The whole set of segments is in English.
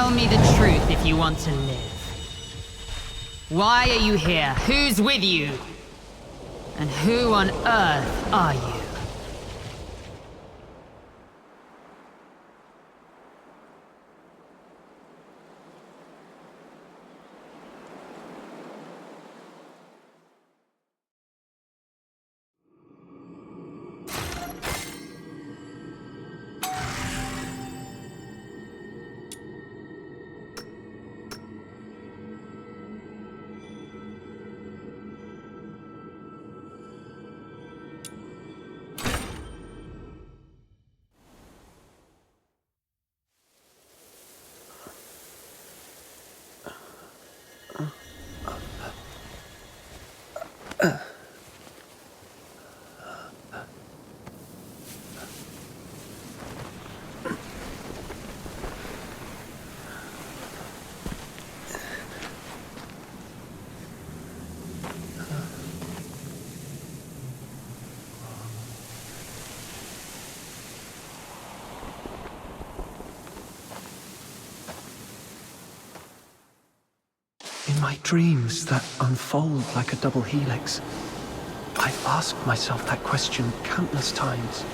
Tell me the truth if you want to live. Why are you here? Who's with you? And who on earth are you? In my dreams that unfold like a double helix, I've asked myself that question countless times,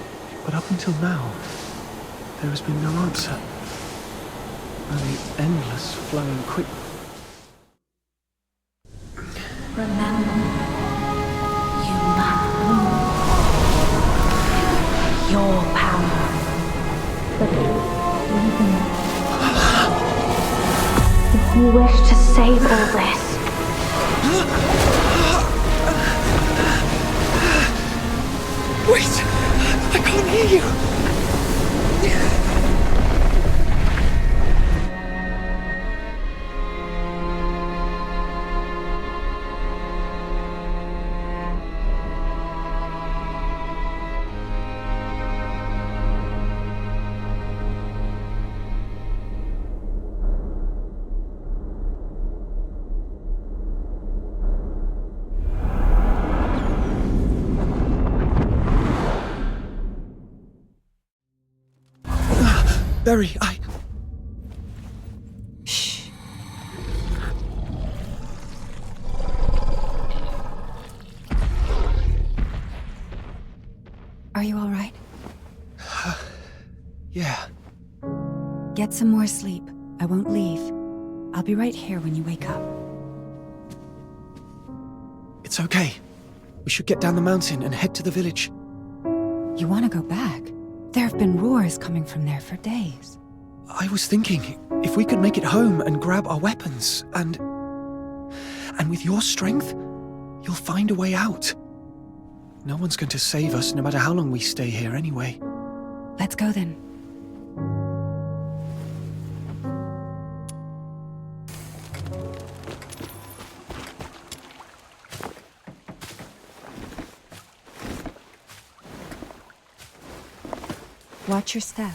but up until now, there has been no answer. Only endless flowing quick. Remember, you lack your power. If you wish to save all this, Wait! I can't hear you! Barry, Shh. Are you all right? Yeah. Get some more sleep. I won't leave. I'll be right here when you wake up. It's okay. We should get down the mountain and head to the village. You want to go back? There have been roars coming from there for days. I was thinking, if we could make it home and grab our weapons, and with your strength, you'll find a way out. No one's going to save us, no matter how long we stay here anyway. Let's go then. Watch your step.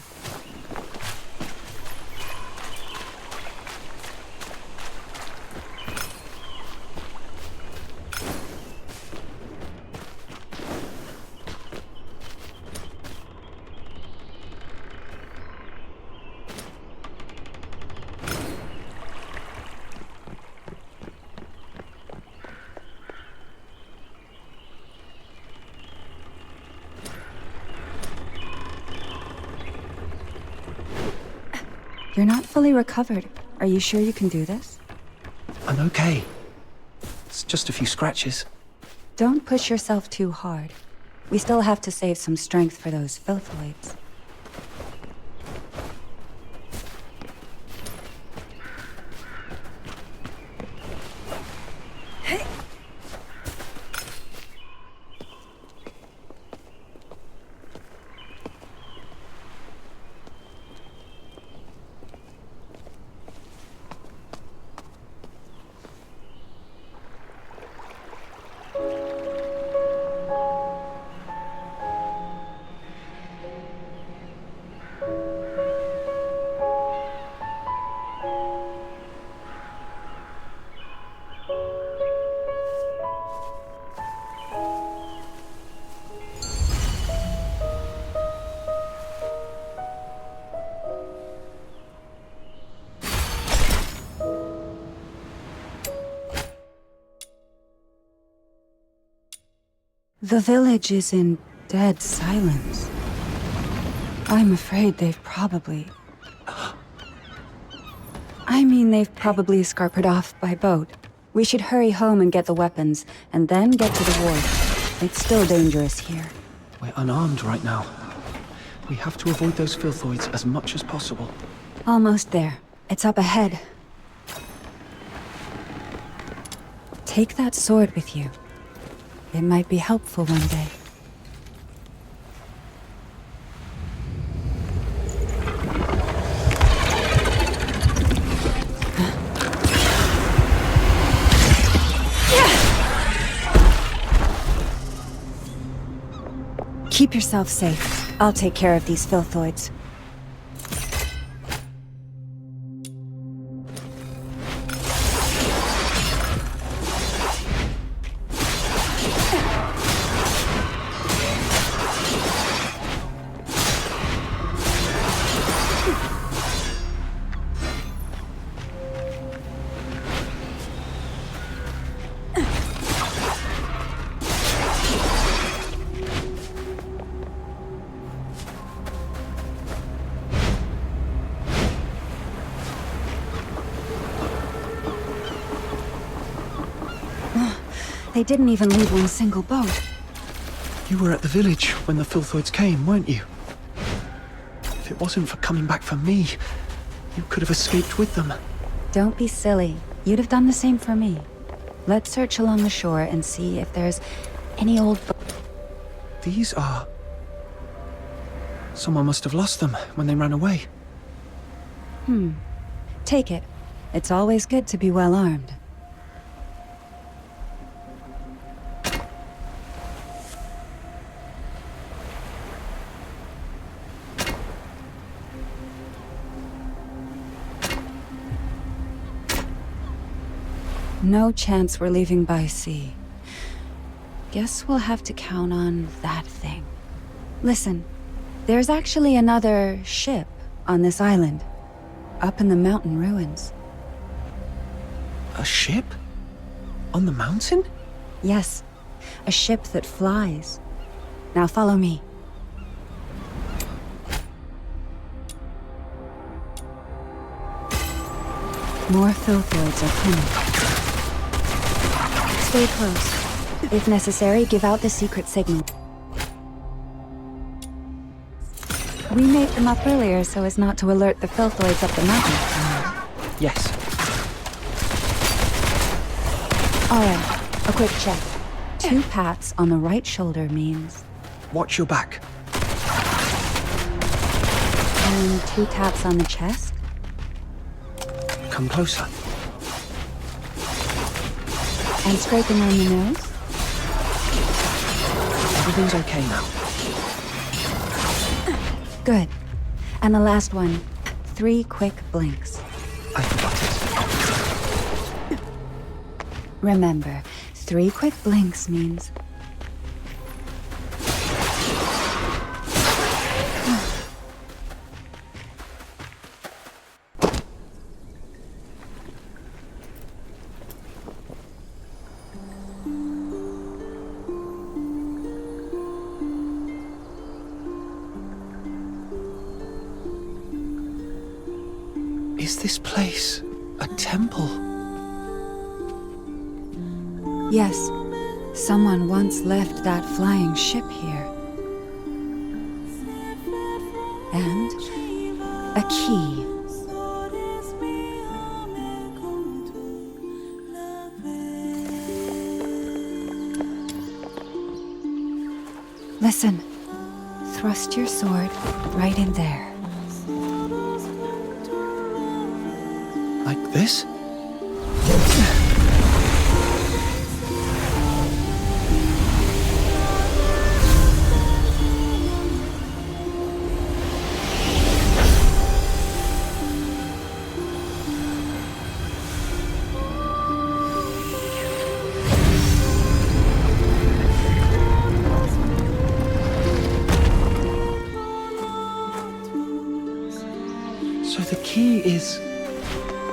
You're not fully recovered. Are you sure you can do this? I'm okay. It's just a few scratches. Don't push yourself too hard. We still have to save some strength for those filthoids. The village is in dead silence. I'm afraid they've probably... they've probably scarpered off by boat. We should hurry home and get the weapons, and then get to the wharf. It's still dangerous here. We're unarmed right now. We have to avoid those filthoids as much as possible. Almost there. It's up ahead. Take that sword with you. It might be helpful one day. Keep yourself safe. I'll take care of these filthoids. They didn't even leave one single boat. You were at the village when the filthoids came, weren't you? If it wasn't for coming back for me, you could have escaped with them. Don't be silly. You'd have done the same for me. Let's search along the shore and see if there's any old... These are... Someone must have lost them when they ran away. Take it. It's always good to be well armed. No chance we're leaving by sea. Guess we'll have to count on that thing. Listen, there's actually another ship on this island, up in the mountain ruins. A ship? On the mountain? Yes, a ship that flies. Now follow me. More filthoids are coming. Stay close. If necessary, give out the secret signal. We made them up earlier so as not to alert the filthoids up the mountain. Yes. Alright, a quick check. 2 pats on the right shoulder means... Watch your back. And 2 taps on the chest? Come closer. And scraping on the nose? Everything's okay now. Good. And the last one. 3 quick blinks. I got it. Remember, 3 quick blinks means... Is this place a temple? Yes. Someone once left that flying ship here. And a key. Listen. Thrust your sword right in there. Like this? So the key is...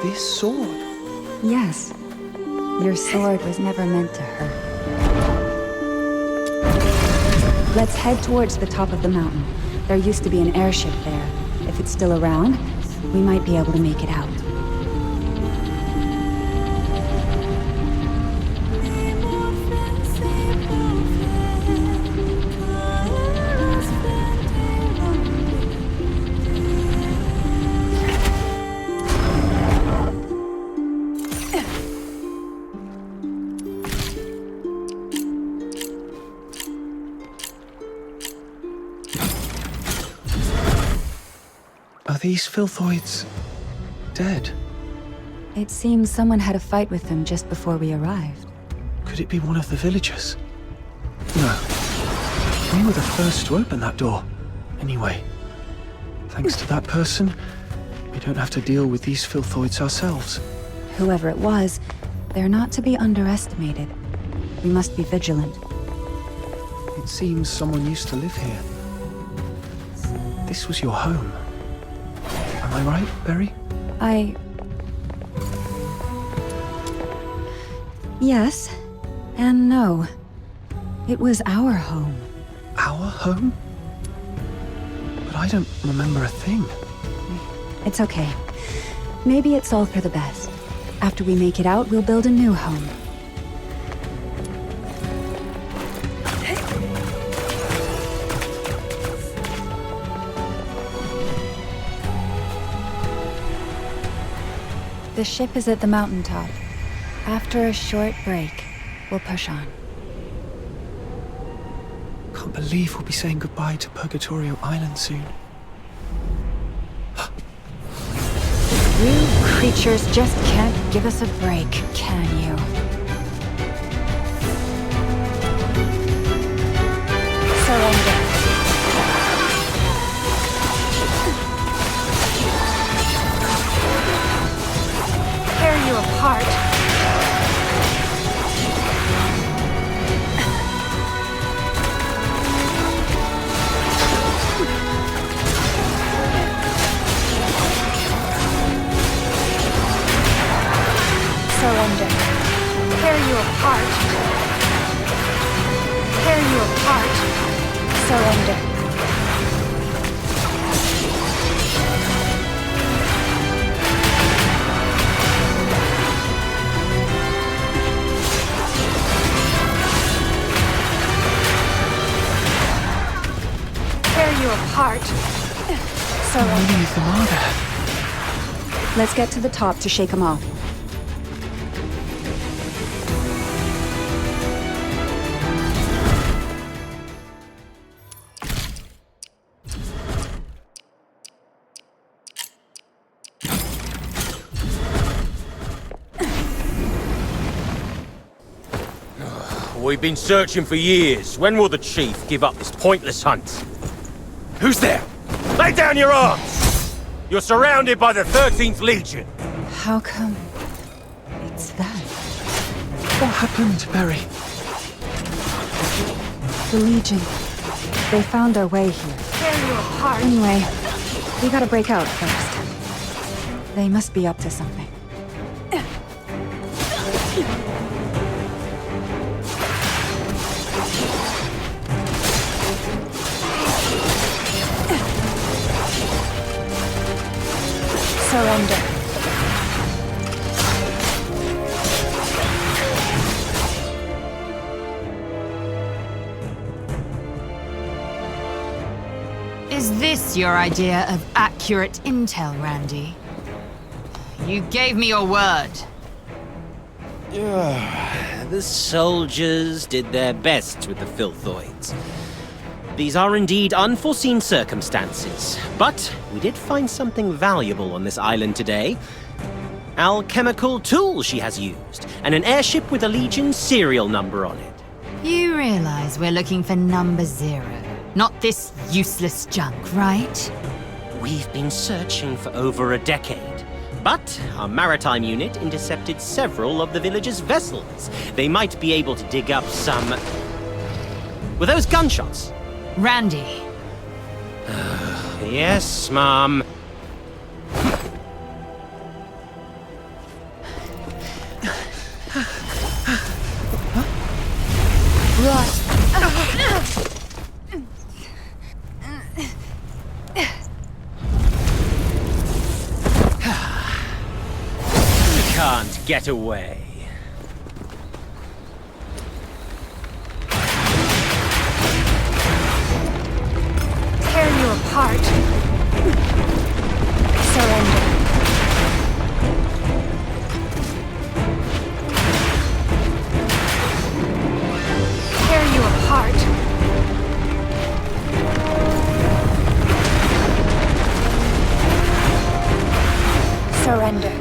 this sword? Yes. Your sword was never meant to hurt. Let's head towards the top of the mountain. There used to be an airship there. If it's still around, we might be able to make it out. Are these filthoids dead? It seems someone had a fight with them just before we arrived. Could it be one of the villagers? No. We were the first to open that door. Anyway, thanks to that person, we don't have to deal with these filthoids ourselves. Whoever it was, they're not to be underestimated. We must be vigilant. It seems someone used to live here. This was your home. Am I right, Berry? Yes, and no. It was our home. Our home? But I don't remember a thing. It's okay. Maybe it's all for the best. After we make it out, we'll build a new home. The ship is at the mountaintop. After a short break, we'll push on. Can't believe we'll be saying goodbye to Purgatory Island soon. You creatures just can't give us a break, can you? Surrender. Tear you apart. Surrender. Tear you apart. Tear you apart. Surrender. Tear you apart. How many of them are there? Let's get to the top to shake them off. We've been searching for years. When will the chief give up this pointless hunt? Who's there? Lay down your arms! You're surrounded by the 13th Legion. How come it's that? What happened, Berry? The Legion. They found their way here. Tear you apart. Anyway, we gotta break out first. They must be up to something. Surrender. Is this your idea of accurate intel, Randy? You gave me your word. The soldiers did their best with the filthoids. These are indeed unforeseen circumstances, but we did find something valuable on this island today. Alchemical tool she has used, and an airship with a Legion serial number on it. You realize we're looking for number 0, not this useless junk, right? We've been searching for over a decade, but our maritime unit intercepted several of the villagers' vessels. They might be able to dig up some... Were those gunshots? Randy. Yes, Mom. can't get away. Tear you apart. Surrender. Tear you apart. Surrender.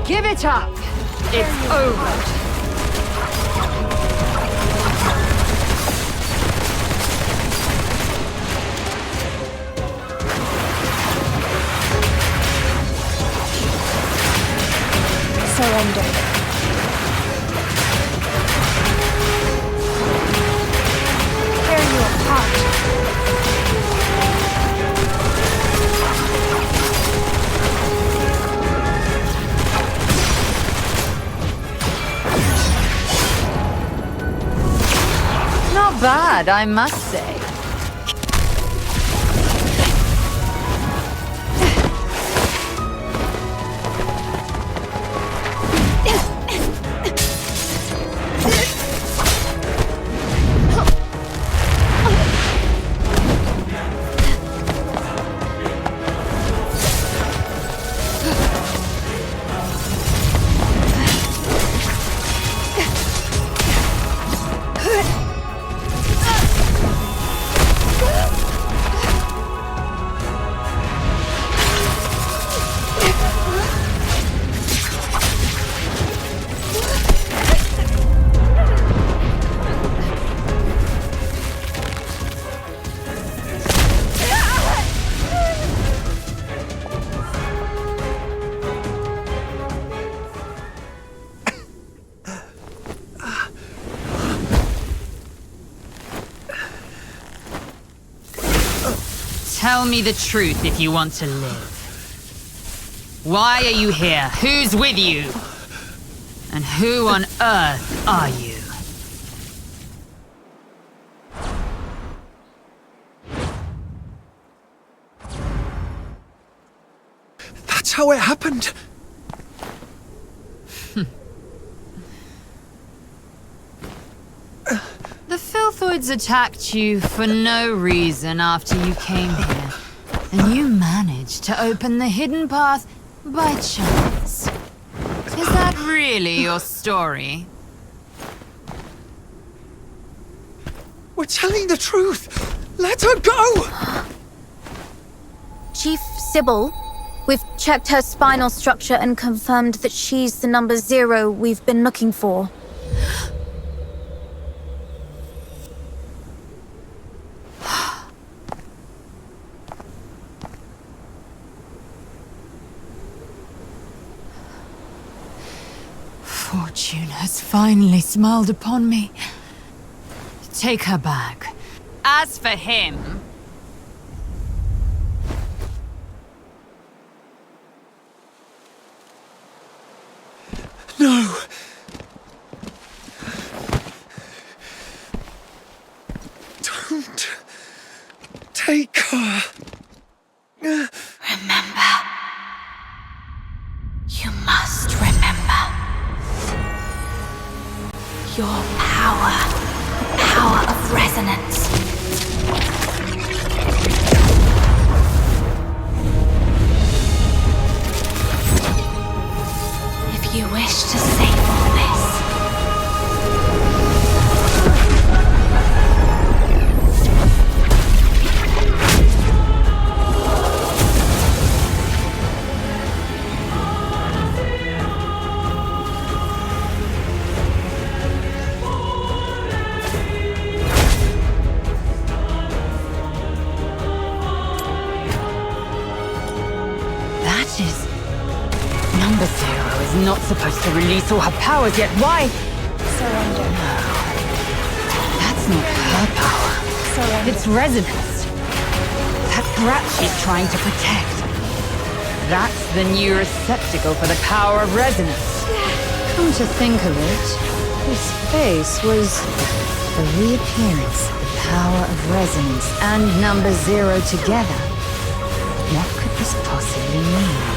Give it up! It's over! Surrender. Tear you apart. Not bad, I must say. Tell me the truth if you want to live. Why are you here? Who's with you? And who on earth are you? That's how it happened. The Filthoids attacked you for no reason after you came here, and you managed to open the hidden path by chance. Is that really your story? We're telling the truth. Let her go! Chief Sybil, we've checked her spinal structure and confirmed that she's the number 0 we've been looking for. Fortune has finally smiled upon me. Take her back. As for him... No! Don't take her. Remember. You must remember. Your power. The power of resonance. If you wish to save all this, Number Zero is not supposed to release all her powers yet. Why? surrender. No. That's not her power. Surrender. It's resonance. That brat she's trying to protect. That's the new receptacle for the power of resonance. Come to think of it, this face was the reappearance of the power of resonance and Number Zero together. What could this possibly mean?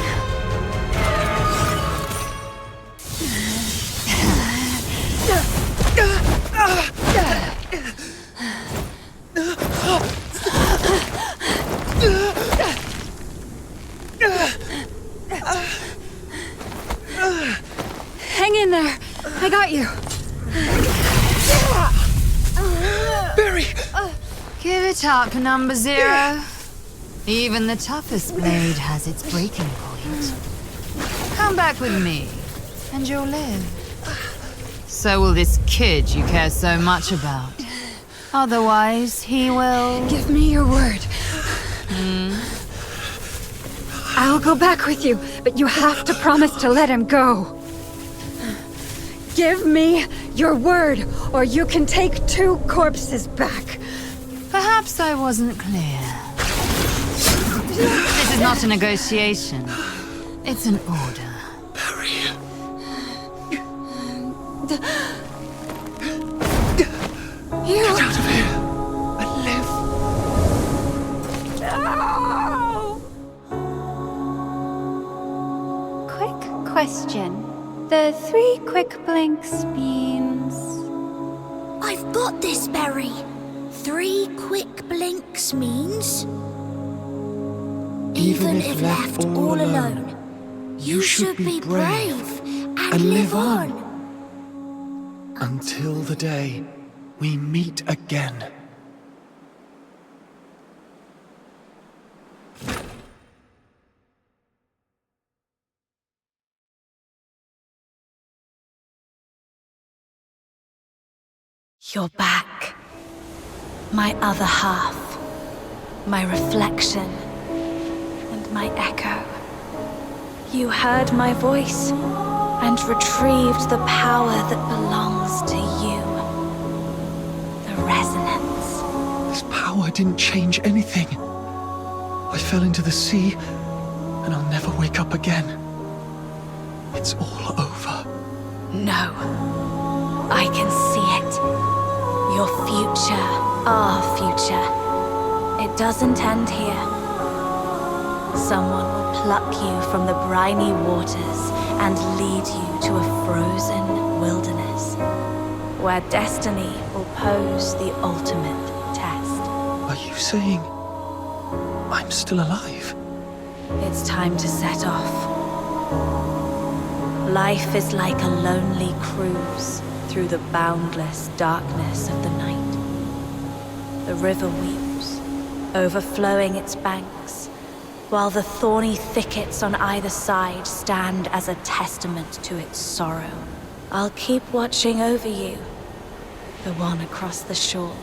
Hang in there. I got you. Barry! Give it up, Number Zero. Even the toughest blade has its breaking point. Come back with me, and you'll live. So will this kid you care so much about. Otherwise, he will... Give me your word. I'll go back with you, but you have to promise to let him go. Give me your word, or you can take 2 corpses back. Perhaps I wasn't clear. This is not a negotiation. It's an order. Barry! You... Get out of here! And live! No! Quick question. The 3 quick blinks means... I've got this, Berry. 3 quick blinks means... Even if left all alone, you should be brave and live on. Until the day we meet again. You're back. My other half. My reflection. And my echo. You heard my voice and retrieved the power that belongs to you. The resonance. This power didn't change anything. I fell into the sea, and I'll never wake up again. It's all over. No. I can see it. Your future, our future. It doesn't end here. Someone will pluck you from the briny waters and lead you to a frozen wilderness, where destiny will pose the ultimate test. Are you saying I'm still alive? It's time to set off. Life is like a lonely cruise through the boundless darkness of the night. The river weeps, overflowing its banks, while the thorny thickets on either side stand as a testament to its sorrow. I'll keep watching over you, the one across the shore,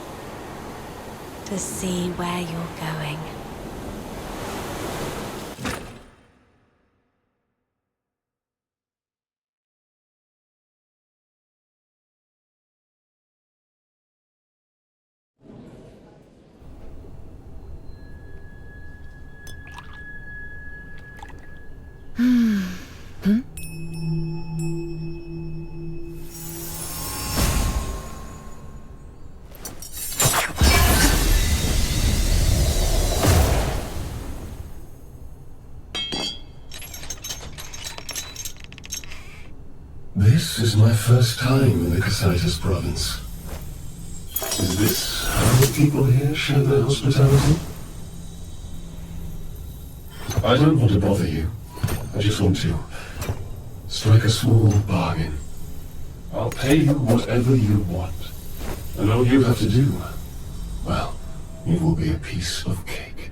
to see where you're going. This is my first time in the Cassitis province. Is this how the people here show their hospitality? I don't want to bother you. I just want to strike a small bargain. I'll pay you whatever you want. And all you have to do, well, it will be a piece of cake.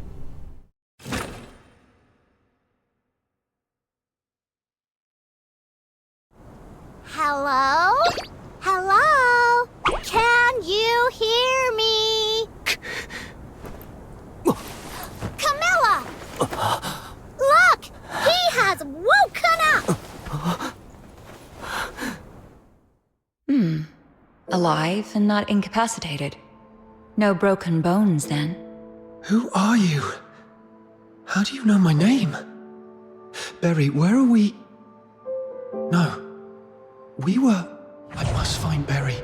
Hello? Hello? Can you hear me? Camilla! Look! He has woken up! Alive and not incapacitated. No broken bones, then. Who are you? How do you know my name? Berry, where are we? No. We were... I must find Berry.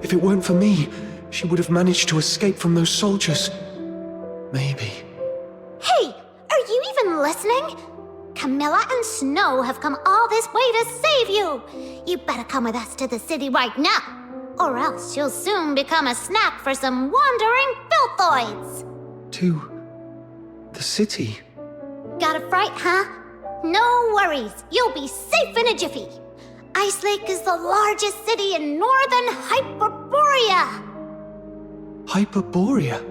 If it weren't for me, she would have managed to escape from those soldiers. Maybe. Hey, are you even listening? Camilla and Snow have come all this way to save you. You better come with us to the city right now, or else you'll soon become a snack for some wandering filthoids. To... the city? Got a fright, huh? No worries, you'll be safe in a jiffy. Ice Lake is the largest city in northern Hyperborea. Hyperborea?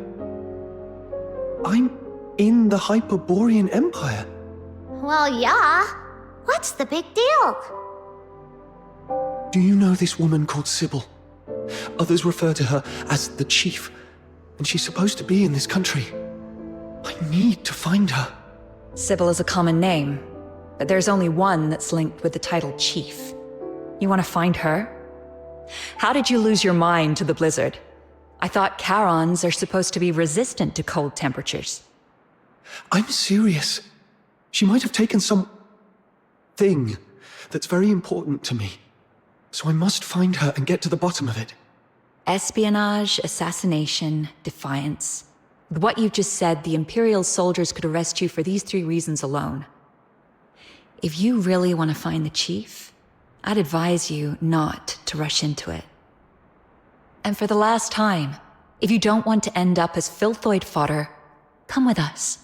I'm in the Hyperborean Empire. Well, yeah. What's the big deal? Do you know this woman called Sybil? Others refer to her as the Chief, and she's supposed to be in this country. I need to find her. Sybil is a common name, but there's only one that's linked with the title Chief. You want to find her? How did you lose your mind to the blizzard? I thought Charons are supposed to be resistant to cold temperatures. I'm serious. She might have taken some... thing that's very important to me. So I must find her and get to the bottom of it. Espionage, assassination, defiance. With what you've just said, the Imperial soldiers could arrest you for these 3 reasons alone. If you really want to find the Chief, I'd advise you not to rush into it. And for the last time, if you don't want to end up as filthoid fodder, come with us.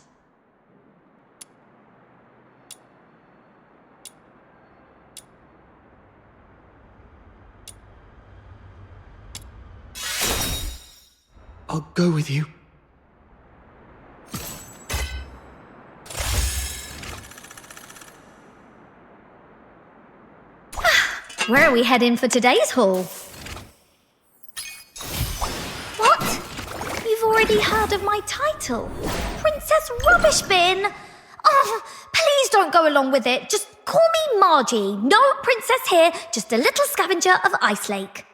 I'll go with you. Where are we heading for today's haul? What? You've already heard of my title? Princess Rubbish Bin? Oh, please don't go along with it. Just call me Margie. No princess here, just a little scavenger of Ice Lake.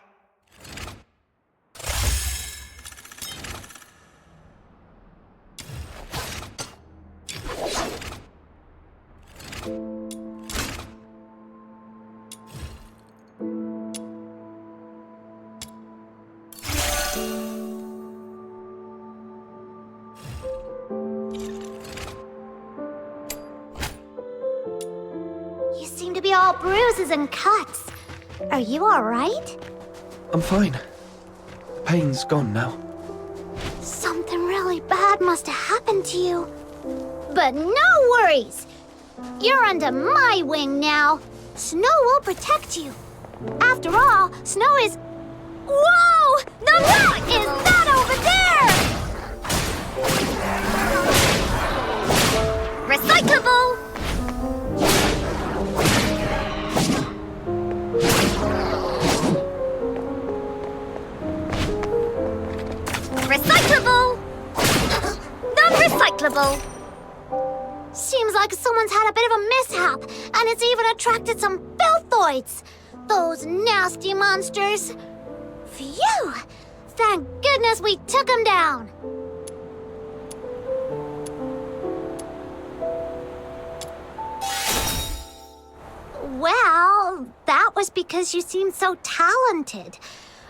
All bruises and cuts. Are you all right? I'm fine. The pain's gone now. Something really bad must have happened to you. But no worries. You're under my wing now. Snow will protect you. After all, Snow is... Whoa! Now what is that over there? Recyclable! Recyclable! Non-recyclable! Seems like someone's had a bit of a mishap, and it's even attracted some filthoids! Those nasty monsters! Phew! Thank goodness we took them down! Well, that was because you seemed so talented.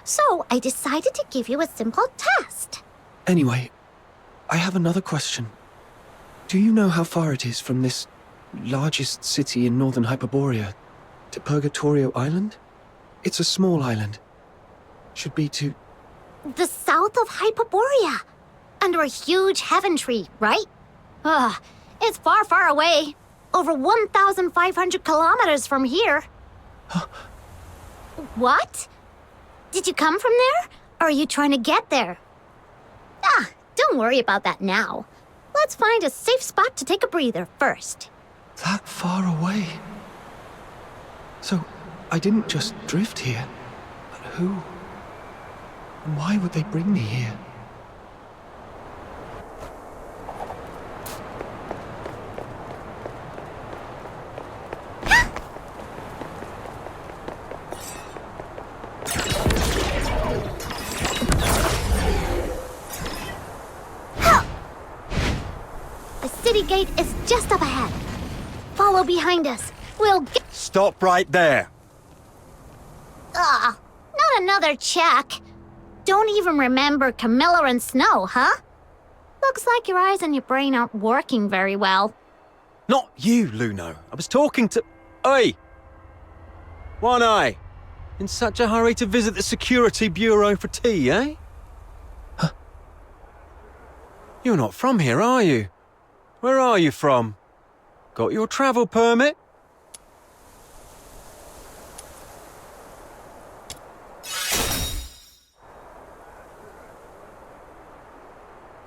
So I decided to give you a simple test. Anyway, I have another question. Do you know how far it is from this largest city in northern Hyperborea To Purgatory Island? It's a small island. Should be to... The south of Hyperborea. Under a huge heaven tree, right? Ugh, it's far, far away. Over 1,500 kilometers from here. What? Did you come from there? Or are you trying to get there? Ah, don't worry about that now. Let's find a safe spot to take a breather first. That far away? So, I didn't just drift here. But who? And why would they bring me here? The city gate is just up ahead. Follow behind us. We'll get... Stop right there. Not another check. Don't even remember Camilla and Snow, huh? Looks like your eyes and your brain aren't working very well. Not you, Luno. I was talking to... Oi! One Eye. In such a hurry to visit the Security Bureau for tea, eh? Huh. You're not from here, are you? Where are you from? Got your travel permit?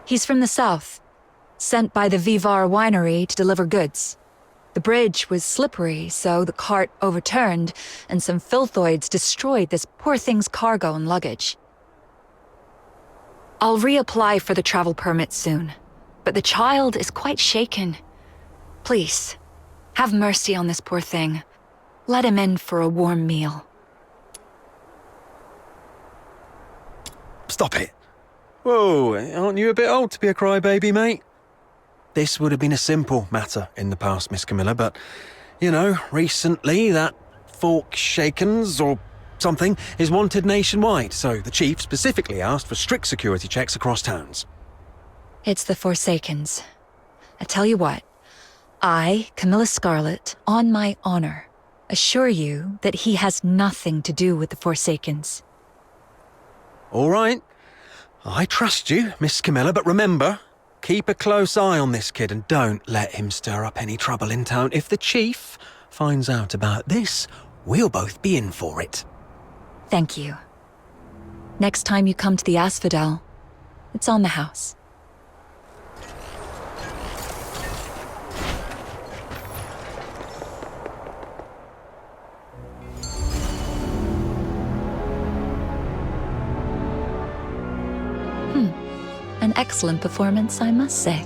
He's from the south, sent by the Vivar winery to deliver goods. The bridge was slippery, so the cart overturned, and some filthoids destroyed this poor thing's cargo and luggage. I'll reapply for the travel permit soon, but the child is quite shaken. Please, have mercy on this poor thing. Let him in for a warm meal. Stop it. Whoa, aren't you a bit old to be a crybaby, mate? This would have been a simple matter in the past, Miss Camilla, but, you know, recently that Phoxhunter or something is wanted nationwide, so the chief specifically asked for strict security checks across towns. It's the Forsakens. I tell you what, I, Camilla Scarlet, on my honor, assure you that he has nothing to do with the Forsakens. All right. I trust you, Miss Camilla, but remember, keep a close eye on this kid and don't let him stir up any trouble in town. If the chief finds out about this, we'll both be in for it. Thank you. Next time you come to the Asphodel, it's on the house. An excellent performance, I must say.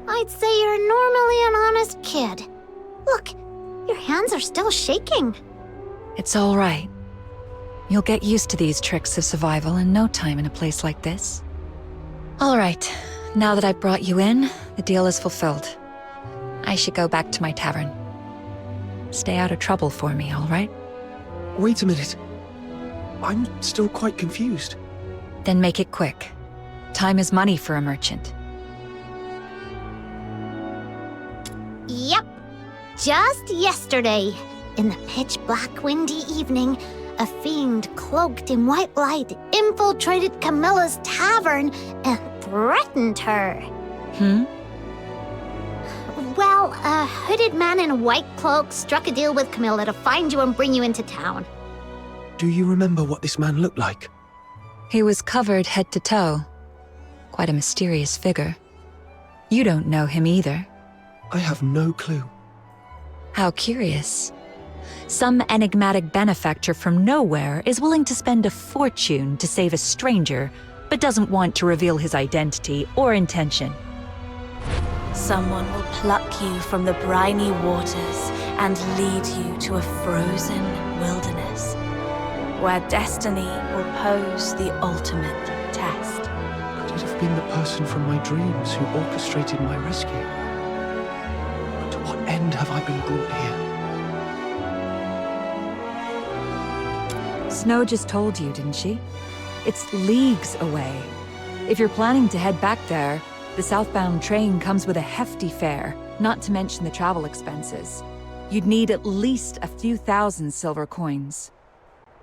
I'd say you're normally an honest kid. Look, your hands are still shaking. It's all right. You'll get used to these tricks of survival in no time in a place like this. All right, now that I've brought you in, the deal is fulfilled. I should go back to my tavern. Stay out of trouble for me, all right? Wait a minute. I'm still quite confused. Then make it quick. Time is money for a merchant. Yep. Just yesterday, in the pitch-black windy evening, a fiend cloaked in white light infiltrated Camilla's tavern and threatened her. Well, a hooded man in a white cloak struck a deal with Camilla to find you and bring you into town. Do you remember what this man looked like? He was covered head to toe. Quite a mysterious figure. You don't know him either. I have no clue. How curious. Some enigmatic benefactor from nowhere is willing to spend a fortune to save a stranger, but doesn't want to reveal his identity or intention. Someone will pluck you from the briny waters and lead you to a frozen wilderness, where destiny will pose the ultimate test. Could it have been the person from my dreams who orchestrated my rescue? But to what end have I been brought here? Snow just told you, didn't she? It's leagues away. If you're planning to head back there, the southbound train comes with a hefty fare. not to mention the travel expenses. You'd need at least a few thousand silver coins.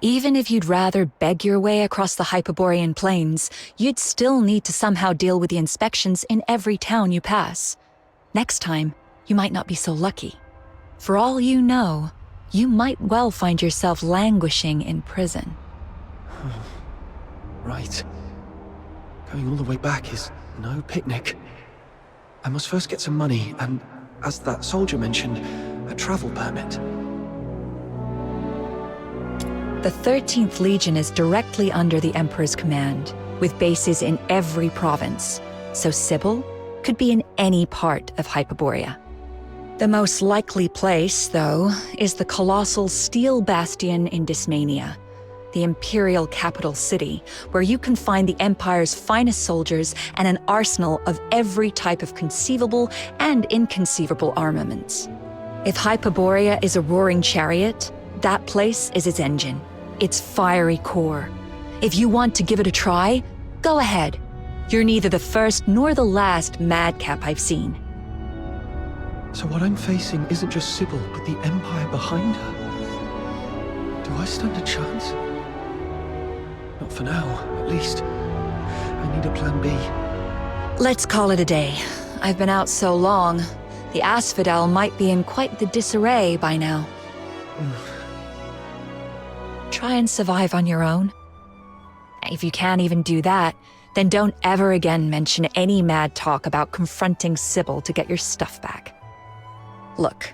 Even if you'd rather beg your way across the Hyperborean plains, you'd still need to somehow deal with the inspections in every town you pass. Next time, you might not be so lucky. For all you know, you might well find yourself languishing in prison. Right. Going all the way back is no picnic. I must first get some money and, as that soldier mentioned, a travel permit. The 13th Legion is directly under the Emperor's command, with bases in every province, so Sybil could be in any part of Hyperborea. The most likely place, though, is the colossal Steel Bastion in Dysmania, the Imperial capital city, where you can find the Empire's finest soldiers and an arsenal of every type of conceivable and inconceivable armaments. If Hyperborea is a roaring chariot, that place is its engine, its fiery core. If you want to give it a try, go ahead. You're neither the first nor the last madcap I've seen. So what I'm facing isn't just Sybil, but the Empire behind her. Do I stand a chance? Not for now, at least. I need a plan B. Let's call it a day. I've been out so long, the Asphodel might be in quite the disarray by now. Try and survive on your own. If you can't even do that, then don't ever again mention any mad talk about confronting Sybil to get your stuff back. Look,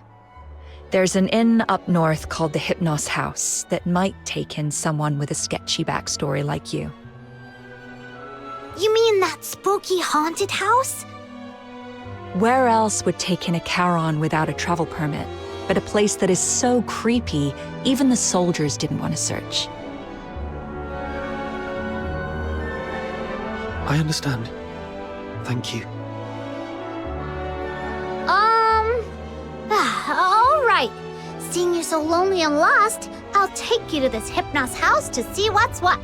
there's an inn up north called the Hypnos House that might take in someone with a sketchy backstory like you. You mean that spooky haunted house? Where else would take in a Charon without a travel permit, but a place that is so creepy, even the soldiers didn't want to search? I understand. Thank you. All right. Seeing you so lonely and lost, I'll take you to this Hypnos house to see what's what.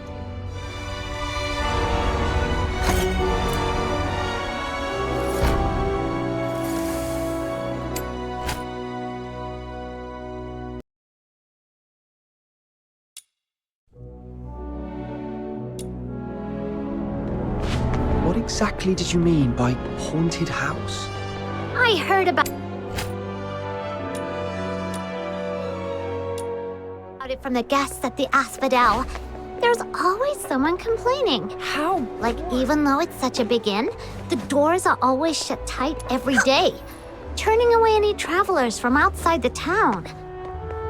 What exactly did you mean by haunted house? I heard about it from the guests at the Asphodel. There's always someone complaining. How? Like, even though it's such a big inn, the doors are always shut tight every day, turning away any travelers from outside the town.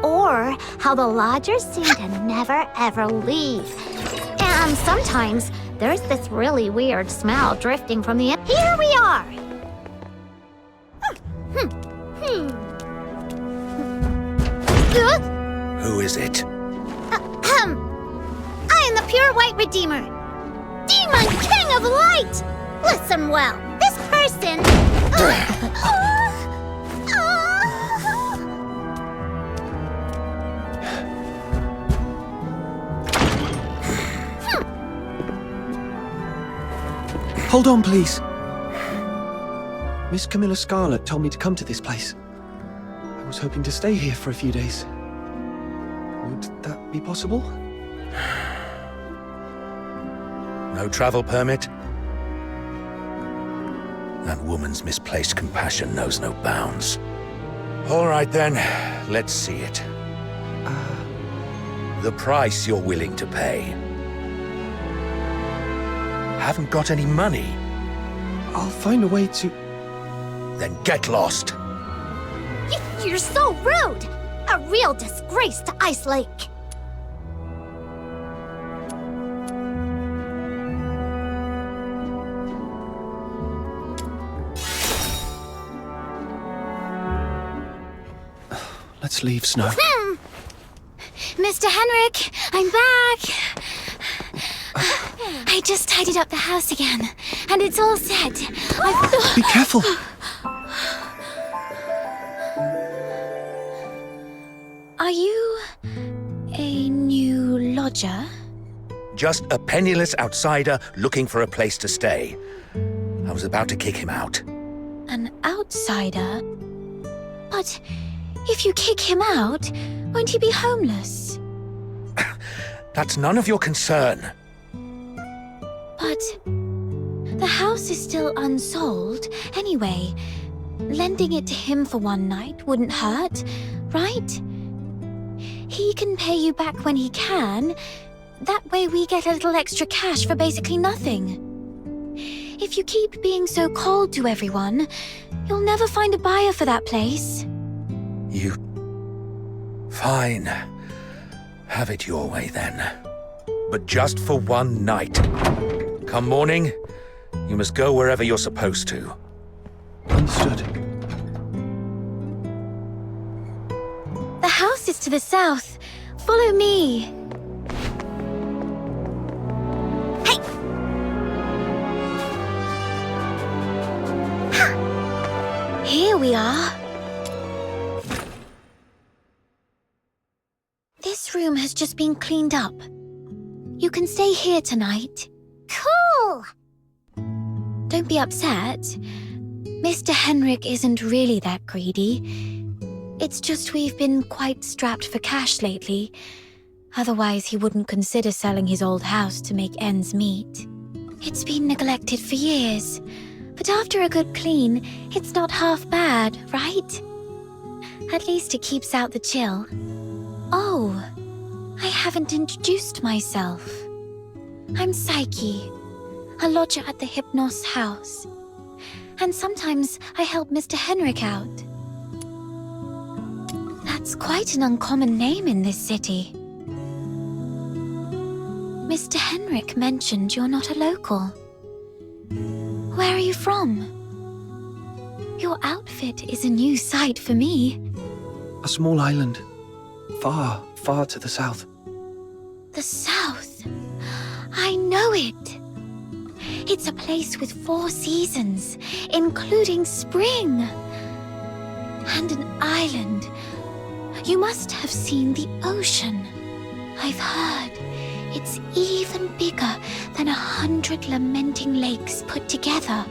Or how the lodgers seem to never ever leave. And sometimes there's this really weird smell drifting from the inn. Here we are! Who is it? I am the Pure White Redeemer, Demon King of Light! Listen well, this person... Hold on, please. Miss Camilla Scarlet told me to come to this place. I was hoping to stay here for a few days. Would that be possible? No travel permit? That woman's misplaced compassion knows no bounds. All right then, let's see it. The price you're willing to pay. Haven't got any money? I'll find a way to... Then get lost. You're so rude! A real disgrace to Ice Lake. Let's leave, Snow. Mr. Henrik, I'm back! I just tidied up the house again, and it's all set. Be careful! Are you a new lodger? Just a penniless outsider looking for a place to stay. I was about to kick him out. An outsider? But if you kick him out, won't he be homeless? That's none of your concern. But the house is still unsold. Anyway, lending it to him for one night wouldn't hurt, right? He can pay you back when he can. That way we get a little extra cash for basically nothing. If you keep being so cold to everyone, you'll never find a buyer for that place. You... Fine. Have it your way then. But just for one night. Come morning, you must go wherever you're supposed to. Understood. The house is to the south. Follow me. Hey! Here we are. This room has just been cleaned up. You can stay here tonight. Cool! Don't be upset. Mr. Henrik isn't really that greedy. It's just we've been quite strapped for cash lately. Otherwise, he wouldn't consider selling his old house to make ends meet. It's been neglected for years. But after a good clean, it's not half bad, right? At least it keeps out the chill. Oh, I haven't introduced myself. I'm Psyche, a lodger at the Hypnos house. And sometimes I help Mr. Henrik out. That's quite an uncommon name in this city. Mr. Henrik mentioned you're not a local. Where are you from? Your outfit is a new sight for me. A small island. Far, far to the south. The south? I know it. It's a place with 4 seasons, including spring. And an island. You must have seen the ocean. I've heard it's even bigger than 100 lamenting lakes put together.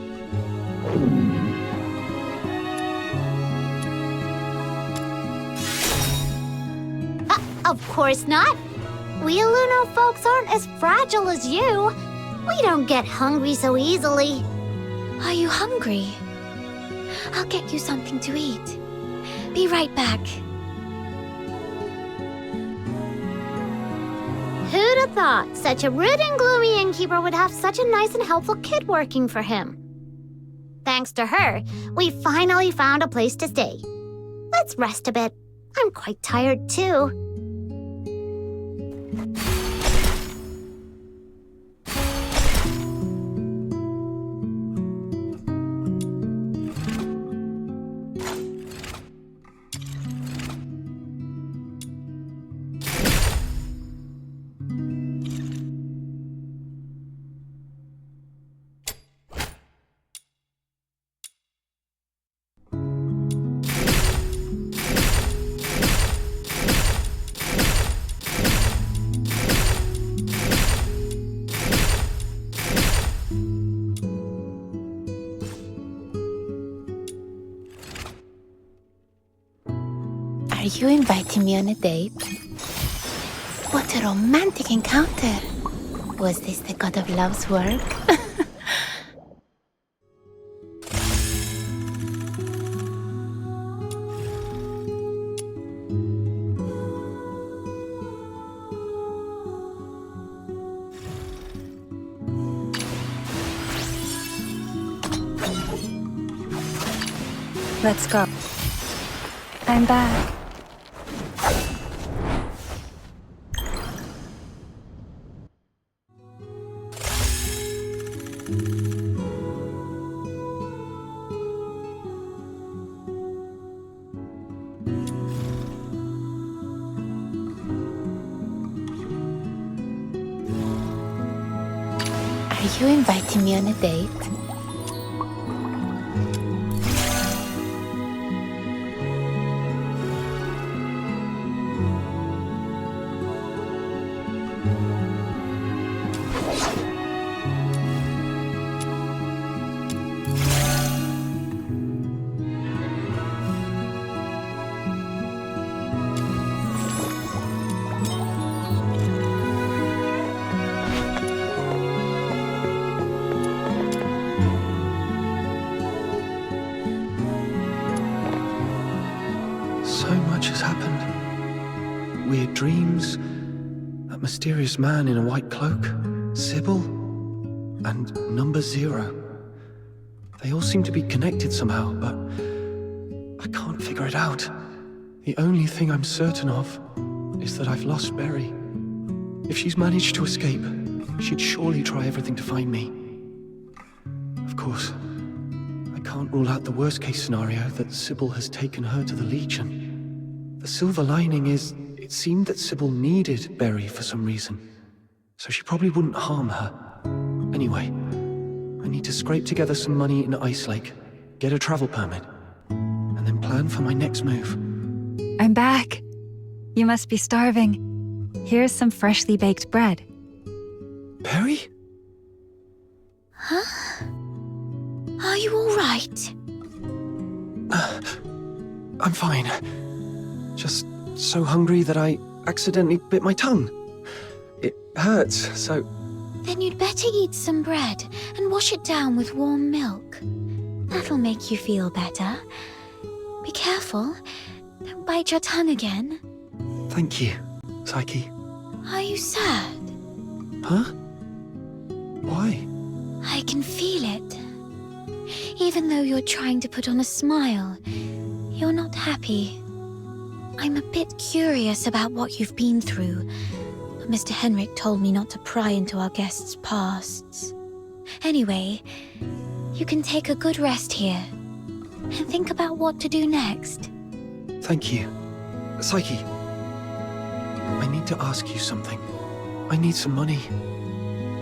Of course not. We Lunar folks aren't as fragile as you. We don't get hungry so easily. Are you hungry? I'll get you something to eat. Be right back. Who'd have thought such a rude and gloomy innkeeper would have such a nice and helpful kid working for him? Thanks to her, we finally found a place to stay. Let's rest a bit. I'm quite tired too. Are you inviting me on a date? What a romantic encounter! Was this the god of love's work? Let's go. I'm back. Are you inviting me on a date? dreams, that mysterious man in a white cloak, Sybil, and number 0. They all seem to be connected somehow, but I can't figure it out. The only thing I'm certain of is that I've lost Berry. If she's managed to escape, she'd surely try everything to find me. Of course, I can't rule out the worst-case scenario that Sybil has taken her to the Legion. The silver lining is, it seemed that Sybil needed Berry for some reason, so she probably wouldn't harm her. Anyway, I need to scrape together some money in Ice Lake, get a travel permit, and then plan for my next move. I'm back. You must be starving. Here's some freshly baked bread. Berry? Huh? Are you all right? I'm fine. Just so hungry that I accidentally bit my tongue. It hurts, so... Then you'd better eat some bread and wash it down with warm milk. That'll make you feel better. Be careful. Don't bite your tongue again. Thank you, Psyche. Are you sad? Huh? Why? I can feel it. Even though you're trying to put on a smile, you're not happy. I'm a bit curious about what you've been through, but Mr. Henrik told me not to pry into our guests' pasts. Anyway, you can take a good rest here and think about what to do next. Thank you. Psyche, I need to ask you something. I need some money.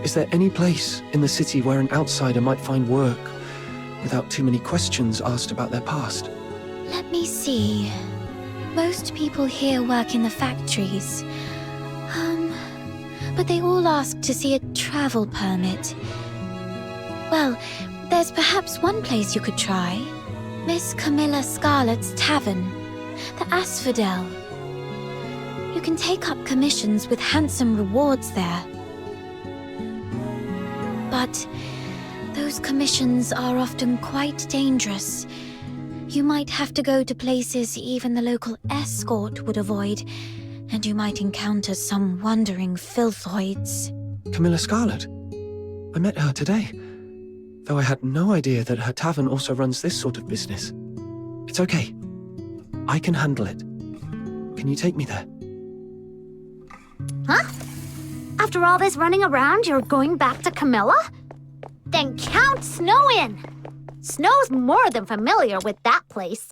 Is there any place in the city where an outsider might find work without too many questions asked about their past? Let me see. Most people here work in the factories. But they all ask to see a travel permit. Well, there's perhaps one place you could try. Miss Camilla Scarlet's tavern, the Asphodel. You can take up commissions with handsome rewards there. But those commissions are often quite dangerous. You might have to go to places even the local escort would avoid, and you might encounter some wandering filthoids. Camilla Scarlet? I met her today, though I had no idea that her tavern also runs this sort of business. It's okay. I can handle it. Can you take me there? Huh? After all this running around, you're going back to Camilla? Then count Snow in! Snow's more than familiar with that place.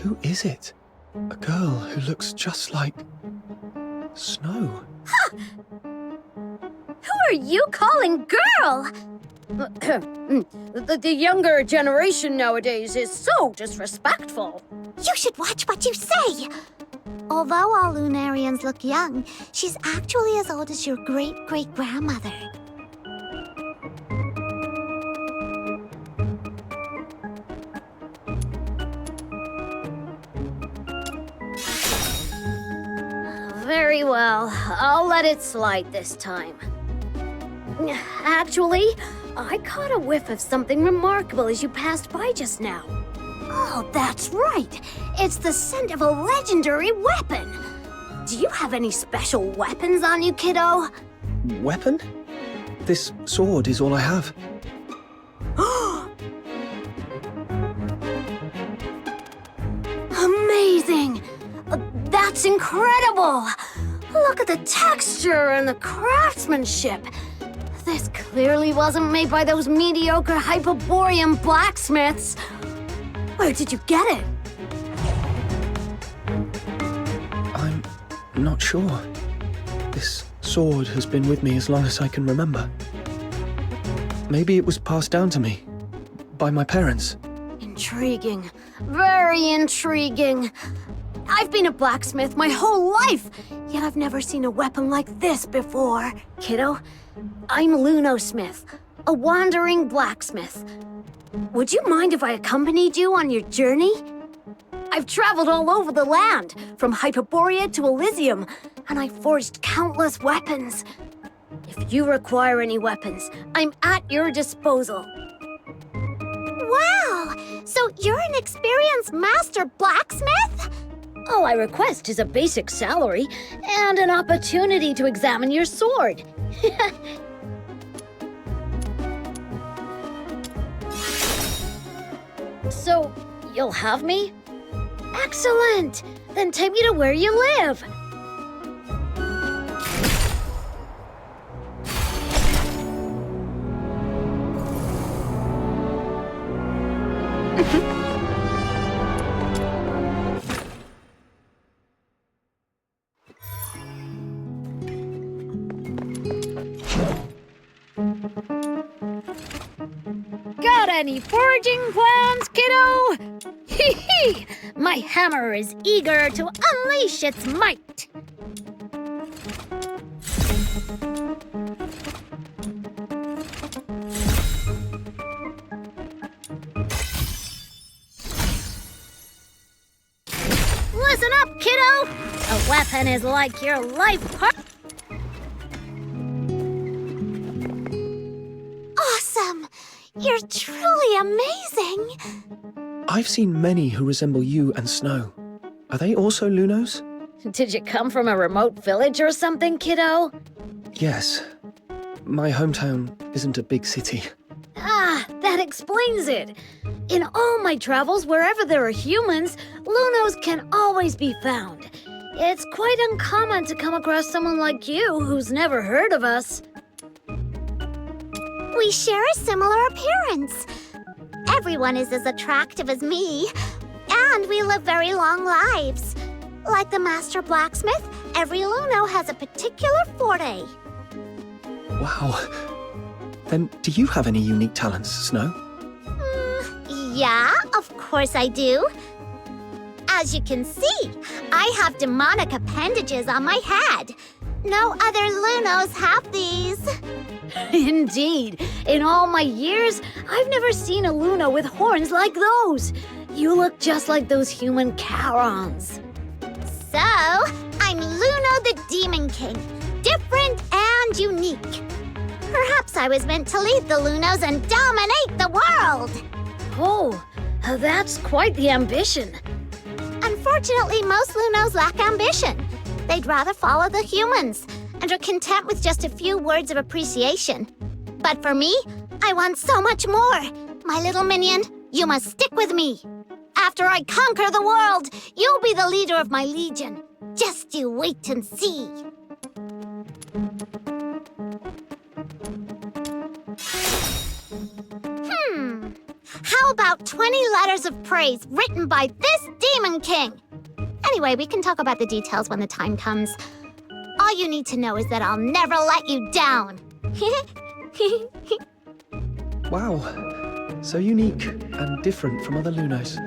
Who is it? A girl who looks just like... Snow. Huh! Who are you calling girl? The younger generation nowadays is so disrespectful. You should watch what you say! Although all Lunarians look young, she's actually as old as your great-great-grandmother. Very well. I'll let it slide this time. Actually, I caught a whiff of something remarkable as you passed by just now. Oh, that's right. It's the scent of a legendary weapon. Do you have any special weapons on you, kiddo? Weapon? This sword is all I have. Amazing! That's incredible! Look at the texture and the craftsmanship. This clearly wasn't made by those mediocre Hyperborean blacksmiths. Where did you get it? I'm not sure. This sword has been with me as long as I can remember. Maybe it was passed down to me. By my parents. Intriguing. Very intriguing. I've been a blacksmith my whole life, yet I've never seen a weapon like this before. Kiddo, I'm Lunosmith, a wandering blacksmith. Would you mind if I accompanied you on your journey? I've traveled all over the land, from Hyperborea to Elysium, and I've forged countless weapons. If you require any weapons, I'm at your disposal. Wow! So you're an experienced master blacksmith? All I request is a basic salary and an opportunity to examine your sword. So, you'll have me? Excellent! Then take me to where you live. Got any foraging plans, kiddo? Hee hee! My hammer is eager to unleash its might. Listen up, kiddo! A weapon is like your life partner. Awesome! You're truly amazing! I've seen many who resemble you and Snow. Are they also Lunos? Did you come from a remote village or something, kiddo? Yes. My hometown isn't a big city. Ah, that explains it. In all my travels, wherever there are humans, Lunos can always be found. It's quite uncommon to come across someone like you who's never heard of us. We share a similar appearance. Everyone is as attractive as me, and we live very long lives. Like the master blacksmith, every Luno has a particular forte. Wow. Then do you have any unique talents, Snow? Yeah, of course I do. As you can see, I have demonic appendages on my head. No other Lunos have these. Indeed. In all my years, I've never seen a Luno with horns like those. You look just like those human Charons. So, I'm Luno the Demon King. Different and unique. Perhaps I was meant to lead the Lunos and dominate the world. Oh, that's quite the ambition. Unfortunately, most Lunos lack ambition. They'd rather follow the humans and are content with just a few words of appreciation. But for me, I want so much more. My little minion, you must stick with me. After I conquer the world, you'll be the leader of my legion. Just you wait and see. How about 20 letters of praise written by this Demon King? Anyway, we can talk about the details when the time comes. All you need to know is that I'll never let you down. Wow. So unique and different from other Lunos.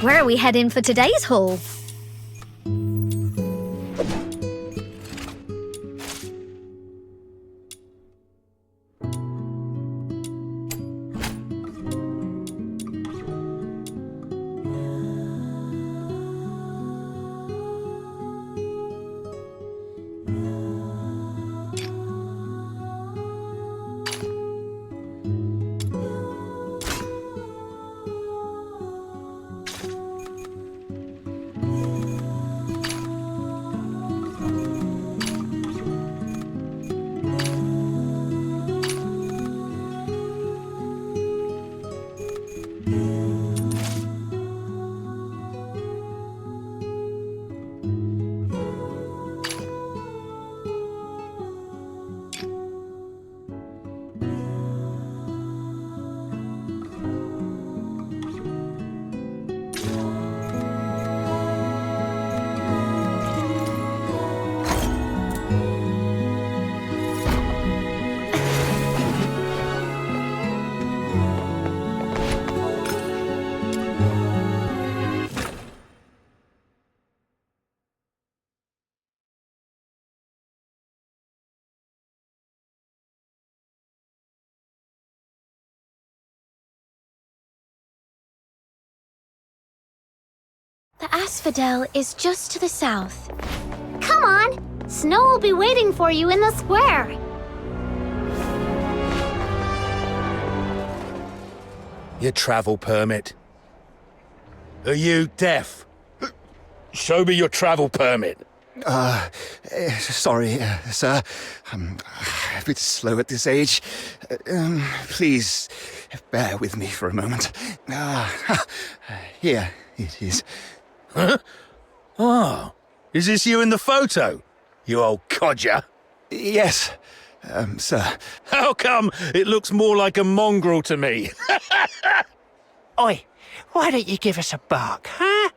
Where are we heading for today's haul? The asphodel is just to the south. Come on! Snow will be waiting for you in the square. Your travel permit. Are you deaf? Show me your travel permit. Sorry, sir. I'm a bit slow at this age. Please, bear with me for a moment. Here it is. Huh? Oh, is this you in the photo? You old codger. Yes, sir. How come it looks more like a mongrel to me? Oi, why don't you give us a bark, huh?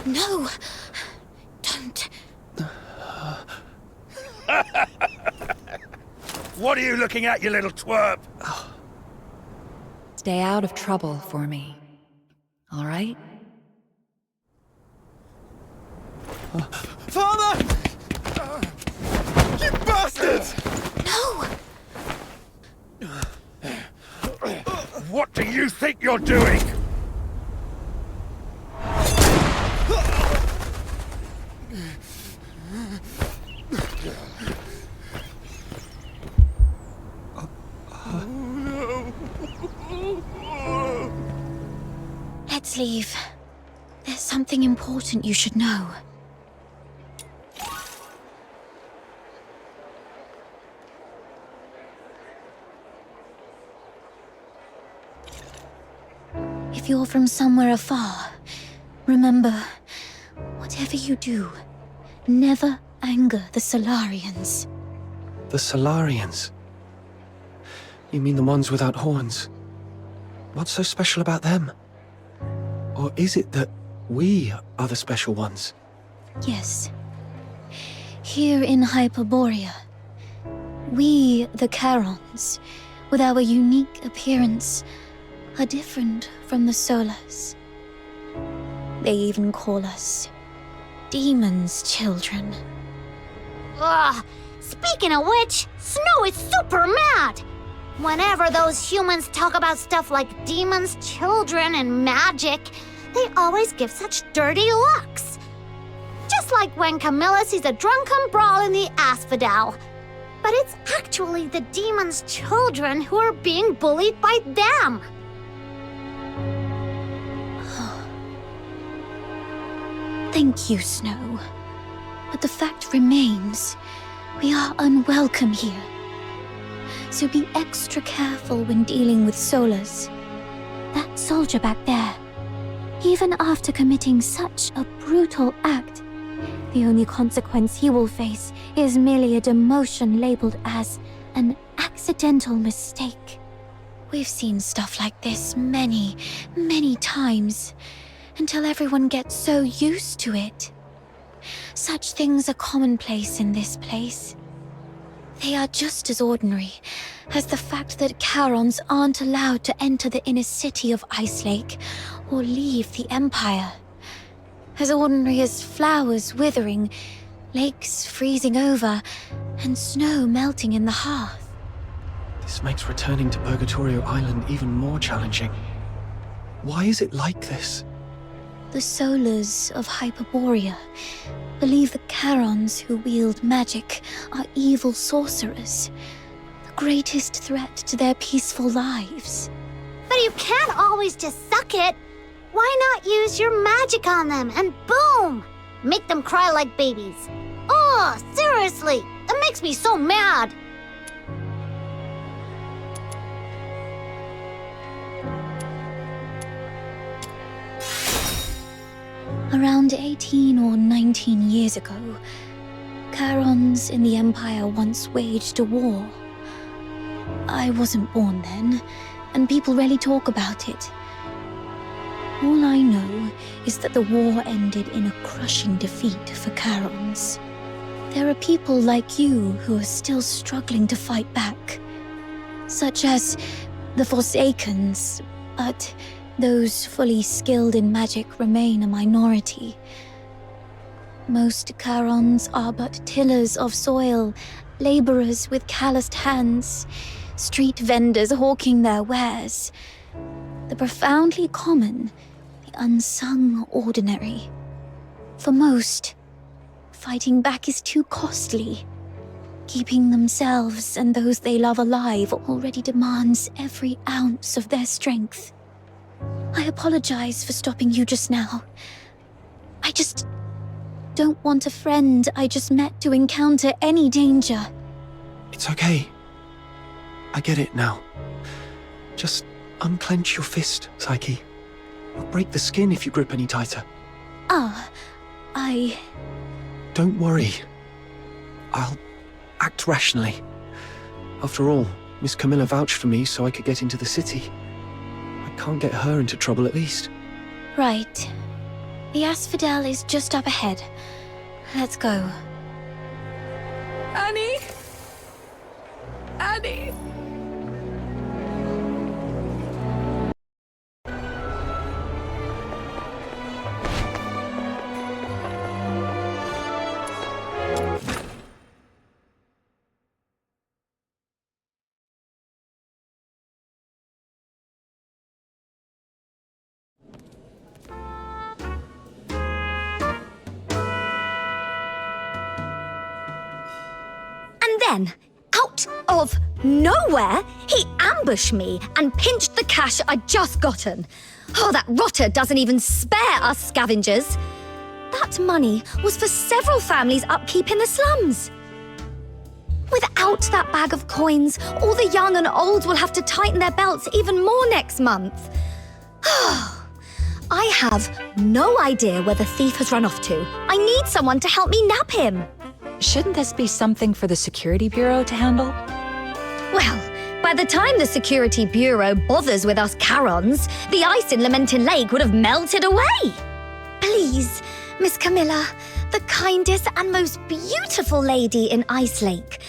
No! Don't. What are you looking at, you little twerp? Stay out of trouble for me. All right? Father! You bastards! No! What do you think you're doing? Let's leave. There's something important you should know. If you're from somewhere afar, remember, whatever you do, never anger the Solarians. The Solarians? You mean the ones without horns? What's so special about them? Or is it that we are the special ones? Yes. Here in Hyperborea, we, the Charons, with our unique appearance, are different from the Solars. They even call us demons' children. Ugh! Speaking of which, Snow is super mad! Whenever those humans talk about stuff like demons, children, and magic, they always give such dirty looks. Just like when Camilla sees a drunken brawl in the asphodel. But it's actually the demons' children who are being bullied by them. Thank you, Snow. But the fact remains, we are unwelcome here. So be extra careful when dealing with Solars. That soldier back there, even after committing such a brutal act, the only consequence he will face is merely a demotion labeled as an accidental mistake. We've seen stuff like this many, many times, until everyone gets so used to it. Such things are commonplace in this place. They are just as ordinary as the fact that Charons aren't allowed to enter the inner city of Ichelake or leave the Empire. As ordinary as flowers withering, lakes freezing over, and snow melting in the hearth. This makes returning to Purgatory Island even more challenging. Why is it like this? The Solars of Hyperborea believe the Charons who wield magic are evil sorcerers, the greatest threat to their peaceful lives. But you can't always just suck it. Why not use your magic on them and boom! Make them cry like babies. Oh, seriously, that makes me so mad. Around 18 or 19 years ago, Charons in the Empire once waged a war. I wasn't born then, and people rarely talk about it. All I know is that the war ended in a crushing defeat for Charons. There are people like you who are still struggling to fight back, such as the Forsakens, but those fully skilled in magic remain a minority. Most Charons are but tillers of soil, laborers with calloused hands, street vendors hawking their wares. The profoundly common, the unsung ordinary. For most, fighting back is too costly. Keeping themselves and those they love alive already demands every ounce of their strength. I apologize for stopping you just now. I just don't want a friend I just met to encounter any danger. It's okay. I get it now. Just unclench your fist, Psyche. You'll break the skin if you grip any tighter. Don't worry. I'll act rationally. After all, Miss Camilla vouched for me so I could get into the city. I can't get her into trouble at least. Right. The asphodel is just up ahead. Let's go. Annie! Annie! Then, out of nowhere, he ambushed me and pinched the cash I'd just gotten. Oh, that rotter doesn't even spare us scavengers. That money was for several families' upkeep in the slums. Without that bag of coins, all the young and old will have to tighten their belts even more next month. I have no idea where the thief has run off to. I need someone to help me nab him. Shouldn't this be something for the Security Bureau to handle? Well, by the time the Security Bureau bothers with us Charons, the ice in Lamentin Lake would have melted away. Please, Miss Camilla, the kindest and most beautiful lady in Ice Lake,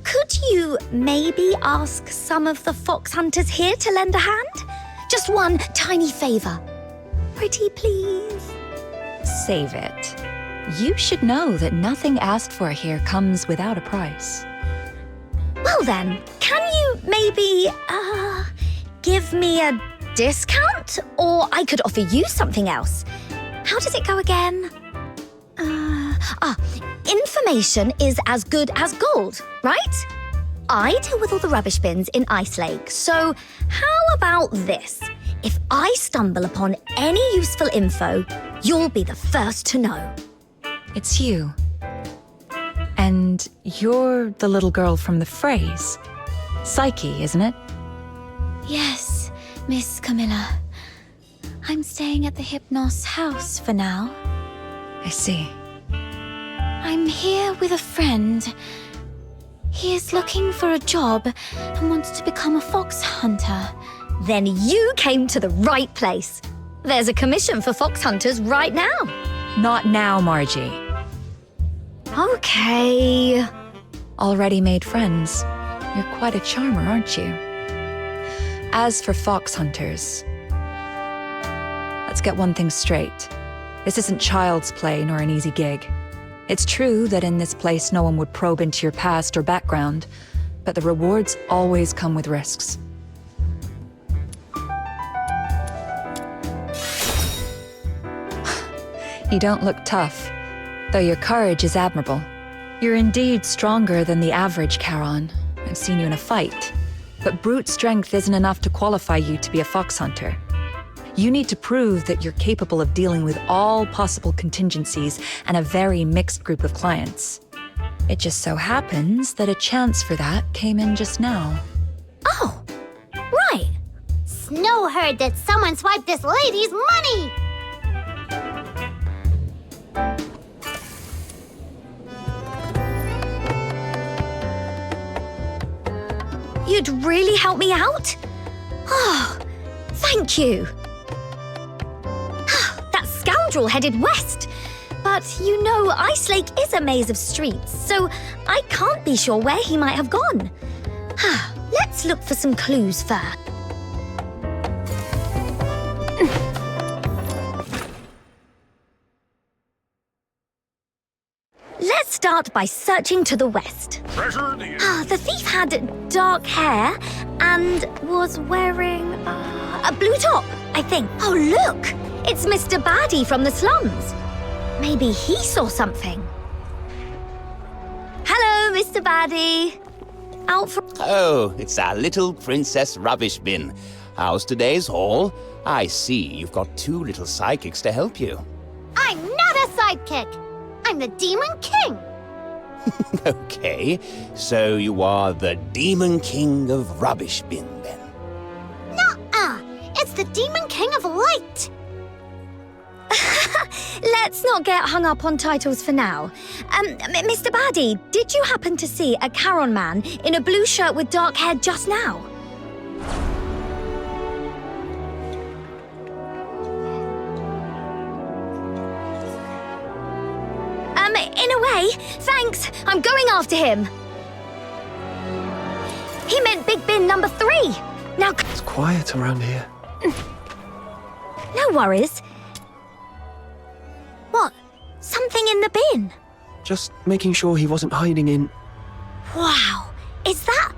could you maybe ask some of the Phoxhunters here to lend a hand? Just one tiny favor. Pretty please. Save it. You should know that nothing asked for here comes without a price. Well then, can you maybe, give me a discount? Or I could offer you something else. How does it go again? Information is as good as gold, right? I deal with all the rubbish bins in Ice Lake, so how about this? If I stumble upon any useful info, you'll be the first to know. It's you. And you're the little girl from the phrase. Psyche, isn't it? Yes, Miss Camilla. I'm staying at the Hypnos house for now. I see. I'm here with a friend. He is looking for a job and wants to become a Phoxhunter. Then you came to the right place. There's a commission for Phoxhunters right now. Not now, Margie. Okay. Already made friends. You're quite a charmer, aren't you? As for Phoxhunters, let's get one thing straight. This isn't child's play nor an easy gig. It's true that in this place no one would probe into your past or background, but the rewards always come with risks. You don't look tough, though your courage is admirable. You're indeed stronger than the average Charon. I've seen you in a fight. But brute strength isn't enough to qualify you to be a Phoxhunter. You need to prove that you're capable of dealing with all possible contingencies and a very mixed group of clients. It just so happens that a chance for that came in just now. Oh, right. Snow heard that someone swiped this lady's money. You'd really help me out? Oh, thank you. That scoundrel headed west. But you know, Ice Lake is a maze of streets, so I can't be sure where he might have gone. Let's look for some clues first. Let's start by searching to the west. Treasure The thief had dark hair and was wearing a blue top, I think. Oh, look! It's Mr. Baddie from the slums. Maybe he saw something. Hello, Mr. Baddie. Out for... Oh, it's our little princess rubbish bin. How's today's haul? I see you've got 2 little psychics to help you. I'm not a sidekick. I'm the Demon King. Okay, so you are the Demon King of Rubbish Bin, then? Nuh-uh. It's the Demon King of Light. Let's not get hung up on titles for now. Mr. Baddie, did you happen to see a Charon man in a blue shirt with dark hair just now? In a way, thanks. I'm going after him. He meant Big Bin number 3. Now... It's quiet around here. No worries. What? Something in the bin? Just making sure he wasn't hiding in... Wow. Is that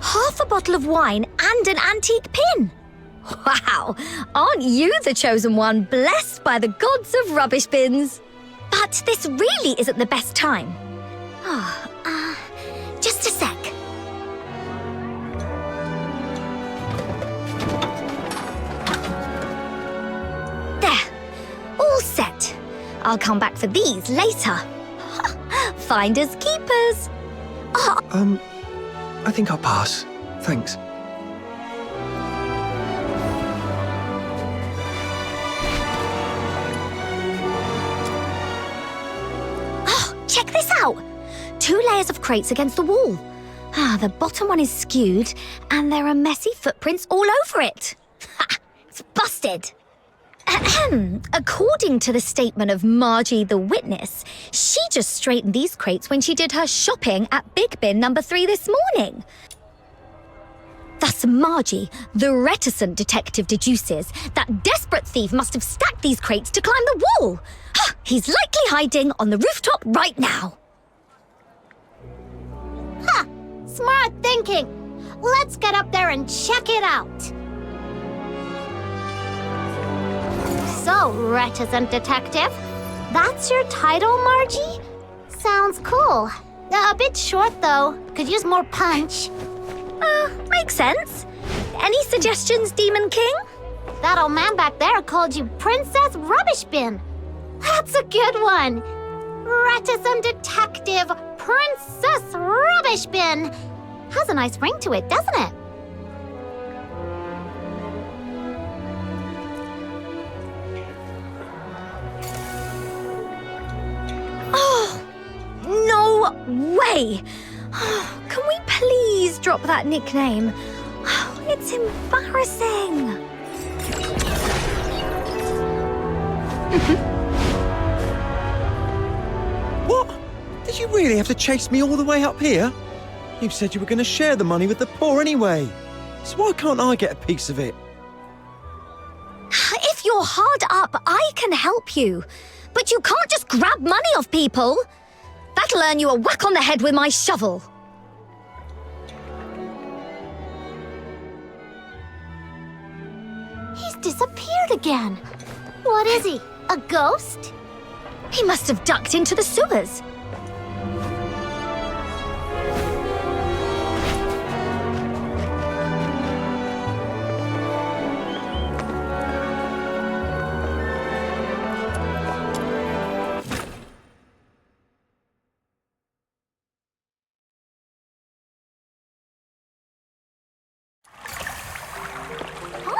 half a bottle of wine and an antique pin? Wow. Aren't you the chosen one, blessed by the gods of rubbish bins? But this really isn't the best time. Just a sec. There. All set. I'll come back for these later. Finders keepers. I think I'll pass. Thanks. Check this out! 2 layers of crates against the wall. The bottom one is skewed, and there are messy footprints all over it. It's busted. According to the statement of Margie the witness, she just straightened these crates when she did her shopping at Big Bin number 3 this morning. Thus Margie, the reticent detective, deduces that desperate thief must have stacked these crates to climb the wall. He's likely hiding on the rooftop right now. Ha! Smart thinking. Let's get up there and check it out. So, reticent detective, that's your title, Margie? Sounds cool. A bit short, though. Could use more punch. Makes sense. Any suggestions, Demon King? That old man back there called you Princess Rubbish Bin. That's a good one. Reticent detective, Princess Rubbish Bin. Has a nice ring to it, doesn't it? Oh, no way! Can we please drop that nickname? It's embarrassing. What? Did you really have to chase me all the way up here? You said you were going to share the money with the poor anyway. So why can't I get a piece of it? If you're hard up, I can help you. But you can't just grab money off people. That'll earn you a whack on the head with my shovel. He's disappeared again. What is he? A ghost? He must have ducked into the sewers.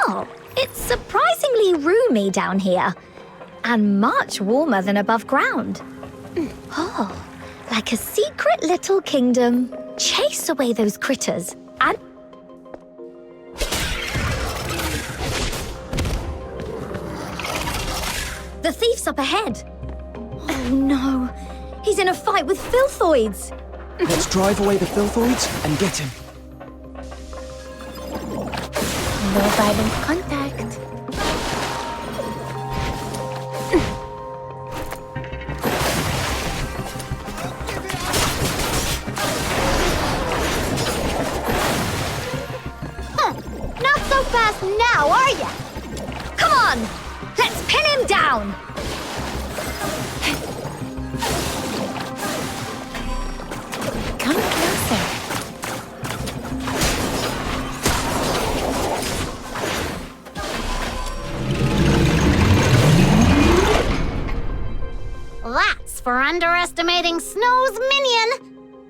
Oh, it's surprisingly roomy down here. And much warmer than above ground. Oh, like a secret little kingdom. Chase away those critters and... The thief's up ahead. Oh no, he's in a fight with filthoids. Let's drive away the filthoids and get him. No violent contact. off now, are ya? Come on! Let's pin him down! Come closer. That's for underestimating Snow's minion.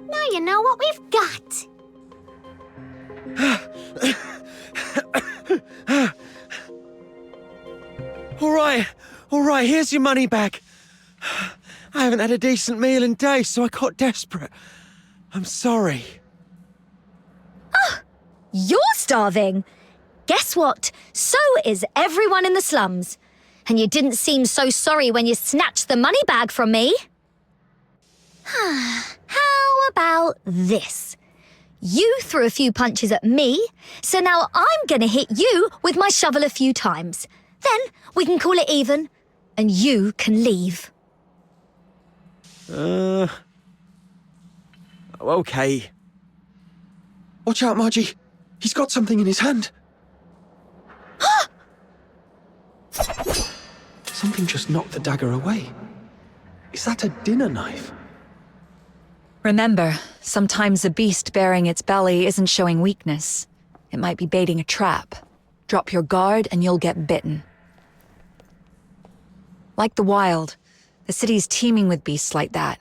Now you know what we've got. All right, here's your money back. I haven't had a decent meal in days, so I got desperate. I'm sorry. Oh, you're starving. Guess what? So is everyone in the slums. And you didn't seem so sorry when you snatched the money bag from me. How about this? You threw a few punches at me, so now I'm gonna hit you with my shovel a few times. Then we can call it even, and you can leave. Okay. Watch out, Margie. He's got something in his hand. Something just knocked the dagger away. Is that a dinner knife? Remember, sometimes a beast bearing its belly isn't showing weakness. It might be baiting a trap. Drop your guard and you'll get bitten. Like the wild, the city's teeming with beasts like that.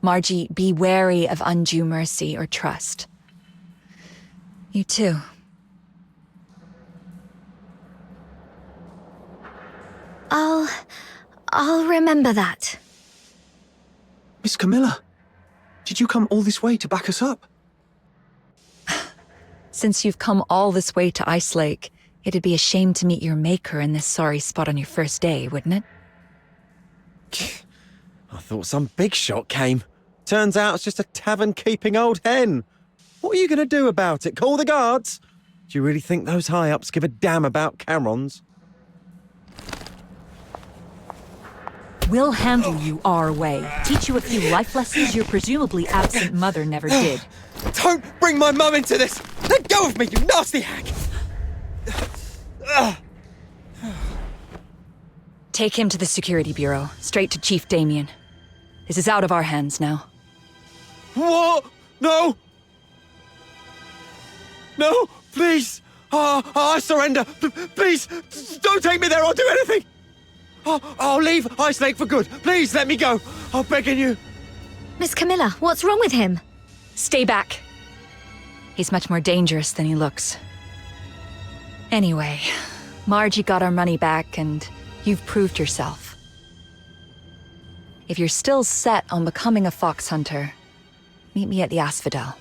Margie, be wary of undue mercy or trust. You too. I'll remember that. Miss Camilla, did you come all this way to back us up? Since you've come all this way to Ice Lake, it'd be a shame to meet your maker in this sorry spot on your first day, wouldn't it? I thought some big shot came. Turns out it's just a tavern-keeping old hen. What are you going to do about it? Call the guards? Do you really think those high-ups give a damn about Camerons? We'll handle you our way. Teach you a few life lessons your presumably absent mother never did. Don't bring my mum into this! Let go of me, you nasty hack! Take him to the Security Bureau, straight to Chief Damien. This is out of our hands now. What? No! No, please! I surrender! Please, don't take me there, I'll do anything! I'll leave Ice Lake for good. Please, let me go. I'm begging you. Miss Camilla, what's wrong with him? Stay back. He's much more dangerous than he looks. Anyway, Margie got our money back, and you've proved yourself. If you're still set on becoming a Phoxhunter, meet me at the Asphodel.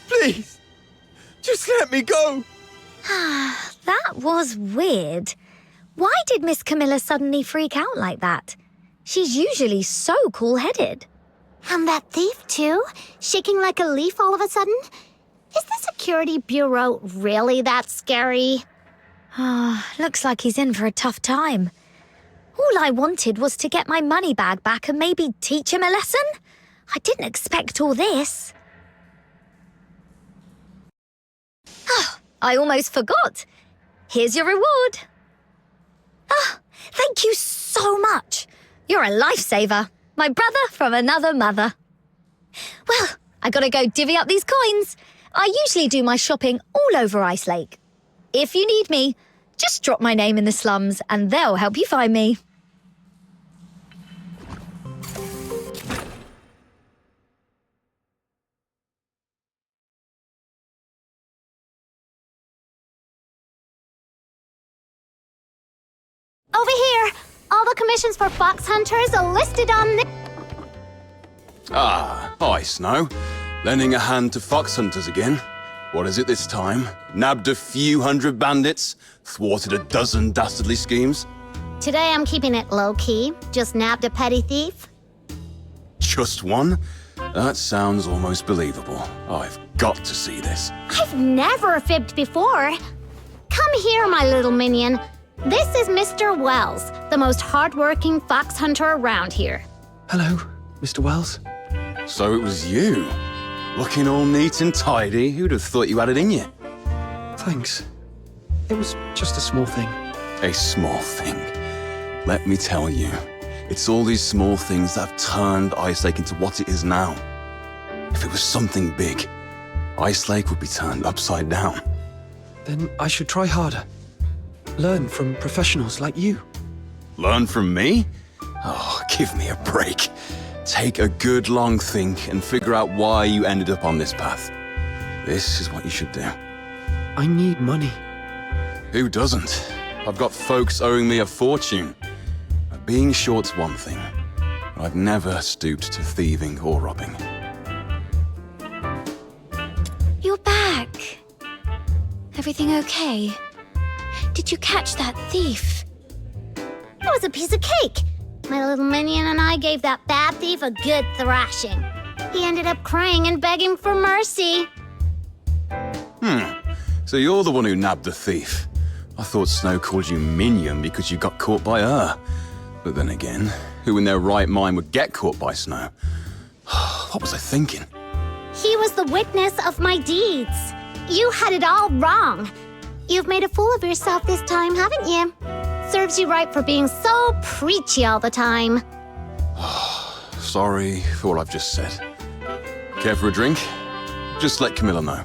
Please, just let me go. That was weird. Why did Miss Camilla suddenly freak out like that? She's usually so cool-headed. And that thief, too? Shaking like a leaf all of a sudden? Is the Security Bureau really that scary? Looks like he's in for a tough time. All I wanted was to get my money bag back and maybe teach him a lesson. I didn't expect all this. I almost forgot. Here's your reward. Thank you so much. You're a lifesaver. My brother from another mother. Well, I gotta go divvy up these coins. I usually do my shopping all over Ice Lake. If you need me, just drop my name in the slums and they'll help you find me. Over here! All the commissions for Phoxhunters are listed on this. Hi, Snow. Lending a hand to Phoxhunters again. What is it this time? Nabbed a few hundred bandits? Thwarted a dozen dastardly schemes? Today I'm keeping it low-key. Just nabbed a petty thief. Just one? That sounds almost believable. I've got to see this. I've never fibbed before. Come here, my little minion. This is Mr. Wells, the most hardworking Phoxhunter around here. Hello, Mr. Wells. So it was you? Looking all neat and tidy. Who'd have thought you had it in you? Thanks. It was just a small thing. A small thing. Let me tell you, it's all these small things that have turned Ice Lake into what it is now. If it was something big, Ice Lake would be turned upside down. Then I should try harder. Learn from professionals like you. Learn from me? Oh, give me a break. Take a good long think and figure out why you ended up on this path. This is what you should do. I need money. Who doesn't? I've got folks owing me a fortune. Being short's one thing, but I've never stooped to thieving or robbing. You're back. Everything okay? Did you catch that thief? It was a piece of cake. My little minion and I gave that bad thief a good thrashing. He ended up crying and begging for mercy. So you're the one who nabbed the thief. I thought Snow called you minion because you got caught by her. But then again, who in their right mind would get caught by Snow? What was I thinking? He was the witness of my deeds. You had it all wrong. You've made a fool of yourself this time, haven't you? Serves you right for being so preachy all the time. Sorry for what I've just said. Care for a drink? Just let Camilla know.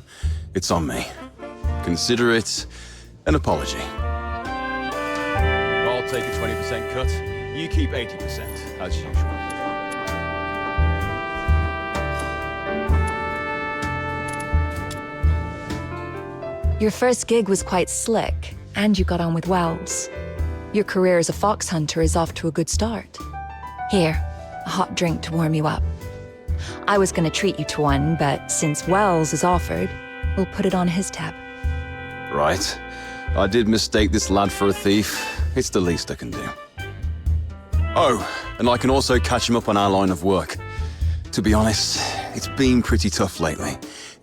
It's on me. Consider it an apology. I'll take a 20% cut. You keep 80%, as usual. Your first gig was quite slick, and you got on with Wells. Your career as a Phoxhunter is off to a good start. Here, a hot drink to warm you up. I was going to treat you to one, but since Wells is offered, we'll put it on his tab. Right. I did mistake this lad for a thief. It's the least I can do. Oh, and I can also catch him up on our line of work. To be honest, it's been pretty tough lately.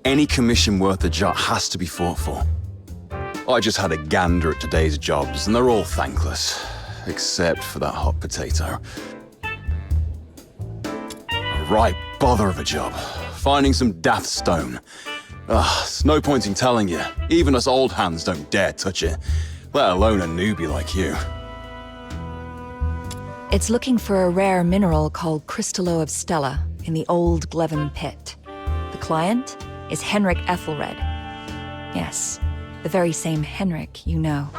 Any commission worth a jot has to be fought for. I just had a gander at today's jobs, and they're all thankless. Except for that hot potato. A right bother of a job. Finding some daft stone. It's no point in telling you. Even us old hands don't dare touch it. Let alone a newbie like you. It's looking for a rare mineral called Crystallo of Stella in the old Glevin pit. The client is Henrik Ethelred. Yes, the very same Henrik you know.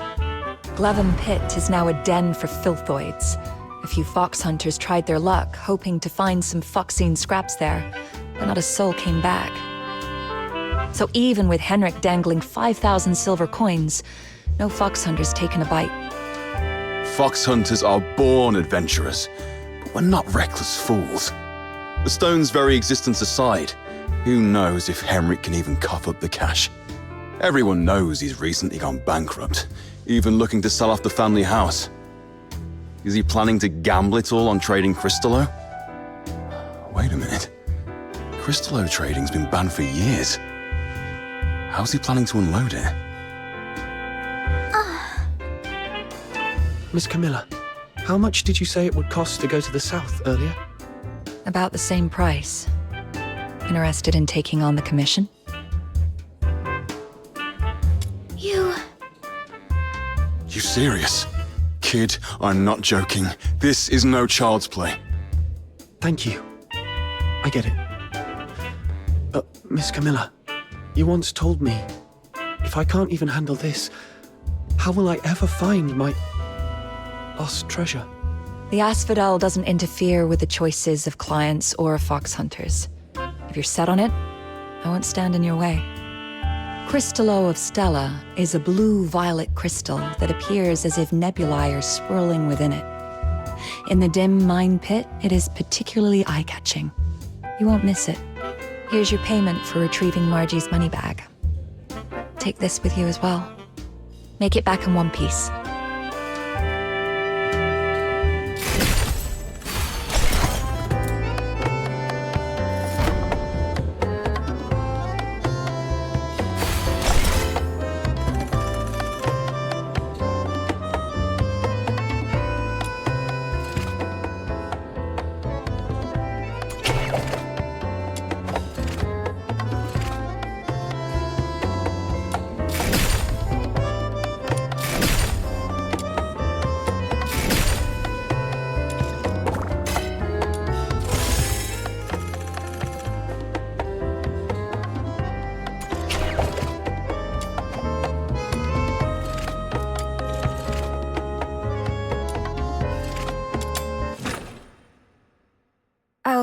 Glevin pit is now a den for filthoids. A few Phoxhunters tried their luck, hoping to find some Phoxene scraps there, but not a soul came back. So even with Henrik dangling 5,000 silver coins, no Phoxhunter's taken a bite. Phoxhunters are born adventurers, but we're not reckless fools. The stone's very existence aside, who knows if Henrik can even cough up the cash? Everyone knows he's recently gone bankrupt, even looking to sell off the family house. Is he planning to gamble it all on trading Crystallo? Wait a minute. Crystallo trading's been banned for years. How's he planning to unload it? Miss Camilla, how much did you say it would cost to go to the south earlier? About the same price. Interested in taking on the commission? You serious? Kid, I'm not joking. This is no child's play. Thank you. I get it. Miss Camilla, you once told me, if I can't even handle this, how will I ever find my lost treasure? The Asphodel doesn't interfere with the choices of clients or Phoxhunters. If you're set on it, I won't stand in your way. Crystallo of Stella is a blue-violet crystal that appears as if nebulae are swirling within it. In the dim mine pit, it is particularly eye-catching. You won't miss it. Here's your payment for retrieving Margie's money bag. Take this with you as well. Make it back in one piece.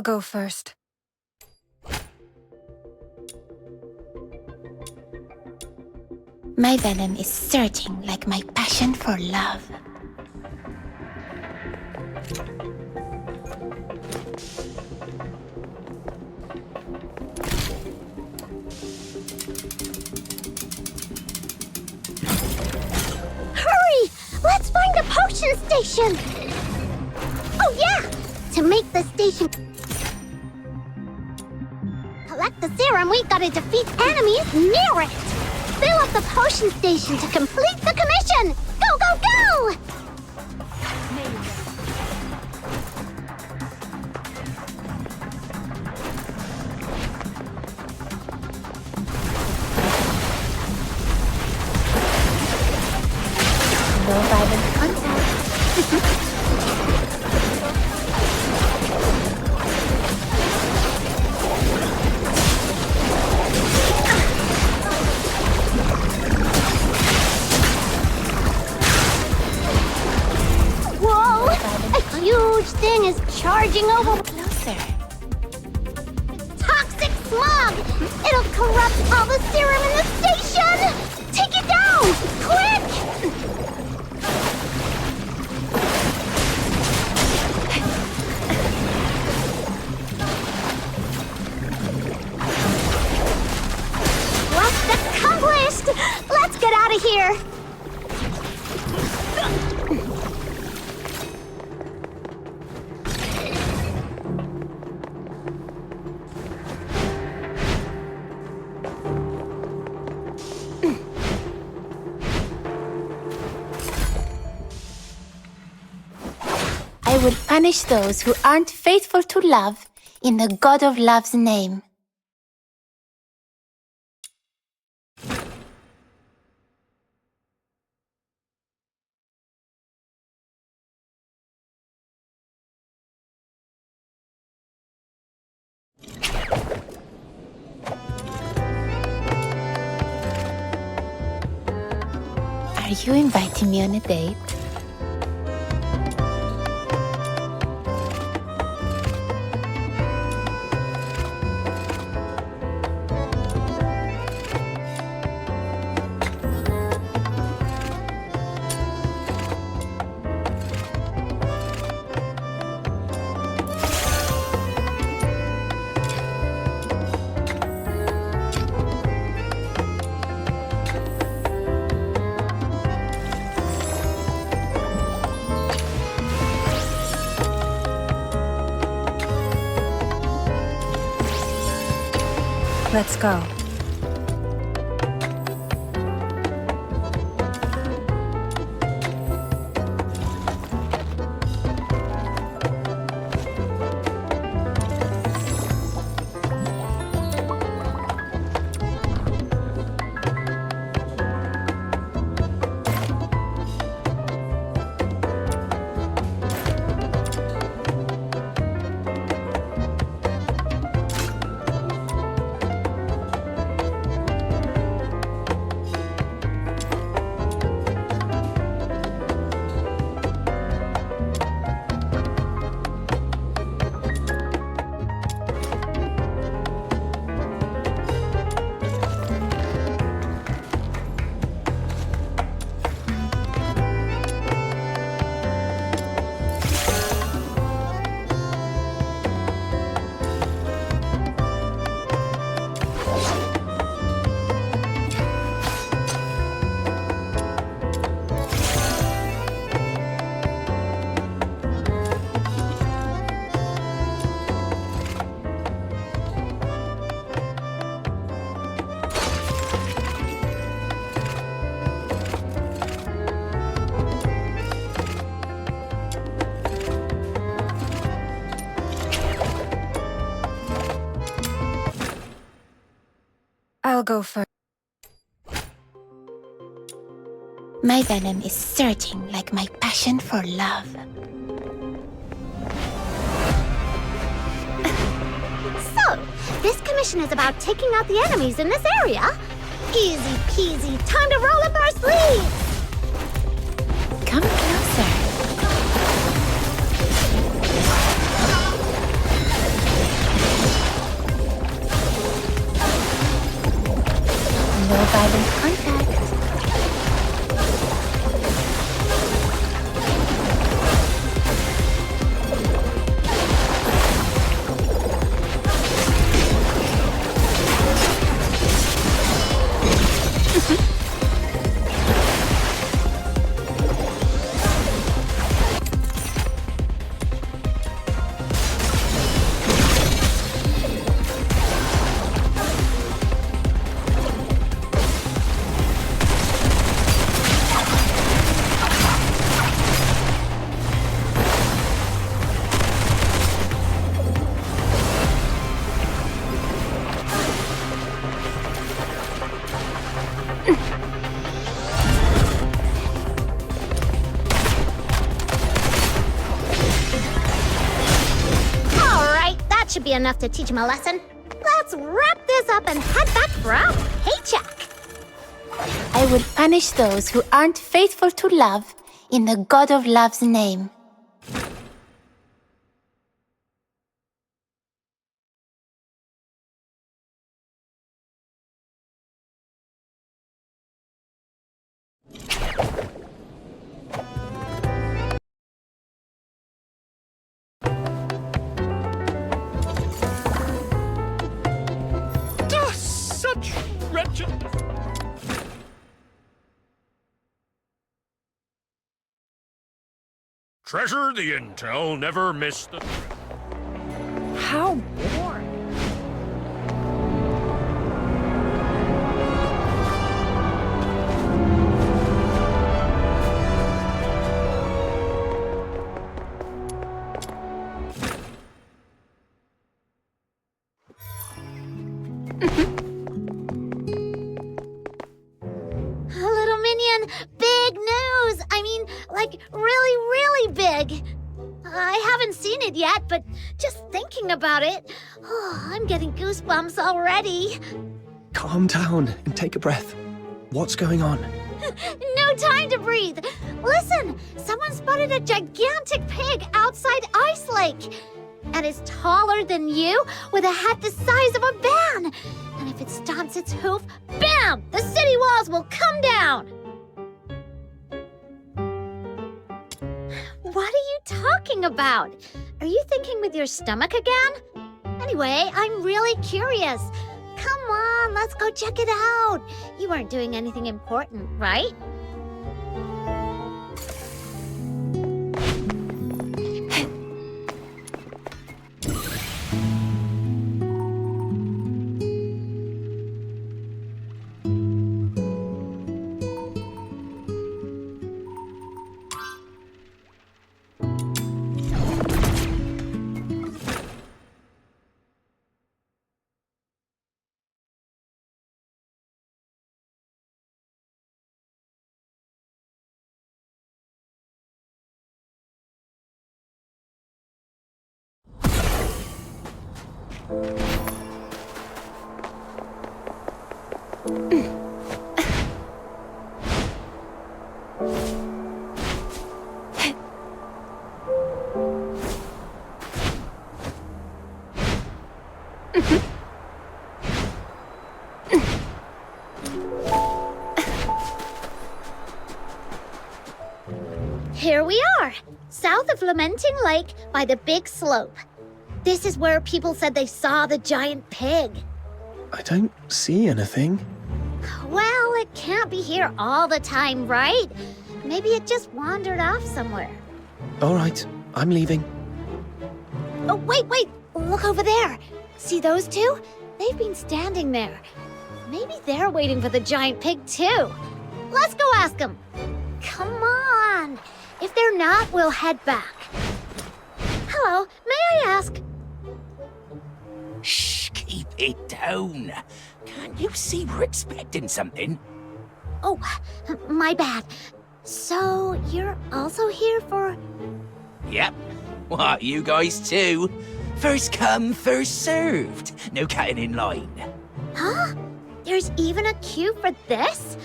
go first. My venom is surging like my passion for love. Hurry! Let's find the potion station! Oh yeah! To make the station... collect the serum, we gotta defeat enemies near it! Fill up the potion station to complete the commission! Go, go, go! No violent contact. Whoa! A huge thing is charging over... Closer. Toxic smog! It'll corrupt all the serum in the station! Take it down! Quick! Quest accomplished! Let's get out of here! I will punish those who aren't faithful to love in the God of Love's name. Are you inviting me on a date? Let's go. I'll go first. My venom is surging like my passion for love. So, this commission is about taking out the enemies in this area? Easy peasy, time to roll up our sleeves! Come closer. No violent contact. Be enough to teach him a lesson. Let's wrap this up and head back for our paycheck. I will punish those who aren't faithful to love in the God of Love's name. Treasure the intel, never miss the... How boring. Little minion, big news! I mean, like, really big. I haven't seen it yet, but just thinking about it, I'm getting goosebumps already. Calm down and take a breath. What's going on? No time to breathe. Listen, someone spotted a gigantic pig outside Ice Lake. And it's taller than you, with a head the size of a van. And if it stomps its hoof, bam! The city walls will come down. What are you talking about? Are you thinking with your stomach again? Anyway, I'm really curious. Come on, let's go check it out. You weren't doing anything important, right? Here we are, south of Lamenting Lake by the big slope. This is where people said they saw the giant pig. I don't see anything. Well, it can't be here all the time, right? Maybe it just wandered off somewhere. All right, I'm leaving. Oh, wait, look over there. See those two? They've been standing there. Maybe they're waiting for the giant pig too. Let's go ask them. Come on. If they're not, we'll head back. Hello, may I ask? Shh, keep it down. Can't you see we're expecting something? Oh, my bad. So, you're also here for... Yep. What, you guys too? First come, first served. No cutting in line. Huh? There's even a queue for this?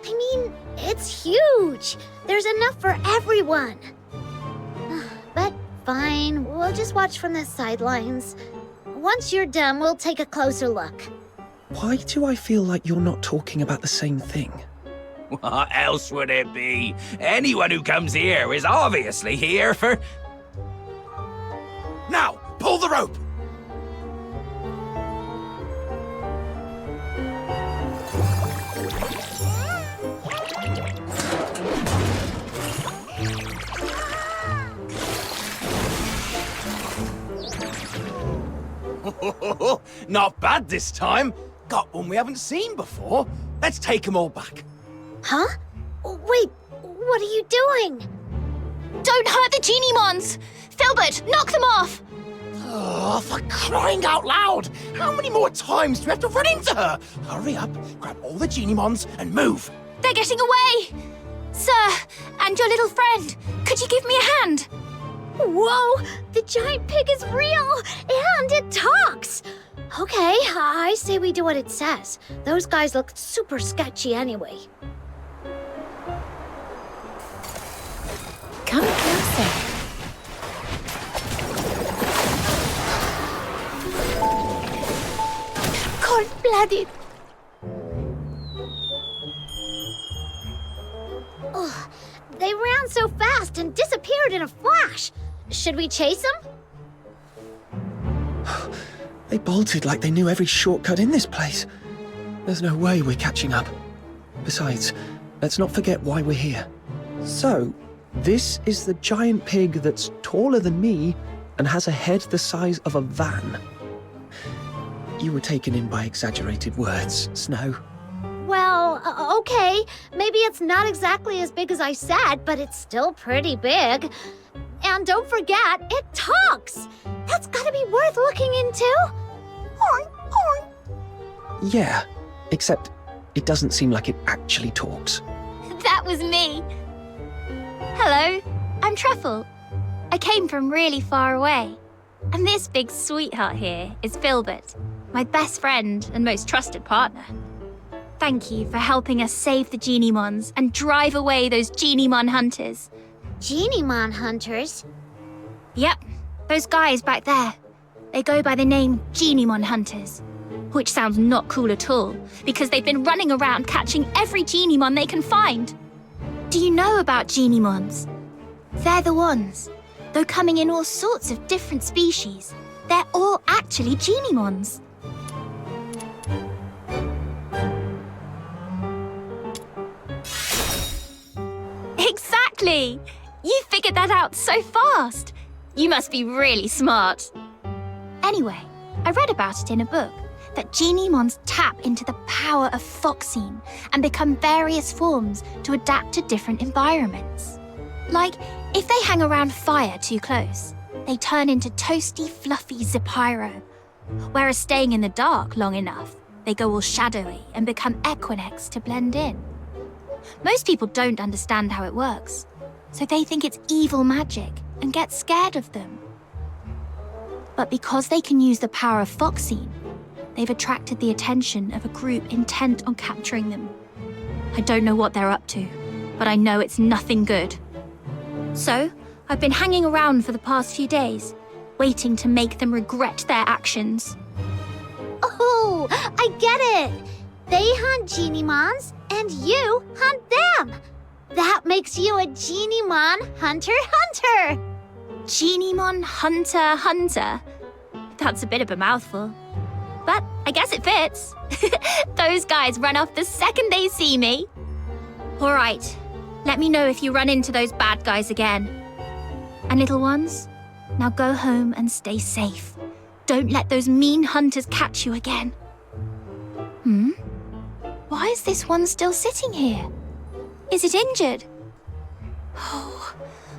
I mean, it's huge. There's enough for everyone. But fine, we'll just watch from the sidelines. Once you're done, we'll take a closer look. Why do I feel like you're not talking about the same thing? What else would it be? Anyone who comes here is obviously here for... Now, pull the rope! Not bad this time. Got one we haven't seen before. Let's take them all back. Huh? Wait, what are you doing? Don't hurt the Geniemons! Filbert, knock them off! Oh, for crying out loud! How many more times do we have to run into her? Hurry up, grab all the Geniemons and move. They're getting away! Sir, and your little friend, could you give me a hand? Whoa! The giant pig is real! And it talks! Okay, I say we do what it says. Those guys look super sketchy anyway. Come closer. Cold-blooded! Oh, they ran so fast and disappeared in a flash. Should we chase them? They bolted like they knew every shortcut in this place. There's no way we're catching up. Besides, let's not forget why we're here. So, this is the giant pig that's taller than me and has a head the size of a van. You were taken in by exaggerated words, Snow. Well, okay. Maybe it's not exactly as big as I said, but it's still pretty big. And don't forget, it talks! That's gotta be worth looking into! Oink, oink. Yeah, except it doesn't seem like it actually talks. That was me. Hello, I'm Truffle. I came from really far away. And this big sweetheart here is Filbert, my best friend and most trusted partner. Thank you for helping us save the Geniemons and drive away those Geniemon hunters. Geniemon hunters? Yep, those guys back there. They go by the name Geniemon hunters, which sounds not cool at all, because they've been running around catching every Geniemon they can find. Do you know about Geniemons? They're the ones. Though coming in all sorts of different species, they're all actually Geniemons. Exactly! You figured that out so fast. You must be really smart. Anyway, I read about it in a book, that Geniemons tap into the power of Phoxene and become various forms to adapt to different environments. Like, if they hang around fire too close, they turn into toasty, fluffy Zipyro. Whereas staying in the dark long enough, they go all shadowy and become Equinix to blend in. Most people don't understand how it works, so they think it's evil magic and get scared of them. But because they can use the power of Phoxene, they've attracted the attention of a group intent on capturing them. I don't know what they're up to, but I know it's nothing good. So, I've been hanging around for the past few days, waiting to make them regret their actions. Oh, I get it! They hunt Geniemons, and you hunt them! That makes you a Geniemon hunter-hunter! Geniemon hunter-hunter? That's a bit of a mouthful. But I guess it fits. Those guys run off the second they see me. All right, let me know if you run into those bad guys again. And little ones, now go home and stay safe. Don't let those mean hunters catch you again. Why is this one still sitting here? Is it injured? Oh,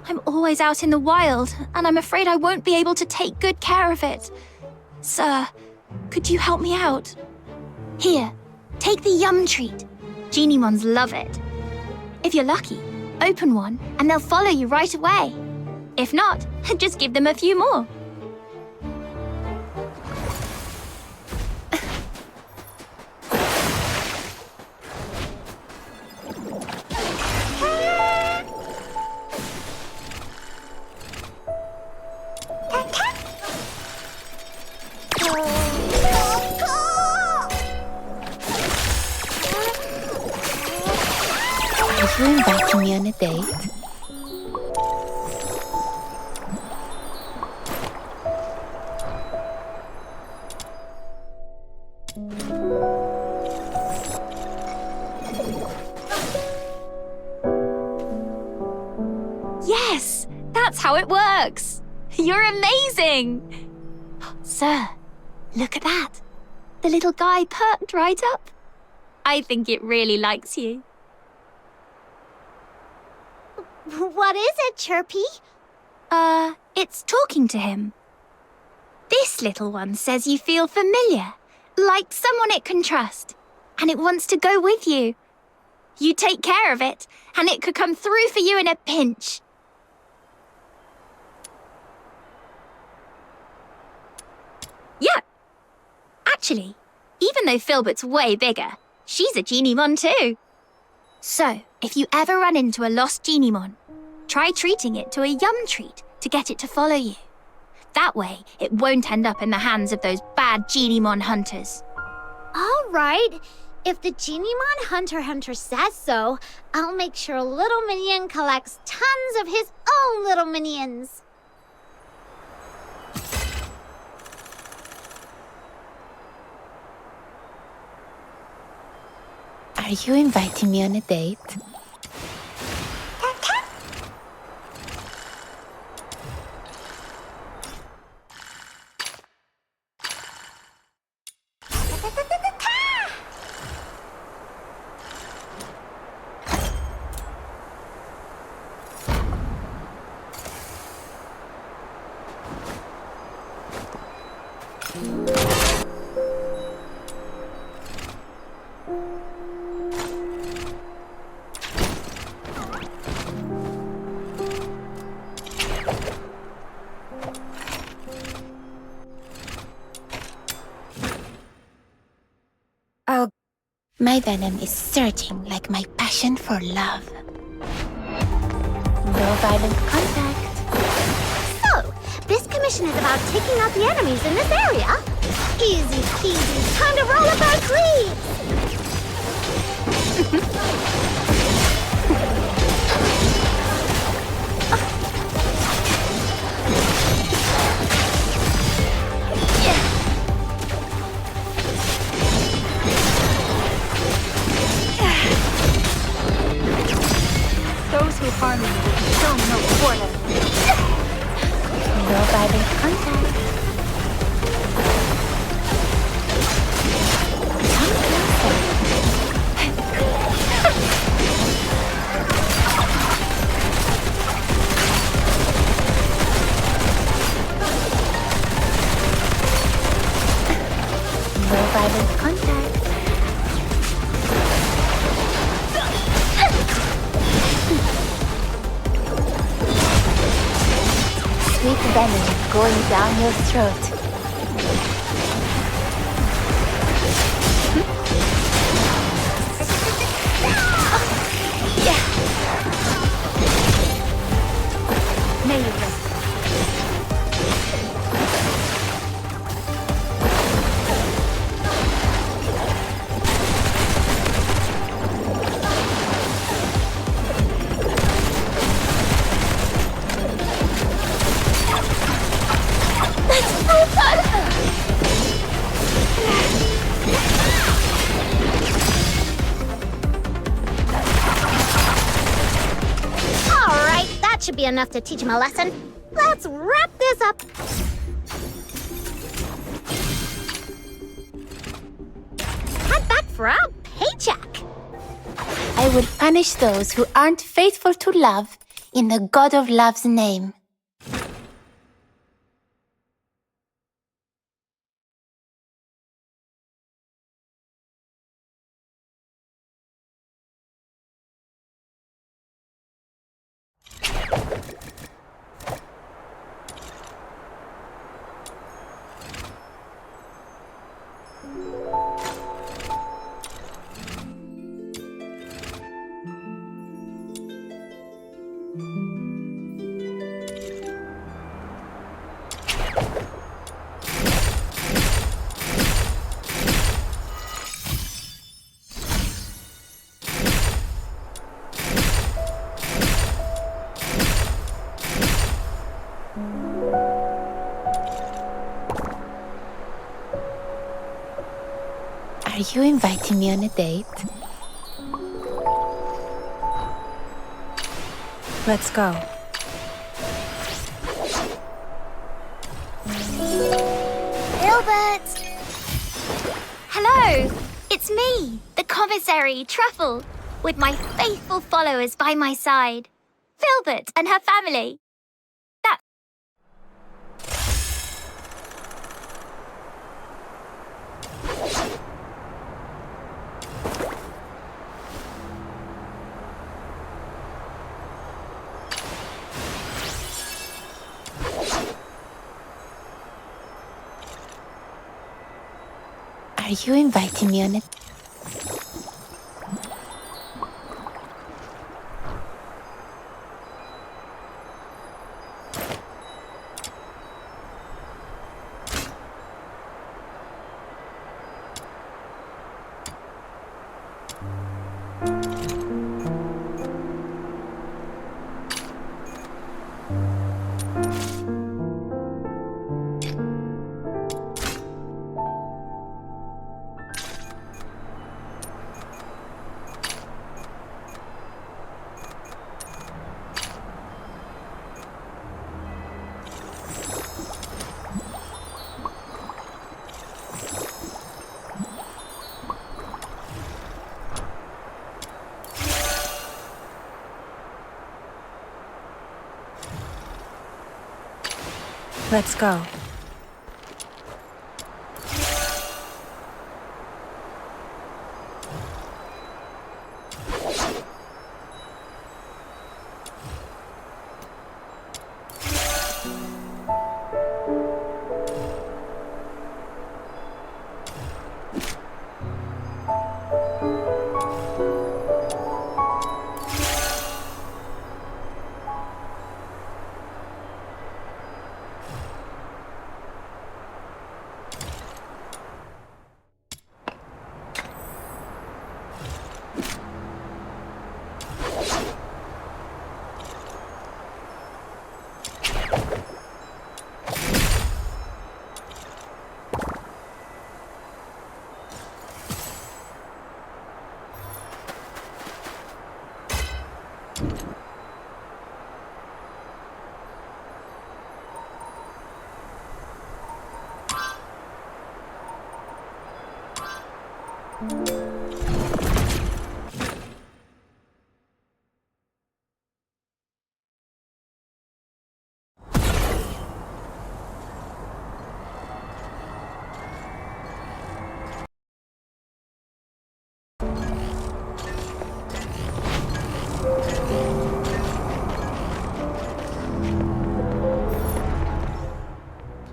I'm always out in the wild, and I'm afraid I won't be able to take good care of it. Sir, could you help me out? Here, take the yum treat. Geniemons love it. If you're lucky, open one, and they'll follow you right away. If not, just give them a few more. you inviting me on a date? Yes! That's how it works! You're amazing! Sir, look at that. The little guy perked right up. I think it really likes you. What is it, Chirpy? It's talking to him. This little one says you feel familiar, like someone it can trust, and it wants to go with you. You take care of it, and it could come through for you in a pinch. Yeah. Actually, even though Filbert's way bigger, she's a Geniemon too. So, if you ever run into a lost Geniemon, try treating it to a yum treat to get it to follow you. That way, it won't end up in the hands of those bad Geniemon hunters. All right. If the Geniemon Hunter says so, I'll make sure Little Minion collects tons of his own little minions. Are you inviting me on a date? My venom is surging like my passion for love. No violent contact. So, this commission is about taking out the enemies in this area? Easy peasy, time to roll up our sleeves! Those who harm me will be shown no quarter. No violent contact. No violent contact. Sweet venom going down your throat. May you rest. Alright, that should be enough to teach him a lesson. Let's wrap this up. Head back for our paycheck. I will punish those who aren't faithful to love in the God of Love's name. Are you inviting me on a date? Let's go. Filbert! Hello! It's me, the commissary, Truffle, with my faithful followers by my side. Filbert and her family. Are you inviting me on a... Let's go.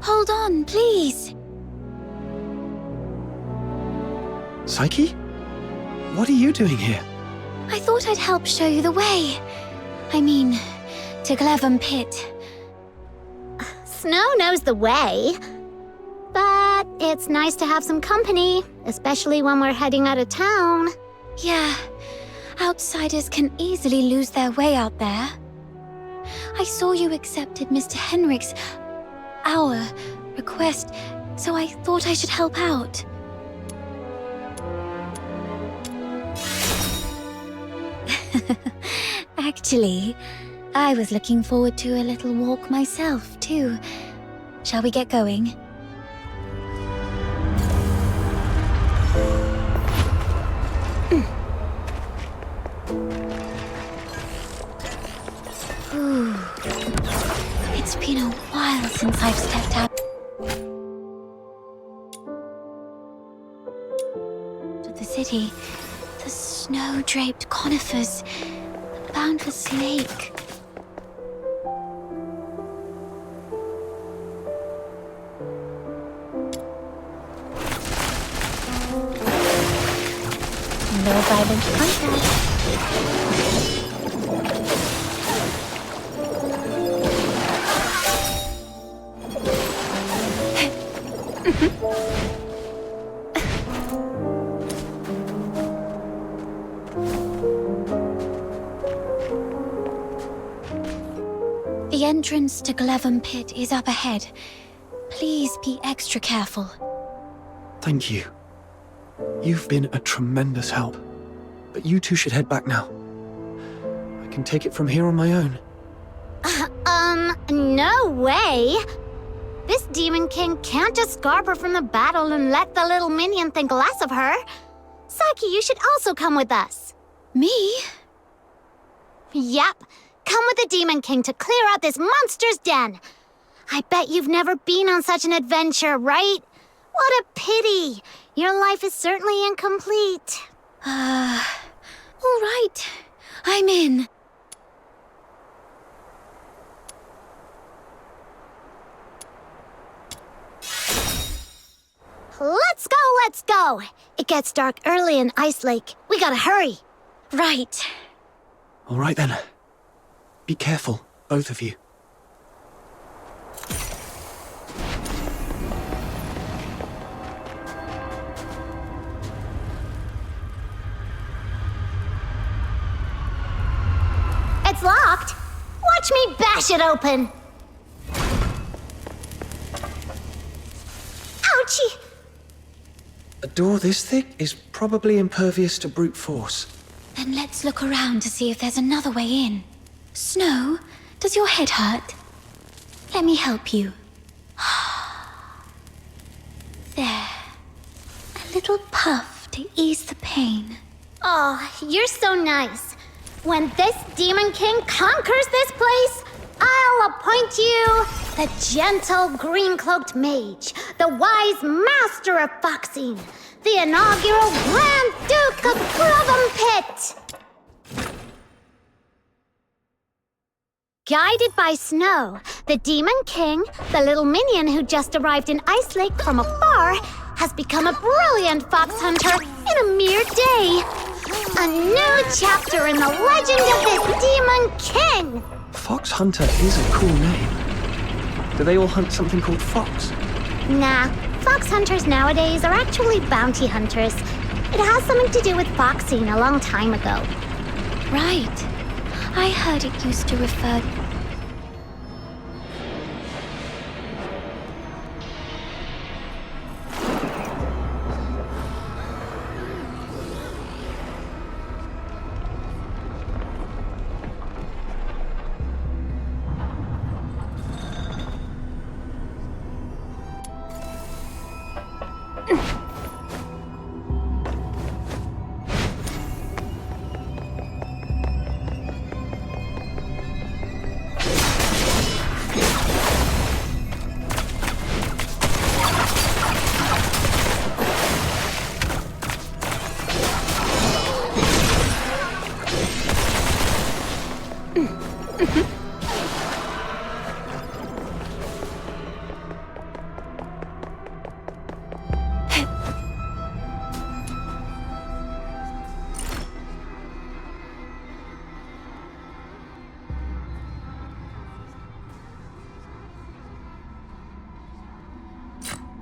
Hold on, please. Psyche? What are you doing here? I thought I'd help show you the way. I mean, to Glevum Pit. Snow knows the way. But it's nice to have some company, especially when we're heading out of town. Yeah, outsiders can easily lose their way out there. I saw you accepted Mr. Henrik's, our request, so I thought I should help out. Actually, I was looking forward to a little walk myself, too. Shall we get going? Ooh. It's been a while since I've stepped out of the city. The snow-draped conifers, the boundless lake. No violent contact. The entrance to Glevum Pit is up ahead. Please be extra careful. Thank you. You've been a tremendous help, but you two should head back now. I can take it from here on my own. No way! This Demon King can't just scarp her from the battle and let the little minion think less of her. Psyche, you should also come with us. Me? Yep. Come with the Demon King to clear out this monster's den. I bet you've never been on such an adventure, right? What a pity. Your life is certainly incomplete. All right. I'm in. Let's go, let's go! It gets dark early in Ice Lake. We gotta hurry. Right. All right then. Be careful, both of you. It's locked. Watch me bash it open. Ouchie! A door this thick is probably impervious to brute force. Then let's look around to see if there's another way in. Snow, does your head hurt? Let me help you. There. A little puff to ease the pain. Oh, you're so nice. When this Demon King conquers this place, I'll appoint you the gentle green-cloaked mage, the wise master of Phoxene, the inaugural Grand Duke of Pit. Guided by Snow, the Demon King, the little minion who just arrived in Ice Lake from afar, has become a brilliant Phoxhunter in a mere day. A new chapter in the legend of this Demon King! Phoxhunter is a cool name. Do they all hunt something called fox? Nah, fox hunters nowadays are actually bounty hunters. It has something to do with Phoxene a long time ago. Right. I heard it used to refer...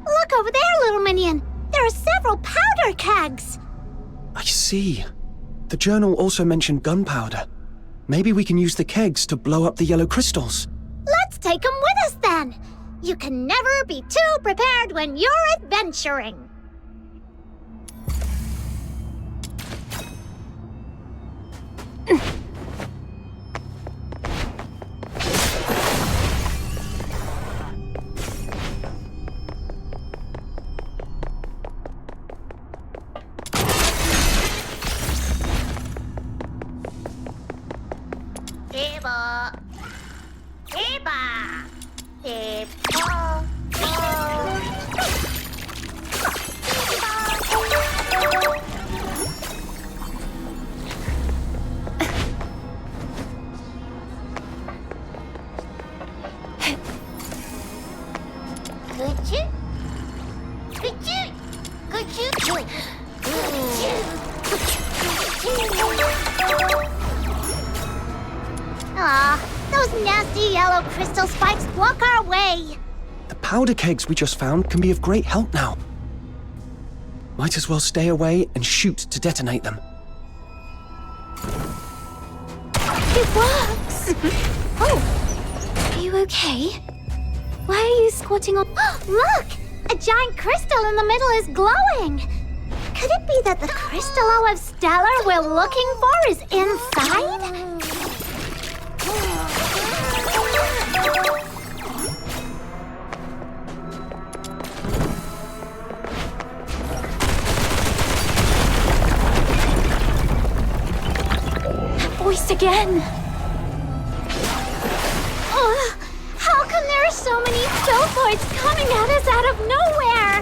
Look over there, little minion. There are several powder kegs. I see. The journal also mentioned gunpowder. Maybe we can use the kegs to blow up the yellow crystals. Let's take them with us then. You can never be too prepared when you're adventuring. Those nasty yellow crystal spikes block our way. The powder kegs we just found can be of great help now. Might as well stay away and shoot to detonate them. It works! Oh, are you okay? Why are you squatting on... Look! A giant crystal in the middle is glowing! Could that the Crystallo of Stella we're looking for is inside? That voice again! How come there are so many Filthoids coming at us out of nowhere?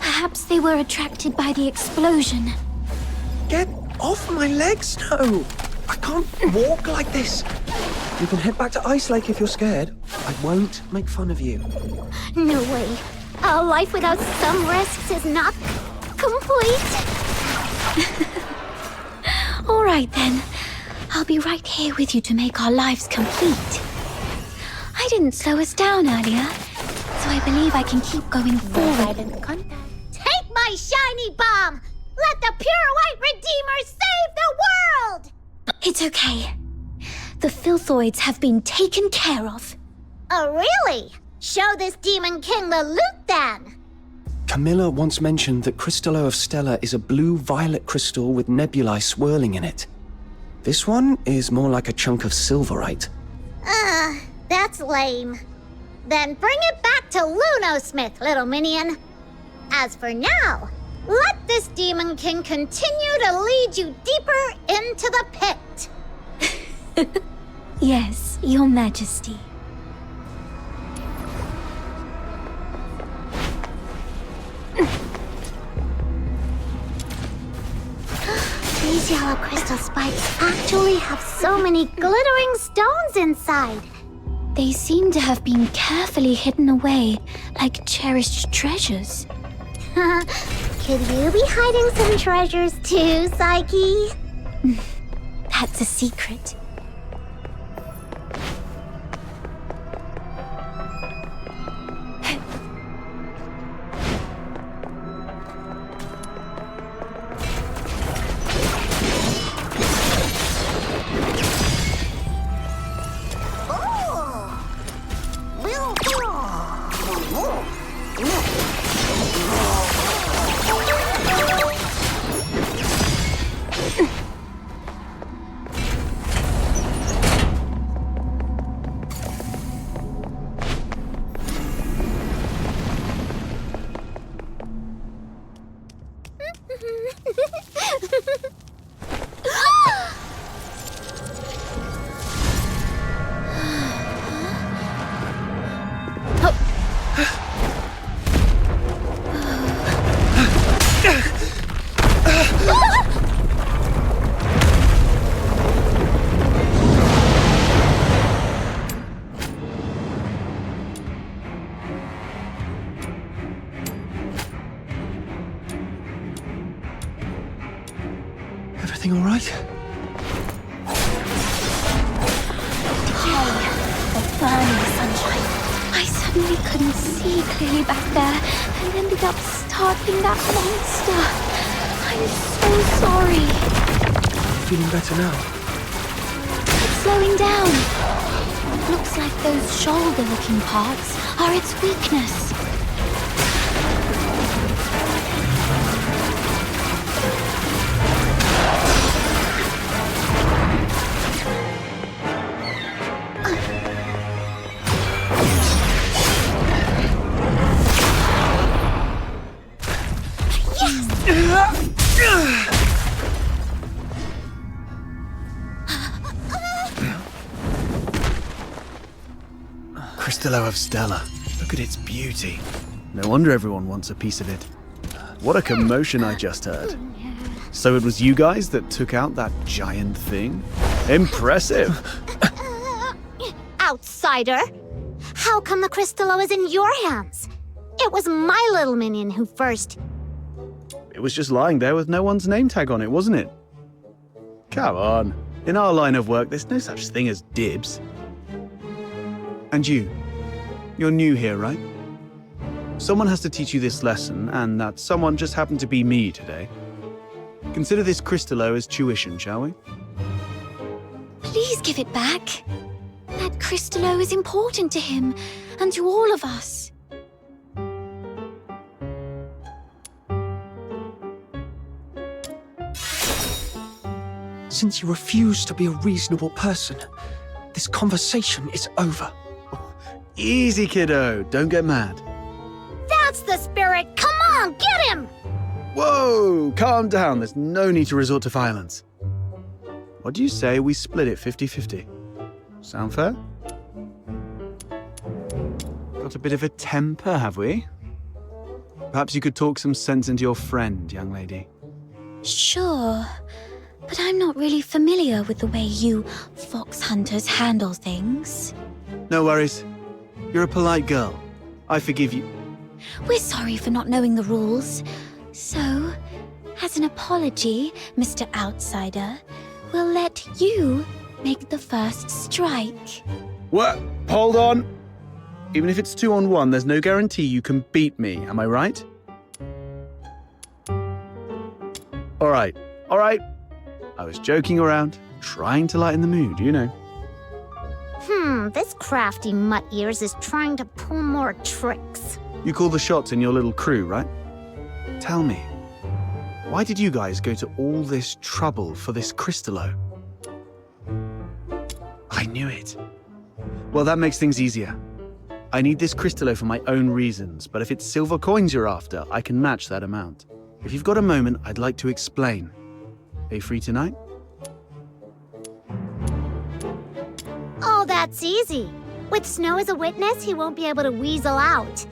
Perhaps they were attracted by the explosion. Get off my legs, no! I can't walk like this. You can head back to Ice Lake if you're scared. I won't make fun of you. No way. A life without some risks is not complete. All right then. I'll be right here with you to make our lives complete. I didn't slow us down earlier, so I believe I can keep going forward. Take my shiny bomb! Let the pure white Redeemer save the world! It's okay. The Filthoids have been taken care of. Oh, really? Show this Demon King the loot, then! Camilla once mentioned that Crystallo of Stella is a blue-violet crystal with nebulae swirling in it. This one is more like a chunk of silverite. That's lame. Then bring it back to Lunosmith, little minion. As for now, let this Demon King continue to lead you deeper into the pit. Yes, Your Majesty. These yellow crystal spikes actually have so many glittering stones inside. They seem to have been carefully hidden away, like cherished treasures. Could you be hiding some treasures too, Psyche? That's a secret. Everything all right? The burning sunshine. I suddenly couldn't see clearly back there and ended up startling that monster. I'm so sorry. Feeling better now? It's slowing down. Looks like those shoulder-looking parts are its weakness. Crystallo of Stella. Look at its beauty. No wonder everyone wants a piece of it. What a commotion I just heard. So it was you guys that took out that giant thing? Impressive! Outsider! How come the Crystallo is in your hands? It was my little minion who first... It was just lying there with no one's name tag on it, wasn't it? Come on. In our line of work, there's no such thing as dibs. And you're new here, right? Someone has to teach you this lesson, and that someone just happened to be me today. Consider this Crystallo as tuition, shall we? Please give it back. That Crystallo is important to him, and to all of us. Since you refuse to be a reasonable person, this conversation is over. Easy, kiddo. Don't get mad. That's the spirit! Come on, get him! Whoa! Calm down. There's no need to resort to violence. What do you say we split it 50-50? Sound fair? Got a bit of a temper, have we? Perhaps you could talk some sense into your friend, young lady. Sure, but I'm not really familiar with the way you fox hunters handle things. No worries. You're a polite girl. I forgive you. We're sorry for not knowing the rules. So, as an apology, Mr. Outsider, we'll let you make the first strike. What? Hold on. Even if it's 2-on-1, there's no guarantee you can beat me, am I right? All right. I was joking around, trying to lighten the mood, you know. This crafty mutt ears is trying to pull more tricks. You call the shots in your little crew, right? Tell me, why did you guys go to all this trouble for this Crystallo? I knew it. Well, that makes things easier. I need this Crystallo for my own reasons, but if it's silver coins you're after, I can match that amount. If you've got a moment, I'd like to explain. Are you free tonight? Oh, that's easy. With Snow as a witness, he won't be able to weasel out.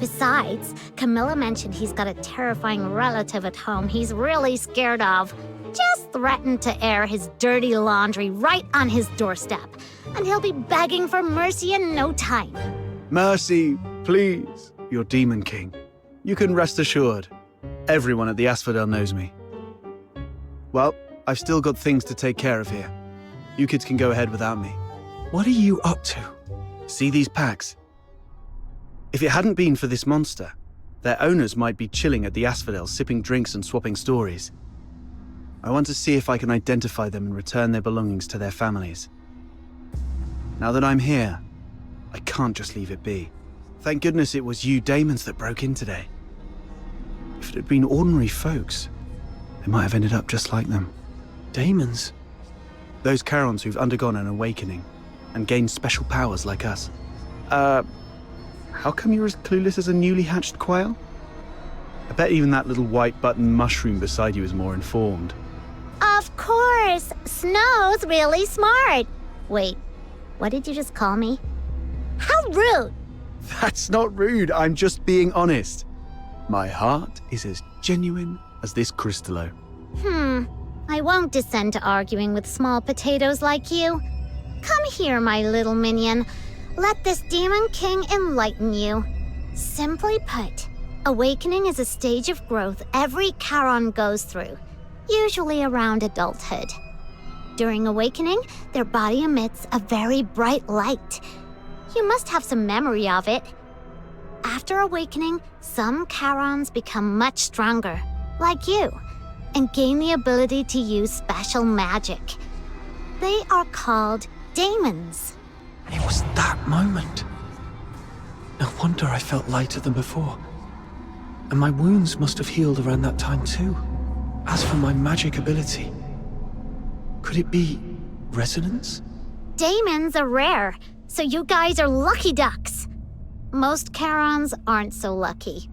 Besides, Camilla mentioned he's got a terrifying relative at home he's really scared of. Just threaten to air his dirty laundry right on his doorstep, and he'll be begging for mercy in no time. Mercy, please, your Demon King. You can rest assured. Everyone at the Asphodel knows me. Well, I've still got things to take care of here. You kids can go ahead without me. What are you up to? See these packs? If it hadn't been for this monster, their owners might be chilling at the Asphodel, sipping drinks and swapping stories. I want to see if I can identify them and return their belongings to their families. Now that I'm here, I can't just leave it be. Thank goodness it was you Daemons that broke in today. If it had been ordinary folks, they might have ended up just like them. Daemons? Those Charons who've undergone an awakening and gained special powers like us. How come you're as clueless as a newly hatched quail? I bet even that little white button mushroom beside you is more informed. Of course! Snow's really smart! Wait, what did you just call me? How rude! That's not rude, I'm just being honest. My heart is as genuine as this Crystallo. I won't descend to arguing with small potatoes like you. Come here, my little minion. Let this Demon King enlighten you. Simply put, awakening is a stage of growth every Charon goes through, usually around adulthood. During awakening, their body emits a very bright light. You must have some memory of it. After awakening, some Charons become much stronger, like you, and gain the ability to use special magic. They are called Daemons. It was that moment. No wonder I felt lighter than before. And my wounds must have healed around that time too. As for my magic ability, could it be resonance? Daemons are rare, so you guys are lucky ducks. Most Charons aren't so lucky.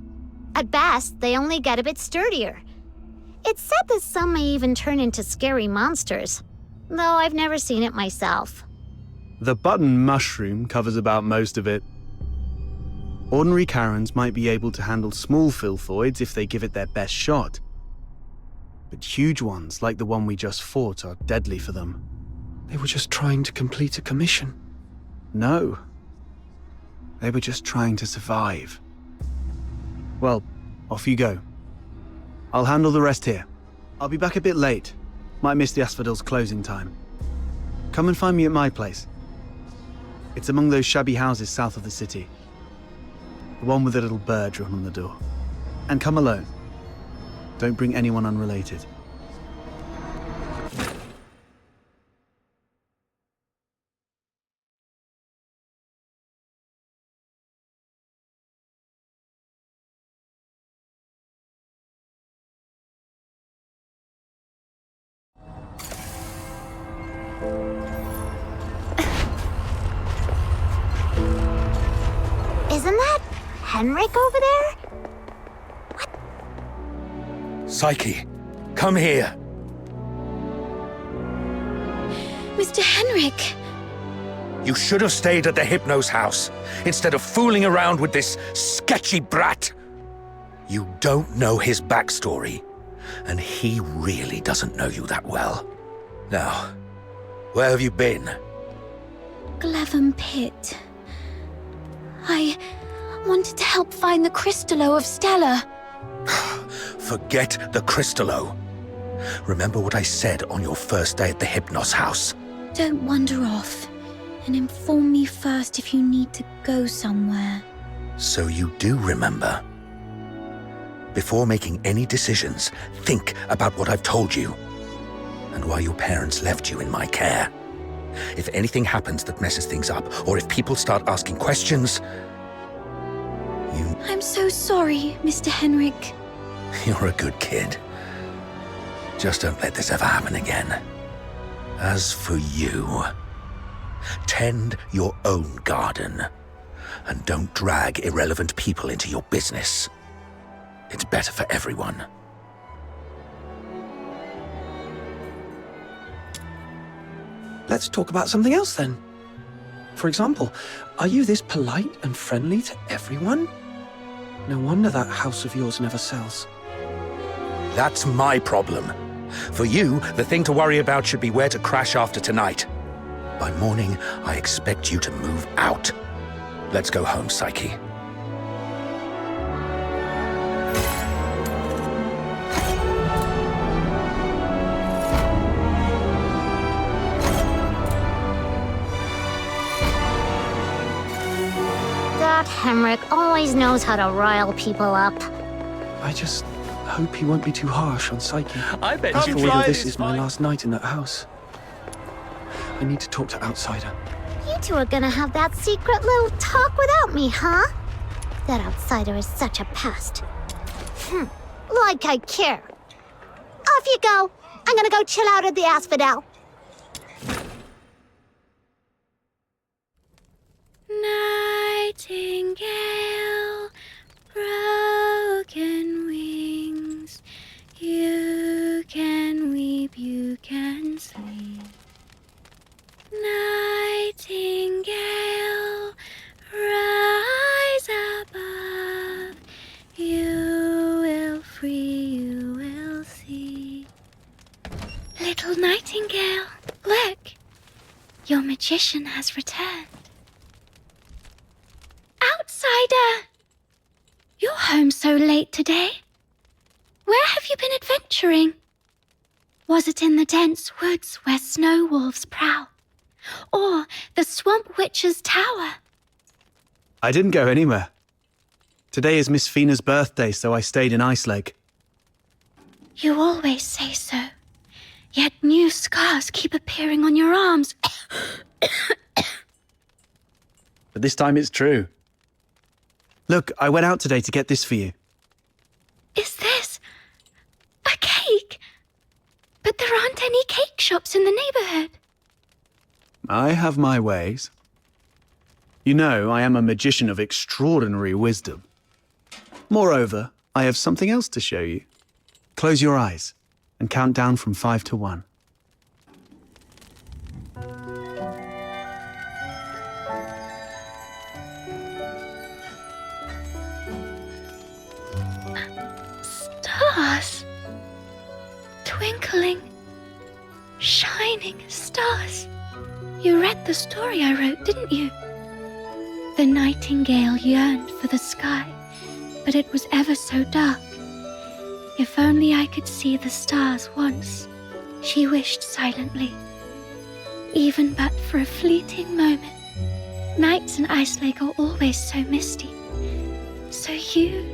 At best, they only get a bit sturdier. It's said that some may even turn into scary monsters, though I've never seen it myself. The button mushroom covers about most of it. Ordinary Charons might be able to handle small filthoids if they give it their best shot. But huge ones, like the one we just fought, are deadly for them. They were just trying to complete a commission. No. They were just trying to survive. Well, off you go. I'll handle the rest here. I'll be back a bit late. Might miss the Asphodel's closing time. Come and find me at my place. It's among those shabby houses south of the city. The one with the little bird drawn on the door. And come alone. Don't bring anyone unrelated. Henrik over there? Psyche, come here. Mr. Henrik! You should have stayed at the Hypno's house, instead of fooling around with this sketchy brat. You don't know his backstory, and he really doesn't know you that well. Now, where have you been? Glevum Pit. I wanted to help find the Crystallo of Stella. Forget the Crystallo. Remember what I said on your first day at the Hypnos house. Don't wander off, and inform me first if you need to go somewhere. So you do remember. Before making any decisions, think about what I've told you, and why your parents left you in my care. If anything happens that messes things up, or if people start asking questions, I'm so sorry, Mr. Henrik. You're a good kid. Just don't let this ever happen again. As for you, tend your own garden, and don't drag irrelevant people into your business. It's better for everyone. Let's talk about something else then. For example, are you this polite and friendly to everyone? No wonder that house of yours never sells. That's my problem. For you, the thing to worry about should be where to crash after tonight. By morning, I expect you to move out. Let's go home, Psyche. That Henrik always knows how to rile people up. I just hope he won't be too harsh on Psyche. I bet After you all, try this is my last night in that house. I need to talk to Outsider. You two are gonna have that secret little talk without me, huh? That Outsider is such a pest. Like I care. Off you go. I'm gonna go chill out at the Asphodel. Nightingale, broken wings, you can weep, you can sleep. Nightingale, rise above, you will free, you will see. Little Nightingale, look, your magician has returned. Outsider! You're home so late today. Where have you been adventuring? Was it in the dense woods where snow wolves prowl? Or the swamp witch's tower? I didn't go anywhere. Today is Miss Fina's birthday, so I stayed in Ice Lake. You always say so. Yet new scars keep appearing on your arms. But this time it's true. Look, I went out today to get this for you. Is this a cake? But there aren't any cake shops in the neighborhood. I have my ways. You know, I am a magician of extraordinary wisdom. Moreover, I have something else to show you. Close your eyes and count down from 5 to 1. Stars. Twinkling, shining stars. You read the story I wrote, didn't you? The nightingale yearned for the sky, but it was ever so dark. If only I could see the stars once, she wished silently. Even but for a fleeting moment. Nights in Ice Lake are always so misty. So you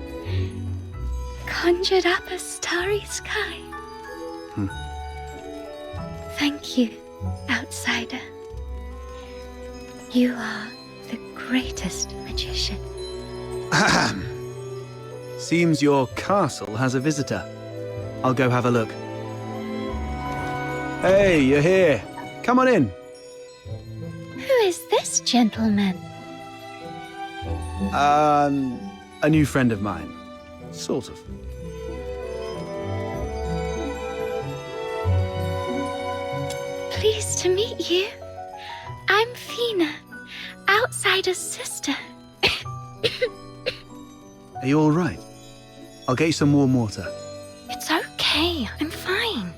conjured up a starry sky. Thank you, Outsider. You are the greatest magician. Ahem. Seems your castle has a visitor. I'll go have a look. Hey, you're here. Come on in. Who is this gentleman? A new friend of mine. Sort of. Pleased to meet you. I'm Fina, Outsider's sister. Are you all right? I'll get you some warm water. It's okay, I'm fine.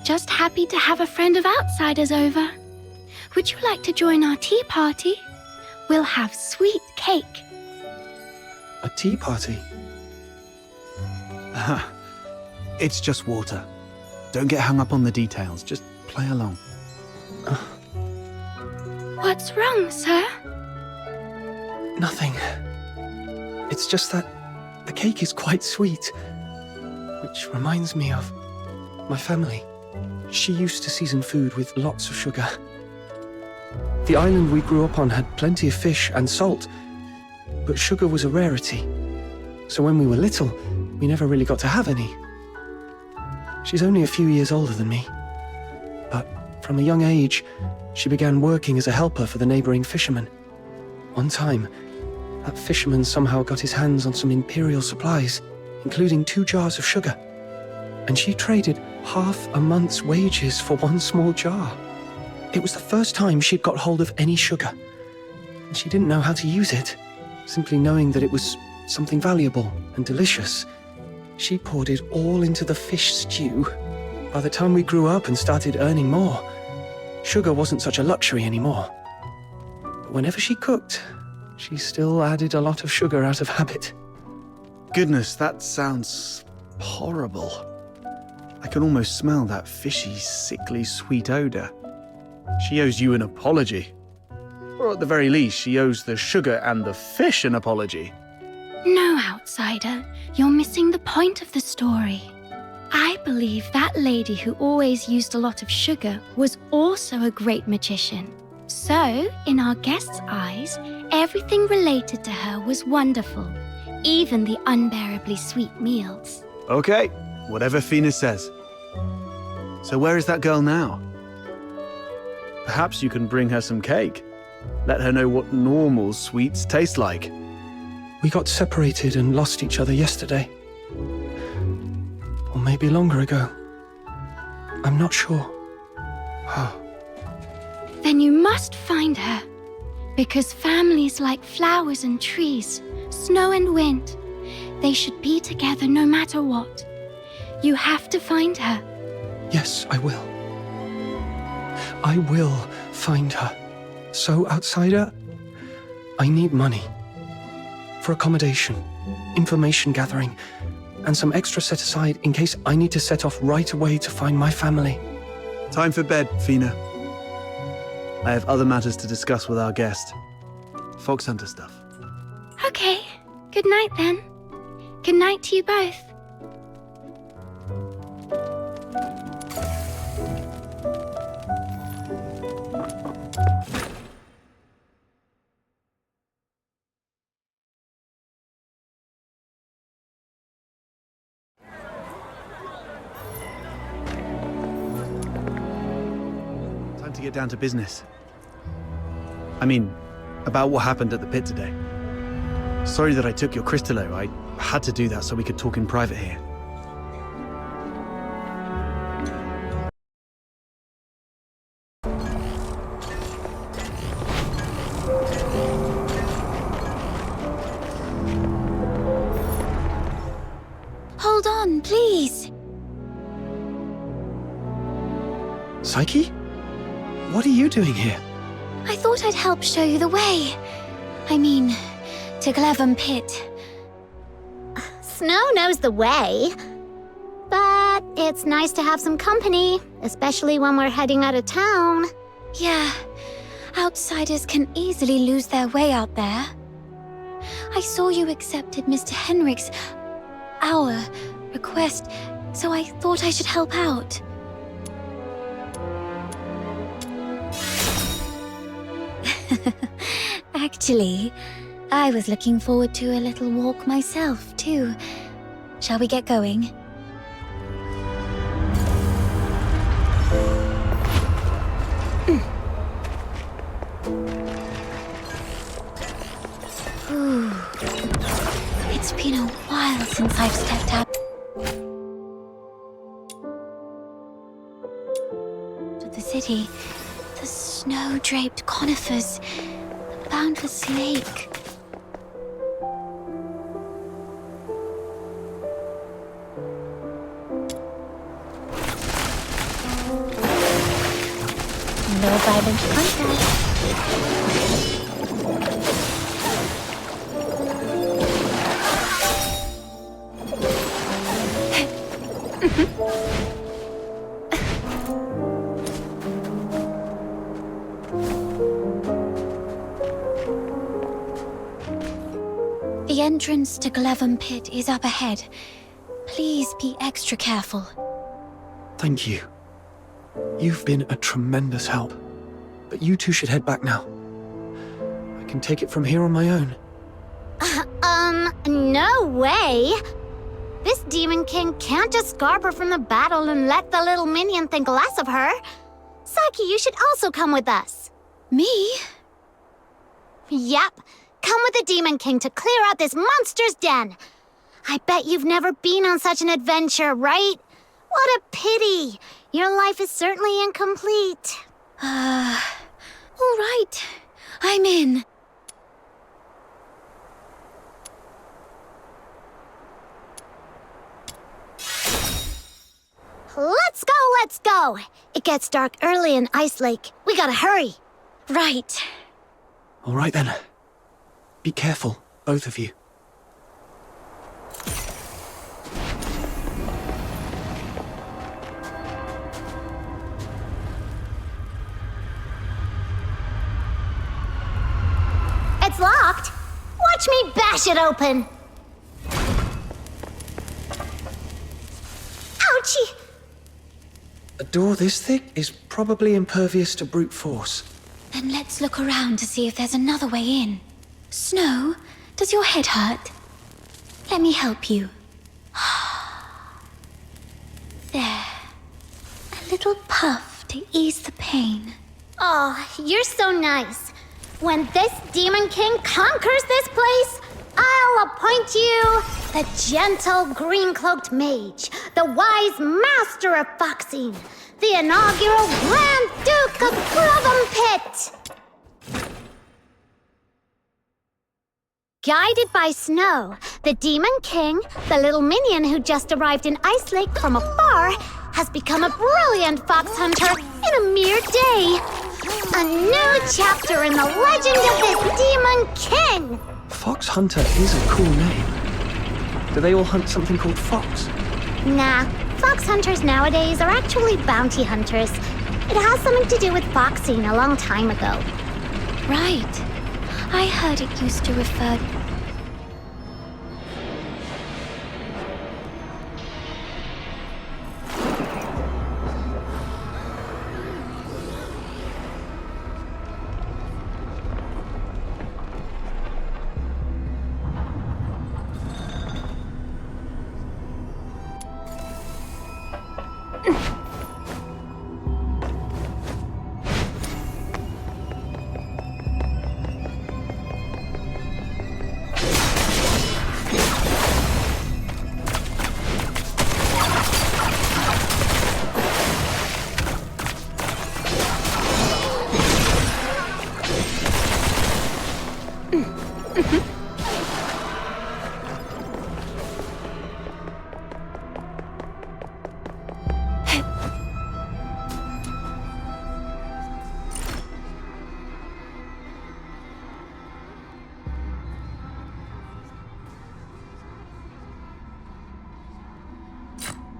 Just happy to have a friend of Outsider's over. Would you like to join our tea party? We'll have sweet cake. A tea party? It's just water. Don't get hung up on the details. Just play along. What's wrong, sir? Nothing. It's just that the cake is quite sweet. Which reminds me of my family. She used to season food with lots of sugar. The island we grew up on had plenty of fish and salt, but sugar was a rarity. So when we were little, we never really got to have any. She's only a few years older than me. But from a young age, she began working as a helper for the neighboring fishermen. One time, that fisherman somehow got his hands on some imperial supplies, including 2 jars of sugar. And she traded half a month's wages for one small jar. It was the first time she'd got hold of any sugar. And she didn't know how to use it, simply knowing that it was something valuable and delicious. She poured it all into the fish stew. By the time we grew up and started earning more, sugar wasn't such a luxury anymore. But whenever she cooked, she still added a lot of sugar out of habit. Goodness, that sounds horrible. I can almost smell that fishy, sickly, sweet odor. She owes you an apology. Or at the very least, she owes the sugar and the fish an apology. No, Outsider. You're missing the point of the story. I believe that lady who always used a lot of sugar was also a great magician. So, in our guest's eyes, everything related to her was wonderful, even the unbearably sweet meals. Okay, whatever Fina says. So where is that girl now? Perhaps you can bring her some cake. Let her know what normal sweets taste like. We got separated and lost each other yesterday. Or maybe longer ago. I'm not sure. Then you must find her. Because families like flowers and trees, snow and wind, they should be together no matter what. You have to find her. Yes, I will. I will find her. So, Outsider, I need money. For accommodation, information gathering, and some extra set aside in case I need to set off right away to find my family. Time for bed, Fina. I have other matters to discuss with our guest. Phoxhunter stuff. Okay, good night then. Good night to you both. Time to get down to business. I mean, about what happened at the pit today. Sorry that I took your Crystallo. I had to do that so we could talk in private here. Hold on, please. Psyche? What are you doing here? I thought I'd help show you the way. I mean, to Glevum Pit. Snow knows the way. But it's nice to have some company, especially when we're heading out of town. Yeah, outsiders can easily lose their way out there. I saw you accepted Mr. Henrik's, our request, so I thought I should help out. Actually, I was looking forward to a little walk myself, too. Shall we get going? while since I've stepped out to the city. The snow-draped conifers, the boundless lake. No violent contact. The entrance to Glevum Pit is up ahead. Please be extra careful. Thank you. You've been a tremendous help. But you two should head back now. I can take it from here on my own. No way! This Demon King can't just scarp her from the battle and let the little minion think less of her. Psyche, you should also come with us. Me? Yep. Come with the Demon King to clear out this monster's den. I bet you've never been on such an adventure, right? What a pity. Your life is certainly incomplete. All right. I'm in. Let's go! It gets dark early in Ice Lake. We gotta hurry. Right. All right then. Be careful, both of you. It's locked. Watch me bash it open. Ouchie! A door this thick is probably impervious to brute force. Then let's look around to see if there's another way in. Snow, does your head hurt? Let me help you. There. A little puff to ease the pain. Oh, you're so nice. When this Demon King conquers this place, I'll appoint you the gentle green-cloaked mage, the wise master of Phoxene, the inaugural Grand Duke of Glevum Pit. Guided by Snow, the Demon King, the little minion who just arrived in Ice Lake from afar, has become a brilliant Phoxhunter in a mere day. A new chapter in the legend of this Demon King! Phoxhunter is a cool name. Do they all hunt something called fox? Nah, fox hunters nowadays are actually bounty hunters. It has something to do with Phoxene a long time ago. Right. I heard it used to refer...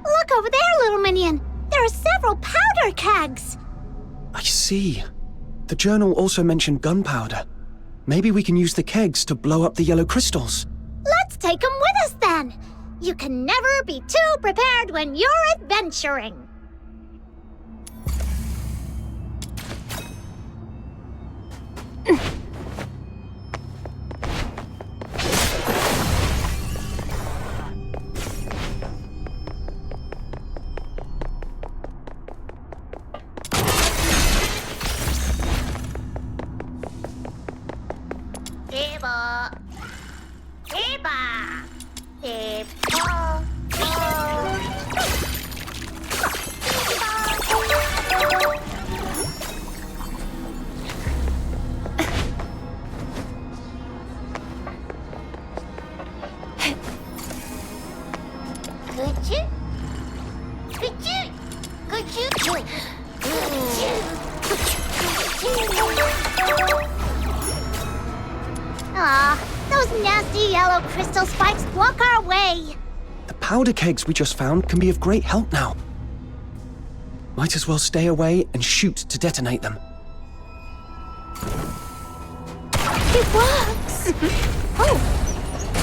Look over there, little minion. There are several powder kegs. I see. The journal also mentioned gunpowder. Maybe we can use the kegs to blow up the yellow crystals. Let's take them with us then. You can never be too prepared when you're adventuring. Eba! Aw, those nasty yellow crystal spikes block our way. The powder kegs we just found can be of great help now. Might as well stay away and shoot to detonate them. It works! Oh,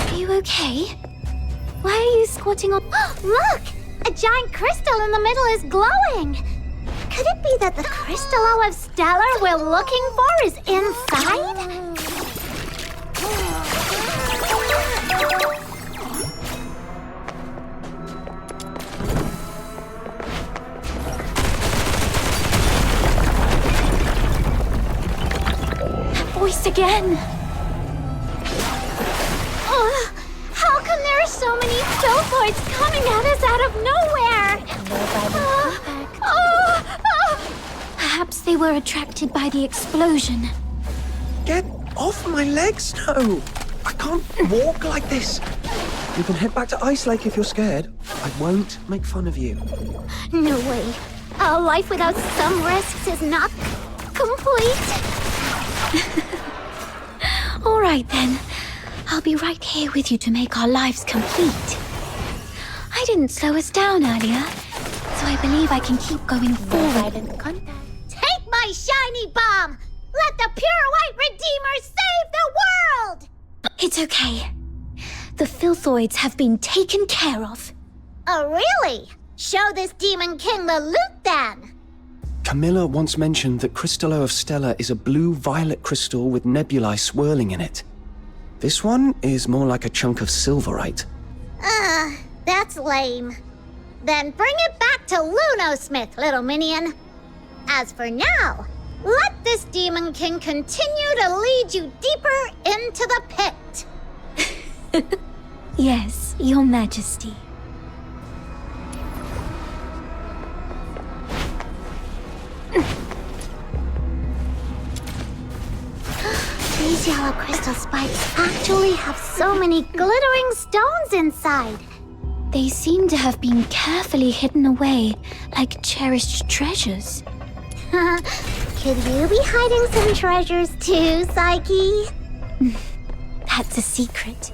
are you okay? Why are you squatting on... Look! A giant crystal in the middle is glowing! Could it be that the Crystallo of Stella we're looking for is inside? Voice again! How come there are so many Stillfoids coming at us out of nowhere? Perhaps they were attracted by the explosion. Get off my legs, no! I can't walk like this. You can head back to Ice Lake if you're scared. I won't make fun of you. No way. A life without some risks is not complete. All right then. I'll be right here with you to make our lives complete. I didn't slow us down earlier, so I believe I can keep going forward. Take my shiny bomb! Let the pure white Redeemer save the world! It's okay. The Filthoids have been taken care of. Oh, really? Show this Demon King the loot then! Camilla once mentioned that Crystallo of Stella is a blue-violet crystal with nebulae swirling in it. This one is more like a chunk of silverite. That's lame. Then bring it back to Lunosmith, little minion. As for now, let this Demon King continue to lead you deeper into the pit. Yes, Your Majesty. These yellow crystal spikes actually have so many glittering stones inside. They seem to have been carefully hidden away, like cherished treasures. Could you be hiding some treasures too, Psyche? That's a secret.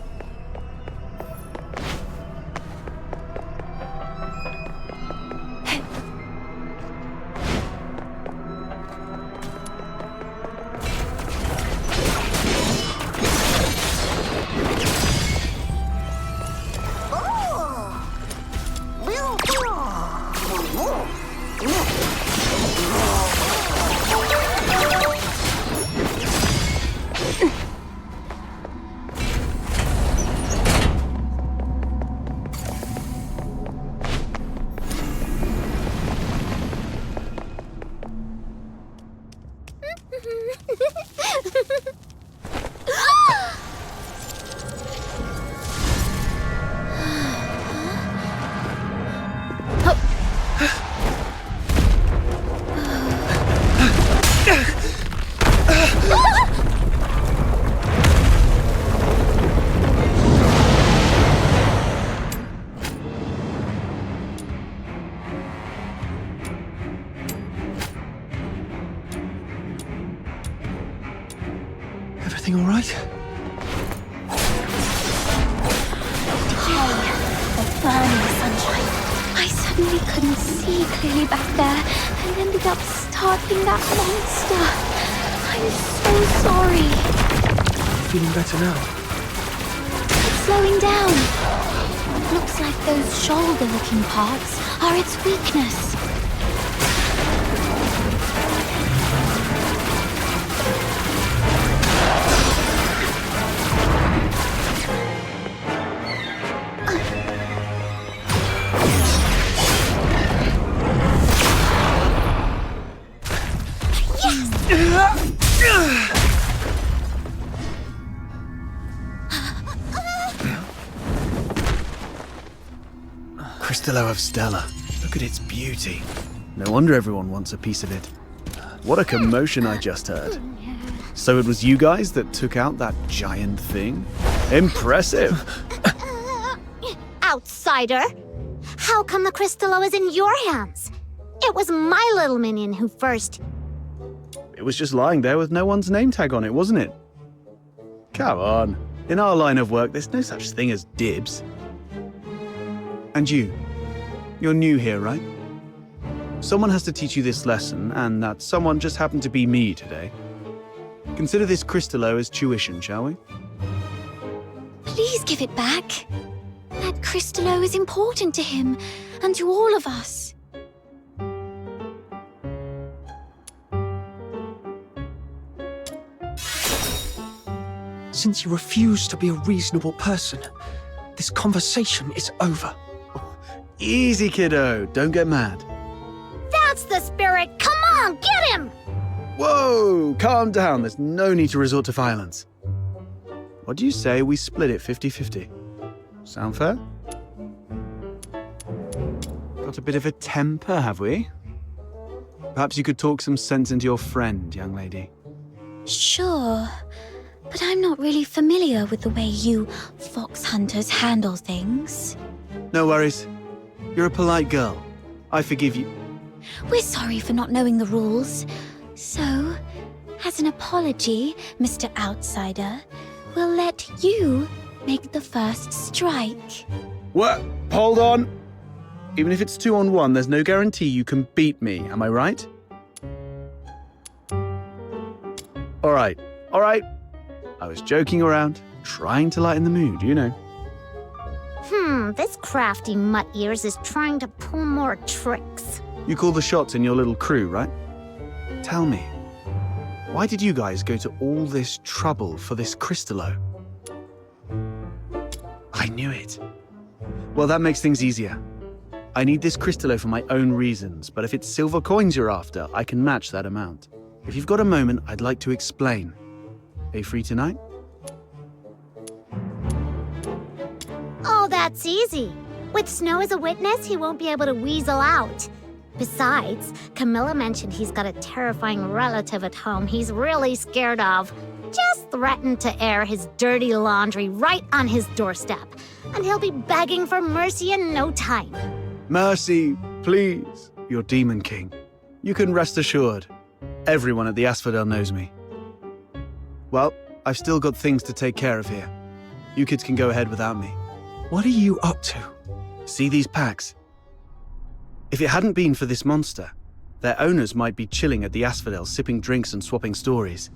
Everything all right? Burning sunshine. I suddenly couldn't see clearly back there and ended up startling that monster. I'm so sorry. Feeling better now? It's slowing down. Looks like those shoulder-looking parts are its weakness. Crystallo of Stella. Look at its beauty. No wonder everyone wants a piece of it. What a commotion I just heard. So it was you guys that took out that giant thing? Impressive. Outsider! How come the Crystallo is in your hands? It was my little minion who first... It was just lying there with no one's name tag on it, wasn't it? Come on. In our line of work, there's no such thing as dibs. And you're new here, right? Someone has to teach you this lesson, and that someone just happened to be me today. Consider this Crystallo as tuition, shall we? Please give it back. That Crystallo is important to him, and to all of us. Since you refuse to be a reasonable person, this conversation is over. Easy, kiddo. Don't get mad. That's the spirit! Come on, get him! Whoa! Calm down. There's no need to resort to violence. What do you say we split it 50-50? Sound fair? Got a bit of a temper, have we? Perhaps you could talk some sense into your friend, young lady. Sure, but I'm not really familiar with the way you Phoxhunters handle things. No worries. You're a polite girl. I forgive you. We're sorry for not knowing the rules. So, as an apology, Mr. Outsider, we'll let you make the first strike. What? Hold on. Even if it's 2-on-1, there's no guarantee you can beat me, am I right? All right. I was joking around, trying to lighten the mood, you know. This crafty mutt ears is trying to pull more tricks. You call the shots in your little crew, right? Tell me, why did you guys go to all this trouble for this Crystallo? I knew it. Well, that makes things easier. I need this Crystallo for my own reasons, but if it's silver coins you're after, I can match that amount. If you've got a moment, I'd like to explain. Are you free tonight? Oh, that's easy. With Snow as a witness, he won't be able to weasel out. Besides, Camilla mentioned he's got a terrifying relative at home he's really scared of. Just threatened to air his dirty laundry right on his doorstep, and he'll be begging for mercy in no time. Mercy, please, your Demon King. You can rest assured. Everyone at the Asphodel knows me. Well, I've still got things to take care of here. You kids can go ahead without me. What are you up to? See these packs? If it hadn't been for this monster, their owners might be chilling at the Asphodel, sipping drinks and swapping stories.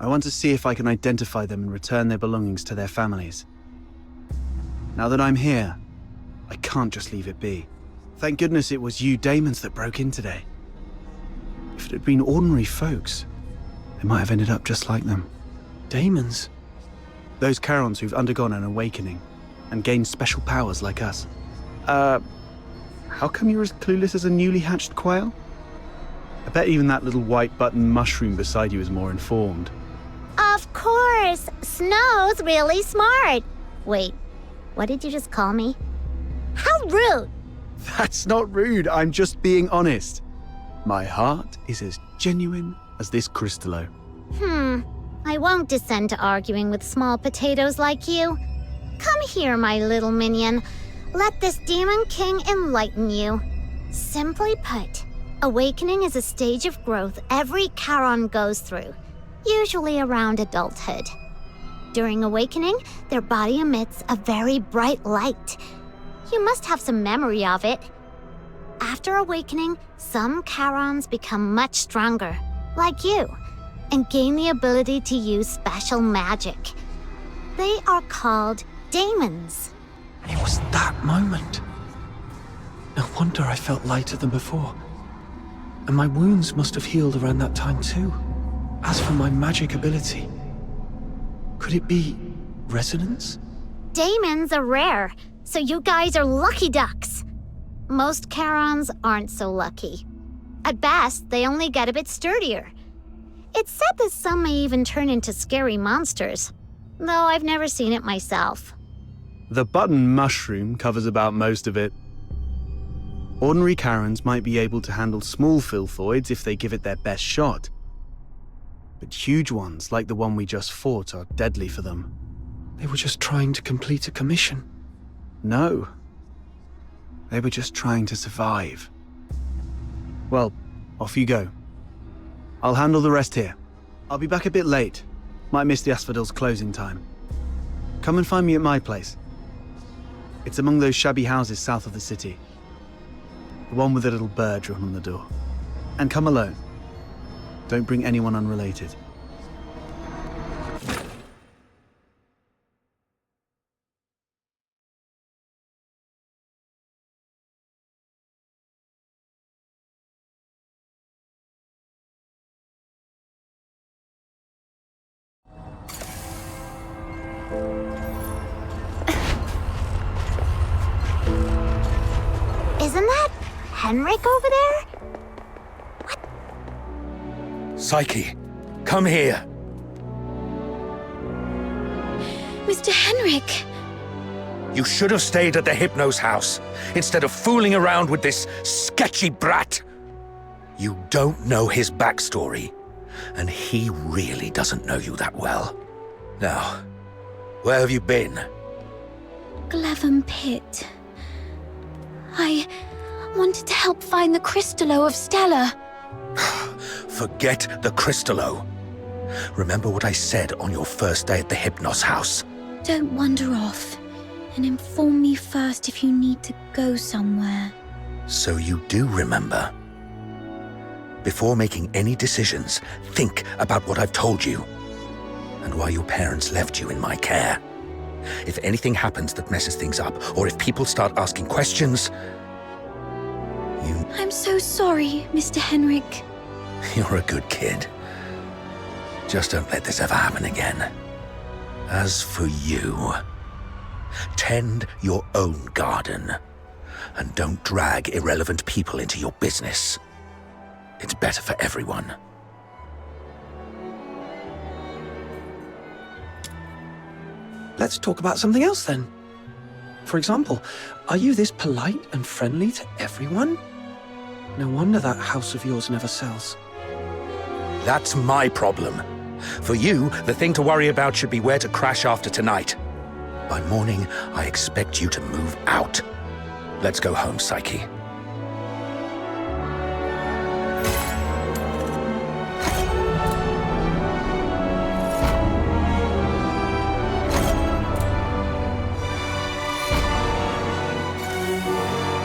I want to see if I can identify them and return their belongings to their families. Now that I'm here, I can't just leave it be. Thank goodness it was you Daemons that broke in today. If it had been ordinary folks, they might have ended up just like them. Daemons? Those Charons who've undergone an awakening and gained special powers like us. How come you're as clueless as a newly hatched quail? I bet even that little white button mushroom beside you is more informed. Of course! Snow's really smart. Wait, what did you just call me? How rude! That's not rude, I'm just being honest. My heart is as genuine as this Crystallo. I won't descend to arguing with small potatoes like you. Come here, my little minion. Let this Demon King enlighten you. Simply put, awakening is a stage of growth every Charon goes through, usually around adulthood. During awakening, their body emits a very bright light. You must have some memory of it. After awakening, some Charons become much stronger, like you, and gain the ability to use special magic. They are called Daemons. It was that moment. No wonder I felt lighter than before. And my wounds must have healed around that time too. As for my magic ability, could it be resonance? Daemons are rare, so you guys are lucky ducks. Most Charons aren't so lucky. At best, they only get a bit sturdier. It's said that some may even turn into scary monsters, though I've never seen it myself. The button mushroom covers about most of it. Ordinary Charons might be able to handle small filthoids if they give it their best shot. But huge ones, like the one we just fought, are deadly for them. They were just trying to complete a commission. No. They were just trying to survive. Well, off you go. I'll handle the rest here. I'll be back a bit late. Might miss the Asphodels' closing time. Come and find me at my place. It's among those shabby houses south of the city. The one with the little bird drawn on the door. And come alone. Don't bring anyone unrelated. Isn't that Henrik over there? Psyche, come here. Mr. Henrik! You should have stayed at the Hypno's house, instead of fooling around with this sketchy brat. You don't know his backstory, and he really doesn't know you that well. Now, where have you been? Glevum Pit. I wanted to help find the Crystallo of Stella. Forget the Crystallo. Remember what I said on your first day at the Hypnos house. Don't wander off, and inform me first if you need to go somewhere. So you do remember. Before making any decisions, think about what I've told you, and why your parents left you in my care. If anything happens that messes things up, or if people start asking questions, I'm so sorry, Mr. Henrik. You're a good kid. Just don't let this ever happen again. As for you, tend your own garden, and don't drag irrelevant people into your business. It's better for everyone. Let's talk about something else then. For example, are you this polite and friendly to everyone? No wonder that house of yours never sells. That's my problem. For you, the thing to worry about should be where to crash after tonight. By morning, I expect you to move out. Let's go home, Psyche.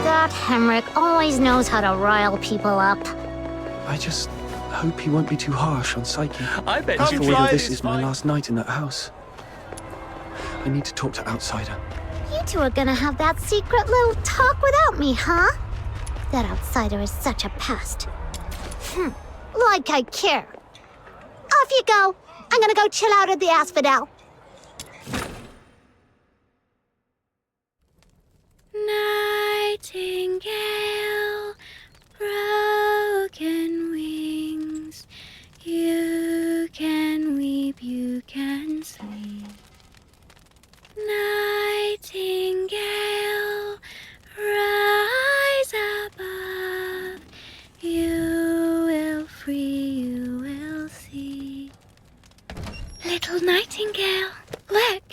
That Henrik always knows how to rile people up. I just hope he won't be too harsh on Psyche. I bet After you all, tried. this is my last night in that house. I need to talk to Outsider. You two are gonna have that secret little talk without me, huh? That Outsider is such a pest. Like I care. Off you go. I'm gonna go chill out at the Asphodel. Nightingale, broken wings. You can weep, you can sleep. Nightingale, rise above. You will free, you will see. Little Nightingale, look.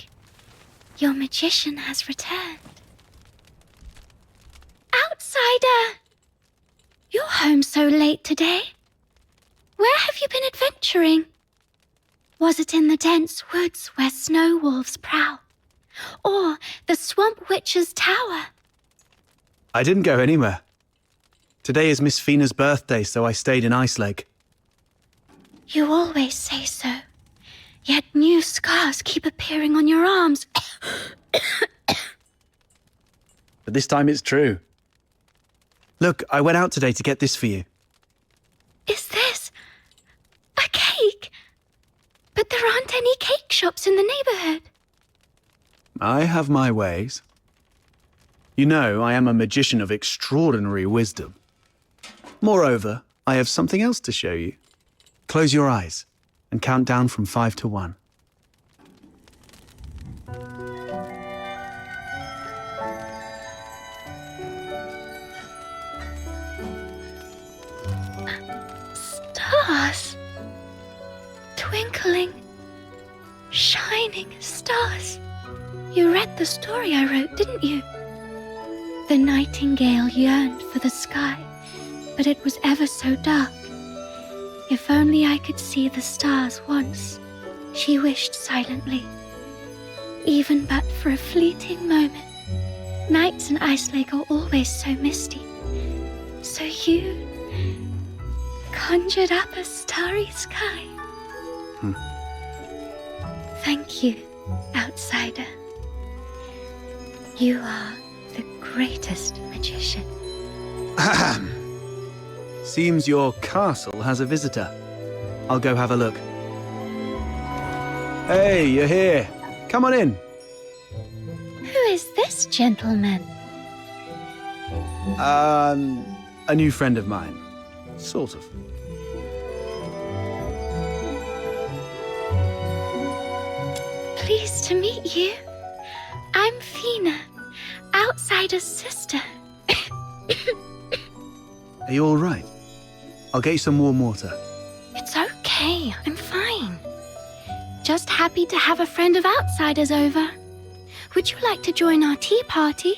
Your magician has returned. Outsider! You're home so late today. Where have you been adventuring? Was it in the dense woods where snow wolves prowl? Or the swamp witch's tower? I didn't go anywhere. Today is Miss Fina's birthday, so I stayed in Iceleg. You always say so. Yet new scars keep appearing on your arms. But this time it's true. Look, I went out today to get this for you. Is this a cake? But there aren't any cake shops in the neighborhood. I have my ways. You know, I am a magician of extraordinary wisdom. Moreover, I have something else to show you. Close your eyes and count down from 5 to 1. Stars. Twinkling, shining stars. You read the story I wrote, didn't you? The nightingale yearned for the sky, but it was ever so dark. If only I could see the stars once, she wished silently. Even but for a fleeting moment. Nights in Ice Lake are always so misty. So you conjured up a starry sky. Thank you, outsider. You are the greatest magician. Ahem. Seems your castle has a visitor. I'll go have a look. Hey, you're here. Come on in. Who is this gentleman? A new friend of mine. Sort of. Pleased to meet you. I'm Fina, outsider's sister. Are you all right? I'll get you some warm water. It's okay, I'm fine. Just happy to have a friend of outsiders over. Would you like to join our tea party?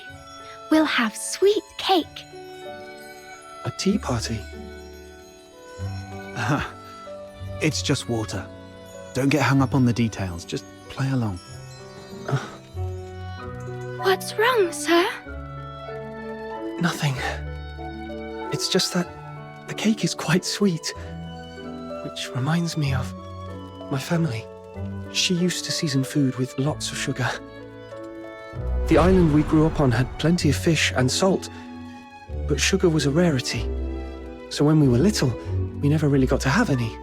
We'll have sweet cake. A tea party? It's just water. Don't get hung up on the details. Just play along. What's wrong, sir? Nothing. It's just that the cake is quite sweet. Which reminds me of my family. She used to season food with lots of sugar. The island we grew up on had plenty of fish and salt, but sugar was a rarity. So when we were little, we never really got to have any.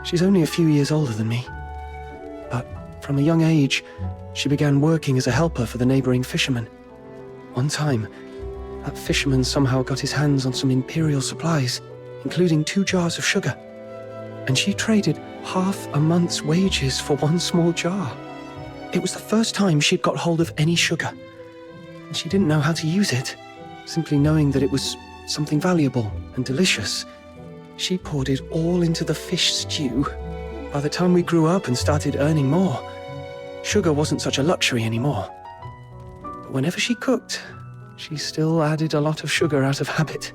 She's only a few years older than me. But from a young age, she began working as a helper for the neighboring fishermen. One time, that fisherman somehow got his hands on some imperial supplies, including 2 jars of sugar. And she traded half a month's wages for 1 small jar. It was the first time she'd got hold of any sugar. And she didn't know how to use it, simply knowing that it was something valuable and delicious. She poured it all into the fish stew. By the time we grew up and started earning more, sugar wasn't such a luxury anymore. But whenever she cooked, she still added a lot of sugar out of habit.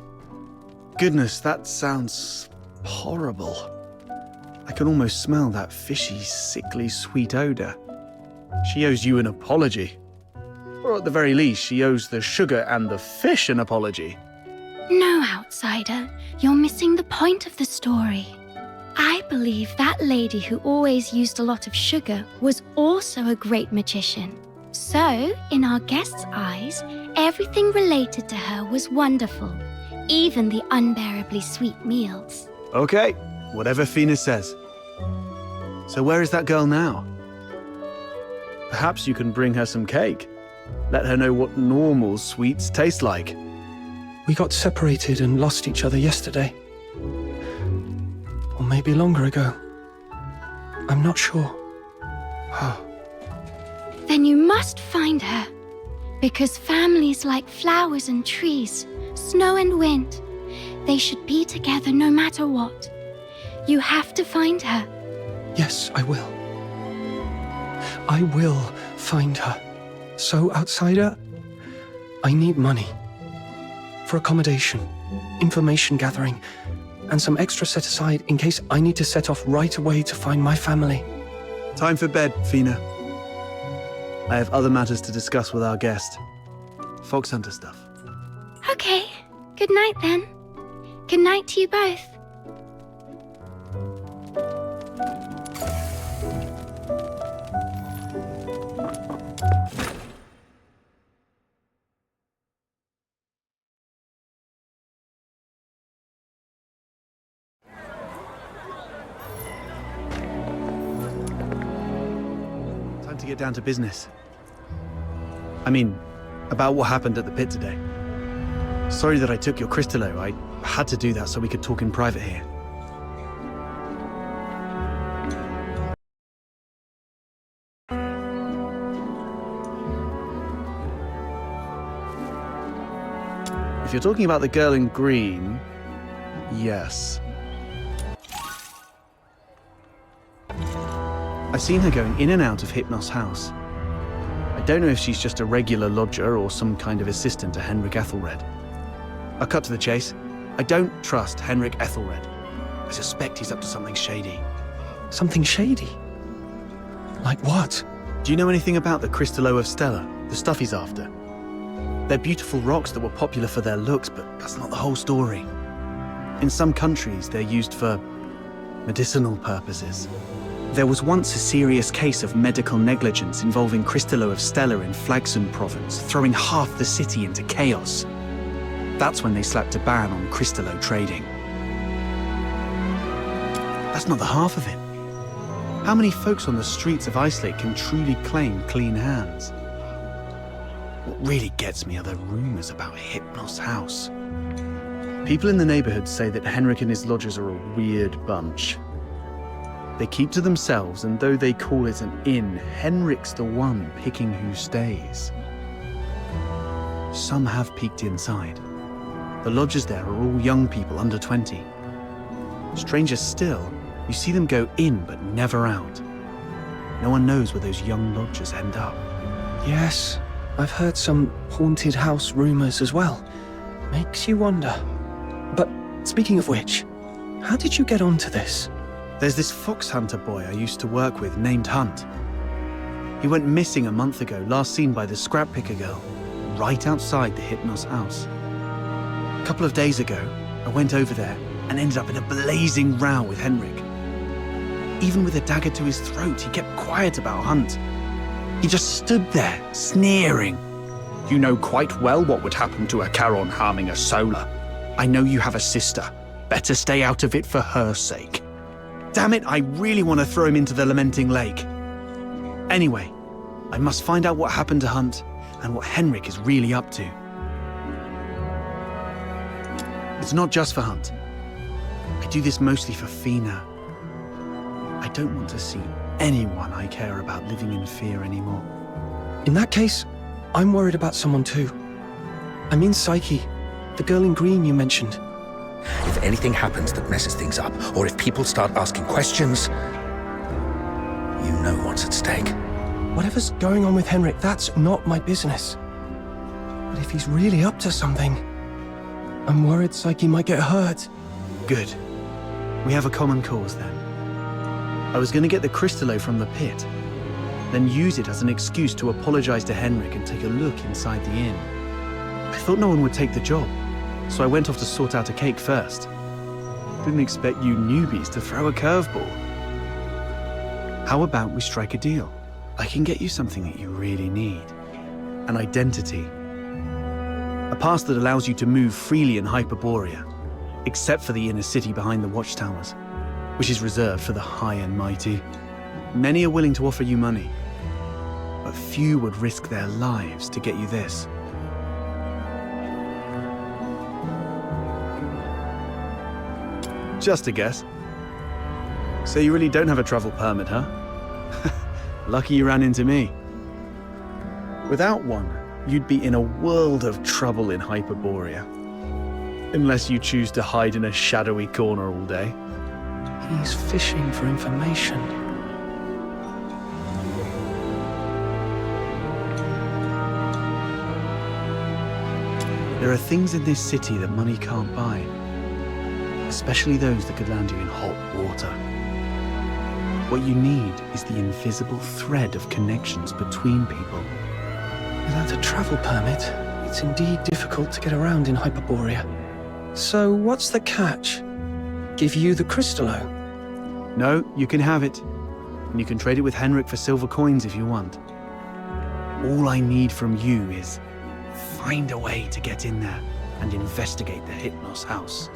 Goodness, that sounds horrible. I can almost smell that fishy, sickly, sweet odor. She owes you an apology. Or at the very least, she owes the sugar and the fish an apology. No, outsider. You're missing the point of the story. I believe that lady who always used a lot of sugar was also a great magician. So, in our guest's eyes, everything related to her was wonderful, even the unbearably sweet meals. Okay, whatever Fina says. So where is that girl now? Perhaps you can bring her some cake. Let her know what normal sweets taste like. We got separated and lost each other yesterday. Or maybe longer ago. I'm not sure. Then you must find her. Because families like flowers and trees, snow and wind, they should be together no matter what. You have to find her. Yes, I will. I will find her. So, outsider, I need money. For accommodation, information gathering, and some extra set aside in case I need to set off right away to find my family. Time for bed, Fina. I have other matters to discuss with our guest. Phoxhunter stuff. Okay, good night then. Good night to you both. Time to get down to business. I mean, about what happened at the pit today. Sorry that I took your Crystallo. I had to do that so we could talk in private here. If you're talking about the girl in green, yes. I've seen her going in and out of Hypnos' house. I I don't know if she's just a regular lodger or some kind of assistant to Henrik Ethelred. I'll cut to the chase. I don't trust Henrik Ethelred. I suspect he's up to something shady. Something shady? Like what? Do you know anything about the Crystallo of Stella, the stuff he's after? They're beautiful rocks that were popular for their looks, but that's not the whole story. In some countries, they're used for medicinal purposes. There was once a serious case of medical negligence involving Crystallo of Stella in Phoxhunter province, throwing half the city into chaos. That's when they slapped a ban on Crystallo trading. That's not the half of it. How many folks on the streets of Islake can truly claim clean hands? What really gets me are the rumors about Hypnos House. People in the neighborhood say that Henrik and his lodgers are a weird bunch. They keep to themselves, and though they call it an inn, Henrik's the one picking who stays. Some have peeked inside. The lodgers there are all young people under 20. Stranger still, you see them go in but never out. No one knows where those young lodgers end up. Yes, I've heard some haunted house rumors as well. Makes you wonder. But speaking of which, how did you get onto this? There's this Phoxhunter boy I used to work with named Hunt. He went missing a month ago, last seen by the scrap picker girl, right outside the Hypnos house. A couple of days ago, I went over there and ended up in a blazing row with Henrik. Even with a dagger to his throat, he kept quiet about Hunt. He just stood there, sneering. You know quite well what would happen to a Charon harming a Solar. I know you have a sister. Better stay out of it for her sake. Damn it, I really want to throw him into the Lamenting Lake. Anyway, I must find out what happened to Hunt and what Henrik is really up to. It's not just for Hunt. I do this mostly for Fina. I don't want to see anyone I care about living in fear anymore. In that case, I'm worried about someone too. I mean Psyche, the girl in green you mentioned. If anything happens that messes things up, or if people start asking questions, you know what's at stake. Whatever's going on with Henrik, that's not my business. But if he's really up to something, I'm worried Psyche might get hurt. Good. We have a common cause then. I was going to get the Crystallo from the pit, then use it as an excuse to apologize to Henrik and take a look inside the inn. I thought no one would take the job, so I went off to sort out a cake first. Didn't expect you newbies to throw a curveball. How about we strike a deal? I can get you something that you really need. An identity. A pass that allows you to move freely in Hyperborea, except for the inner city behind the watchtowers, which is reserved for the high and mighty. Many are willing to offer you money, but few would risk their lives to get you this. Just a guess. So you really don't have a travel permit, huh? Lucky you ran into me. Without one, you'd be in a world of trouble in Hyperborea. Unless you choose to hide in a shadowy corner all day. He's fishing for information. There are things in this city that money can't buy. Especially those that could land you in hot water. What you need is the invisible thread of connections between people. Without a travel permit, it's indeed difficult to get around in Hyperborea. So what's the catch? Give you the Crystallo? No, you can have it. And you can trade it with Henrik for silver coins if you want. All I need from you is find a way to get in there and investigate the Hypnos house.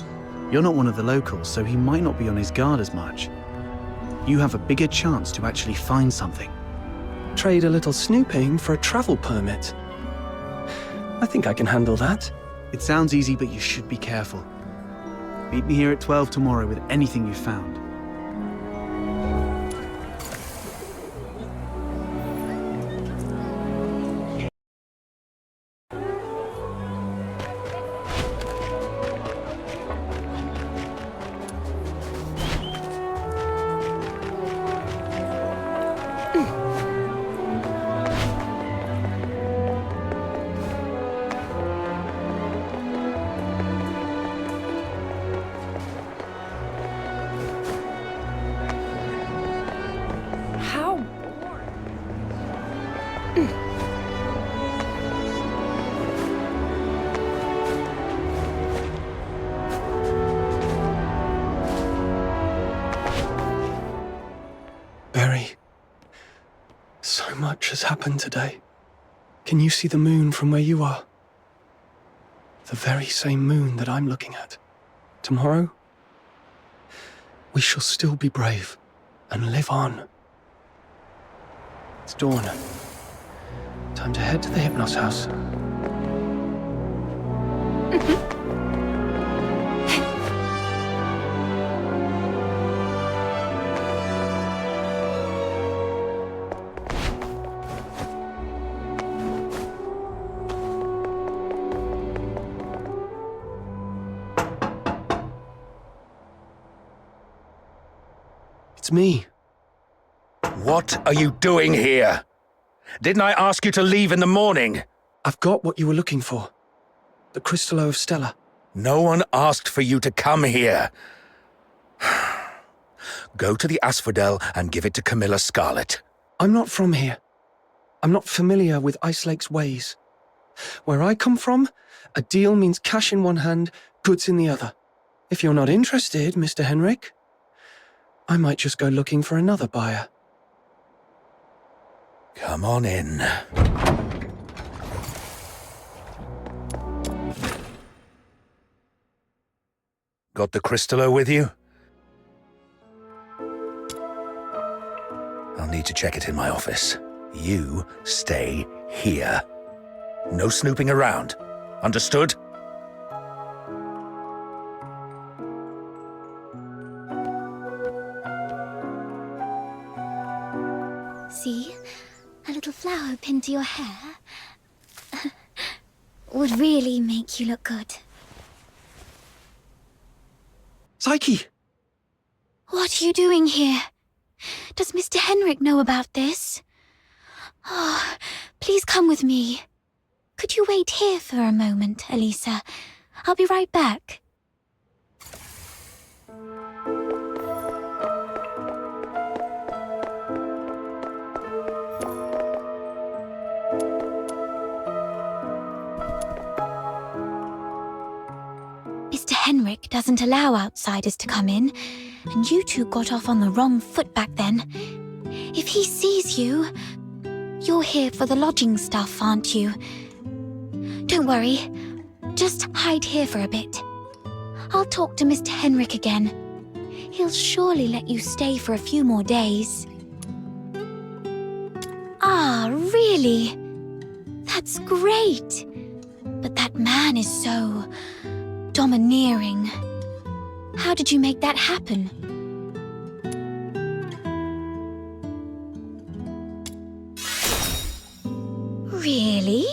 You're not one of the locals, so he might not be on his guard as much. You have a bigger chance to actually find something. Trade a little snooping for a travel permit. I think I can handle that. It sounds easy, but you should be careful. Meet me here at 12 tomorrow with anything you've found. has happened today? Can you see the moon from where you are? The very same moon that I'm looking at. Tomorrow, we shall still be brave and live on. It's dawn. Time to head to the Hypnos house. It's me. What are you doing here? Didn't I ask you to leave in the morning? I've got what you were looking for. The Crystallo of Stella. No one asked for you to come here. Go to the Asphodel and give it to Camilla Scarlet. I'm not from here. I'm not familiar with Ice Lake's ways. Where I come from, a deal means cash in one hand, goods in the other. If you're not interested, Mr. Henrik, I might just go looking for another buyer. Come on in. Got the Crystallo with you? I'll need to check it in my office. You stay here. No snooping around. Understood? See? A little flower pinned to your hair would really make you look good. Psyche! What are you doing here? Does Mr. Henrik know about this? Oh, please come with me. Could you wait here for a moment, Elisa? I'll be right back. Mr. Henrik doesn't allow outsiders to come in, and you two got off on the wrong foot back then. If he sees you, you're here for the lodging stuff, aren't you? Don't worry, just hide here for a bit. I'll talk to Mr. Henrik again. He'll surely let you stay for a few more days. Ah, really? That's great. But that man is so domineering. How did you make that happen? Really?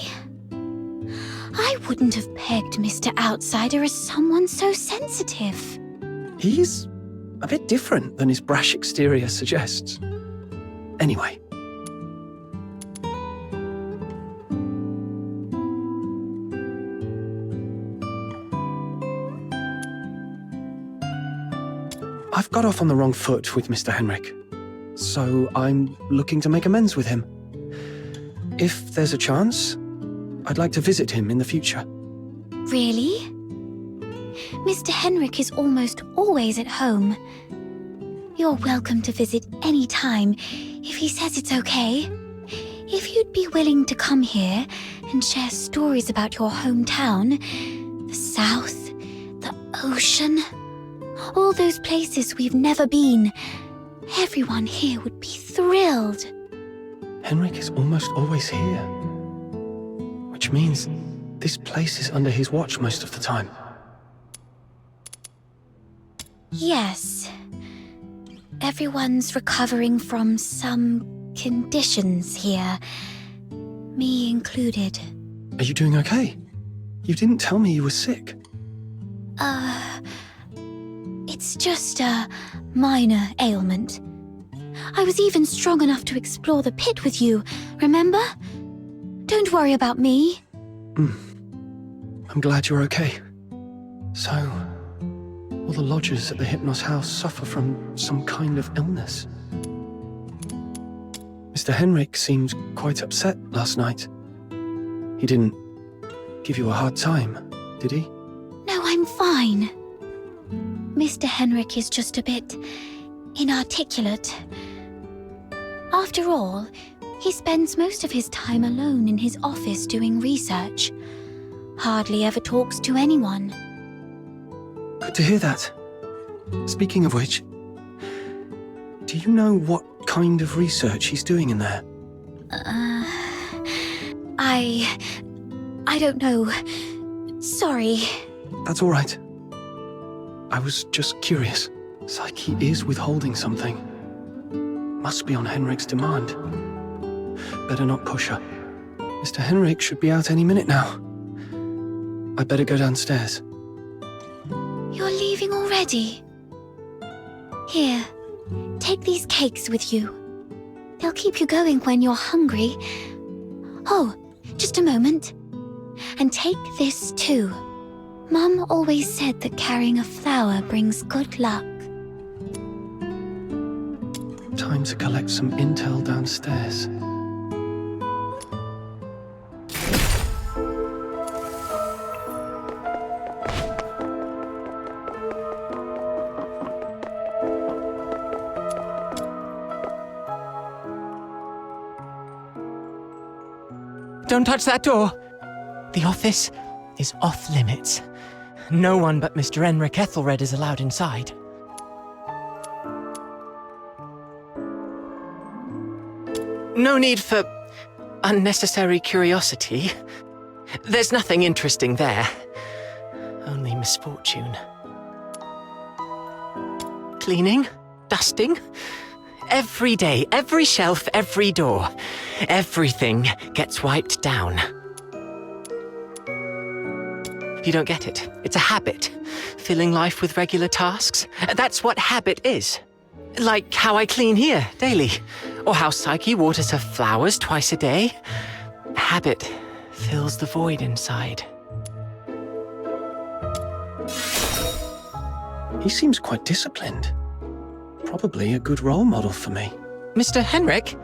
I wouldn't have pegged Mr. Outsider as someone so sensitive. He's a bit different than his brash exterior suggests. Anyway. I've got off on the wrong foot with Mr. Henrik, so I'm looking to make amends with him. If there's a chance, I'd like to visit him in the future. Really? Mr. Henrik is almost always at home. You're welcome to visit any time, if he says it's okay. If you'd be willing to come here and share stories about your hometown, the South, the ocean, all those places we've never been, everyone here would be thrilled. Henrik is almost always here, which means this place is under his watch most of the time. Yes. Everyone's recovering from some conditions here, me included. Are you doing okay? You didn't tell me you were sick. It's just a minor ailment. I was even strong enough to explore the pit with you, remember? Don't worry about me. I'm glad you're okay. So, all the lodgers at the Hypnos house suffer from some kind of illness. Mr. Henrik seemed quite upset last night. He didn't give you a hard time, did he? No, I'm fine. Mr. Henrik is just a bit inarticulate. After all, He spends most of his time alone in his office doing research. Hardly ever talks to anyone. Good to hear that. Speaking of which, do you know what kind of research he's doing in there? I don't know. Sorry. That's all right. I was just curious. Psyche is withholding something. Must be on Henrik's demand. Better not push her. Mr. Henrik should be out any minute now. I better go downstairs. You're leaving already? Here, take these cakes with you. They'll keep you going when you're hungry. Oh, just a moment. And take this too. Mum always said that carrying a flower brings good luck. Time to collect some intel downstairs. Don't touch that door. The office is off limits. No one but Mr. Henrik Ethelred is allowed inside. No need for unnecessary curiosity. There's nothing interesting there. Only misfortune. Cleaning, dusting. Every day, every shelf, every door. Everything gets wiped down. You don't get it. It's a habit. Filling life with regular tasks. That's what habit is. Like how I clean here daily. Or how Psyche waters her flowers twice a day. Habit fills the void inside. He seems quite disciplined. Probably a good role model for me. Mr. Henrik?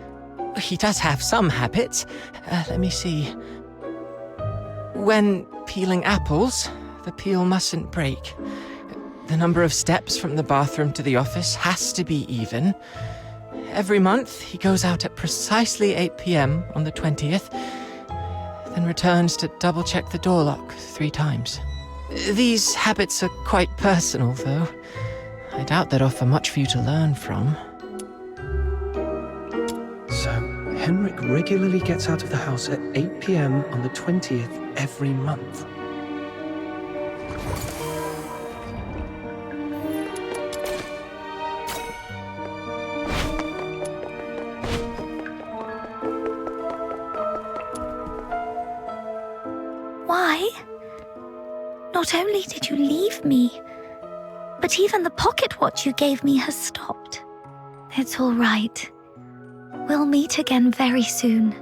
He does have some habits. Let me see. When peeling apples, the peel mustn't break. The number of steps from the bathroom to the office has to be even. Every month, he goes out at precisely 8 p.m. on the 20th, then returns to double-check the door lock 3 times. These habits are quite personal, though. I doubt they'd offer much for you to learn from. So, Henrik regularly gets out of the house at 8 p.m. on the 20th every month. Why? Not only did you leave me, but even the pocket watch you gave me has stopped. It's all right. We'll meet again very soon.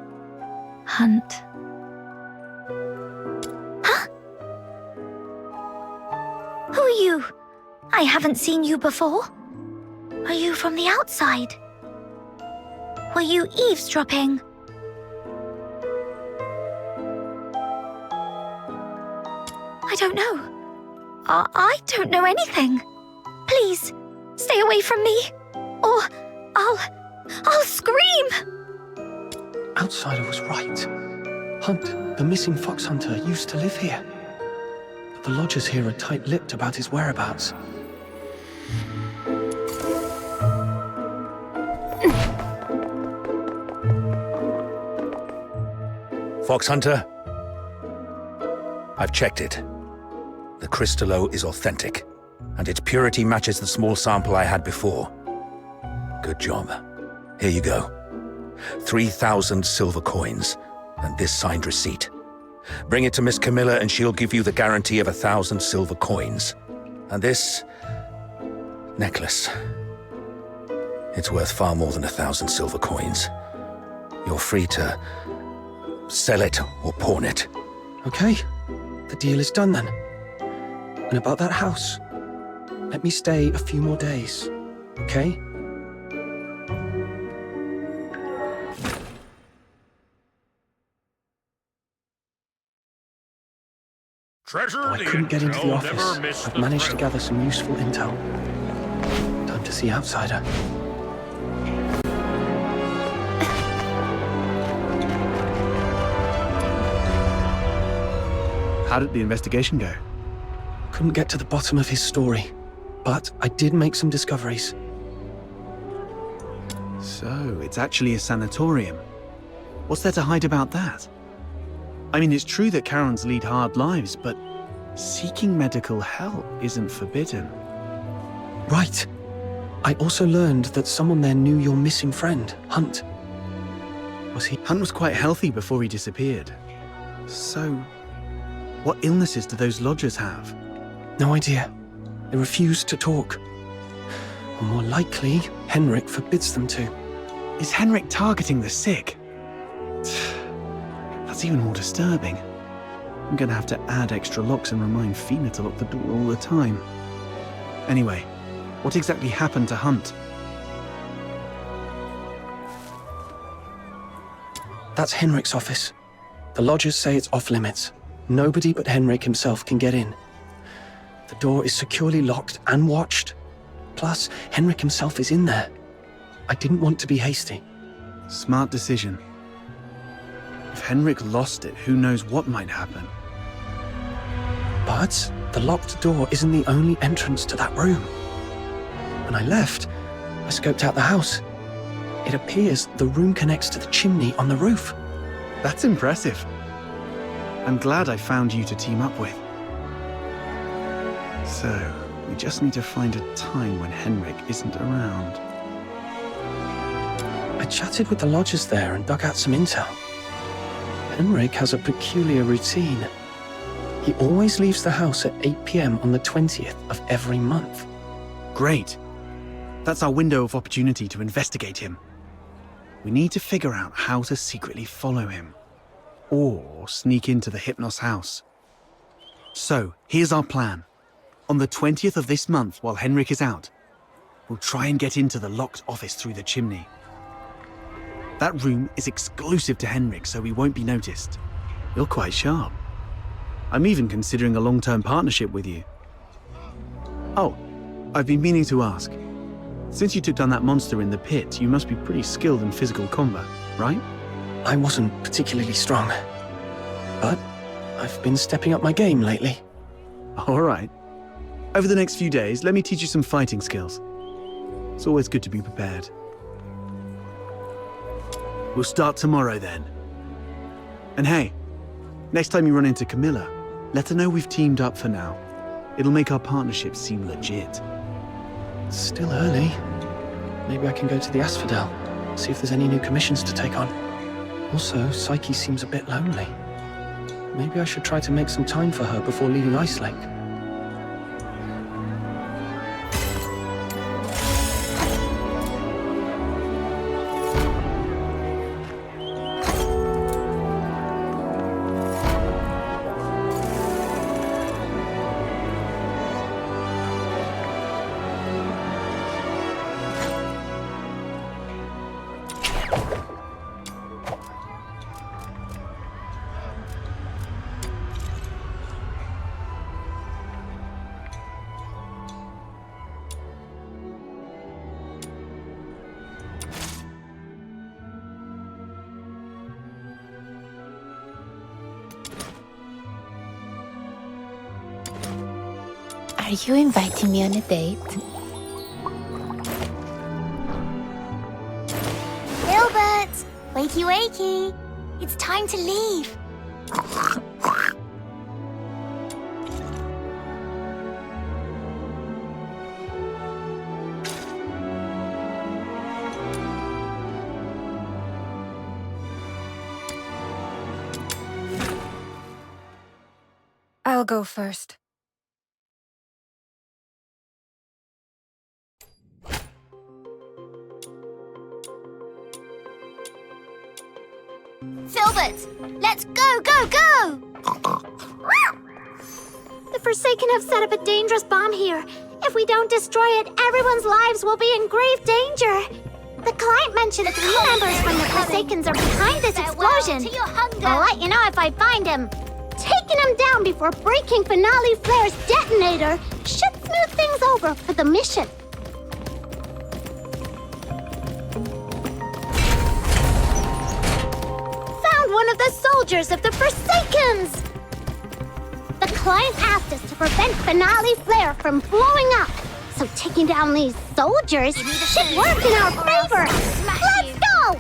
Hunt. Huh? Who are you? I haven't seen you before. Are you from the outside? Were you eavesdropping? I don't know. I don't know anything. Please, stay away from me, or I'll scream! Outsider was right. Hunt, the missing Phoxhunter, used to live here. But the lodgers here are tight-lipped about his whereabouts. Phoxhunter, I've checked it. The Crystallo is authentic, and its purity matches the small sample I had before. Good job. Here you go. 3,000 silver coins, and this signed receipt. Bring it to Miss Camilla and she'll give you the guarantee of 1,000 silver coins. And this necklace. It's worth far more than 1,000 silver coins. You're free to sell it or pawn it. Okay, the deal is done then. And about that house, let me stay a few more days, okay? I couldn't get into the office. I've managed to gather some useful intel. Time to see Outsider. How did the investigation go? Couldn't get to the bottom of his story, but I did make some discoveries. So, it's actually a sanatorium. What's there to hide about that? I mean, it's true that Charons lead hard lives, but seeking medical help isn't forbidden. Right. I also learned that someone there knew your missing friend, Hunt. Hunt was quite healthy before he disappeared. So, what illnesses do those lodgers have? No idea. They refuse to talk. Or more likely, Henrik forbids them to. Is Henrik targeting the sick? That's even more disturbing. I'm gonna have to add extra locks and remind Fina to lock the door all the time. Anyway, what exactly happened to Hunt? That's Henrik's office. The lodgers say it's off limits. Nobody but Henrik himself can get in. The door is securely locked and watched. Plus, Henrik himself is in there. I didn't want to be hasty. Smart decision. If Henrik lost it, who knows what might happen. But the locked door isn't the only entrance to that room. When I left, I scoped out the house. It appears the room connects to the chimney on the roof. That's impressive. I'm glad I found you to team up with. So, we just need to find a time when Henrik isn't around. I chatted with the lodgers there and dug out some intel. Henrik has a peculiar routine. He always leaves the house at 8 p.m. on the 20th of every month. Great. That's our window of opportunity to investigate him. We need to figure out how to secretly follow him. Or sneak into the Hypnos house. So, here's our plan. On the 20th of this month, while Henrik is out, we'll try and get into the locked office through the chimney. That room is exclusive to Henrik, so we won't be noticed. You're quite sharp. I'm even considering a long-term partnership with you. Oh, I've been meaning to ask. Since you took down that monster in the pit, you must be pretty skilled in physical combat, right? I wasn't particularly strong, but I've been stepping up my game lately. All right. Over the next few days, let me teach you some fighting skills. It's always good to be prepared. We'll start tomorrow then. And hey, next time you run into Camilla, let her know we've teamed up for now. It'll make our partnership seem legit. It's still early. Maybe I can go to the Asphodel, see if there's any new commissions to take on. Also, Psyche seems a bit lonely. Maybe I should try to make some time for her before leaving Ice Lake. Are you inviting me on a date? Gilbert! Wakey wakey! It's time to leave. I'll go first. Filbert! Let's go, go, go! The Forsaken have set up a dangerous bomb here. If we don't destroy it, everyone's lives will be in grave danger. The client mentioned 3 members from the Forsakens are behind this explosion. I'll let you know if I find him. Taking him down before breaking Finale Flare's detonator should smooth things over for the mission. Found one of the soldiers of the Forsakens! client asked us to prevent finale flare from blowing up. So taking down these soldiers should work in our favor. Let's go!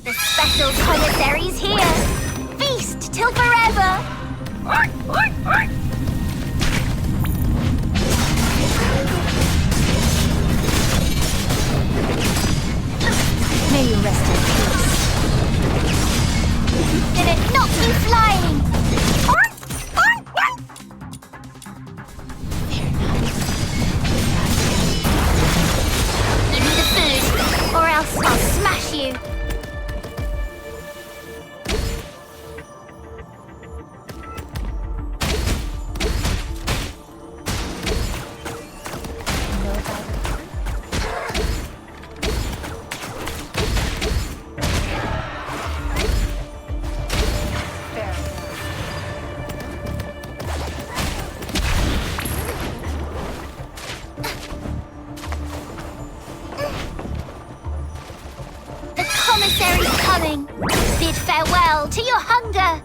The special commissary's here. Feast till forever. May you rest in peace. Did it knock you flying? Give me the food, or else I'll smash you. Commissary's coming. Bid farewell to your hunger.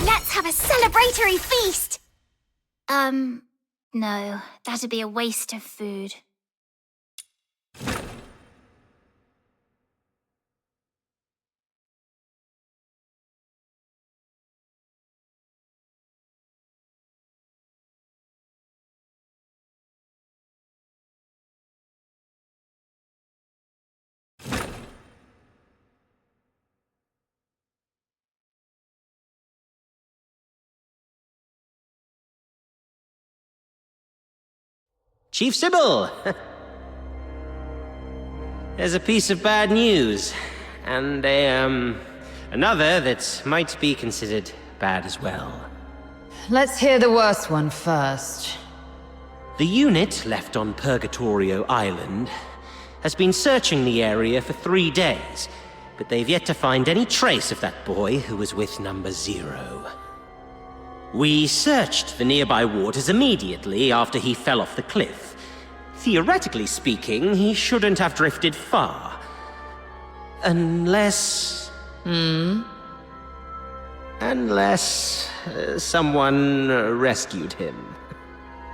Let's have a celebratory feast. No, that'd be a waste of food. Chief Sybil! There's a piece of bad news, and another that might be considered bad as well. Let's hear the worst one first. The unit left on Purgatorio Island has been searching the area for 3 days, but they've yet to find any trace of that boy who was with number 0. We searched the nearby waters immediately after he fell off the cliff. Theoretically speaking, he shouldn't have drifted far. Unless... Unless someone rescued him.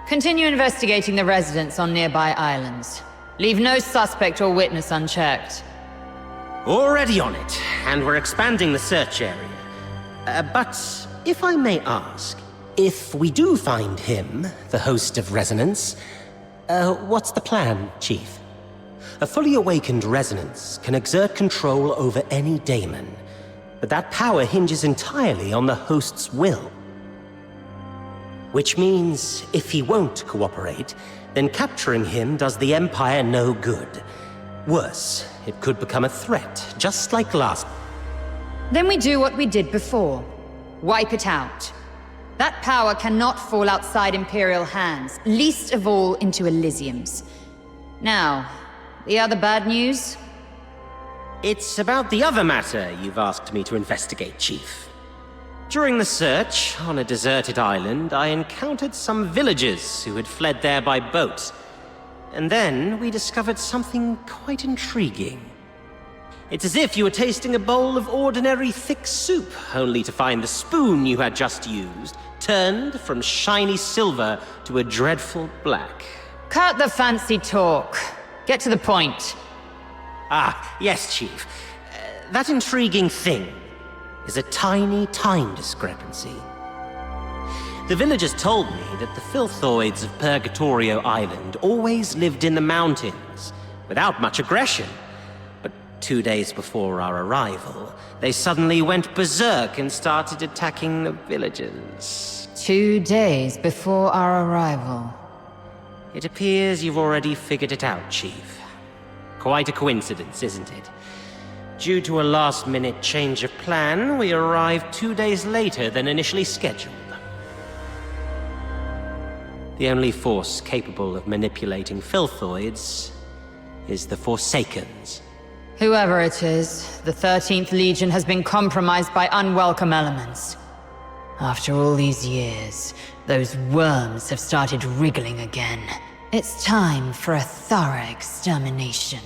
Continue investigating the residents on nearby islands. Leave no suspect or witness unchecked. Already on it, and we're expanding the search area. But if I may ask, if we do find him, the host of Resonance, what's the plan, Chief? A fully awakened Resonance can exert control over any daemon, but that power hinges entirely on the host's will. Which means, if he won't cooperate, then capturing him does the Empire no good. Worse, it could become a threat, just like last. Then we do what we did before. Wipe it out. That power cannot fall outside Imperial hands, least of all into Elysium's. Now, the other bad news? It's about the other matter you've asked me to investigate, Chief. During the search, on a deserted island, I encountered some villagers who had fled there by boat. And then we discovered something quite intriguing. It's as if you were tasting a bowl of ordinary thick soup, only to find the spoon you had just used turned from shiny silver to a dreadful black. Cut the fancy talk. Get to the point. Ah, yes, Chief. That intriguing thing is a tiny time discrepancy. The villagers told me that the filthoids of Purgatorio Island always lived in the mountains, without much aggression. But 2 days before our arrival, they suddenly went berserk and started attacking the villagers. 2 days before our arrival. It appears you've already figured it out, Chief. Quite a coincidence, isn't it? Due to a last-minute change of plan, we arrived 2 days later than initially scheduled. The only force capable of manipulating filthoids is the Forsakens. Whoever it is, the 13th Legion has been compromised by unwelcome elements. After all these years, those worms have started wriggling again. It's time for a thorough extermination.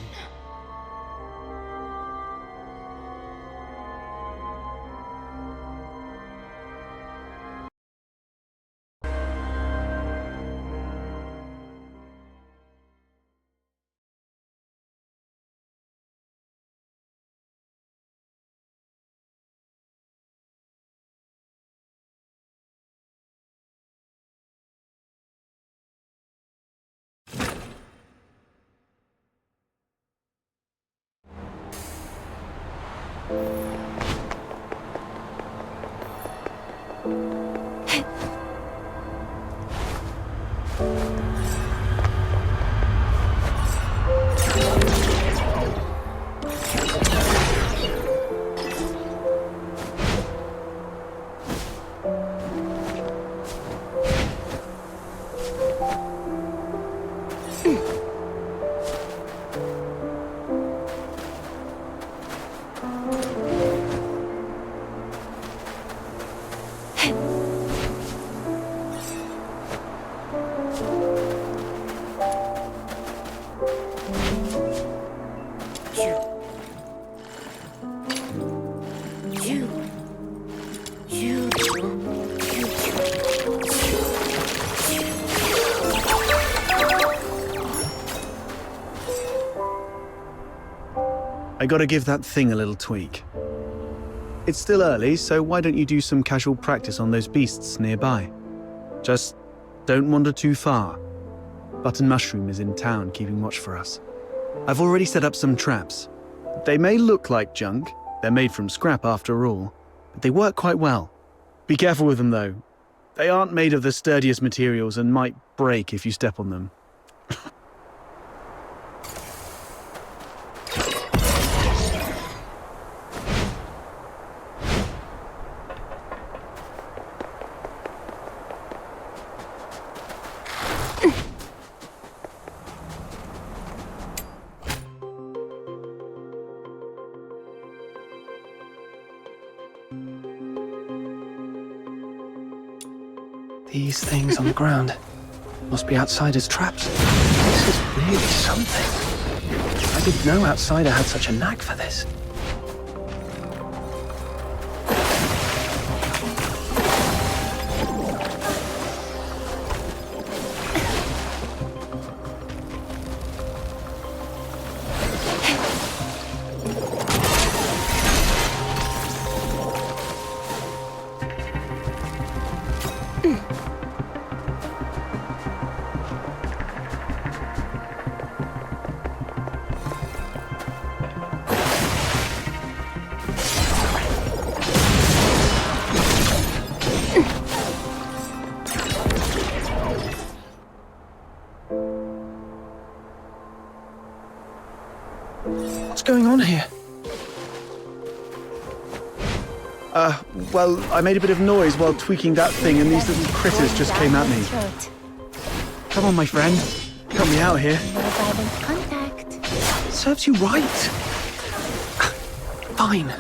I gotta give that thing a little tweak. It's still early, so why don't you do some casual practice on those beasts nearby? Just don't wander too far. Button Mushroom is in town keeping watch for us. I've already set up some traps. They may look like junk, they're made from scrap after all, but they work quite well. Be careful with them though. They aren't made of the sturdiest materials and might break if you step on them. These things on the ground must be Outsider's traps. This is really something. I didn't know Outsider had such a knack for this. What's going on here? Well, I made a bit of noise while tweaking that thing and these little critters just came at me. Come on, my friend. Help me out here. Serves you right. Fine.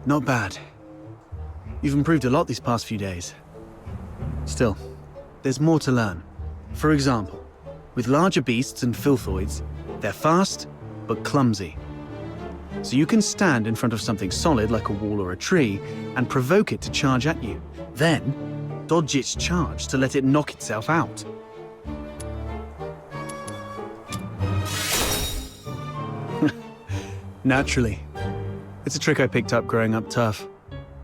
Not bad. You've improved a lot these past few days. Still, there's more to learn. For example, with larger beasts and filthoids, they're fast, but clumsy. So you can stand in front of something solid like a wall or a tree and provoke it to charge at you. Then, dodge its charge to let it knock itself out. Naturally. It's a trick I picked up growing up tough.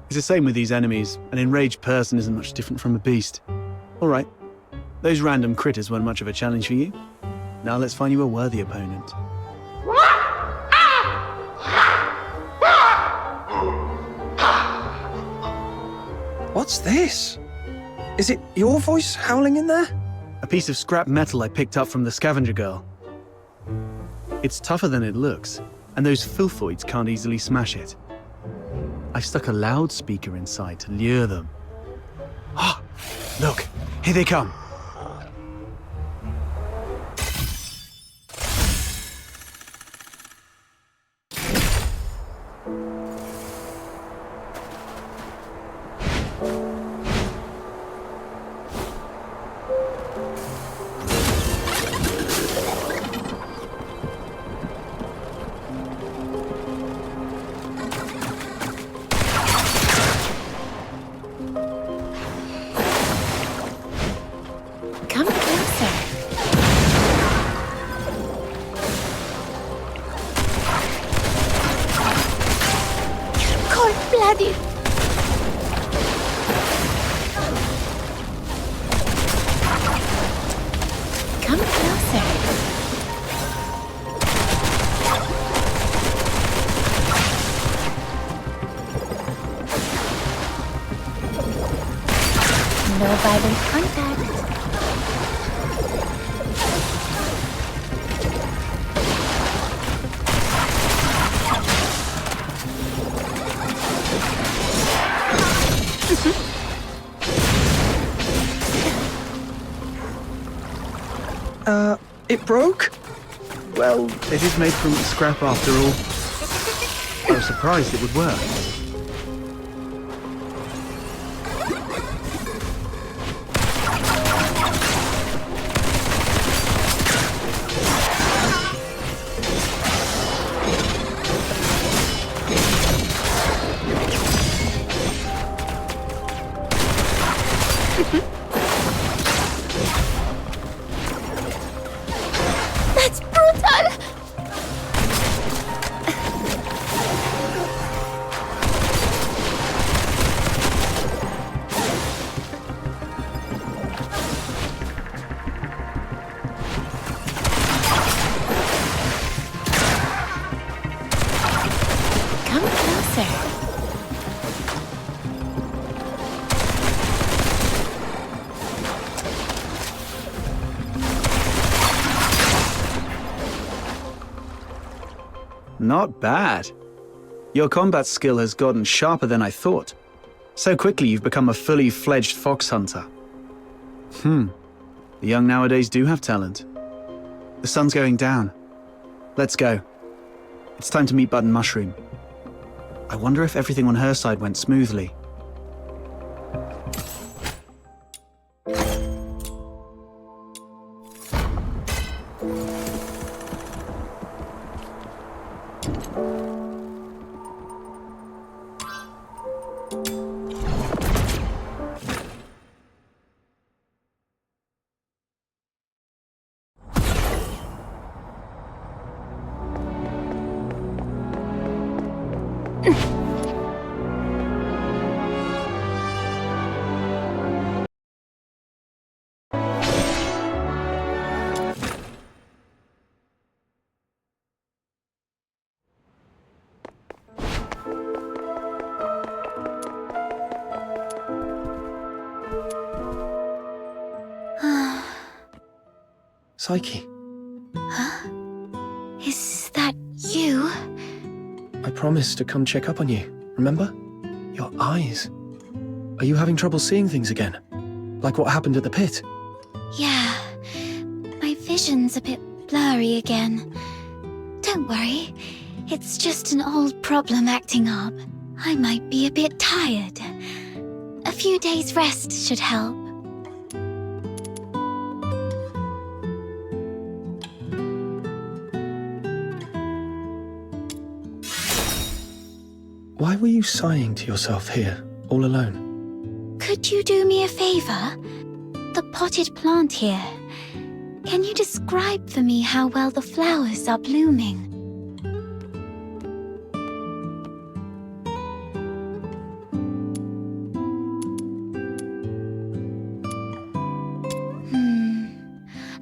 It's the same with these enemies. An enraged person isn't much different from a beast. All right, those random critters weren't much of a challenge for you. Now let's find you a worthy opponent. What's this? Is it your voice howling in there? A piece of scrap metal I picked up from the scavenger girl. It's tougher than it looks, and those filthoids can't easily smash it. I've stuck a loudspeaker inside to lure them. Ah, look, here they come. It broke? Well, it is made from scrap after all. I was surprised it would work. Not bad. Your combat skill has gotten sharper than I thought. So quickly you've become a fully fledged Phoxhunter. The young nowadays do have talent. The sun's going down. Let's go. It's time to meet Button Mushroom. I wonder if everything on her side went smoothly. Psyche. Huh? Is that you? I promised to come check up on you, remember? Your eyes. Are you having trouble seeing things again? Like what happened at the pit? Yeah. My vision's a bit blurry again. Don't worry. It's just an old problem acting up. I might be a bit tired. A few days rest should help. Why were you sighing to yourself here, all alone? Could you do me a favor? The potted plant here. Can you describe for me how well the flowers are blooming?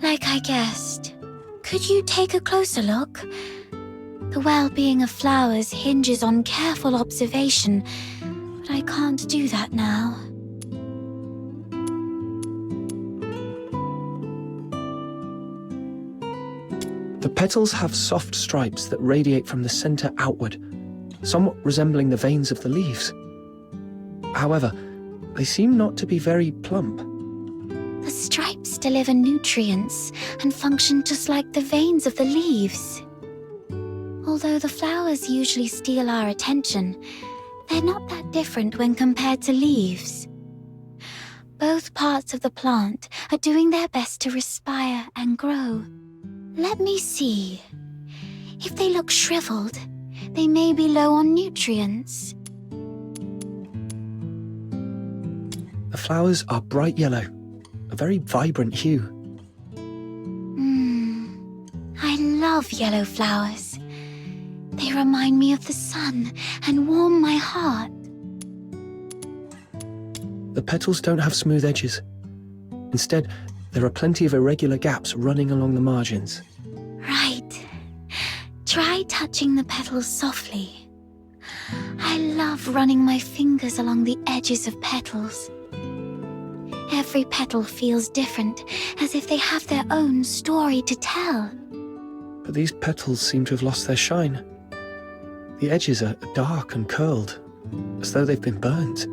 Like I guessed. Could you take a closer look? The well-being of flowers hinges on careful observation, but I can't do that now. The petals have soft stripes that radiate from the center outward, somewhat resembling the veins of the leaves. However, they seem not to be very plump. The stripes deliver nutrients and function just like the veins of the leaves. Although the flowers usually steal our attention, they're not that different when compared to leaves. Both parts of the plant are doing their best to respire and grow. Let me see. If they look shriveled, they may be low on nutrients. The flowers are bright yellow, a very vibrant hue. I love yellow flowers. They remind me of the sun and warm my heart. The petals don't have smooth edges. Instead, there are plenty of irregular gaps running along the margins. Right. Try touching the petals softly. I love running my fingers along the edges of petals. Every petal feels different, as if they have their own story to tell. But these petals seem to have lost their shine. The edges are dark and curled, as though they've been burnt.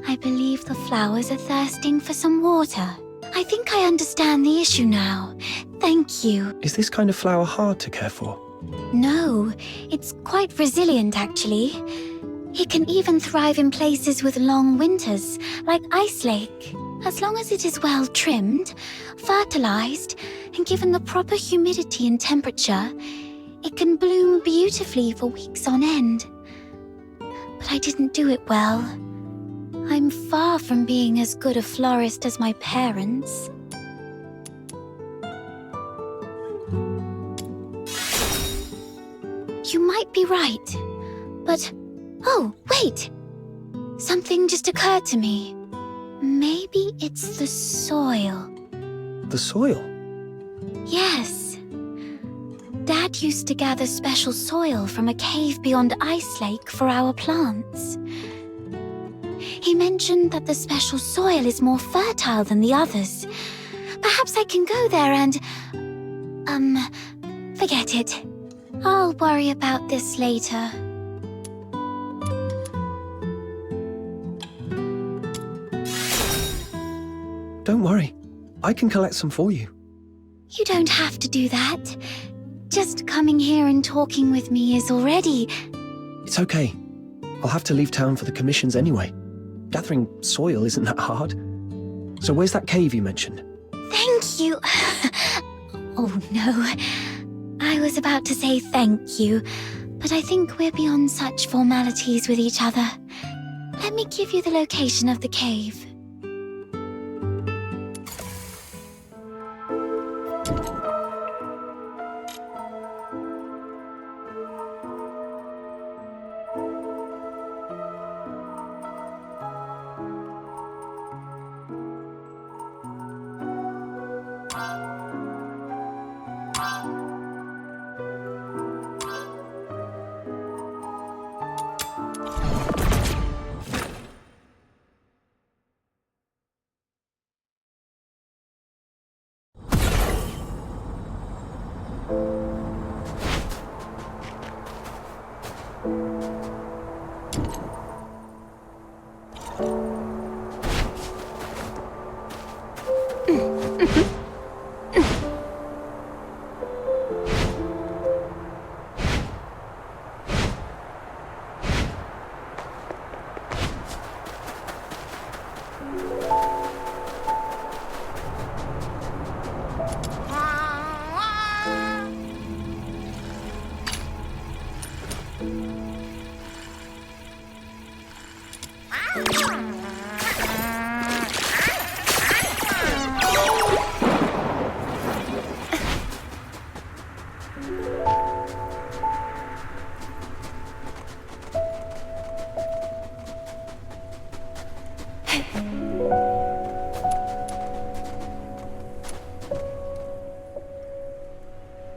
I believe the flowers are thirsting for some water. I think I understand the issue now. Thank you. Is this kind of flower hard to care for? No, it's quite resilient actually. It can even thrive in places with long winters, like Ice Lake. As long as it is well trimmed, fertilized, and given the proper humidity and temperature, it can bloom beautifully for weeks on end. But I didn't do it well. I'm far from being as good a florist as my parents. You might be right, but... Oh, wait! Something just occurred to me. Maybe it's the soil. The soil? Yes. Dad used to gather special soil from a cave beyond Ice Lake for our plants. He mentioned that the special soil is more fertile than the others. Perhaps I can go there and... forget it. I'll worry about this later. Don't worry. I can collect some for you. You don't have to do that. Just coming here and talking with me is already... It's okay. I'll have to leave town for the commissions anyway. Gathering soil isn't that hard. So where's that cave you mentioned? Thank you. Oh no. I was about to say thank you, but I think we're beyond such formalities with each other. Let me give you the location of the cave.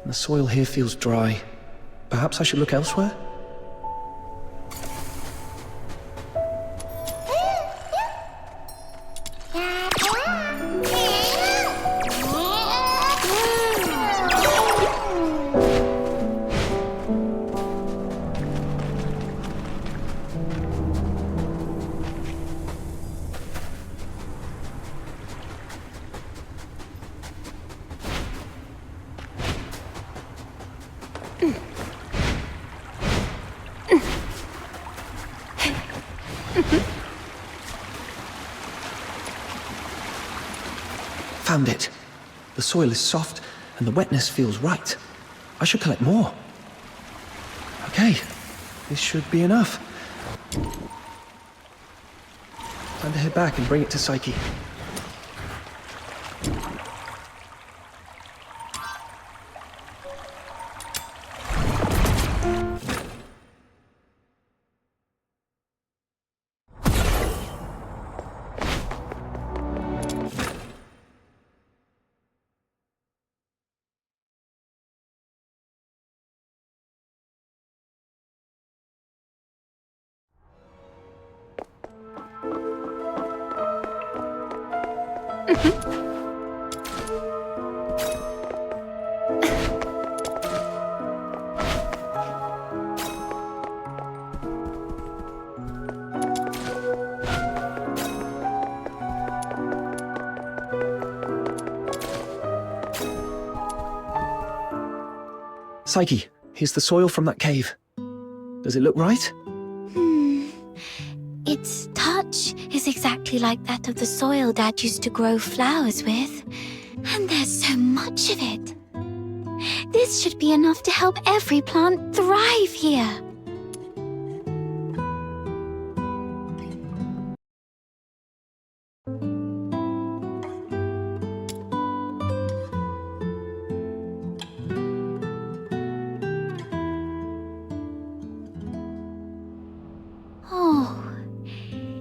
The soil here feels dry. Perhaps I should look elsewhere? Found it. The soil is soft, and the wetness feels right. I should collect more. Okay, this should be enough. Time to head back and bring it to Psyche. Psyche, here's the soil from that cave. Does it look right? Its touch is exactly like that of the soil Dad used to grow flowers with. And there's so much of it. This should be enough to help every plant thrive here.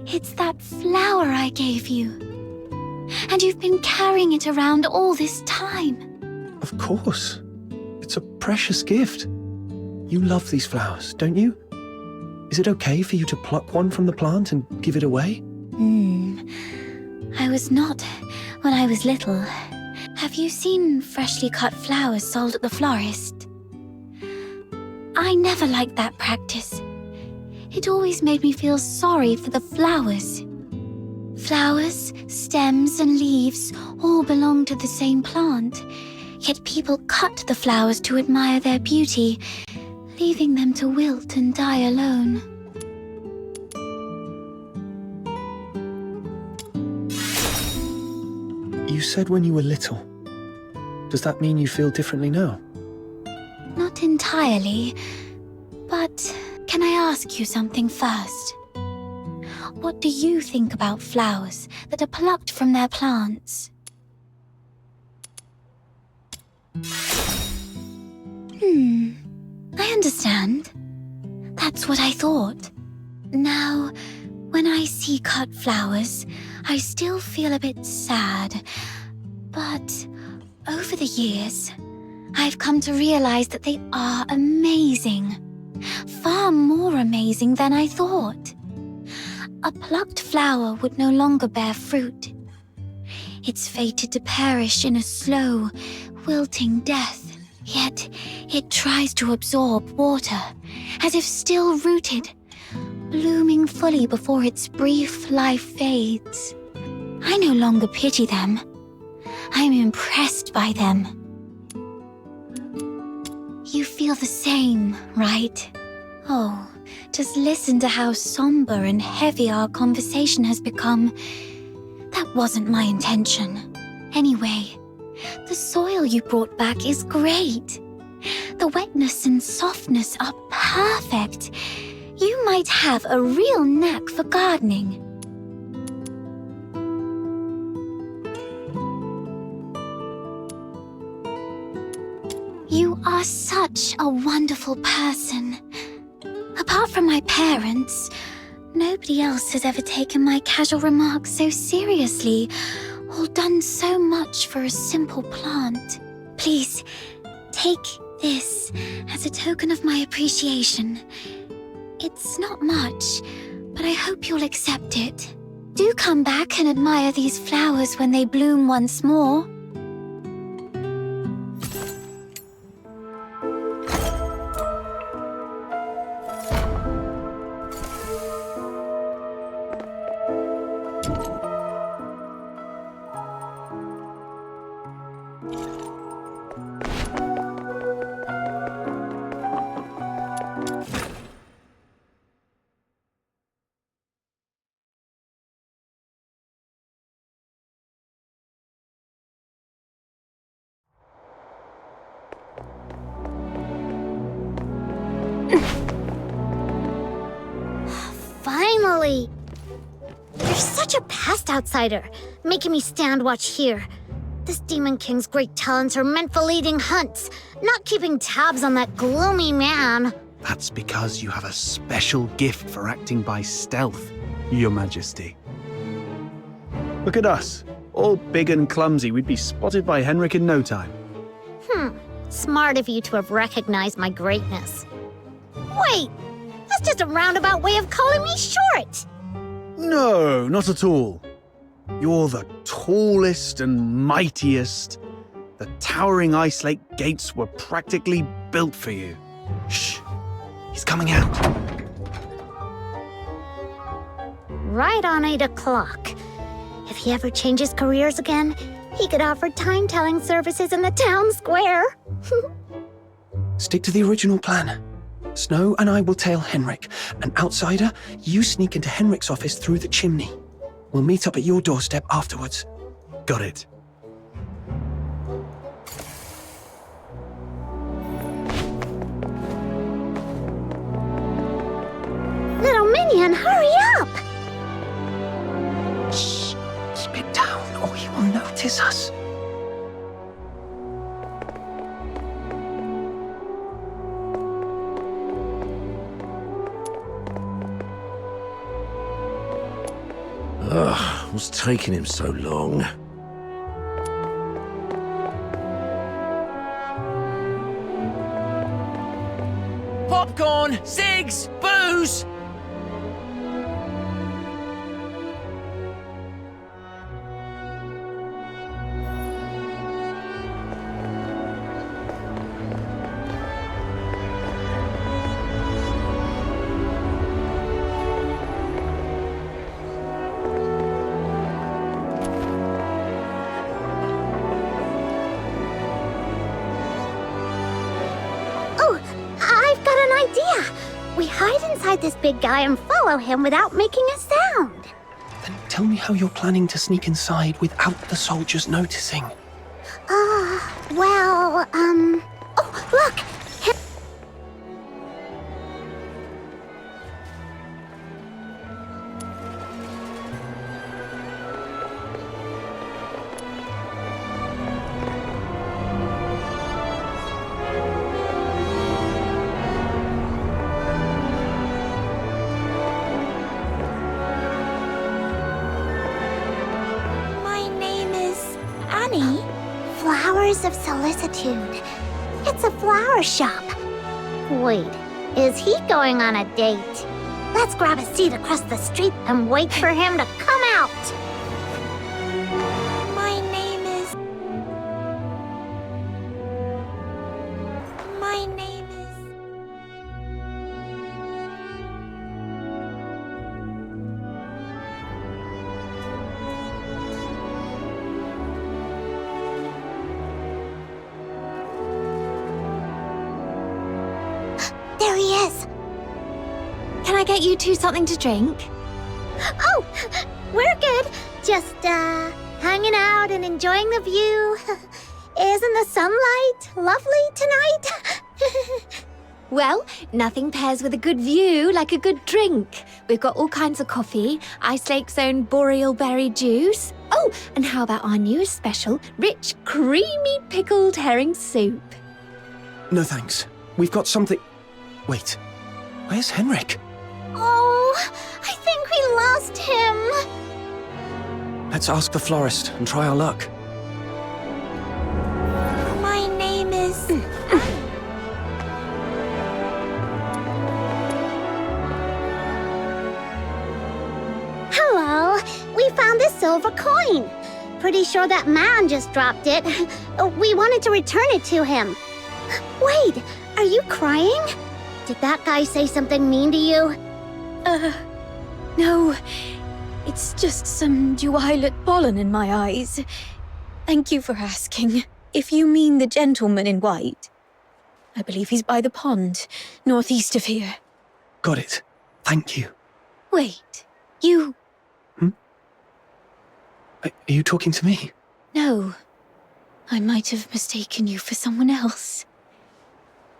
It's that flower I gave you. And you've been carrying it around all this time. Of course. It's a precious gift. You love these flowers, don't you? Is it okay for you to pluck one from the plant and give it away? I was not when I was little. Have you seen freshly cut flowers sold at the florist? I never liked that practice. It always made me feel sorry for the flowers. Flowers, stems, and leaves all belong to the same plant, yet people cut the flowers to admire their beauty, leaving them to wilt and die alone. You said when you were little. Does that mean you feel differently now? Not entirely, but can I ask you something first? What do you think about flowers that are plucked from their plants? I understand. That's what I thought. Now, when I see cut flowers, I still feel a bit sad. But over the years, I've come to realize that they are amazing. Far more amazing than I thought. A plucked flower would no longer bear fruit. It's fated to perish in a slow, wilting death. Yet it tries to absorb water, as if still rooted, blooming fully before its brief life fades. I no longer pity them. I'm impressed by them. You feel the same, right? Oh, just listen to how somber and heavy our conversation has become. That wasn't my intention. Anyway, the soil you brought back is great. The wetness and softness are perfect. You might have a real knack for gardening. You are such a wonderful person. Apart from my parents, nobody else has ever taken my casual remarks so seriously, or done so much for a simple plant. Please, take this as a token of my appreciation. It's not much, but I hope you'll accept it. Do come back and admire these flowers when they bloom once more. Finally! You're such a pest outsider, making me stand watch here. This Demon King's great talents are meant for leading hunts, not keeping tabs on that gloomy man. That's because you have a special gift for acting by stealth, Your Majesty. Look at us, all big and clumsy. We'd be spotted by Henrik in no time. Smart of you to have recognized my greatness. Wait, that's just a roundabout way of calling me short. No, not at all. You're the tallest and mightiest. The towering ice lake gates were practically built for you. Shh, he's coming out. Right on 8 o'clock. If he ever changes careers again, he could offer time-telling services in the town square. Stick to the original plan. Snow and I will tail Henrik. An outsider, you sneak into Henrik's office through the chimney. We'll meet up at your doorstep afterwards. Got it. Little minion, hurry up! Shh, keep it down or he will notice us. Ugh, what's taking him so long? Popcorn! Cigs! Booze! We hide inside this big guy and follow him without making a sound. Then tell me how you're planning to sneak inside without the soldiers noticing. Well, oh, look! Flowers of Solicitude. It's a flower shop. Wait, is he going on a date? Let's grab a seat across the street and wait for him to come out. My name is... There he is. Can I get you two something to drink? Oh, we're good. Just, hanging out and enjoying the view. Isn't the sunlight lovely tonight? Well, nothing pairs with a good view like a good drink. We've got all kinds of coffee, Ice Lake's own boreal berry juice. Oh, and how about our newest special, rich, creamy pickled herring soup? No thanks. We've got something... Wait, where's Henrik? Oh, I think we lost him. Let's ask the florist and try our luck. My name is... Hello, we found this silver coin. Pretty sure that man just dropped it. We wanted to return it to him. Wait, are you crying? Did that guy say something mean to you? No. It's just some duet pollen in my eyes. Thank you for asking. If you mean the gentleman in white. I believe he's by the pond, northeast of here. Got it. Thank you. Wait, you... Are you talking to me? No. I might have mistaken you for someone else.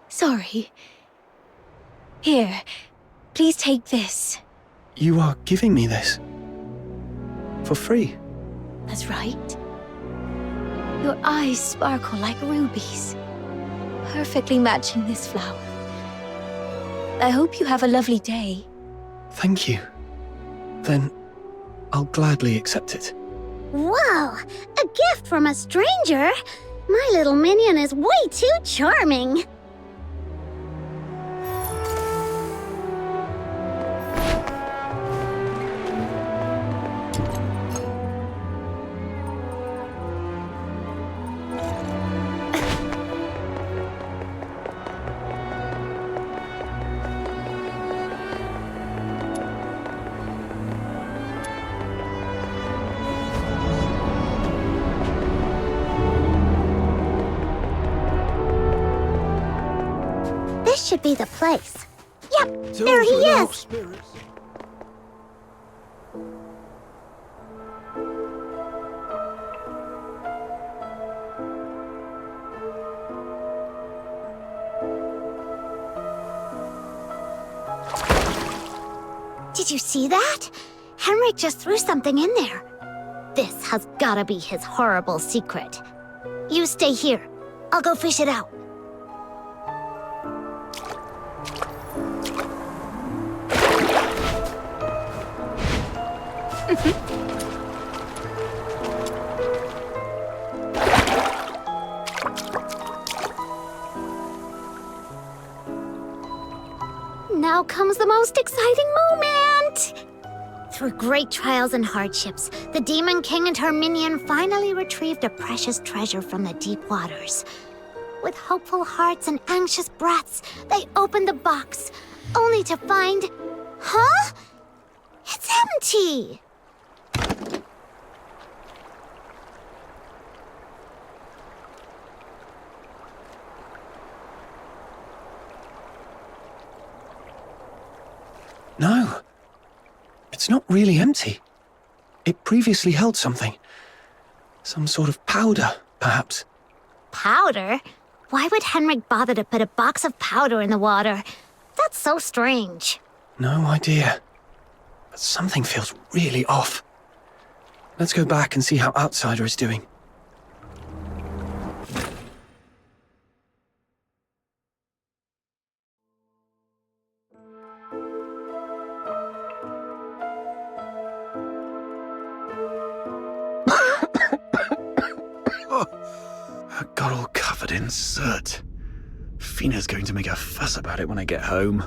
Sorry. Here, please take this. You are giving me this? For free? That's right. Your eyes sparkle like rubies, perfectly matching this flower. I hope you have a lovely day. Thank you. Then, I'll gladly accept it. Wow, a gift from a stranger? My little minion is way too charming. This should be the place. Yep, there he is. Did you see that? Henrik just threw something in there. This has gotta be his horrible secret. You stay here. I'll go fish it out. Now comes the most exciting moment! Through great trials and hardships, the Demon King and her minion finally retrieved a precious treasure from the deep waters. With hopeful hearts and anxious breaths, they opened the box, only to find... Huh? It's empty! No. It's not really empty. It previously held something. Some sort of powder, perhaps. Powder? Why would Henrik bother to put a box of powder in the water? That's so strange. No idea. But something feels really off. Let's go back and see how Outsider is doing. I got all covered in soot. Fina's going to make a fuss about it when I get home.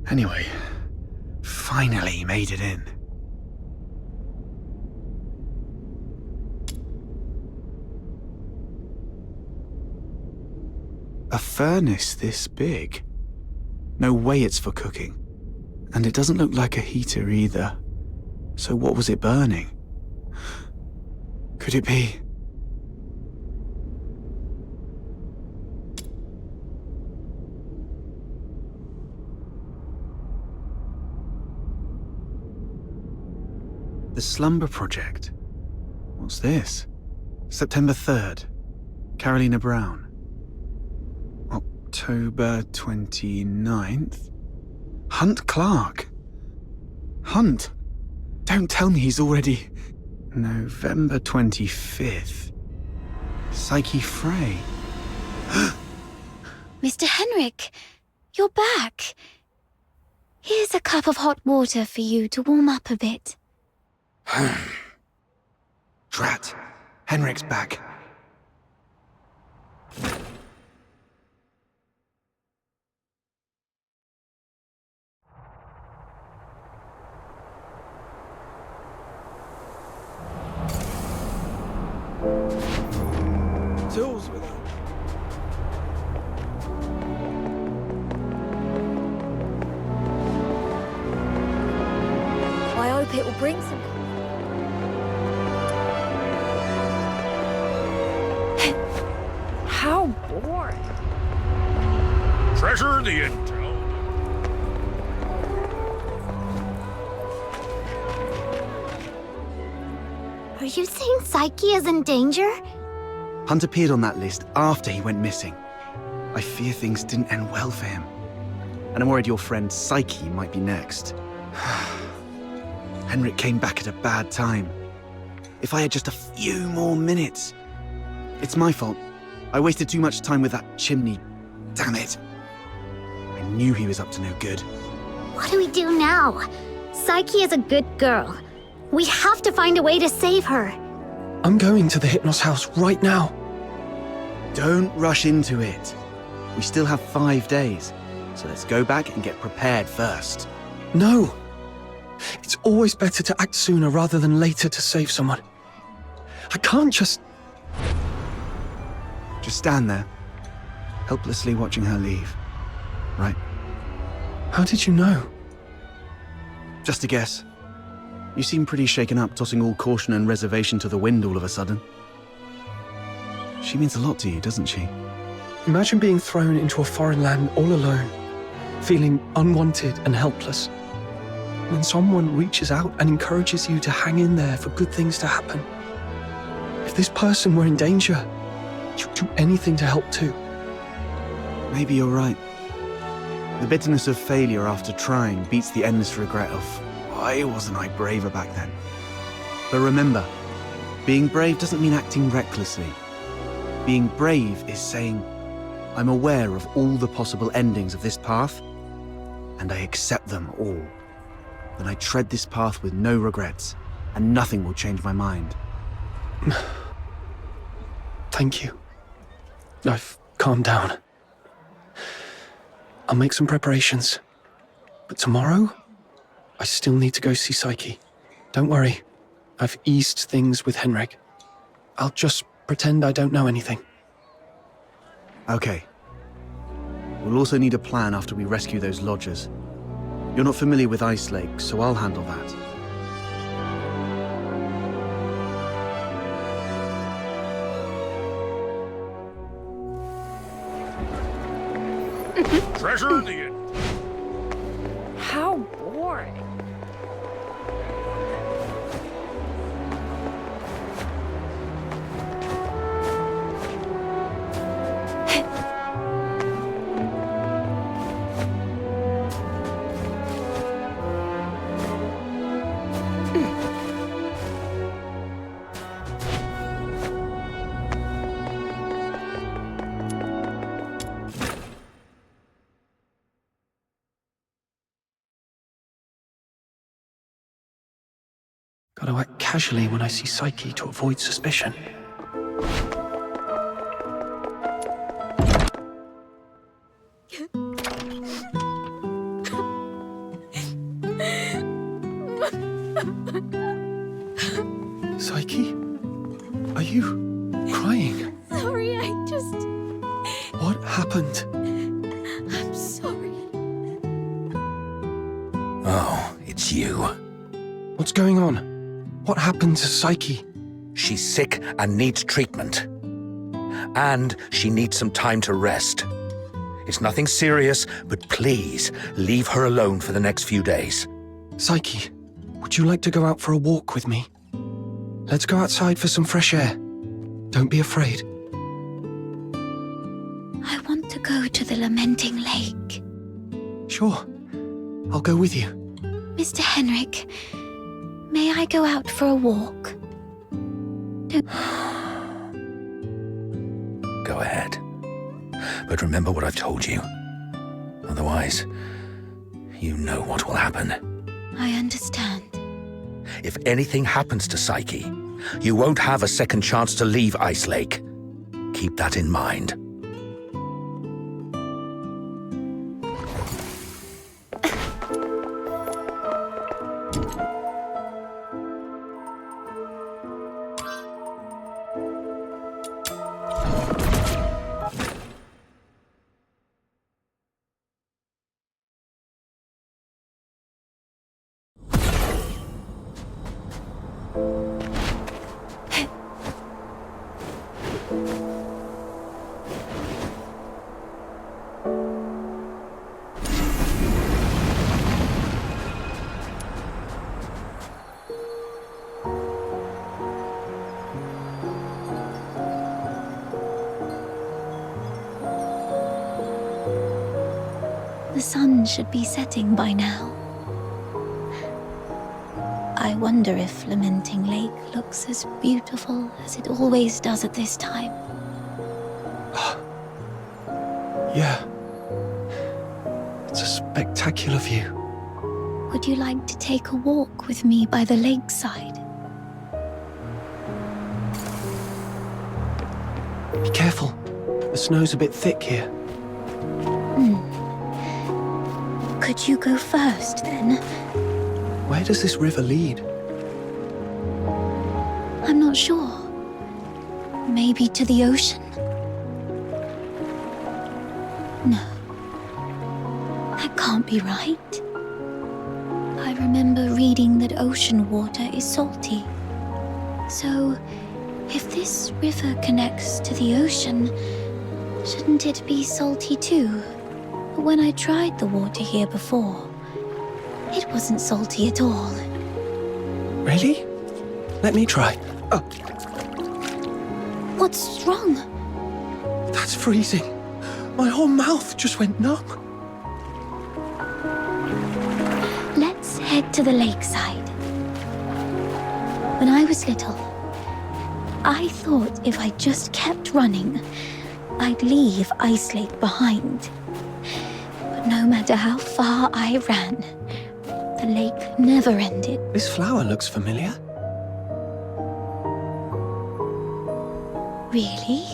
Anyway, finally made it in. A furnace this big? No way it's for cooking. And it doesn't look like a heater either. So what was it burning? Could it be... The Slumber Project. What's this? September 3rd. Carolina Brown. October 29th. Hunt Clark. Hunt? Don't tell me he's already... November 25th. Psyche Frey. Mr. Henrik, you're back. Here's a cup of hot water for you to warm up a bit. Drat. Henrik's back. Tools with him. I hope it will bring some... How boring. Treasure the intel. Are you saying Psyche is in danger? Hunt appeared on that list after he went missing. I fear things didn't end well for him. And I'm worried your friend Psyche might be next. Henrik came back at a bad time. If I had just a few more minutes. It's my fault. I wasted too much time with that chimney. Damn it. I knew he was up to no good. What do we do now? Psyche is a good girl. We have to find a way to save her. I'm going to the Hypnos house right now. Don't rush into it. We still have 5 days, so let's go back and get prepared first. No. It's always better to act sooner rather than later to save someone. I can't just... Just stand there, helplessly watching her leave. Right? How did you know? Just a guess. You seem pretty shaken up, tossing all caution and reservation to the wind all of a sudden. She means a lot to you, doesn't she? Imagine being thrown into a foreign land all alone, feeling unwanted and helpless. And then someone reaches out and encourages you to hang in there for good things to happen. If this person were in danger, you'd do anything to help too. Maybe you're right. The bitterness of failure after trying beats the endless regret of, why wasn't I braver back then? But remember, being brave doesn't mean acting recklessly. Being brave is saying, I'm aware of all the possible endings of this path, and I accept them all. Then I tread this path with no regrets, and nothing will change my mind. Thank you. I've calmed down. I'll make some preparations. But tomorrow, I still need to go see Psyche. Don't worry. I've eased things with Henrik. I'll just pretend I don't know anything. Okay. We'll also need a plan after we rescue those lodgers. You're not familiar with Ice Lake, so I'll handle that. Treasure in the inn. How boring. Gotta act casually when I see Psyche to avoid suspicion. Psyche? Are you crying? Sorry, What happened? I'm sorry. Oh, it's you. What's going on? What happened to Psyche? She's sick and needs treatment. And she needs some time to rest. It's nothing serious, but please leave her alone for the next few days. Psyche, would you like to go out for a walk with me? Let's go outside for some fresh air. Don't be afraid. I want to go to the Lamenting Lake. Sure. I'll go with you. Mr. Henrik, may I go out for a walk? Go ahead. But remember what I've told you. Otherwise, you know what will happen. I understand. If anything happens to Psyche, you won't have a second chance to leave Ice Lake. Keep that in mind. The sun should be setting by now. wonder if Lamenting Lake looks as beautiful as it always does at this time. Yeah. It's a spectacular view. Would you like to take a walk with me by the lakeside? Be careful. The snow's a bit thick here. Could you go first, then? Where does this river lead? I'm not sure. Maybe to the ocean? No. That can't be right. I remember reading that ocean water is salty. So, if this river connects to the ocean, shouldn't it be salty too? But when I tried the water here before, it wasn't salty at all. Really? Let me try. Oh. What's wrong? That's freezing. My whole mouth just went numb. Let's head to the lakeside. When I was little, I thought if I just kept running, I'd leave Ice Lake behind. But no matter how far I ran, the lake never ended. This flower looks familiar. Really?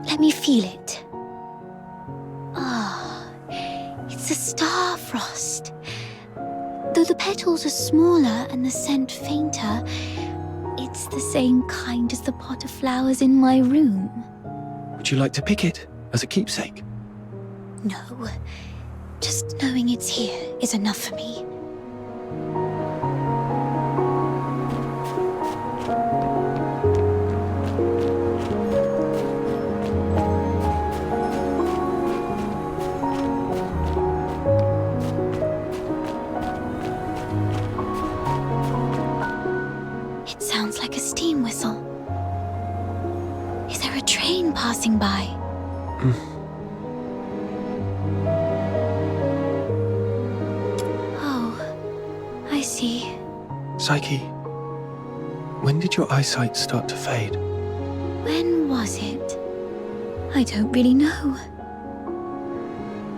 Let me feel it. It's a star frost. Though the petals are smaller and the scent fainter, it's the same kind as the pot of flowers in my room. Would you like to pick it as a keepsake? No. Just knowing it's here is enough for me. It sounds like a steam whistle. Is there a train passing by? Psyche, when did your eyesight start to fade? When was it? I don't really know.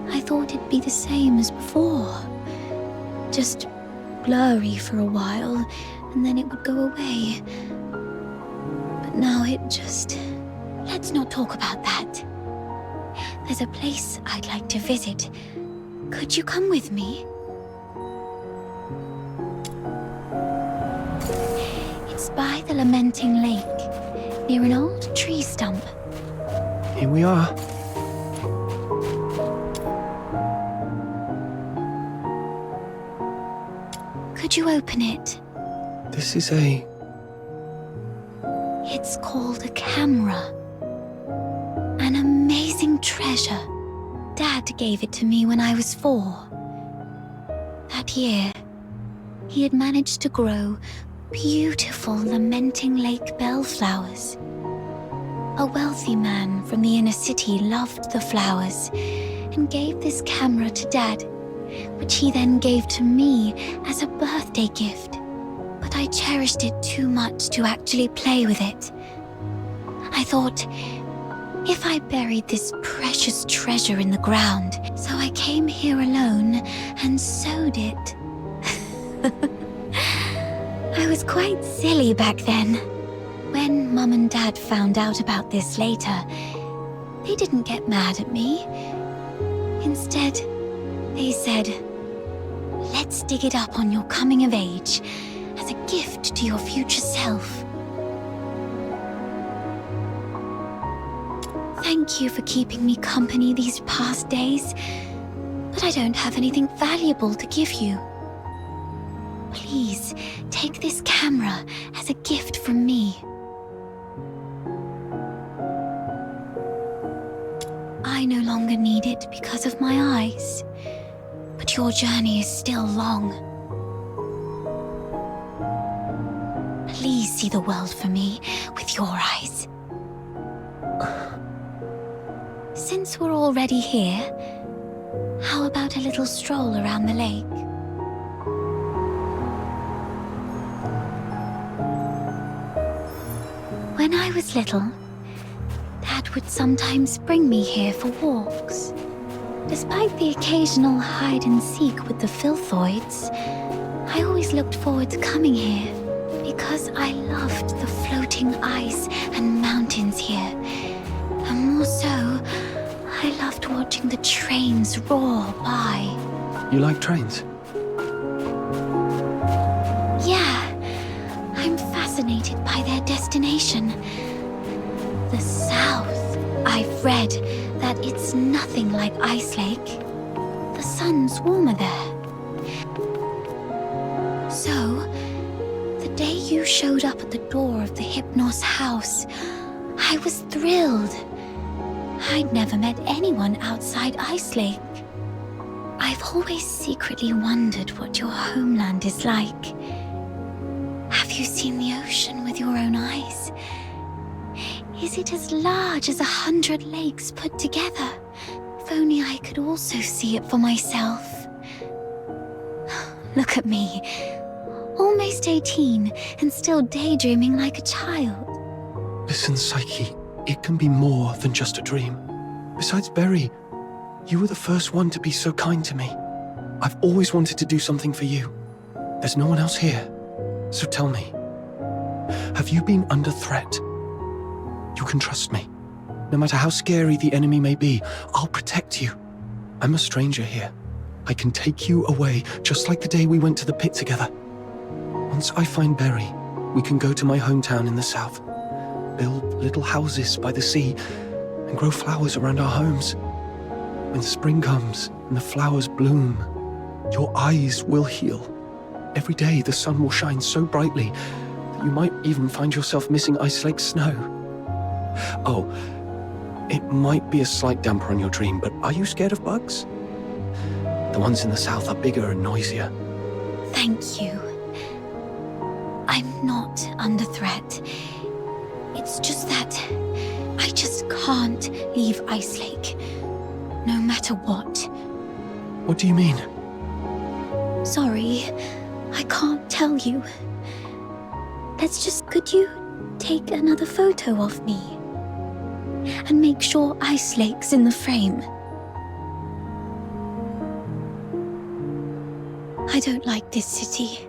I thought it'd be the same as before. Just blurry for a while, and then it would go away. But now it just... Let's not talk about that. There's a place I'd like to visit. Could you come with me? It's by the Lamenting Lake, near an old tree stump. Here we are. Could you open it? This is a... It's called a camera. An amazing treasure. Dad gave it to me when I was 4. That year, he had managed to grow beautiful Lamenting Lake bellflowers. A wealthy man from the inner city loved the flowers and gave this camera to Dad, which he then gave to me as a birthday gift. But I cherished it too much to actually play with it. I thought, if I buried this precious treasure in the ground, so I came here alone and sewed it. I was quite silly back then. When Mum and Dad found out about this later, they didn't get mad at me. Instead, they said, let's dig it up on your coming of age as a gift to your future self. Thank you for keeping me company these past days, but I don't have anything valuable to give you. Please, take this camera as a gift from me. I no longer need it because of my eyes, but your journey is still long. Please see the world for me with your eyes. Since we're already here, how about a little stroll around the lake? was little, Dad would sometimes bring me here for walks. Despite the occasional hide and seek with the Filthoids, I always looked forward to coming here because I loved the floating ice and mountains here. And more so, I loved watching the trains roar by. You like trains? Yeah, I'm fascinated by their destination. The South. I've read that it's nothing like Ice Lake. The sun's warmer there. So, the day you showed up at the door of the Hypnos house, I was thrilled. I'd never met anyone outside Ice Lake. I've always secretly wondered what your homeland is like. Have you seen the ocean with your own eyes? Is it as large as 100 lakes put together? If only I could also see it for myself. Look at me. Almost 18 and still daydreaming like a child. Listen, Psyche, it can be more than just a dream. Besides Berry, you were the first one to be so kind to me. I've always wanted to do something for you. There's no one else here. So tell me, have you been under threat? You can trust me. No matter how scary the enemy may be, I'll protect you. I'm a stranger here. I can take you away, just like the day we went to the pit together. Once I find Berry, we can go to my hometown in the south, build little houses by the sea, and grow flowers around our homes. When spring comes and the flowers bloom, your eyes will heal. Every day the sun will shine so brightly that you might even find yourself missing Ice Lake snow. Oh, it might be a slight damper on your dream, but are you scared of bugs? The ones in the south are bigger and noisier. Thank you. I'm not under threat. It's just that I just can't leave Ice Lake, no matter what. What do you mean? Sorry, I can't tell you. Could you take another photo of me? And make sure Ice Lake's in the frame. I don't like this city.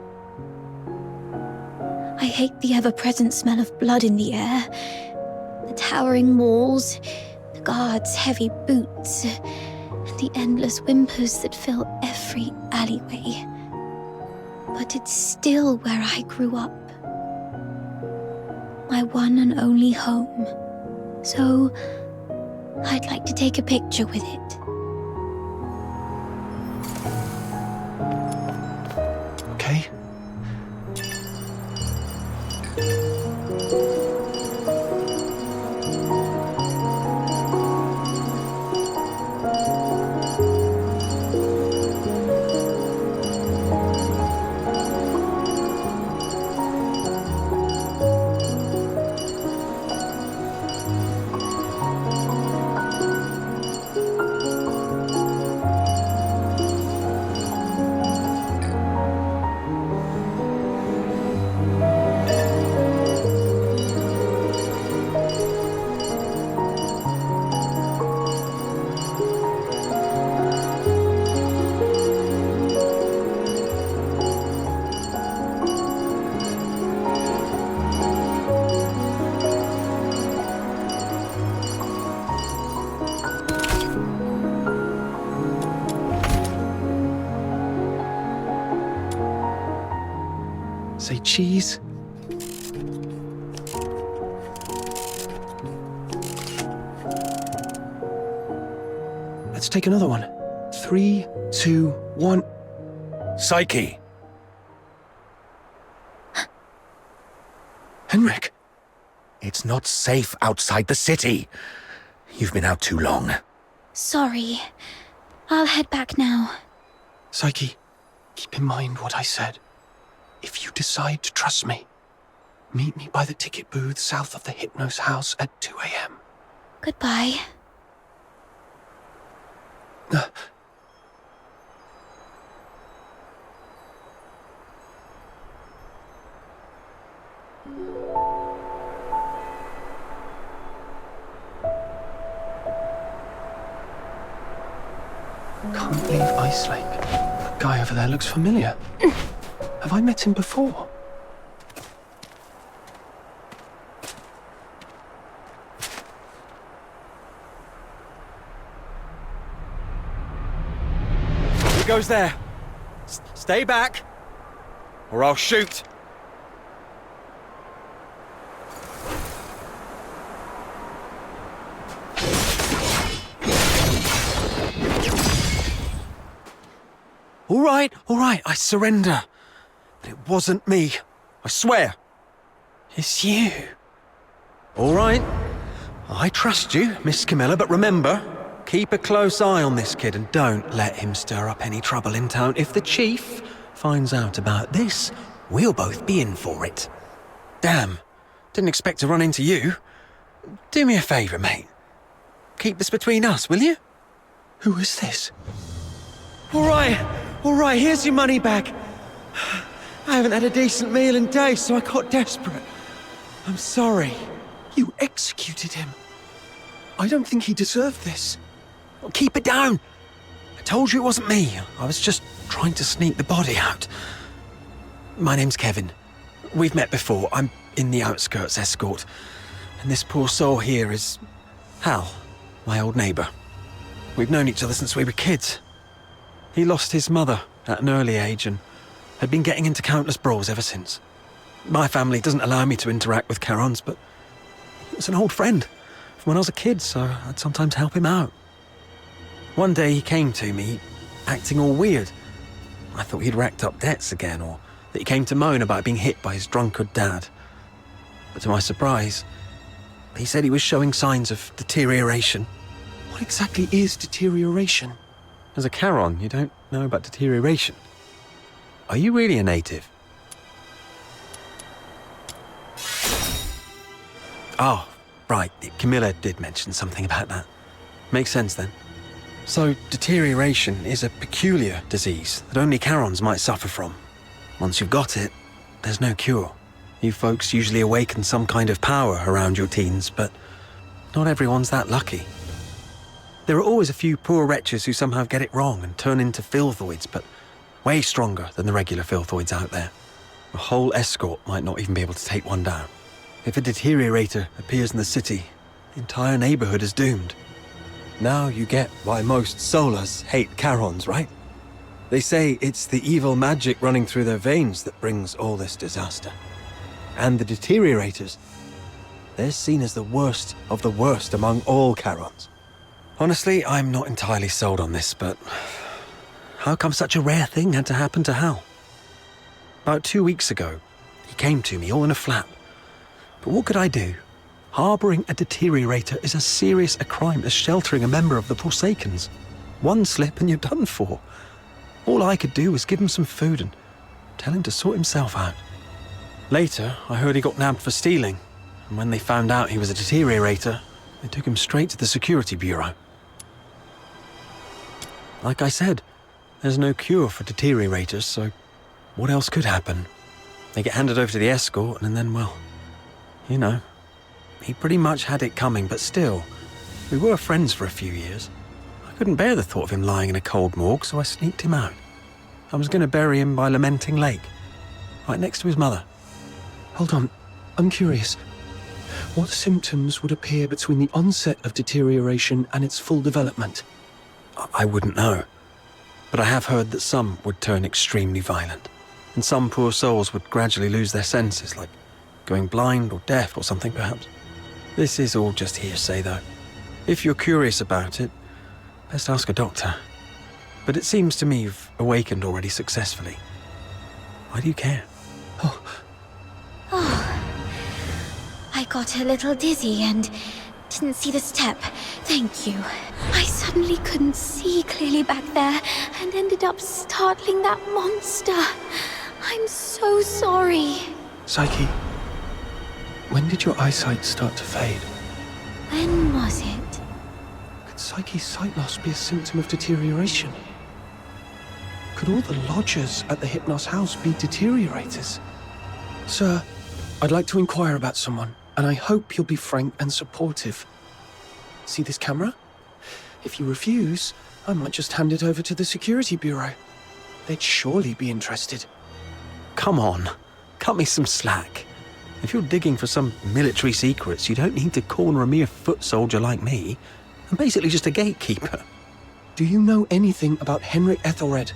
I hate the ever-present smell of blood in the air, the towering walls, the guards' heavy boots, and the endless whimpers that fill every alleyway. But it's still where I grew up. My one and only home. So, I'd like to take a picture with it. Okay. Say cheese. Let's take another one. 3, 2, 1. Psyche! Henrik! It's not safe outside the city. You've been out too long. Sorry. I'll head back now. Psyche, keep in mind what I said. If you decide to trust me, meet me by the ticket booth south of the Hypnos house at 2 a.m. Goodbye. Can't leave Ice Lake. That guy over there looks familiar. Have I met him before? He goes there. Stay back, or I'll shoot. All right, I surrender. But it wasn't me. I swear. It's you. All right. I trust you, Miss Camilla, but remember, keep a close eye on this kid and don't let him stir up any trouble in town. If the chief finds out about this, we'll both be in for it. Damn, didn't expect to run into you. Do me a favour, mate. Keep this between us, will you? Who is this? All right, here's your money back. I haven't had a decent meal in days, so I got desperate. I'm sorry. You executed him. I don't think he deserved this. Well, keep it down. I told you it wasn't me. I was just trying to sneak the body out. My name's Kevin. We've met before. I'm in the outskirts escort. And this poor soul here is Hal, my old neighbour. We've known each other since we were kids. He lost his mother at an early age and had been getting into countless brawls ever since. My family doesn't allow me to interact with Charons, but he was an old friend from when I was a kid, so I'd sometimes help him out. One day he came to me, acting all weird. I thought he'd racked up debts again, or that he came to moan about being hit by his drunkard dad. But to my surprise, he said he was showing signs of deterioration. What exactly is deterioration? As a Charon, you don't know about deterioration. Are you really a native? Oh, right. Camilla did mention something about that. Makes sense then. So, deterioration is a peculiar disease that only Charons might suffer from. Once you've got it, there's no cure. You folks usually awaken some kind of power around your teens, but not everyone's that lucky. There are always a few poor wretches who somehow get it wrong and turn into filthoids, but way stronger than the regular filthoids out there. A whole escort might not even be able to take one down. If a deteriorator appears in the city, the entire neighborhood is doomed. Now you get why most Solars hate Charons, right? They say it's the evil magic running through their veins that brings all this disaster. And the deteriorators, they're seen as the worst of the worst among all Charons. Honestly, I'm not entirely sold on this, but how come such a rare thing had to happen to Hal? About 2 weeks ago, he came to me all in a flap. But what could I do? Harbouring a deteriorator is as serious a crime as sheltering a member of the Forsakens. One slip and you're done for. All I could do was give him some food and tell him to sort himself out. Later, I heard he got nabbed for stealing, and when they found out he was a deteriorator, they took him straight to the Security Bureau. Like I said, there's no cure for deteriorators, so what else could happen? They get handed over to the escort, and then, well, you know, he pretty much had it coming, but still, we were friends for a few years. I couldn't bear the thought of him lying in a cold morgue, so I sneaked him out. I was going to bury him by Lamenting Lake, right next to his mother. Hold on, I'm curious. What symptoms would appear between the onset of deterioration and its full development? I wouldn't know, but I have heard that some would turn extremely violent, and some poor souls would gradually lose their senses, like going blind or deaf or something perhaps. This is all just hearsay though. If you're curious about it, best ask a doctor. But it seems to me you've awakened already successfully. Why do you care? I got a little dizzy and didn't see the step. Thank you. I suddenly couldn't see clearly back there and ended up startling that monster. I'm so sorry. Psyche, when did your eyesight start to fade? When was it? Could Psyche's sight loss be a symptom of deterioration? Could all the lodgers at the Hypnos house be deteriorators? Sir, I'd like to inquire about someone, and I hope you'll be frank and supportive. See this camera? If you refuse, I might just hand it over to the Security Bureau. They'd surely be interested. Come on, cut me some slack. If you're digging for some military secrets, you don't need to corner a mere foot soldier like me. I'm basically just a gatekeeper. Do you know anything about Henrik Ethelred,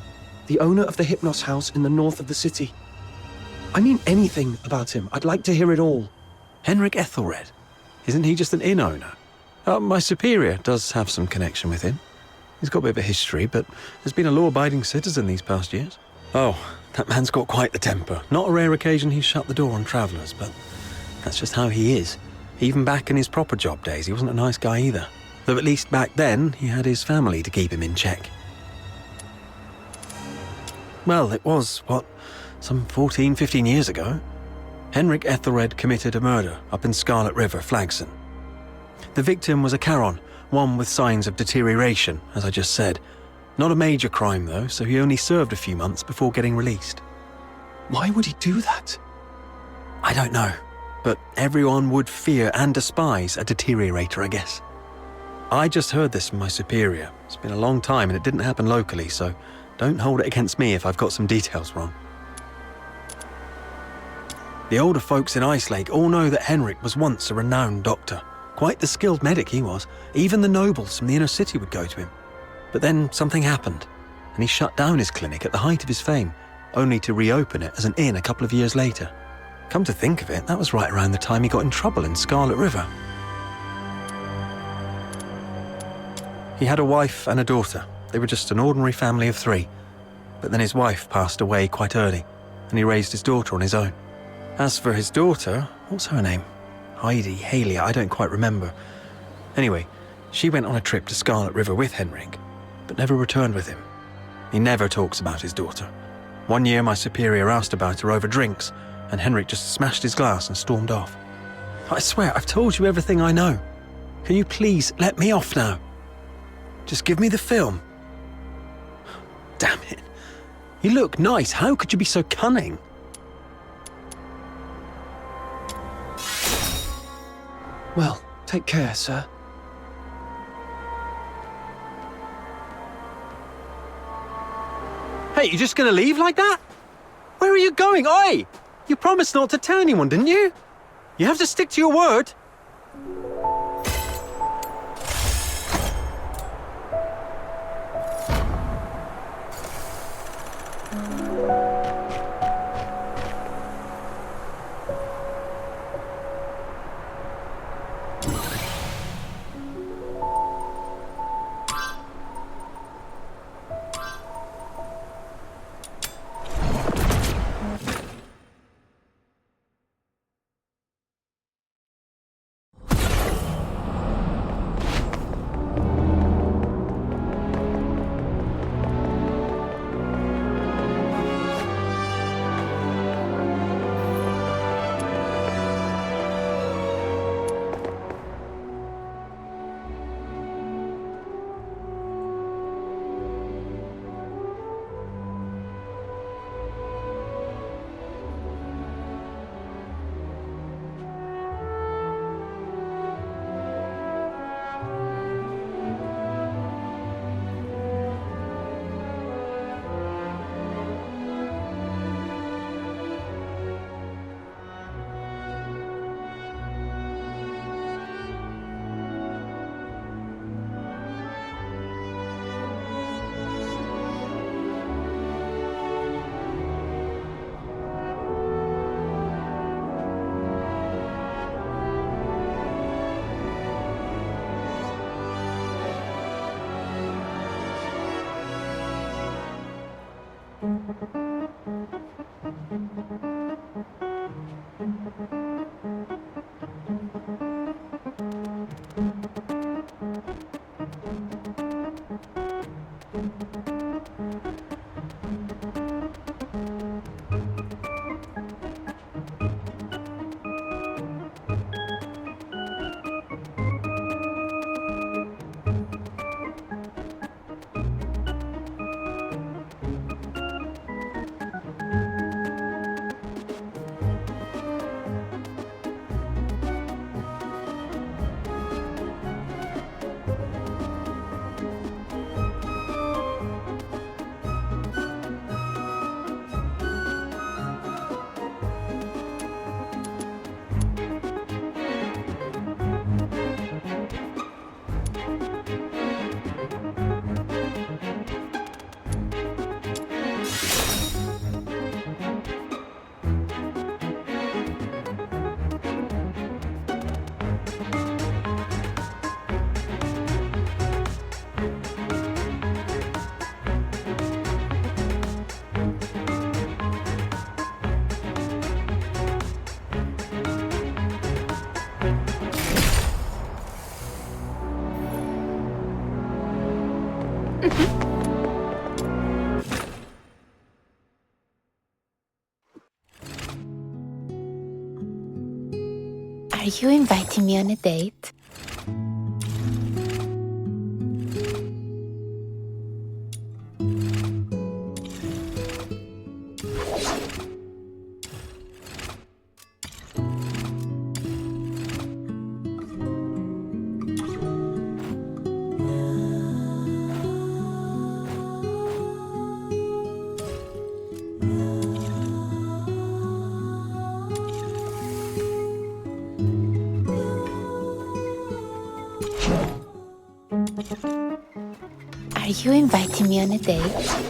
the owner of the Hypnos house in the north of the city? I mean anything about him. I'd like to hear it all. Henrik Ethelred? Isn't he just an inn owner? My superior does have some connection with him. He's got a bit of a history, but has been a law-abiding citizen these past years. Oh, that man's got quite the temper. Not a rare occasion he's shut the door on travellers, but that's just how he is. Even back in his proper job days, he wasn't a nice guy either. Though at least back then, he had his family to keep him in check. Well, it was, some 14, 15 years ago. Henrik Ethelred committed a murder up in Scarlet River, Phoxhunter. The victim was a Charon, one with signs of deterioration, as I just said. Not a major crime, though, so he only served a few months before getting released. Why would he do that? I don't know, but everyone would fear and despise a deteriorator, I guess. I just heard this from my superior. It's been a long time and it didn't happen locally, so don't hold it against me if I've got some details wrong. The older folks in Ichelake all know that Henrik was once a renowned doctor. Quite the skilled medic he was. Even the nobles from the inner city would go to him. But then something happened, and he shut down his clinic at the height of his fame, only to reopen it as an inn a couple of years later. Come to think of it, that was right around the time he got in trouble in Scarlet River. He had a wife and a daughter. They were just an ordinary family of 3. But then his wife passed away quite early, and he raised his daughter on his own. As for his daughter, what's her name? Heidi, Haley, I don't quite remember. Anyway, she went on a trip to Scarlet River with Henrik, but never returned with him. He never talks about his daughter. One year my superior asked about her over drinks, and Henrik just smashed his glass and stormed off. I swear, I've told you everything I know. Can you please let me off now? Just give me the film. Damn it. You look nice. How could you be so cunning? Well, take care, sir. Hey, you just gonna leave like that? Where are you going? Oi! You promised not to tell anyone, didn't you? You have to stick to your word. Are you inviting me on a date? Are you inviting me on a date?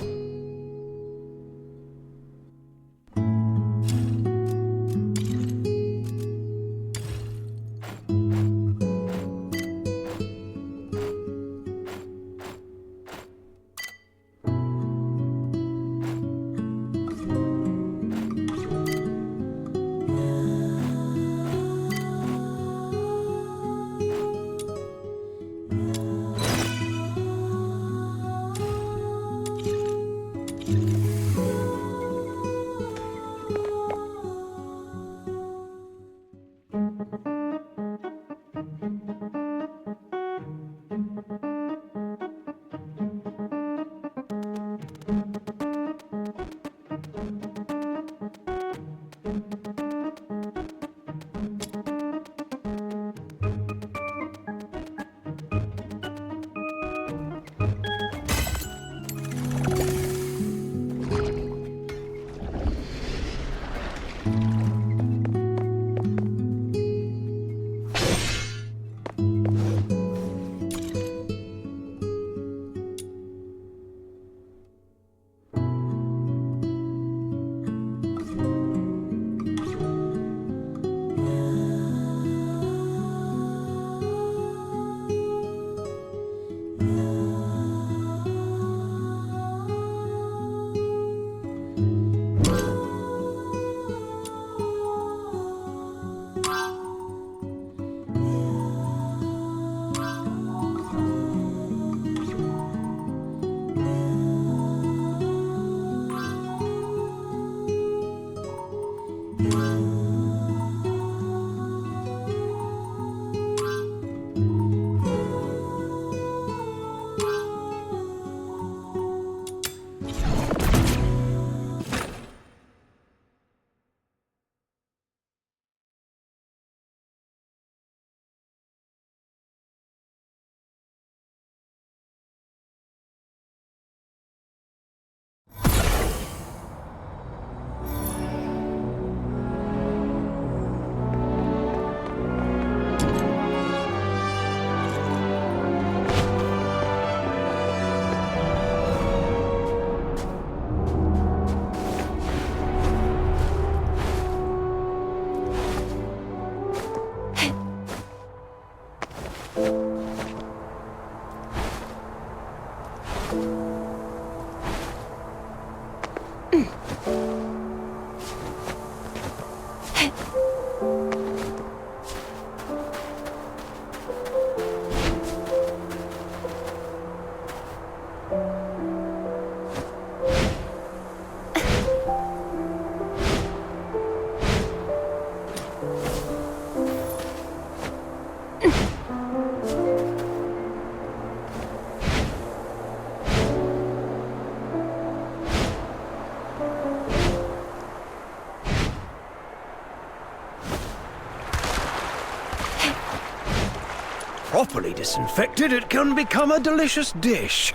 Properly disinfected, it can become a delicious dish.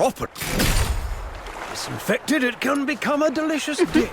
Proper. Disinfected, it can become a delicious dish.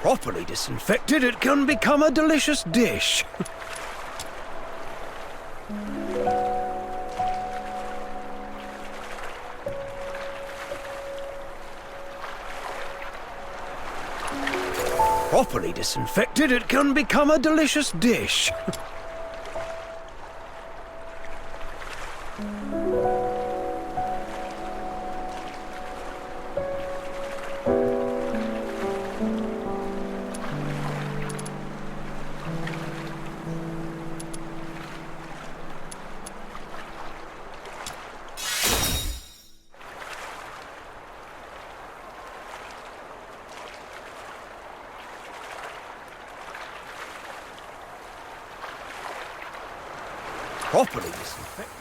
Properly disinfected, it can become a delicious dish. Properly disinfected, it can become a delicious dish. Properly disinfected.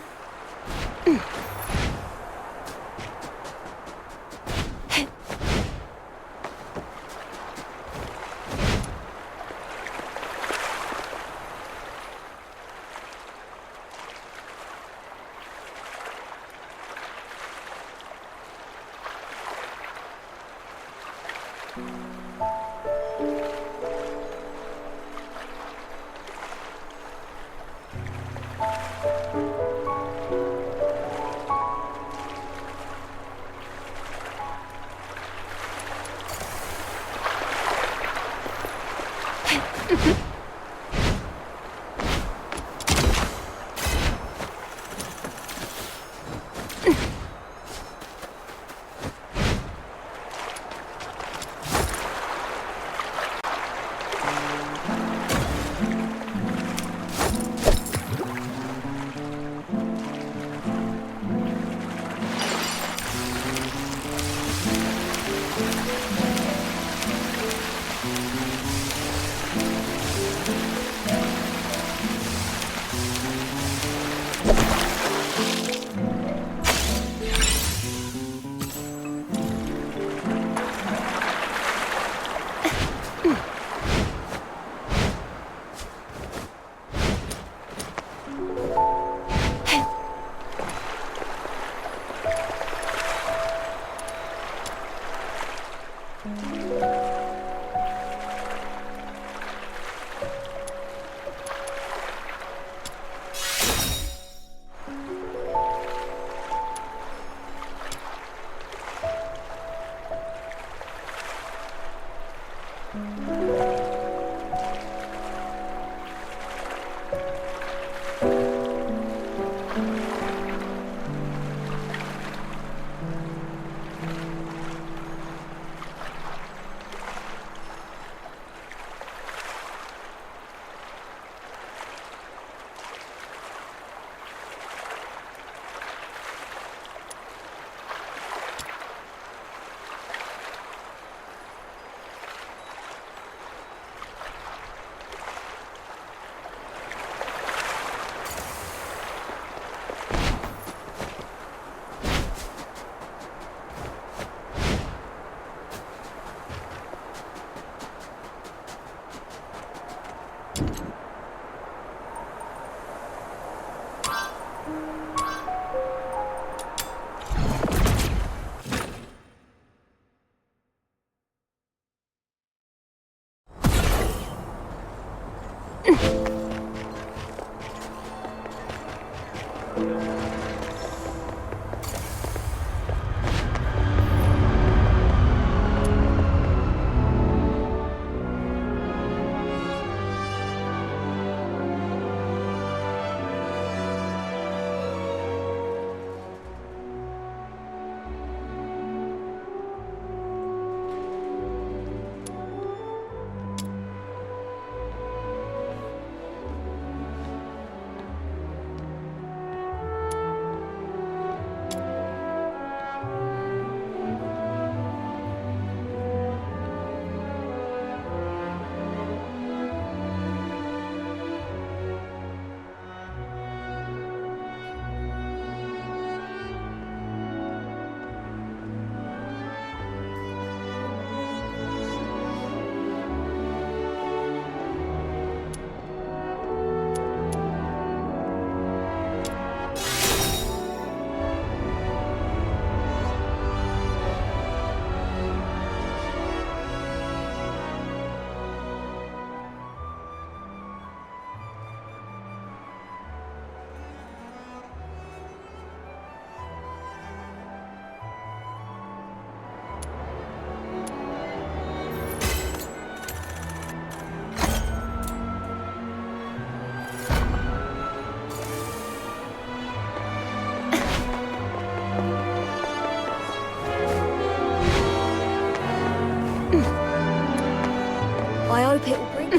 I hope it will bring...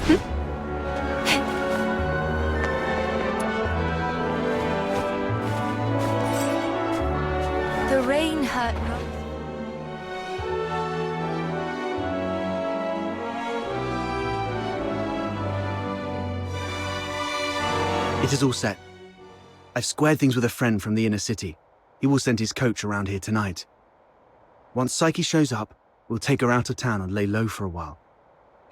The rain hurt not. It is all set. I've squared things with a friend from the inner city. He will send his coach around here tonight. Once Psyche shows up, we'll take her out of town and lay low for a while.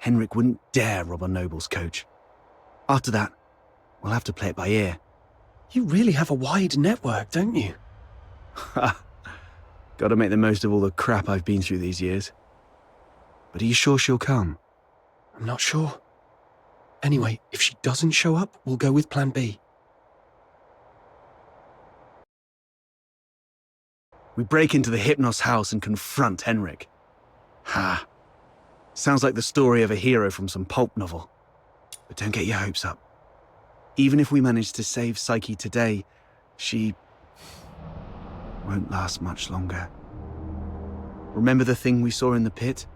Henrik wouldn't dare rob a noble's coach. After that, we'll have to play it by ear. You really have a wide network, don't you? Ha! Gotta make the most of all the crap I've been through these years. But are you sure she'll come? I'm not sure. Anyway, if she doesn't show up, we'll go with plan B. We break into the Hypnos house and confront Henrik. Ha! Sounds like the story of a hero from some pulp novel. But don't get your hopes up. Even if we manage to save Psyche today, she won't last much longer. Remember the thing we saw in the pit?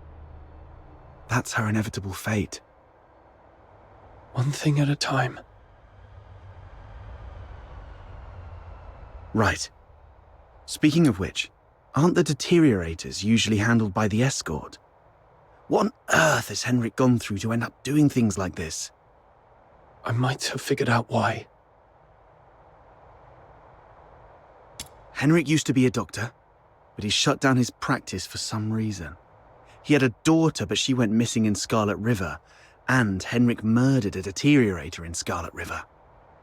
That's her inevitable fate. One thing at a time. Right. Speaking of which, aren't the deteriorators usually handled by the escort? What on earth has Henrik gone through to end up doing things like this? I might have figured out why. Henrik used to be a doctor, but he shut down his practice for some reason. He had a daughter, but she went missing in Scarlet River, and Henrik murdered a deteriorator in Scarlet River.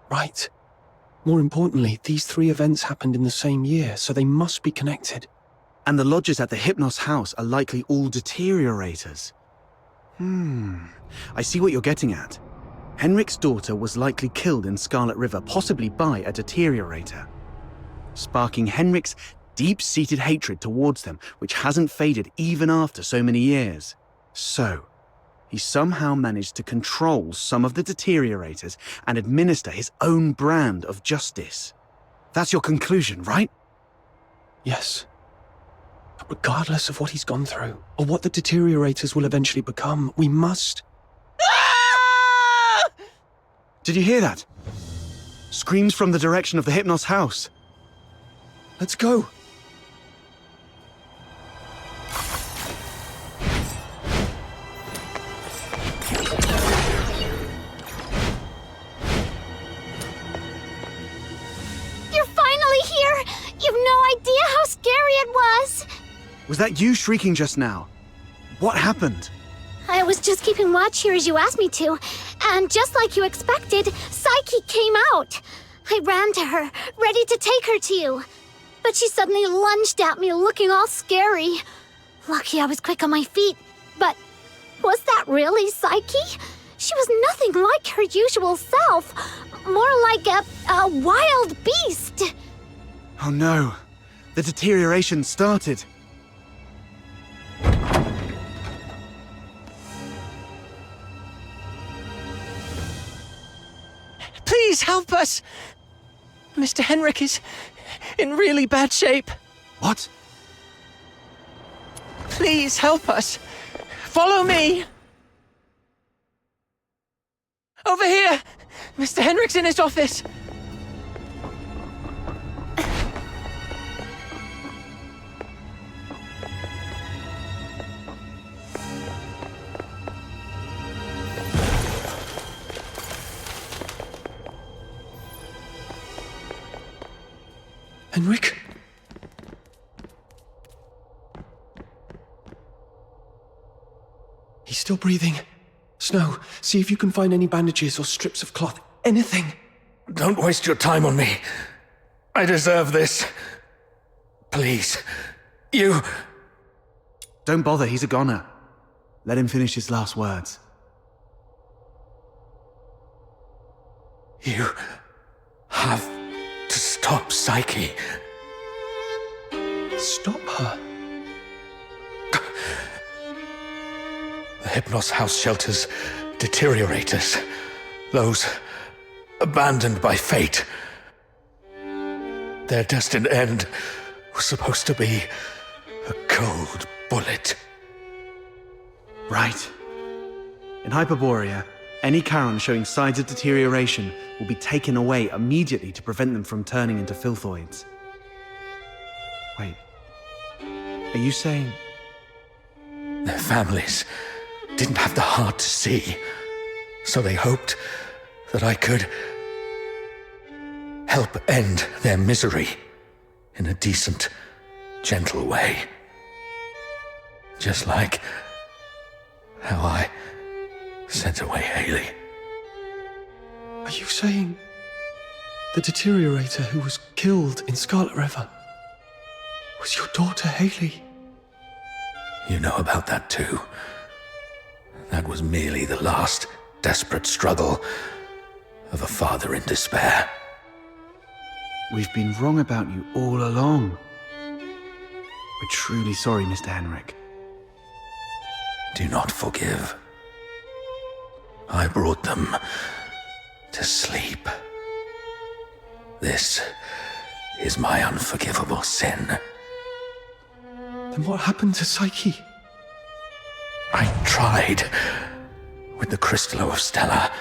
Right. More importantly, these three events happened in the same year, so they must be connected. And the lodgers at the Hypnos house are likely all deteriorators. I see what you're getting at. Henrik's daughter was likely killed in Scarlet River, possibly by a deteriorator, sparking Henrik's deep-seated hatred towards them, which hasn't faded even after so many years. So, he somehow managed to control some of the deteriorators and administer his own brand of justice. That's your conclusion, right? Yes. But regardless of what he's gone through, or what the deteriorators will eventually become, we must... Did you hear that? Screams from the direction of the Hypnos house. Let's go. You're finally here! You've no idea how scary it was! Was that you shrieking just now? What happened? I was just keeping watch here as you asked me to, and just like you expected, Psyche came out. I ran to her, ready to take her to you. But she suddenly lunged at me, looking all scary. Lucky I was quick on my feet, but was that really Psyche? She was nothing like her usual self, more like a wild beast. Oh no, the deterioration started. Please help us! Mr. Henrik is in really bad shape. What? Please help us. Follow me. Over here! Mr. Henrik's in his office. Henrik? He's still breathing. Snow, see if you can find any bandages or strips of cloth. Anything. Don't waste your time on me. I deserve this. Please. You... Don't bother, he's a goner. Let him finish his last words. You have to stop Psyche. Stop her? The Hypnos house shelters deteriorators. Those abandoned by fate. Their destined end was supposed to be a cold bullet. Right. In Hyperborea, any Charon showing signs of deterioration will be taken away immediately to prevent them from turning into filthoids. Wait. Are you saying... Their families didn't have the heart to see, so they hoped that I could help end their misery in a decent, gentle way. Just like how I sent away Haley. Are you saying the deteriorator who was killed in Scarlet River was your daughter Haley? You know about that too. That was merely the last desperate struggle of a father in despair. We've been wrong about you all along. We're truly sorry, Mr. Henrik. Do not forgive. I brought them to sleep. This is my unforgivable sin. Then what happened to Psyche? I tried with the Crystallo of Stella,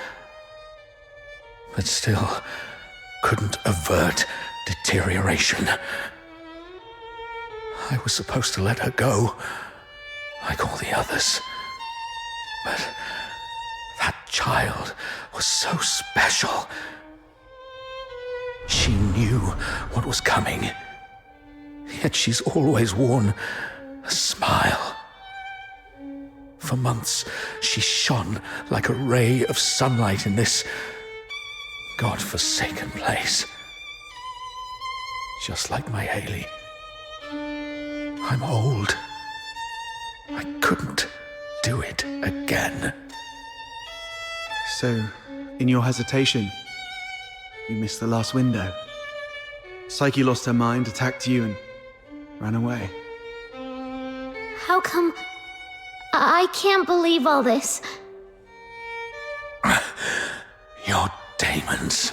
but still couldn't avert deterioration. I was supposed to let her go, like all the others. But that child was so special. She knew what was coming, yet she's always worn a smile. For months, she shone like a ray of sunlight in this God-forsaken place. Just like my Haley. I'm old. I couldn't do it again. So, in your hesitation, you missed the last window. Psyche lost her mind, attacked you, and ran away. How come... I can't believe all this. Your demons.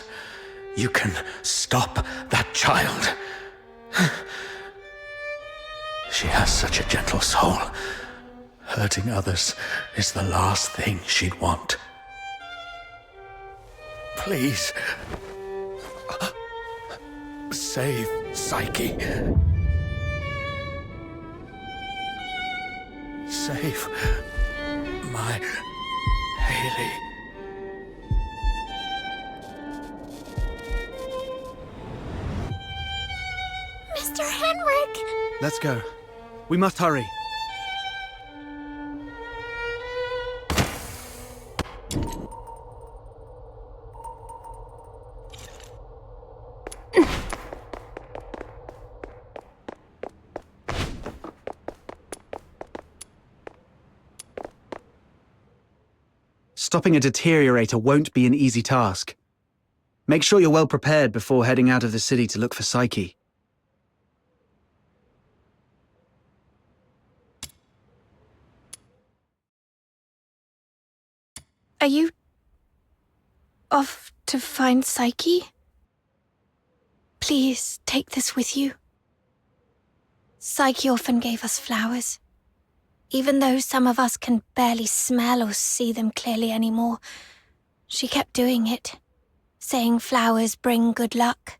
You can stop that child. She has such a gentle soul. Hurting others is the last thing she'd want. Please. Save Psyche. Save my Haley. Mr. Henrik! Let's go. We must hurry. Stopping a deteriorator won't be an easy task. Make sure you're well prepared before heading out of the city to look for Psyche. Are you off to find Psyche? Please take this with you. Psyche often gave us flowers. Even though some of us can barely smell or see them clearly anymore, she kept doing it, saying flowers bring good luck.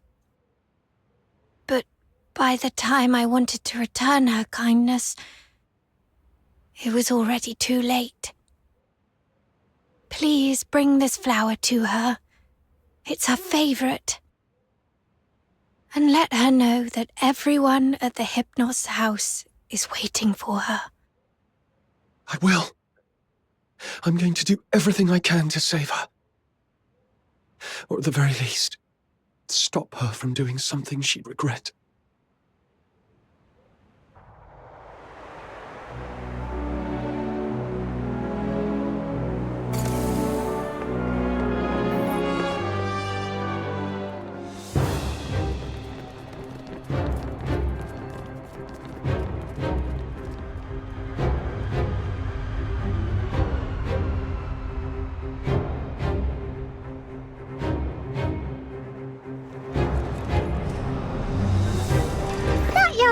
But by the time I wanted to return her kindness, it was already too late. Please bring this flower to her. It's her favorite. And let her know that everyone at the Hypnos house is waiting for her. I will. I'm going to do everything I can to save her. Or at the very least, stop her from doing something she'd regret.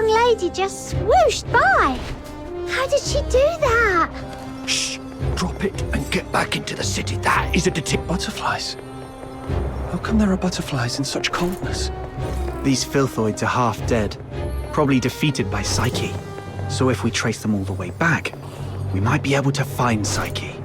Lady just swooshed by. How did she do that? Shh! Drop it and get back into the city. That is a Butterflies? How come there are butterflies in such coldness? These filthoids are half dead, probably defeated by Psyche. So if we trace them all the way back, we might be able to find Psyche.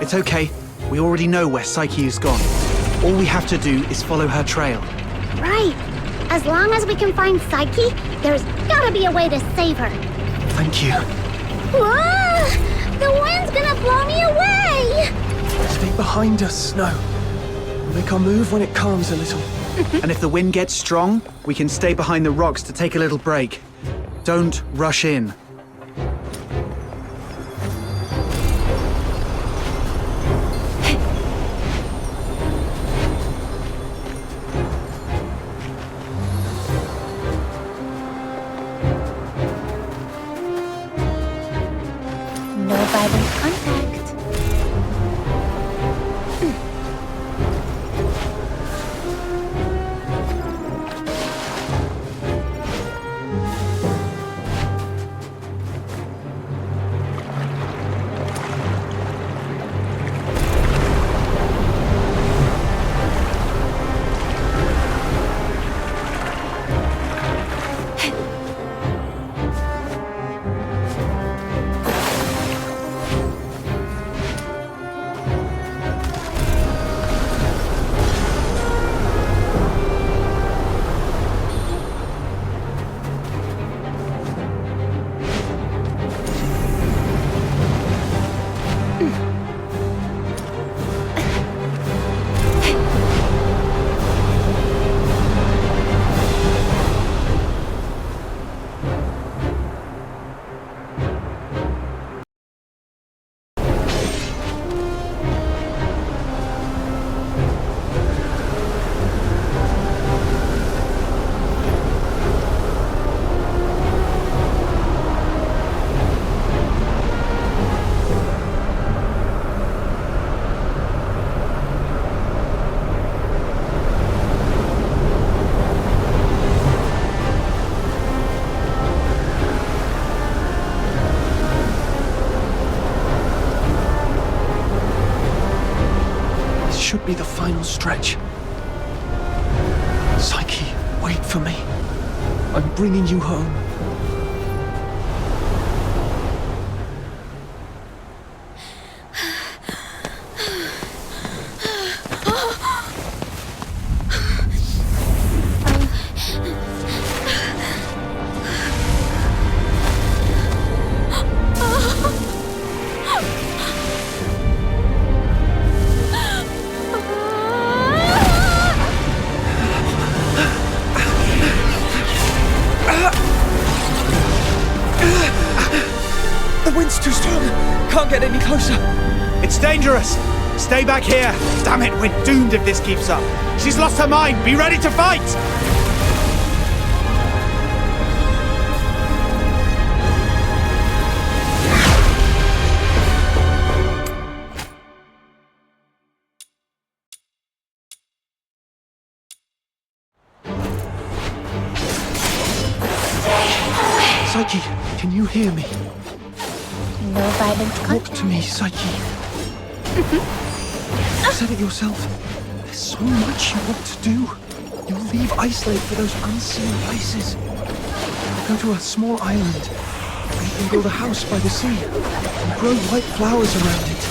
It's okay. We already know where Psyche has gone. All we have to do is follow her trail. Right. As long as we can find Psyche, there's gotta be a way to save her. Thank you. Whoa! The wind's gonna blow me away! Stay behind us, Snow. We'll make our move when it calms a little. And if the wind gets strong, we can stay behind the rocks to take a little break. Don't rush in. Should be the final stretch. Psyche, wait for me. I'm bringing you home. closer. It's dangerous. Stay back here. Damn it, we're doomed if this keeps up. She's lost her mind. Be ready to fight! Psyche, can you hear me? No violent Talk to me, Psyche. You said it yourself. There's so much you want to do. You'll leave Isolate for those unseen places. Go to a small island. You can build a house by the sea and grow white flowers around it.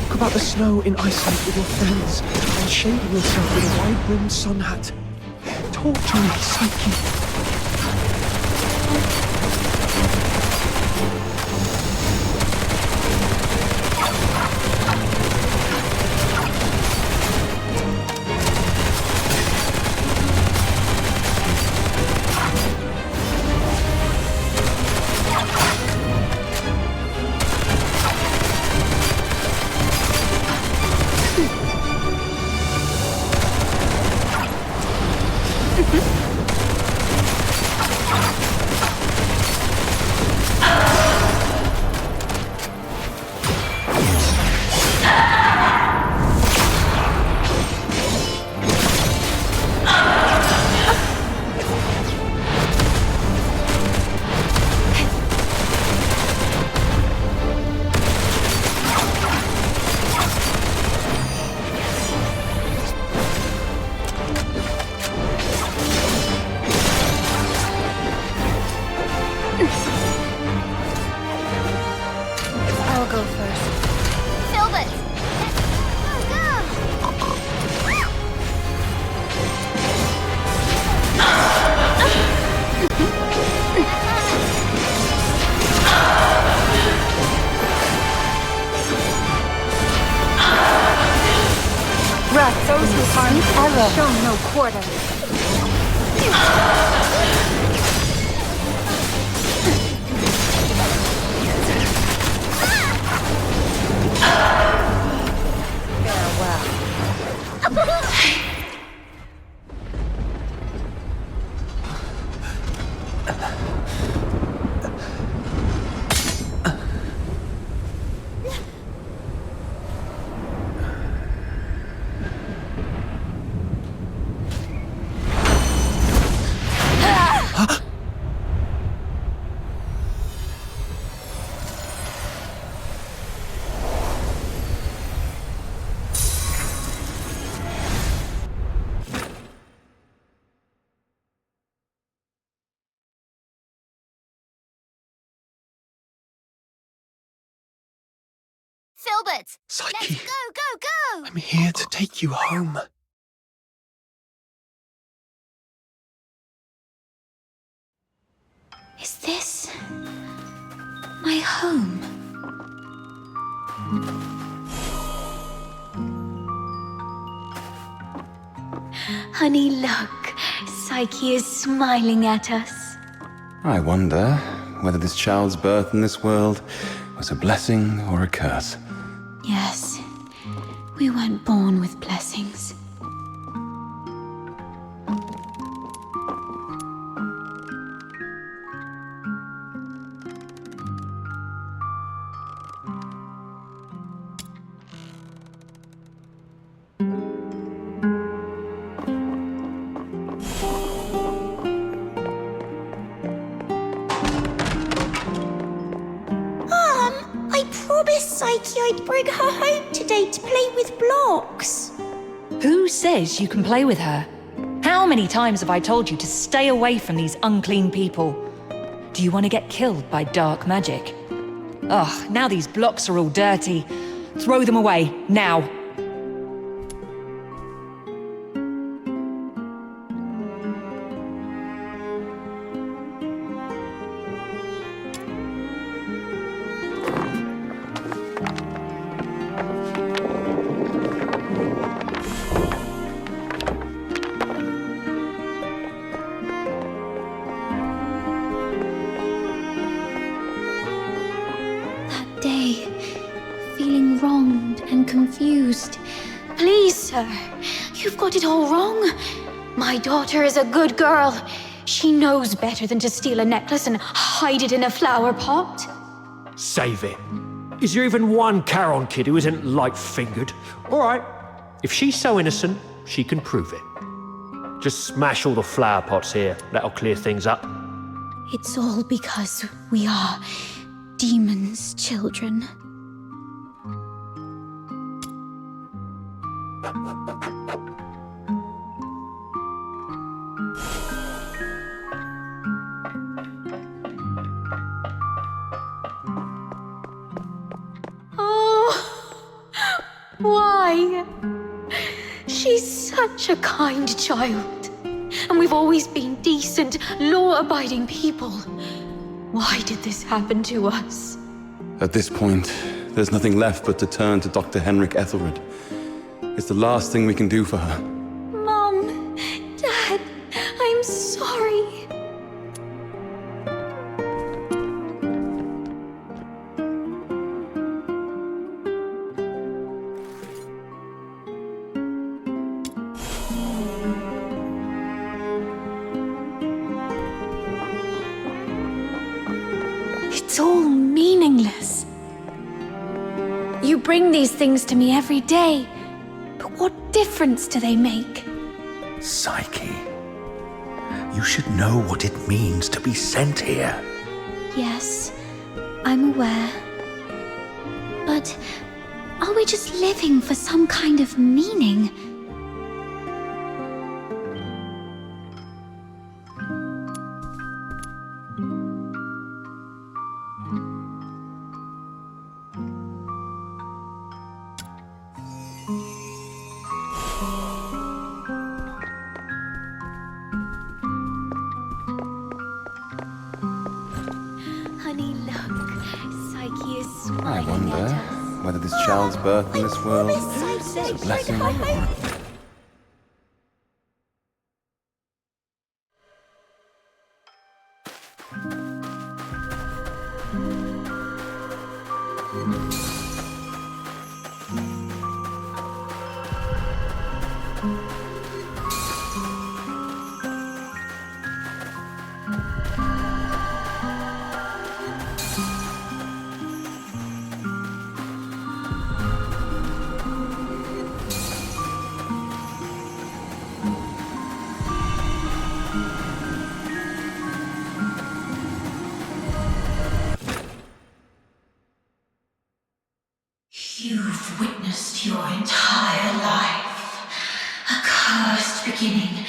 Talk about the snow in Isolate with your friends and shading yourself with a wide-brimmed sun hat. Talk to me, Psyche. Those who harm show no quarter. Filbert! Psyche. Let's go! I'm here to take you home. Is this my home? Honey, look. Psyche is smiling at us. I wonder whether this child's birth in this world was a blessing or a curse. Yes, we weren't born with blessings. Psyche I'd bring her home today to play with blocks. Who says you can play with her? How many times have I told you to stay away from these unclean people? Do you want to get killed by dark magic? Ugh, now these blocks are all dirty. Throw them away, now. day, feeling wronged and confused. Please, sir, you've got it all wrong. My daughter is a good girl. She knows better than to steal a necklace and hide it in a flower pot. Save it. Is there even one Charon kid who isn't light-fingered? All right, if she's so innocent, she can prove it. Just smash all the flower pots here. That'll clear things up. It's all because we are demons' children. Why? She's such a kind child. And we've always been decent, law-abiding people. Why did this happen to us? At this point, there's nothing left but to turn to Dr. Henrik Ethelred. It's the last thing we can do for her. Mom, Dad, I'm sorry. It's all meaningless. You bring these things to me every day, but what difference do they make? Psyche, you should know what it means to be sent here. Yes, I'm aware. But are we just living for some kind of meaning? I wonder whether this child's birth in this world is a blessing or a... You've witnessed your entire life. A cursed beginning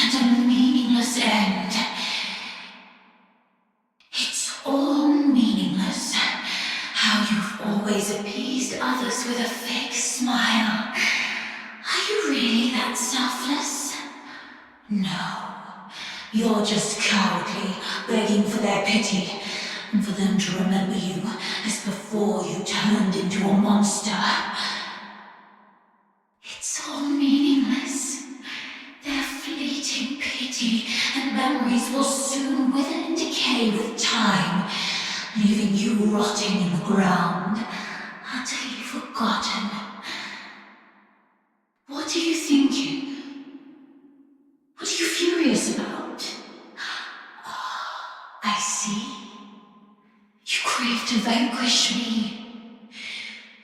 and a meaningless end. It's all meaningless. How you've always appeased others with a fake smile. Are you really that selfless? No. You're just cowardly, begging for their pity. And for them to remember you as before you turned into a monster. It's all meaningless. Their fleeting pity and memories will soon wither and decay with time, leaving you rotting in the ground, utterly forgotten. What are you thinking? What are you furious about? I see. You crave to vanquish me.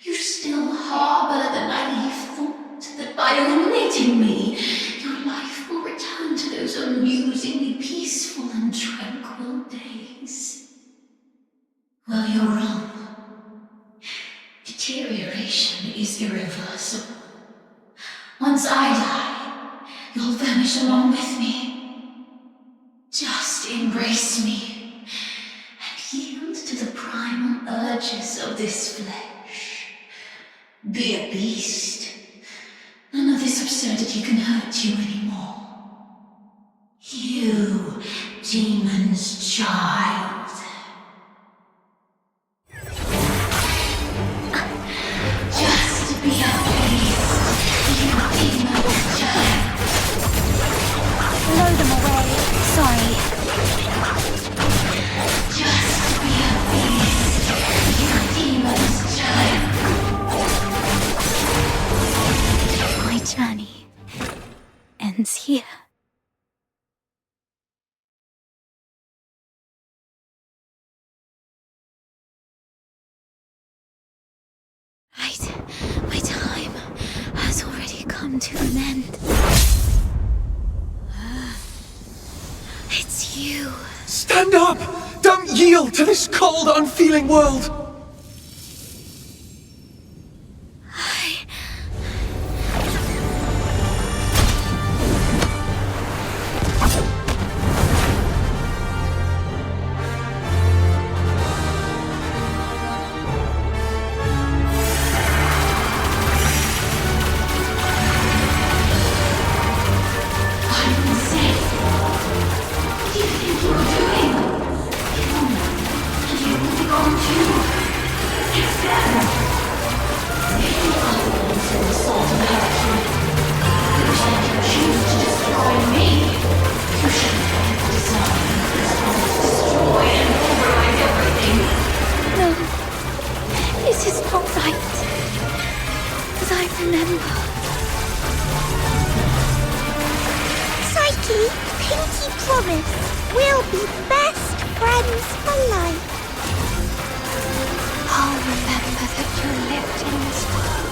You still harbor the naive thought that by eliminating me, your life will return to those amusingly peaceful and tranquil days. Well, you're wrong. Deterioration is irreversible. Once I die, you'll vanish along with me. Just embrace me. Yield to the primal urges of this flesh. Be a beast. None of this absurdity can hurt you anymore. You, demon's child. Just be a beast, you demon's child. Blow them away. Sorry. Just be a beast, you demon here. Right, my time has already come to an end. It's you. Stand up! Don't yield to this cold, unfeeling world! Psyche, pinky promise. We'll be best friends for life. I'll remember that you lived in this world.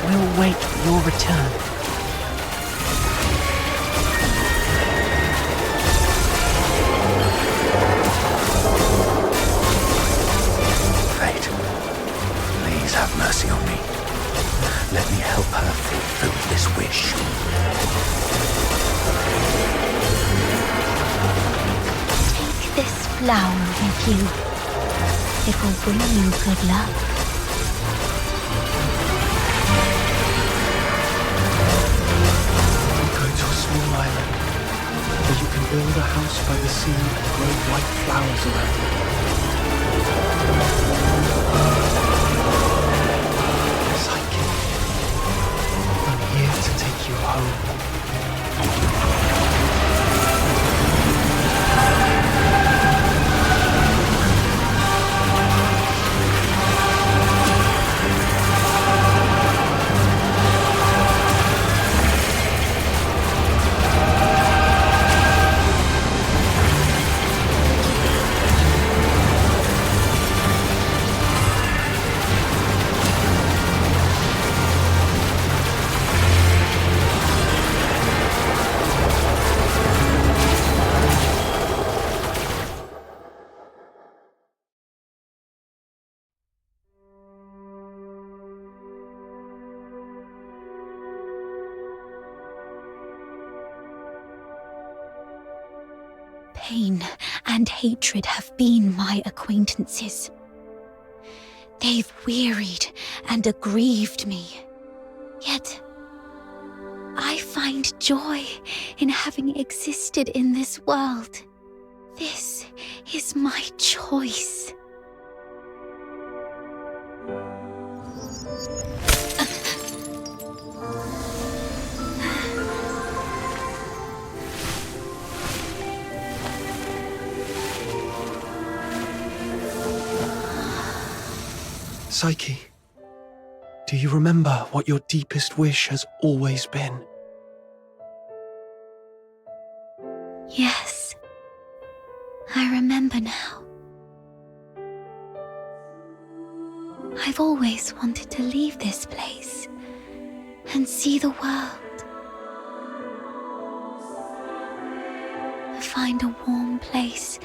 We'll wait for your return. Fate, please have mercy on me. Let me help her fulfill this wish. Take this flower with you. It will bring you good luck. We'll go to a small island where you can build a house by the sea and grow white flowers around it. Psyche, I'm here to take you home. Pain and hatred have been my acquaintances. They've wearied and aggrieved me. Yet, I find joy in having existed in this world. This is my choice. Psyche, do you remember what your deepest wish has always been? Yes, I remember now. I've always wanted to leave this place and see the world. To find a warm place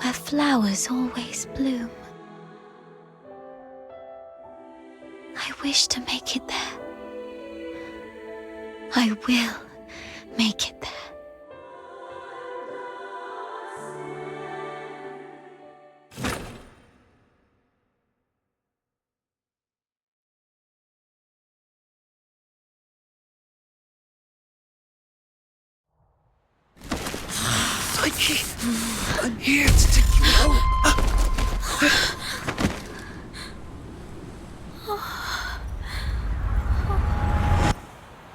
where flowers always bloom. I wish to make it there. I will make it there. Psyche, I'm here to take you home.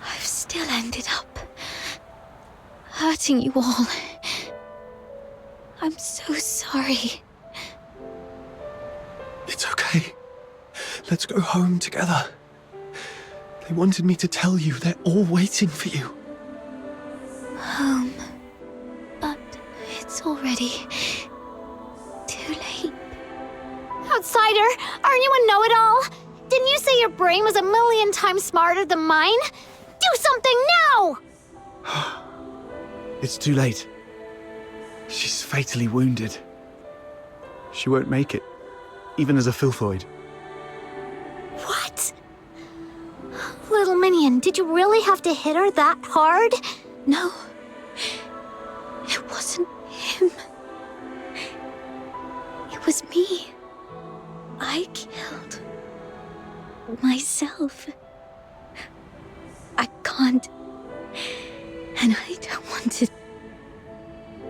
I've still ended up hurting you all. I'm so sorry. It's okay. Let's go home together. They wanted me to tell you they're all waiting for you. Home. But it's already too late. Outsider, aren't you a know-it-all? Didn't you say your brain was 1,000,000 times smarter than mine? Do something now! It's too late. She's fatally wounded. She won't make it, even as a Filthoid. What? Little minion, did you really have to hit her that hard? No. It wasn't him. It was me. I killed myself. I can't. And I don't want to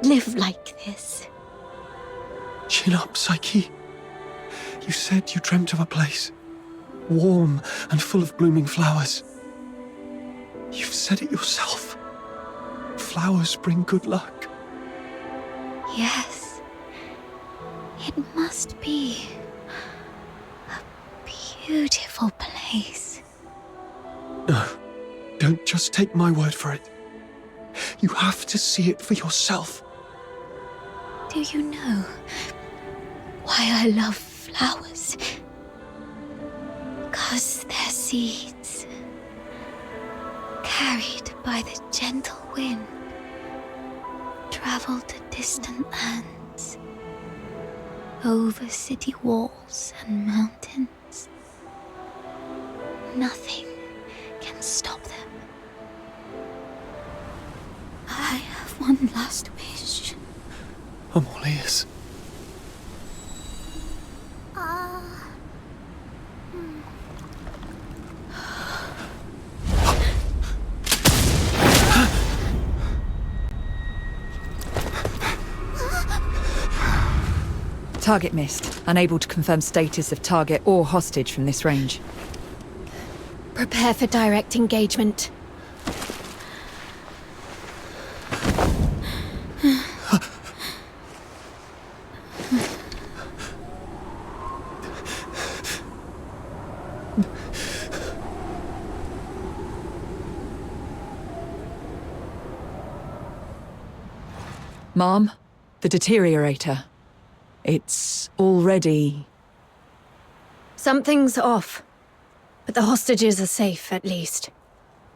live like this. Chin up, Psyche. You said you dreamt of a place warm and full of blooming flowers. You've said it yourself. Flowers bring good luck. Yes. It must be a beautiful place. No, don't just take my word for it. You have to see it for yourself. Do you know why I love flowers? 'Cause they're seeds, carried by the gentle wind, travel to distant lands, over city walls and mountains. Nothing can stop them. I have one last wish. I'm all ears. Target missed. Unable to confirm status of target or hostage from this range. Prepare for direct engagement. Mom, the deteriorator. It's already... Something's off. But the hostages are safe, at least.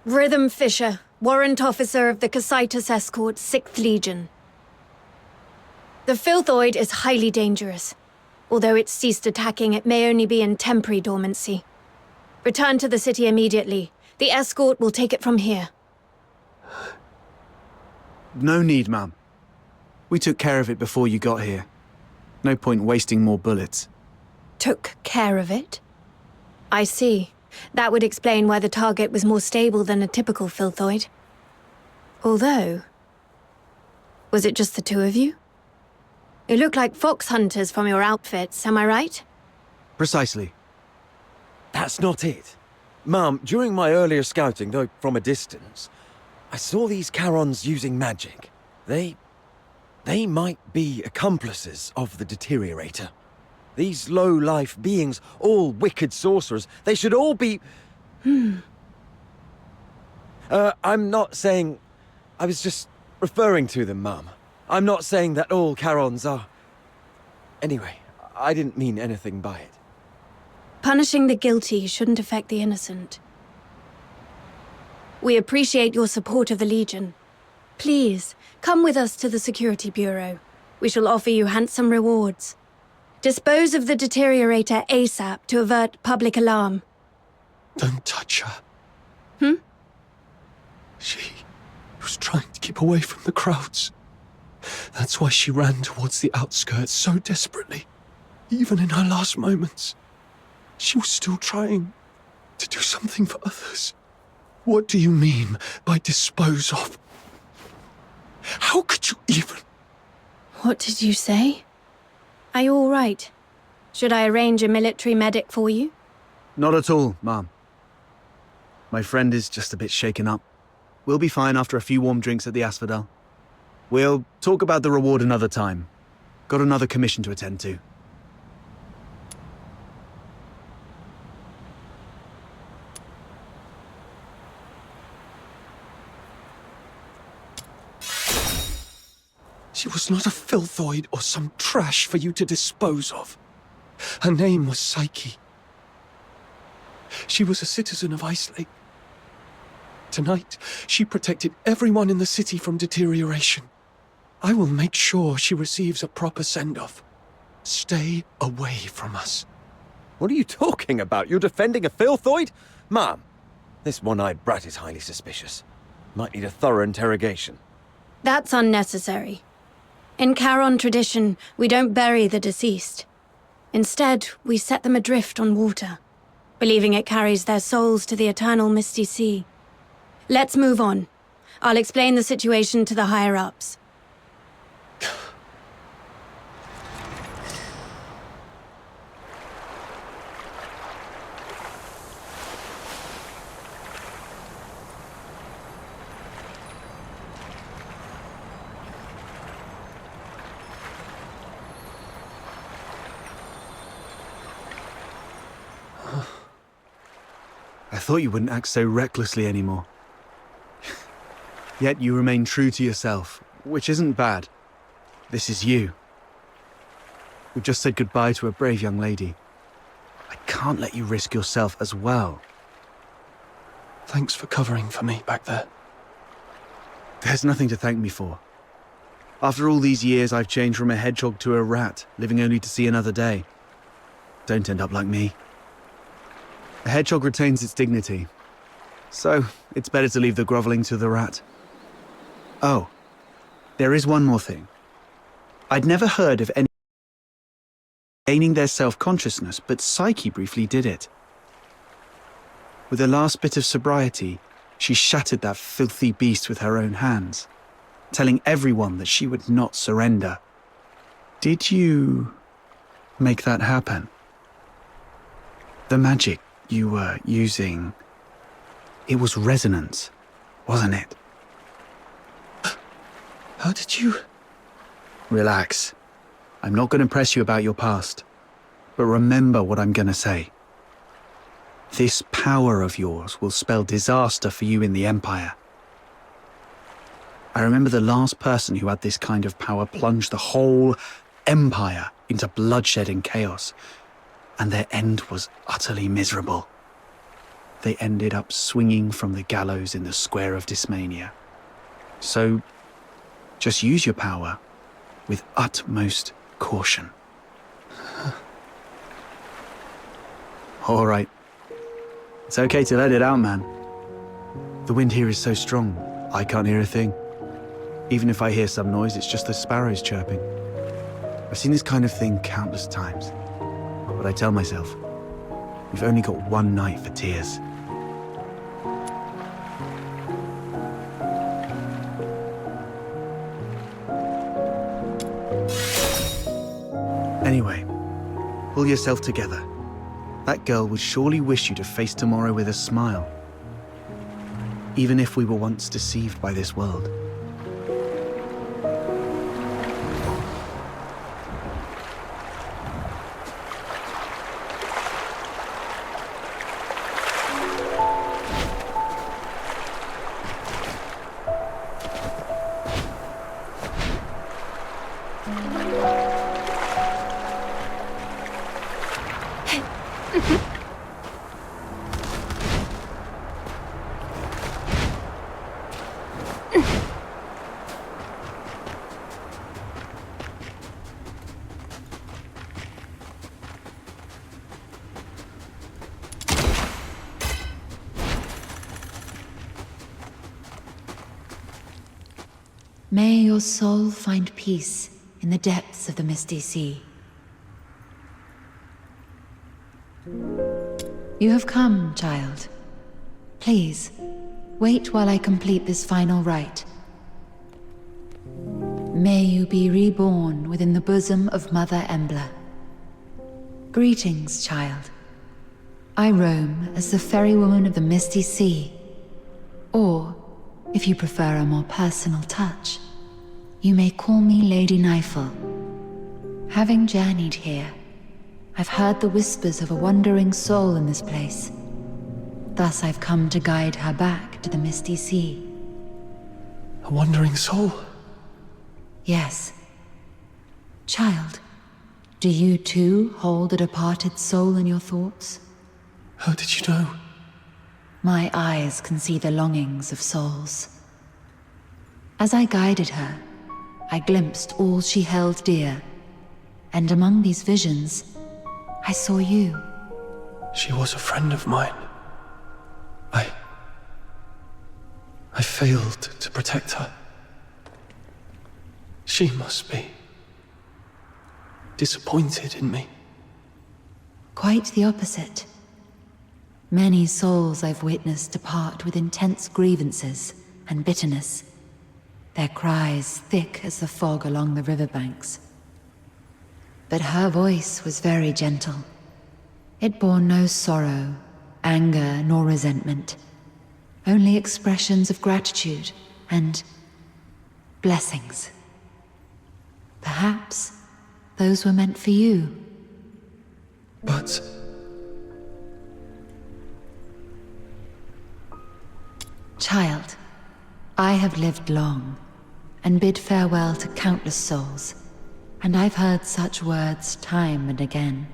Rhythm Fisher, warrant officer of the Cocytus Escort, 6th Legion. The Filthoid is highly dangerous. Although it's ceased attacking, it may only be in temporary dormancy. Return to the city immediately. The escort will take it from here. No need, ma'am. We took care of it before you got here. No point wasting more bullets. Took care of it? I see. That would explain why the target was more stable than a typical Filthoid. Although... was it just the two of you? You look like Phoxhunters from your outfits, am I right? Precisely. That's not it. Mum, during my earlier scouting, though from a distance, I saw these Charons using magic. They might be accomplices of the deteriorator. These low-life beings, all wicked sorcerers, they should all be... I'm not saying... I was just referring to them, Mum. I'm not saying that all Charons are... Anyway, I didn't mean anything by it. Punishing the guilty shouldn't affect the innocent. We appreciate your support of the Legion. Please, come with us to the Security Bureau. We shall offer you handsome rewards. Dispose of the deteriorator ASAP to avert public alarm. Don't touch her. She was trying to keep away from the crowds. That's why she ran towards the outskirts so desperately. Even in her last moments, she was still trying to do something for others. What do you mean by dispose of? How could you even... What did you say? Are you all right? Should I arrange a military medic for you? Not at all, Mom. My friend is just a bit shaken up. We'll be fine after a few warm drinks at the Asphodel. We'll talk about the reward another time. Got another commission to attend to. She was not a filthoid or some trash for you to dispose of. Her name was Psyche. She was a citizen of Ice Lake. Tonight, she protected everyone in the city from deterioration. I will make sure she receives a proper send-off. Stay away from us. What are you talking about? You're defending a filthoid? Ma'am, this one-eyed brat is highly suspicious. Might need a thorough interrogation. That's unnecessary. In Charon tradition, we don't bury the deceased. Instead, we set them adrift on water, believing it carries their souls to the eternal misty sea. Let's move on. I'll explain the situation to the higher-ups. I thought you wouldn't act so recklessly anymore. Yet you remain true to yourself, which isn't bad. This is you. We've just said goodbye to a brave young lady. I can't let you risk yourself as well. Thanks for covering for me back there. There's nothing to thank me for. After all these years, I've changed from a hedgehog to a rat, living only to see another day. Don't end up like me. A hedgehog retains its dignity, so it's better to leave the groveling to the rat. Oh, there is one more thing. I'd never heard of any gaining their self-consciousness, but Psyche briefly did it. With the last bit of sobriety, she shattered that filthy beast with her own hands, telling everyone that she would not surrender. Did you make that happen? The magic you were using, it was resonance, wasn't it? How did you... Relax. I'm not going to press you about your past, but remember what I'm going to say. This power of yours will spell disaster for you in the Empire. I remember the last person who had this kind of power plunged the whole Empire into bloodshed and chaos, and their end was utterly miserable. They ended up swinging from the gallows in the Square of Dysmania. So, just use your power with utmost caution. All right. It's okay to let it out, man. The wind here is so strong, I can't hear a thing. Even if I hear some noise, it's just the sparrows chirping. I've seen this kind of thing countless times. But I tell myself, we've only got one night for tears. Anyway, pull yourself together. That girl would surely wish you to face tomorrow with a smile. Even if we were once deceived by this world. May your soul find peace in the depths of the misty sea. You have come, child. Please, wait while I complete this final rite. May you be reborn within the bosom of Mother Embla. Greetings, child. I roam as the ferrywoman of the misty sea. Or, if you prefer a more personal touch, you may call me Lady Nightfall. Having journeyed here, I've heard the whispers of a wandering soul in this place. Thus I've come to guide her back to the misty sea. A wandering soul? Yes. Child, do you too hold a departed soul in your thoughts? How did you know? My eyes can see the longings of souls. As I guided her, I glimpsed all she held dear, and among these visions, I saw you. She was a friend of mine. I failed to protect her. She must be disappointed in me. Quite the opposite. Many souls I've witnessed depart with intense grievances and bitterness, their cries thick as the fog along the riverbanks. But her voice was very gentle. It bore no sorrow, anger, nor resentment. Only expressions of gratitude and blessings. Perhaps those were meant for you. But... Child, I have lived long, and bid farewell to countless souls, and I've heard such words time and again.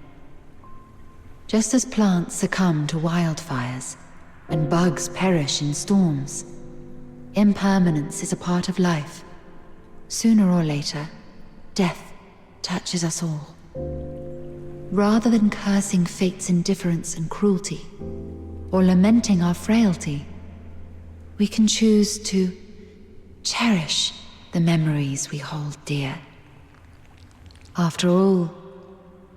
Just as plants succumb to wildfires, and bugs perish in storms, impermanence is a part of life. Sooner or later, death touches us all. Rather than cursing fate's indifference and cruelty, or lamenting our frailty, we can choose to cherish the memories we hold dear. After all,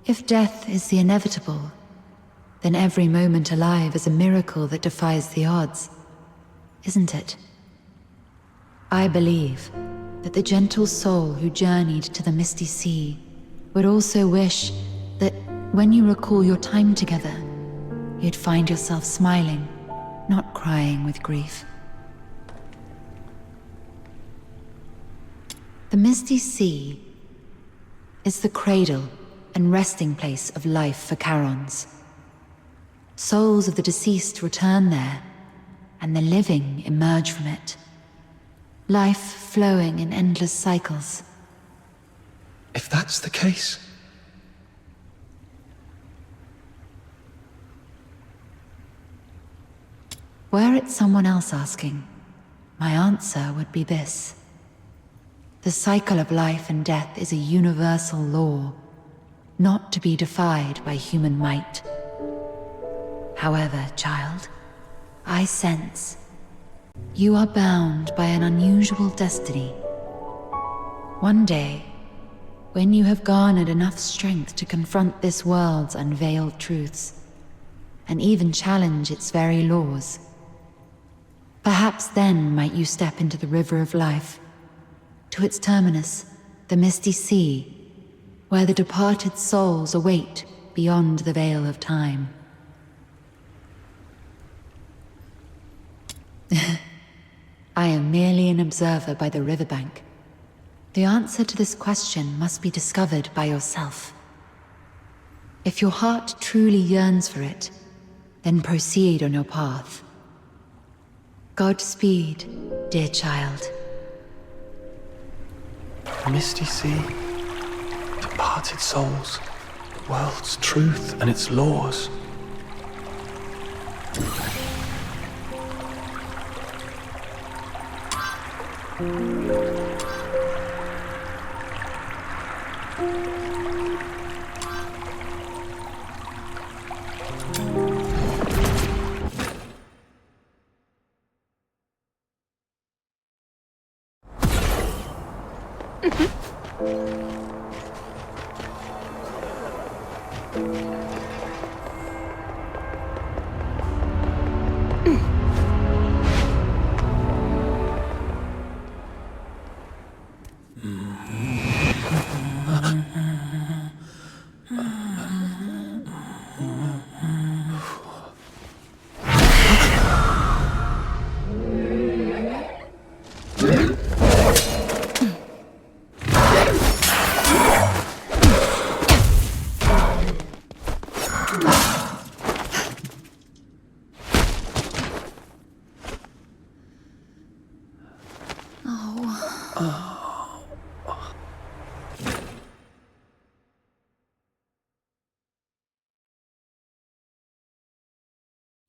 if death is the inevitable, then every moment alive is a miracle that defies the odds, isn't it? I believe that the gentle soul who journeyed to the misty sea would also wish that when you recall your time together, you'd find yourself smiling, not crying with grief. The misty sea is the cradle and resting place of life for Charons. Souls of the deceased return there, and the living emerge from it. Life flowing in endless cycles. If that's the case... Were it someone else asking, my answer would be this. The cycle of life and death is a universal law, not to be defied by human might. However, child, I sense you are bound by an unusual destiny. One day, when you have garnered enough strength to confront this world's unveiled truths, and even challenge its very laws, perhaps then might you step into the river of life, to its terminus, the misty sea, where the departed souls await beyond the veil of time. I am merely an observer by the riverbank. The answer to this question must be discovered by yourself. If your heart truly yearns for it, then proceed on your path. Godspeed, dear child. The misty sea, departed souls, the world's truth and its laws.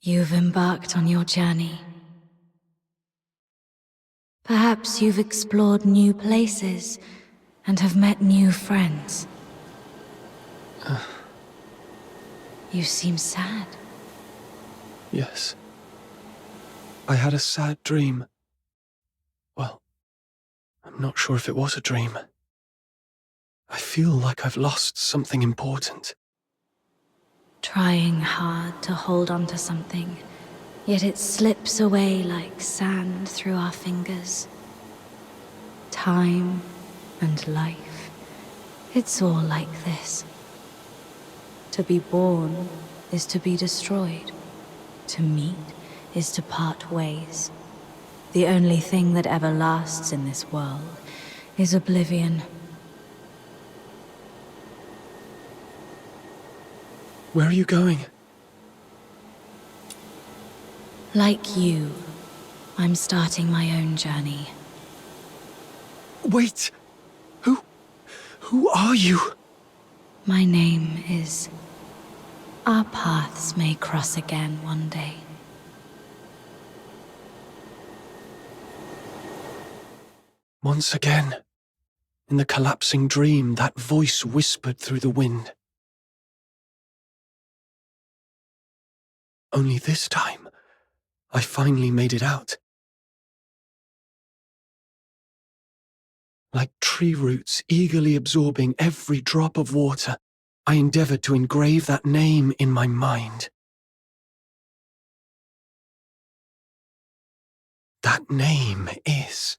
You've embarked on your journey. Perhaps you've explored new places and have met new friends. You seem sad. Yes. I had a sad dream. Well, I'm not sure if it was a dream. I feel like I've lost something important. Trying hard to hold on to something, yet it slips away like sand through our fingers. Time and life, it's all like this. To be born is to be destroyed. To meet is to part ways. The only thing that ever lasts in this world is oblivion. Where are you going? Like you, I'm starting my own journey. Wait! Who are you? My name is... Our paths may cross again one day. Once again, in the collapsing dream, that voice whispered through the wind. Only this time, I finally made it out. Like tree roots eagerly absorbing every drop of water, I endeavored to engrave that name in my mind. That name is...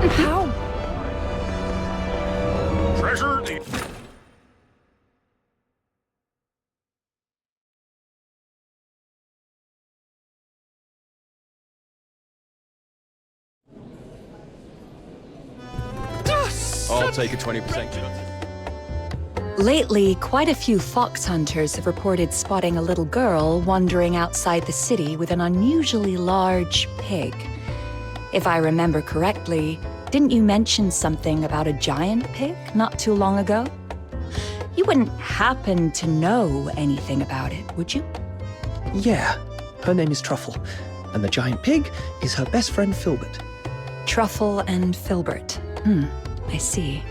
How? Treasure. I'll take a 20%. Lately, quite a few Phoxhunters have reported spotting a little girl wandering outside the city with an unusually large pig. If I remember correctly, didn't you mention something about a giant pig not too long ago? You wouldn't happen to know anything about it, would you? Yeah, her name is Truffle, and the giant pig is her best friend Filbert. Truffle and Filbert. I see.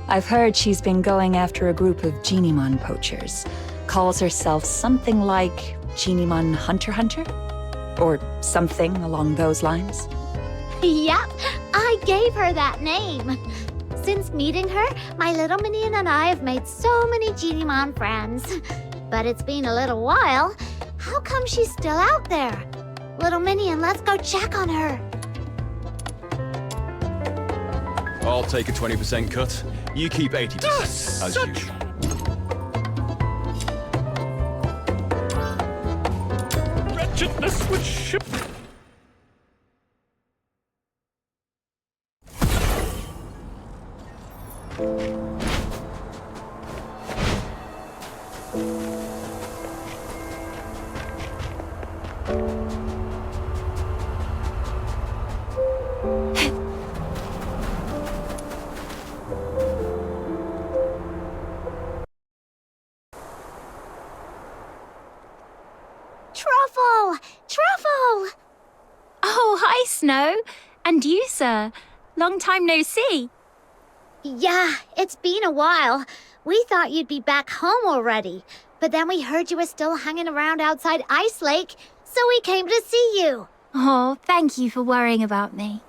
I've heard she's been going after a group of Geniemon poachers. Calls herself something like Geniemon Hunter? Or something along those lines. Yep, I gave her that name. Since meeting her, my little minion and I have made so many Geniemon friends. But it's been a little while. How come she's still out there? Little Minion, let's go check on her. I'll take a 20% cut. You keep 80%, as usual. Wretchedness would ship. Truffle! Oh, hi, Snow. And you, sir. Long time no see. Yeah, it's been a while. We thought you'd be back home already. But then we heard you were still hanging around outside Ice Lake, so we came to see you. Oh, thank you for worrying about me.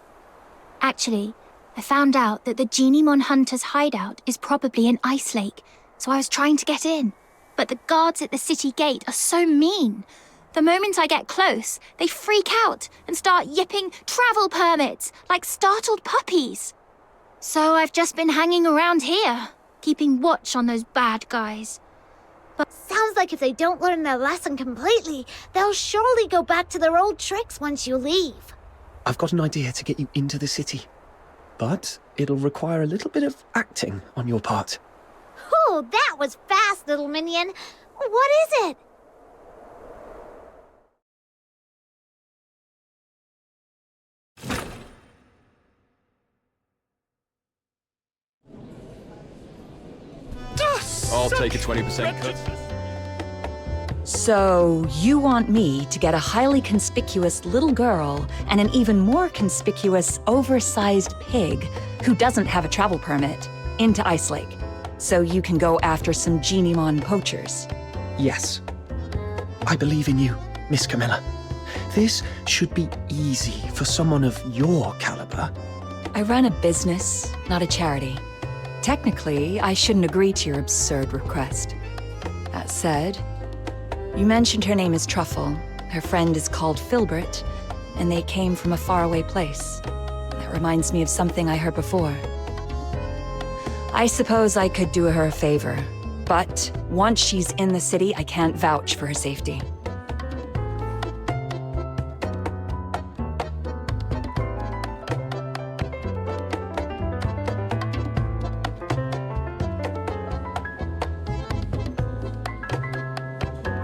Actually, I found out that the Geniemon hunter's hideout is probably in Ice Lake, so I was trying to get in. But the guards at the city gate are so mean. The moment I get close, they freak out and start yipping travel permits like startled puppies. So I've just been hanging around here, keeping watch on those bad guys. But sounds like if they don't learn their lesson completely, they'll surely go back to their old tricks once you leave. I've got an idea to get you into the city. But it'll require a little bit of acting on your part. Oh, that was fast, little minion. What is it? I'll take a 20% cut. So, you want me to get a highly conspicuous little girl and an even more conspicuous, oversized pig who doesn't have a travel permit into Ice Lake, so you can go after some Geniemon poachers? Yes. I believe in you, Miss Camilla. This should be easy for someone of your caliber. I run a business, not a charity. Technically, I shouldn't agree to your absurd request. That said, you mentioned her name is Truffle, her friend is called Filbert, and they came from a faraway place. That reminds me of something I heard before. I suppose I could do her a favor, but once she's in the city, I can't vouch for her safety.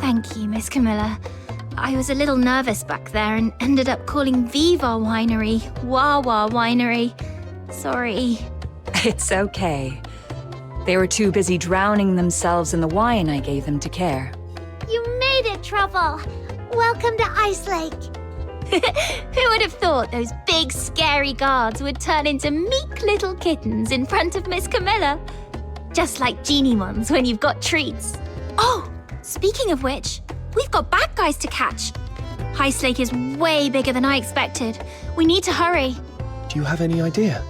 Thank you, Miss Camilla. I was a little nervous back there and ended up calling Viva Winery Wawa Winery. Sorry. It's okay. They were too busy drowning themselves in the wine I gave them to care. You made it, Truffle! Welcome to Ice Lake! Who would have thought those big, scary guards would turn into meek little kittens in front of Miss Camilla? Just like Geniemons when you've got treats. Oh, speaking of which, we've got bad guys to catch. Ice Lake is way bigger than I expected. We need to hurry. Do you have any idea?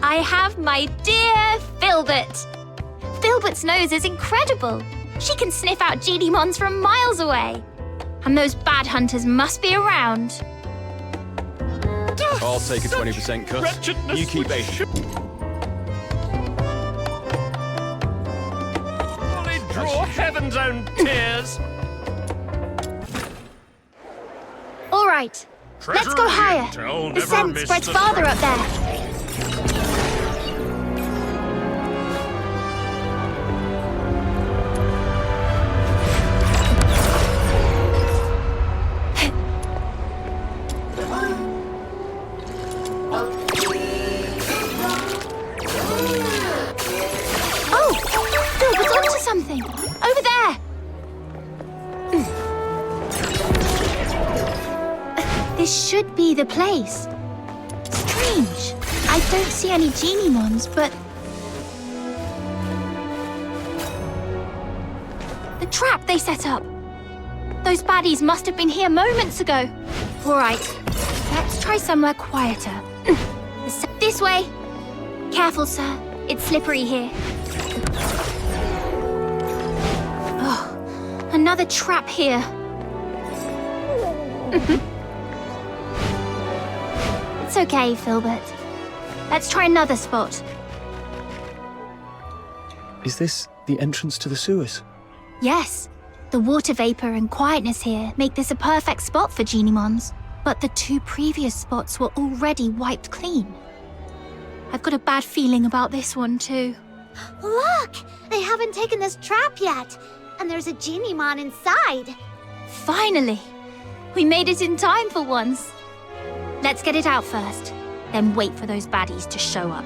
I have my dear Filbert. Filbert's nose is incredible. She can sniff out Geniemons from miles away. And those bad hunters must be around. I'll take a 20% cut. You keep 80. Only draw heaven's own tears. All right, let's go higher. The scent spreads farther up there. Something over there. This should be the place. Strange. I don't see any Geniemons, but the trap they set up. Those baddies must have been here moments ago. All right, let's try somewhere quieter. This way. Careful, sir. It's slippery here. Oh, another trap here. It's okay, Filbert. Let's try another spot. Is this the entrance to the sewers? Yes. The water vapor and quietness here make this a perfect spot for Geniemons. But the 2 previous spots were already wiped clean. I've got a bad feeling about this one too. Look! They haven't taken this trap yet. And there's a Geniemon inside. Finally! We made it in time for once. Let's get it out first, then wait for those baddies to show up.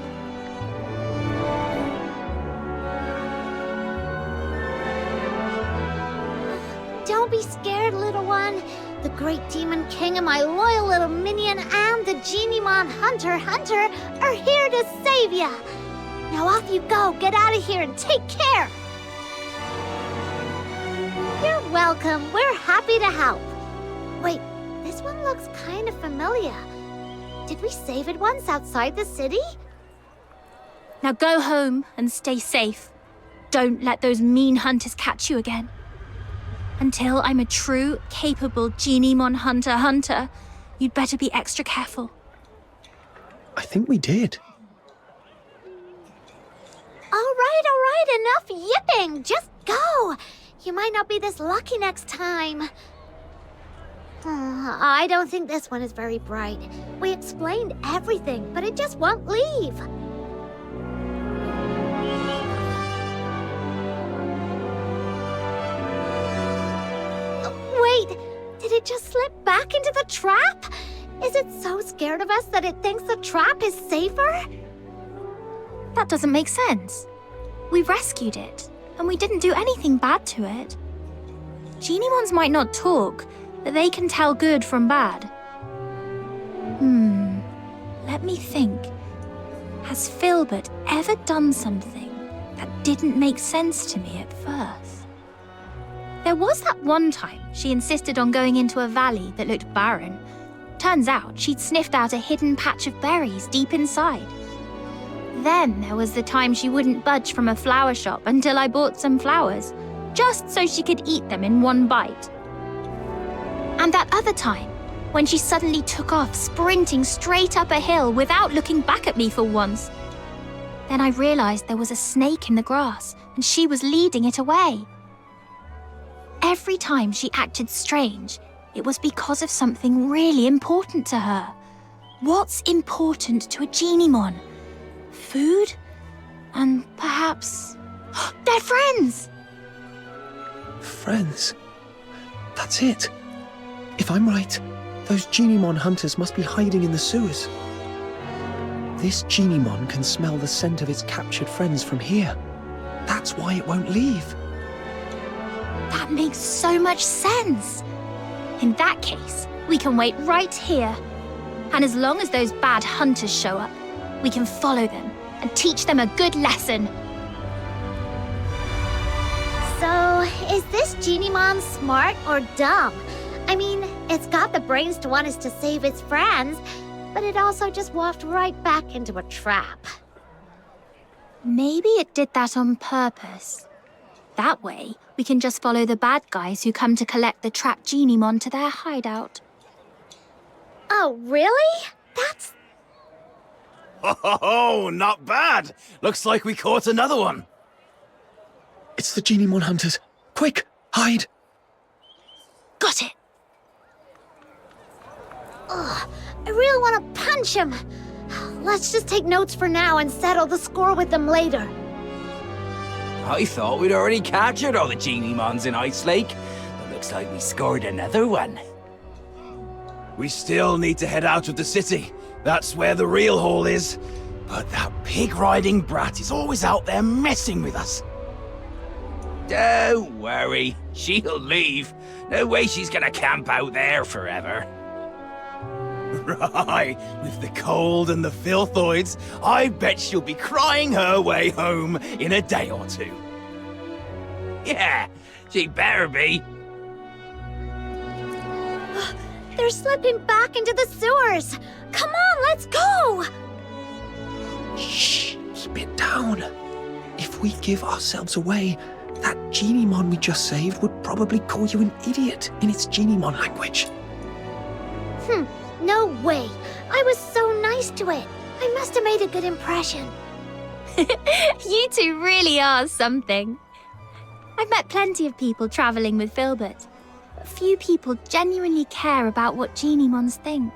Don't be scared, little one. The great demon king and my loyal little minion and the Geniemon Hunter are here to save ya. Now off you go, get out of here and take care. You're welcome, we're happy to help. Wait, this one looks kind of familiar. Did we save it once outside the city? Now go home and stay safe. Don't let those mean hunters catch you again. Until I'm a true, capable Geniemon hunter, you'd better be extra careful. I think we did. All right, enough yipping. Just go. You might not be this lucky next time. I don't think this one is very bright. We explained everything, but it just won't leave. Wait, did it just slip back into the trap? Is it so scared of us that it thinks the trap is safer? That doesn't make sense. We rescued it, and we didn't do anything bad to it. Geniemons might not talk, but they can tell good from bad. Let me think. Has Filbert ever done something that didn't make sense to me at first? There was that one time she insisted on going into a valley that looked barren. Turns out she'd sniffed out a hidden patch of berries deep inside. Then there was the time she wouldn't budge from a flower shop until I bought some flowers, just so she could eat them in one bite. And that other time, when she suddenly took off sprinting straight up a hill without looking back at me for once. Then I realized there was a snake in the grass, and she was leading it away. Every time she acted strange, it was because of something really important to her. What's important to a Geniemon? Food? And perhaps... they're friends! Friends? That's it. If I'm right, those Geniemon hunters must be hiding in the sewers. This Geniemon can smell the scent of its captured friends from here. That's why it won't leave. That makes so much sense. In that case, we can wait right here. And as long as those bad hunters show up, we can follow them and teach them a good lesson. So, is this Geniemon smart or dumb? I mean, it's got the brains to want us to save its friends, but it also just walked right back into a trap. Maybe it did that on purpose. That way, we can just follow the bad guys who come to collect the trapped Geniemon to their hideout. Oh, really? That's... Oh, not bad. Looks like we caught another one. It's the Geniemon hunters. Quick, hide. Got it. Ugh, I really want to punch him. Let's just take notes for now and settle the score with them later. I thought we'd already captured all the Geniemons in Ice Lake, but looks like we scored another one. We still need to head out of the city. That's where the real haul is. But that pig-riding brat is always out there messing with us. Don't worry, she'll leave. No way she's gonna camp out there forever. Right, with the cold and the filthoids, I bet she'll be crying her way home in a day or two. Yeah, she better be. They're slipping back into the sewers. Come on, let's go! Shh, keep it down. If we give ourselves away, that Geniemon we just saved would probably call you an idiot in its Geniemon language. No way. I was so nice to it. I must have made a good impression. You two really are something. I've met plenty of people traveling with Filbert. But few people genuinely care about what Geniemons think.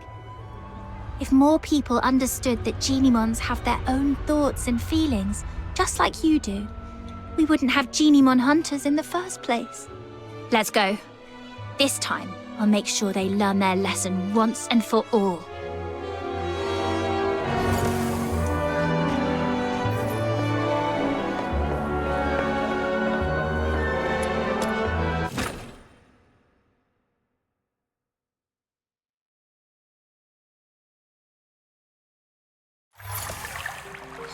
If more people understood that Geniemons have their own thoughts and feelings, just like you do, we wouldn't have Geniemon hunters in the first place. Let's go. This time, I'll make sure they learn their lesson once and for all.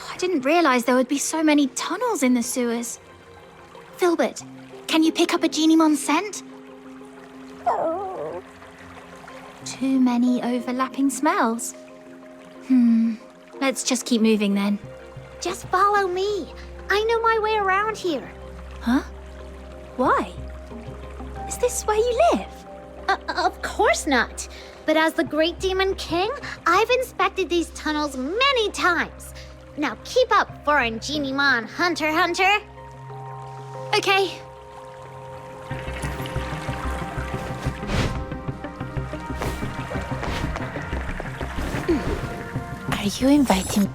I didn't realize there would be so many tunnels in the sewers. Filbert, can you pick up a Geniemon scent? Too many overlapping smells. Let's just keep moving then. Just follow me. I know my way around here. Huh? Why? Is this where you live? Of course not. But as the Great Demon King, I've inspected these tunnels many times. Now keep up, foreign Geniemon hunter. Okay. Are you inviting...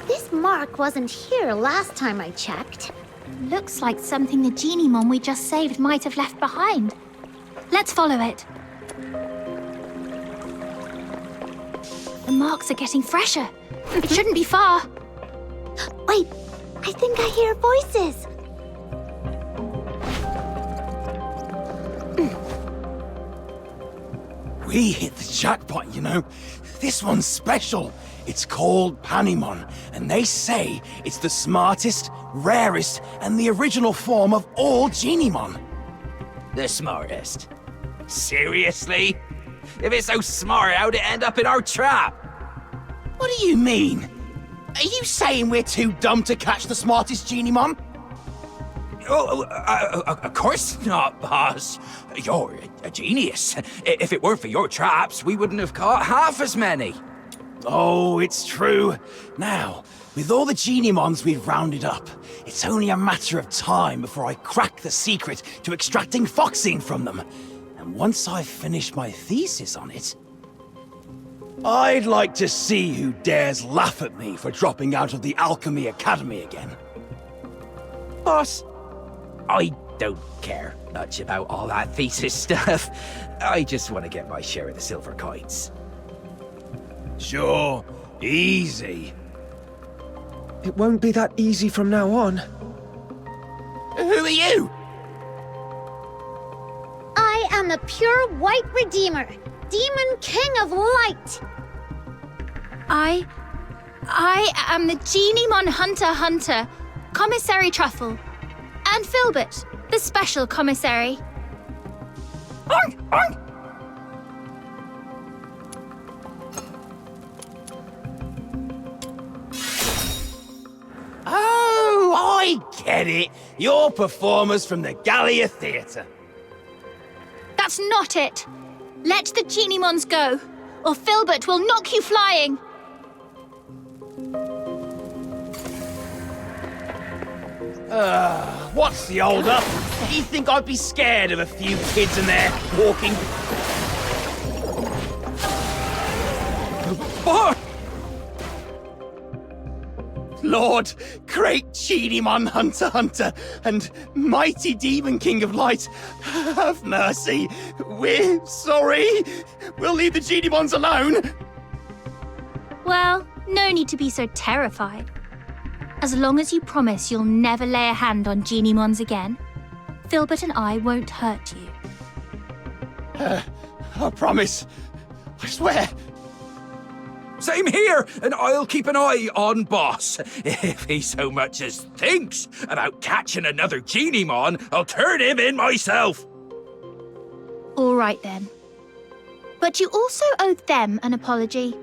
This mark wasn't here last time I checked. Looks like something the Geniemon we just saved might have left behind. Let's follow it. The marks are getting fresher. It shouldn't be far. Wait, I think I hear voices. We hit the jackpot, you know. This one's special. It's called Panemon, and they say it's the smartest, rarest, and the original form of all Geniemon. The smartest? Seriously? If it's so smart, how'd it end up in our trap? What do you mean? Are you saying we're too dumb to catch the smartest Geniemon? Of course not, boss. You're a genius. If it weren't for your traps, we wouldn't have caught half as many. Oh, it's true. Now, with all the Geniemons we've rounded up, it's only a matter of time before I crack the secret to extracting Phoxene from them. And once I've finished my thesis on it, I'd like to see who dares laugh at me for dropping out of the Alchemy Academy again. Boss, I don't care much about all that thesis stuff. I just want to get my share of the silver coins. Sure, easy. It won't be that easy from now on. Who are you? I am the pure white redeemer, Demon King of Light. I am the Geniemon hunter, Commissary Truffle, and Filbert, the special commissary. Oh, I get it. You're performers from the Gallia Theatre. That's not it. Let the Geniemons go, or Filbert will knock you flying. What's the hold up? Do you think I'd be scared of a few kids in there walking? Oh! Lord, great Geniemon hunter, and mighty Demon King of Light, have mercy. We're sorry. We'll leave the Geniemons alone. Well, no need to be so terrified. As long as you promise you'll never lay a hand on Geniemons again, Filbert and I won't hurt you. I promise. I swear. Same here, and I'll keep an eye on Boss. If he so much as thinks about catching another Geniemon, I'll turn him in myself. All right then. But you also owe them an apology.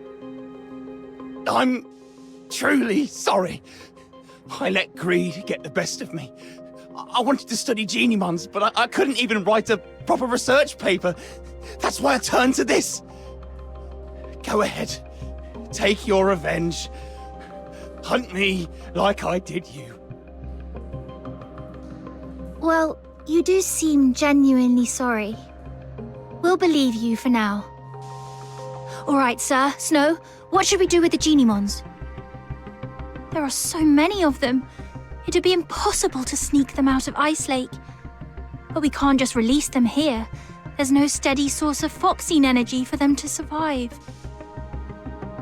I'm truly sorry. I let greed get the best of me. I wanted to study Geniemons, but I couldn't even write a proper research paper. That's why I turned to this. Go ahead. Take your revenge. Hunt me like I did you. Well, you do seem genuinely sorry. We'll believe you for now. All right, sir. Snow, what should we do with the Geniemons? There are so many of them. It'd be impossible to sneak them out of Ice Lake. But we can't just release them here. There's no steady source of Phoxene energy for them to survive.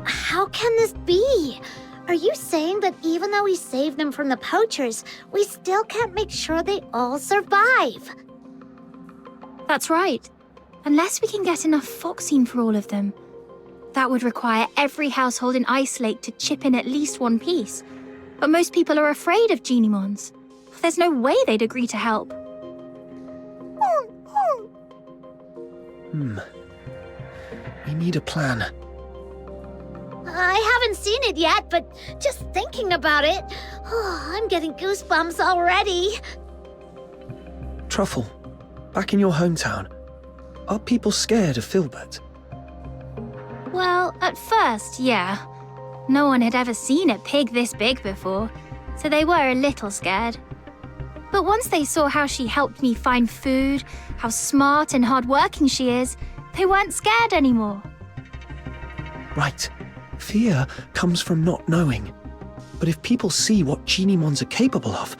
How can this be? Are you saying that even though we saved them from the poachers, we still can't make sure they all survive? That's right. Unless we can get enough Phoxene for all of them. That would require every household in Ice Lake to chip in at least one piece. But most people are afraid of Geniemons. There's no way they'd agree to help. We need a plan. I haven't seen it yet, but just thinking about it, I'm getting goosebumps already. Truffle, back in your hometown, are people scared of Filbert? Well, at first, yeah. No one had ever seen a pig this big before, so they were a little scared. But once they saw how she helped me find food, how smart and hardworking she is, they weren't scared anymore. Right. Fear comes from not knowing. But if people see what Geniemons are capable of,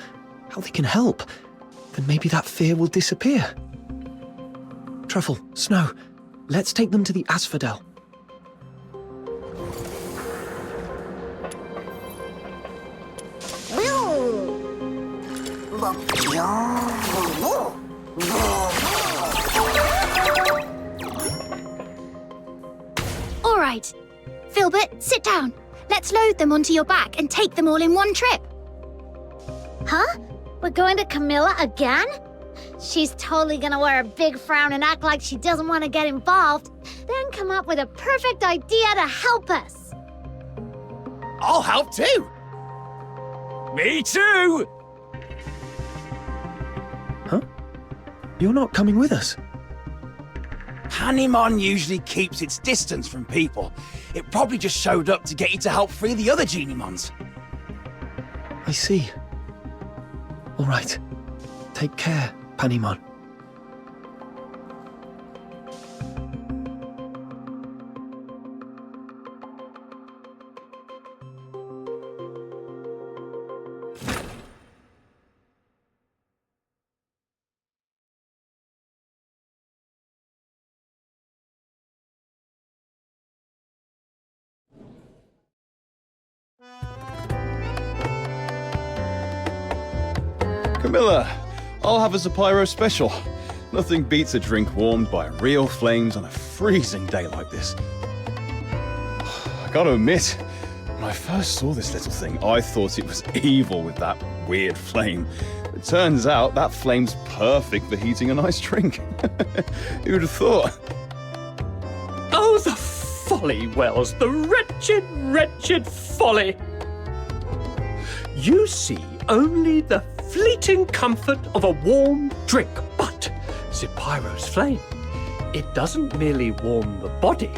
how they can help, then maybe that fear will disappear. Truffle, Snow, let's take them to the Asphodel. All right. Filbert, sit down. Let's load them onto your back and take them all in one trip. Huh? We're going to Camilla again? She's totally gonna wear a big frown and act like she doesn't want to get involved, then come up with a perfect idea to help us. I'll help too. Me too! Huh? You're not coming with us? Panemon usually keeps its distance from people. It probably just showed up to get you to help free the other Geniemons. I see. All right. Take care, Panemon. Camilla, I'll have a Zapyro special. Nothing beats a drink warmed by real flames on a freezing day like this. I gotta admit, when I first saw this little thing, I thought it was evil with that weird flame. It turns out that flame's perfect for heating a nice drink. Who'd have thought? Oh, the folly, Wells, the wretched, wretched folly! You see only the fleeting comfort of a warm drink, but Zapyro's flame, it doesn't merely warm the body,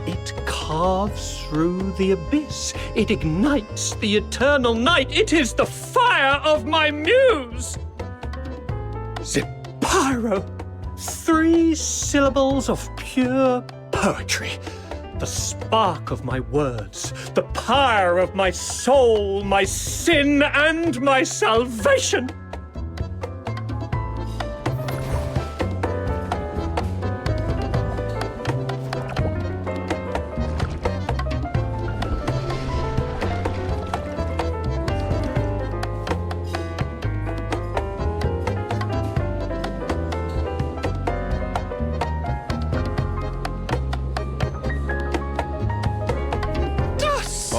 it carves through the abyss, it ignites the eternal night, it is the fire of my muse! Zapyro, 3 syllables of pure poetry. The spark of my words, the pyre of my soul, my sin and my salvation.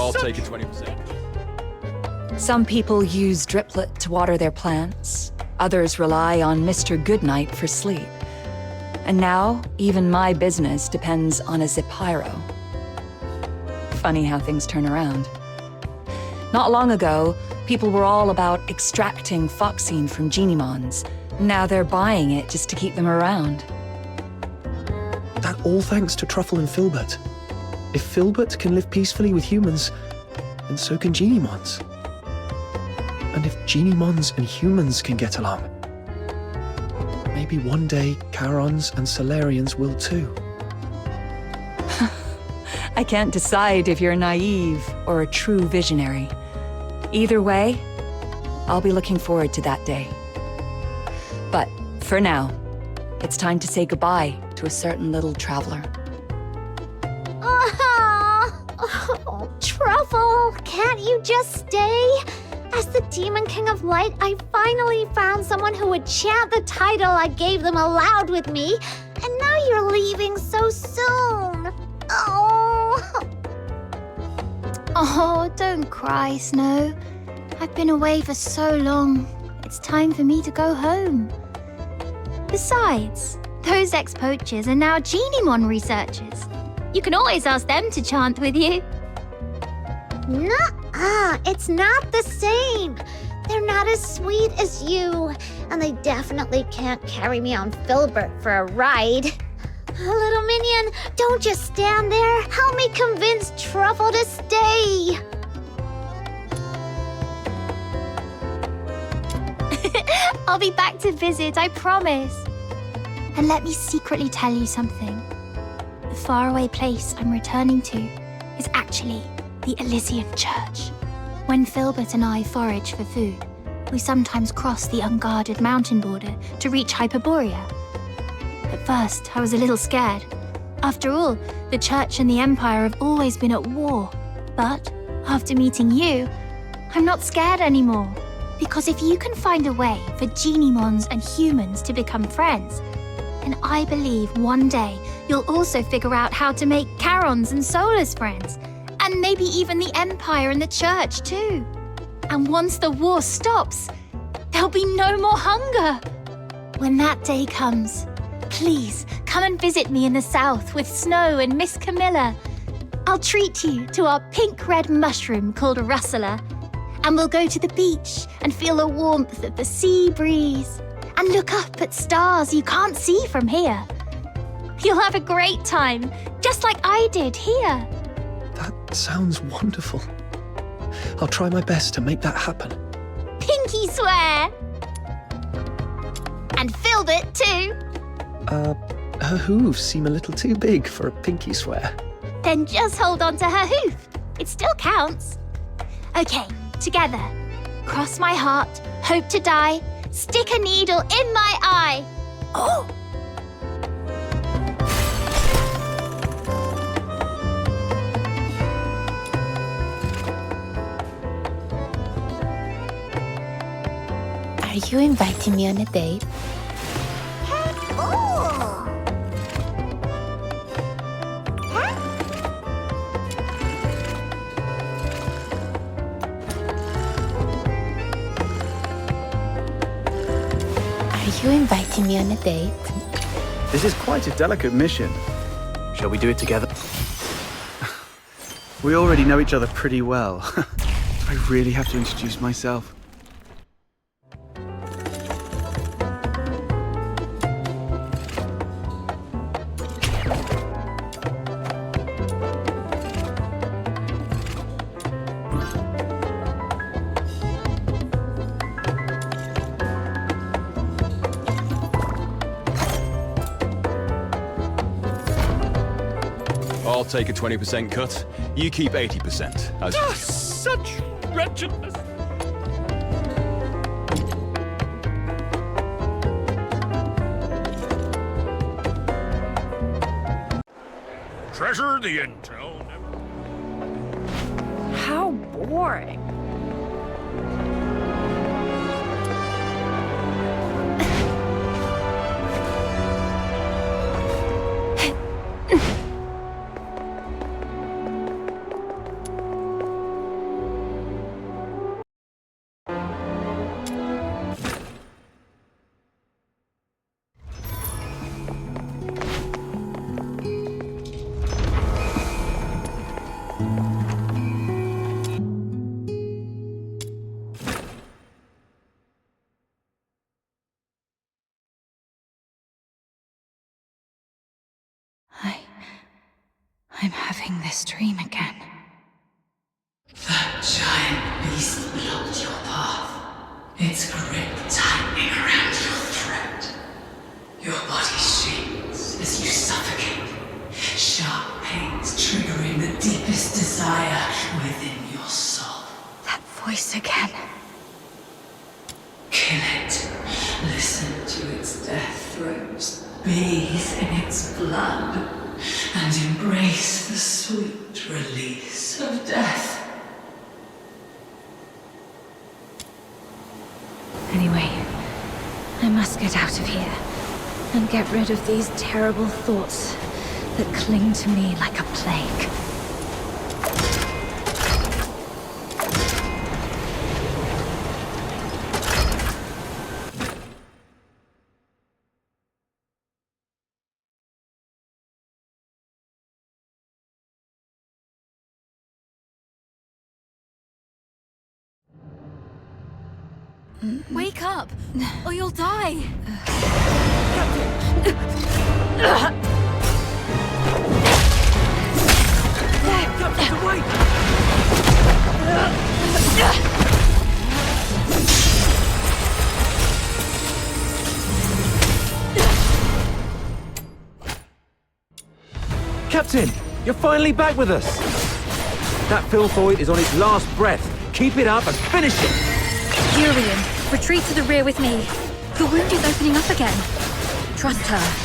I'll take a 20%. Some people use Driplet to water their plants. Others rely on Mr. Goodnight for sleep. And now, even my business depends on a Zipyro. Funny how things turn around. Not long ago, people were all about extracting Phoxene from Geniemons. Now they're buying it just to keep them around. That all thanks to Truffle and Filbert. If Filbert can live peacefully with humans, then so can Geniemons. And if Geniemons and humans can get along, maybe one day Charons and Solarians will too. I can't decide if you're naive or a true visionary. Either way, I'll be looking forward to that day. But for now, it's time to say goodbye to a certain little traveler. Oh, Truffle, can't you just stay? As the Demon King of Light, I finally found someone who would chant the title I gave them aloud with me, and now you're leaving so soon. Oh, don't cry, Snow. I've been away for so long. It's time for me to go home. Besides, those ex-poachers are now Geniemon researchers. You can always ask them to chant with you. Nuh-uh, it's not the same. They're not as sweet as you, and they definitely can't carry me on Filbert for a ride. Little minion, don't just stand there. Help me convince Truffle to stay. I'll be back to visit, I promise. And let me secretly tell you something. The faraway place I'm returning to is actually the Atlasian Church. When Filbert and I forage for food, we sometimes cross the unguarded mountain border to reach Hyperborea. At first, I was a little scared. After all, the Church and the Empire have always been at war. But after meeting you, I'm not scared anymore. Because if you can find a way for Geniemons and humans to become friends, then I believe one day you'll also figure out how to make Charons and Solars friends, and maybe even the Empire and the Church too. And once the war stops, there'll be no more hunger. When that day comes, please come and visit me in the south with Snow and Miss Camilla. I'll treat you to our pink-red mushroom called Rustler, and we'll go to the beach and feel the warmth of the sea breeze and look up at stars you can't see from here. You'll have a great time, just like I did here. That sounds wonderful. I'll try my best to make that happen. Pinky swear! And Filbert too. Her hooves seem a little too big for a pinky swear. Then just hold on to her hoof. It still counts. Okay, together. Cross my heart, hope to die, stick a needle in my eye. Oh! Are you inviting me on a date? Are you inviting me on a date? This is quite a delicate mission. Shall we do it together? We already know each other pretty well. I really have to introduce myself. I'll take a 20% cut. You keep 80%. As Such wretchedness. Treasure the intel. How boring. I'm having this dream again. That giant beast blocked your path. Its grip tightening around your throat. Your body shakes as you suffocate. Sharp pains triggering the deepest desire within your soul. That voice again. Kill it. Listen to its death throes. Bathe in its blood. And embrace the sweet release of death. Anyway, I must get out of here and get rid of these terrible thoughts that cling to me like a plague. Wake up, or you'll die! Captain, wait! Captain, you're finally back with us! That filthoid is on its last breath. Keep it up and finish it! Furion, retreat to the rear with me. Your wound is opening up again. Trust her.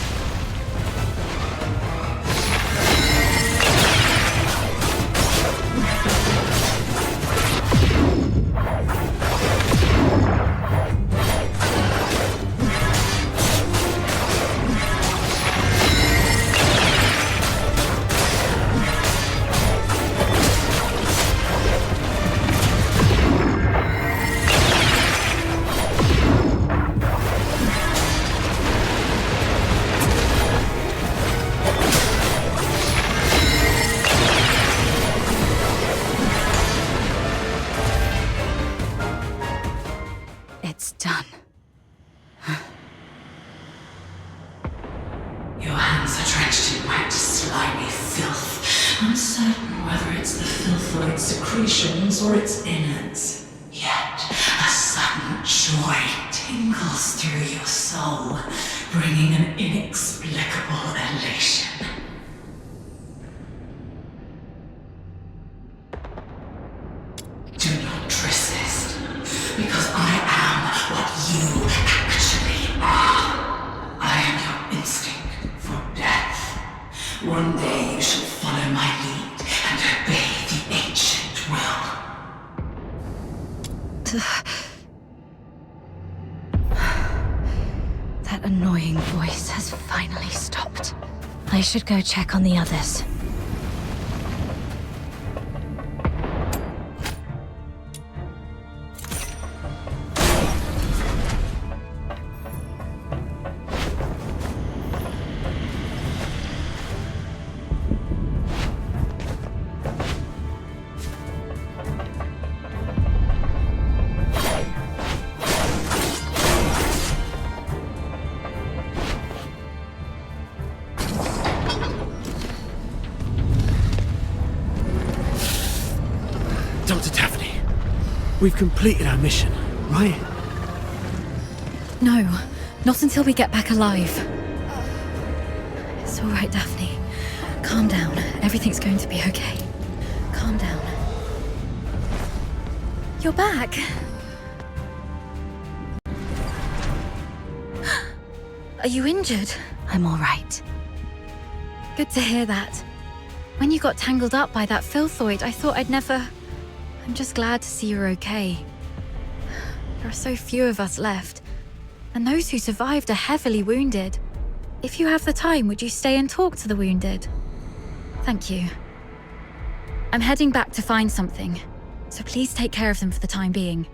Or its innards. Yet, a sudden joy tingles through your soul, bringing an inexplicable elation. Do not resist, because I am what you actually are. I am your instinct for death. One day you shall follow my lead and obey the ancient will. That annoying voice has finally stopped. I should go check on the others. We've completed our mission, right? No, not until we get back alive. It's all right, Daphne. Calm down. Everything's going to be okay. Calm down. You're back. Are you injured? I'm all right. Good to hear that. When you got tangled up by that filthoid, I thought I'd never... I'm just glad to see you're okay. There are so few of us left, and those who survived are heavily wounded. If you have the time, would you stay and talk to the wounded? Thank you. I'm heading back to find something, so please take care of them for the time being.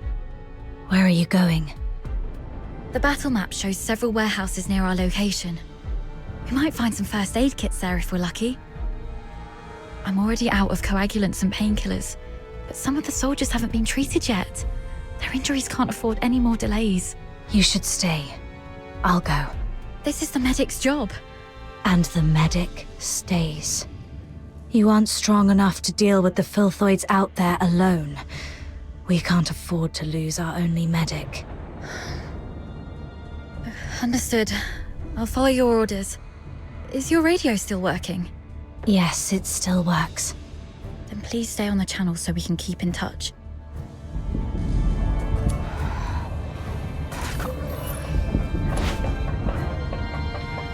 Where are you going? The battle map shows several warehouses near our location. We might find some first aid kits there if we're lucky. I'm already out of coagulants and painkillers, but some of the soldiers haven't been treated yet. Their injuries can't afford any more delays. You should stay. I'll go. This is the medic's job. And the medic stays. You aren't strong enough to deal with the filthoids out there alone. We can't afford to lose our only medic. Understood. I'll follow your orders. Is your radio still working? Yes, it still works. Then please stay on the channel so we can keep in touch.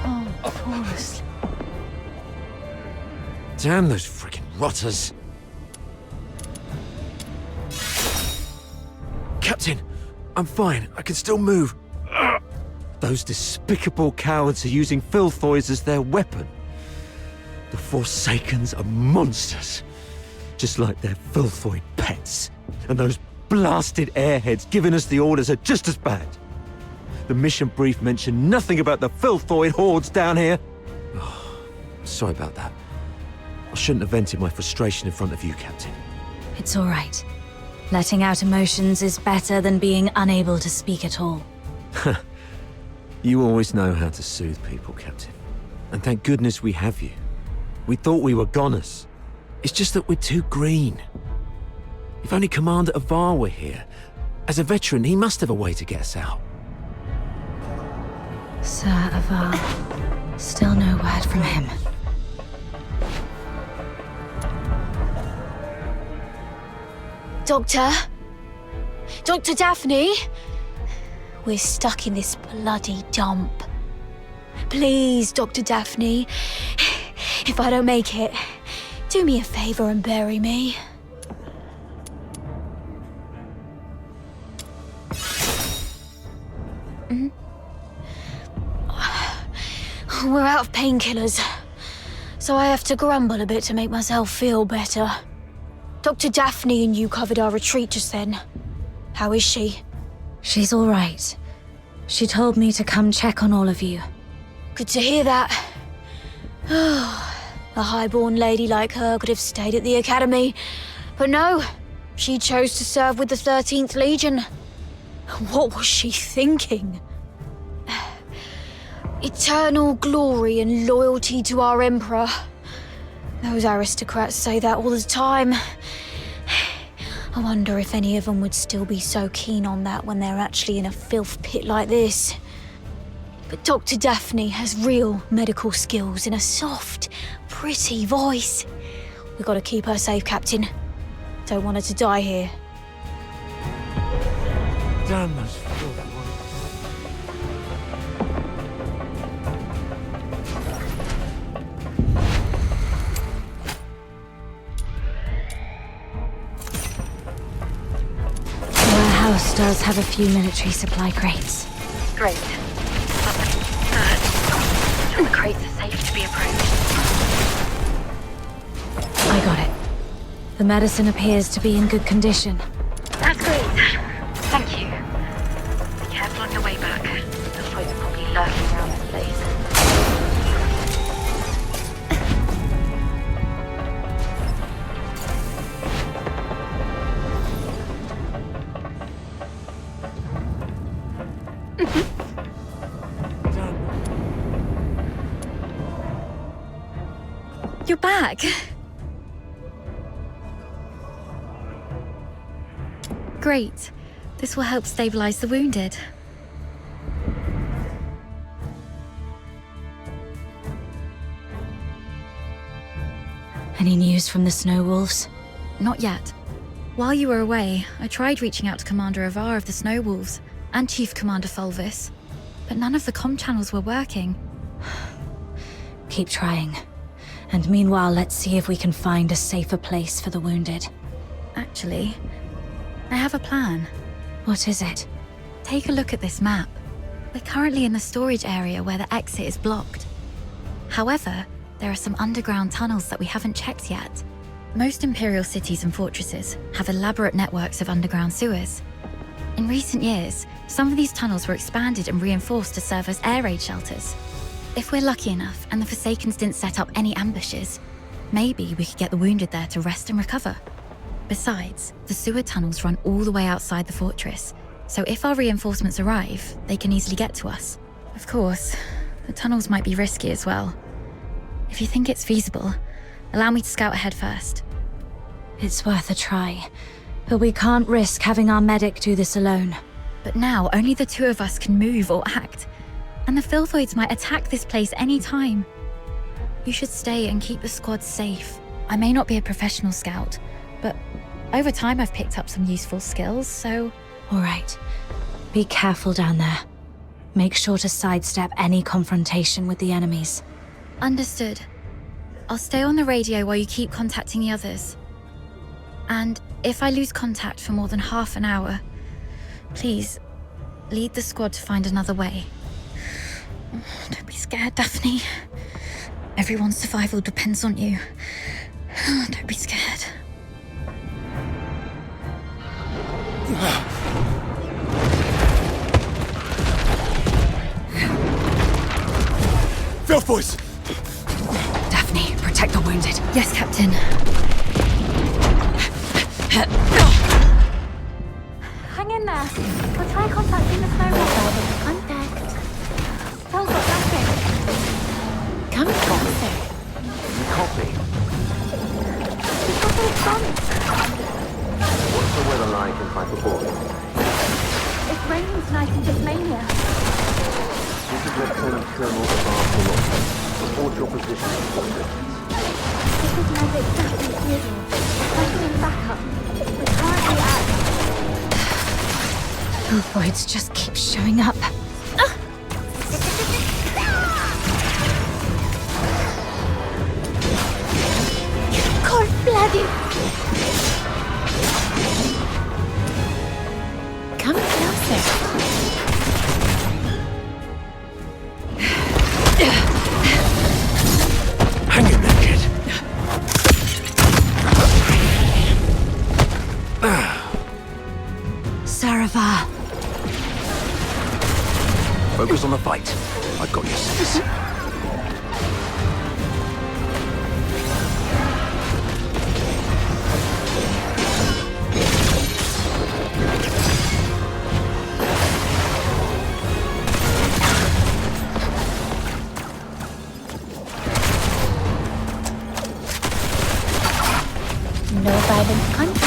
Oh, Taurus. Damn those freaking rotters. Captain, I'm fine. I can still move. Ugh. Those despicable cowards are using filthoids as their weapon. The Forsakens are monsters. Just like their filthoid pets. And those blasted airheads giving us the orders are just as bad. The mission brief mentioned nothing about the filthoid hordes down here. Oh, sorry about that. I shouldn't have vented my frustration in front of you, Captain. It's all right. Letting out emotions is better than being unable to speak at all. You always know how to soothe people, Captain. And thank goodness we have you. We thought we were goners. It's just that we're too green. If only Commander Avar were here. As a veteran, he must have a way to get us out. Sir Avar. Still no word from him. Doctor? Dr. Daphne? We're stuck in this bloody dump. Please, Dr. Daphne. If I don't make it, do me a favor and bury me. We're out of painkillers, so I have to grumble a bit to make myself feel better. Dr. Daphne and you covered our retreat just then. How is she? She's all right. She told me to come check on all of you. Good to hear that. A highborn lady like her could have stayed at the academy. But no, she chose to serve with the 13th Legion. What was she thinking? Eternal glory and loyalty to our Emperor. Those aristocrats say that all the time. I wonder if any of them would still be so keen on that when they're actually in a filth pit like this. But Dr. Daphne has real medical skills and a soft, pretty voice. We've got to keep her safe, Captain. Don't want her to die here. Damn those The house does have a few military supply crates. Great. The crates are safe to be approached. I got it. The medicine appears to be in good condition. That's great. Thank you. Be careful on your way back. The fights are probably lurking around this place. You're back. Great. This will help stabilize the wounded. Any news from the Snow Wolves? Not yet. While you were away, I tried reaching out to Commander Avar of the Snow Wolves and Chief Commander Fulvis, but none of the comm channels were working. Keep trying. And meanwhile, let's see if we can find a safer place for the wounded. Actually, I have a plan. What is it? Take a look at this map. We're currently in the storage area where the exit is blocked. However, there are some underground tunnels that we haven't checked yet. Most Imperial cities and fortresses have elaborate networks of underground sewers. In recent years, some of these tunnels were expanded and reinforced to serve as air raid shelters. If we're lucky enough and the Forsakens didn't set up any ambushes, maybe we could get the wounded there to rest and recover. Besides, the sewer tunnels run all the way outside the fortress, so if our reinforcements arrive, they can easily get to us. Of course, the tunnels might be risky as well. If you think it's feasible, Allow me to scout ahead first. It's worth a try, but we can't risk having our medic do this alone. But now, only the two of us can move or act. And the Filthoids might attack this place any time. You should stay and keep the squad safe. I may not be a professional scout, but over time I've picked up some useful skills, so... All right. Be careful down there. Make sure to sidestep any confrontation with the enemies. Understood. I'll stay on the radio while you keep contacting the others. And if I lose contact for more than half an hour, please, lead the squad to find another way. Don't be scared, Daphne. Everyone's survival depends on you. Don't be scared. Filthoids! Daphne, protect the wounded. Yes, Captain. Hang in there. We'll try contacting the snow leopard. Contact. Tell what nothing. Come closer. Copy. It's gone. What's the weather like in Hyperborean? It's raining tonight in Tasmania. This is Lieutenant Colonel Overlookers. Report your position and coordinates. This is Medic Daphne Theodore. Requesting backup. We're currently at... Filthoids just keep showing up. Cold-blooded. Come closer. Hang in there, kid. Sarava. Focus on the fight. I've got your six. No violent contact.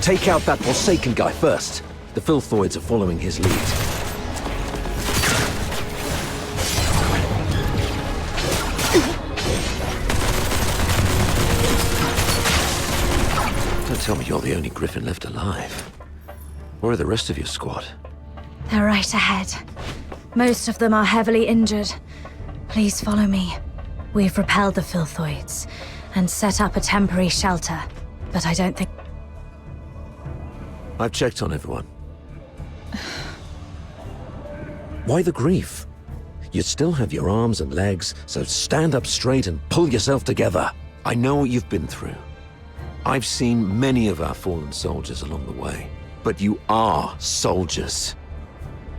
Take out that Forsaken guy first. The Filthoids are following his lead. Don't tell me you're the only Griffin left alive. Where are the rest of your squad? They're right ahead. Most of them are heavily injured. Please follow me. We've repelled the Filthoids and set up a temporary shelter, but I don't think... I've checked on everyone. Why the grief? You still have your arms and legs, so stand up straight and pull yourself together. I know what you've been through. I've seen many of our fallen soldiers along the way, but you are soldiers.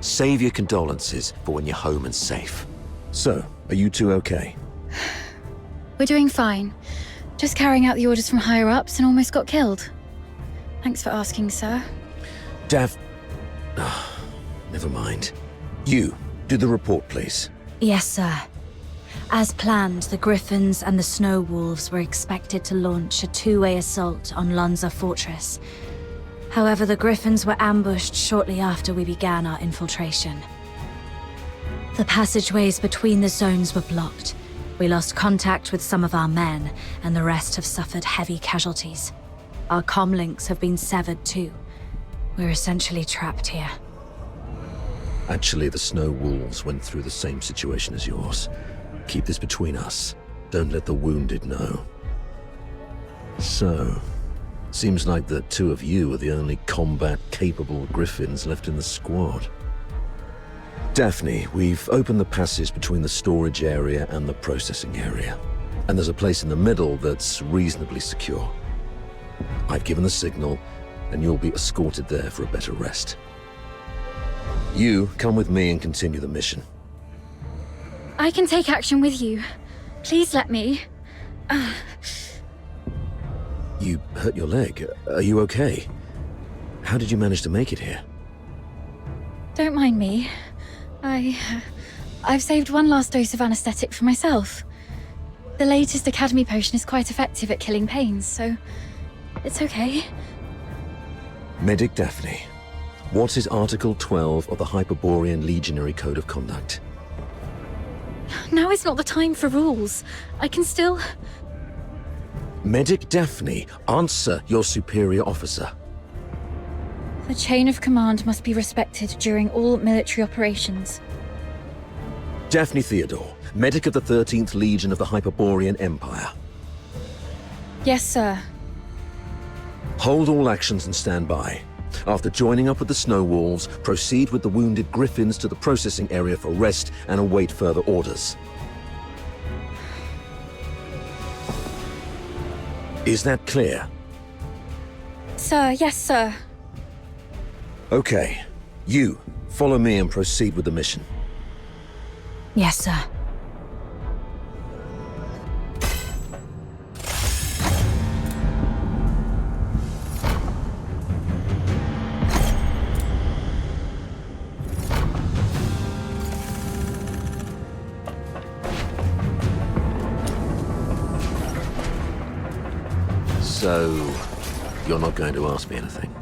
Save your condolences for when you're home and safe. So, are you two okay? We're doing fine. Just carrying out the orders from higher-ups and almost got killed. Thanks for asking, sir. Never mind. You, do the report, please. Yes, sir. As planned, the Griffins and the Snow Wolves were expected to launch a two-way assault on Lonza Fortress. However, the Griffins were ambushed shortly after we began our infiltration. The passageways between the zones were blocked. We lost contact with some of our men, and the rest have suffered heavy casualties. Our comlinks have been severed too. We're essentially trapped here. Actually, the Snow Wolves went through the same situation as yours. Keep this between us. Don't let the wounded know. So, seems like the two of you are the only combat-capable Griffins left in the squad. Daphne, we've opened the passage between the storage area and the processing area. And there's a place in the middle that's reasonably secure. I've given the signal, and you'll be escorted there for a better rest. You come with me and continue the mission. I can take action with you. Please let me. You hurt your leg. Are you okay? How did you manage to make it here? Don't mind me. I've saved one last dose of anesthetic for myself. The latest Academy potion is quite effective at killing pains, so it's okay. Medic Daphne, what is Article 12 of the Hyperborean Legionary Code of Conduct? Now is not the time for rules. I can still... Medic Daphne, answer your superior officer. The chain of command must be respected during all military operations. Daphne Theodore, medic of the 13th Legion of the Hyperborean Empire. Yes, sir. Hold all actions and stand by. After joining up with the Snow Wolves, proceed with the wounded Griffins to the processing area for rest and await further orders. Is that clear? Sir, yes, sir. Okay. You, follow me and proceed with the mission. Yes, sir. So, you're not going to ask me anything?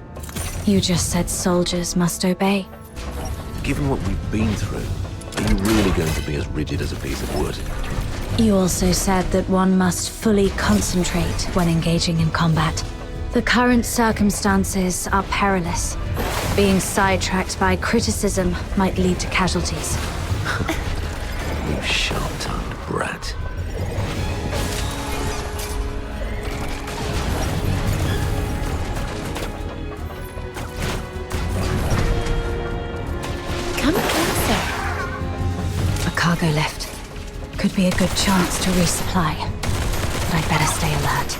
You just said soldiers must obey. Given what we've been through, are you really going to be as rigid as a piece of wood? You also said that one must fully concentrate when engaging in combat. The current circumstances are perilous. Being sidetracked by criticism might lead to casualties. You sharp-tongued brat. Come closer. A cargo lift. Could be a good chance to resupply. But I'd better stay alert.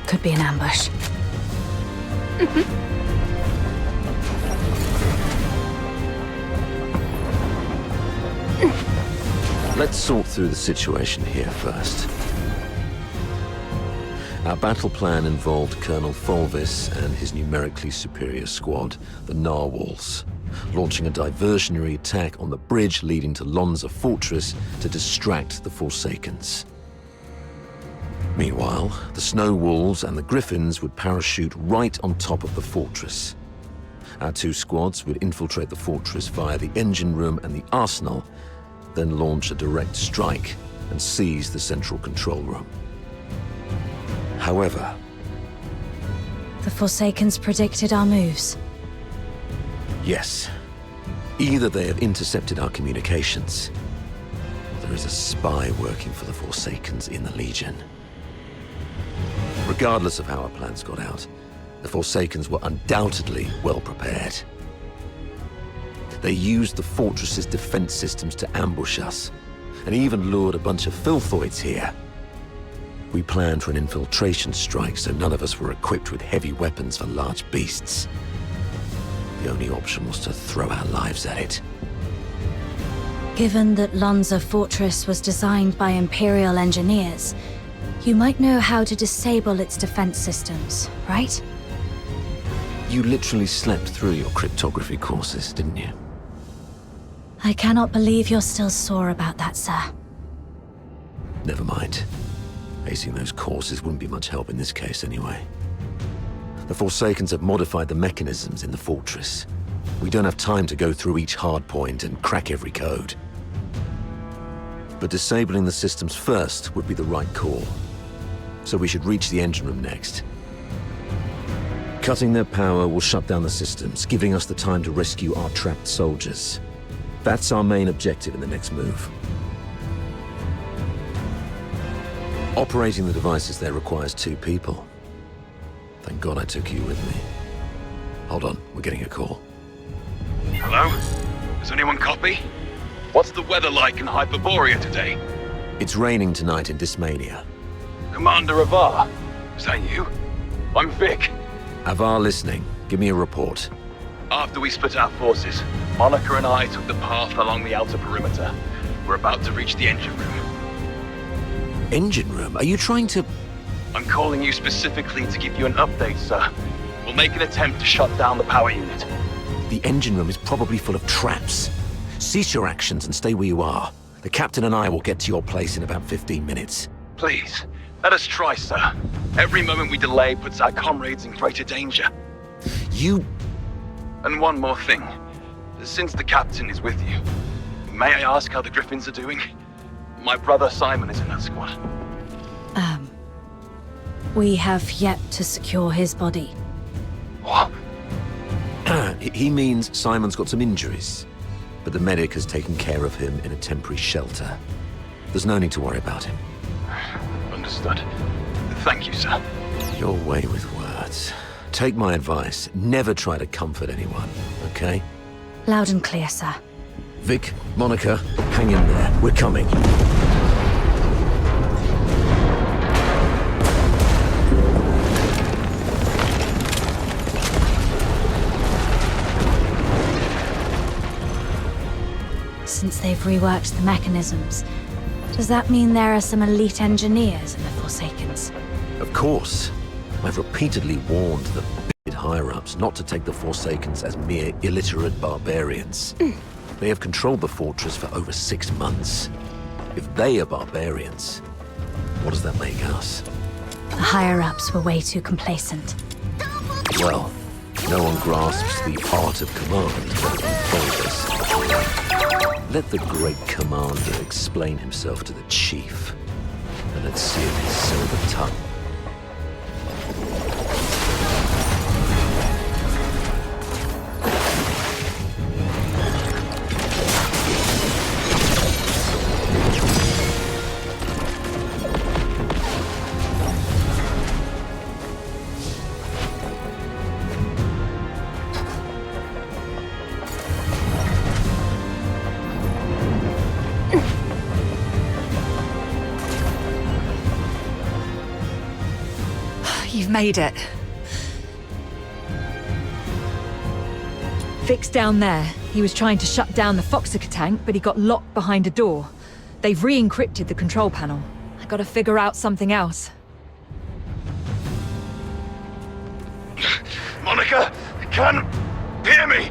Could be an ambush. Let's sort through the situation here first. Our battle plan involved Colonel Fulvis and his numerically superior squad, the Narwhals, launching a diversionary attack on the bridge leading to Lonza Fortress to distract the Forsakens. Meanwhile, the Snow Wolves and the Griffins would parachute right on top of the fortress. Our two squads would infiltrate the fortress via the engine room and the arsenal, then launch a direct strike and seize the central control room. However, The Forsakens predicted our moves. yes, either they have intercepted our communications, or there is a spy working for the Forsakens in the Legion. Regardless of how our plans got out, the Forsakens were undoubtedly well prepared. They used the fortress's defense systems to ambush us, and even lured a bunch of filthoids here. We planned for an infiltration strike, so none of us were equipped with heavy weapons for large beasts. The only option was to throw our lives at it. Given that Lonza Fortress was designed by Imperial engineers, you might know how to disable its defense systems, right? You literally slept through your cryptography courses, didn't you? I cannot believe you're still sore about that, sir. Never mind. Acing those courses wouldn't be much help in this case anyway. The Forsakens have modified the mechanisms in the fortress. We don't have time to go through each hard point and crack every code. But disabling the systems first would be the right call. So we should reach the engine room next. Cutting their power will shut down the systems, giving us the time to rescue our trapped soldiers. That's our main objective in the next move. Operating the devices there requires 2 people. Thank God I took you with me. Hold on, we're getting a call. Hello? Does anyone copy? What's the weather like in Hyperborea today? It's raining tonight in Dismania. Commander Avar, is that you? I'm Vic. Avar listening. Give me a report. After we split our forces, Monica and I took the path along the outer perimeter. We're about to reach the engine room. Engine room? Are you trying to... I'm calling you specifically to give you an update, sir. We'll make an attempt to shut down the power unit. The engine room is probably full of traps. Cease your actions and stay where you are. The captain and I will get to your place in about 15 minutes. Please, let us try, sir. Every moment we delay puts our comrades in greater danger. You... And one more thing. Since the captain is with you, may I ask how the Griffins are doing? My brother Simon is in that squad. We have yet to secure his body. What? He means Simon's got some injuries, but the medic has taken care of him in a temporary shelter. There's no need to worry about him. Understood. Thank you, sir. Your way with words. Take my advice. Never try to comfort anyone, okay? Loud and clear, sir. Vic, Monica, hang in there. We're coming. Since they've reworked the mechanisms, does that mean there are some elite engineers in the Forsakens? Of course. I've repeatedly warned the b****ed higher-ups not to take the Forsakens as mere illiterate barbarians. They have controlled the fortress for over 6 months. If they are barbarians, what does that make us? The higher-ups were way too complacent. Well, no one grasps the art of command better than folders. Let the great commander explain himself to the chief, and let's see if his silver tongue. You've made it. Vic's down there. He was trying to shut down the Phoxhunter tank, but he got locked behind a door. They've re-encrypted the control panel. I gotta figure out something else. Monica, can hear me?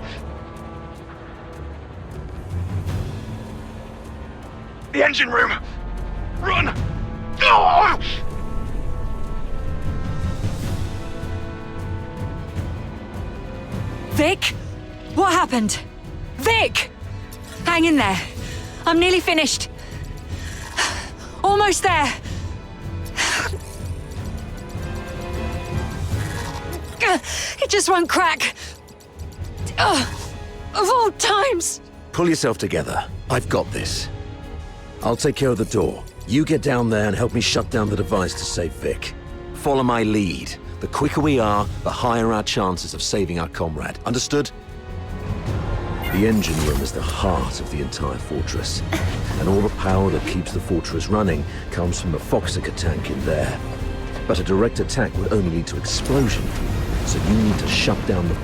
The engine room! Run! Oh! Vic? What happened? Vic! Hang in there. I'm nearly finished. Almost there. It just won't crack. Of all times. Pull yourself together. I've got this. I'll take care of the door. You get down there and help me shut down the device to save Vic. Follow my lead. The quicker we are, the higher our chances of saving our comrade. Understood? The engine room is the heart of the entire fortress. And all the power that keeps the fortress running comes from the Phoxhunter tank in there. But a direct attack would only lead to explosion. So you need to shut down the...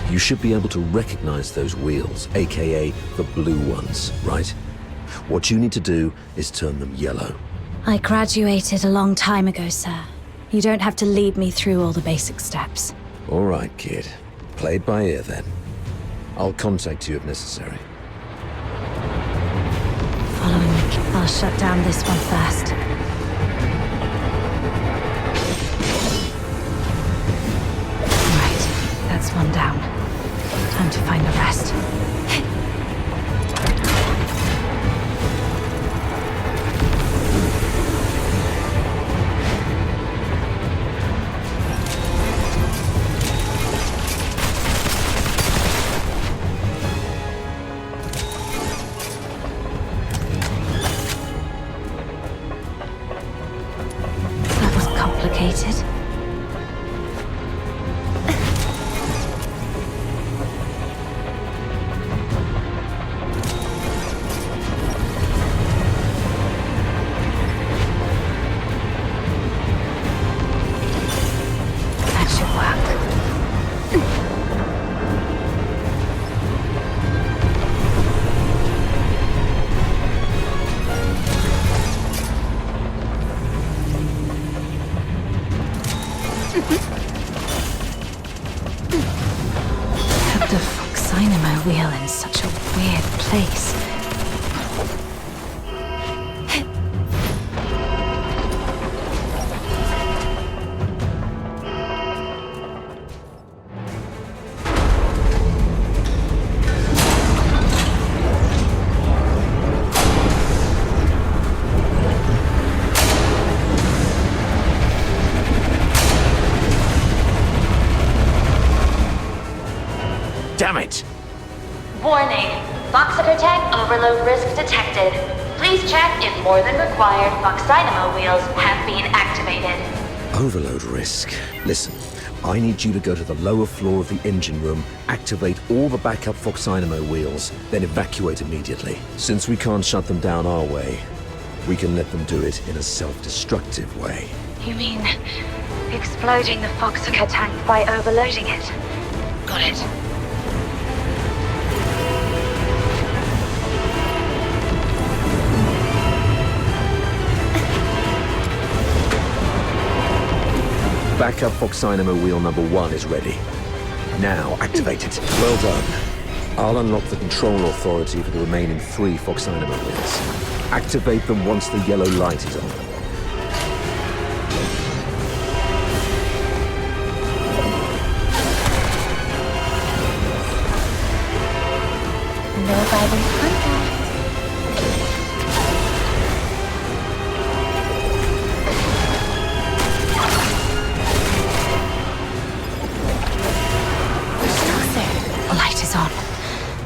You should be able to recognize those wheels, aka the blue ones, right? What you need to do is turn them yellow. I graduated a long time ago, sir. You don't have to lead me through all the basic steps. All right, kid. Play it by ear, then. I'll contact you if necessary. Following me. I'll shut down this one first. Right, that's one down. Time to find the rest. Foxynamo wheel in such a weird place. Damn it! Warning. Phoxhunter tank overload risk detected. Please check if more than required Phoxynamo wheels have been activated. Overload risk. Listen, I need you to go to the lower floor of the engine room, activate all the backup Phoxynamo wheels, then evacuate immediately. Since we can't shut them down our way, we can let them do it in a self-destructive way. You mean exploding the Phoxhunter tank by overloading it? Got it. Backup Phoxynamo wheel number 1 is ready. Now activate it. Well done. I'll unlock the control authority for the remaining 3 Phoxynamo wheels. Activate them once the yellow light is on. No violent contact.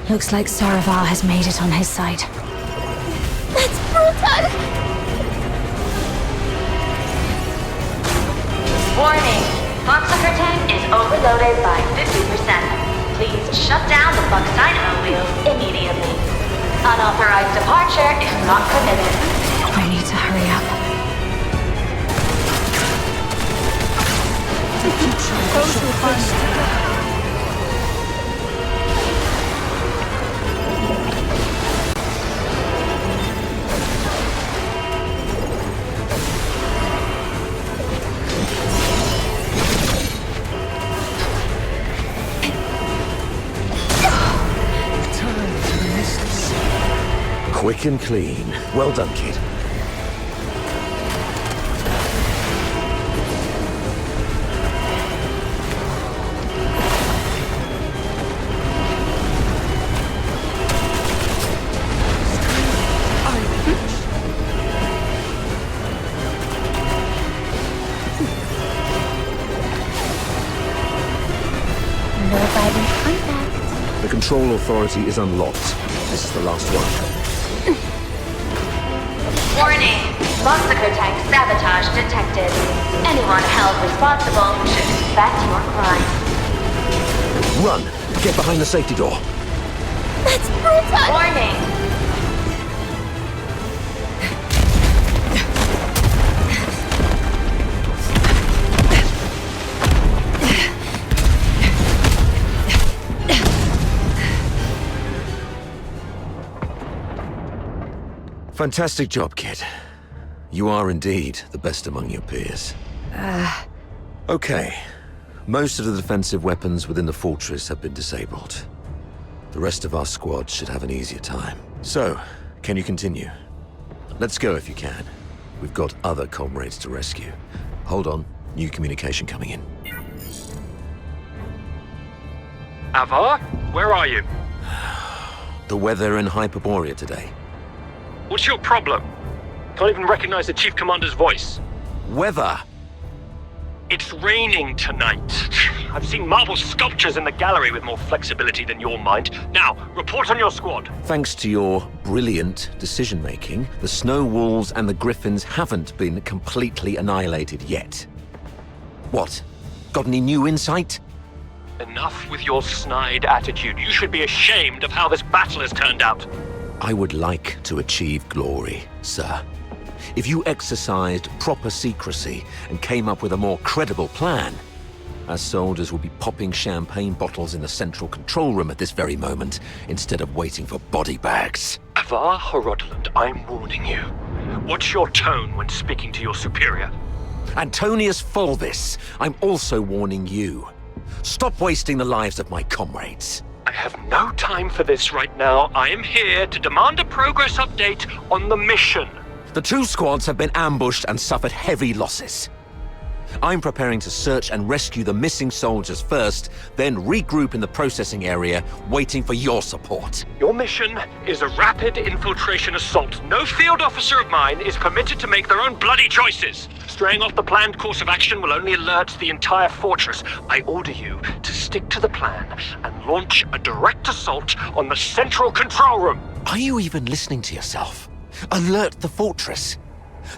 Looks like Saravar has made it on his side. That's brutal! Warning. Phoxhunter tank is overloaded by 50%. Please shut down the Phoxynamo wheels immediately. Unauthorized departure is not permitted. I need to hurry up. Quick and clean. Well done, kid. No violent contact. The control authority is unlocked. This is the last one. Warning. Phoxhunter tank sabotage detected. Anyone held responsible should suspect your crime. Run! Get behind the safety door. That's brutal! Warning. Fantastic job, kid. You are indeed the best among your peers. Okay. Most of the defensive weapons within the fortress have been disabled. The rest of our squad should have an easier time. So, can you continue? Let's go if you can. We've got other comrades to rescue. Hold on. New communication coming in. Avar? Where are you? The weather in Hyperborea today. What's your problem? Can't even recognize the Chief Commander's voice. Weather! It's raining tonight. I've seen marble sculptures in the gallery with more flexibility than your mind. Now, report on your squad. Thanks to your brilliant decision-making, the Snow Wolves and the Griffins haven't been completely annihilated yet. What? Got any new insight? Enough with your snide attitude. You should be ashamed of how this battle has turned out. I would like to achieve glory, sir. If you exercised proper secrecy and came up with a more credible plan, our soldiers would be popping champagne bottles in the central control room at this very moment, instead of waiting for body bags. Avar Horodland, I'm warning you. What's your tone when speaking to your superior? Antonius Fulvis, I'm also warning you. Stop wasting the lives of my comrades. I have no time for this right now. I am here to demand a progress update on the mission. The 2 squads have been ambushed and suffered heavy losses. I'm preparing to search and rescue the missing soldiers first, then regroup in the processing area, waiting for your support. Your mission is a rapid infiltration assault. No field officer of mine is permitted to make their own bloody choices. Straying off the planned course of action will only alert the entire fortress. I order you to stick to the plan and launch a direct assault on the central control room. Are you even listening to yourself? Alert the fortress.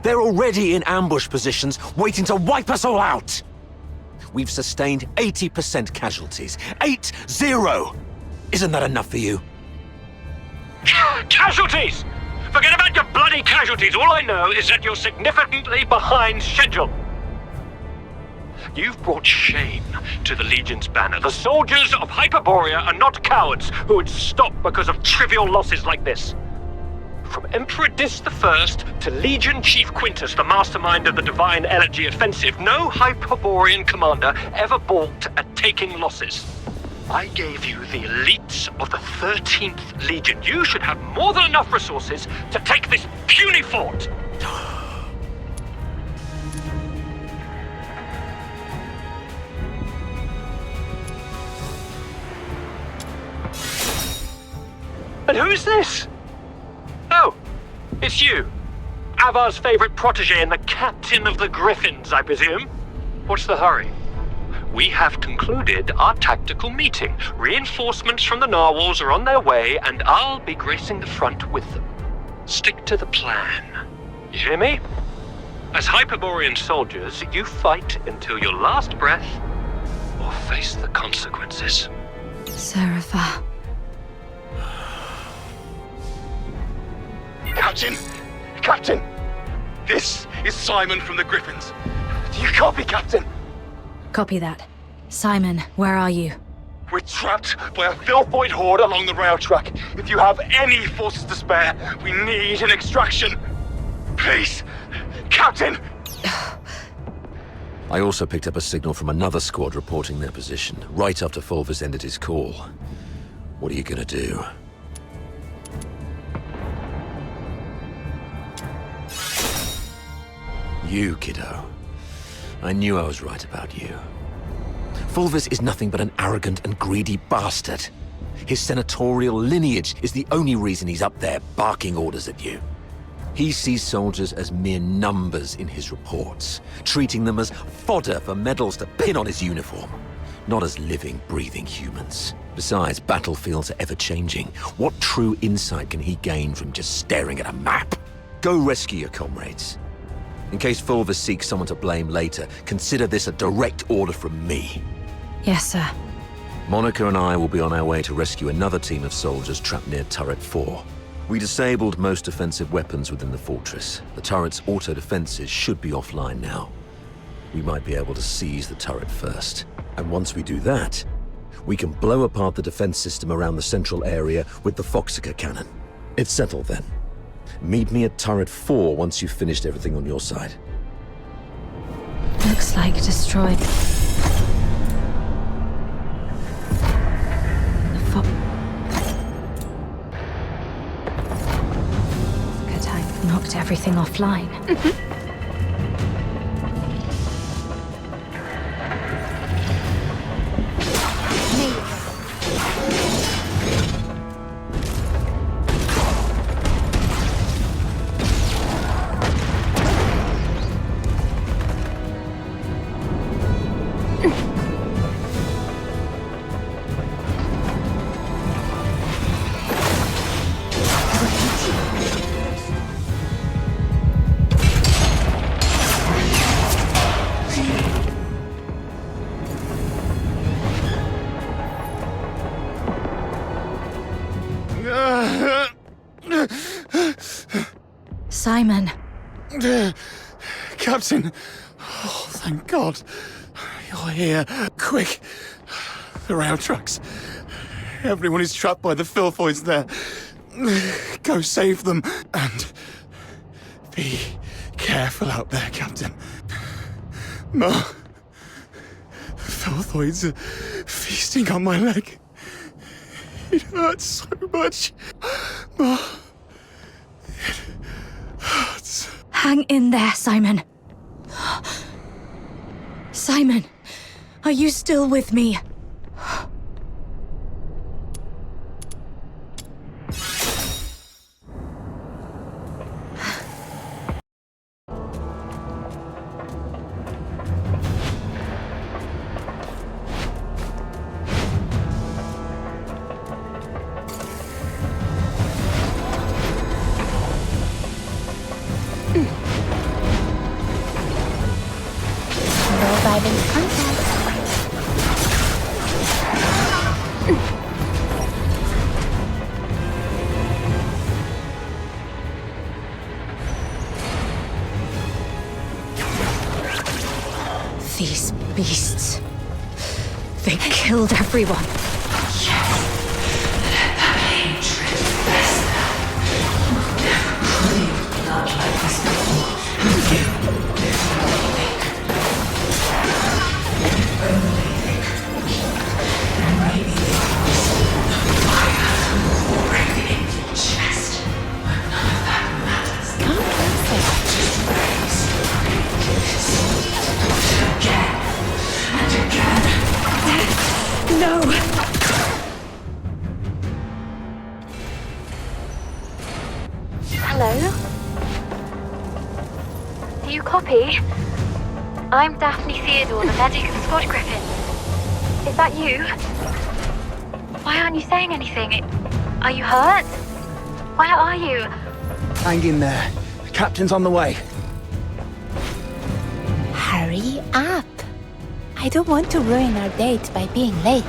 They're already in ambush positions, waiting to wipe us all out. We've sustained 80% casualties. 8-0! Isn't that enough for you? Casualties! Forget about your bloody casualties. All I know is that you're significantly behind schedule. You've brought shame to the Legion's banner. The soldiers of Hyperborea are not cowards who would stop because of trivial losses like this. From Emperor Dis I to Legion Chief Quintus, the mastermind of the Divine Elegy Offensive, no Hyperborean commander ever balked at taking losses. I gave you the elites of the 13th Legion. You should have more than enough resources to take this puny fort. And who's this? Oh, it's you. Avar's favorite protege and the captain of the Griffins, I presume. What's the hurry? We have concluded our tactical meeting. Reinforcements from the narwhals are on their way, and I'll be gracing the front with them. Stick to the plan. You hear me? As Hyperborean soldiers, you fight until your last breath, or face the consequences. Serapha. Captain! Captain! This is Simon from the Griffins. Do you copy, Captain? Copy that. Simon, where are you? We're trapped by a filthoid horde along the rail track. If you have any forces to spare, we need an extraction. Please, Captain! I also picked up a signal from another squad reporting their position, right after Fulvus ended his call. What are you gonna do? You, kiddo. I knew I was right about you. Fulvus is nothing but an arrogant and greedy bastard. His senatorial lineage is the only reason he's up there barking orders at you. He sees soldiers as mere numbers in his reports, treating them as fodder for medals to pin on his uniform, not as living, breathing humans. Besides, battlefields are ever-changing. What true insight can he gain from just staring at a map? Go rescue your comrades. In case Fulvus seeks someone to blame later, consider this a direct order from me. Yes, sir. Monica and I will be on our way to rescue another team of soldiers trapped near Turret 4. We disabled most offensive weapons within the fortress. The turret's auto-defenses should be offline now. We might be able to seize the turret first. And once we do that, we can blow apart the defense system around the central area with the Phoxhunter cannon. It's settled then. Meet me at Turret 4 once you've finished everything on your side. Looks like destroyed. The tank knocked everything offline. Simon. Captain. Oh, thank God. You're here. Quick. The rail trucks. Everyone is trapped by the filthoids there. Go save them. And be careful out there, Captain. No. The filthoids are feasting on my leg. It hurts so much. It hurts. Hang in there, Simon. Simon, are you still with me? These beasts. They killed everyone. No! Hello? Do you copy? I'm Daphne Theodore, the medic of the Squad Griffin. Is that you? Why aren't you saying anything? Are you hurt? Where are you? Hang in there. The captain's on the way. Hurry up. I don't want to ruin our date by being late.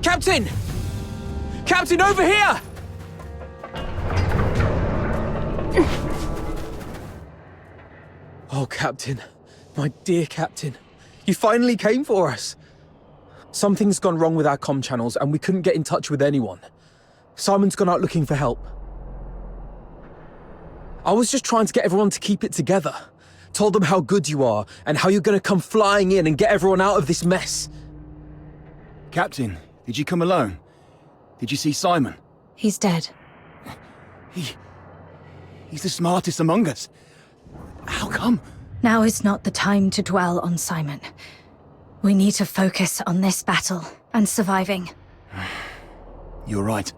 Captain! Captain, over here! Oh, Captain. My dear Captain. You finally came for us. Something's gone wrong with our comm channels and we couldn't get in touch with anyone. Simon's gone out looking for help. I was just trying to get everyone to keep it together. Told them how good you are and how you're going to come flying in and get everyone out of this mess. Captain, did you come alone? Did you see Simon? He's dead. He's the smartest among us. How come? Now is not the time to dwell on Simon. We need to focus on this battle and surviving. You're right.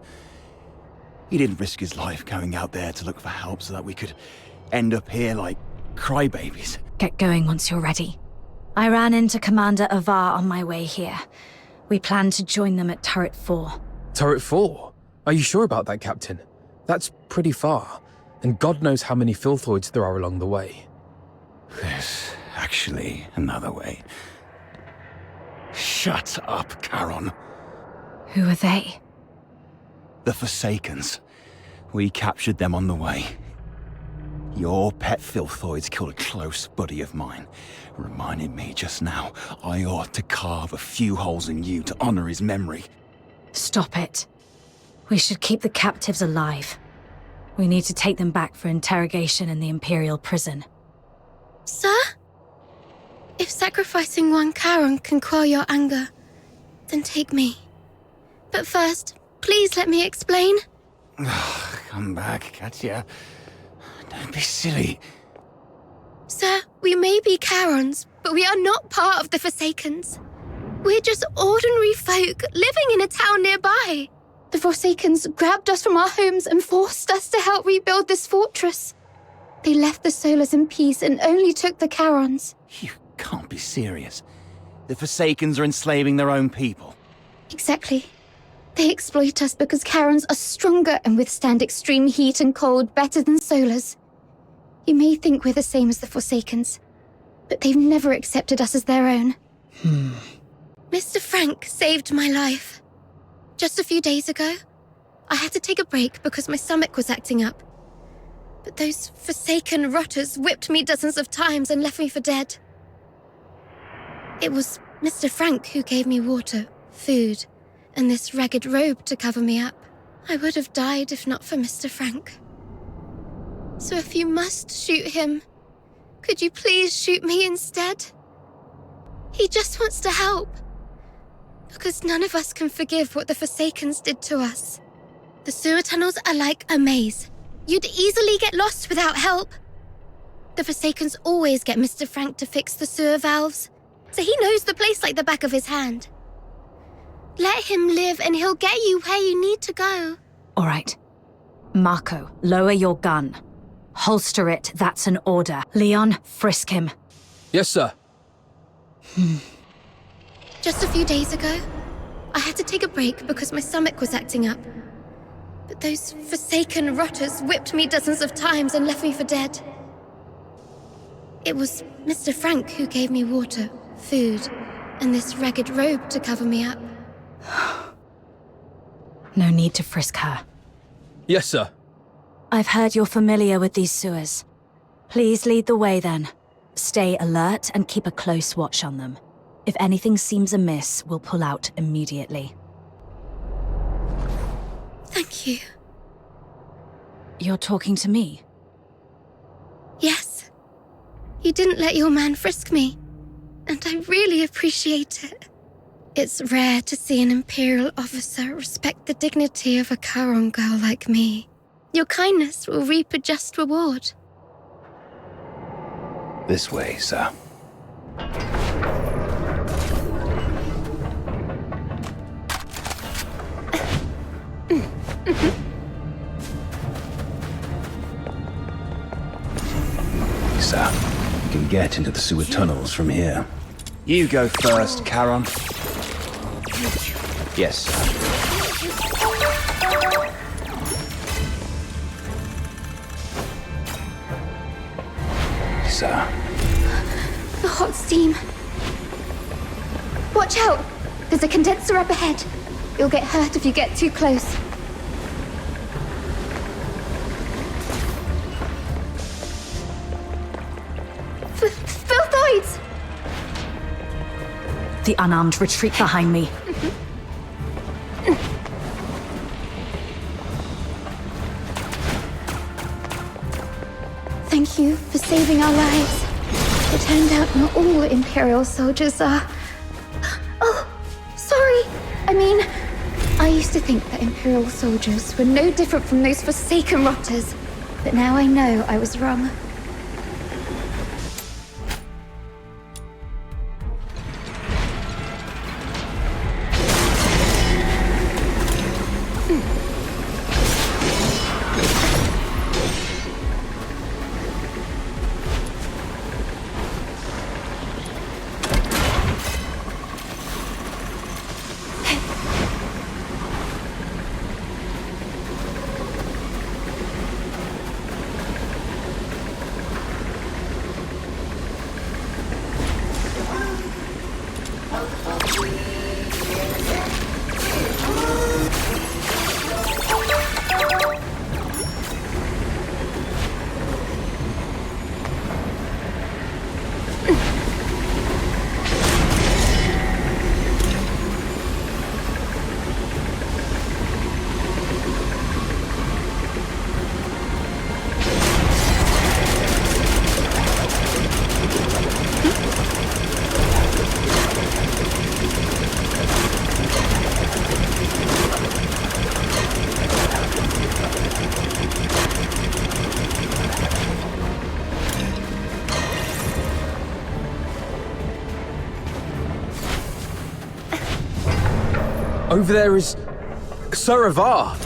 He didn't risk his life going out there to look for help so that we could end up here like crybabies. Get going once you're ready. I ran into Commander Avar on my way here. We plan to join them at Turret 4. Turret 4? Are you sure about that, Captain? That's pretty far, and God knows how many filthoids there are along the way. There's actually another way. Shut up, Charon. Who are they? The Forsakens. We captured them on the way. Your pet filthoids killed a close buddy of mine. Reminded me just now I ought to carve a few holes in you to honor his memory. Stop it. We should keep the captives alive. We need to take them back for interrogation in the Imperial prison. Sir? If sacrificing one Charon can quell your anger, then take me. But first, please let me explain. Come back, Katya. Don't be silly. Sir, we may be Charons, but we are not part of the Forsakens. We're just ordinary folk living in a town nearby. The Forsakens grabbed us from our homes and forced us to help rebuild this fortress. They left the Solars in peace and only took the Charons. You can't be serious. The Forsakens are enslaving their own people. Exactly. They exploit us because Charons are stronger and withstand extreme heat and cold better than Solars. You may think we're the same as the Forsakens, but they've never accepted us as their own. Mr. Frank saved my life. Just a few days ago, I had to take a break because my stomach was acting up. But those Forsaken rotters whipped me dozens of times and left me for dead. It was Mr. Frank who gave me water, food, and this ragged robe to cover me up. I would have died if not for Mr. Frank. So if you must shoot him, could you please shoot me instead? He just wants to help. Because none of us can forgive what the Forsakens did to us. The sewer tunnels are like a maze. You'd easily get lost without help. The Forsakens always get Mr. Frank to fix the sewer valves, so he knows the place like the back of his hand. Let him live and he'll get you where you need to go. All right. Marco, lower your gun. Holster it, that's an order. Leon, frisk him. Yes, sir. Just a few days ago, I had to take a break because my stomach was acting up. But those Forsaken rotters whipped me dozens of times and left me for dead. It was Mr. Frank who gave me water, food, and this ragged robe to cover me up. No need to frisk her. Yes, sir. I've heard you're familiar with these sewers. Please lead the way then. Stay alert and keep a close watch on them. If anything seems amiss, we'll pull out immediately. Thank you. You're talking to me? Yes. You didn't let your man frisk me, and I really appreciate it. It's rare to see an Imperial officer respect the dignity of a Charon girl like me. Your kindness will reap a just reward. This way, sir. Sir, you can get into the sewer tunnels from here. You go first, Charon. Yes, sir. Sir. The hot steam. Watch out! There's a condenser up ahead. You'll get hurt if you get too close. Filthoids! The unarmed retreat behind me. Thank you for saving our lives. It turned out not all Imperial soldiers are... Oh, sorry. I used to think that Imperial soldiers were no different from those Forsaken rotters, but now I know I was wrong. Over there is... Saravar!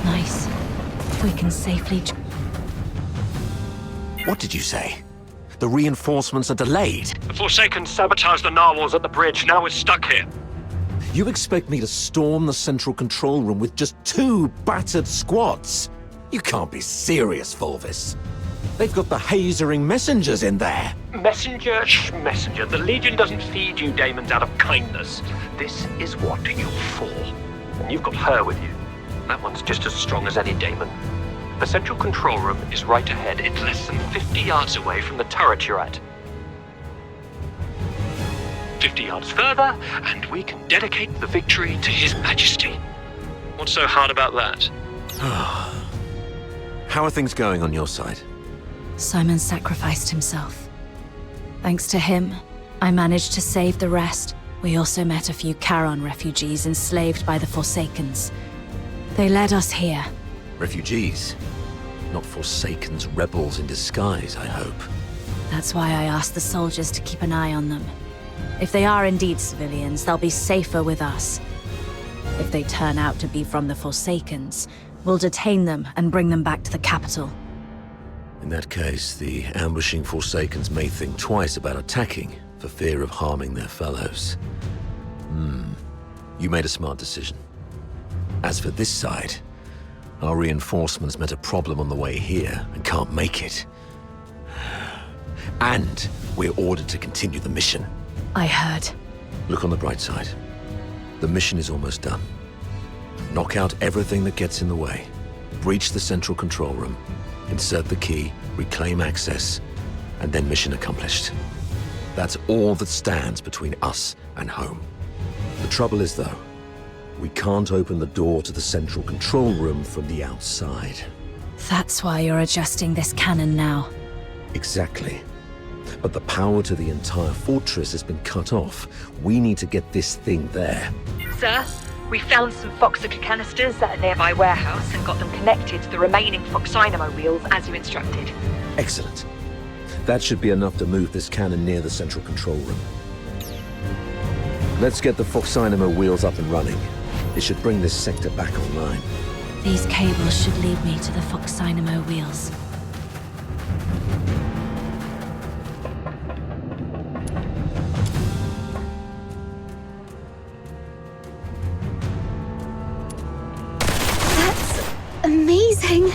Nice. We can safely... What did you say? The reinforcements are delayed? The Forsaken sabotaged the narwhals at the bridge. Now we're stuck here. You expect me to storm the central control room with just 2 battered squads? You can't be serious, Fulvis. They've got the hazering messengers in there. Messenger, messenger. The Legion doesn't feed you daemons out of kindness. This is what you're for. And you've got her with you. That one's just as strong as any daemon. The central control room is right ahead. It's less than 50 yards away from the turret you're at. 50 yards further, and we can dedicate the victory to His Majesty. What's so hard about that? How are things going on your side? Simon sacrificed himself. Thanks to him, I managed to save the rest. We also met a few Charon refugees enslaved by the Forsakens. They led us here. Refugees? Not Forsakens, rebels in disguise, I hope. That's why I asked the soldiers to keep an eye on them. If they are indeed civilians, they'll be safer with us. If they turn out to be from the Forsakens, we'll detain them and bring them back to the capital. In that case, the ambushing Forsakens may think twice about attacking for fear of harming their fellows. You made a smart decision. As for this side, our reinforcements met a problem on the way here and can't make it. And we're ordered to continue the mission. I heard. Look on the bright side. The mission is almost done. Knock out everything that gets in the way. Breach the central control room. Insert the key, reclaim access, and then mission accomplished. That's all that stands between us and home. The trouble is, though, we can't open the door to the central control room from the outside. That's why you're adjusting this cannon now. Exactly. But the power to the entire fortress has been cut off. We need to get this thing there. Sir, we found some Phoxhunter canisters at a nearby warehouse and got them connected to the remaining Phoxynamo wheels as you instructed. Excellent. That should be enough to move this cannon near the central control room. Let's get the Phoxynamo wheels up and running. It should bring this sector back online. These cables should lead me to the Phoxynamo wheels. Amazing!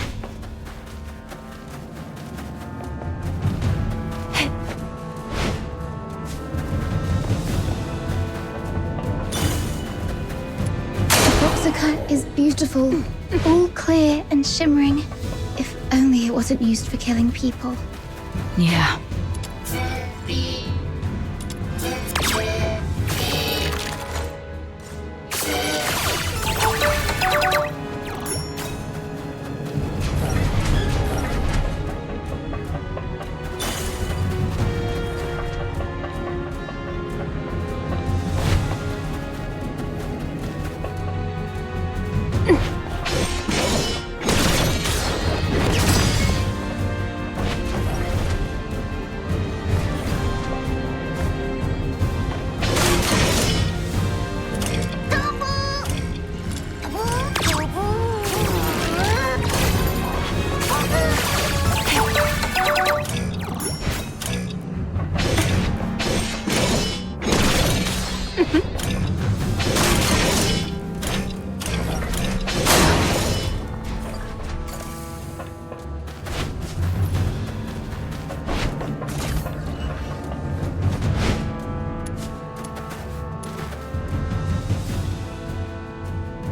The cut is beautiful, all clear and shimmering. If only it wasn't used for killing people. Yeah.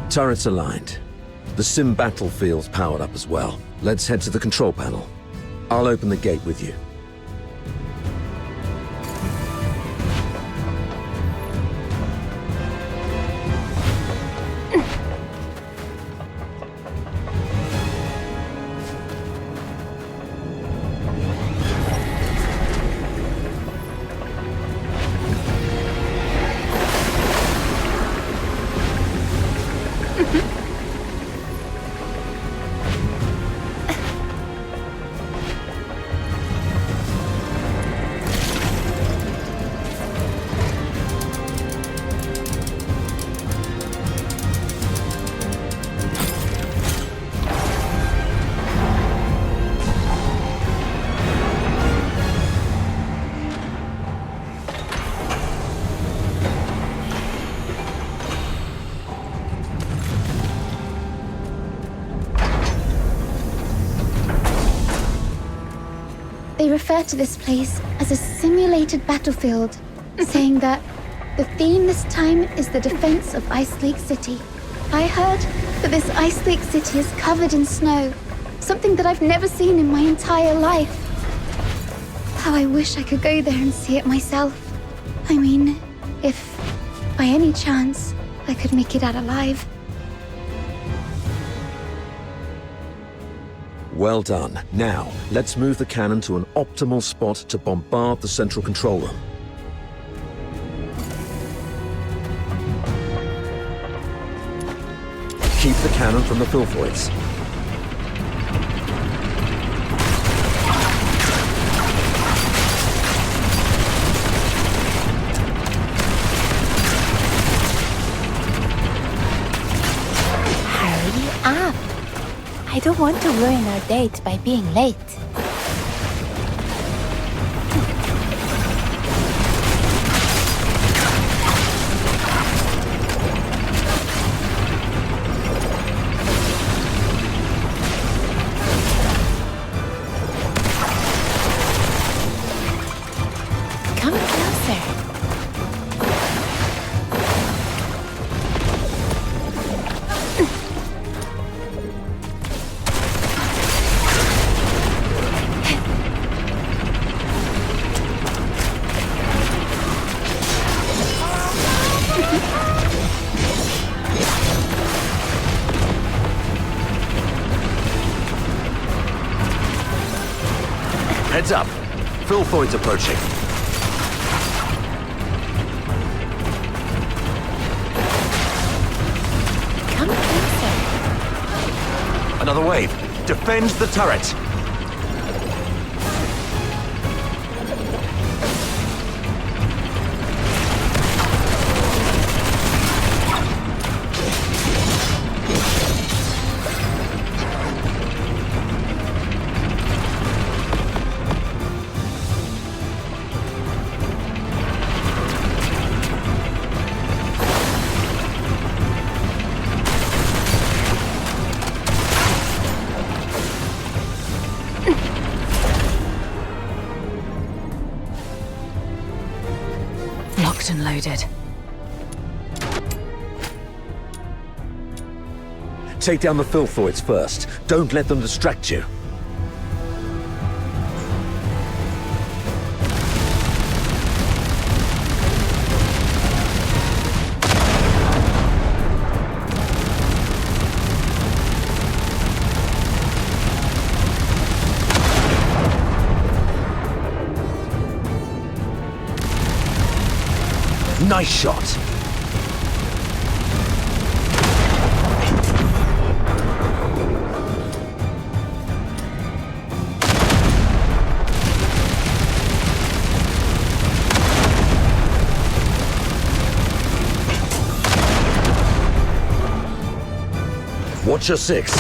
Turrets aligned. The sim battlefield's powered up as well. Let's head to the control panel. I'll open the gate with you. They refer to this place as a simulated battlefield, saying that the theme this time is the defense of Ice Lake City. I heard that this Ice Lake City is covered in snow, something that I've never seen in my entire life. How I wish I could go there and see it myself. I mean, if by any chance I could make it out alive. Well done. Now, let's move the cannon to an optimal spot to bombard the central control room. Keep the cannon from the Filthoids. Hurry up! I don't want to ruin our date by being late. Come closer. Heads up. Filthoids approaching. Come closer. Another wave. Defend the turret. Locked and loaded. Take down the Filthoids first. Don't let them distract you. Nice shot. Watch your six.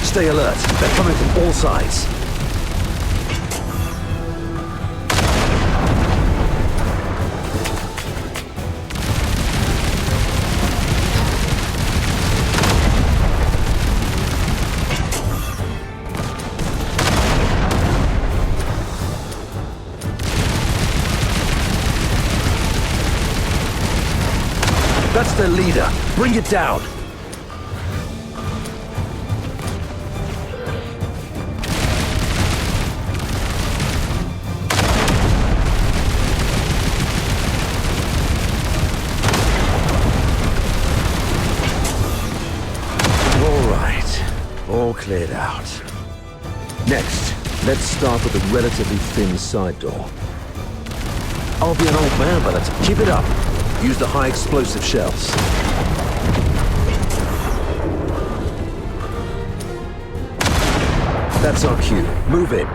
Stay alert. They're coming from all sides. That's their leader. Bring it down. All cleared out. Next, let's start with a relatively thin side door. I'll be an old man by that time. Keep it up. Use the high explosive shells. That's our cue. Move in.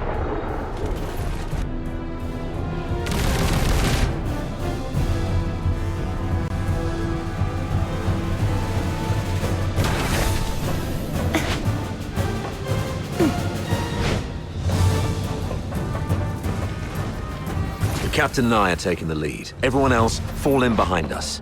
Captain and I are taking the lead. Everyone else, fall in behind us.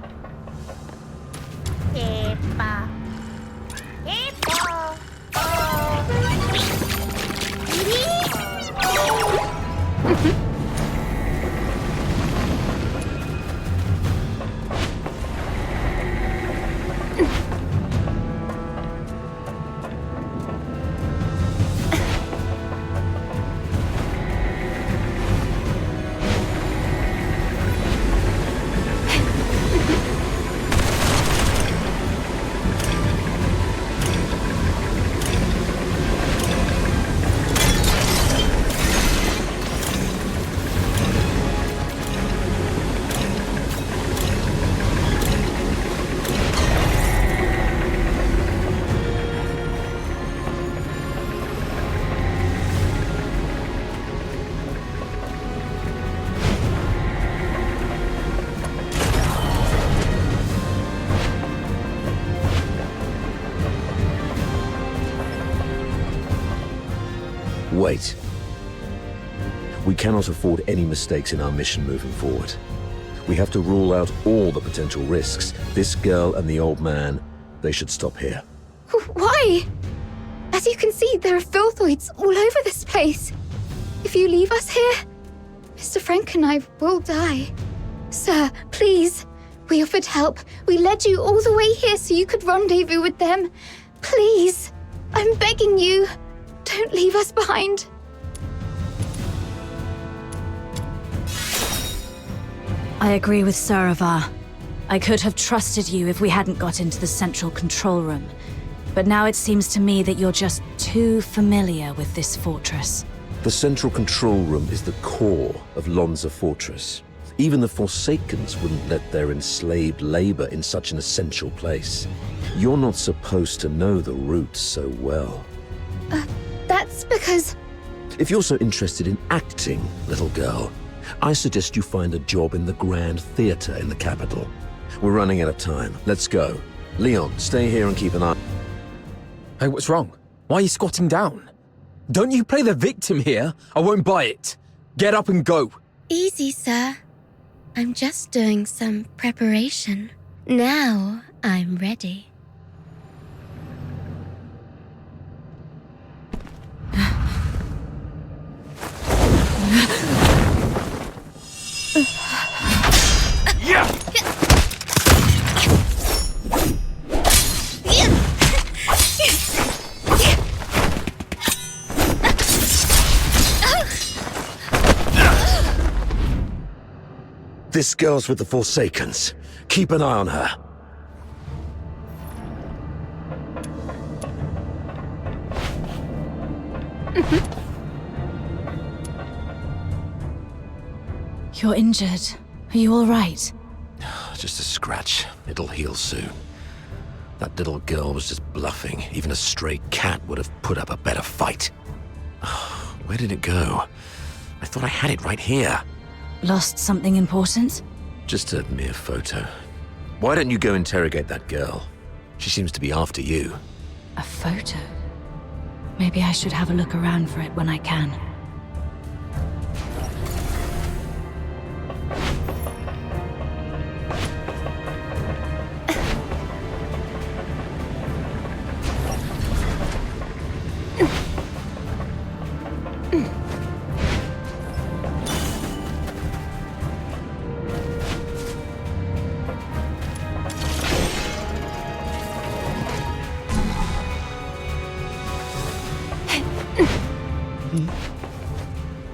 Wait. We cannot afford any mistakes in our mission moving forward. We have to rule out all the potential risks. This girl and the old man, they should stop here. Why? As you can see, there are filthoids all over this place. If you leave us here, Mr. Frank and I will die. Sir, please. We offered help. We led you all the way here so you could rendezvous with them. Please. I'm begging you. Don't leave us behind. I agree with Saravar. I could have trusted you if we hadn't got into the central control room. But now it seems to me that you're just too familiar with this fortress. The central control room is the core of Lonza Fortress. Even the Forsakens wouldn't let their enslaved labor in such an essential place. You're not supposed to know the routes so well. That's because... If you're so interested in acting, little girl, I suggest you find a job in the Grand Theatre in the capital. We're running out of time. Let's go. Leon, stay here and keep an eye. Hey, what's wrong? Why are you squatting down? Don't you play the victim here? I won't buy it. Get up and go. Easy, sir. I'm just doing some preparation. Now I'm ready. This girl's with the Forsakens. Keep an eye on her. You're injured. Are you all right? Just a scratch. It'll heal soon. That little girl was just bluffing. Even a stray cat would have put up a better fight. Where did it go? I thought I had it right here. Lost something important? Just a mere photo. Why don't you go interrogate that girl? She seems to be after you. A photo? Maybe I should have a look around for it when I can.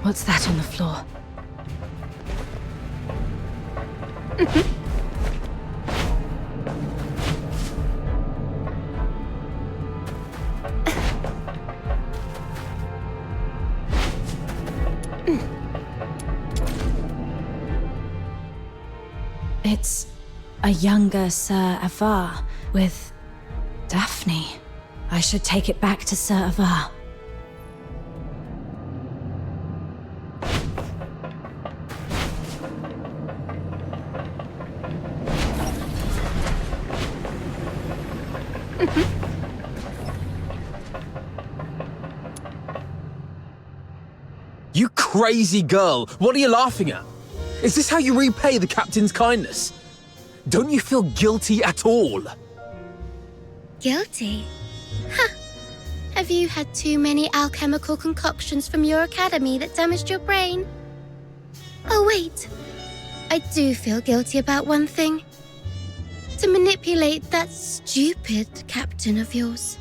What's that on the floor? It's a younger Sir Avar with Daphne. I should take it back to Sir Avar. You crazy girl! What are you laughing at? Is this how you repay the captain's kindness? Don't you feel guilty at all? Guilty? Huh. Have you had too many alchemical concoctions from your academy that damaged your brain? Oh, wait. I do feel guilty about one thing. To manipulate that stupid captain of yours.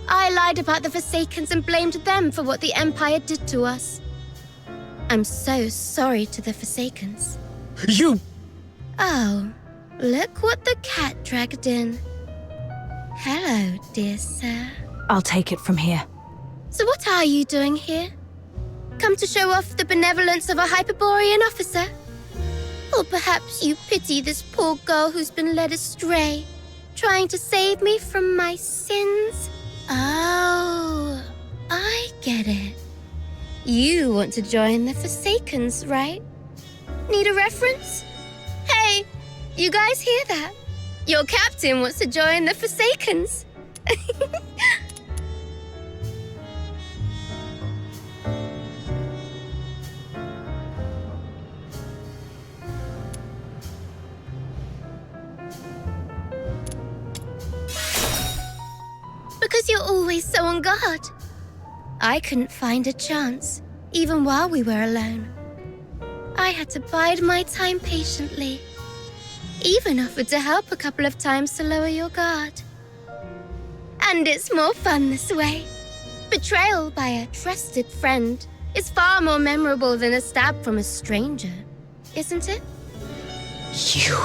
I lied about the Forsakens and blamed them for what the Empire did to us. I'm so sorry to the Forsakens. You... Oh, look what the cat dragged in. Hello, dear sir. I'll take it from here. So what are you doing here? Come to show off the benevolence of a Hyperborean officer? Or perhaps you pity this poor girl who's been led astray, trying to save me from my sins? Oh, I get it. You want to join the Forsakens, right? Need a reference? Hey, you guys hear that? Your captain wants to join the Forsakens. Because you're always so on guard. I couldn't find a chance, even while we were alone. I had to bide my time patiently. Even offered to help a couple of times to lower your guard. And it's more fun this way. Betrayal by a trusted friend is far more memorable than a stab from a stranger, isn't it? You...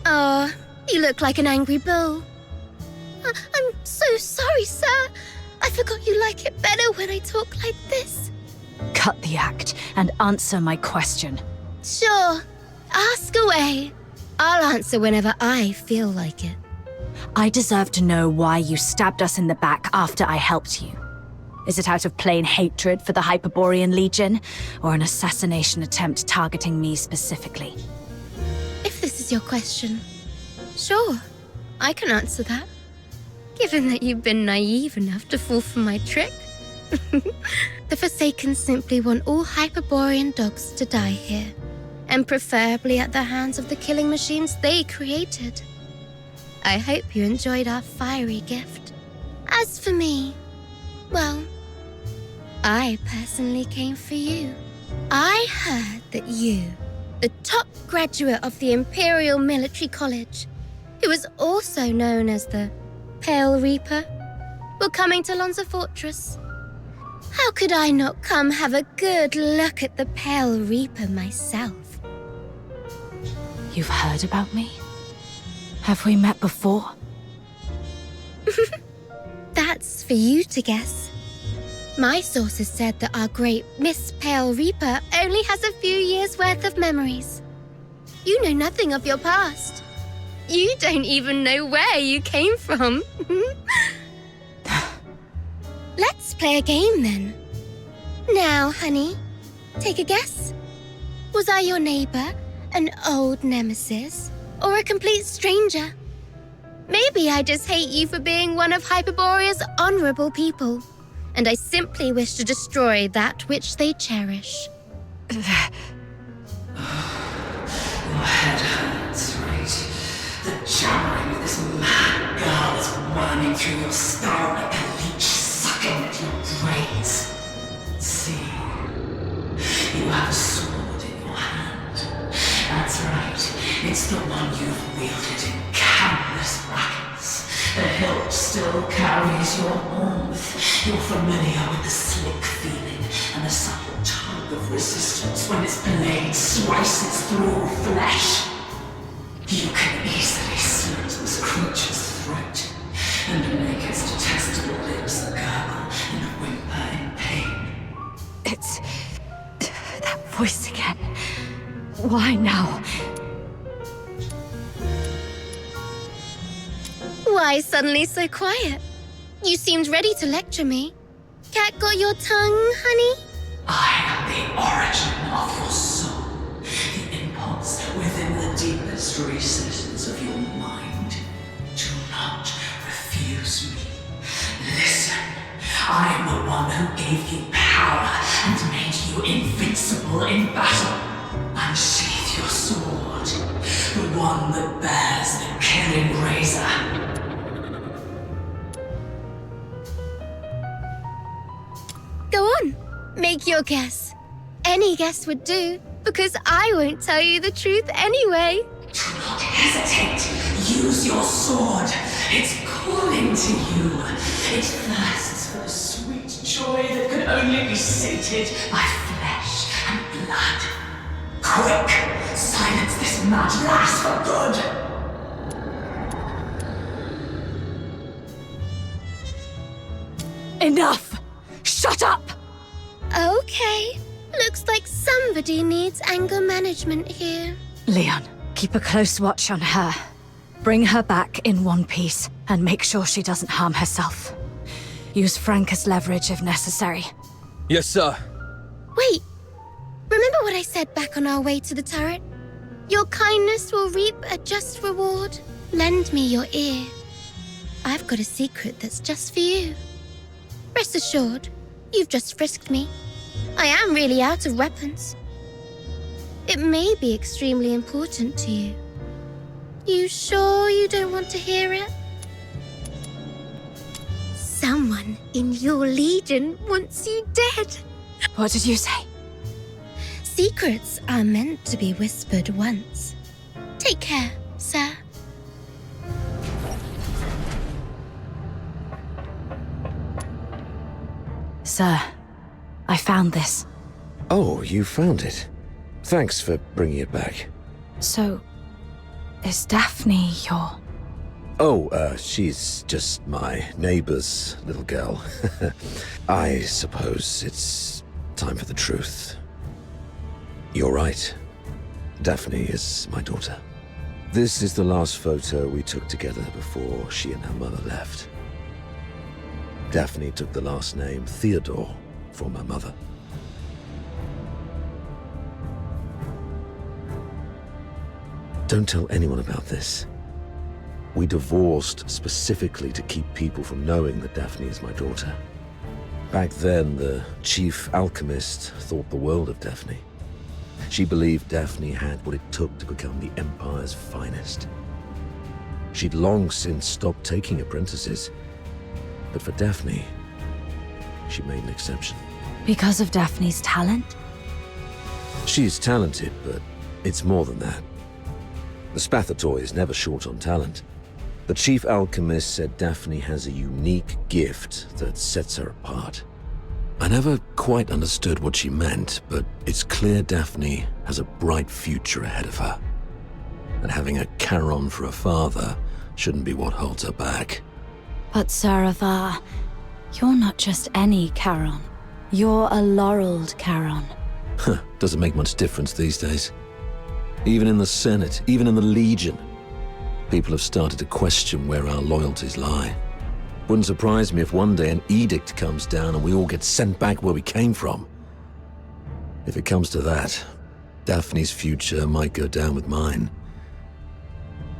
Oh, you look like an angry bull. I'm so sorry, sir. I forgot you like it better when I talk like this. Cut the act and answer my question. Sure. Ask away. I'll answer whenever I feel like it. I deserve to know why you stabbed us in the back after I helped you. Is it out of plain hatred for the Hyperborean Legion, or an assassination attempt targeting me specifically? If this is your question, sure, I can answer that. Given that you've been naive enough to fall for my trick. The Forsaken simply want all Hyperborean dogs to die here, and preferably at the hands of the killing machines they created. I hope you enjoyed our fiery gift. As for me, well, I personally came for you. I heard that you, the top graduate of the Imperial Military College, who is also known as the Pale Reaper, were coming to Lonza Fortress. How could I not come have a good look at the Pale Reaper myself? You've heard about me? Have we met before? That's for you to guess. My sources said that our great Miss Pale Reaper only has a few years' worth of memories. You know nothing of your past. You don't even know where you came from. Let's play a game then. Now, honey, take a guess. Was I your neighbor, an old nemesis, or a complete stranger? Maybe I just hate you for being one of Hyperborea's honorable people, and I simply wish to destroy that which they cherish. Your head hurts, right? The jammering of this mad girl is worming through your skull like a leech sucking at your brains. See, you have a sword in your hand. That's right, it's the one you've wielded in countless battles. The hilt still carries your warmth. You're familiar with the slick feeling and the subtle tug of resistance when its blade slices through flesh. You can easily slit this creature's throat and make its detestable lips gurgle and whimper in pain. It's... that voice again. Why now? Why suddenly so quiet? You seemed ready to lecture me. Cat got your tongue, honey? I am the origin of your soul, the impulse within the deepest recesses of your mind. Do not refuse me. Listen, I am the one who gave you power and made you invincible in battle. Unsheath your sword. The one that bears the killing razor. Go on, make your guess. Any guess would do, because I won't tell you the truth anyway. Do not hesitate. Use your sword. It's calling to you. It thirsts for the sweet joy that can only be sated by flesh and blood. Quick! Silence this mad lass for good! Enough! Shut up! Okay. Looks like somebody needs anger management here. Leon, keep a close watch on her. Bring her back in one piece, and make sure she doesn't harm herself. Use Frank as leverage if necessary. Yes, sir. Wait! Remember what I said back on our way to the turret? Your kindness will reap a just reward. Lend me your ear. I've got a secret that's just for you. Rest assured, you've just frisked me. I am really out of weapons. It may be extremely important to you. You sure you don't want to hear it? Someone in your legion wants you dead. What did you say? Secrets are meant to be whispered once. Take care, sir. Sir, I found this. Oh, you found it. Thanks for bringing it back. So, is Daphne your... Oh, she's just my neighbor's little girl. I suppose it's time for the truth. You're right. Daphne is my daughter. This is the last photo we took together before she and her mother left. Daphne took the last name Theodore from her mother. Don't tell anyone about this. We divorced specifically to keep people from knowing that Daphne is my daughter. Back then, the chief alchemist thought the world of Daphne. She believed Daphne had what it took to become the Empire's finest. She'd long since stopped taking apprentices, but for Daphne, she made an exception. Because of Daphne's talent? She's talented, but it's more than that. The Spathator is never short on talent. The chief alchemist said Daphne has a unique gift that sets her apart. I never quite understood what she meant, but it's clear Daphne has a bright future ahead of her. And having a Charon for a father shouldn't be what holds her back. But Sir Avar, you're not just any Charon. You're a laureled Charon. Doesn't make much difference these days. Even in the Senate, even in the Legion, people have started to question where our loyalties lie. Wouldn't surprise me if one day an edict comes down and we all get sent back where we came from. If it comes to that, Daphne's future might go down with mine.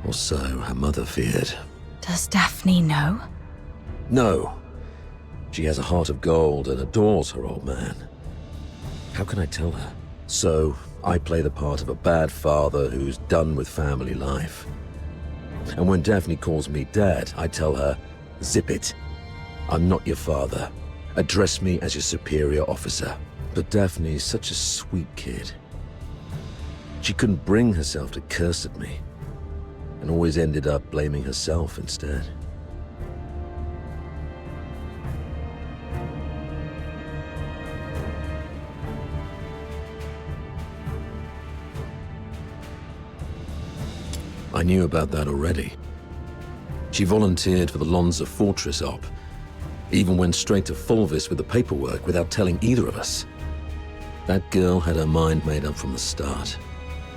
Or so her mother feared. Does Daphne know? No. She has a heart of gold and adores her old man. How can I tell her? So, I play the part of a bad father who's done with family life. And when Daphne calls me dad, I tell her, zip it. I'm not your father. Address me as your superior officer. But Daphne's such a sweet kid. She couldn't bring herself to curse at me, and always ended up blaming herself instead. I knew about that already. She volunteered for the Lonza Fortress op, even went straight to Fulvis with the paperwork without telling either of us. That girl had her mind made up from the start.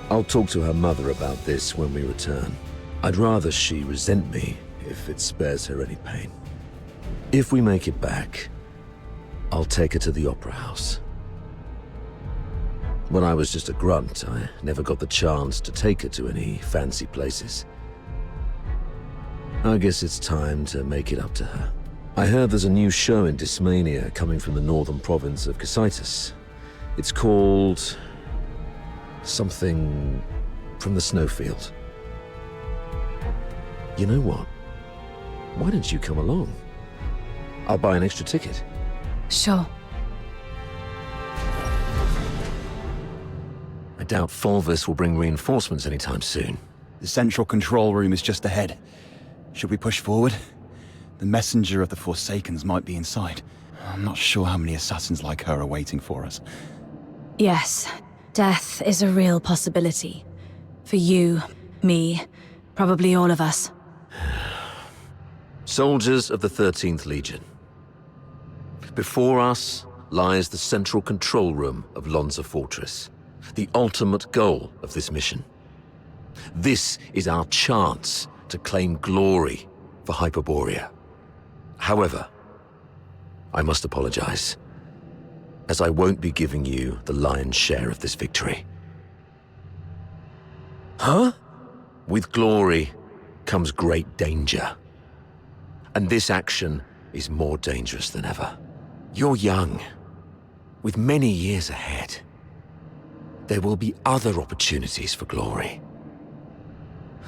I'll talk to her mother about this when we return. I'd rather she resent me if it spares her any pain. If we make it back, I'll take her to the Opera House. When I was just a grunt, I never got the chance to take her to any fancy places. I guess it's time to make it up to her. I heard there's a new show in Dysmania coming from the northern province of Cocytus. It's called Something from the Snowfield. You know what? Why don't you come along? I'll buy an extra ticket. Sure. I doubt Fulvis will bring reinforcements anytime soon. The central control room is just ahead. Should we push forward? The messenger of the Forsakens might be inside. I'm not sure how many assassins like her are waiting for us. Yes, death is a real possibility. For you, me, probably all of us. Soldiers of the 13th Legion. Before us lies the central control room of Lonza Fortress, the ultimate goal of this mission. This is our chance to claim glory for Hyperborea. However, I must apologize, as I won't be giving you the lion's share of this victory. Huh? With glory comes great danger. And this action is more dangerous than ever. You're young, with many years ahead. There will be other opportunities for glory.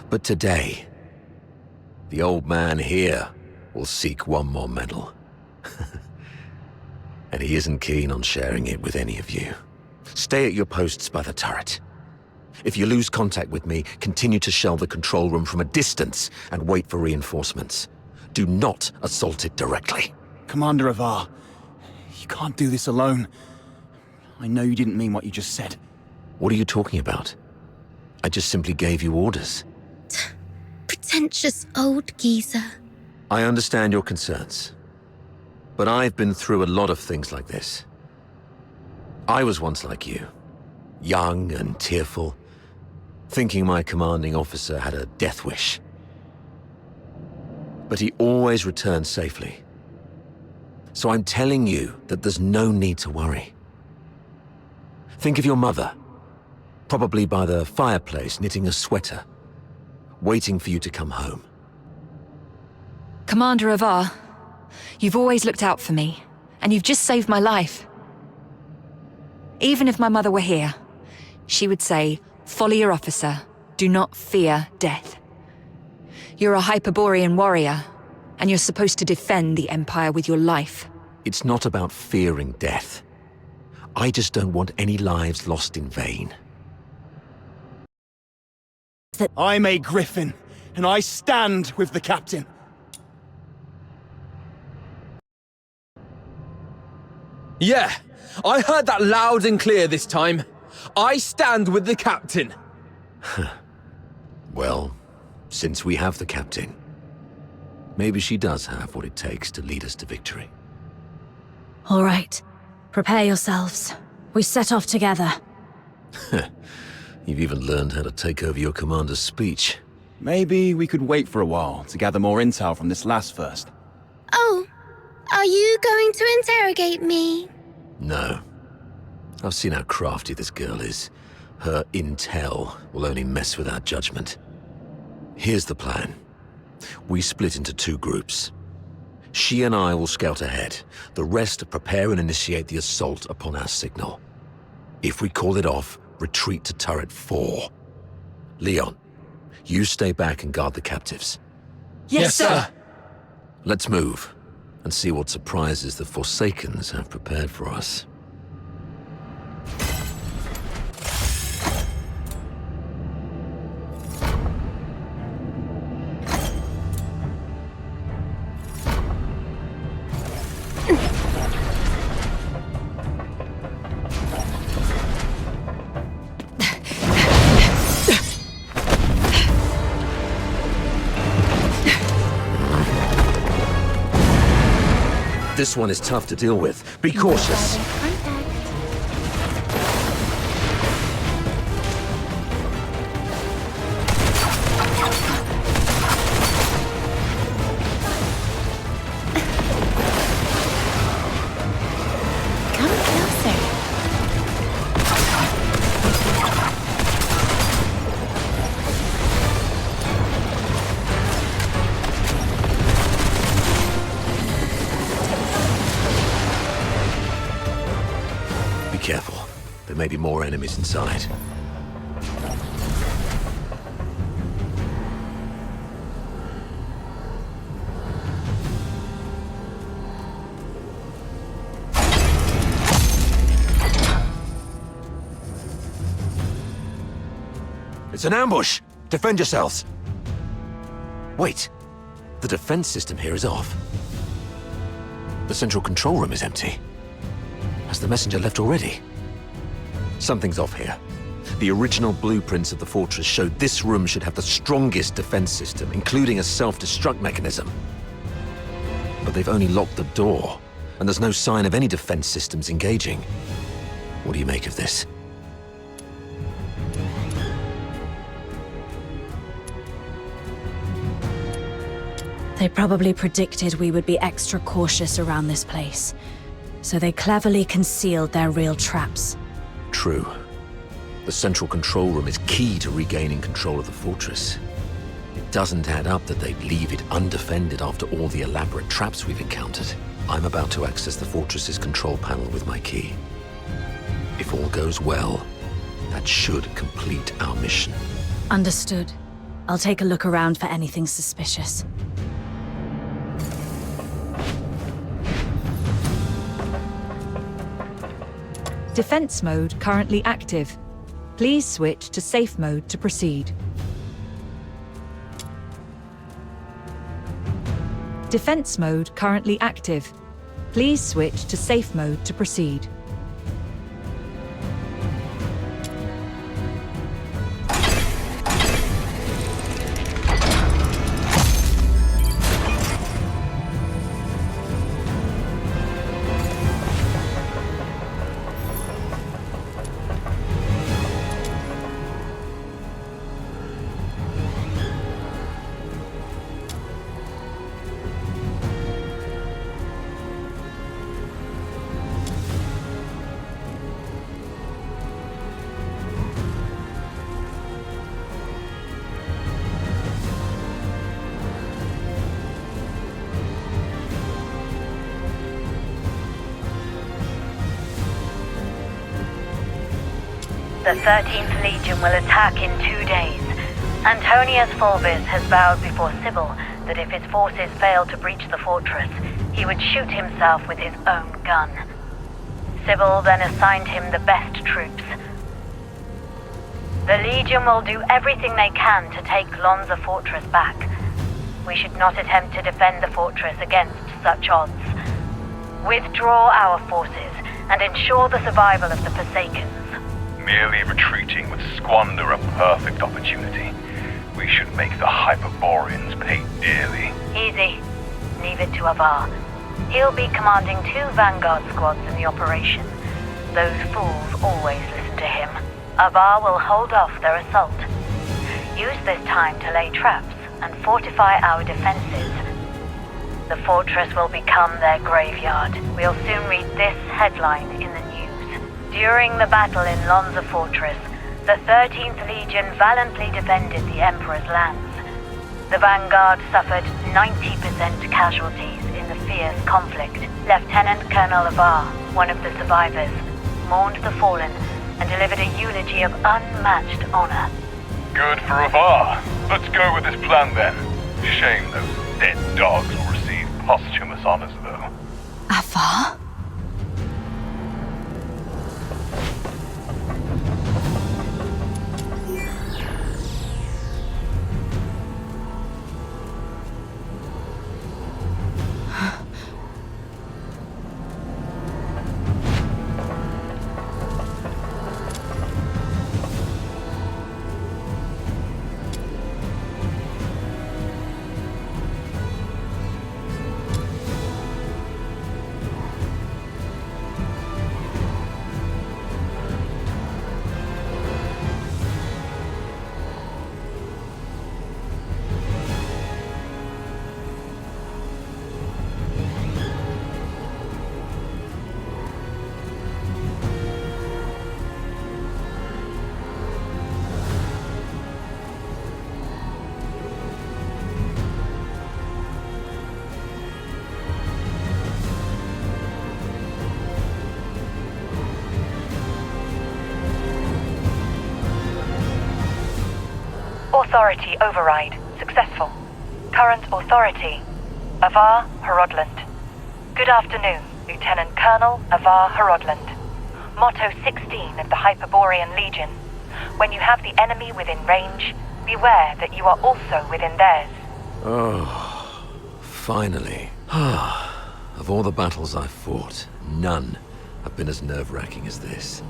But today, the old man here will seek one more medal. And he isn't keen on sharing it with any of you. Stay at your posts by the turret. If you lose contact with me, continue to shell the control room from a distance and wait for reinforcements. Do not assault it directly. Commander Avar, you can't do this alone. I know you didn't mean what you just said. What are you talking about? I just simply gave you orders. Pretentious old geezer. I understand your concerns, but I've been through a lot of things like this. I was once like you, young and tearful, thinking my commanding officer had a death wish. But he always returned safely. So I'm telling you that there's no need to worry. Think of your mother, probably by the fireplace knitting a sweater, waiting for you to come home. Commander Avar, you've always looked out for me, and you've just saved my life. Even if my mother were here, she would say, follow your officer, do not fear death. You're a Hyperborean warrior, and you're supposed to defend the Empire with your life. It's not about fearing death. I just don't want any lives lost in vain. I'm a Griffin, and I stand with the captain. Yeah, I heard that loud and clear this time. I stand with the captain. Well, since we have the captain, maybe she does have what it takes to lead us to victory. All right. Prepare yourselves. We set off together. You've even learned how to take over your commander's speech. Maybe we could wait for a while to gather more intel from this last first. Oh, are you going to interrogate me? No. I've seen how crafty this girl is. Her intel will only mess with our judgment. Here's the plan. We split into two groups. She and I will scout ahead. The rest prepare and initiate the assault upon our signal. If we call it off, retreat to turret 4. Leon, you stay back and guard the captives. Yes, sir! Let's move, and see what surprises the Forsakens have prepared for us. This one is tough to deal with. Be cautious. Careful. There may be more enemies inside. It's an ambush! Defend yourselves! Wait. The defense system here is off. The central control room is empty. Has the messenger left already? Something's off here. The original blueprints of the fortress showed this room should have the strongest defense system, including a self-destruct mechanism. But they've only locked the door, and there's no sign of any defense systems engaging. What do you make of this? They probably predicted we would be extra cautious around this place, so they cleverly concealed their real traps. True. The central control room is key to regaining control of the fortress. It doesn't add up that they'd leave it undefended after all the elaborate traps we've encountered. I'm about to access the fortress's control panel with my key. If all goes well, that should complete our mission. Understood. I'll take a look around for anything suspicious. Defense mode currently active. Please switch to safe mode to proceed. Defense mode currently active. Please switch to safe mode to proceed. The 13th Legion will attack in 2 days. Antonius Fulvis has vowed before Sybil that if his forces fail to breach the fortress, he would shoot himself with his own gun. Sybil then assigned him the best troops. The Legion will do everything they can to take Lonza Fortress back. We should not attempt to defend the fortress against such odds. Withdraw our forces and ensure the survival of the Forsakens. Merely retreating would squander a perfect opportunity. We should make the Hyperboreans pay dearly. Easy. Leave it to Avar. He'll be commanding 2 vanguard squads in the operation. Those fools always listen to him. Avar will hold off their assault. Use this time to lay traps and fortify our defenses. The fortress will become their graveyard. We'll soon read this headline in the news. During the battle in Lonza Fortress, the 13th Legion valiantly defended the Emperor's lands. The vanguard suffered 90% casualties in the fierce conflict. Lieutenant Colonel Avar, one of the survivors, mourned the fallen and delivered a eulogy of unmatched honor. Good for Avar. Let's go with this plan then. Shame those dead dogs will receive posthumous honors though. Avar? Authority override. Successful. Current authority. Avar Horodland. Good afternoon, Lieutenant Colonel Avar Horodland. Motto 16 of the Hyperborean Legion. When you have the enemy within range, beware that you are also within theirs. Oh, finally. Of all the battles I've fought, none have been as nerve-wracking as this.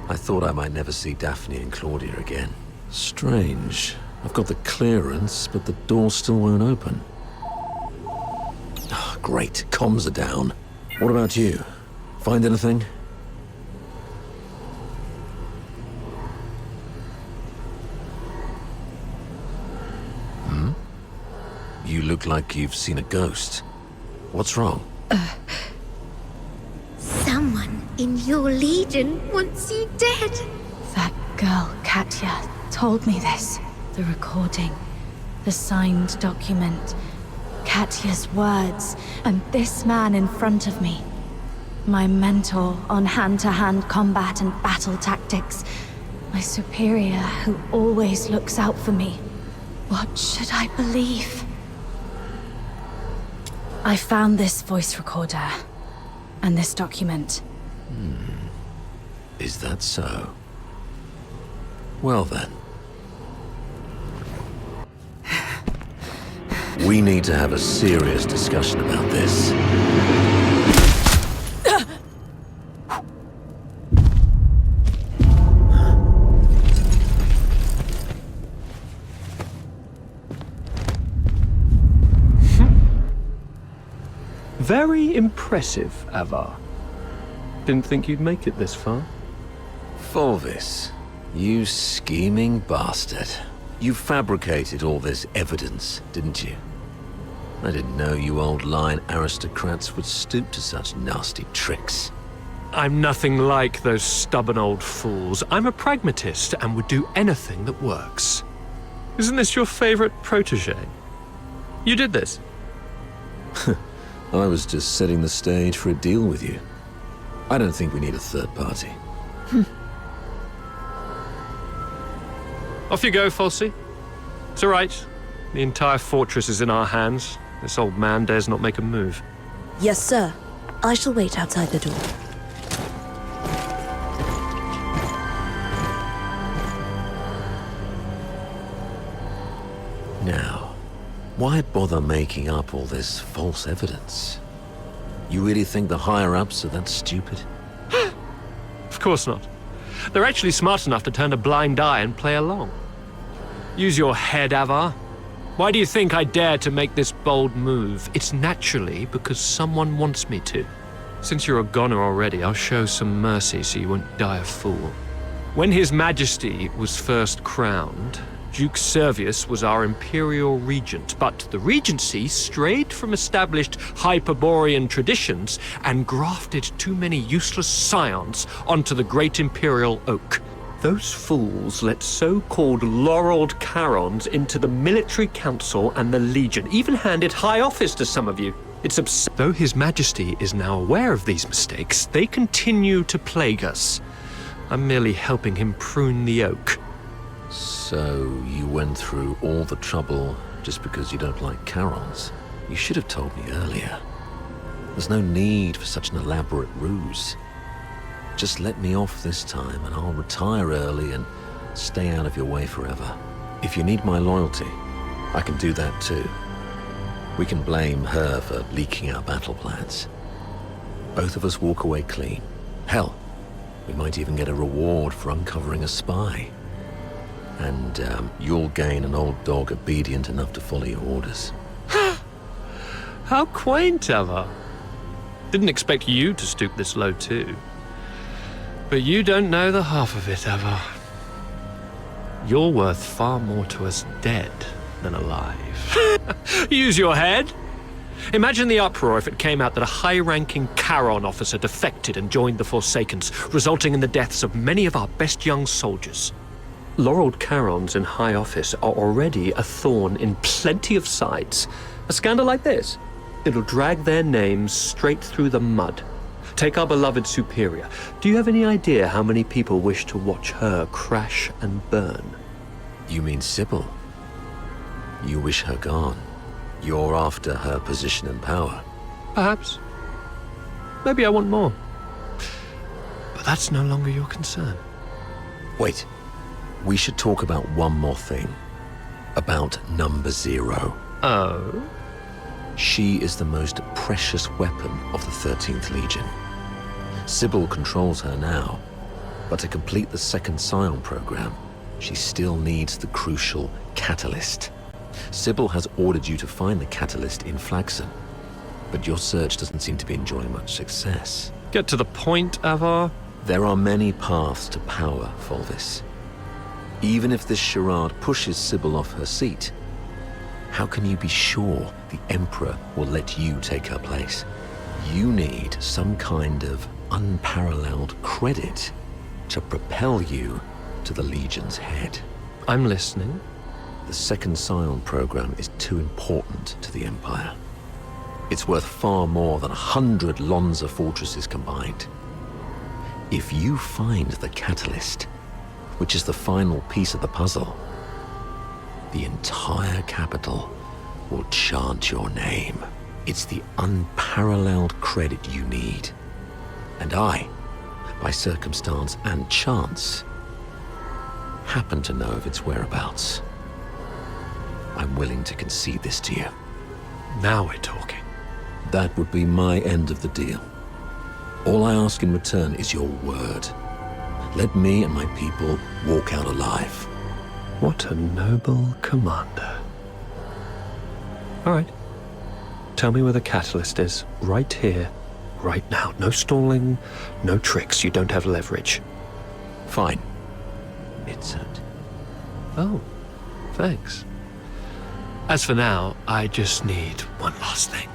I thought I might never see Daphne and Claudia again. Strange. I've got the clearance, but the door still won't open. Oh, great, comms are down. What about you? Find anything? You look like you've seen a ghost. What's wrong? Someone in your legion wants you dead. That girl, Katya, told me this. The recording, the signed document, Katya's words, and this man in front of me. My mentor on hand-to-hand combat and battle tactics. My superior who always looks out for me. What should I believe? I found this voice recorder and this document. Is that so? Well then. We need to have a serious discussion about this. Very impressive, Avar. Didn't think you'd make it this far. Fulvis, you scheming bastard. You fabricated all this evidence, didn't you? I didn't know you old line aristocrats would stoop to such nasty tricks. I'm nothing like those stubborn old fools. I'm a pragmatist and would do anything that works. Isn't this your favorite protege? You did this. I was just setting the stage for a deal with you. I don't think we need a third party. Off you go, Falsey. It's all right. The entire fortress is in our hands. This old man dares not make a move. Yes, sir. I shall wait outside the door. Now, why bother making up all this false evidence? You really think the higher-ups are that stupid? Of course not. They're actually smart enough to turn a blind eye and play along. Use your head, Avar. Why do you think I dare to make this bold move? It's naturally because someone wants me to. Since you're a goner already, I'll show some mercy so you won't die a fool. When His Majesty was first crowned, Duke Servius was our imperial regent, but the regency strayed from established Hyperborean traditions and grafted too many useless scions onto the great imperial oak. Those fools let so-called laureled Charons into the military council and the legion, even handed high office to some of you. It's absurd. Though His Majesty is now aware of these mistakes, they continue to plague us. I'm merely helping him prune the oak. So, you went through all the trouble just because you don't like Charons? You should have told me earlier. There's no need for such an elaborate ruse. Just let me off this time and I'll retire early and stay out of your way forever. If you need my loyalty, I can do that too. We can blame her for leaking our battle plans. Both of us walk away clean. Hell, we might even get a reward for uncovering a spy. And you'll gain an old dog obedient enough to follow your orders. How quaint, Avar. Didn't expect you to stoop this low too. But you don't know the half of it, Avar. You're worth far more to us dead than alive. Use your head. Imagine the uproar if it came out that a high-ranking Charon officer defected and joined the Forsakens, resulting in the deaths of many of our best young soldiers. Laureled Charons in high office are already a thorn in plenty of sides. A scandal like this, it'll drag their names straight through the mud. Take our beloved superior. Do you have any idea how many people wish to watch her crash and burn? You mean Sybil? You wish her gone. You're after her position and power. Perhaps. Maybe I want more. But that's no longer your concern. Wait. We should talk about one more thing. About Number 0. Oh? She is the most precious weapon of the 13th Legion. Sybil controls her now, but to complete the second Scion program, she still needs the crucial catalyst. Sybil has ordered you to find the catalyst in Phoxhunter, but your search doesn't seem to be enjoying much success. Get to the point, Avar. There are many paths to power, Fulvis. Even if this charade pushes Sybil off her seat, how can you be sure the Emperor will let you take her place? You need some kind of unparalleled credit to propel you to the Legion's head. I'm listening. The second Scion program is too important to the Empire. It's worth far more than 100 Lonza fortresses combined. If you find the catalyst, which is the final piece of the puzzle, the entire capital will chant your name. It's the unparalleled credit you need. And I, by circumstance and chance, happen to know of its whereabouts. I'm willing to concede this to you. Now we're talking. That would be my end of the deal. All I ask in return is your word. Let me and my people walk out alive. What a noble commander. All right. Tell me where the catalyst is. Right here, right now. No stalling, no tricks. You don't have leverage. Fine. It's it. Oh, thanks. As for now, I just need one last thing.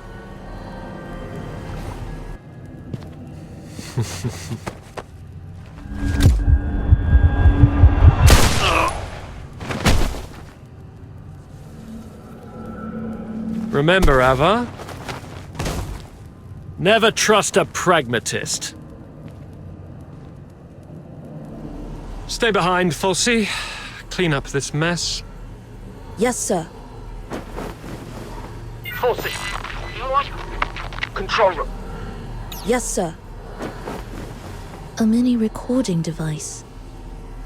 Remember, Ava? Never trust a pragmatist. Stay behind, Fulci. Clean up this mess. Yes, sir. Fulci, you all right? Control room. Yes, sir. A mini recording device.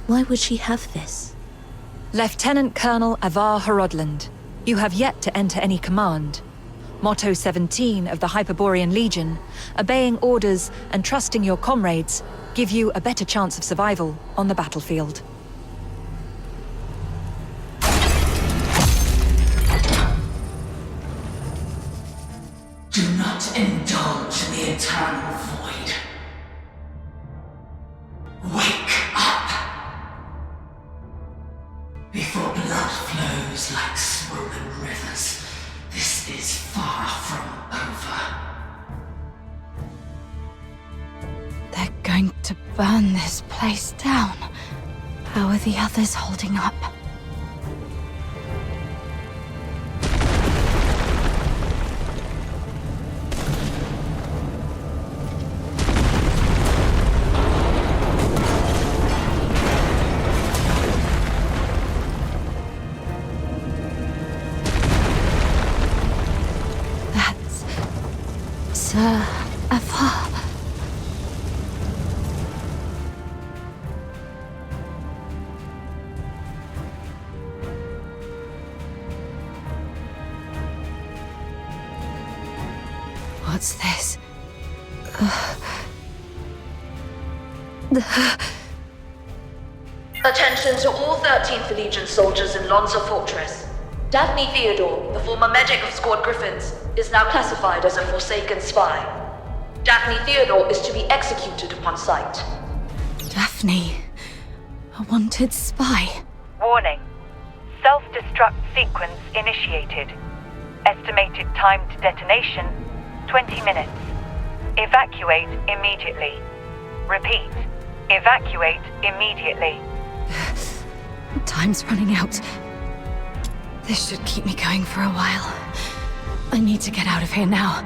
Why would she have this? Lieutenant Colonel Avar Horodland, you have yet to enter any command. Motto 17 of the Hyperborean Legion, obeying orders and trusting your comrades, give you a better chance of survival on the battlefield. Do not indulge in the eternal void. Wake up! Before blood flows like swollen rivers, this is far from over. They're going to burn this place down. How are the others holding up? Sir Avar. What's this? Attention to all 13th Legion soldiers in Lonza Fortress. Daphne Theodore, the former medic of Squad Griffins, is now classified as a Forsaken spy. Daphne Theodore is to be executed upon sight. Daphne, a wanted spy. Warning. Self-destruct sequence initiated. Estimated time to detonation, 20 minutes. Evacuate immediately. Repeat. Evacuate immediately. Time's running out. This should keep me going for a while. I need to get out of here now.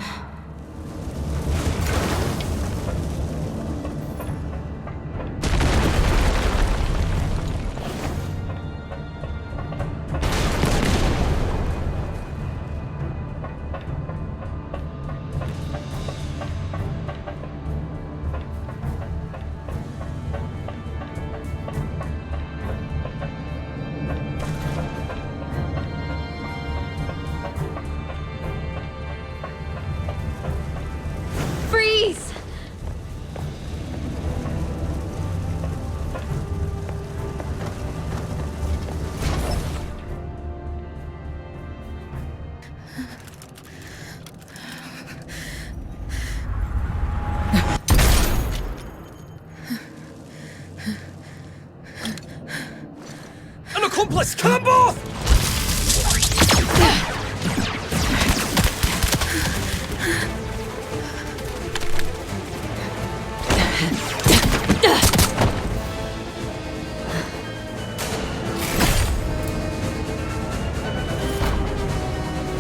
accomplice! Kill them both!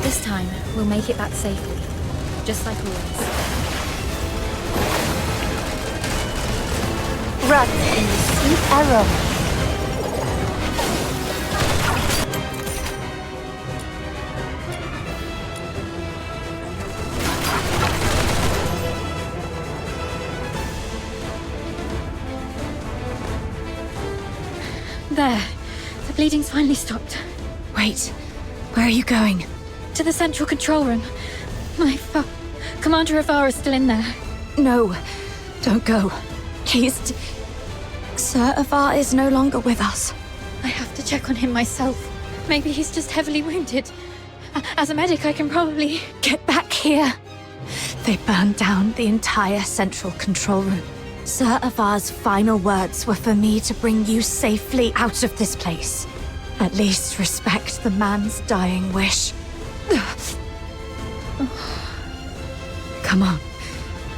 This time, we'll make it back safely. Just like always. Run in the sweet aroma. There. The bleeding's finally stopped. Wait. Where are you going? To the central control room. Commander Avara is still in there. No. Don't go. Please. Sir Avar is no longer with us. I have to check on him myself. Maybe he's just heavily wounded. As a medic, I can probably... Get back here. They burned down the entire central control room. Sir Avar's final words were for me to bring you safely out of this place. At least respect the man's dying wish. Come on.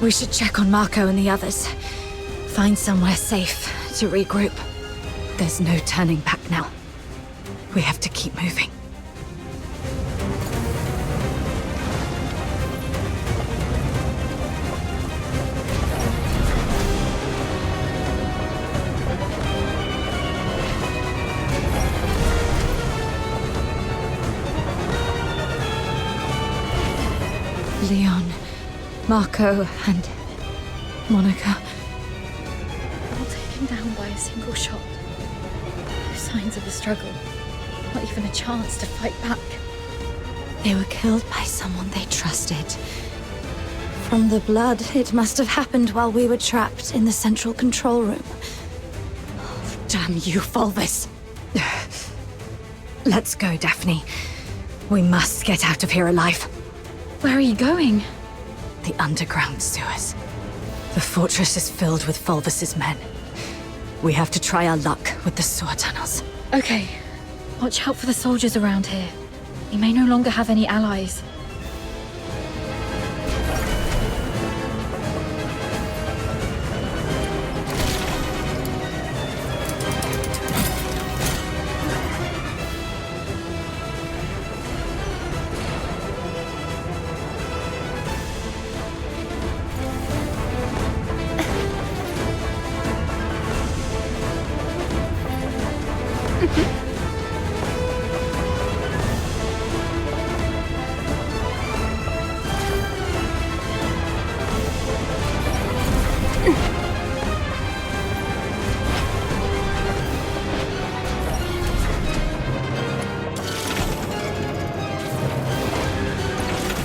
We should check on Marco and the others. Find somewhere safe to regroup. There's no turning back now. We have to keep moving. Leon, Marco, and Monica. All taken down by a single shot. No signs of a struggle. Not even a chance to fight back. They were killed by someone they trusted. From the blood, it must have happened while we were trapped in the central control room. Oh, damn you, Fulvis. Let's go, Daphne. We must get out of here alive. Where are you going? The underground sewers. The fortress is filled with Fulvis's men. We have to try our luck with the sewer tunnels. Okay. Watch out for the soldiers around here. We may no longer have any allies.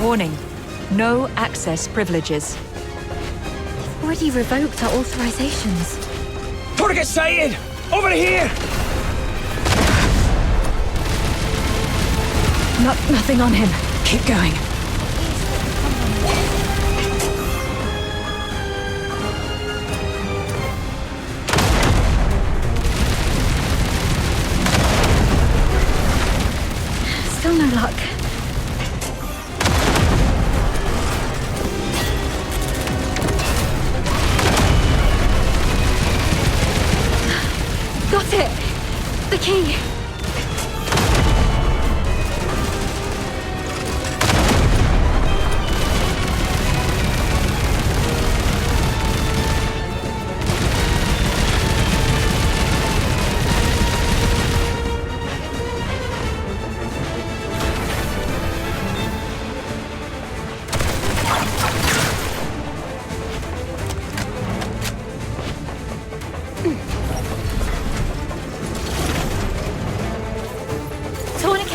Warning. No access privileges. They've already revoked our authorizations. Target sighted! Over here! Nothing on him. Keep going. Still no luck. Got it! The key!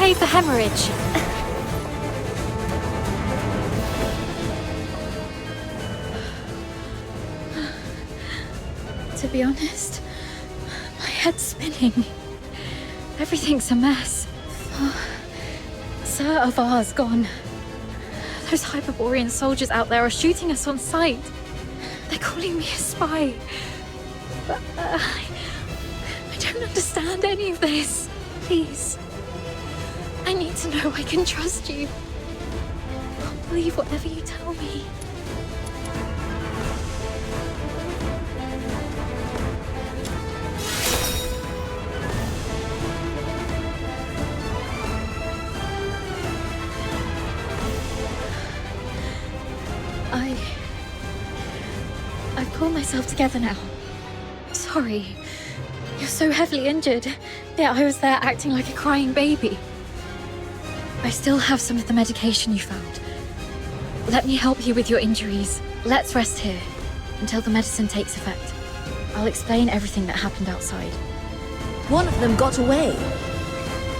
For hemorrhage. To be honest, my head's spinning. Everything's a mess. Sir Avar's gone. Those Hyperborean soldiers out there are shooting us on sight. They're calling me a spy. But I don't understand any of this. Please. I need to know I can trust you. I'll believe whatever you tell me. I've pulled myself together now. Sorry. You're so heavily injured, yet I was there acting like a crying baby. I still have some of the medication you found. Let me help you with your injuries. Let's rest here until the medicine takes effect. I'll explain everything that happened outside. One of them got away.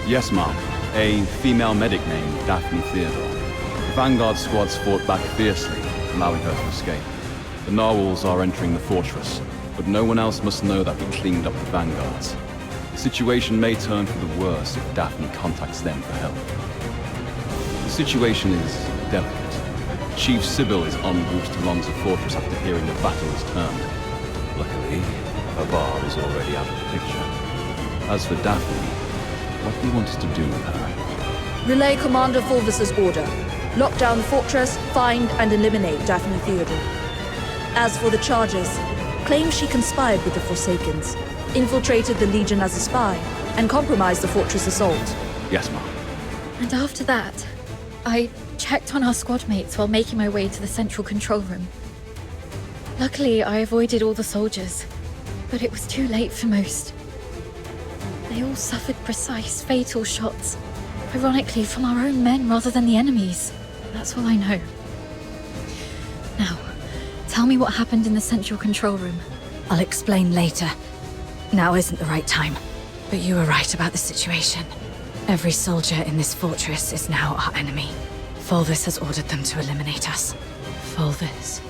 Yes, ma'am. A female medic named Daphne Theodore. The Vanguard squads fought back fiercely, allowing her to escape. The narwhals are entering the fortress, but no one else must know that we cleaned up the vanguards. The situation may turn for the worse if Daphne contacts them for help. The situation is delicate. Chief Sybil is en route to Lonza Fortress after hearing the battle is turned. Luckily, Avar is already out of the picture. As for Daphne, what do you want us to do with her? Relay Commander Fulvis's order. Lock down the fortress, find and eliminate Daphne Theodore. As for the charges, claim she conspired with the Forsakens, infiltrated the Legion as a spy, and compromised the fortress assault. Yes, ma'am. And after that, I checked on our squad mates while making my way to the central control room. Luckily, I avoided all the soldiers, but it was too late for most. They all suffered precise, fatal shots, ironically from our own men rather than the enemy's. That's all I know. Now, tell me what happened in the central control room. I'll explain later. Now isn't the right time. But you were right about the situation. Every soldier in this fortress is now our enemy. Fulvis has ordered them to eliminate us. Fulvis.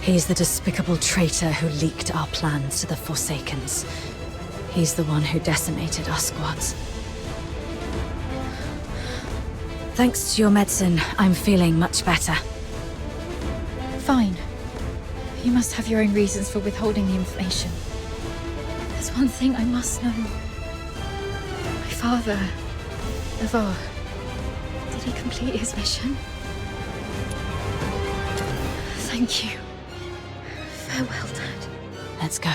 He's the despicable traitor who leaked our plans to the Forsakens. He's the one who decimated our squads. Thanks to your medicine, I'm feeling much better. Fine. You must have your own reasons for withholding the information. There's one thing I must know. My father, Avar, did he complete his mission? Thank you. Farewell, Dad. Let's go.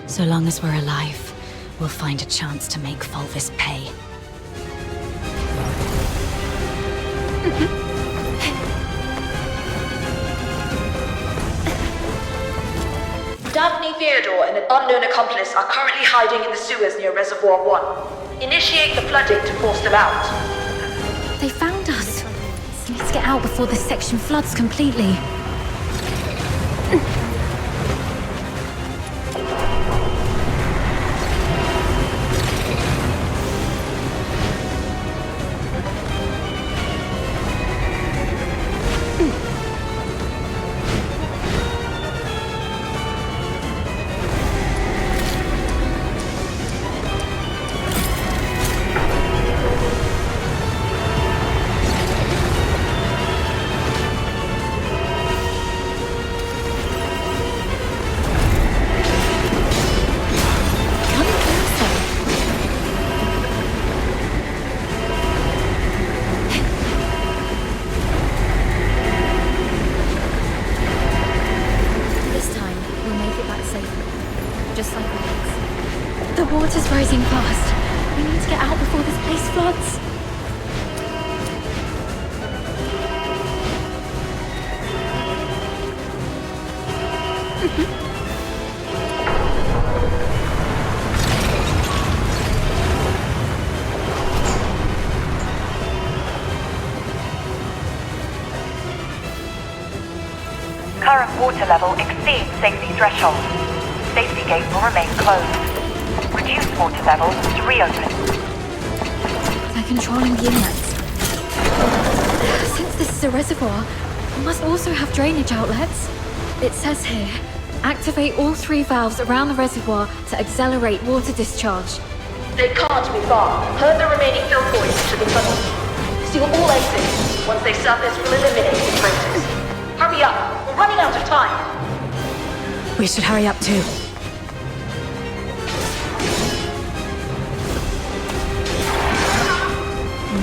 So long as we're alive, we'll find a chance to make Fulvis pay. Daphne Theodore and an unknown accomplice are currently hiding in the sewers near Reservoir 1. Initiate the flooding to force them out. They found us. We need to get out before this section floods completely. Current water level exceeds safety threshold. Safety gate will remain closed. Reduce water levels to reopen. They're controlling the inlets. Since this is a reservoir, we must also have drainage outlets. It says here, activate all 3 valves around the reservoir to accelerate water discharge. They can't be far. Herd the remaining filtroids to the tunnel. Seal all exits. Once they surface, we'll eliminate the traitors. Hurry up! We're running out of time! We should hurry up too.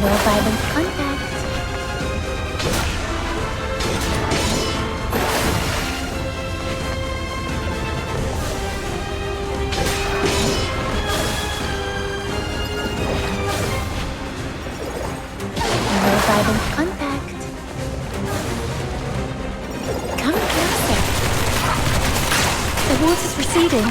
No violent contact. No violent contact. Come closer. The water's receding.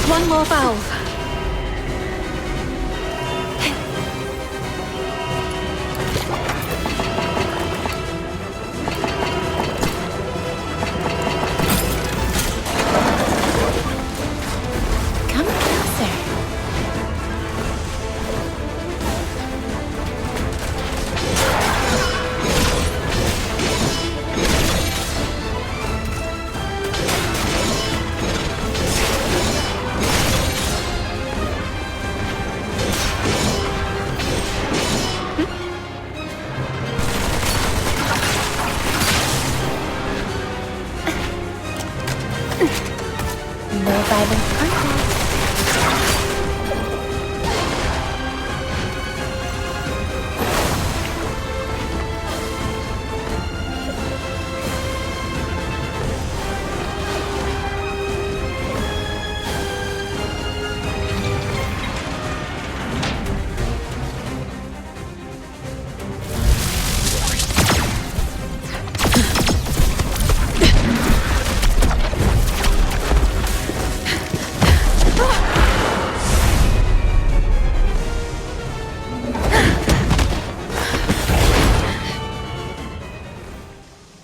One more valve. Come closer. No violent contact.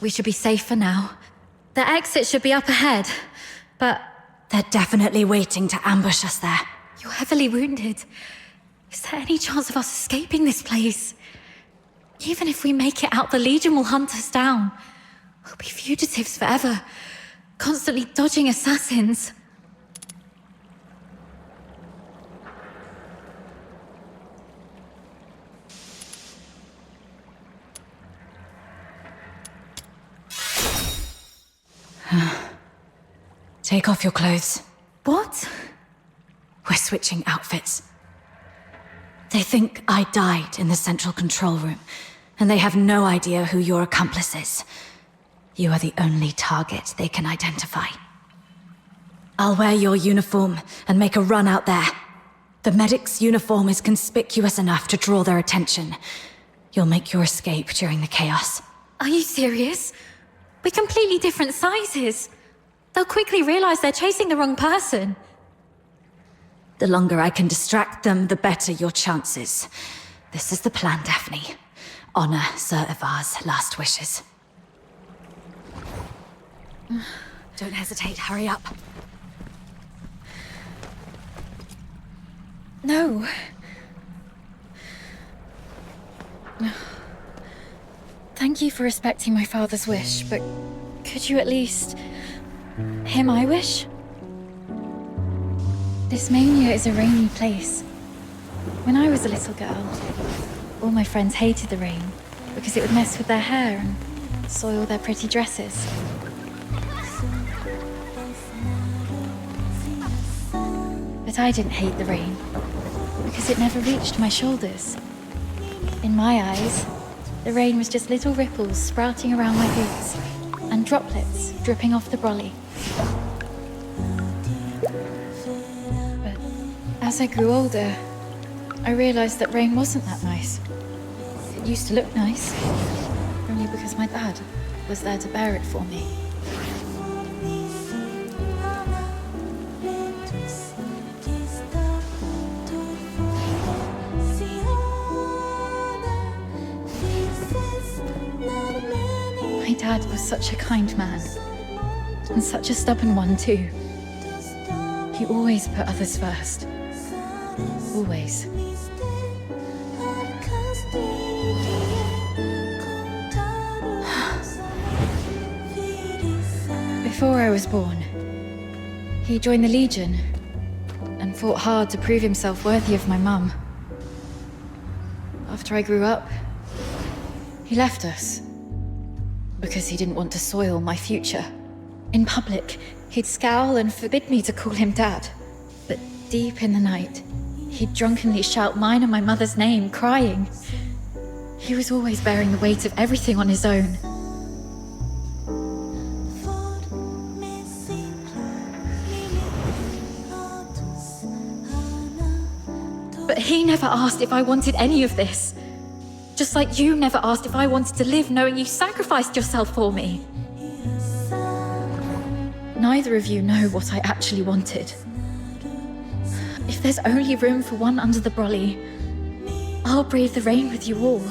We should be safe for now. The exit should be up ahead, but... They're definitely waiting to ambush us there. You're heavily wounded. Is there any chance of us escaping this place? Even if we make it out, the Legion will hunt us down. We'll be fugitives forever, constantly dodging assassins. Take off your clothes. What? We're switching outfits. They think I died in the central control room, and they have no idea who your accomplice is. You are the only target they can identify. I'll wear your uniform and make a run out there. The medic's uniform is conspicuous enough to draw their attention. You'll make your escape during the chaos. Are you serious? We're completely different sizes. They'll quickly realize they're chasing the wrong person. The longer I can distract them, the better your chances. This is the plan, Daphne. Honor Sir Ivar's last wishes. Don't hesitate, hurry up. No. Thank you for respecting my father's wish, but could you at least hear my wish? This mania is a rainy place. When I was a little girl, all my friends hated the rain because it would mess with their hair and soil their pretty dresses. But I didn't hate the rain because it never reached my shoulders. In my eyes, the rain was just little ripples sprouting around my boots and droplets dripping off the brolly. As I grew older, I realized that rain wasn't that nice. used to look nice. Only because my dad was there to bear it for me. My dad was such a kind man. And such a stubborn one, too. He always put others first. Always. Before I was born, he joined the Legion and fought hard to prove himself worthy of my mum. After I grew up, he left us because he didn't want to soil my future. In public, he'd scowl and forbid me to call him Dad. But deep in the night, he'd drunkenly shout mine and my mother's name, crying. He was always bearing the weight of everything on his own. But he never asked if I wanted any of this. Just like you never asked if I wanted to live knowing you sacrificed yourself for me. Neither of you know what I actually wanted. If there's only room for one under the brolly, I'll brave the rain with you all.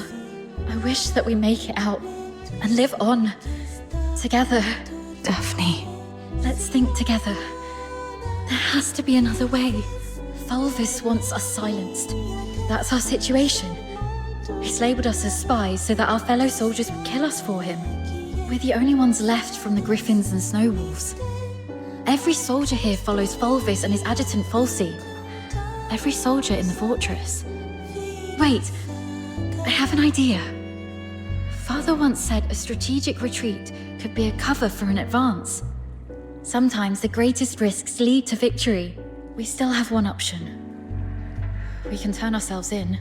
I wish that we make it out and live on together. Daphne. Let's think together. There has to be another way. Fulvis wants us silenced. That's our situation. He's labeled us as spies so that our fellow soldiers would kill us for him. We're the only ones left from the Griffins and Snowwolves. Every soldier here follows Fulvis and his adjutant Phoxhunter. Every soldier in the fortress. Wait, I have an idea. Father once said a strategic retreat could be a cover for an advance. Sometimes the greatest risks lead to victory. We still have one option. We can turn ourselves in.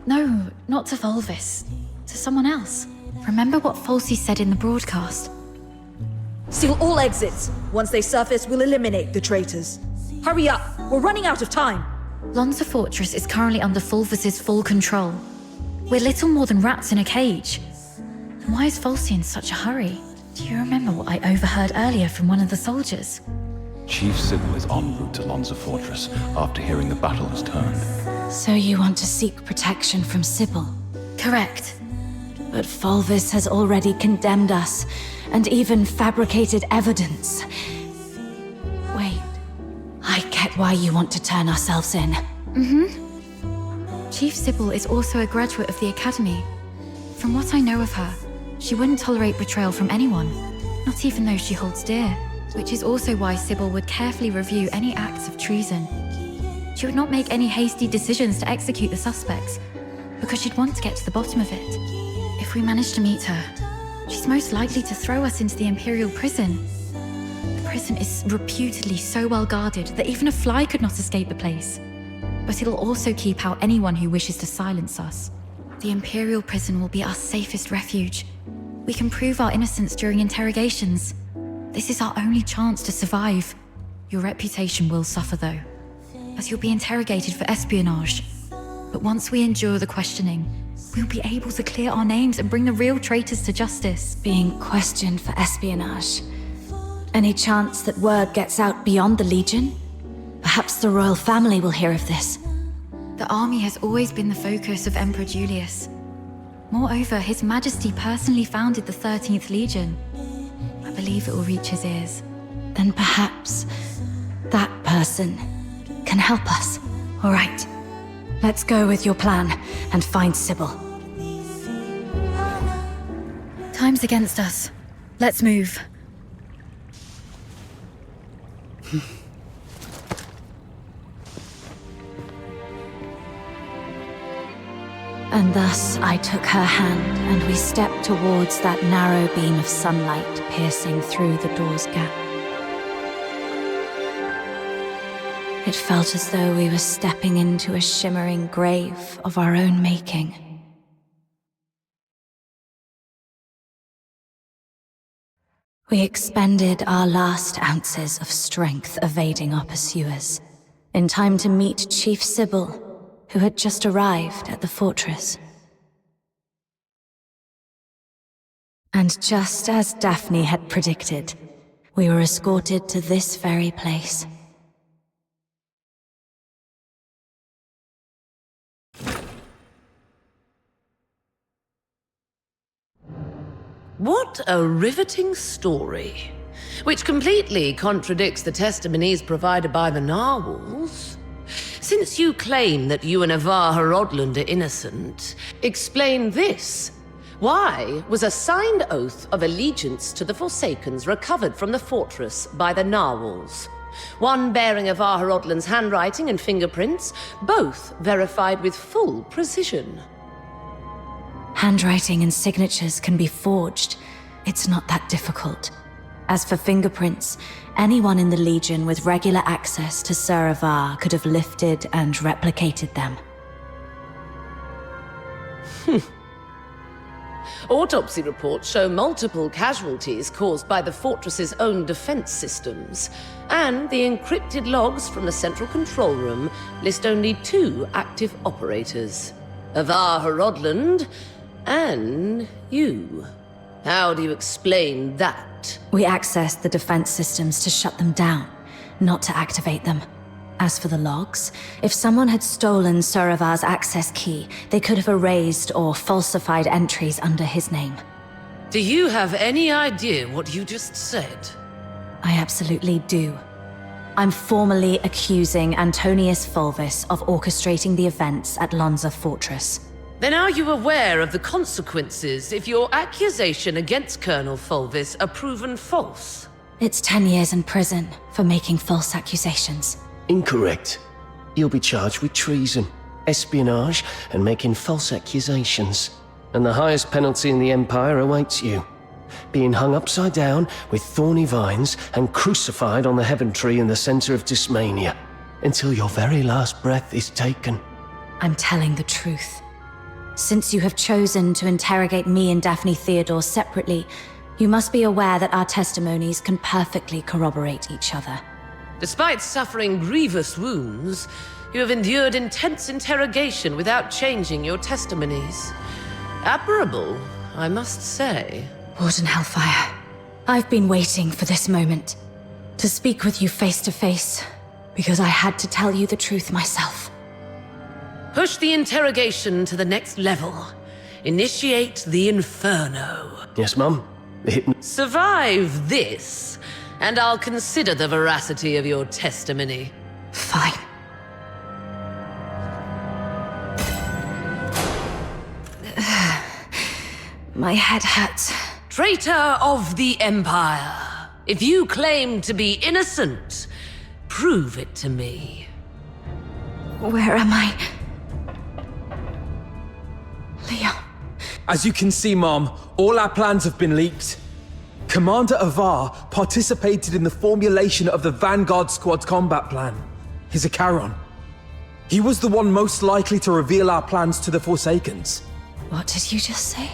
No, not to Fulvis. To someone else. Remember what Phoxhunter said in the broadcast? Seal all exits. Once they surface, we'll eliminate the traitors. Hurry up, we're running out of time. Lonza Fortress is currently under Fulvis's full control. We're little more than rats in a cage. Why is Phoxhunter in such a hurry? Do you remember what I overheard earlier from one of the soldiers? Chief Sybil is en route to Lonza Fortress after hearing the battle has turned. So you want to seek protection from Sybil? Correct. But Fulvis has already condemned us, and even fabricated evidence. Wait, I get why you want to turn ourselves in. Chief Sybil is also a graduate of the Academy. From what I know of her, she wouldn't tolerate betrayal from anyone, not even those she holds dear. Which is also why Sybil would carefully review any acts of treason. She would not make any hasty decisions to execute the suspects, because she'd want to get to the bottom of it. If we manage to meet her, she's most likely to throw us into the Imperial prison. The prison is reputedly so well guarded that even a fly could not escape the place. But it'll also keep out anyone who wishes to silence us. The Imperial prison will be our safest refuge. We can prove our innocence during interrogations. This is our only chance to survive. Your reputation will suffer though, as you'll be interrogated for espionage. But once we endure the questioning, we'll be able to clear our names and bring the real traitors to justice. Being questioned for espionage. Any chance that word gets out beyond the Legion? Perhaps the royal family will hear of this. The army has always been the focus of Emperor Julius. Moreover, His Majesty personally founded the 13th Legion. I believe it will reach his ears. Then perhaps that person can help us. All right, let's go with your plan and find Sybil. Time's against us. Let's move. And thus I took her hand, and we stepped towards that narrow beam of sunlight piercing through the door's gap. It felt as though we were stepping into a shimmering grave of our own making. We expended our last ounces of strength evading our pursuers, in time to meet Chief Sybil who had just arrived at the fortress. And just as Daphne had predicted, we were escorted to this very place. What a riveting story, which completely contradicts the testimonies provided by the narwhals. Since you claim that you and Avar Horodland are innocent, explain this. Why was a signed oath of allegiance to the Forsakens recovered from the fortress by the narwhals? One bearing Avar Horodland's handwriting and fingerprints, both verified with full precision. Handwriting and signatures can be forged. It's not that difficult. As for fingerprints, anyone in the Legion with regular access to Sir Avar could have lifted and replicated them. Autopsy reports show multiple casualties caused by the fortress's own defense systems, and the encrypted logs from the central control room list only 2 active operators: Avar Horodland and you. How do you explain that? We accessed the defense systems to shut them down, not to activate them. As for the logs, if someone had stolen Sir Avar's access key, they could have erased or falsified entries under his name. Do you have any idea what you just said? I absolutely do. I'm formally accusing Antonius Fulvis of orchestrating the events at Lonza Fortress. Then are you aware of the consequences if your accusation against Colonel Fulvis are proven false? It's 10 years in prison for making false accusations. Incorrect. You'll be charged with treason, espionage, and making false accusations. And the highest penalty in the Empire awaits you. Being hung upside down with thorny vines and crucified on the heaven tree in the center of Dysmania, until your very last breath is taken. I'm telling the truth. Since you have chosen to interrogate me and Daphne Theodore separately, you must be aware that our testimonies can perfectly corroborate each other. Despite suffering grievous wounds, you have endured intense interrogation without changing your testimonies. Admirable, I must say. Warden Hellfire, I've been waiting for this moment. To speak with you face to face, because I had to tell you the truth myself. Push the interrogation to the next level. Initiate the Inferno. Yes, Mum? Survive this, and I'll consider the veracity of your testimony. Fine. My head hurts. Traitor of the Empire. If you claim to be innocent, prove it to me. Where am I? Leon. As you can see, Mom, all our plans have been leaked. Commander Avar participated in the formulation of the Vanguard Squad's combat plan. He's a Charon. He was the one most likely to reveal our plans to the Forsakens. What did you just say?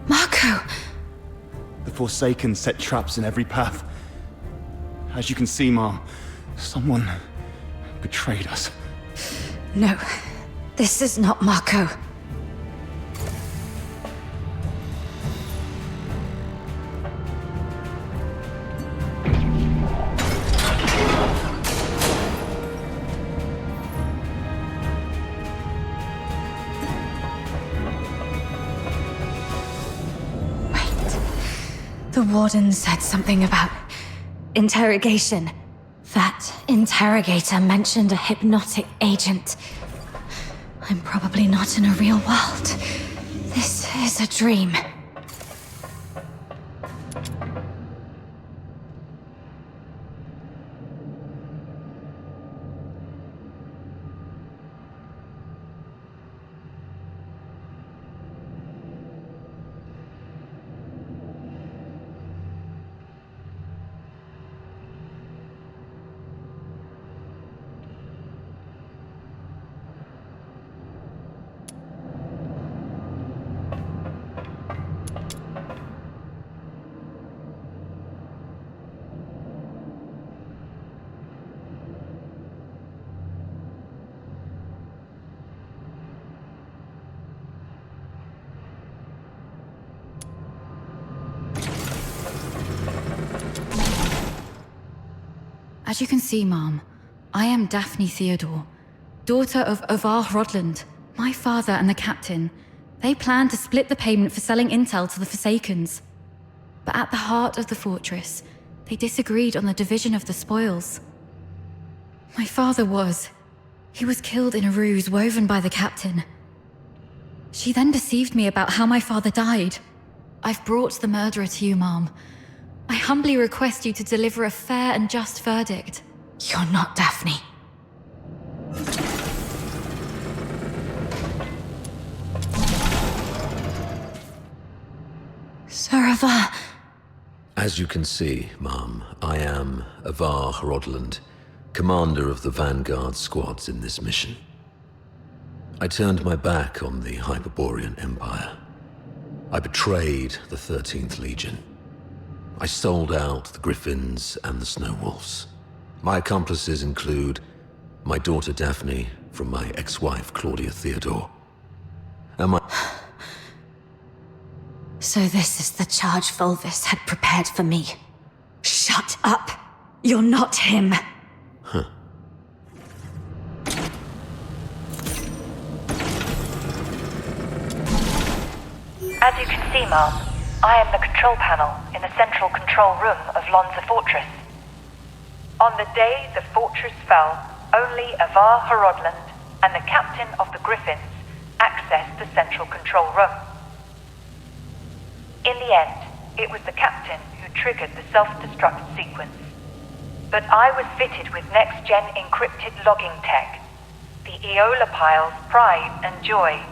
Marco! The Forsaken set traps in every path. As you can see, Mom, someone betrayed us. No, this is not Marco. The Warden said something about interrogation. That interrogator mentioned a hypnotic agent. I'm probably not in a real world. This is a dream. As you can see, Mom, I am Daphne Theodore, daughter of Ovar Hrodland. My father and the captain, they planned to split the payment for selling intel to the Forsakens. But at the heart of the fortress, they disagreed on the division of the spoils. My father he was killed in a ruse woven by the captain. She then deceived me about how my father died. I've brought the murderer to you, Mom. I humbly request you to deliver a fair and just verdict. You're not Daphne. Sir Avar. As you can see, Mom, I am Avar Hrodland, commander of the Vanguard squads in this mission. I turned my back on the Hyperborean Empire. I betrayed the 13th Legion. I sold out the Griffins and the Snow Wolves. My accomplices include my daughter Daphne from my ex-wife Claudia Theodore, and my... So this is the charge Volvis had prepared for me. Shut up! You're not him! Huh. As you can see, Mom, I am the control panel in the central control room of Lonza Fortress. On the day the fortress fell, only Avar Hrodland and the captain of the Griffins accessed the central control room. In the end, it was the captain who triggered the self-destruct sequence. But I was fitted with next-gen encrypted logging tech, the Aeola Pile's pride and joy.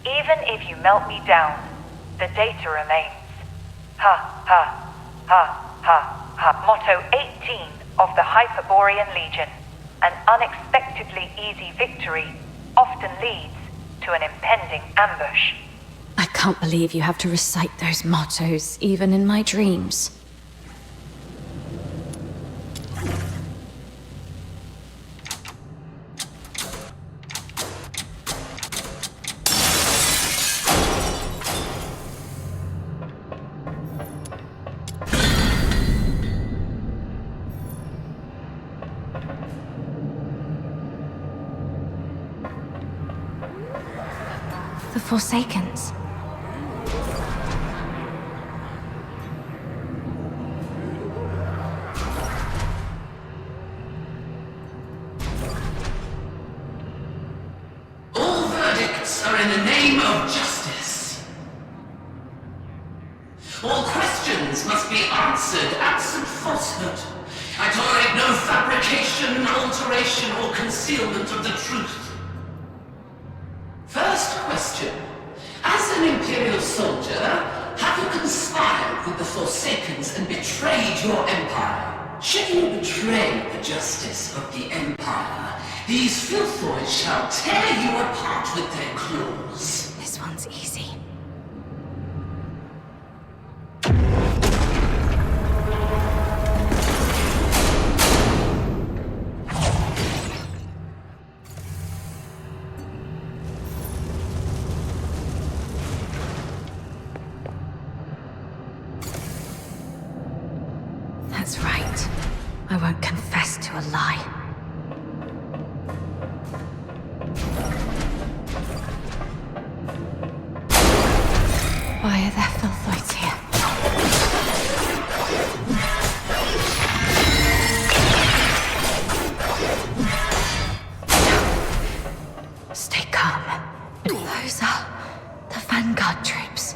Even if you melt me down, the data remains. Ha, ha, ha, ha, ha. Motto 18 of the Hyperborean Legion. An unexpectedly easy victory often leads to an impending ambush. I can't believe you have to recite those mottos, even in my dreams. The Forsakens. All verdicts are in the name of justice. All questions must be answered absent falsehood. I tolerate no fabrication, alteration, or concealment of the truth. First question. As an Imperial soldier, have you conspired with the Forsakens and betrayed your empire? Should you betray the justice of the empire, these filthoids shall tear you apart with their claws. This one's easy. That's right. I won't confess to a lie. Why are there filthoids here? Stay calm. Those are the Vanguard troops.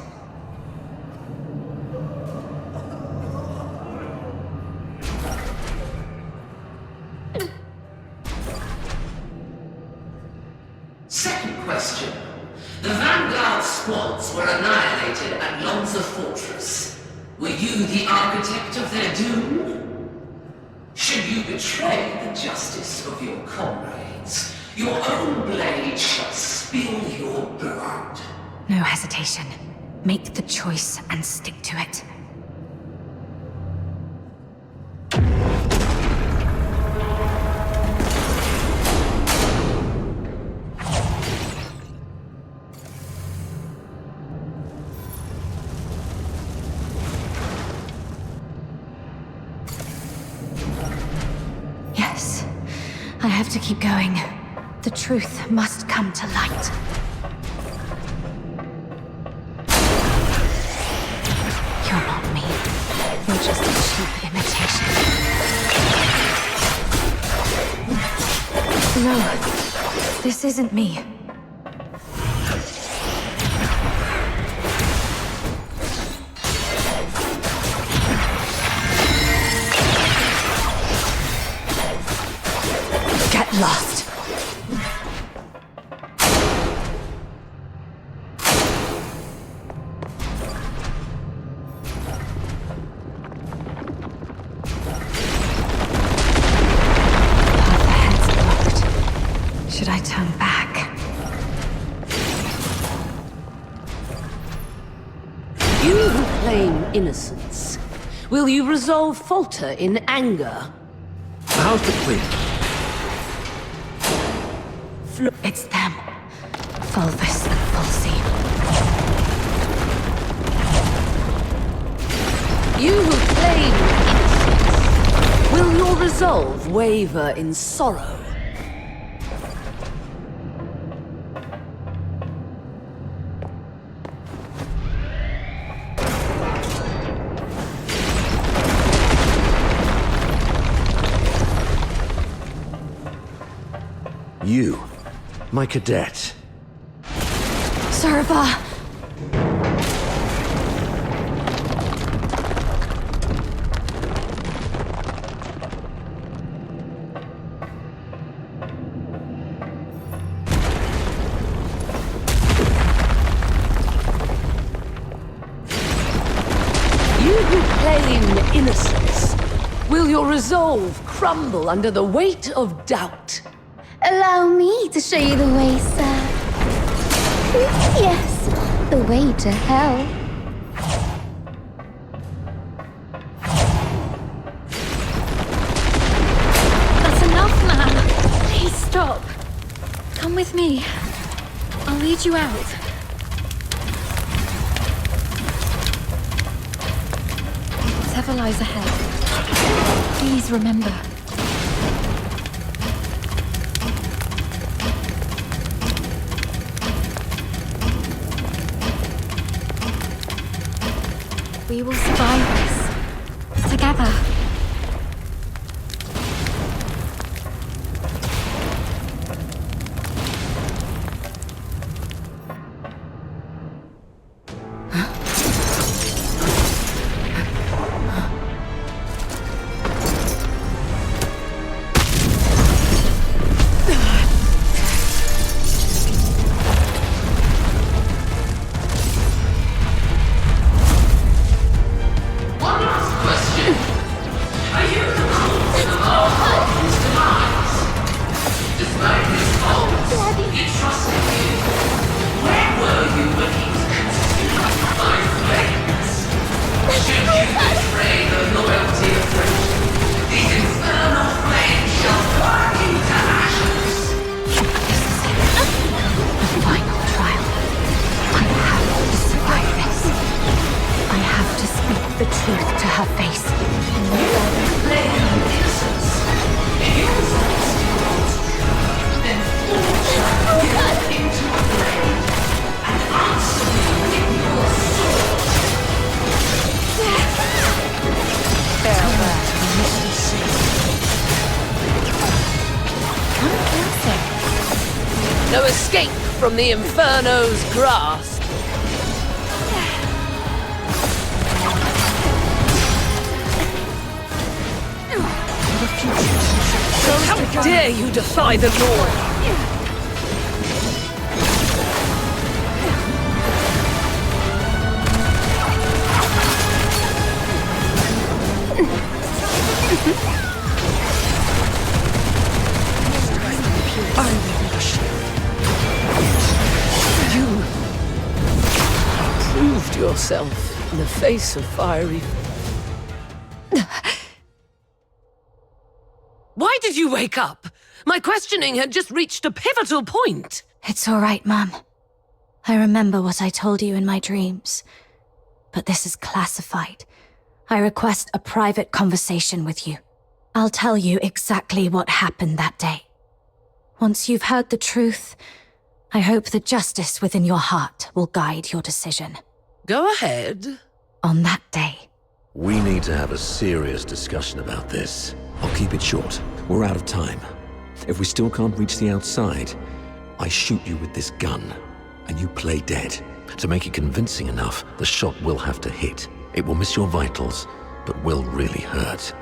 Second question. The Vanguard squads were annihilated at Lonza Fortress. Were you the architect of their doom? Should you betray the justice of your comrades, your own blade shall spill your blood. No hesitation. Make the choice and stick to it. have to keep going. The truth must come to light. You're not me. You're just a cheap imitation. No, this isn't me. Get lost. Should I turn back? You who claim innocence, will you resolve falter in anger? How's the queen? It's them. Fulvus and Phoxene. You who claim innocence, will your resolve waver in sorrow? You, my cadet. Serva! You who claim innocence, will your resolve crumble under the weight of doubt? Allow me to show you the way, sir. Yes, the way to hell. That's enough, man. Please stop. Come with me. I'll lead you out. Whatever lies ahead, please remember. We will survive this. Together. No escape from the Inferno's grasp. How dare you defy the law? You proved yourself in the face of fiery. Why did you wake up? My questioning had just reached a pivotal point. It's all right, Mum. I remember what I told you in my dreams. But this is classified. I request a private conversation with you. I'll tell you exactly what happened that day. Once you've heard the truth, I hope the justice within your heart will guide your decision. Go ahead. On that day. We need to have a serious discussion about this. I'll keep it short. We're out of time. If we still can't reach the outside, I shoot you with this gun, and you play dead. To make it convincing enough, the shot will have to hit. It will miss your vitals, but will really hurt.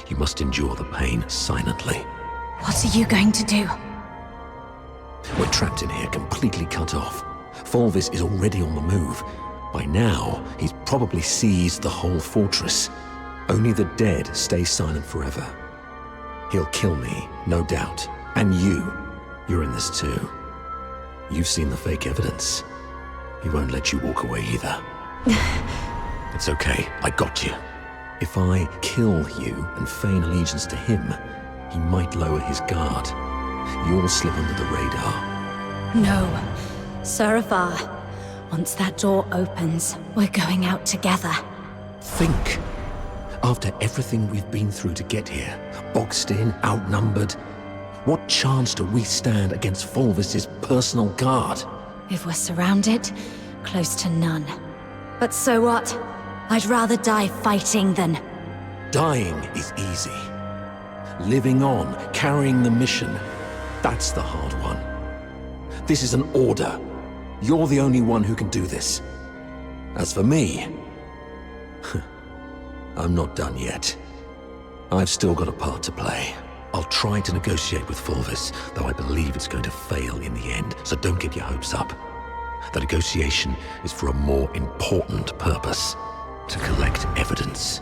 You must endure the pain silently. What are you going to do? We're trapped in here, completely cut off. Fulvis is already on the move. By now, he's probably seized the whole fortress. Only the dead stay silent forever. He'll kill me, no doubt. And you're in this too. You've seen the fake evidence. He won't let you walk away either. It's okay, I got you. If I kill you and feign allegiance to him, he might lower his guard. You'll slip under the radar. No. Seraphar, once that door opens, we're going out together. Think. After everything we've been through to get here, boxed in, outnumbered, what chance do we stand against Fulvis's personal guard? If we're surrounded, close to none. But so what? I'd rather die fighting than... Dying is easy. Living on, carrying the mission, that's the hard one. This is an order. You're the only one who can do this. As for me, I'm not done yet. I've still got a part to play. I'll try to negotiate with Fulvis, though I believe it's going to fail in the end, so don't get your hopes up. The negotiation is for a more important purpose, to collect evidence.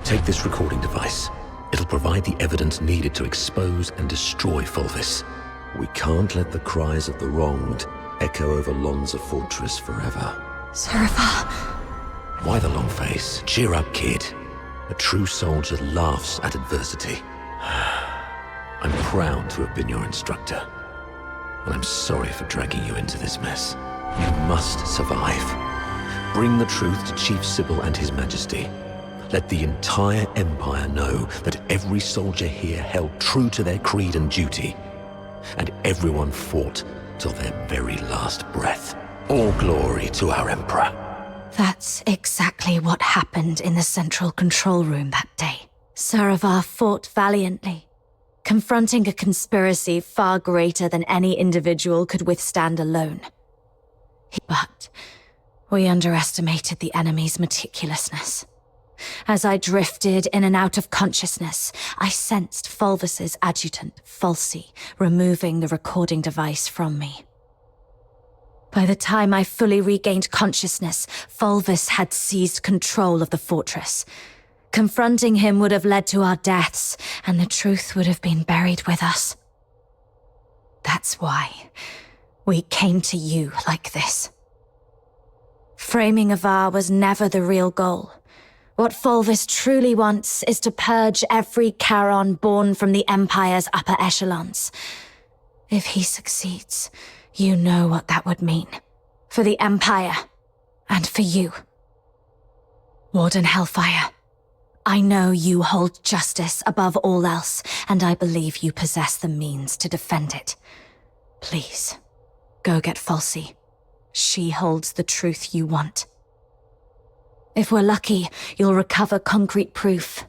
Take this recording device. It'll provide the evidence needed to expose and destroy Fulvis. We can't let the cries of the wronged echo over Lonza Fortress forever. Seraphar! Why the long face? Cheer up, kid. A true soldier laughs at adversity. I'm proud to have been your instructor, and I'm sorry for dragging you into this mess. You must survive. Bring the truth to Chief Sybil and His Majesty. Let the entire Empire know that every soldier here held true to their creed and duty, and everyone fought till their very last breath. All glory to our Emperor. That's exactly what happened in the central control room that day. Seraphar fought valiantly, confronting a conspiracy far greater than any individual could withstand alone. But we underestimated the enemy's meticulousness. As I drifted in and out of consciousness, I sensed Fulvis's adjutant, Fulci, removing the recording device from me. By the time I fully regained consciousness, Fulvis had seized control of the fortress. Confronting him would have led to our deaths, and the truth would have been buried with us. That's why we came to you like this. Framing Avar was never the real goal. What Fulvis truly wants is to purge every Charon born from the Empire's upper echelons. If he succeeds, you know what that would mean. For the Empire, and for you. Warden Hellfire, I know you hold justice above all else, and I believe you possess the means to defend it. Please, go get Fulci. She holds the truth you want. If we're lucky, you'll recover concrete proof.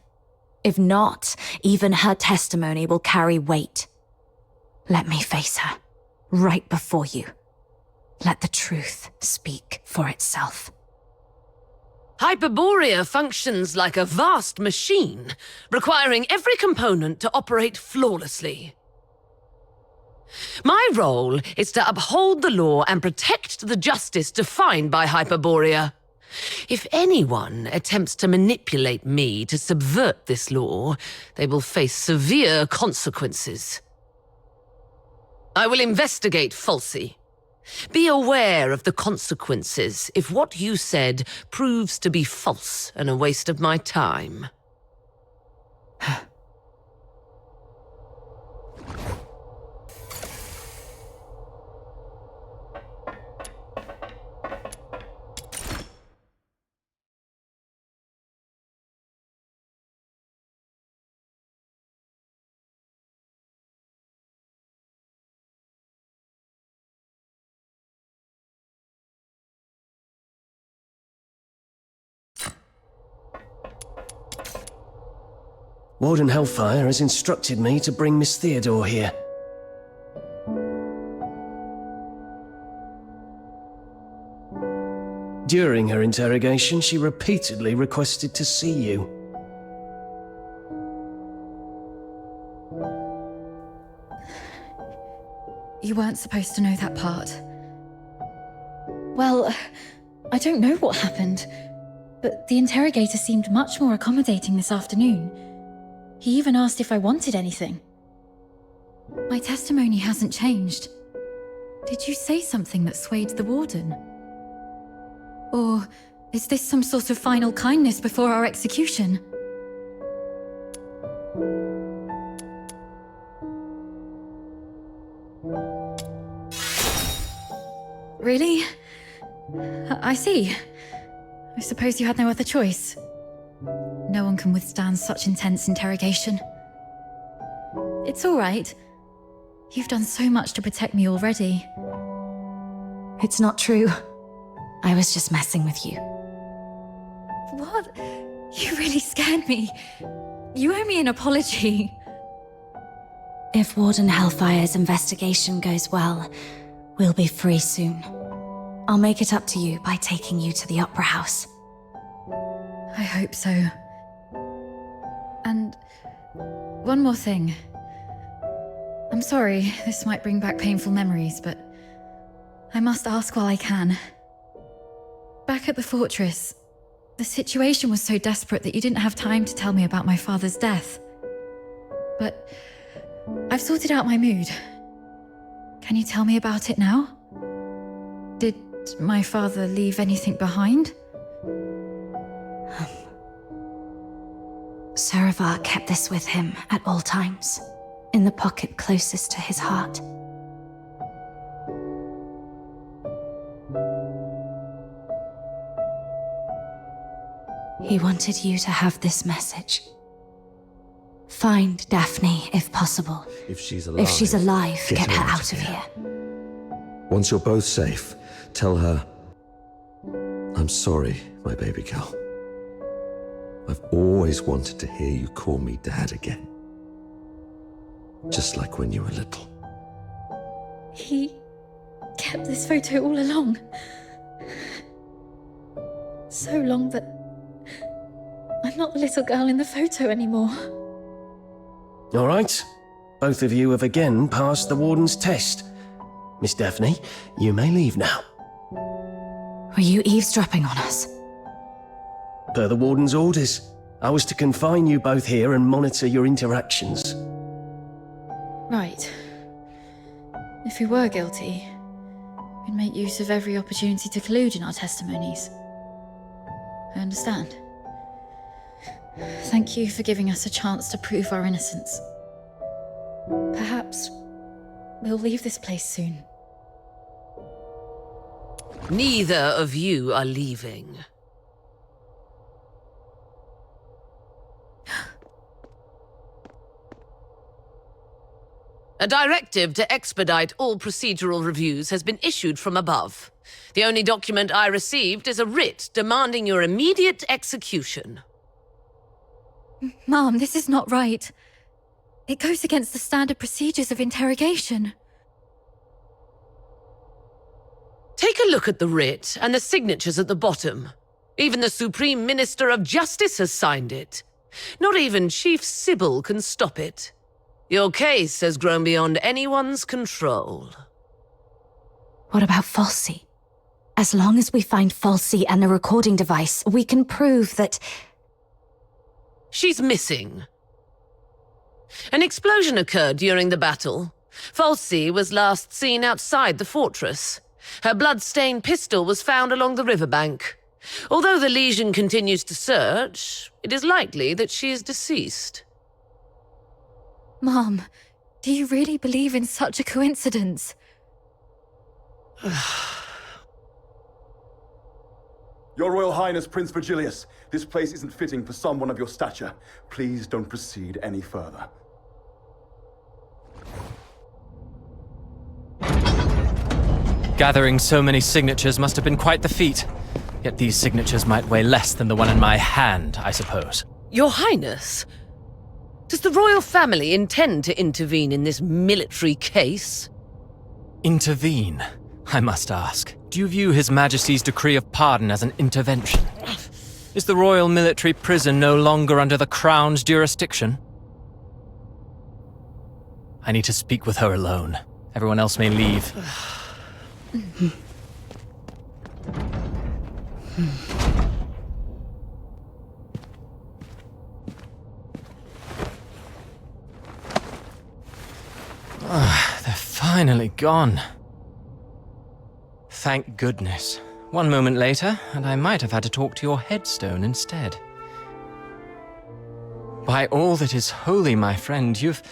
If not, even her testimony will carry weight. Let me face her, right before you. Let the truth speak for itself. Hyperborea functions like a vast machine, requiring every component to operate flawlessly. My role is to uphold the law and protect the justice defined by Hyperborea. If anyone attempts to manipulate me to subvert this law, they will face severe consequences. I will investigate Fulci. Be aware of the consequences if what you said proves to be false and a waste of my time. Warden Hellfire has instructed me to bring Miss Theodore here. During her interrogation, she repeatedly requested to see you. You weren't supposed to know that part. Well, I don't know what happened, but the interrogator seemed much more accommodating this afternoon. He even asked if I wanted anything. My testimony hasn't changed. Did you say something that swayed the warden? Or is this some sort of final kindness before our execution? Really? I see. I suppose you had no other choice. No one can withstand such intense interrogation. It's all right. You've done so much to protect me already. It's not true. I was just messing with you. What? You really scared me. You owe me an apology. If Warden Hellfire's investigation goes well, we'll be free soon. I'll make it up to you by taking you to the Opera House. I hope so. And one more thing. I'm sorry, this might bring back painful memories, but I must ask while I can. Back at the fortress, the situation was so desperate that you didn't have time to tell me about my father's death. But I've sorted out my mood. Can you tell me about it now? Did my father leave anything behind? Saravar kept this with him at all times, in the pocket closest to his heart. He wanted you to have this message. Find Daphne, if possible. If she's alive, get her out of here. Once you're both safe, tell her, I'm sorry, my baby girl. I've always wanted to hear you call me Dad again. Just like when you were little. He kept this photo all along. So long that I'm not the little girl in the photo anymore. All right. Both of you have again passed the Warden's test. Miss Daphne, you may leave now. Were you eavesdropping on us? Per the Warden's orders, I was to confine you both here and monitor your interactions. Right. If we were guilty, we'd make use of every opportunity to collude in our testimonies. I understand. Thank you for giving us a chance to prove our innocence. Perhaps we'll leave this place soon. Neither of you are leaving. A directive to expedite all procedural reviews has been issued from above. The only document I received is a writ demanding your immediate execution. Mom, this is not right. It goes against the standard procedures of interrogation. Take a look at the writ and the signatures at the bottom. Even the Supreme Minister of Justice has signed it. Not even Chief Sybil can stop it. Your case has grown beyond anyone's control. What about Falsey? As long as we find Falsey and the recording device, we can prove that... She's missing. An explosion occurred during the battle. Falsey was last seen outside the fortress. Her blood-stained pistol was found along the riverbank. Although the Legion continues to search, it is likely that she is deceased. Mom, do you really believe in such a coincidence? Your Royal Highness, Prince Virgilius, this place isn't fitting for someone of your stature. Please don't proceed any further. Gathering so many signatures must have been quite the feat. Yet these signatures might weigh less than the one in my hand, I suppose. Your Highness, Does the royal family intend to intervene in this military case? Intervene, I must ask. Do you view His Majesty's decree of pardon as an intervention? Is the royal military prison no longer under the Crown's jurisdiction? I need to speak with her alone. Everyone else may leave. They're finally gone. Thank goodness. One moment later, and I might have had to talk to your headstone instead. By all that is holy, my friend, you've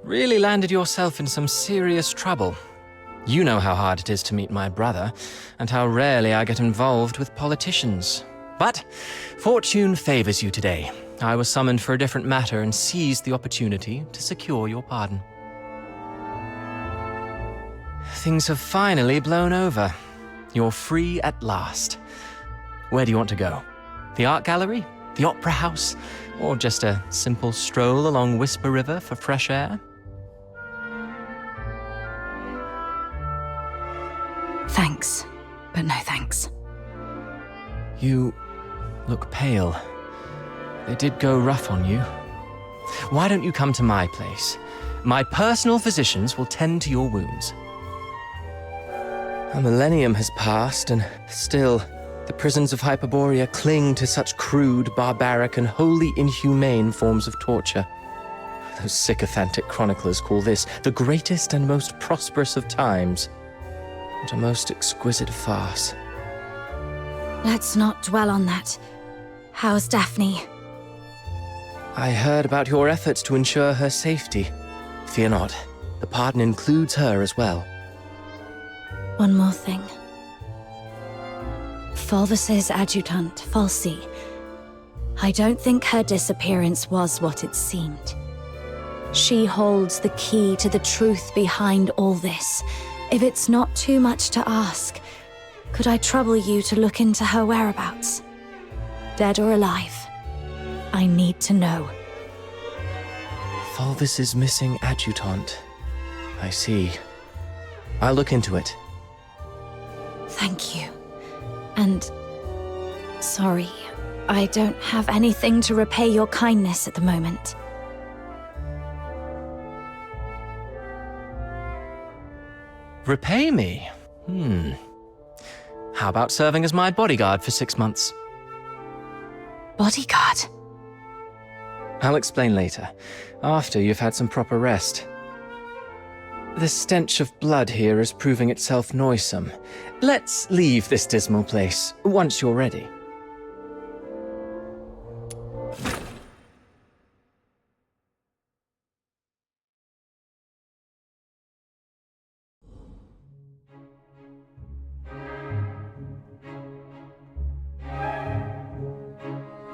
really landed yourself in some serious trouble. You know how hard it is to meet my brother, and how rarely I get involved with politicians. But fortune favors you today. I was summoned for a different matter and seized the opportunity to secure your pardon. Things have finally blown over. You're free at last. Where do you want to go? The art gallery? The opera house? Or just a simple stroll along Whisper River for fresh air? Thanks, but no thanks. You look pale. They did go rough on you. Why don't you come to my place? My personal physicians will tend to your wounds. A millennium has passed, and still, the prisons of Hyperborea cling to such crude, barbaric, and wholly inhumane forms of torture. Those sycophantic chroniclers call this the greatest and most prosperous of times. What a most exquisite farce. Let's not dwell on that. How's Daphne? I heard about your efforts to ensure her safety. Fear not, the pardon includes her as well. One more thing. Fulvis's adjutant, Phoxhunter. I don't think her disappearance was what it seemed. She holds the key to the truth behind all this. If it's not too much to ask, could I trouble you to look into her whereabouts? Dead or alive? I need to know. Fulvis's missing adjutant. I see. I'll look into it. Thank you. And sorry, I don't have anything to repay your kindness at the moment. Repay me? How about serving as my bodyguard for 6 months? Bodyguard? I'll explain later, after you've had some proper rest. The stench of blood here is proving itself noisome. Let's leave this dismal place, once you're ready.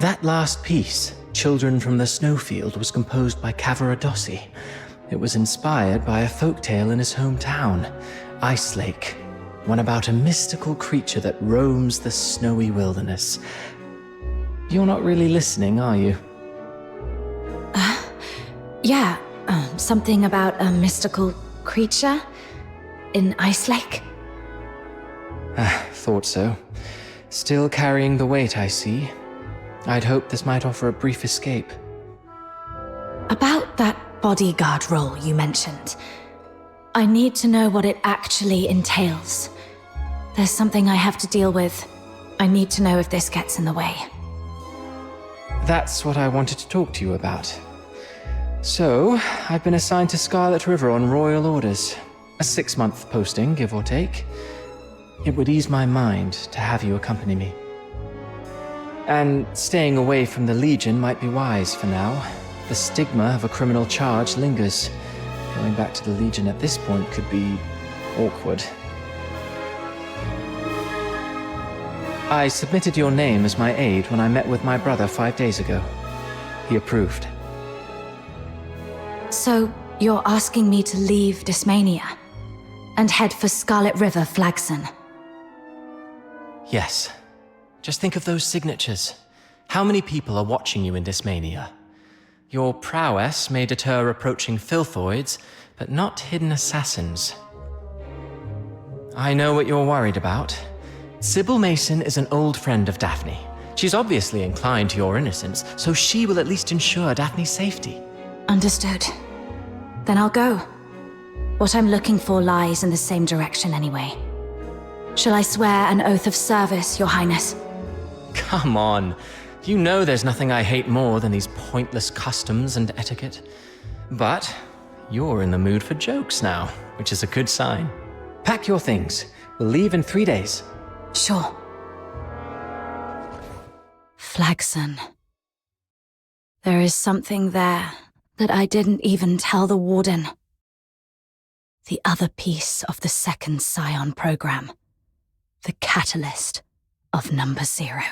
That last piece, Children from the Snowfield, was composed by Cavaradossi. It was inspired by a folktale in his hometown, Ice Lake, one about a mystical creature that roams the snowy wilderness. You're not really listening, are you? Yeah, something about a mystical creature in Ice Lake? Thought so. Still carrying the weight, I see. I'd hoped this might offer a brief escape. About that bodyguard role you mentioned, I need to know what it actually entails. There's something I have to deal with. I need to know if this gets in the way. That's what I wanted to talk to you about. So, I've been assigned to Scarlet River on royal orders. A 6-month posting, give or take. It would ease my mind to have you accompany me. And staying away from the Legion might be wise for now. The stigma of a criminal charge lingers. Going back to the Legion at this point could be awkward. I submitted your name as my aide when I met with my brother 5 days ago. He approved. So, you're asking me to leave Dysmania and head for Scarlet River, Phoxhunter? Yes. Just think of those signatures. How many people are watching you in Dysmania? Your prowess may deter approaching filthoids, but not hidden assassins. I know what you're worried about. Sybil Mason is an old friend of Daphne. She's obviously inclined to your innocence, so she will at least ensure Daphne's safety. Understood. Then I'll go. What I'm looking for lies in the same direction anyway. Shall I swear an oath of service, Your Highness? Come on. You know there's nothing I hate more than these pointless customs and etiquette. But you're in the mood for jokes now, which is a good sign. Pack your things. We'll leave in 3 days. Sure. Phoxhunter. There is something there that I didn't even tell the Warden. The other piece of the second Scion program. The catalyst of Number 0.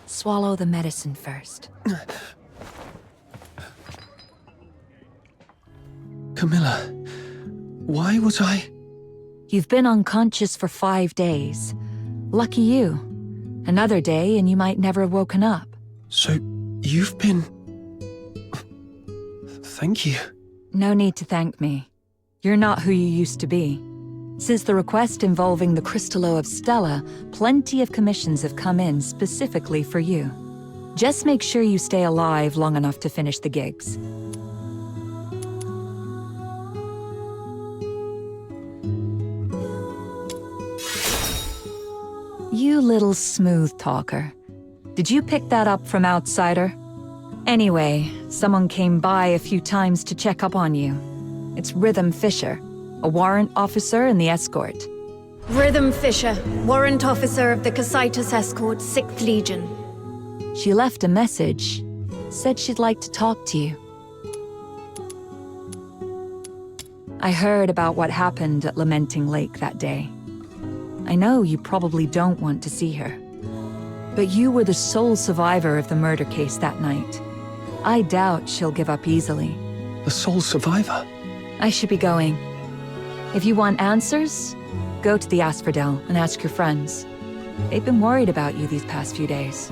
Swallow the medicine first. Camilla, why was I... You've been unconscious for 5 days. Lucky you. Another day and you might never have woken up. So, you've been... Thank you. No need to thank me. You're not who you used to be. Since the request involving the Crystallo of Stella, plenty of commissions have come in specifically for you. Just make sure you stay alive long enough to finish the gigs. You little smooth talker. Did you pick that up from Outsider? Anyway, someone came by a few times to check up on you. It's Rhythm Fisher, a warrant officer in the escort. Rhythm Fisher, warrant officer of the Cassitus Escort, 6th Legion. She left a message. Said she'd like to talk to you. I heard about what happened at Lamenting Lake that day. I know you probably don't want to see her. But you were the sole survivor of the murder case that night. I doubt she'll give up easily. The sole survivor? I should be going. If you want answers, go to the Asphodel and ask your friends. They've been worried about you these past few days.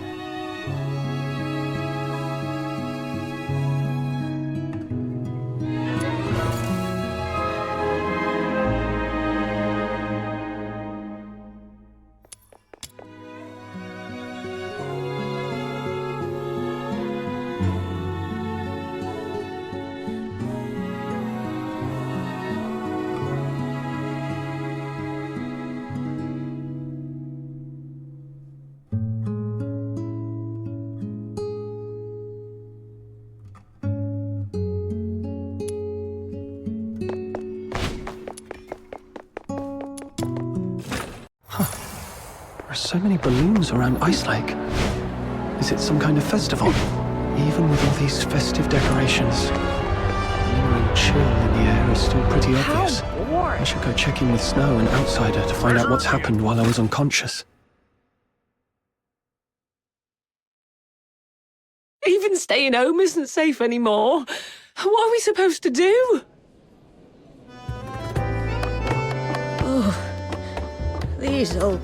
So many balloons around Ice Lake. Is it some kind of festival? Even with all these festive decorations, the lingering chill in the air is still pretty obvious. I should go check in with Snow and Outsider to find out what's happened while I was unconscious. Even staying home isn't safe anymore. What are we supposed to do? Oh, these old...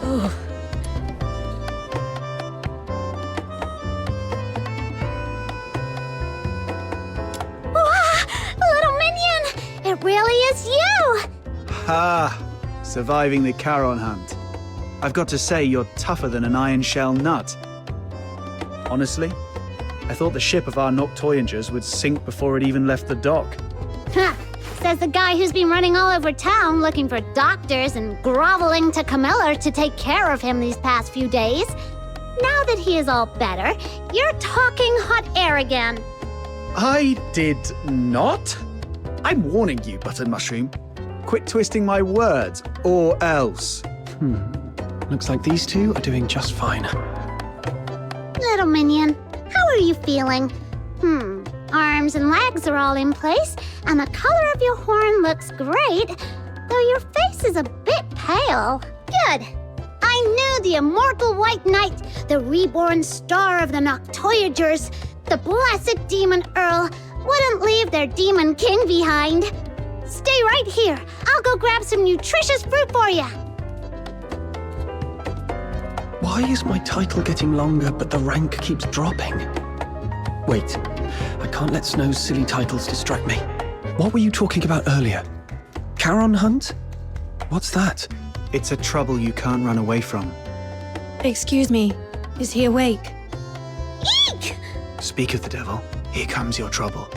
Oh. Little minion! It really is you! Ha! Surviving the Charon hunt. I've got to say, you're tougher than an iron shell nut. Honestly, I thought the ship of our Noctoyangers would sink before it even left the dock. Ha! Says the guy who's been running all over town looking for doctors and groveling to Camilla to take care of him these past few days. Now that he is all better, you're talking hot air again. I did not? I'm warning you, Button Mushroom. Quit twisting my words, or else. Looks like these two are doing just fine. Little minion, how are you feeling? Arms and legs are all in place, and the color of your horn looks great, though your face is a bit pale. Good. I knew the immortal White Knight, the reborn star of the Noctoyagers, the blessed Demon Earl, wouldn't leave their Demon King behind. Stay right here. I'll go grab some nutritious fruit for you. Why is my title getting longer, but the rank keeps dropping? Wait, I can't let Snow's silly titles distract me. What were you talking about earlier? Charon hunt? What's that? It's a trouble you can't run away from. Excuse me, is he awake? Eek! Speak of the devil, here comes your trouble.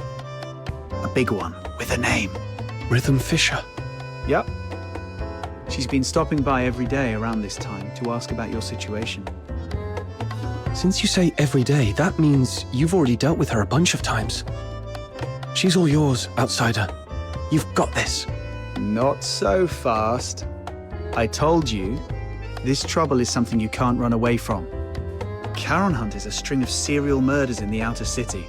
A big one, with a name. Rhythm Fisher. Yep. She's been stopping by every day around this time to ask about your situation. Since you say every day, that means you've already dealt with her a bunch of times. She's all yours, outsider. You've got this. Not so fast. I told you, this trouble is something you can't run away from. Charon Hunt is a string of serial murders in the outer city.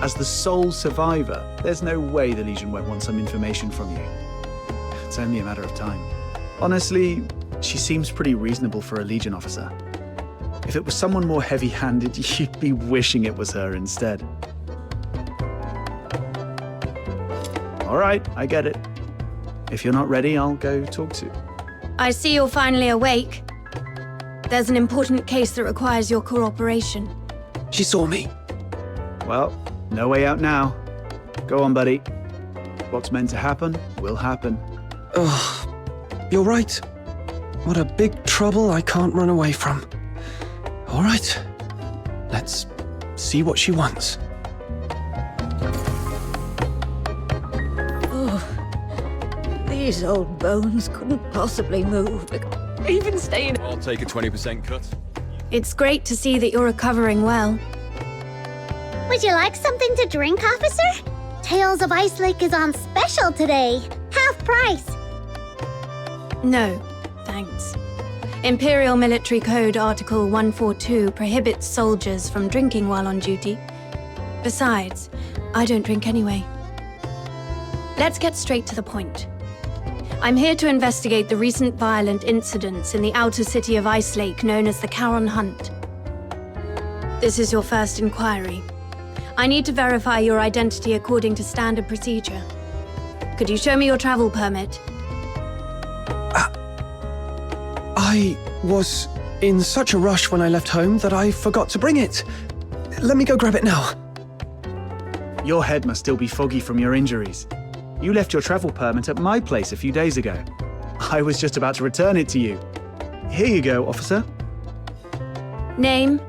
As the sole survivor, there's no way the Legion won't want some information from you. It's only a matter of time. Honestly, she seems pretty reasonable for a Legion officer. If it was someone more heavy-handed, you'd be wishing it was her instead. All right, I get it. If you're not ready, I'll go talk to... I see you're finally awake. There's an important case that requires your cooperation. She saw me. Well, no way out now. Go on, buddy. What's meant to happen will happen. Ugh, you're right. What a big trouble I can't run away from. All right, let's see what she wants. Oh, these old bones couldn't possibly move. Even staying. I'll take a 20% cut. It's great to see that you're recovering well. Would you like something to drink, officer? Tales of Ice Lake is on special today. Half price. No, thanks. Imperial Military Code Article 142 prohibits soldiers from drinking while on duty. Besides, I don't drink anyway. Let's get straight to the point. I'm here to investigate the recent violent incidents in the outer city of Ice Lake known as the Charon Hunt. This is your first inquiry. I need to verify your identity according to standard procedure. Could you show me your travel permit? I was in such a rush when I left home that I forgot to bring it. Let me go grab it now. Your head must still be foggy from your injuries. You left your travel permit at my place a few days ago. I was just about to return it to you. Here you go, officer. Name?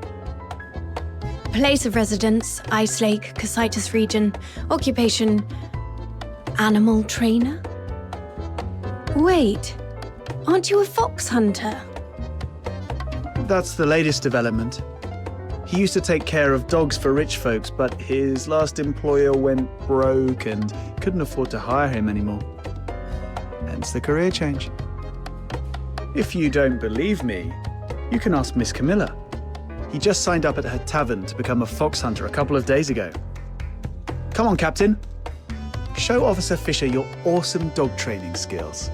Place of residence, Ice Lake, Cocytus region. Occupation, animal trainer? Wait, aren't you a Phoxhunter? That's the latest development. He used to take care of dogs for rich folks, but his last employer went broke and couldn't afford to hire him anymore. Hence the career change. If you don't believe me, you can ask Miss Camilla. He just signed up at her tavern to become a Phoxhunter a couple of days ago. Come on, Captain. Show Officer Fisher your awesome dog training skills.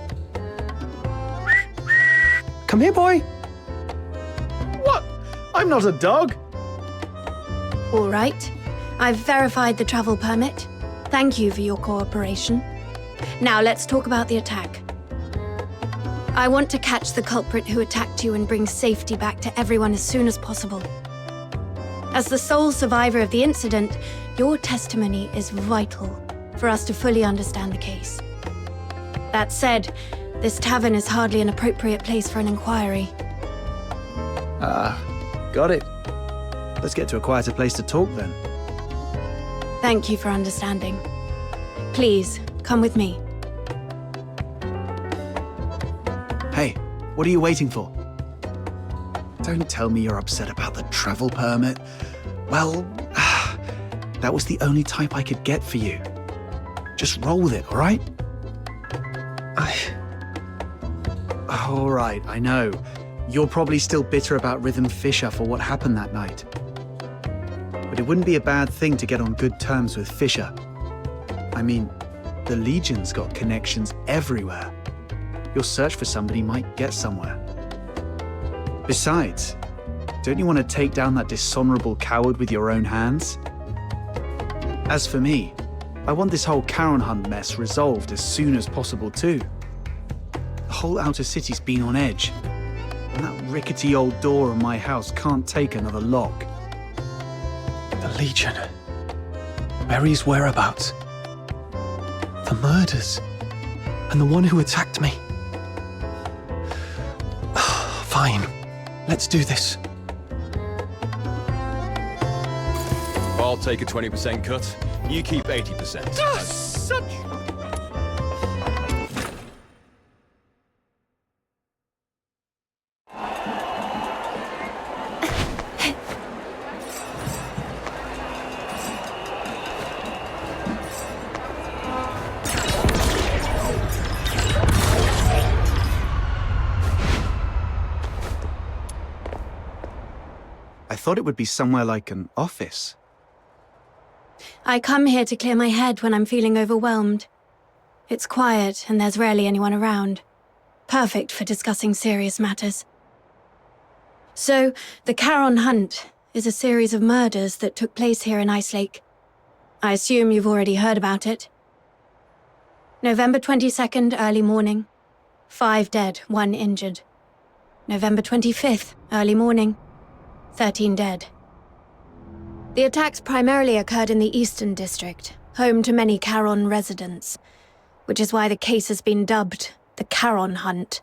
Come here, boy. What? I'm not a dog. All right. I've verified the travel permit. Thank you for your cooperation. Now let's talk about the attack. I want to catch the culprit who attacked you and bring safety back to everyone as soon as possible. As the sole survivor of the incident, your testimony is vital for us to fully understand the case. That said, this tavern is hardly an appropriate place for an inquiry. Got it. Let's get to a quieter place to talk then. Thank you for understanding. Please, come with me. Hey, what are you waiting for? Don't tell me you're upset about the travel permit. Well, that was the only type I could get for you. Just roll with it, all right? All right, I know. You're probably still bitter about Rhythm Fisher for what happened that night. But it wouldn't be a bad thing to get on good terms with Fisher. I mean, the Legion's got connections everywhere. Your search for somebody might get somewhere. Besides, don't you want to take down that dishonorable coward with your own hands? As for me, I want this whole Charon Hunt mess resolved as soon as possible too. The whole outer city's been on edge, and that rickety old door in my house can't take another lock. The Legion. Mary's whereabouts. The murders. And the one who attacked me. Fine. Let's do this. I'll take a 20% cut. You keep 80%. Such... I thought it would be somewhere like an office. I come here to clear my head when I'm feeling overwhelmed. It's quiet and there's rarely anyone around. Perfect for discussing serious matters. So, the Charon Hunt is a series of murders that took place here in Ice Lake. I assume you've already heard about it. November 22nd, early morning. 5 dead, 1 injured. November 25th, early morning. 13 dead. The attacks primarily occurred in the Eastern District, home to many Charon residents, which is why the case has been dubbed the Charon Hunt.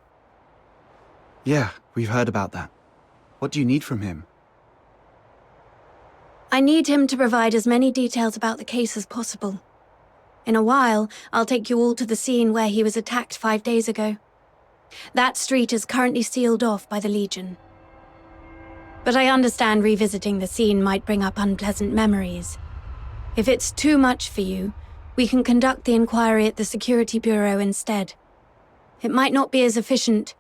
Yeah, we've heard about that. What do you need from him? I need him to provide as many details about the case as possible. In a while, I'll take you all to the scene where he was attacked 5 days ago. That street is currently sealed off by the Legion. But I understand revisiting the scene might bring up unpleasant memories. If it's too much for you, we can conduct the inquiry at the Security Bureau instead. It might not be as efficient,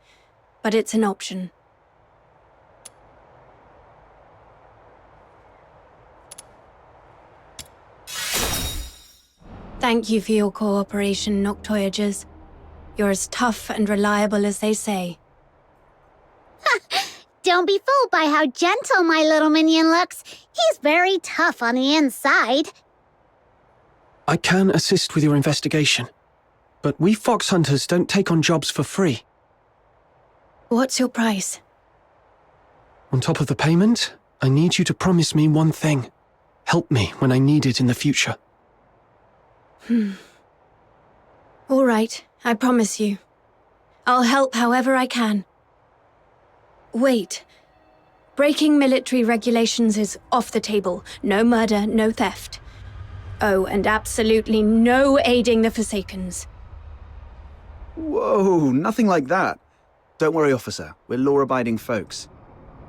but it's an option. Thank you for your cooperation, Noctoyagers. You're as tough and reliable as they say. Don't be fooled by how gentle my little minion looks. He's very tough on the inside. I can assist with your investigation, but we fox hunters don't take on jobs for free. What's your price? On top of the payment, I need you to promise me one thing. Help me when I need it in the future. All right, I promise you. I'll help however I can. Wait. Breaking military regulations is off the table. No murder, no theft. Oh, and absolutely no aiding the Forsakens. Whoa, nothing like that. Don't worry, officer. We're law-abiding folks.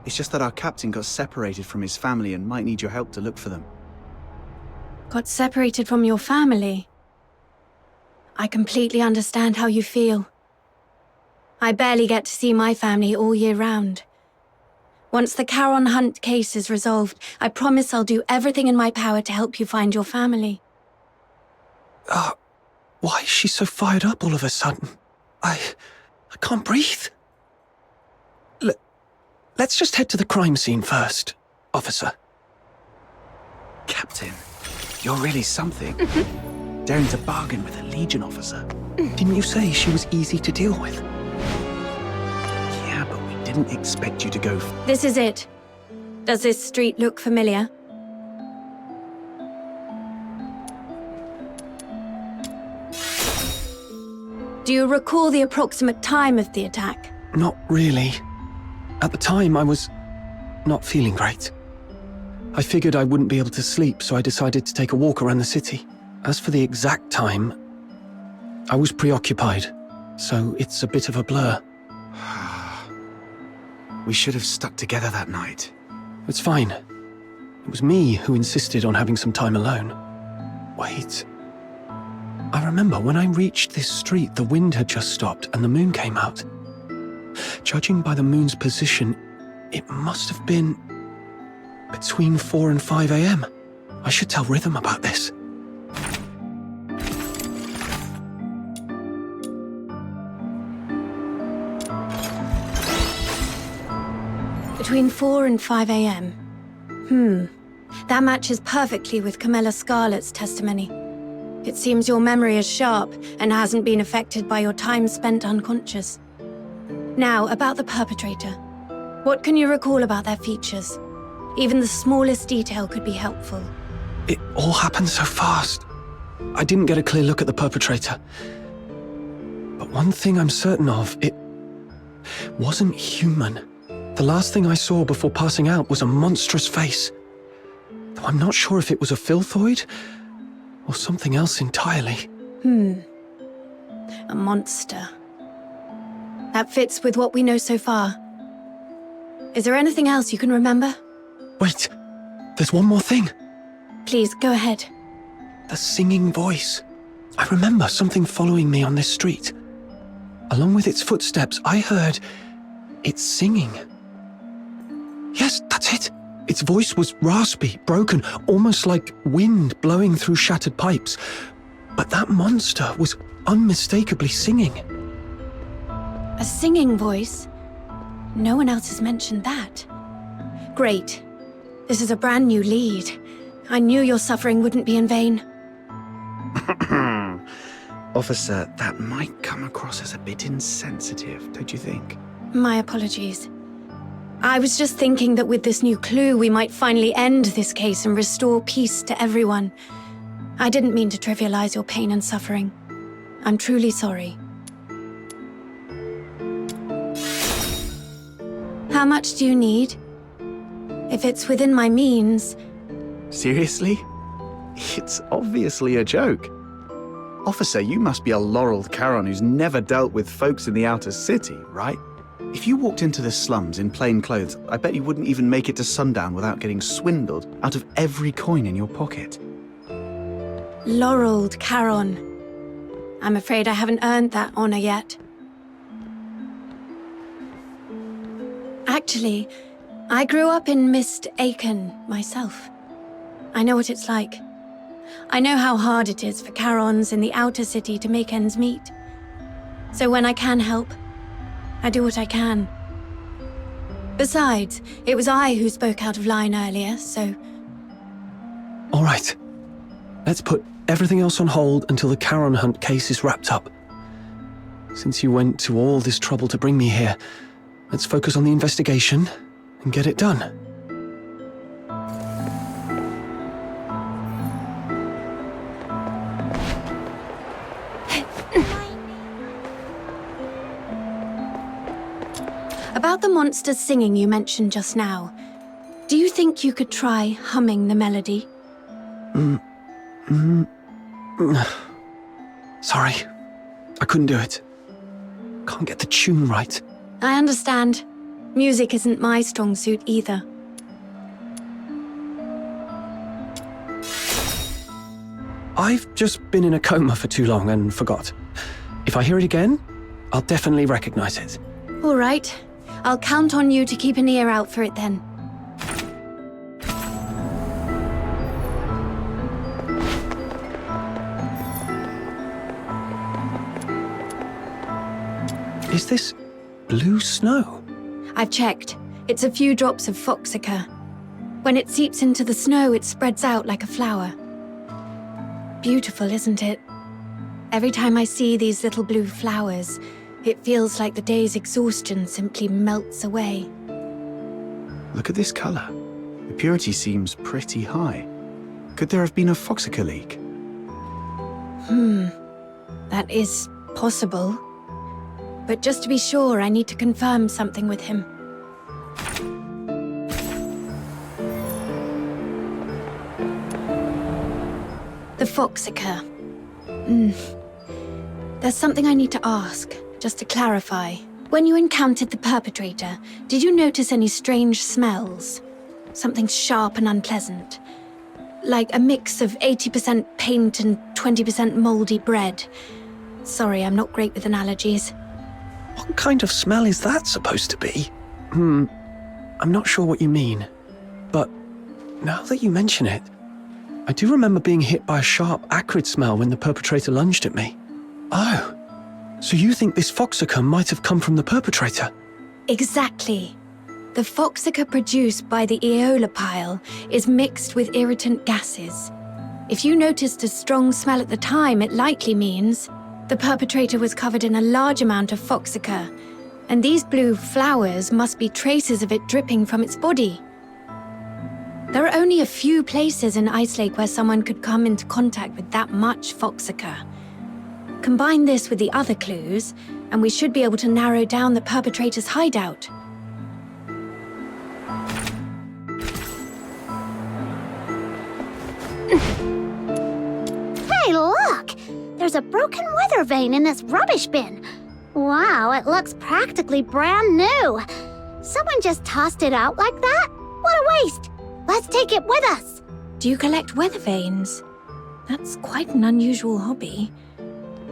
It's just that our captain got separated from his family and might need your help to look for them. Got separated from your family? I completely understand how you feel. I barely get to see my family all year round. Once the Charon Hunt case is resolved, I promise I'll do everything in my power to help you find your family. Why is she so fired up all of a sudden? I can't breathe. Let's just head to the crime scene first, officer. Captain, you're really something. daring to bargain with a Legion officer. Didn't you say she was easy to deal with? Yeah, but we didn't expect you to go... This is it. Does this street look familiar? Do you recall the approximate time of the attack? Not really. At the time, I was not feeling great. I figured I wouldn't be able to sleep, so I decided to take a walk around the city. As for the exact time, I was preoccupied, so it's a bit of a blur. We should have stuck together that night. It's fine. It was me who insisted on having some time alone. Wait. I remember when I reached this street, the wind had just stopped and the moon came out. Judging by the moon's position, it must have been between 4 and 5 a.m. I should tell Rhythm about this. Between 4 and 5 a.m. That matches perfectly with Camilla Scarlet's testimony. It seems your memory is sharp and hasn't been affected by your time spent unconscious. Now, about the perpetrator. What can you recall about their features? Even the smallest detail could be helpful. It all happened so fast. I didn't get a clear look at the perpetrator. But one thing I'm certain of, it wasn't human. The last thing I saw before passing out was a monstrous face. Though I'm not sure if it was a filthoid or something else entirely. A monster. That fits with what we know so far. Is there anything else you can remember? Wait, there's one more thing. Please, go ahead. The singing voice. I remember something following me on this street. Along with its footsteps, I heard it singing. Yes, that's it. Its voice was raspy, broken, almost like wind blowing through shattered pipes. But that monster was unmistakably singing. A singing voice? No one else has mentioned that. Great. This is a brand new lead. I knew your suffering wouldn't be in vain. Officer, that might come across as a bit insensitive, don't you think? My apologies. I was just thinking that with this new clue, we might finally end this case and restore peace to everyone. I didn't mean to trivialize your pain and suffering. I'm truly sorry. How much do you need? If it's within my means... Seriously? It's obviously a joke. Officer, you must be a laureled Charon who's never dealt with folks in the outer city, right? If you walked into the slums in plain clothes, I bet you wouldn't even make it to sundown without getting swindled out of every coin in your pocket. Laureled Charon. I'm afraid I haven't earned that honor yet. Actually, I grew up in Mist Awaken myself. I know what it's like. I know how hard it is for Charons in the outer city to make ends meet. So when I can help, I do what I can. Besides, it was I who spoke out of line earlier, so... All right. Let's put everything else on hold until the Charon hunt case is wrapped up. Since you went to all this trouble to bring me here, let's focus on the investigation and get it done. About the monster singing you mentioned just now, do you think you could try humming the melody? Sorry, I couldn't do it. Can't get the tune right. I understand. Music isn't my strong suit either. I've just been in a coma for too long and forgot. If I hear it again, I'll definitely recognize it. All right. I'll count on you to keep an ear out for it then. Is this blue snow? I've checked. It's a few drops of Phoxhunter. When it seeps into the snow, it spreads out like a flower. beautiful, isn't it? Every time I see these little blue flowers, it feels like the day's exhaustion simply melts away. Look at this color. The purity seems pretty high. Could there have been a Phoxhunter leak? That is possible. But just to be sure, I need to confirm something with him. The Phoxhunter. There's something I need to ask, just to clarify. When you encountered the perpetrator, did you notice any strange smells? Something sharp and unpleasant? Like a mix of 80% paint and 20% moldy bread. Sorry, I'm not great with analogies. What kind of smell is that supposed to be? I'm not sure what you mean. But now that you mention it, I do remember being hit by a sharp, acrid smell when the perpetrator lunged at me. Oh, so you think this Phoxhunter might have come from the perpetrator? Exactly. The Phoxhunter produced by the Aeola pile is mixed with irritant gases. If you noticed a strong smell at the time, it likely means the perpetrator was covered in a large amount of Phoxhunter, and these blue flowers must be traces of it dripping from its body. There are only a few places in Ice Lake where someone could come into contact with that much Phoxhunter. Combine this with the other clues, and we should be able to narrow down the perpetrator's hideout. Hey, look! There's a broken weather vane in this rubbish bin. Wow, it looks practically brand new. Someone just tossed it out like that? What a waste! Let's take it with us. Do you collect weather vanes? That's quite an unusual hobby.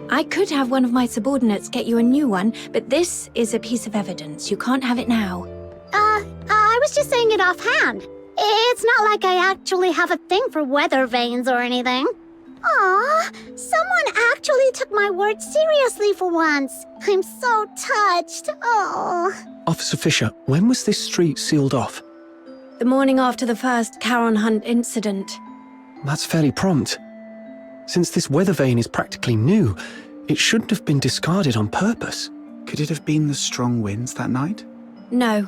I could have one of my subordinates get you a new one, but this is a piece of evidence. You can't have it now. I was just saying it offhand. It's not like I actually have a thing for weather vanes or anything. Aw, someone actually took my word seriously for once. I'm so touched. Oh. Officer Fisher, when was this street sealed off? The morning after the first Charon Hunt incident. That's fairly prompt. Since this weather vane is practically new, it shouldn't have been discarded on purpose. Could it have been the strong winds that night? No.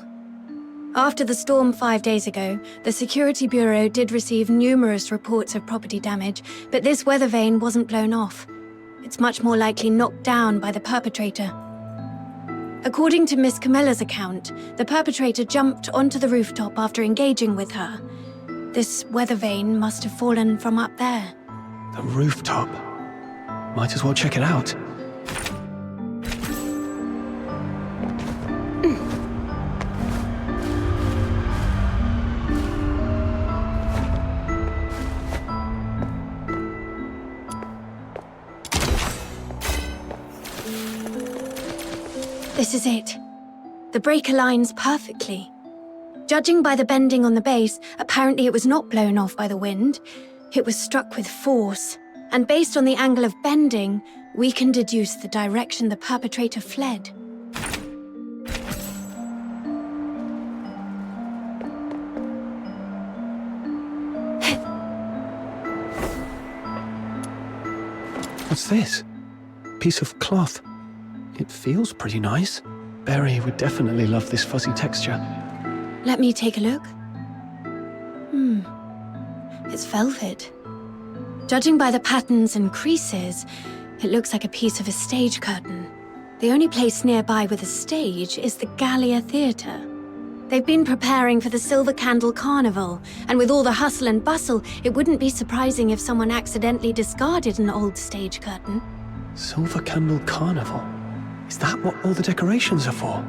After the storm 5 days ago, the Security Bureau did receive numerous reports of property damage, but this weather vane wasn't blown off. It's much more likely knocked down by the perpetrator. According to Miss Camilla's account, the perpetrator jumped onto the rooftop after engaging with her. This weather vane must have fallen from up there. The rooftop. Might as well check it out. This is it. The break aligns perfectly. Judging by the bending on the base, apparently it was not blown off by the wind. It was struck with force. And based on the angle of bending, we can deduce the direction the perpetrator fled. What's this? Piece of cloth. It feels pretty nice. Barry would definitely love this fuzzy texture. Let me take a look. It's velvet. Judging by the patterns and creases, it looks like a piece of a stage curtain. The only place nearby with a stage is the Gallia Theatre. They've been preparing for the Silver Candle Carnival, and with all the hustle and bustle, it wouldn't be surprising if someone accidentally discarded an old stage curtain. Silver Candle Carnival? Is that what all the decorations are for?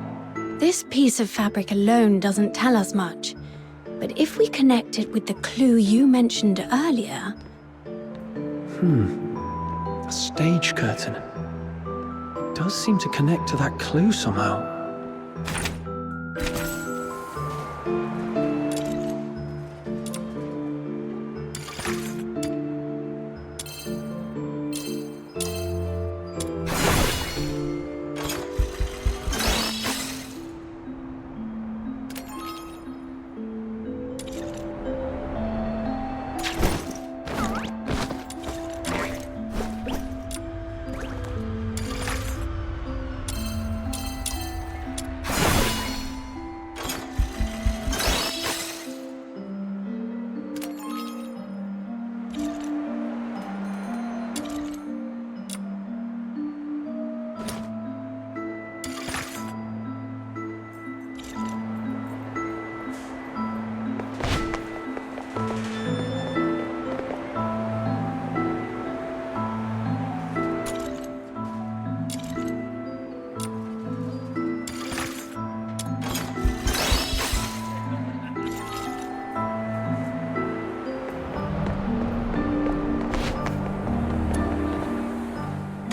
This piece of fabric alone doesn't tell us much, but if we connect it with the clue you mentioned earlier... A stage curtain. It does seem to connect to that clue somehow.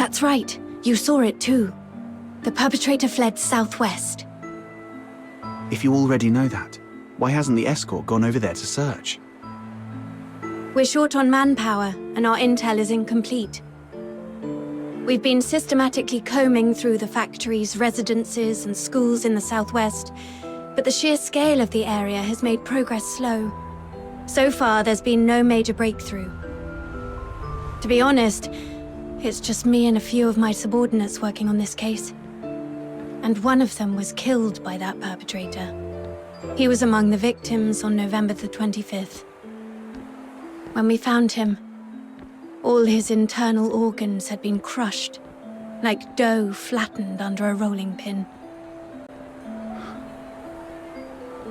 That's right. You saw it too. The perpetrator fled southwest. If you already know that, why hasn't the escort gone over there to search? We're short on manpower, and our intel is incomplete. We've been systematically combing through the factories, residences, and schools in the southwest, but the sheer scale of the area has made progress slow. So far, there's been no major breakthrough. To be honest, it's just me and a few of my subordinates working on this case. And one of them was killed by that perpetrator. He was among the victims on November the 25th. When we found him, all his internal organs had been crushed, like dough flattened under a rolling pin.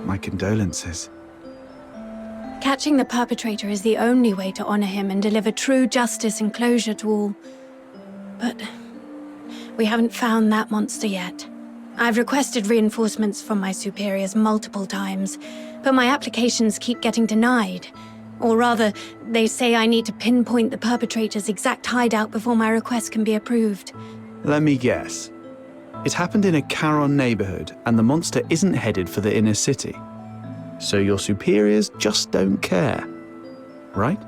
My condolences. Catching the perpetrator is the only way to honor him and deliver true justice and closure to all. But we haven't found that monster yet. I've requested reinforcements from my superiors multiple times, but my applications keep getting denied. Or rather, they say I need to pinpoint the perpetrator's exact hideout before my request can be approved. Let me guess. It happened in a Charon neighborhood, and the monster isn't headed for the inner city. So your superiors just don't care, right?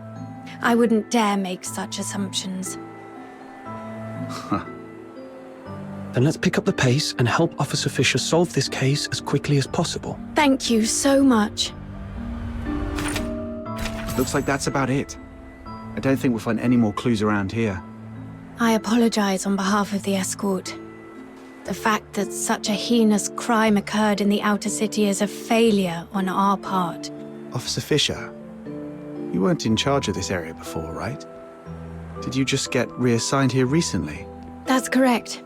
I wouldn't dare make such assumptions. Then let's pick up the pace and help Officer Fisher solve this case as quickly as possible. Thank you so much. Looks like that's about it. I don't think we'll find any more clues around here. I apologize on behalf of the escort. The fact that such a heinous crime occurred in the outer city is a failure on our part. Officer Fisher, you weren't in charge of this area before, right? Did you just get reassigned here recently? That's correct.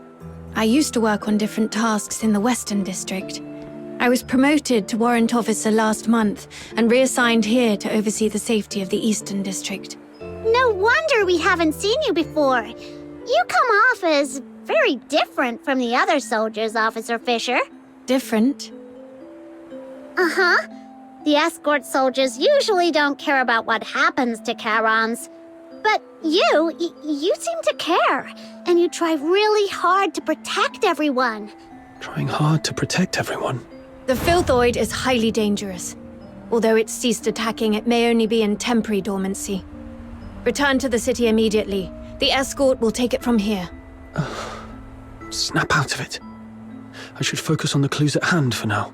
I used to work on different tasks in the Western District. I was promoted to Warrant Officer last month and reassigned here to oversee the safety of the Eastern District. No wonder we haven't seen you before. You come off as very different from the other soldiers, Officer Fisher. Different? Uh-huh. The escort soldiers usually don't care about what happens to Charons. But you seem to care, and you try really hard to protect everyone. Trying hard to protect everyone? The Filthoid is highly dangerous. Although it's ceased attacking, it may only be in temporary dormancy. Return to the city immediately. The escort will take it from here. Snap out of it. I should focus on the clues at hand for now.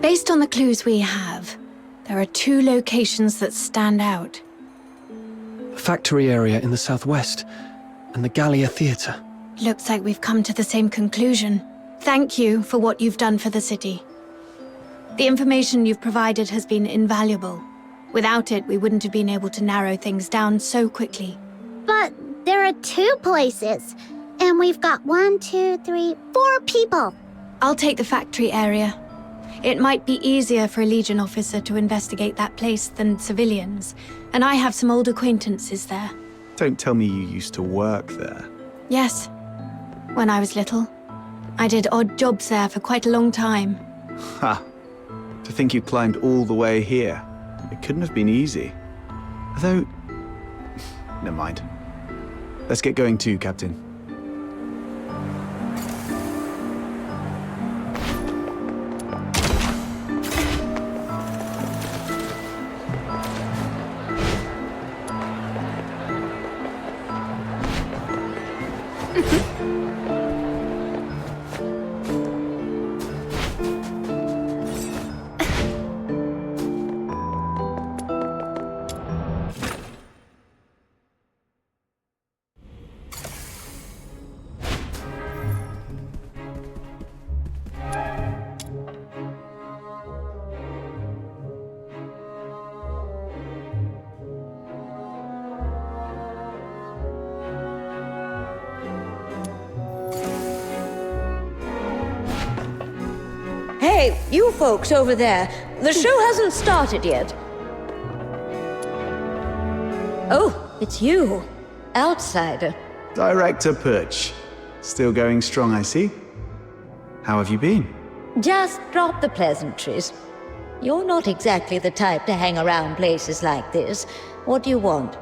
Based on the clues we have, there are two locations that stand out. The factory area in the southwest and the Gallia Theatre. Looks like we've come to the same conclusion. Thank you for what you've done for the city. The information you've provided has been invaluable. Without it, we wouldn't have been able to narrow things down so quickly. But there are two places, and we've got 1, 2, 3, 4 people. I'll take the factory area. It might be easier for a Legion officer to investigate that place than civilians, and I have some old acquaintances there. Don't tell me you used to work there. Yes, when I was little. I did odd jobs there for quite a long time. Ha! To think you climbed all the way here. It couldn't have been easy. Though... Never mind. Let's get going too, Captain. Hey, you folks over there. The show hasn't started yet. Oh, it's you. Outsider. Director Purge. Still going strong, I see. How have you been? Just drop the pleasantries. You're not exactly the type to hang around places like this. What do you want?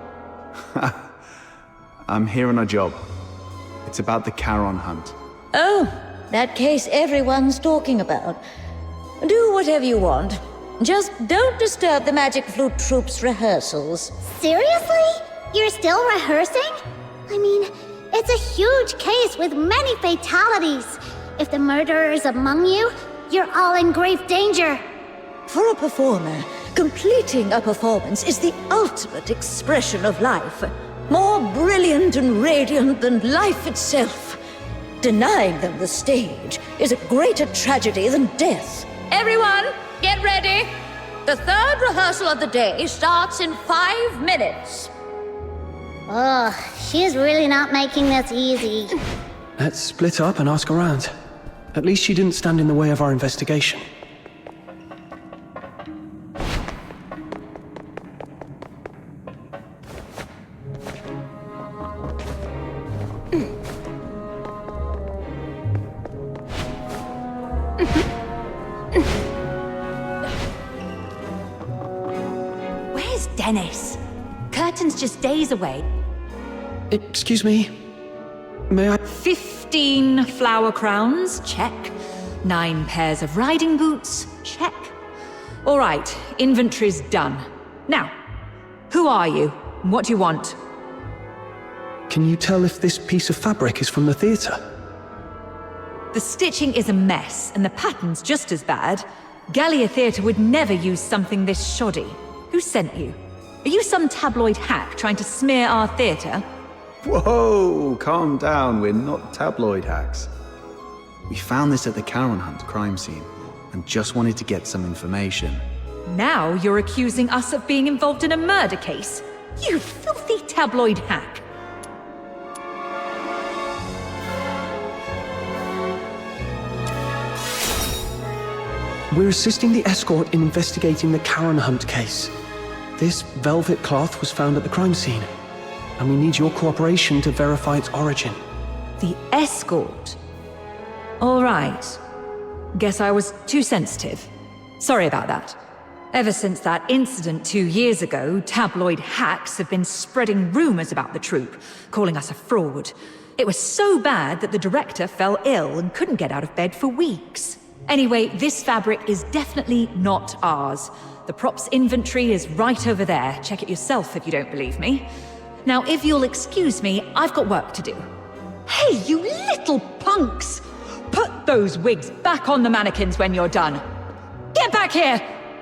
I'm here on a job. It's about the Charon hunt. Oh, that case everyone's talking about. Do whatever you want. Just don't disturb the Magic Flute Troop's rehearsals. Seriously? You're still rehearsing? I mean, it's a huge case with many fatalities. If the murderer is among you, you're all in grave danger. For a performer, completing a performance is the ultimate expression of life. More brilliant and radiant than life itself. Denying them the stage is a greater tragedy than death. Everyone, get ready! The third rehearsal of the day starts in 5 minutes. Ugh, she's really not making this easy. Let's split up and ask around. At least she didn't stand in the way of our investigation. Where's Dennis? Curtain's just days away. Excuse me? May I? 15 flower crowns, check. 9 pairs of riding boots, check. All right, inventory's done. Now, who are you? What do you want? Can you tell if this piece of fabric is from the theatre? The stitching is a mess, and the pattern's just as bad. Gallia Theatre would never use something this shoddy. Who sent you? Are you some tabloid hack trying to smear our theatre? Whoa, calm down, we're not tabloid hacks. We found this at the Charon Hunt crime scene, and just wanted to get some information. Now you're accusing us of being involved in a murder case? You filthy tabloid hack! We're assisting the escort in investigating the Charon Hunt case. This velvet cloth was found at the crime scene, and we need your cooperation to verify its origin. The escort? All right. Guess I was too sensitive. Sorry about that. Ever since that incident 2 years ago, tabloid hacks have been spreading rumors about the troupe, calling us a fraud. It was so bad that the director fell ill and couldn't get out of bed for weeks. Anyway, this fabric is definitely not ours. The props inventory is right over there. Check it yourself if you don't believe me. Now, if you'll excuse me, I've got work to do. Hey, you little punks! Put those wigs back on the mannequins when you're done. Get back here!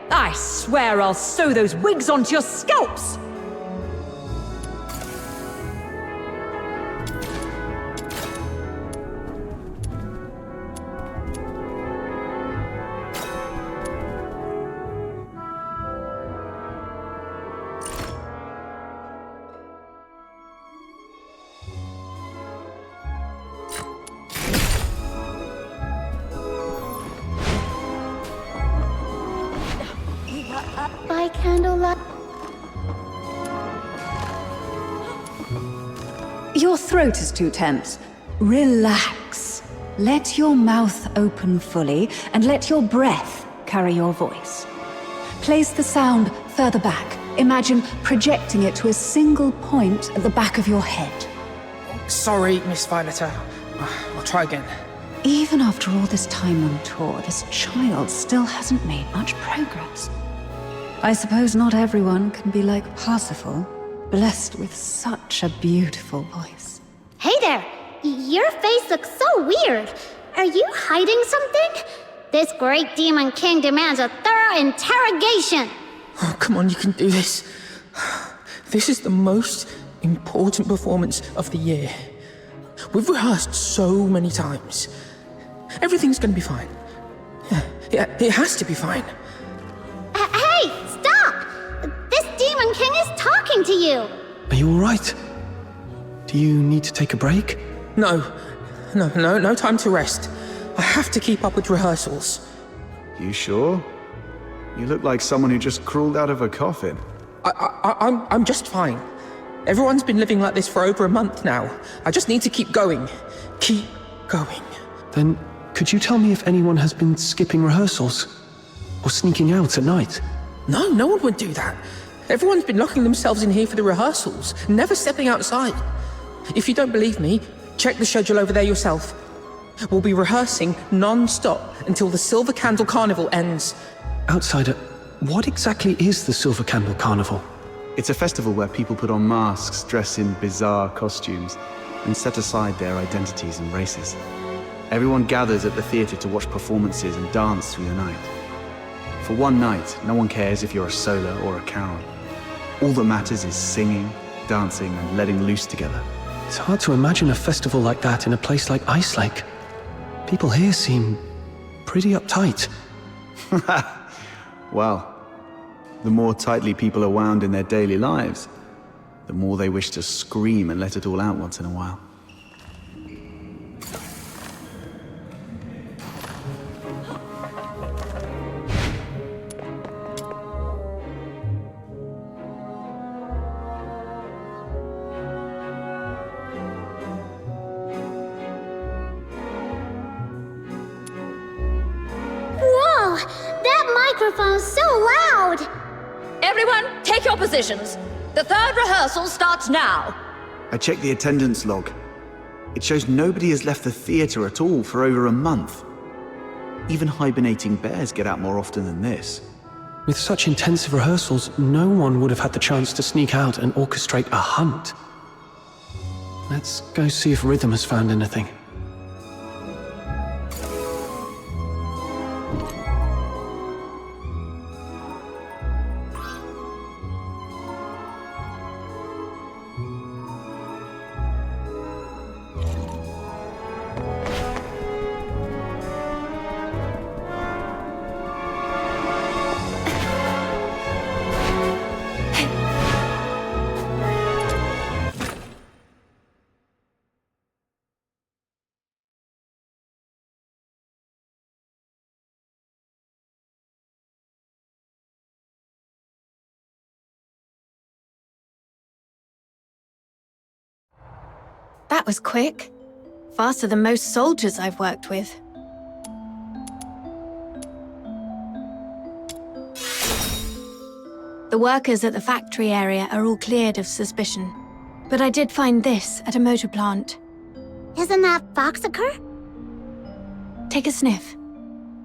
I swear I'll sew those wigs onto your scalps! By candlelight. Your throat is too tense. Relax. Let your mouth open fully and let your breath carry your voice. Place the sound further back. Imagine projecting it to a single point at the back of your head. Sorry, Miss Violetta. I'll try again. Even after all this time on tour, this child still hasn't made much progress. I suppose not everyone can be like Parsifal, blessed with such a beautiful voice. Hey there! Your face looks so weird. Are you hiding something? This great demon king demands a thorough interrogation. Oh, come on, you can do this. This is the most important performance of the year. We've rehearsed so many times. Everything's gonna be fine. Yeah, it has to be fine. Hey, stop! This demon king is talking to you. Are you all right? Do you need to take a break? No time to rest. I have to keep up with rehearsals. You sure? You look like someone who just crawled out of a coffin. I'm just fine. Everyone's been living like this for over a month now. I just need to keep going. Keep going. Then, could you tell me if anyone has been skipping rehearsals? Or sneaking out at night? No, no one would do that. Everyone's been locking themselves in here for the rehearsals, never stepping outside. If you don't believe me, check the schedule over there yourself. We'll be rehearsing non-stop until the Silver Candle Carnival ends. Outsider, what exactly is the Silver Candle Carnival? It's a festival where people put on masks, dress in bizarre costumes, and set aside their identities and races. Everyone gathers at the theatre to watch performances and dance through the night. For one night, no one cares if you're a solo or a carol. All that matters is singing, dancing, and letting loose together. It's hard to imagine a festival like that in a place like Ice Lake. People here seem pretty uptight. Well, the more tightly people are wound in their daily lives, the more they wish to scream and let it all out once in a while. Whoa! That microphone's so loud! Everyone, take your positions. The third rehearsal starts now. I checked the attendance log. It shows nobody has left the theatre at all for over a month. Even hibernating bears get out more often than this. With such intensive rehearsals, no one would have had the chance to sneak out and orchestrate a hunt. Let's go see if Rhythm has found anything. That was quick. Faster than most soldiers I've worked with. The workers at the factory area are all cleared of suspicion. But I did find this at a motor plant. Isn't that Phoxhunter? Take a sniff.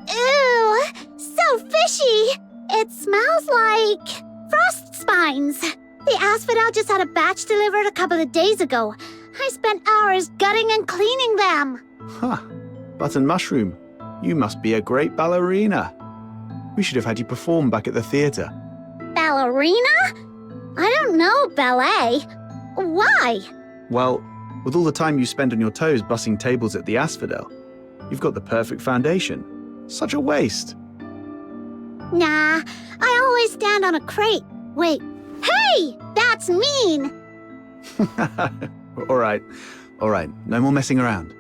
Ew! So fishy! It smells like frost spines. The asphodel just had a batch delivered a couple of days ago. I spent hours gutting and cleaning them. Huh. Button Mushroom, you must be a great ballerina. We should have had you perform back at the theatre. Ballerina? I don't know ballet. Why? Well, with all the time you spend on your toes bussing tables at the asphodel, you've got the perfect foundation. Such a waste. Nah, I always stand on a crate. Wait, hey! That's mean! All right, no more messing around.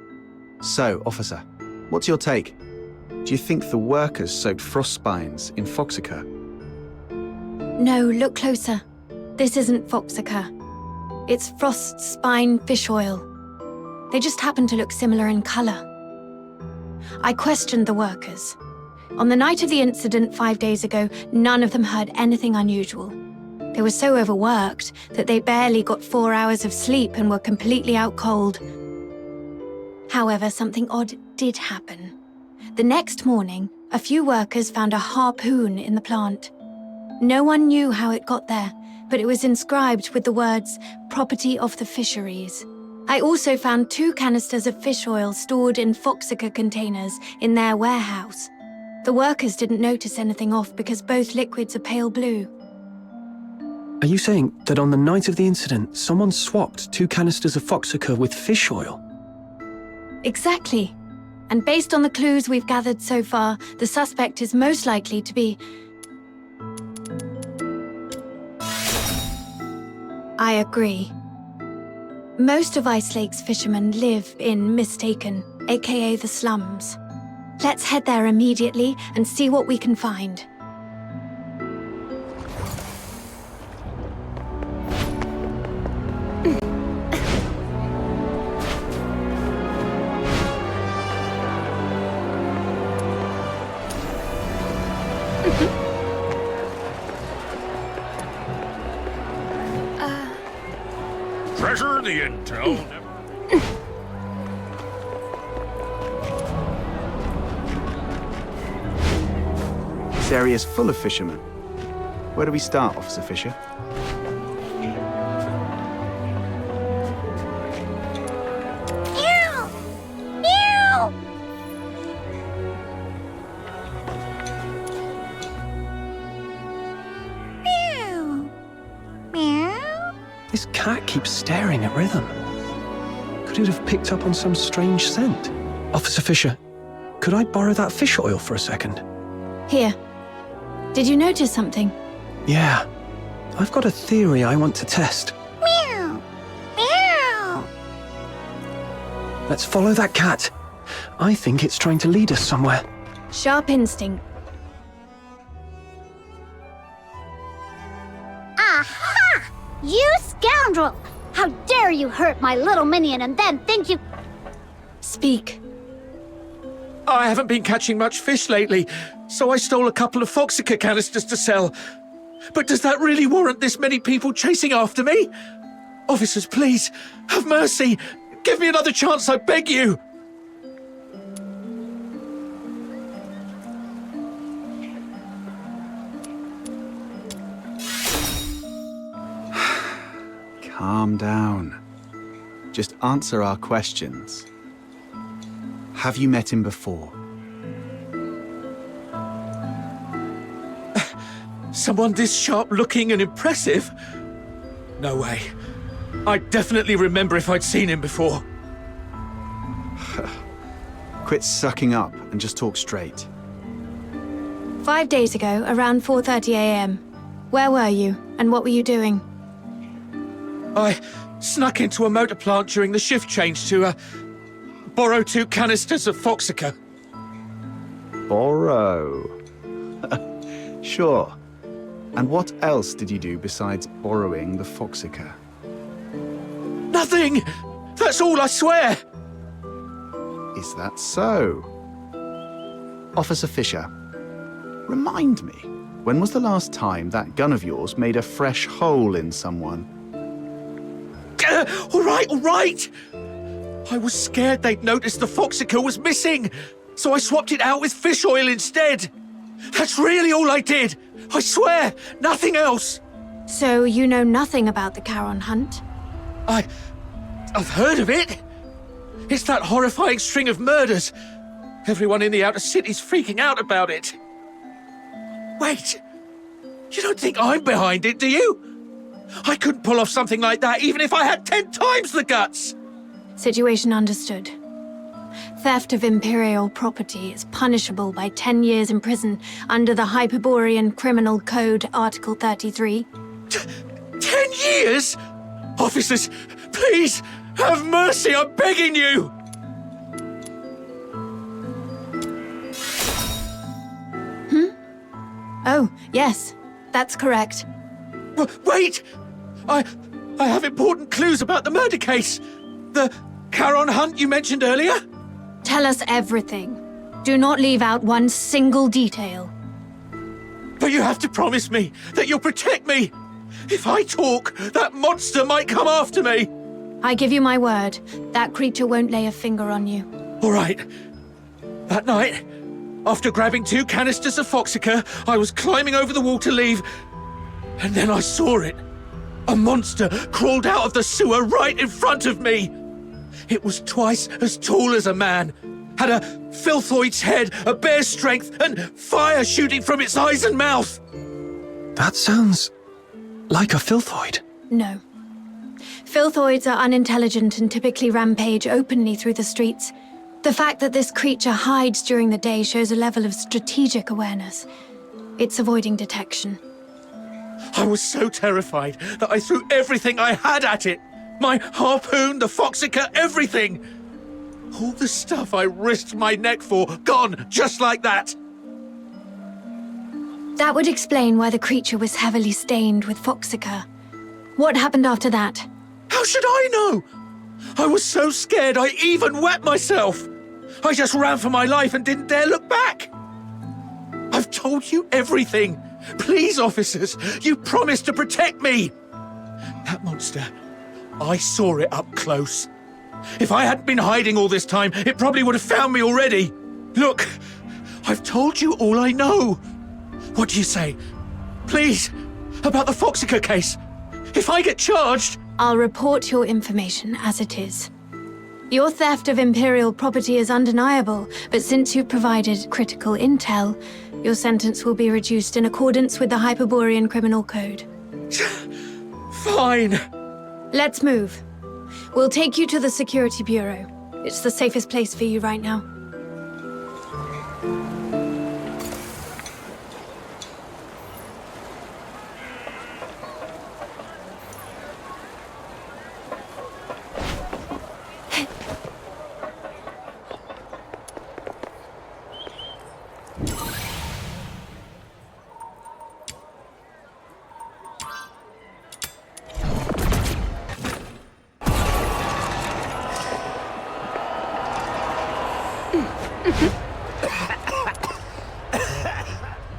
So, officer, what's your take? Do you think the workers soaked frost spines in Phoxhunter? No, look closer. This isn't Phoxhunter. It's frost spine fish oil. They just happen to look similar in color. I questioned the workers. On the night of the incident 5 days ago, none of them heard anything unusual. They were so overworked that they barely got 4 hours of sleep and were completely out cold. However, something odd did happen. The next morning, a few workers found a harpoon in the plant. No one knew how it got there, but it was inscribed with the words, "Property of the Fisheries." I also found 2 canisters of fish oil stored in Phoxhunter containers in their warehouse. The workers didn't notice anything off because both liquids are pale blue. Are you saying that on the night of the incident, someone swapped 2 canisters of Phoxhunter with fish oil? Exactly. And based on the clues we've gathered so far, the suspect is most likely to be... I agree. Most of Ice Lake's fishermen live in Mistaken, aka the slums. Let's head there immediately and see what we can find. Treasure the intel. This area is full of fishermen. Where do we start, Officer Fisher? Meow! Meow! Meow! Meow! This cat keeps staring at Rhythm. Could it have picked up on some strange scent? Officer Fisher, could I borrow that fish oil for a second? Here. Did you notice something? Yeah. I've got a theory I want to test. Meow! Meow! Let's follow that cat. I think it's trying to lead us somewhere. Sharp instinct. Aha! You scoundrel! How dare you hurt my little minion and then think you... Speak. I haven't been catching much fish lately, so I stole a couple of Phoxhunter canisters to sell. But does that really warrant this many people chasing after me? Officers, please, have mercy. Give me another chance, I beg you. Calm down. Just answer our questions. Have you met him before? Someone this sharp-looking and impressive? No way. I'd definitely remember if I'd seen him before. Quit sucking up and just talk straight. 5 days ago, around 4:30 a.m. Where were you, and what were you doing? I snuck into a motor plant during the shift change to, borrow 2 canisters of Phoxhunter. Borrow? Sure. And what else did you do besides borrowing the Phoxhunter? Nothing! That's all, I swear! Is that so? Officer Fisher, remind me, when was the last time that gun of yours made a fresh hole in someone? All right! I was scared they'd noticed the Phoxhunter was missing, so I swapped it out with fish oil instead. That's really all I did. I swear, nothing else. So you know nothing about the Charon hunt? I've heard of it. It's that horrifying string of murders. Everyone in the outer city's freaking out about it. Wait, you don't think I'm behind it, do you? I couldn't pull off something like that even if I had 10 times the guts. Situation understood. Theft of Imperial property is punishable by 10 years in prison under the Hyperborean Criminal Code, Article 33. 10 years? Officers, please, have mercy, I'm begging you! Oh, yes, that's correct. Wait! I have important clues about the murder case. The Charon hunt you mentioned earlier? Tell us everything. Do not leave out one single detail. But you have to promise me that you'll protect me. If I talk, that monster might come after me. I give you my word. That creature won't lay a finger on you. All right. That night, after grabbing 2 canisters of Phoxhunter, I was climbing over the wall to leave. And then I saw it. A monster crawled out of the sewer right in front of me. It was twice as tall as a man, had a filthoid's head, a bear's strength, and fire shooting from its eyes and mouth. That sounds like a filthoid. No. Filthoids are unintelligent and typically rampage openly through the streets. The fact that this creature hides during the day shows a level of strategic awareness. It's avoiding detection. I was so terrified that I threw everything I had at it. My harpoon, the Phoxhunter, everything. All the stuff I risked my neck for, gone just like that! That would explain why the creature was heavily stained with Phoxhunter. What happened after that? How should I know? I was so scared I even wet myself! I just ran for my life and didn't dare look back! I've told you everything! Please, officers, you promised to protect me! That monster, I saw it up close. If I hadn't been hiding all this time, it probably would have found me already. Look, I've told you all I know. What do you say? Please, about the Phoxhunter case. If I get charged... I'll report your information as it is. Your theft of Imperial property is undeniable, but since you've provided critical intel, your sentence will be reduced in accordance with the Hyperborean Criminal Code. Fine. Let's move. We'll take you to the Security Bureau. It's the safest place for you right now.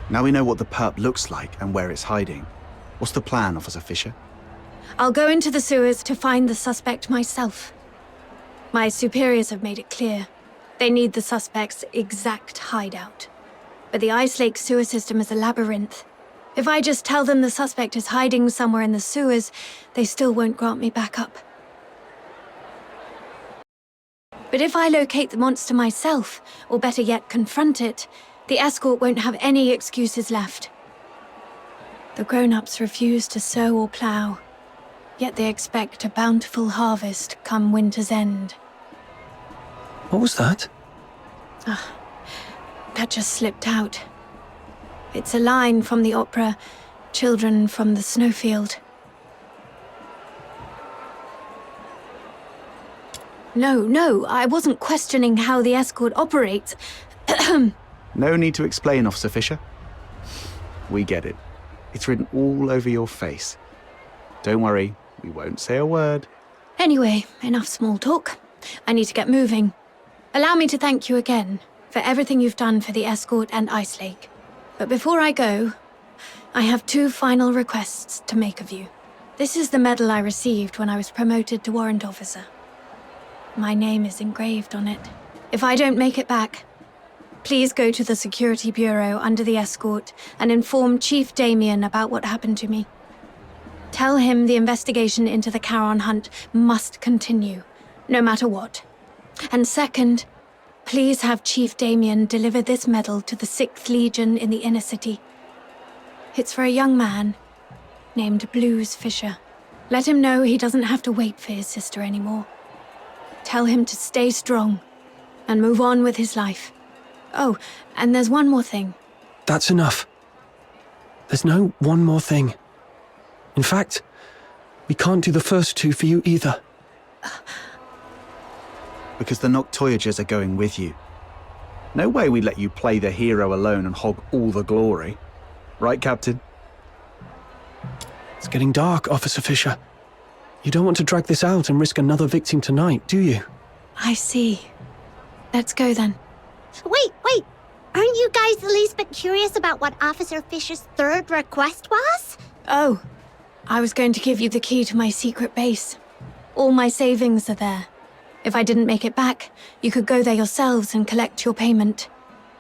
Now we know what the perp looks like and where it's hiding. What's the plan, Officer Fisher? I'll go into the sewers to find the suspect myself. My superiors have made it clear. They need the suspect's exact hideout. But the Ice Lake sewer system is a labyrinth. If I just tell them the suspect is hiding somewhere in the sewers, they still won't grant me backup. But if I locate the monster myself, or better yet, confront it, the escort won't have any excuses left. The grown-ups refuse to sow or plow, yet they expect a bountiful harvest come winter's end. What was that? That just slipped out. It's a line from the opera, Children from the Snowfield. No, I wasn't questioning how the escort operates. No need to explain, Officer Fisher. We get it. It's written all over your face. Don't worry, we won't say a word. Anyway, enough small talk. I need to get moving. Allow me to thank you again for everything you've done for the escort and Ice Lake. But before I go, I have 2 final requests to make of you. This is the medal I received when I was promoted to warrant officer. My name is engraved on it. If I don't make it back, please go to the Security Bureau under the escort and inform Chief Damien about what happened to me. Tell him the investigation into the Charon hunt must continue, no matter what. And second, please have Chief Damien deliver this medal to the 6th Legion in the Inner City. It's for a young man named Blues Fisher. Let him know he doesn't have to wait for his sister anymore. Tell him to stay strong and move on with his life. Oh, and there's one more thing. That's enough. There's no one more thing. In fact, we can't do the first 2 for you either. Because the Noctoyagers are going with you. No way we let you play the hero alone and hog all the glory. Right, Captain? It's getting dark, Officer Fisher. You don't want to drag this out and risk another victim tonight, do you? I see. Let's go then. Wait. Aren't you guys the least bit curious about what Officer Fisher's 3rd request was? Oh, I was going to give you the key to my secret base. All my savings are there. If I didn't make it back, you could go there yourselves and collect your payment.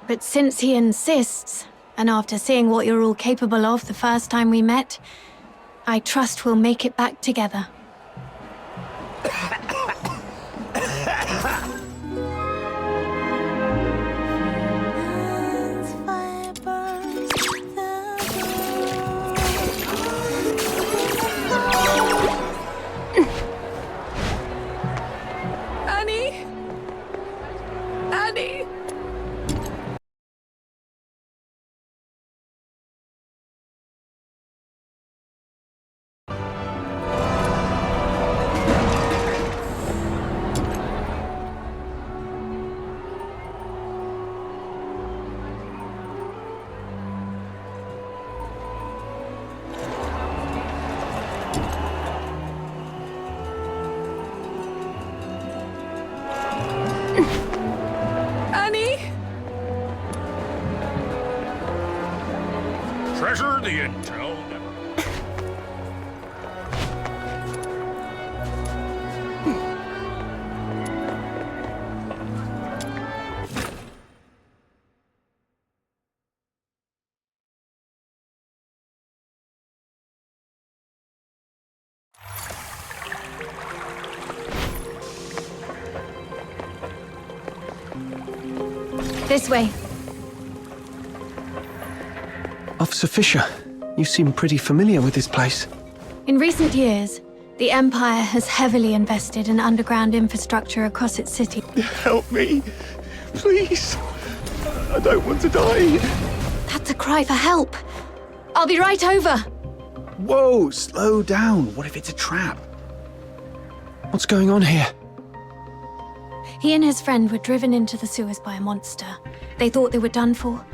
But since he insists, and after seeing what you're all capable of the first time we met, I trust we'll make it back together. Annie! the intel. This way. Officer Fisher, you seem pretty familiar with this place. In recent years, the Empire has heavily invested in underground infrastructure across its city. Help me. Please. I don't want to die. That's a cry for help. I'll be right over. Whoa, slow down. What if it's a trap? What's going on here? He and his friend were driven into the sewers by a monster. They thought they were done for,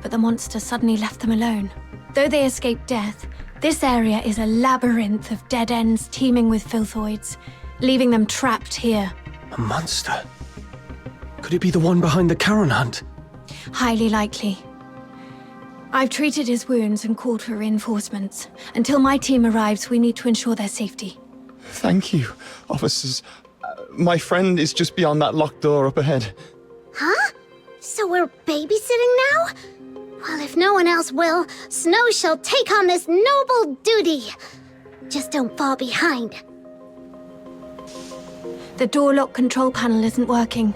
but the monster suddenly left them alone. Though they escaped death, this area is a labyrinth of dead ends teeming with filthoids, leaving them trapped here. A monster? Could it be the one behind the Charon hunt? Highly likely. I've treated his wounds and called for reinforcements. Until my team arrives, we need to ensure their safety. Thank you, officers. My friend is just beyond that locked door up ahead. Huh? So we're babysitting now? Well, if no one else will, Snow shall take on this noble duty. Just don't fall behind. The door lock control panel isn't working.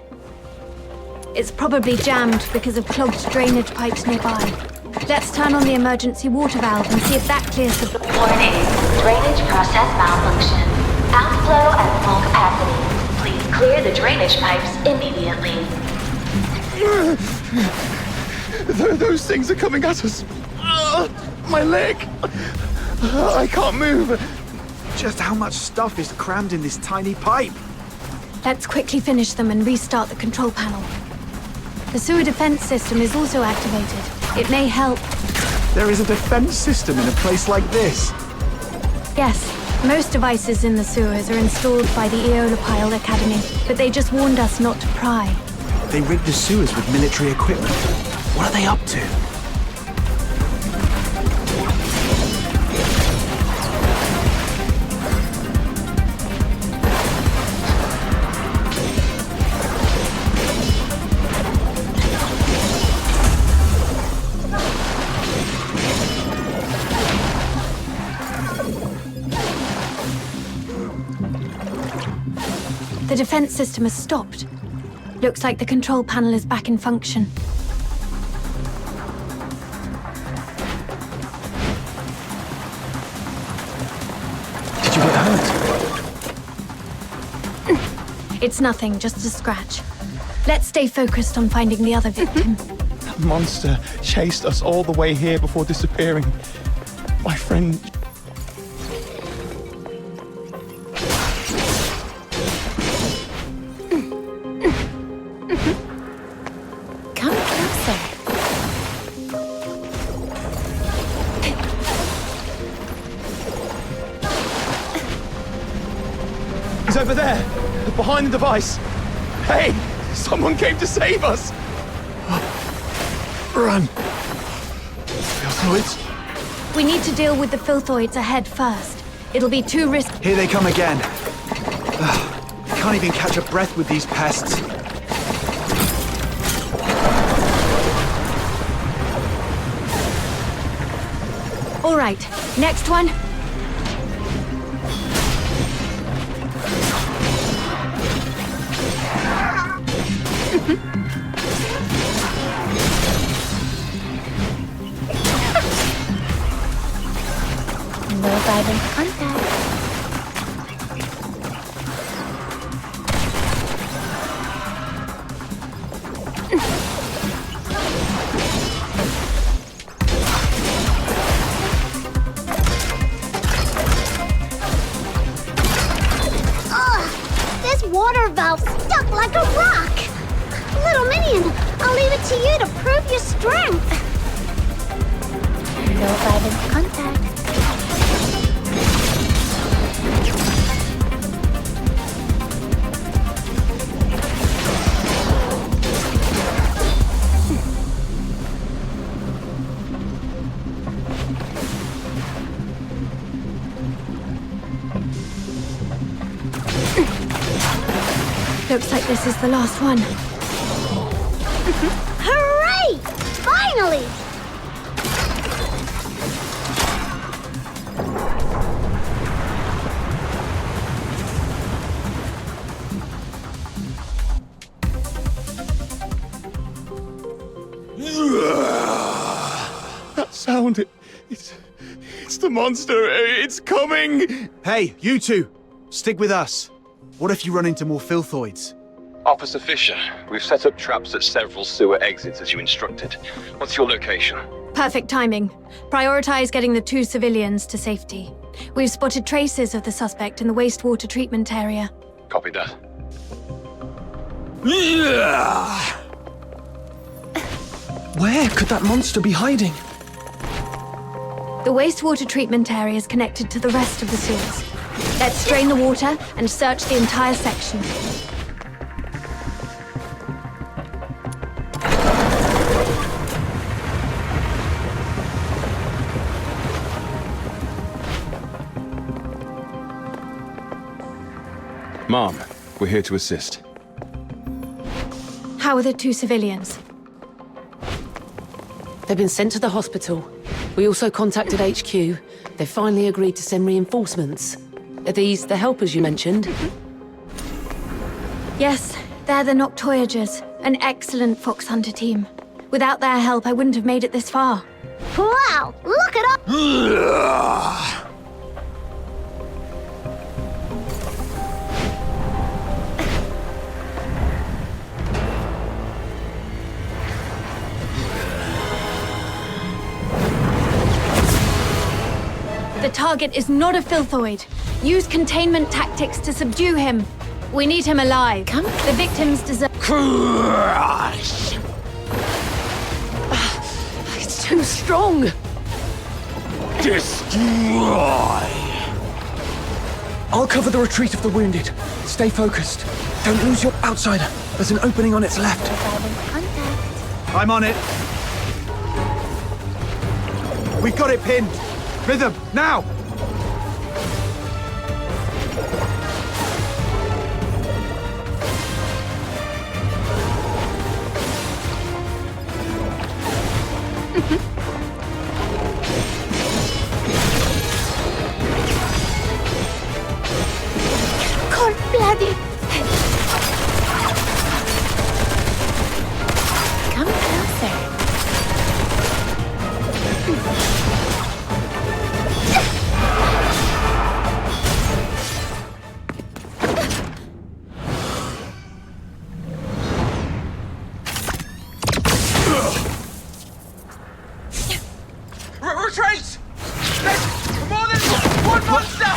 It's probably jammed because of clogged drainage pipes nearby. Let's turn on the emergency water valve and see if that clears the... Warning. Drainage process malfunction. Outflow at full capacity. Please clear the drainage pipes immediately. Those things are coming at us. My leg. I can't move. Just how much stuff is crammed in this tiny pipe? Let's quickly finish them and restart the control panel. The sewer defense system is also activated. It may help. There is a defense system in a place like this? Yes. Most devices in the sewers are installed by the Eolopile Academy, but they just warned us not to pry. They rigged the sewers with military equipment. What are they up to? The defense system has stopped. Looks like the control panel is back in function. Did you get hurt? It's nothing, just a scratch. Let's stay focused on finding the other victim. That monster chased us all the way here before disappearing. My friend... He's over there, behind the device. Hey, someone came to save us. Run. Filthoids? We need to deal with the filthoids ahead first. It'll be too risky. Here they come again. I can't even catch a breath with these pests. All right, next one. No violent contact. This water valve stuck like a rock. Little minion, I'll leave it to you to prove your strength. No violent contact. Looks like this is the last one. Hooray! Finally! That sound, it's the monster. It's coming. Hey, you two, stick with us. What if you run into more filthoids? Officer Fisher, we've set up traps at several sewer exits as you instructed. What's your location? Perfect timing. Prioritize getting the 2 civilians to safety. We've spotted traces of the suspect in the wastewater treatment area. Copy that. Where could that monster be hiding? The wastewater treatment area is connected to the rest of the sewers. Let's drain the water and search the entire section. Mom, we're here to assist. How are the 2 civilians? They've been sent to the hospital. We also contacted HQ. They've finally agreed to send reinforcements. Are these the helpers you mentioned? Yes, they're the Noctoyagers, an excellent Phoxhunter team. Without their help, I wouldn't have made it this far. Wow, look it up! The target is not a filthoid. Use containment tactics to subdue him. We need him alive. The victims deserve... Crush! It's too strong! Destroy! I'll cover the retreat of the wounded. Stay focused. Don't lose your outsider. There's an opening on its left. I'm on it. We've got it pinned. Rhythm, now! Cold blooded. Come closer. Retreat! There's more than one monster!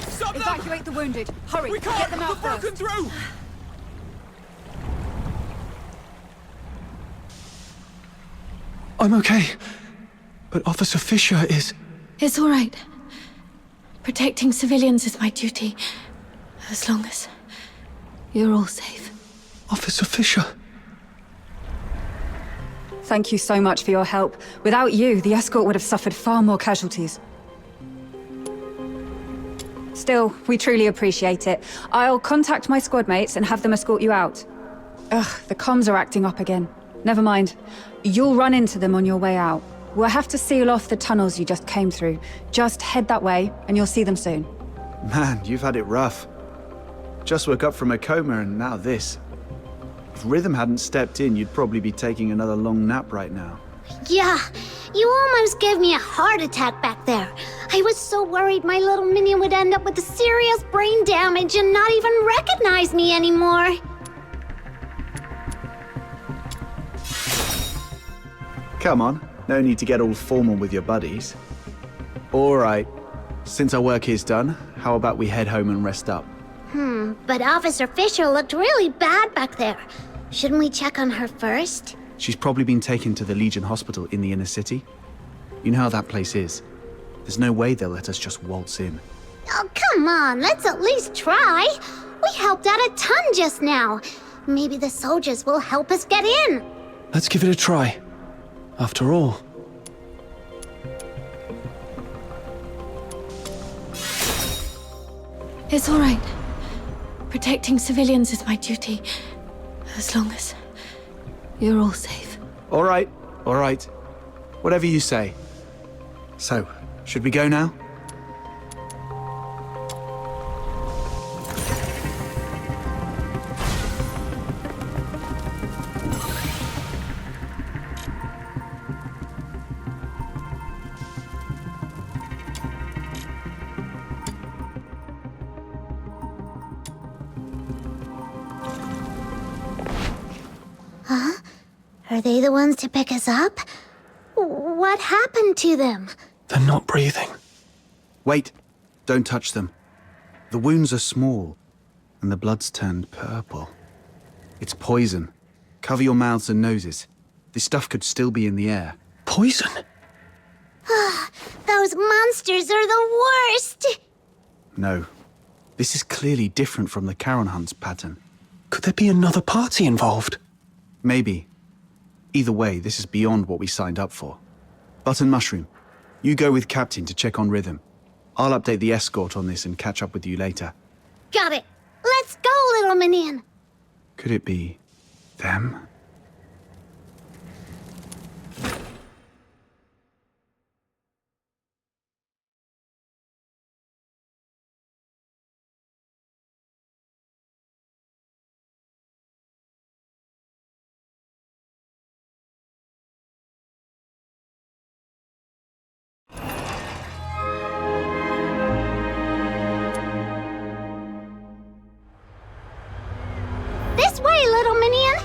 Stop them! Evacuate the wounded. Hurry, We can't! get them out We're first. broken through! I'm okay. But Officer Fisher is... It's all right. Protecting civilians is my duty. As long as you're all safe. Officer Fisher. Thank you so much for your help. Without you, the escort would have suffered far more casualties. Still, we truly appreciate it. I'll contact my squad mates and have them escort you out. Ugh, the comms are acting up again. Never mind. You'll run into them on your way out. We'll have to seal off the tunnels you just came through. Just head that way, and you'll see them soon. Man, you've had it rough. Just woke up from a coma and now this. If Rhythm hadn't stepped in, you'd probably be taking another long nap right now. Yeah, you almost gave me a heart attack back there. I was so worried my little minion would end up with serious brain damage and not even recognize me anymore. Come on, no need to get all formal with your buddies. All right, since our work is done, how about we head home and rest up? But Officer Fisher looked really bad back there. Shouldn't we check on her first? She's probably been taken to the Legion Hospital in the inner city. You know how that place is. There's no way they'll let us just waltz in. Oh, come on, let's at least try. We helped out a ton just now. Maybe the soldiers will help us get in. Let's give it a try. after all. It's all right. Protecting civilians is my duty. As long as you're all safe. All right. Whatever you say. So, should we go now? Huh? Are they the ones to pick us up? What happened to them? They're not breathing. Wait. Don't touch them. The wounds are small, and the blood's turned purple. It's poison. Cover your mouths and noses. This stuff could still be in the air. Poison? Those monsters are the worst! No. This is clearly different from the Charon Hunt's pattern. Could there be another party involved? Maybe. Either way, this is beyond what we signed up for. Button Mushroom, you go with Captain to check on rhythm. I'll update the escort on this and catch up with you later. Got it. Let's go, little minion. Could it be them? This way, little minion!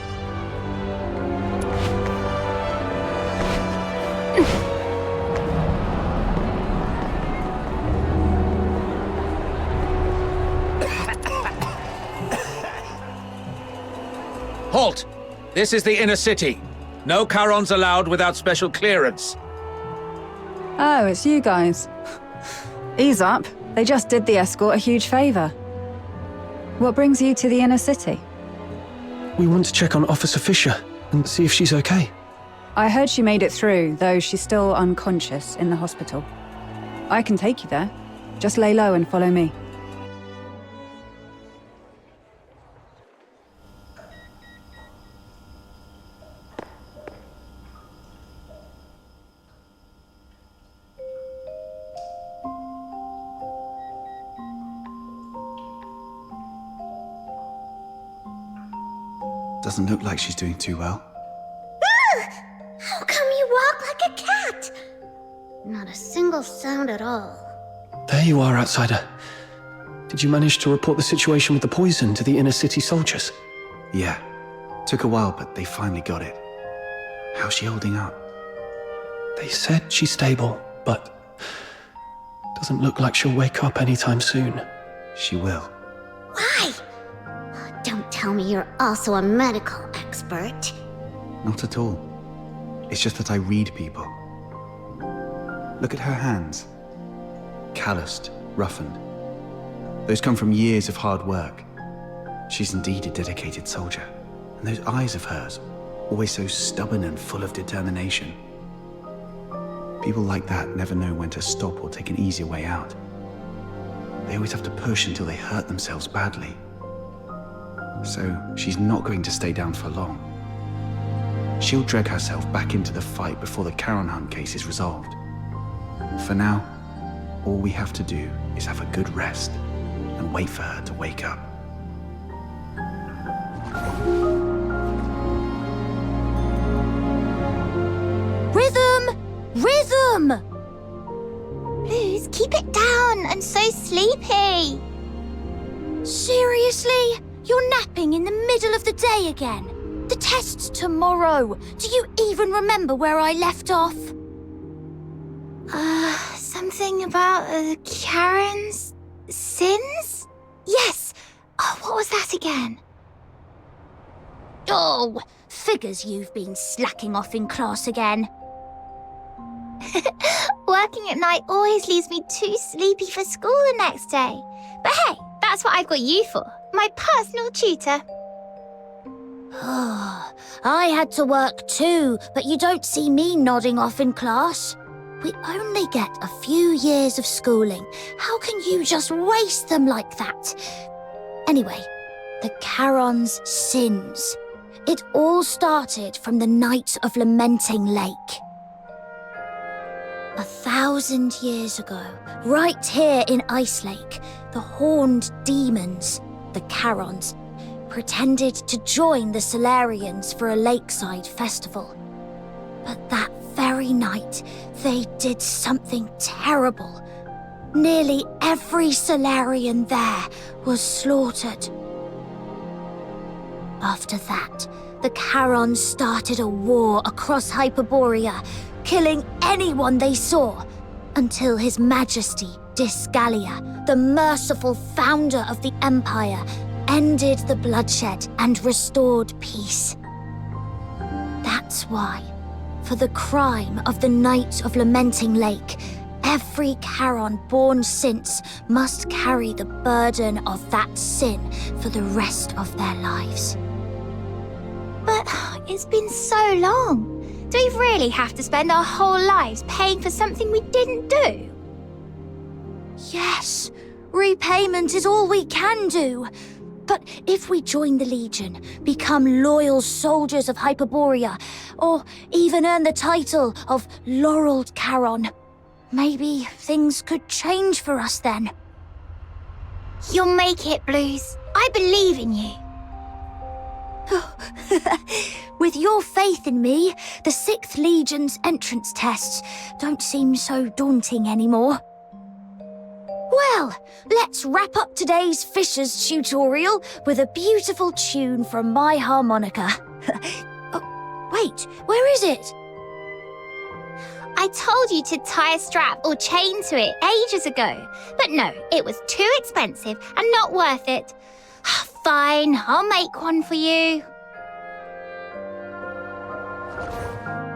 Halt! This is the inner city. No Charons allowed without special clearance. Oh, it's you guys. Ease up. They just did the escort a huge favor. What brings you to the inner city? We want to check on Officer Fisher and see if she's okay. I heard she made it through, though she's still unconscious in the hospital. I can take you there. Just lay low and follow me. Doesn't look like she's doing too well. How come you walk like a cat? Not a single sound at all. There you are, outsider. Did you manage to report the situation with the poison to the inner city soldiers? Yeah. Took a while, but they finally got it. How's she holding up? They said she's stable, but doesn't look like she'll wake up anytime soon. She will. Why? Don't tell me you're also a medical expert. Not at all. It's just that I read people. Look at her hands. Calloused, roughened. Those come from years of hard work. She's indeed a dedicated soldier. And those eyes of hers, always so stubborn and full of determination. People like that never know when to stop or take an easier way out. They always have to push until they hurt themselves badly. So she's not going to stay down for long. She'll drag herself back into the fight before the Charon Hunt case is resolved. For now, all we have to do is have a good rest and wait for her to wake up. Rhythm! Rhythm! Please keep it down. I'm so sleepy. Seriously? You're napping in the middle of the day again? The test's tomorrow. Do you even remember where I left off? Something about Charon's sins? Yes. Oh, what was that again? Oh, figures you've been slacking off in class again. Working at night always leaves me too sleepy for school the next day. But hey, that's what I've got you for. My personal tutor. I had to work too, but you don't see me nodding off in class. We only get a few years of schooling. How can you just waste them like that? Anyway, the Charon's sins. It all started from the night of Lamenting Lake. 1,000 years ago, right here in Ice Lake, the horned demons, the Charons, pretended to join the Solarians for a lakeside festival. But that very night, they did something terrible. Nearly every Solarian there was slaughtered. After that, the Charons started a war across Hyperborea, killing anyone they saw, until His Majesty Disgalia, the merciful founder of the Empire, ended the bloodshed and restored peace. That's why, for the crime of the Night of Lamenting Lake, every Charon born since must carry the burden of that sin for the rest of their lives. But it's been so long. Do we really have to spend our whole lives paying for something we didn't do? Yes, repayment is all we can do. But if we join the Legion, become loyal soldiers of Hyperborea, or even earn the title of Laureled Charon, maybe things could change for us then. You'll make it, Blues. I believe in you. With your faith in me, the 6th Legion's entrance tests don't seem so daunting anymore. Well, let's wrap up today's Fisher's tutorial with a beautiful tune from my harmonica. Oh, wait, where is it? I told you to tie a strap or chain to it ages ago. But no, it was too expensive and not worth it. Fine, I'll make one for you.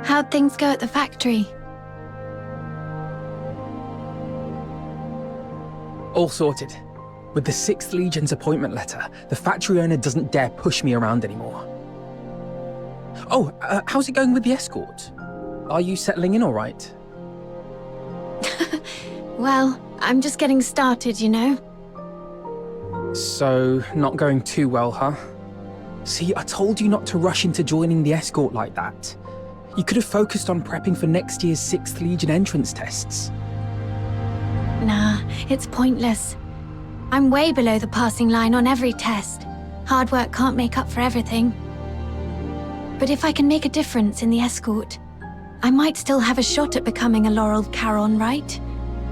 How'd things go at the factory? All sorted. With the 6th Legion's appointment letter, the factory owner doesn't dare push me around anymore. Oh, how's it going with the escort? Are you settling in all right? Well, I'm just getting started, you know. So, not going too well, huh? See, I told you not to rush into joining the escort like that. You could have focused on prepping for next year's 6th Legion entrance tests. Nah, it's pointless. I'm way below the passing line on every test. Hard work can't make up for everything. But if I can make a difference in the escort, I might still have a shot at becoming a Laureled Charon, right?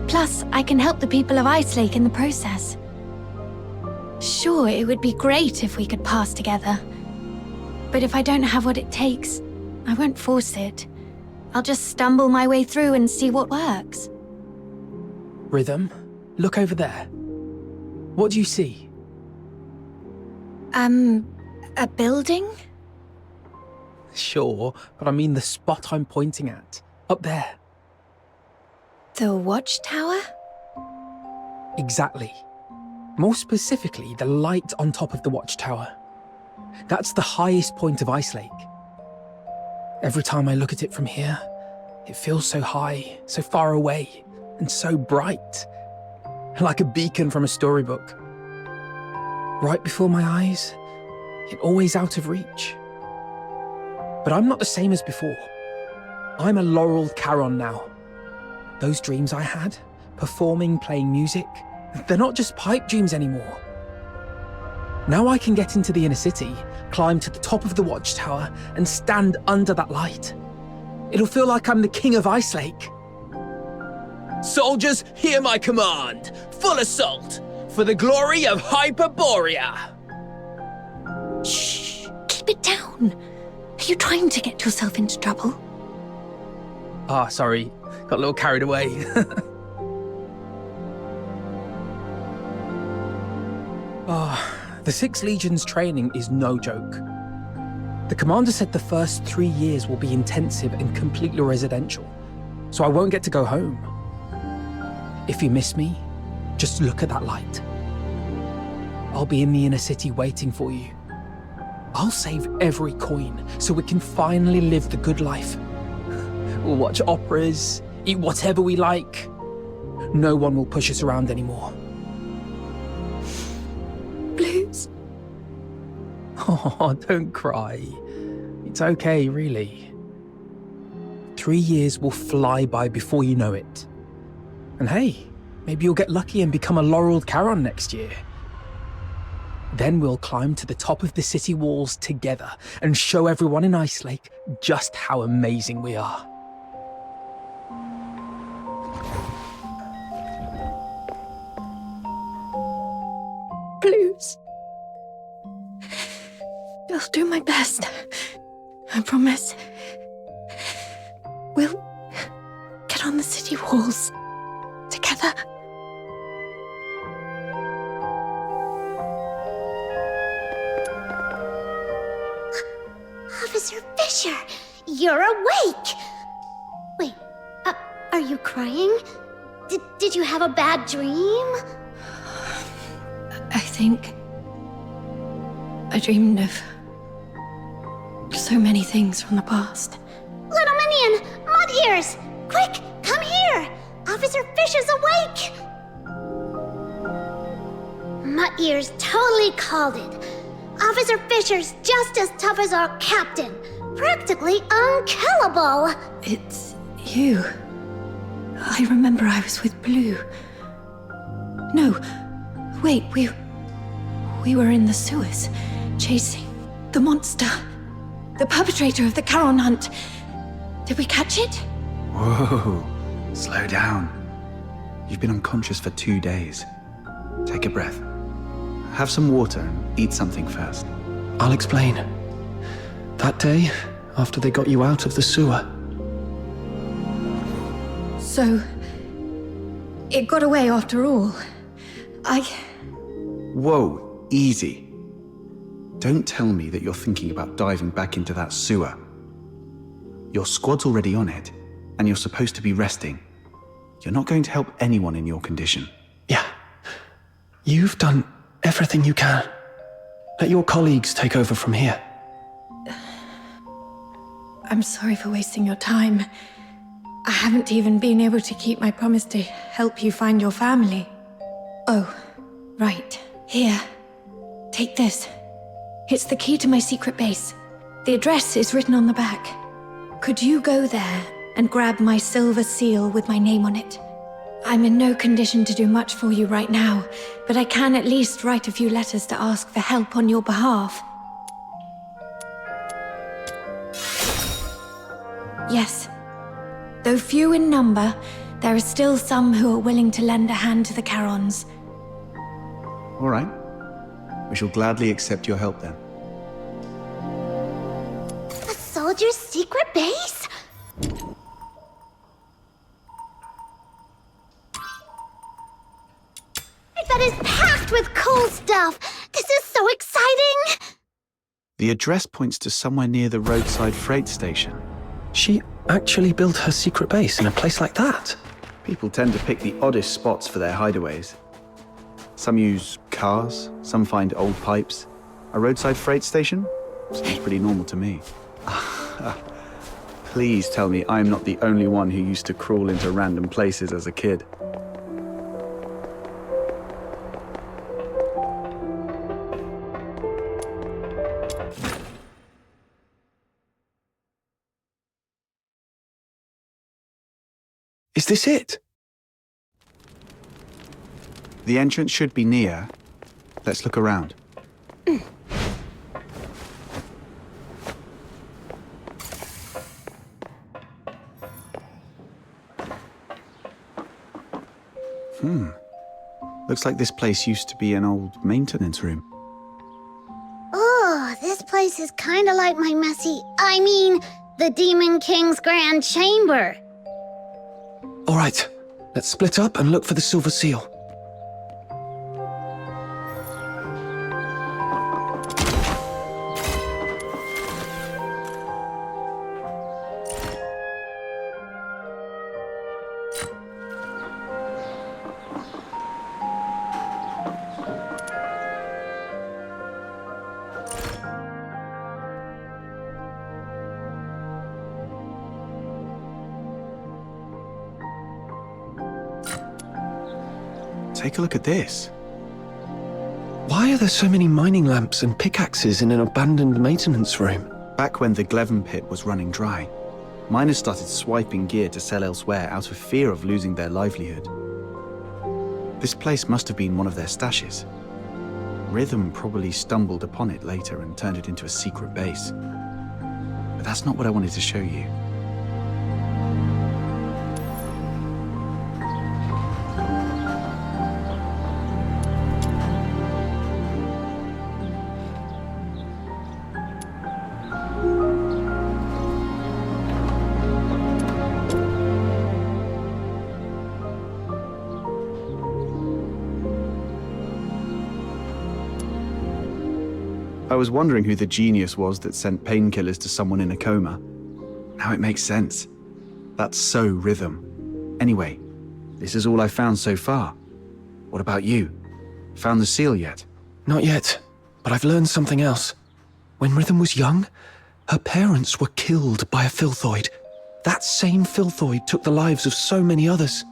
Plus, I can help the people of Ice Lake in the process. Sure, it would be great if we could pass together. But if I don't have what it takes, I won't force it. I'll just stumble my way through and see what works. Rhythm, look over there. What do you see? A building? Sure, but I mean the spot I'm pointing at. Up there. The watchtower? Exactly. More specifically, the light on top of the watchtower. That's the highest point of Ice Lake. Every time I look at it from here, it feels so high, so far away, and so bright. Like a beacon from a storybook. Right before my eyes, yet always out of reach. But I'm not the same as before. I'm a Laureled Charon now. Those dreams I had, performing, playing music, they're not just pipe dreams anymore. Now I can get into the inner city, climb to the top of the watchtower, and stand under that light. It'll feel like I'm the king of Ice Lake. Soldiers, hear my command! Full assault! For the glory of Hyperborea! Shh! Keep it down! Are you trying to get yourself into trouble? Ah, sorry. Got a little carried away. The 6th Legion's training is no joke. The commander said the first 3 years will be intensive and completely residential, so I won't get to go home. If you miss me, just look at that light. I'll be in the inner city waiting for you. I'll save every coin so we can finally live the good life. We'll watch operas, eat whatever we like. No one will push us around anymore. Blues. Oh, don't cry. It's okay, really. 3 years will fly by before you know it. And hey, maybe you'll get lucky and become a laureled Charon next year. Then we'll climb to the top of the city walls together and show everyone in Ice Lake just how amazing we are. Blues. I'll do my best. I promise. We'll get on the city walls together. Officer Fisher, you're awake! Wait, are you crying? Did you have a bad dream? I think I dreamed of so many things from the past. Little Minion, Mud Ears! Quick, come here! Officer Fisher's awake! Mud Ears totally called it. Officer Fisher's just as tough as our captain. Practically unkillable. It's you. I remember I was with Blue. No, wait, we were in the sewers, chasing the monster. The perpetrator of the Charon hunt. Did we catch it? Whoa, slow down. You've been unconscious for 2 days. Take a breath. Have some water and eat something first. I'll explain. That day, after they got you out of the sewer. So, it got away after all. Whoa, easy. Don't tell me that you're thinking about diving back into that sewer. Your squad's already on it, and you're supposed to be resting. You're not going to help anyone in your condition. Yeah. You've done everything you can. Let your colleagues take over from here. I'm sorry for wasting your time. I haven't even been able to keep my promise to help you find your family. Oh, right. Here. Take this. It's the key to my secret base. The address is written on the back. Could you go there and grab my silver seal with my name on it? I'm in no condition to do much for you right now, but I can at least write a few letters to ask for help on your behalf. Yes. Though few in number, there are still some who are willing to lend a hand to the Charons. All right. We shall gladly accept your help then. A soldier's secret base? I bet it's packed with cool stuff. This is so exciting! The address points to somewhere near the roadside freight station. She actually built her secret base in a place like that? People tend to pick the oddest spots for their hideaways. Some use cars, some find old pipes. A roadside freight station? Seems pretty normal to me. Please tell me I'm not the only one who used to crawl into random places as a kid. Is this it? The entrance should be near. Let's look around. Looks like this place used to be an old maintenance room. Oh, this place is kinda like my the Demon King's Grand Chamber. All right, let's split up and look for the silver seal. take a look at this. Why are there so many mining lamps and pickaxes in an abandoned maintenance room? Back when the Gleven pit was running dry, miners started swiping gear to sell elsewhere out of fear of losing their livelihood. This place must have been one of their stashes. Rhythm probably stumbled upon it later and turned it into a secret base. But that's not what I wanted to show you. I was wondering who the genius was that sent painkillers to someone in a coma. Now it makes sense. That's so Rhythm. Anyway, this is all I found so far. What about you? Found the seal yet? Not yet, but I've learned something else. When Rhythm was young, her parents were killed by a filthoid. That same filthoid took the lives of so many others.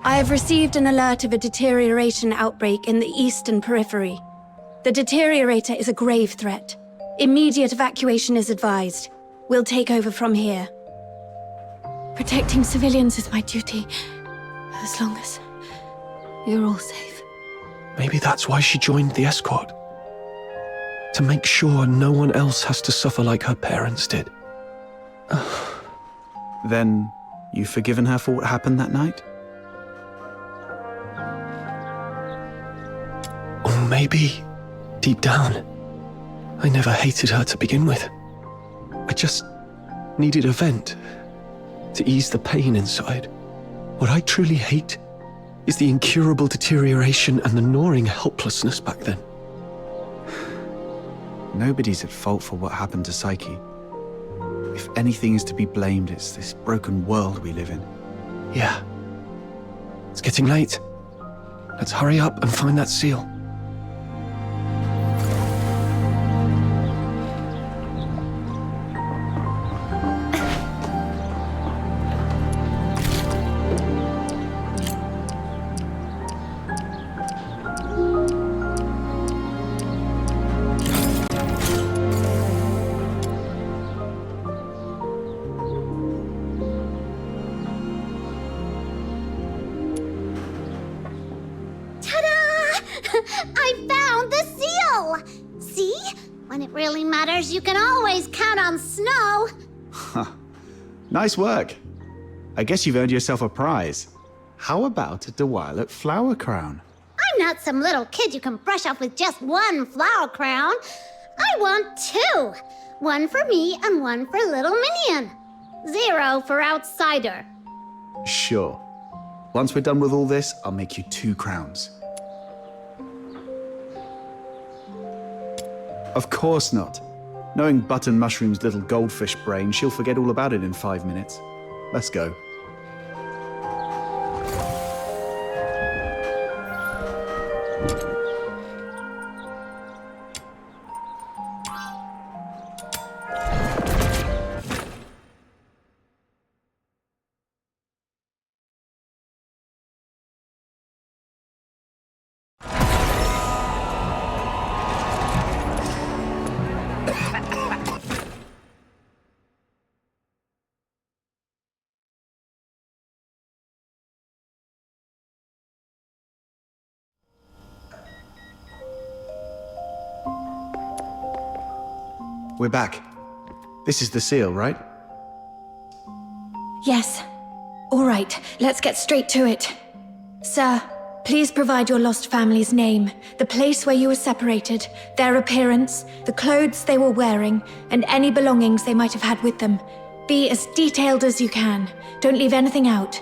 I have received an alert of a deterioration outbreak in the eastern periphery. The deteriorator is a grave threat. Immediate evacuation is advised. We'll take over from here. Protecting civilians is my duty, as long as you're all safe. Maybe that's why she joined the escort. To make sure no one else has to suffer like her parents did. Then, you've forgiven her for what happened that night? Or maybe, deep down, I never hated her to begin with. I just needed a vent to ease the pain inside. What I truly hate is the incurable deterioration and the gnawing helplessness back then. Nobody's at fault for what happened to Psyche. If anything is to be blamed, it's this broken world we live in. Yeah. It's getting late. Let's hurry up and find that seal. I found the seal! See? When it really matters, you can always count on snow. Nice work. I guess you've earned yourself a prize. How about a Duet flower crown? I'm not some little kid you can brush off with just one flower crown. I want two. One for me and one for little minion. 0 for outsider. Sure. Once we're done with all this, I'll make you 2 crowns. Of course not. Knowing Button Mushroom's little goldfish brain, she'll forget all about it in 5 minutes. Let's go. We're back. This is the seal, right? Yes. All right, let's get straight to it. Sir, please provide your lost family's name, the place where you were separated, their appearance, the clothes they were wearing, and any belongings they might have had with them. Be as detailed as you can. Don't leave anything out.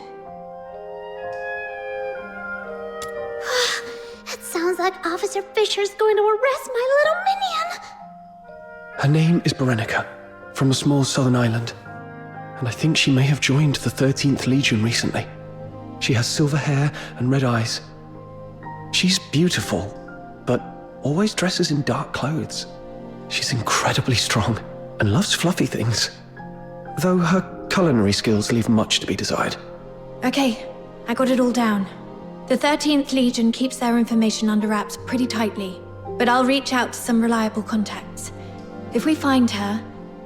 It sounds like Officer Fisher's going to arrest my little minion. Her name is Berenica, from a small southern island. And I think she may have joined the 13th Legion recently. She has silver hair and red eyes. She's beautiful, but always dresses in dark clothes. She's incredibly strong and loves fluffy things. Though her culinary skills leave much to be desired. Okay, I got it all down. The 13th Legion keeps their information under wraps pretty tightly, but I'll reach out to some reliable contacts. If we find her,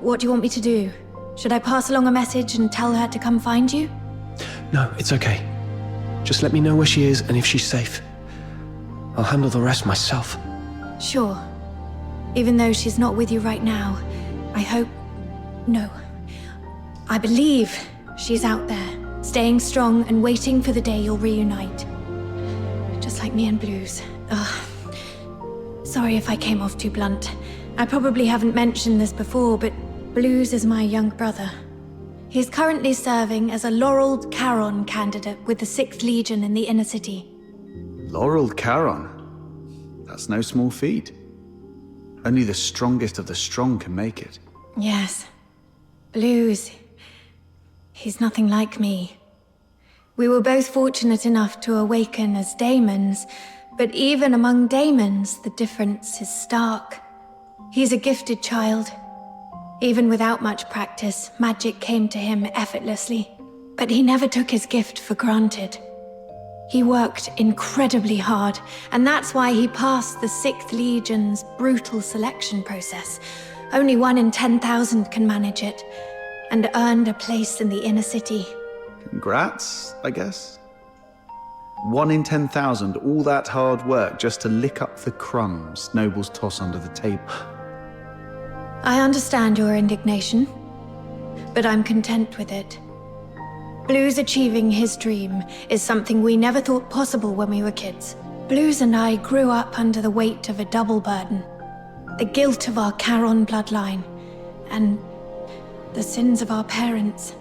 what do you want me to do? Should I pass along a message and tell her to come find you? No, it's okay. Just let me know where she is and if she's safe. I'll handle the rest myself. Sure. Even though she's not with you right now, I hope... No. I believe she's out there, staying strong and waiting for the day you'll reunite. Just like me and Blues. Ugh. Sorry if I came off too blunt. I probably haven't mentioned this before, but Blues is my young brother. He's currently serving as a Laureled Charon candidate with the 6th Legion in the Inner City. Laureled Charon? That's no small feat. Only the strongest of the strong can make it. Yes. Blues. He's nothing like me. We were both fortunate enough to awaken as daemons, but even among daemons, the difference is stark. He's a gifted child. Even without much practice, magic came to him effortlessly. But he never took his gift for granted. He worked incredibly hard, and that's why he passed the 6th Legion's brutal selection process. Only 1 in 10,000 can manage it, and earned a place in the Inner City. Congrats, I guess? 1 in 10,000, all that hard work just to lick up the crumbs nobles toss under the table. I understand your indignation, but I'm content with it. Blues achieving his dream is something we never thought possible when we were kids. Blues and I grew up under the weight of a double burden. The guilt of our Charon bloodline, and the sins of our parents.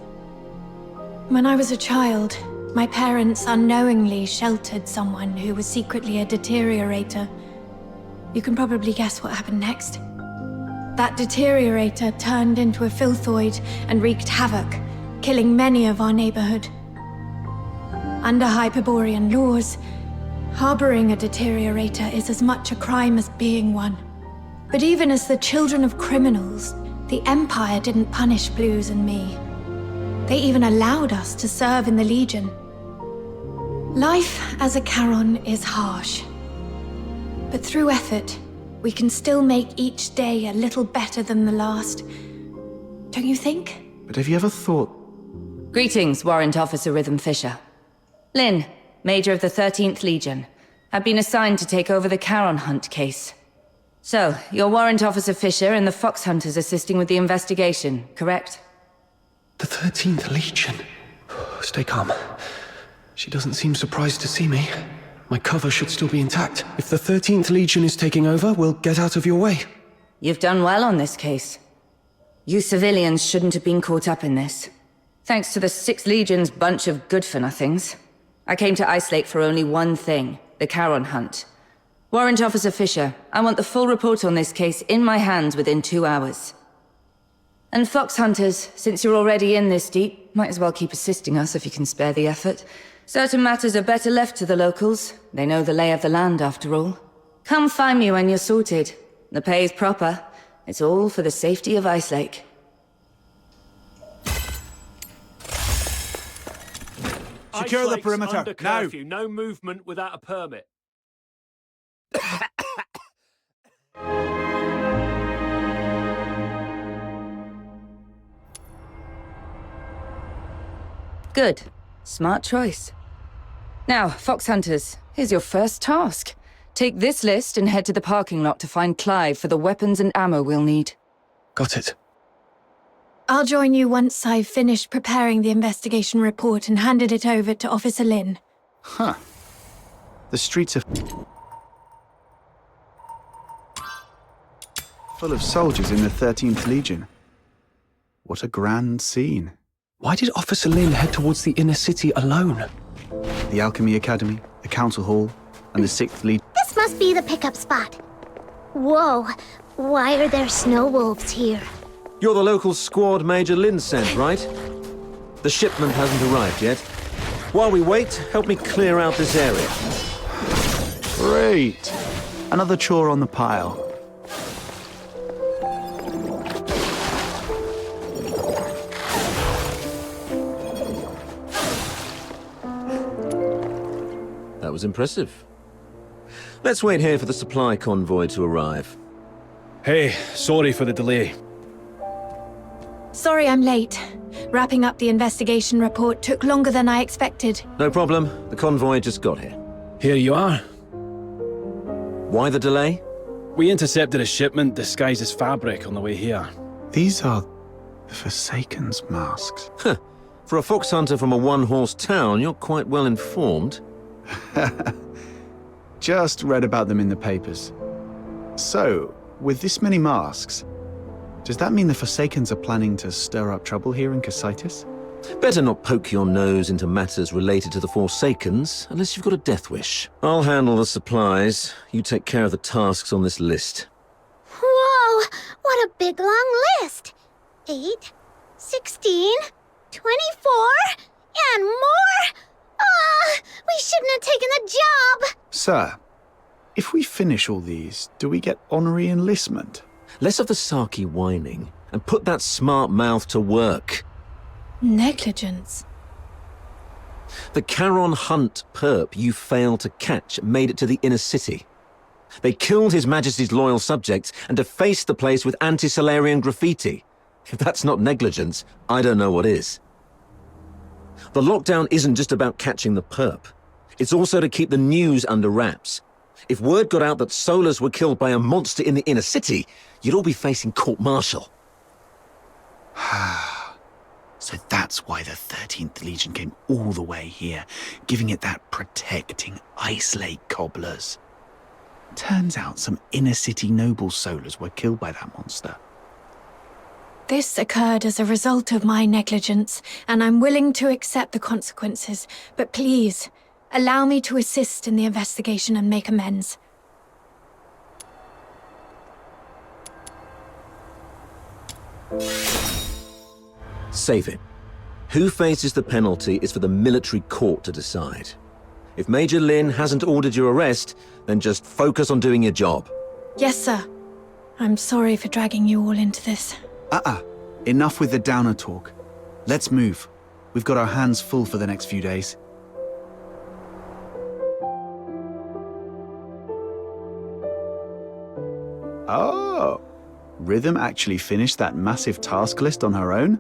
When I was a child, my parents unknowingly sheltered someone who was secretly a deteriorator. You can probably guess what happened next. That deteriorator turned into a filthoid and wreaked havoc, killing many of our neighborhood. Under Hyperborean laws, harboring a deteriorator is as much a crime as being one. But even as the children of criminals, the Empire didn't punish Blues and me. They even allowed us to serve in the Legion. Life as a Charon is harsh. But through effort, we can still make each day a little better than the last. Don't you think? But have you ever thought... Greetings, Warrant Officer Rhythm Fisher. Lynn, Major of the 13th Legion. I've been assigned to take over the Charon Hunt case. So, you're Warrant Officer Fisher and the Phoxhunters assisting with the investigation, correct? The 13th Legion? Stay calm. She doesn't seem surprised to see me. My cover should still be intact. If the 13th Legion is taking over, we'll get out of your way. You've done well on this case. You civilians shouldn't have been caught up in this. Thanks to the 6th Legion's bunch of good-for-nothings. I came to Ice Lake for only one thing, the Charon Hunt. Warrant Officer Fisher, I want the full report on this case in my hands within 2 hours. And Phoxhunters, since you're already in this deep, might as well keep assisting us if you can spare the effort. Certain matters are better left to the locals. They know the lay of the land, after all. Come find me when you're sorted. The pay is proper. It's all for the safety of Ice Lake. Secure the perimeter, under curfew. Now! No movement without a permit. Good. Smart choice. Now, Phoxhunters, here's your first task. Take this list and head to the parking lot to find Clive for the weapons and ammo we'll need. Got it. I'll join you once I've finished preparing the investigation report and handed it over to Officer Lynn. Huh. The streets are full of soldiers in the 13th Legion. What a grand scene. Why did Officer Lynn head towards the Inner City alone? The Alchemy Academy, the Council Hall, and the 6th Legion. This must be the pickup spot. Whoa, why are there snow wolves here? You're the local squad Major Lynn sent, right? The shipment hasn't arrived yet. While we wait, help me clear out this area. Great. Another chore on the pile. That That was impressive. Let's wait here for the supply convoy to arrive. Hey, sorry for the delay. Sorry I'm late. Wrapping up the investigation report took longer than I expected. No problem. The convoy just got here. Here you are. Why the delay? We intercepted a shipment disguised as fabric on the way here. These are the Forsaken's masks. Huh. For a Phoxhunter from a one-horse town, you're quite well informed. Just read about them in the papers. So, with this many masks, does that mean the Forsakens are planning to stir up trouble here in Cocytus? Better not poke your nose into matters related to the Forsakens, unless you've got a death wish. I'll handle the supplies. You take care of the tasks on this list. Whoa! What a big long list! 8, 16, 24, and more? We shouldn't have taken the job! Sir, if we finish all these, do we get honorary enlistment? Less of the Psyche whining, and put that smart mouth to work. Negligence. The Charon Hunt perp you failed to catch made it to the inner city. They killed His Majesty's loyal subjects and defaced the place with anti-Solarian graffiti. If that's not negligence, I don't know what is. The lockdown isn't just about catching the perp. It's also to keep the news under wraps. If word got out that Solars were killed by a monster in the inner city, you'd all be facing court-martial. So that's why the 13th Legion came all the way here, giving it that protecting Ice Lake cobblers. Turns out some inner city noble Solars were killed by that monster. This occurred as a result of my negligence, and I'm willing to accept the consequences. But please, allow me to assist in the investigation and make amends. Save it. Who faces the penalty is for the military court to decide. If Major Lin hasn't ordered your arrest, then just focus on doing your job. Yes, sir. I'm sorry for dragging you all into this. Enough with the downer talk. Let's move. We've got our hands full for the next few days. Oh, Rhythm actually finished that massive task list on her own?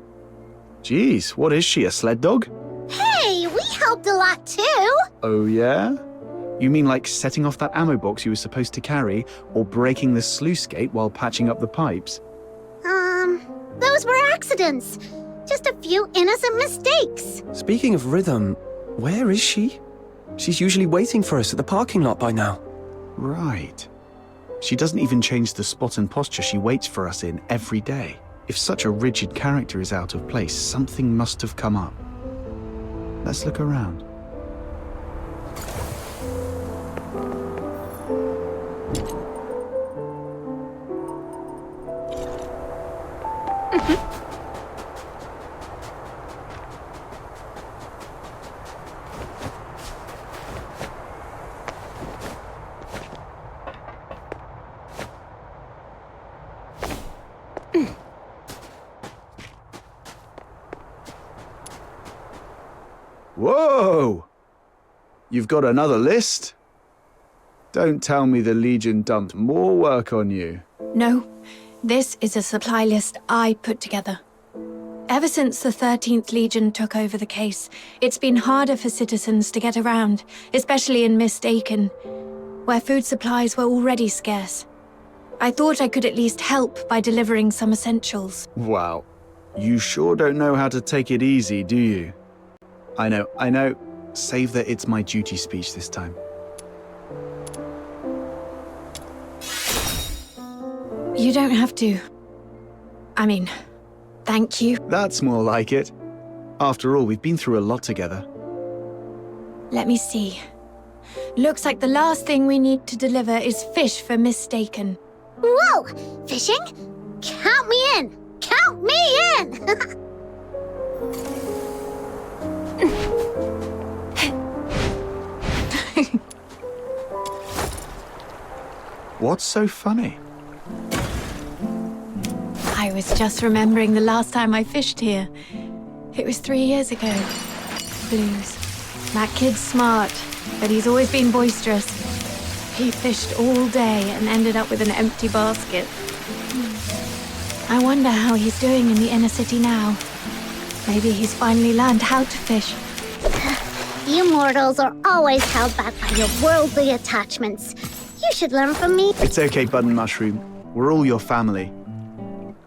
Geez, what is she, a sled dog? Hey, we helped a lot too! Oh yeah? You mean like setting off that ammo box you were supposed to carry, or breaking the sluice gate while patching up the pipes? Those were accidents. Just a few innocent mistakes. Speaking of Rhythm, where is she? She's usually waiting for us at the parking lot by now. Right. She doesn't even change the spot and posture she waits for us in every day. If such a rigid character is out of place, something must have come up. Let's look around. Whoa! You've got another list? Don't tell me the Legion dumped more work on you. No, this is a supply list I put together. Ever since the 13th Legion took over the case, it's been harder for citizens to get around, especially in Awaken, where food supplies were already scarce. I thought I could at least help by delivering some essentials. Wow. You sure don't know how to take it easy, do you? I know. Save the "it's my duty" speech this time. You don't have to. I mean, thank you. That's more like it. After all, we've been through a lot together. Let me see. Looks like the last thing we need to deliver is fish for Awaken. Whoa! Fishing? Count me in! Count me in! What's so funny? I was just remembering the last time I fished here. It was 3 years ago. Blues. That kid's smart, but he's always been boisterous. He fished all day and ended up with an empty basket. I wonder how he's doing in the inner city now. Maybe he's finally learned how to fish. You mortals are always held back by your worldly attachments. You should learn from me. It's okay, Button Mushroom. We're all your family.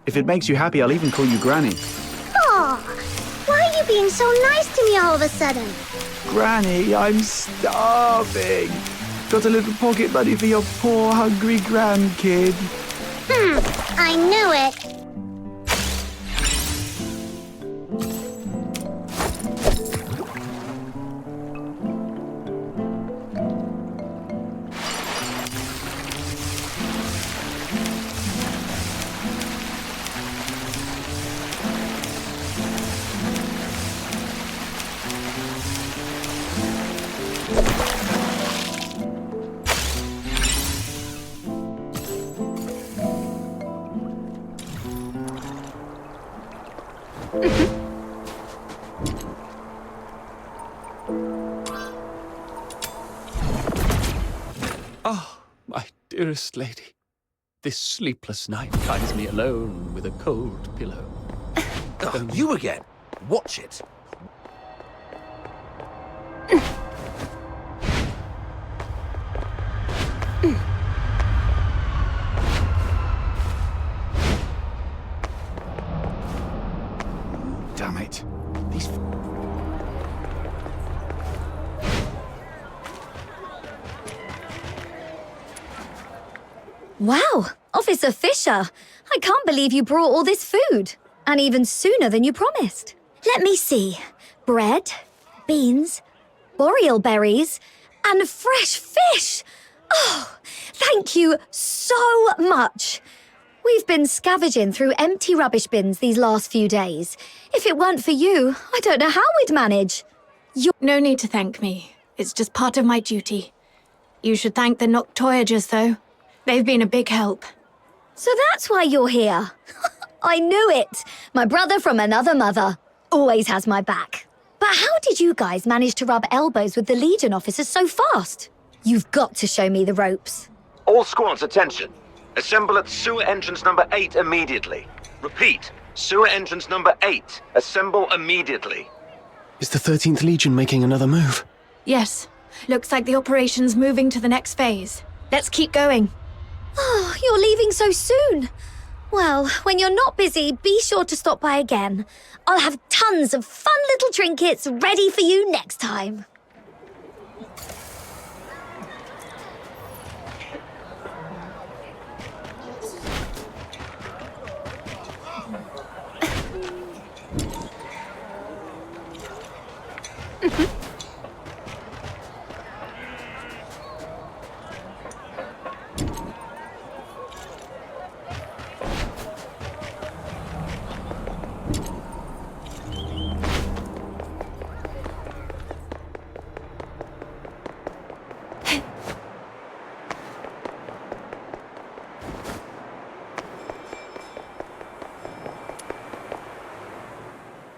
If it makes you happy, I'll even call you Granny. Aw, why are you being so nice to me all of a sudden? Granny, I'm starving. Got a little pocket money for your poor, hungry grandkid. I knew it. Oh, my dearest lady. This sleepless night finds me alone with a cold pillow. Oh, you again. Watch it. Damn it. These... Wow, Officer Fisher. I can't believe you brought all this food. And even sooner than you promised. Let me see. Bread, beans, boreal berries, and fresh fish. Oh, thank you so much. We've been scavenging through empty rubbish bins these last few days. If it weren't for you, I don't know how we'd manage. No need to thank me. It's just part of my duty. You should thank the Noctoyagers, though. They've been a big help. So that's why you're here. I knew it. My brother from another mother. Always has my back. But how did you guys manage to rub elbows with the Legion officers so fast? You've got to show me the ropes. All squads, attention. Assemble at sewer entrance number 8 immediately. Repeat, sewer entrance number 8. Assemble immediately. Is the 13th Legion making another move? Yes. Looks like the operation's moving to the next phase. Let's keep going. Oh, you're leaving so soon. Well, when you're not busy, be sure to stop by again. I'll have tons of fun little trinkets ready for you next time.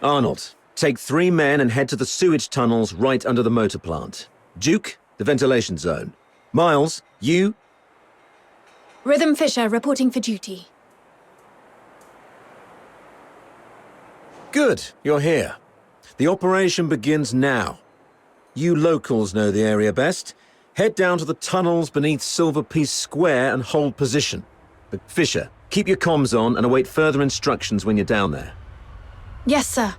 Arnold, take 3 men and head to the sewage tunnels right under the motor plant. Duke, the ventilation zone. Miles, you... Rhythm Fisher reporting for duty. Good, you're here. The operation begins now. You locals know the area best. Head down to the tunnels beneath Silver Piece Square and hold position. But Fisher, keep your comms on and await further instructions when you're down there. Yes, sir.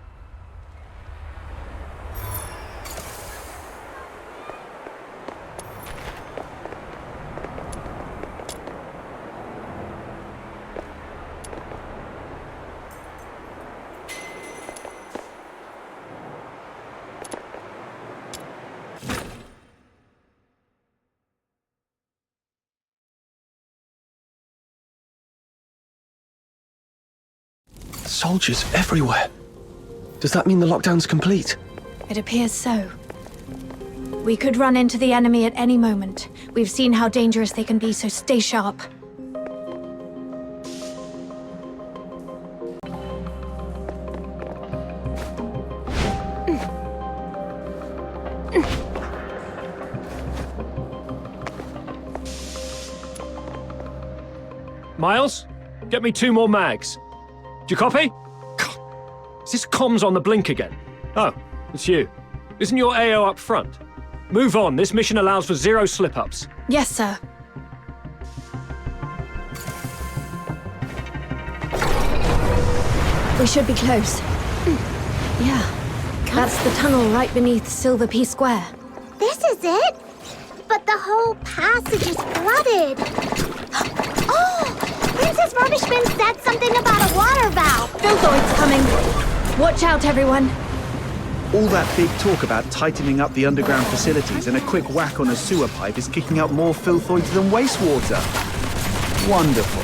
Soldiers everywhere. Does that mean the lockdown's complete? It appears so. We could run into the enemy at any moment. We've seen how dangerous they can be, so stay sharp. Miles, get me 2 more mags. Do you copy? Is this comms on the blink again? Oh, it's you. Isn't your AO up front? Move on. This mission allows for 0 slip-ups. Yes, sir. We should be close. Yeah. That's the tunnel right beneath Silver Pea Square. This is it? But the whole passage is flooded. Oh! Princess Rubbishman said something about a water valve. Filthoid's coming. Watch out, everyone. All that big talk about tightening up the underground facilities and a quick whack on a sewer pipe is kicking out more filthoids than wastewater. Wonderful.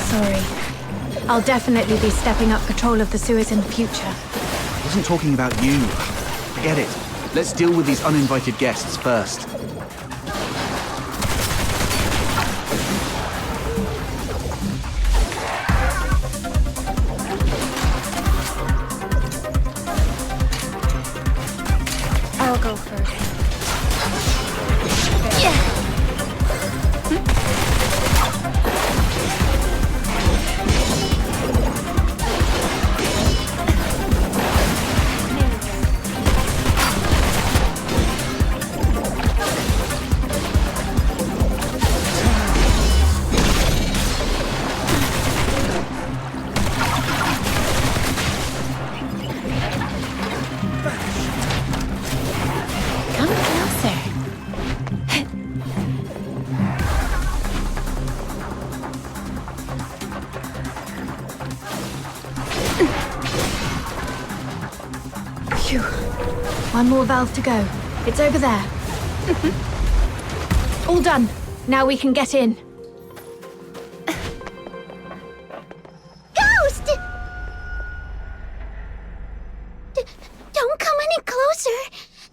Sorry. I'll definitely be stepping up patrol of the sewers in the future. I wasn't talking about you. Forget it. Let's deal with these uninvited guests first. I'll go first. One more valve to go. It's over there. All done. Now we can get in. Ghost! Don't come any closer.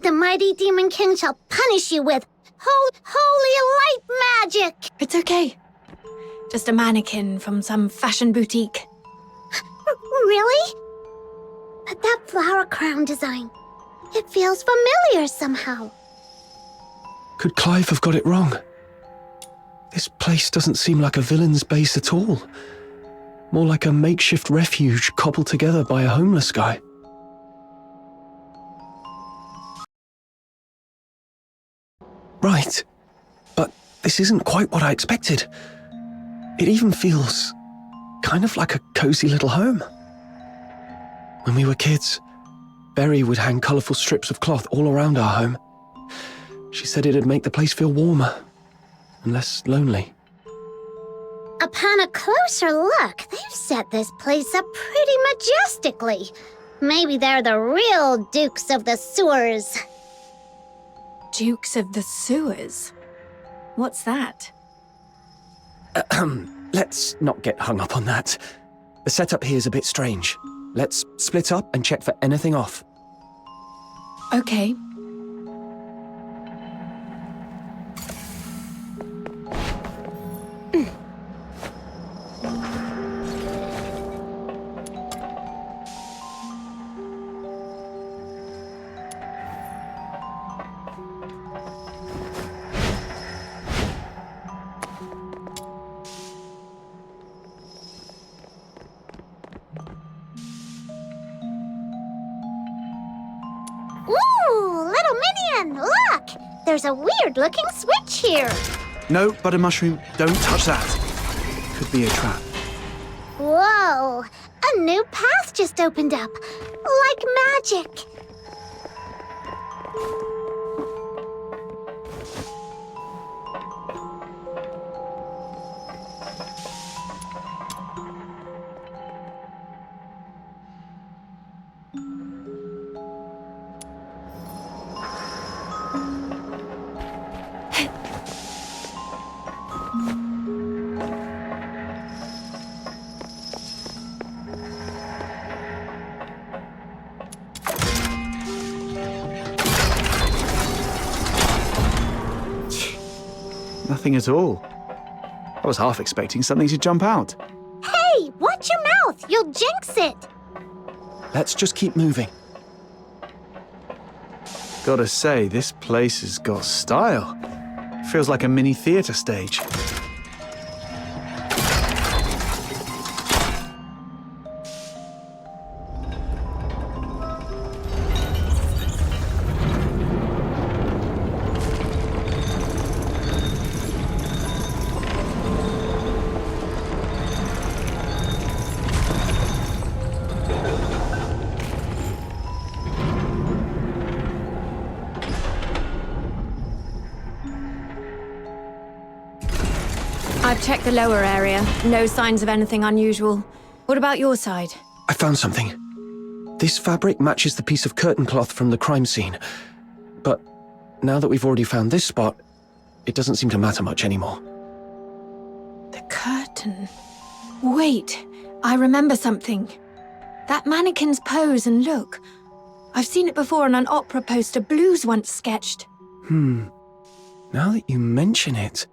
The mighty Demon King shall punish you with holy light magic. It's okay. Just a mannequin from some fashion boutique. Really? But that flower crown design, it feels familiar somehow. Could Clive have got it wrong? This place doesn't seem like a villain's base at all. More like a makeshift refuge cobbled together by a homeless guy. Right. But this isn't quite what I expected. It even feels kind of like a cozy little home. When we were kids, Berry would hang colourful strips of cloth all around our home. She said it'd make the place feel warmer and less lonely. Upon a closer look, they've set this place up pretty majestically. Maybe they're the real Dukes of the Sewers. Dukes of the Sewers? What's that? Let's not get hung up on that. The setup here is a bit strange. Let's split up and check for anything off. Okay. There's a weird-looking switch here. No, Butter Mushroom, don't touch that. Could be a trap. Whoa! A new path just opened up. Like magic. Nothing at all. I was half expecting something to jump out. Hey, watch your mouth! You'll jinx it! Let's just keep moving. Gotta say, this place has got style. Feels like a mini theatre stage. I've checked the lower area. No signs of anything unusual. What about your side? I found something. This fabric matches the piece of curtain cloth from the crime scene. But now that we've already found this spot, it doesn't seem to matter much anymore. The curtain. Wait, I remember something. That mannequin's pose and look. I've seen it before on an opera poster Blues once sketched. Now that you mention it,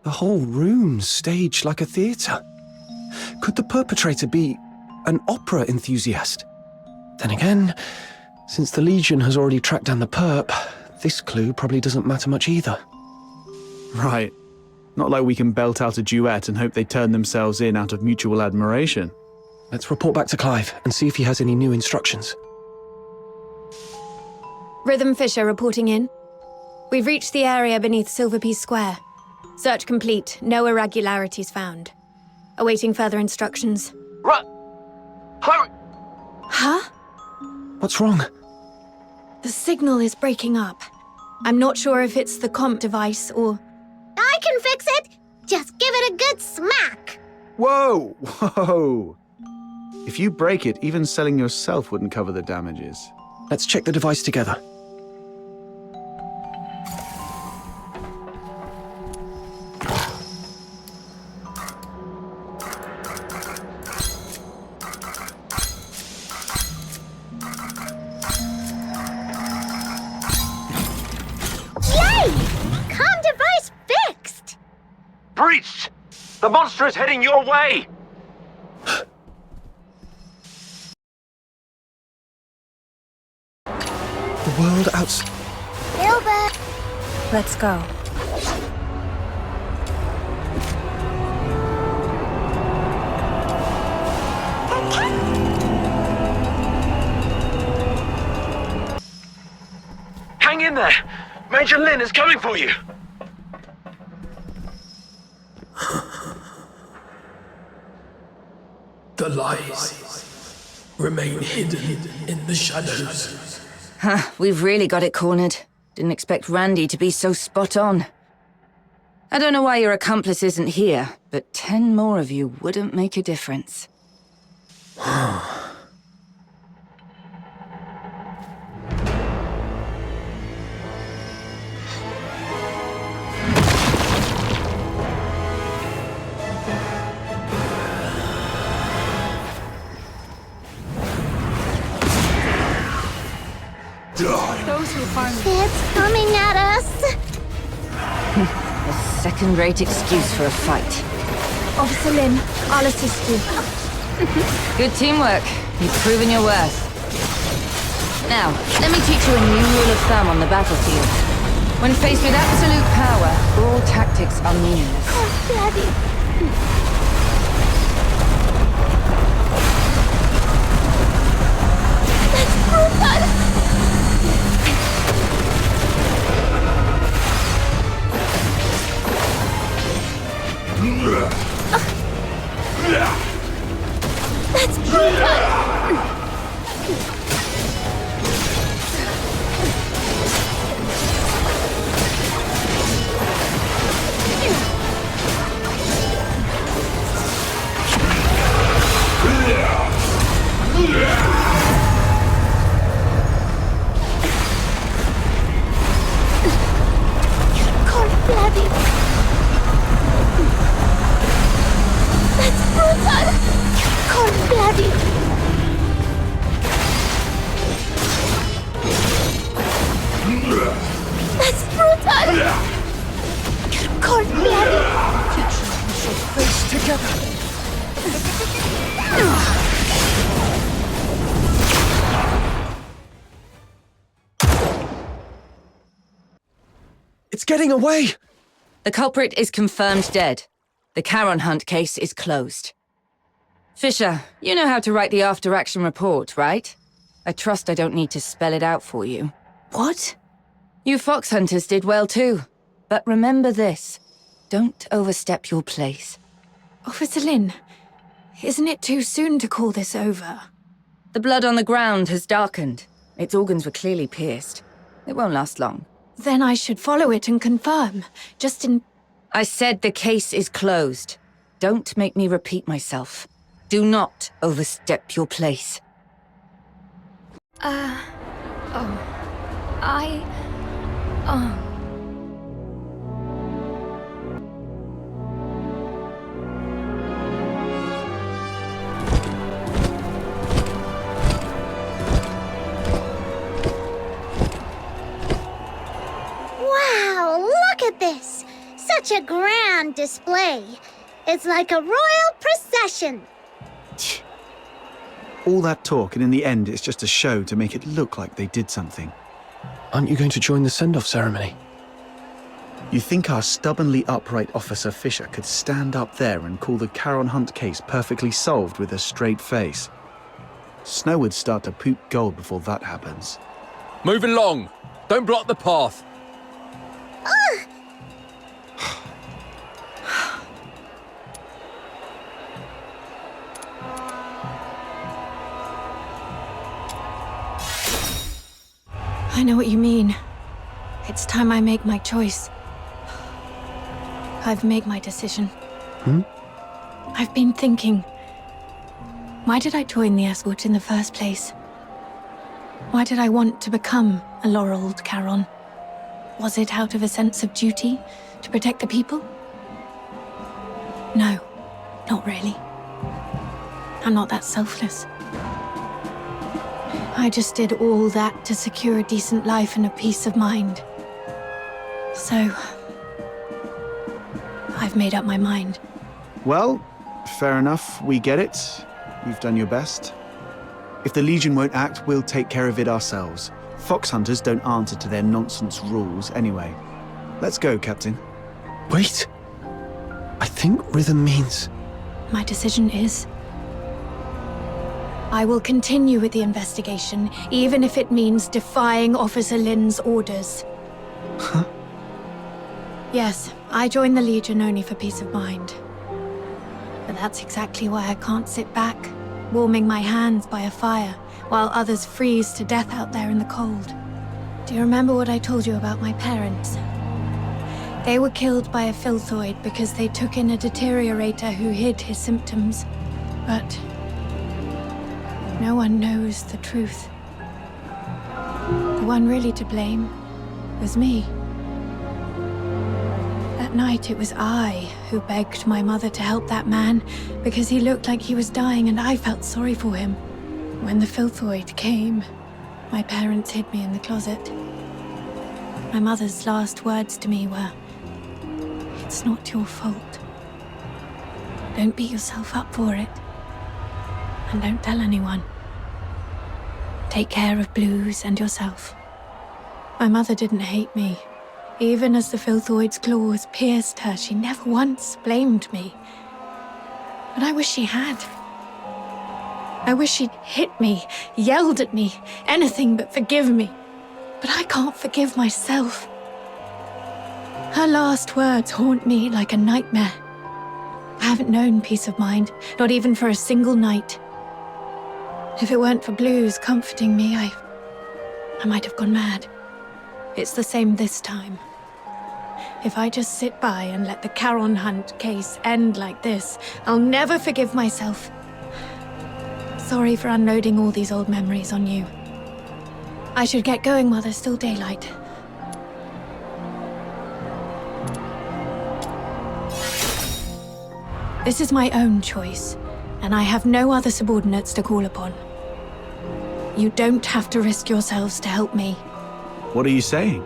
the whole room's staged like a theatre. Could the perpetrator be an opera enthusiast? Then again, since the Legion has already tracked down the perp, this clue probably doesn't matter much either. Right. Not like we can belt out a duet and hope they turn themselves in out of mutual admiration. Let's report back to Clive and see if he has any new instructions. Rhythm Fisher reporting in. We've reached the area beneath Silverpiece Square. Search complete, no irregularities found. Awaiting further instructions. Right. Huh? What's wrong? The signal is breaking up. I'm not sure if it's the comp device or... I can fix it! Just give it a good smack! Whoa! Whoa! If you break it, even selling yourself wouldn't cover the damages. Let's check the device together. Breached! The monster is heading your way! The world outside. Silver! Let's go. Hang in there! Major Lin is coming for you! The lies remain hidden in the shadows. Huh, we've really got it cornered. Didn't expect Randy to be so spot on. I don't know why your accomplice isn't here, but 10 more of you wouldn't make a difference. Those who harm it's coming at us! A second-rate excuse for a fight. Officer Lin, I'll assist you. Good teamwork. You've proven your worth. Now, let me teach you a new rule of thumb on the battlefield. When faced with absolute power, all tactics are meaningless. Oh, Daddy. That's brutal! Cold blooded. That's brutal! Cold blooded. That's brutal! Cold blooded. We shall face together. It's getting away! The culprit is confirmed dead. The Charon Hunt case is closed. Fisher, you know how to write the after-action report, right? I trust I don't need to spell it out for you. What? You Phoxhunters did well too. But remember this. Don't overstep your place. Officer Lin, isn't it too soon to call this over? The blood on the ground has darkened. Its organs were clearly pierced. It won't last long. Then I should follow it and confirm, just in I said the case is closed. Don't make me repeat myself. Do not overstep your place. Wow, look at this! Such a grand display. It's like a royal procession. All that talk, and in the end, it's just a show to make it look like they did something. Aren't you going to join the send-off ceremony? You think our stubbornly upright Officer Fisher could stand up there and call the Charon Hunt case perfectly solved with a straight face? Snow would start to poop gold before that happens. Move along! Don't block the path! I know what you mean. It's time I make my choice. I've made my decision. I've been thinking. Why did I join the Escort in the first place? Why did I want to become a laureled Charon? Was it out of a sense of duty to protect the people? No, not really. I'm not that selfless. I just did all that to secure a decent life and a peace of mind. So, I've made up my mind. Well, fair enough, we get it. You've done your best. If the Legion won't act, we'll take care of it ourselves. Foxhunters don't answer to their nonsense rules anyway. Let's go, Captain. Wait. I think rhythm means... My decision is... I will continue with the investigation, even if it means defying Officer Lin's orders. Huh? Yes, I joined the Legion only for peace of mind. But that's exactly why I can't sit back, warming my hands by a fire, while others freeze to death out there in the cold. Do you remember what I told you about my parents? They were killed by a filthoid because they took in a deteriorator who hid his symptoms. But... no one knows the truth. The one really to blame was me. That night it was I who begged my mother to help that man because he looked like he was dying and I felt sorry for him. When the filthoid came, my parents hid me in the closet. My mother's last words to me were, "It's not your fault. Don't beat yourself up for it. And don't tell anyone. Take care of Blues and yourself." My mother didn't hate me. Even as the filthoid's claws pierced her, she never once blamed me. But I wish she had. I wish she'd hit me, yelled at me, anything but forgive me. But I can't forgive myself. Her last words haunt me like a nightmare. I haven't known peace of mind, not even for a single night. If it weren't for Blues comforting me, I might have gone mad. It's the same this time. If I just sit by and let the Charon Hunt case end like this, I'll never forgive myself. Sorry for unloading all these old memories on you. I should get going while there's still daylight. This is my own choice, and I have no other subordinates to call upon. You don't have to risk yourselves to help me. What are you saying?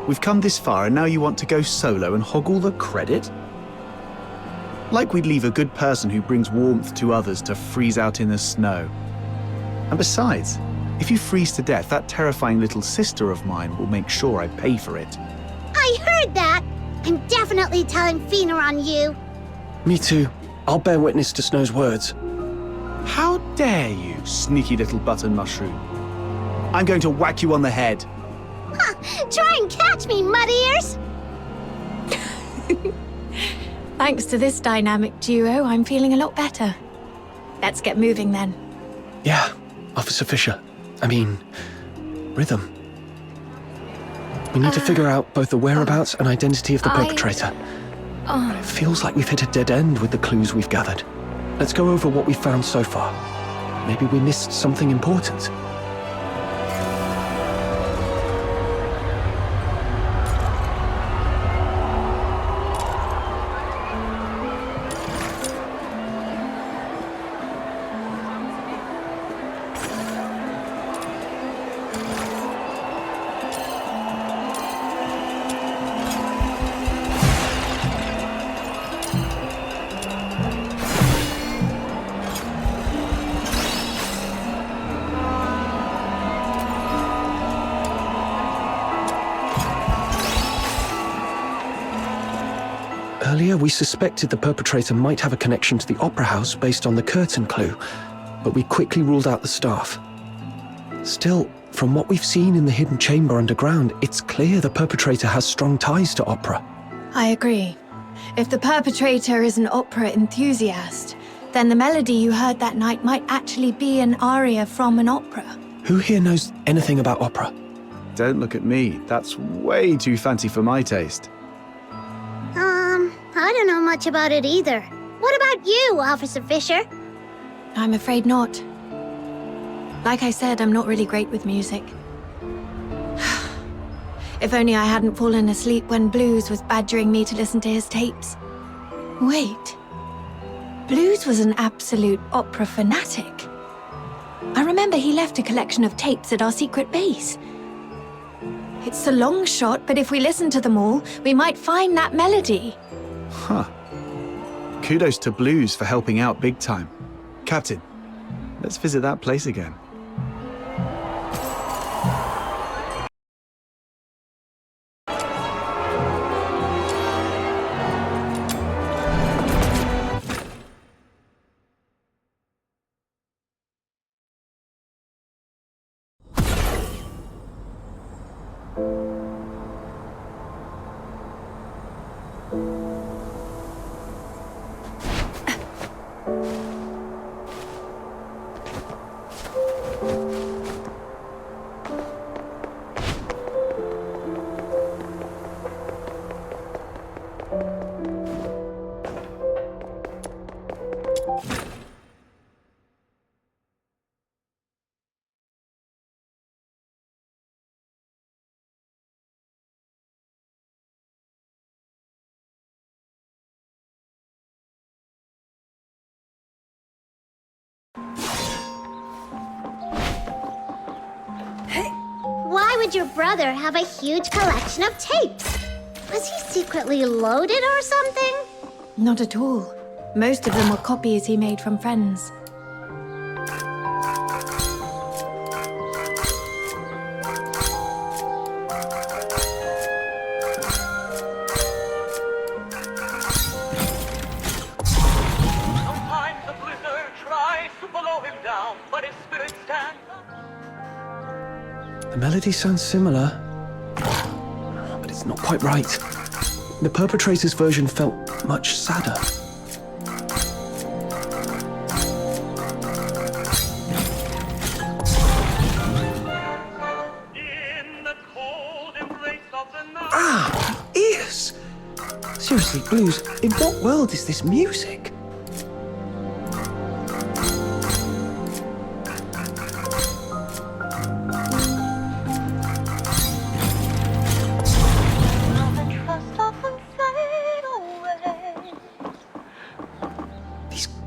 We've come this far and now you want to go solo and hog all the credit? Like we'd leave a good person who brings warmth to others to freeze out in the snow. And besides, if you freeze to death, that terrifying little sister of mine will make sure I pay for it. I heard that! I'm definitely telling Fina on you. Me too. I'll bear witness to Snow's words. How dare you, sneaky little button mushroom. I'm going to whack you on the head. Ha! Try and catch me, mud ears! Thanks to this dynamic duo, I'm feeling a lot better. Let's get moving then. Yeah, Officer Fisher. I mean, Rhythm. We need to figure out both the whereabouts and identity of the perpetrator. Oh. It feels like we've hit a dead end with the clues we've gathered. Let's go over what we've found so far. Maybe we missed something important. Earlier, we suspected the perpetrator might have a connection to the Opera House based on the curtain clue, but we quickly ruled out the staff. Still, from what we've seen in the hidden chamber underground, it's clear the perpetrator has strong ties to opera. I agree. If the perpetrator is an opera enthusiast, then the melody you heard that night might actually be an aria from an opera. Who here knows anything about opera? Don't look at me. That's way too fancy for my taste. I don't know much about it either. What about you, Officer Fisher? I'm afraid not. Like I said, I'm not really great with music. If only I hadn't fallen asleep when Blues was badgering me to listen to his tapes. Wait. Blues was an absolute opera fanatic. I remember he left a collection of tapes at our secret base. It's a long shot, but if we listen to them all, we might find that melody. Huh. Kudos to Blues for helping out big time. Captain, let's visit that place again. Why would your brother have a huge collection of tapes? Was he secretly loaded or something? Not at all. Most of them were copies he made from friends. Sometimes the blizzard tries to blow him down, but his spirit stands. The melody sounds similar, but it's not quite right. The perpetrator's version felt much sadder. Ah, ears! Seriously, Blues, in what world is this music?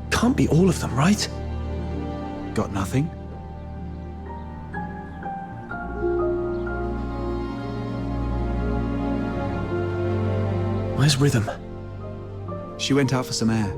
Can't be all of them, right? Got nothing? Where's Rhythm? She went out for some air.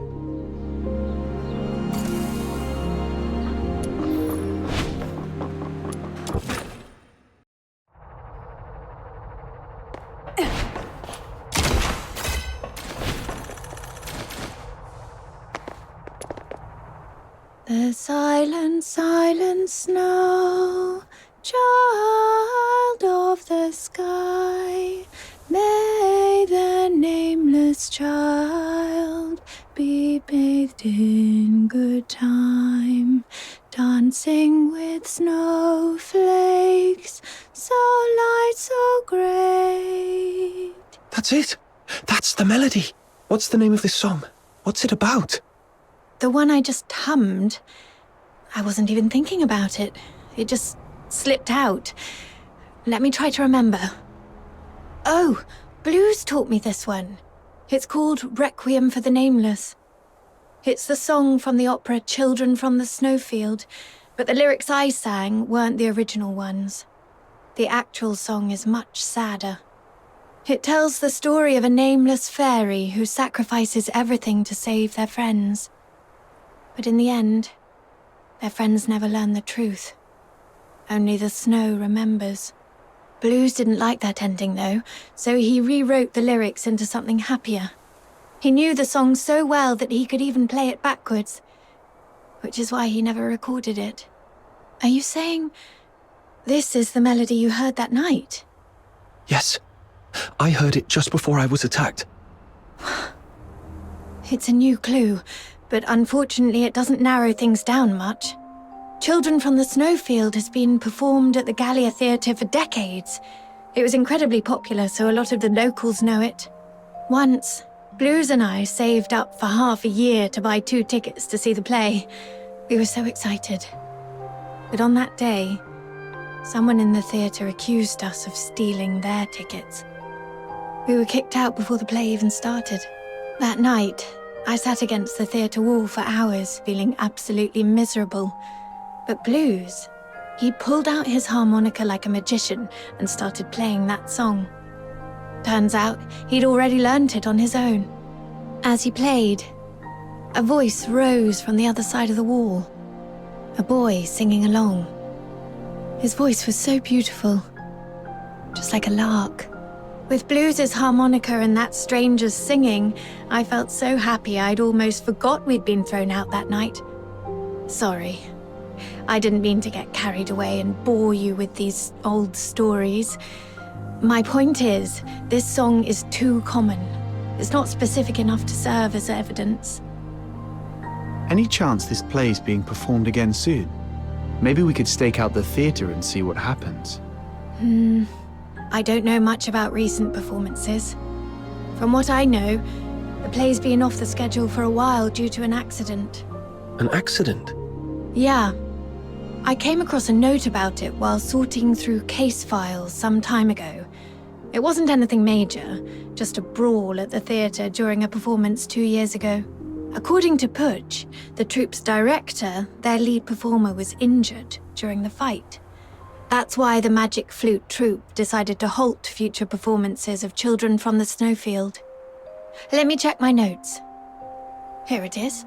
The silent, silent snow, child of the sky, may the nameless child be bathed in good time, dancing with snowflakes, so light, so grey. That's it. That's the melody. What's the name of this song? What's it about? The one I just hummed. I wasn't even thinking about it. It just slipped out. Let me try to remember. Oh, Blues taught me this one. It's called Requiem for the Nameless. It's the song from the opera Children from the Snowfield, but the lyrics I sang weren't the original ones. The actual song is much sadder. It tells the story of a nameless fairy who sacrifices everything to save their friends. But in the end, their friends never learn the truth. Only the snow remembers. Blues didn't like that ending, though, so he rewrote the lyrics into something happier. He knew the song so well that he could even play it backwards, which is why he never recorded it. Are you saying this is the melody you heard that night? Yes. I heard it just before I was attacked. It's a new clue, but unfortunately it doesn't narrow things down much. Children from the Snowfield has been performed at the Gallia Theatre for decades. It was incredibly popular, so a lot of the locals know it. Once, Blues and I saved up for half a year to buy 2 tickets to see the play. We were so excited. But on that day, someone in the theatre accused us of stealing their tickets. We were kicked out before the play even started. That night, I sat against the theatre wall for hours, feeling absolutely miserable. But Blues, he pulled out his harmonica like a magician and started playing that song. Turns out, he'd already learnt it on his own. As he played, a voice rose from the other side of the wall. A boy singing along. His voice was so beautiful, just like a lark. With Blues' harmonica and that stranger's singing, I felt so happy I'd almost forgot we'd been thrown out that night. Sorry. I didn't mean to get carried away and bore you with these old stories. My point is, this song is too common. It's not specific enough to serve as evidence. Any chance this play's being performed again soon? Maybe we could stake out the theatre and see what happens. I don't know much about recent performances. From what I know, the play's been off the schedule for a while due to an accident. An accident? Yeah. I came across a note about it while sorting through case files some time ago. It wasn't anything major, just a brawl at the theatre during a performance 2 years ago. According to Pudge, the troupe's director, their lead performer was injured during the fight. That's why the Magic Flute troupe decided to halt future performances of Children from the Snowfield. Let me check my notes. Here it is.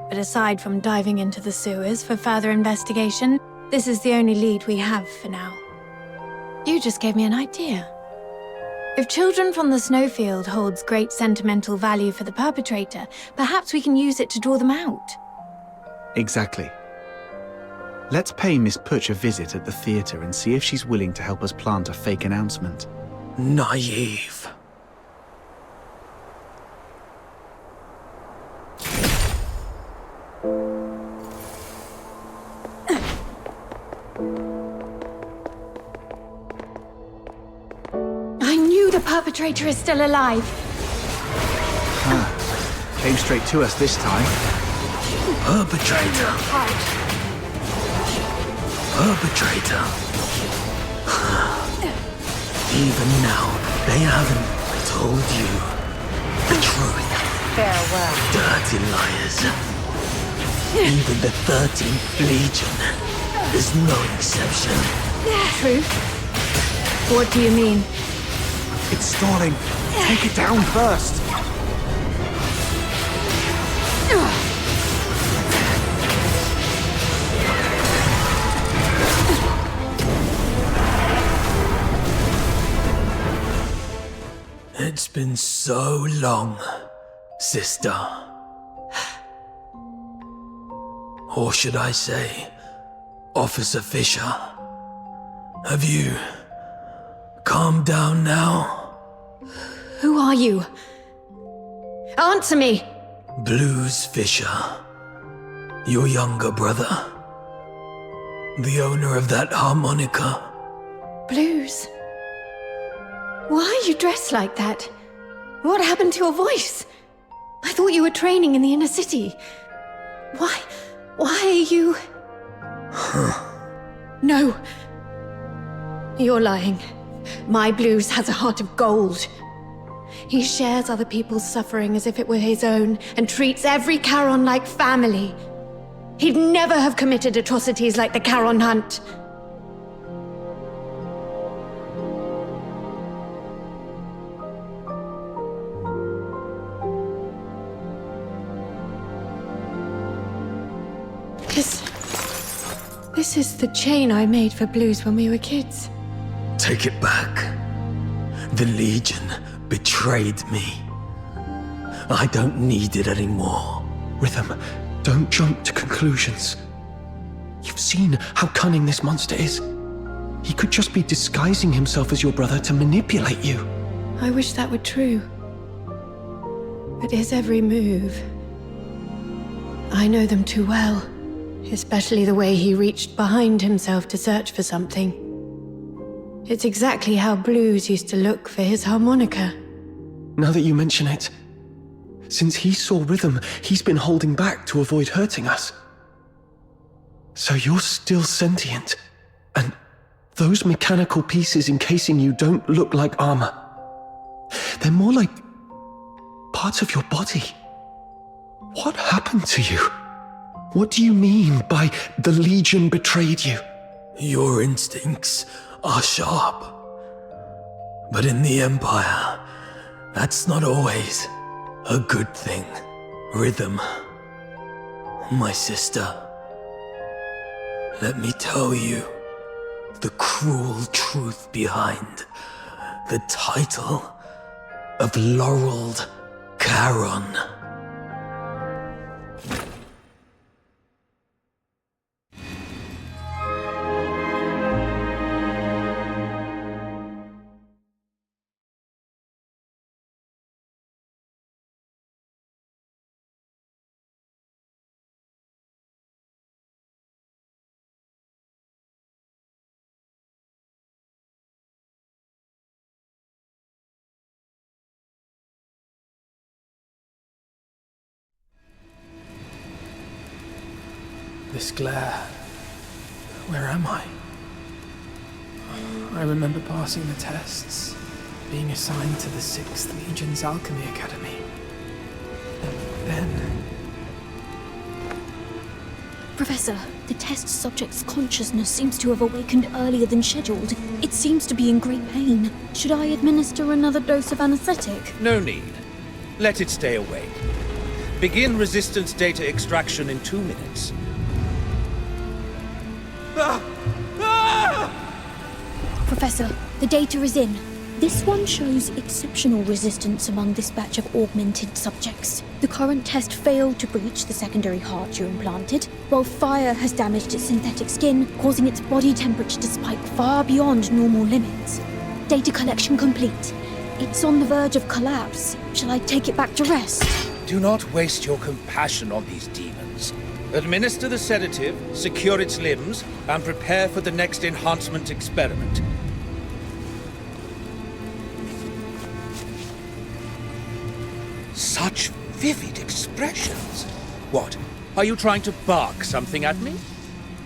But aside from diving into the sewers for further investigation, this is the only lead we have for now. You just gave me an idea. If Children from the Snowfield holds great sentimental value for the perpetrator, perhaps we can use it to draw them out. Exactly. Let's pay Miss Putch a visit at the theatre and see if she's willing to help us plant a fake announcement. Naive. The perpetrator is still alive. Came straight to us this time. Perpetrator. Perpetrator. Even now, they haven't told you the truth. Farewell. Dirty liars. Even the 13th Legion is no exception. Truth? What do you mean? It's stalling. Take it down first. It's been so long, sister. Or should I say, Officer Fisher? Have you calmed down now? Who are you? Answer me! Blues Fisher. Your younger brother. The owner of that harmonica. Blues? Why are you dressed like that? What happened to your voice? I thought you were training in the inner city. Why are you... No. You're lying. My Blues has a heart of gold. He shares other people's suffering as if it were his own, and treats every Charon like family. He'd never have committed atrocities like the Charon Hunt. This is the chain I made for Blues when we were kids. Take it back. The Legion betrayed me. I don't need it anymore. Rhythm, don't jump to conclusions. You've seen how cunning this monster is. He could just be disguising himself as your brother to manipulate you. I wish that were true. But his every move... I know them too well. Especially the way he reached behind himself to search for something. It's exactly how Blues used to look for his harmonica. Now that you mention it, since he saw Rhythm, he's been holding back to avoid hurting us. So you're still sentient, and those mechanical pieces encasing you don't look like armor. They're more like parts of your body. What happened to you? What do you mean by the Legion betrayed you? Your instincts are sharp. But in the Empire, that's not always a good thing. Rhythm, my sister, let me tell you the cruel truth behind the title of Laureled Charon. This glare. Where am I? I remember passing the tests, being assigned to the 6th Legion's Alchemy Academy. And then... Professor, the test subject's consciousness seems to have awakened earlier than scheduled. It seems to be in great pain. Should I administer another dose of anesthetic? No need. Let it stay awake. Begin resistance data extraction in 2 minutes. Professor, the data is in. This one shows exceptional resistance among this batch of augmented subjects. The current test failed to breach the secondary heart you implanted, while fire has damaged its synthetic skin, causing its body temperature to spike far beyond normal limits. Data collection complete. It's on the verge of collapse. Shall I take it back to rest? Do not waste your compassion on these demons. Administer the sedative, secure its limbs, and prepare for the next enhancement experiment. Such vivid expressions. What? Are you trying to bark something at me?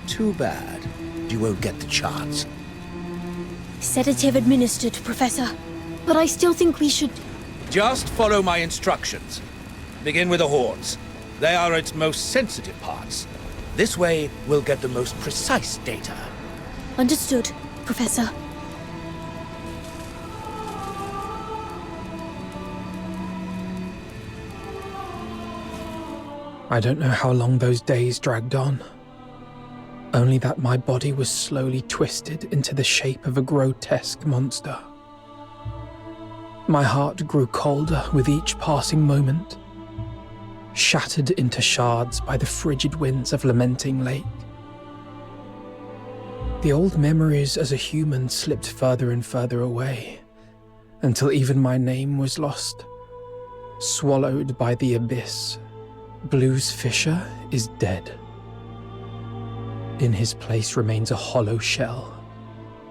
Too bad. You won't get the chance. Sedative administered, Professor. But I still think we should... Just follow my instructions. Begin with the horns. They are its most sensitive parts. This way, we'll get the most precise data. Understood, Professor. I don't know how long those days dragged on. Only that my body was slowly twisted into the shape of a grotesque monster. My heart grew colder with each passing moment, shattered into shards by the frigid winds of Lamenting Lake. The old memories as a human slipped further and further away, until even my name was lost, swallowed by the abyss. Blue's Fisher is dead. In his place remains a hollow shell,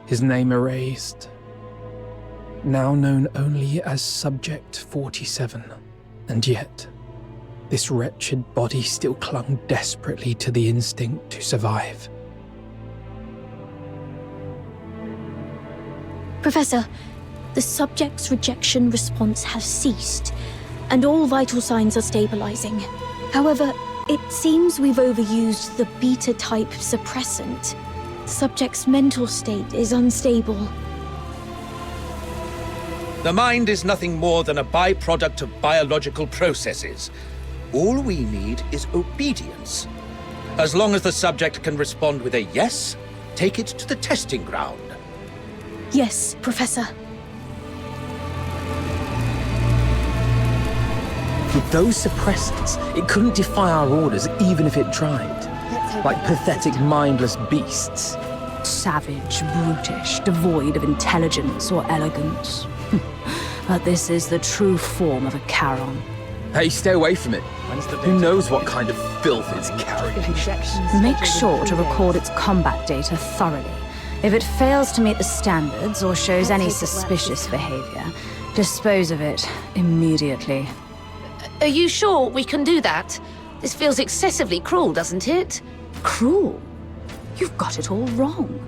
his name erased, now known only as Subject 47. And yet, this wretched body still clung desperately to the instinct to survive. Professor, the subject's rejection response has ceased, and all vital signs are stabilizing. However, it seems we've overused the beta-type suppressant. The subject's mental state is unstable. The mind is nothing more than a byproduct of biological processes. All we need is obedience. As long as the subject can respond with a yes, take it to the testing ground. Yes, Professor. With those suppressants, it couldn't defy our orders even if it tried. Like pathetic, mindless beasts. Savage, brutish, devoid of intelligence or elegance. But this is the true form of a Charon. Hey, stay away from it. Who knows what kind of filth it's carrying? Make sure to record its combat data thoroughly. If it fails to meet the standards or shows any suspicious behavior, dispose of it immediately. Are you sure we can do that? This feels excessively cruel, doesn't it? Cruel? You've got it all wrong.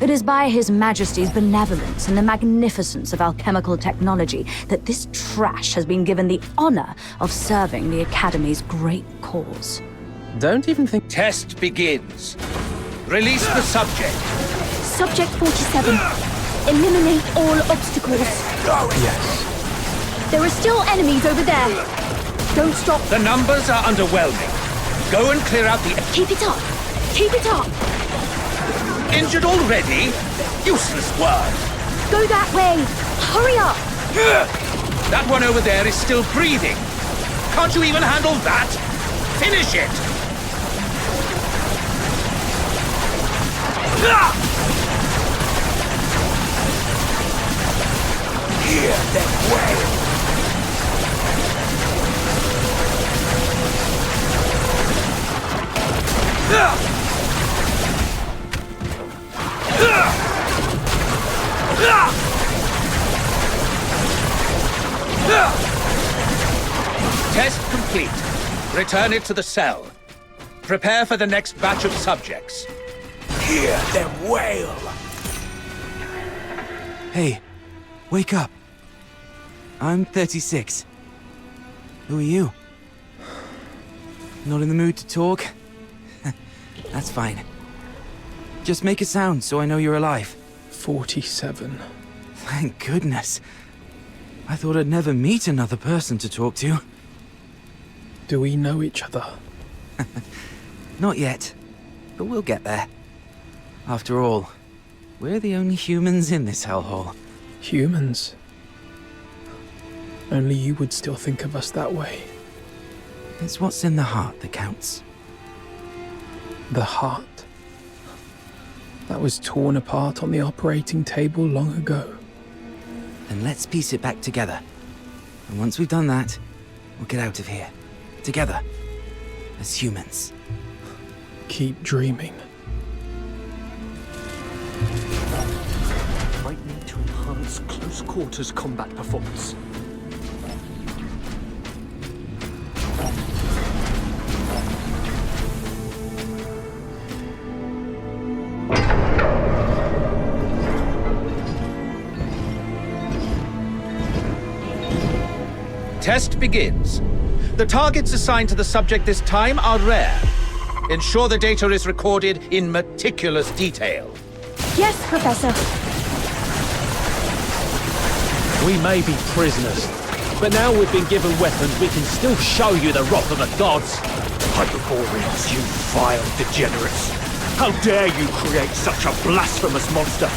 It is by His Majesty's benevolence and the magnificence of alchemical technology that this trash has been given the honor of serving the Academy's great cause. Don't even think... Test begins. Release the subject. Subject 47. Eliminate all obstacles. Yes. There are still enemies over there. Don't stop. The numbers are underwhelming. Go and clear out the... Keep it up. Keep it up. Injured already? Useless word. Go that way. Hurry up. That one over there is still breathing. Can't you even handle that? Finish it. Hear them wail. Test complete. Return it to the cell. Prepare for the next batch of subjects. Hear them wail. Hey, wake up. I'm 36. Who are you? Not in the mood to talk? That's fine. Just make a sound so I know you're alive. 47. Thank goodness. I thought I'd never meet another person to talk to. Do we know each other? Not yet, but we'll get there. After all, we're the only humans in this hellhole. Humans? Only you would still think of us that way. It's what's in the heart that counts. The heart. That was torn apart on the operating table long ago. Then let's piece it back together. And once we've done that, we'll get out of here. Together. As humans. Keep dreaming. Might need to enhance close quarters combat performance. Test begins. The targets assigned to the subject this time are rare. Ensure the data is recorded in meticulous detail. Yes, Professor. We may be prisoners, but now we've been given weapons, we can still show you the wrath of the gods. Hyperboreans, you vile degenerates. How dare you create such a blasphemous monster?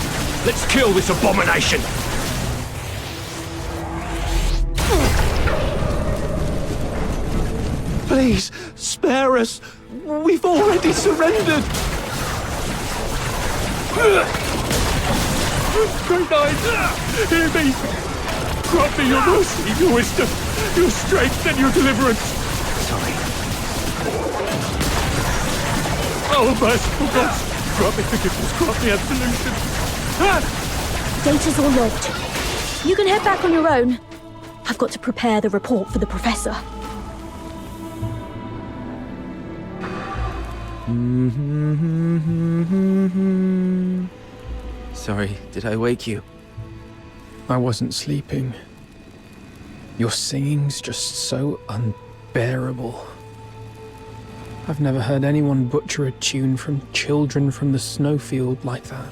Let's kill this abomination! Please, spare us. We've already surrendered. Great eyes, hear me! Grant me your mercy, your wisdom, your strength, and your deliverance. Sorry. Oh, merciful gods, grant me forgiveness, grant me absolution. Data's all logged. You can head back on your own. I've got to prepare the report for the professor. Sorry, did I wake you? I wasn't sleeping. Your singing's just so unbearable. I've never heard anyone butcher a tune from Children from the Snowfield like that.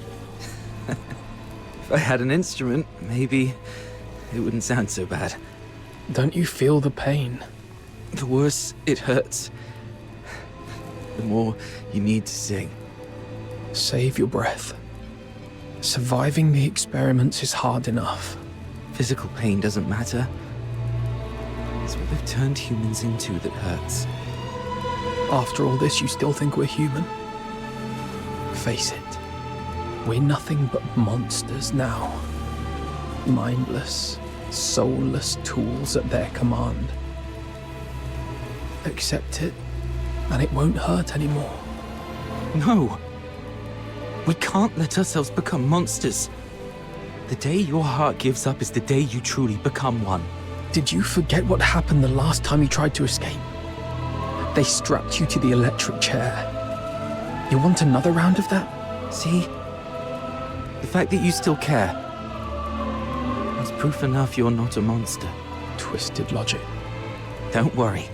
If I had an instrument, maybe it wouldn't sound so bad. Don't you feel the pain? The worse it hurts, the more you need to sing. Save your breath. Surviving the experiments is hard enough. Physical pain doesn't matter. It's what they've turned humans into that hurts. After all this, you still think we're human? Face it, we're nothing but monsters now. Mindless, soulless tools at their command. Accept it, and it won't hurt anymore. No! We can't let ourselves become monsters. The day your heart gives up is the day you truly become one. Did you forget what happened the last time you tried to escape? They strapped you to the electric chair. You want another round of that? See? The fact that you still care is proof enough you're not a monster. Twisted logic. Don't worry.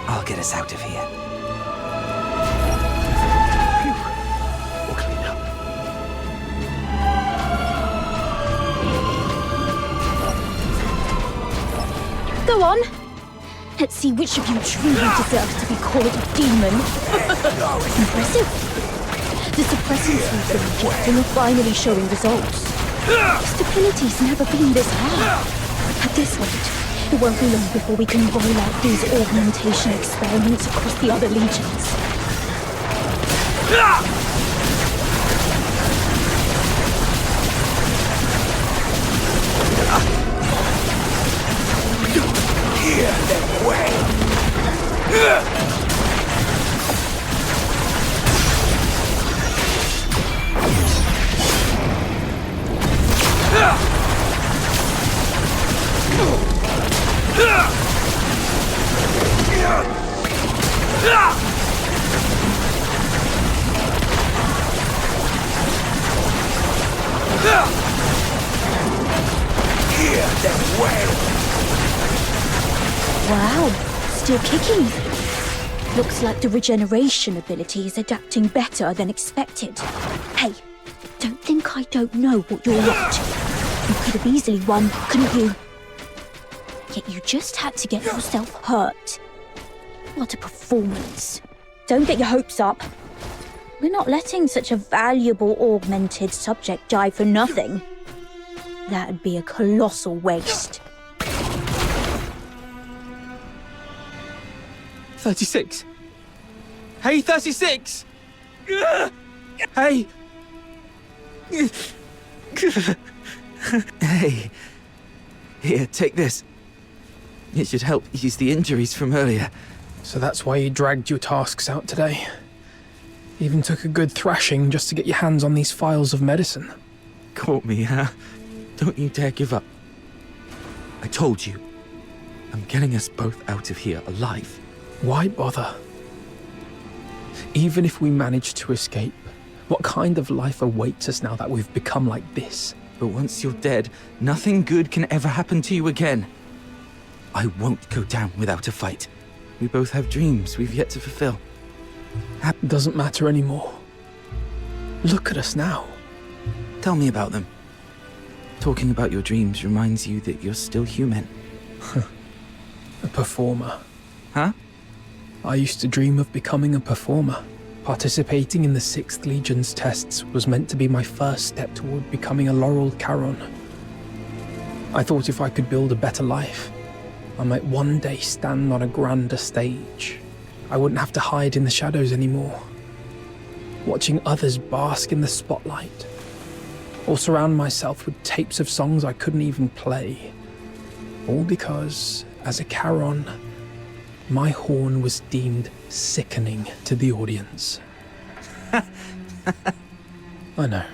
I'll get us out of here. We'll clean up. Go on. Let's see which of you truly deserves to be called a demon. Impressive. The suppressants we've been injecting are finally showing results. Stability's never been this hard. At this rate, it won't be long before we can roll out these augmentation experiments across the other legions. Hear them wail! Hear them wail! Wow, still kicking. Looks like the regeneration ability is adapting better than expected. Hey, don't think I don't know what you're up to. You could have easily won, couldn't you? Yet you just had to get yourself hurt. What a performance. Don't get your hopes up. We're not letting such a valuable augmented subject die for nothing. That'd be a colossal waste. 36. Hey, 36! Hey! Hey. Here, take this. It should help ease the injuries from earlier. So that's why you dragged your tasks out today. Even took a good thrashing just to get your hands on these files of medicine. Caught me, huh? Don't you dare give up. I told you. I'm getting us both out of here alive. Why bother? Even if we manage to escape, what kind of life awaits us now that we've become like this? But once you're dead, nothing good can ever happen to you again. I won't go down without a fight. We both have dreams we've yet to fulfill. Doesn't matter anymore. Look at us now. Tell me about them. Talking about your dreams reminds you that you're still human. A performer. Huh? I used to dream of becoming a performer. Participating in the 6th Legion's tests was meant to be my first step toward becoming a laureled Charon. I thought if I could build a better life, I might one day stand on a grander stage. I wouldn't have to hide in the shadows anymore. Watching others bask in the spotlight. or surround myself with tapes of songs I couldn't even play. All because, as a Charon, my horn was deemed sickening to the audience. I know.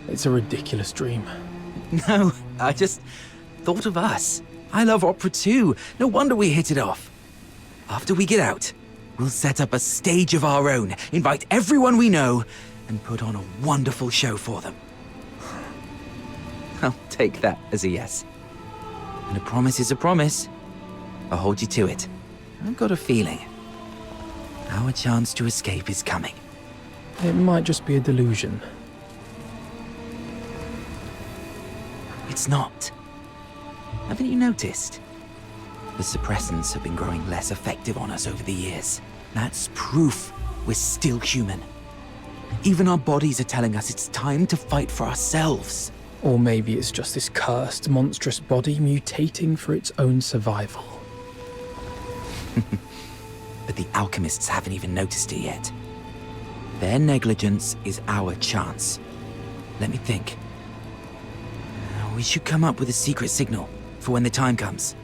It's a ridiculous dream. No, I just thought of us. I love opera too. No wonder we hit it off. After we get out, we'll set up a stage of our own, invite everyone we know, and put on a wonderful show for them. I'll take that as a yes. And a promise is a promise. I'll hold you to it. I've got a feeling our chance to escape is coming. It might just be a delusion. It's not. Haven't you noticed? The suppressants have been growing less effective on us over the years. That's proof we're still human. Even our bodies are telling us it's time to fight for ourselves. Or maybe it's just this cursed, monstrous body mutating for its own survival. But the alchemists haven't even noticed it yet. Their negligence is our chance. Let me think. We should come up with a secret signal for when the time comes.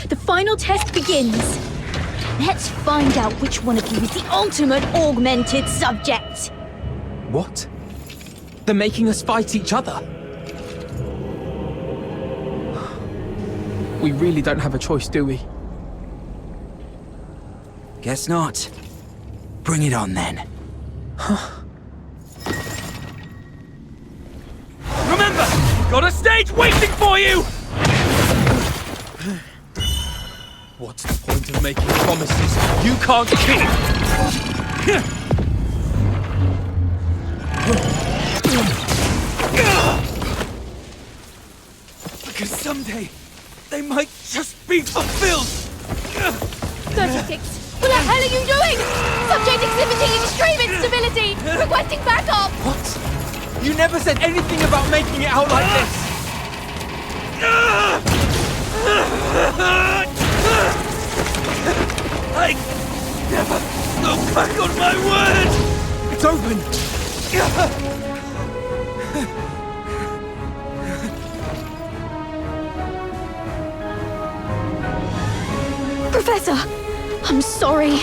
The final test begins. Let's find out which one of you is the ultimate augmented subject. What? They're making us fight each other? We really don't have a choice, do we? Guess not. Bring it on, then. Remember, got a stage waiting for you! What's the point of making promises you can't keep? Because someday, they might just be fulfilled! 36! What the hell are you doing? Subject exhibiting extreme instability! Requesting backup! What? You never said anything about making it out like this! I never go back on my word! It's open! Professor, I'm sorry.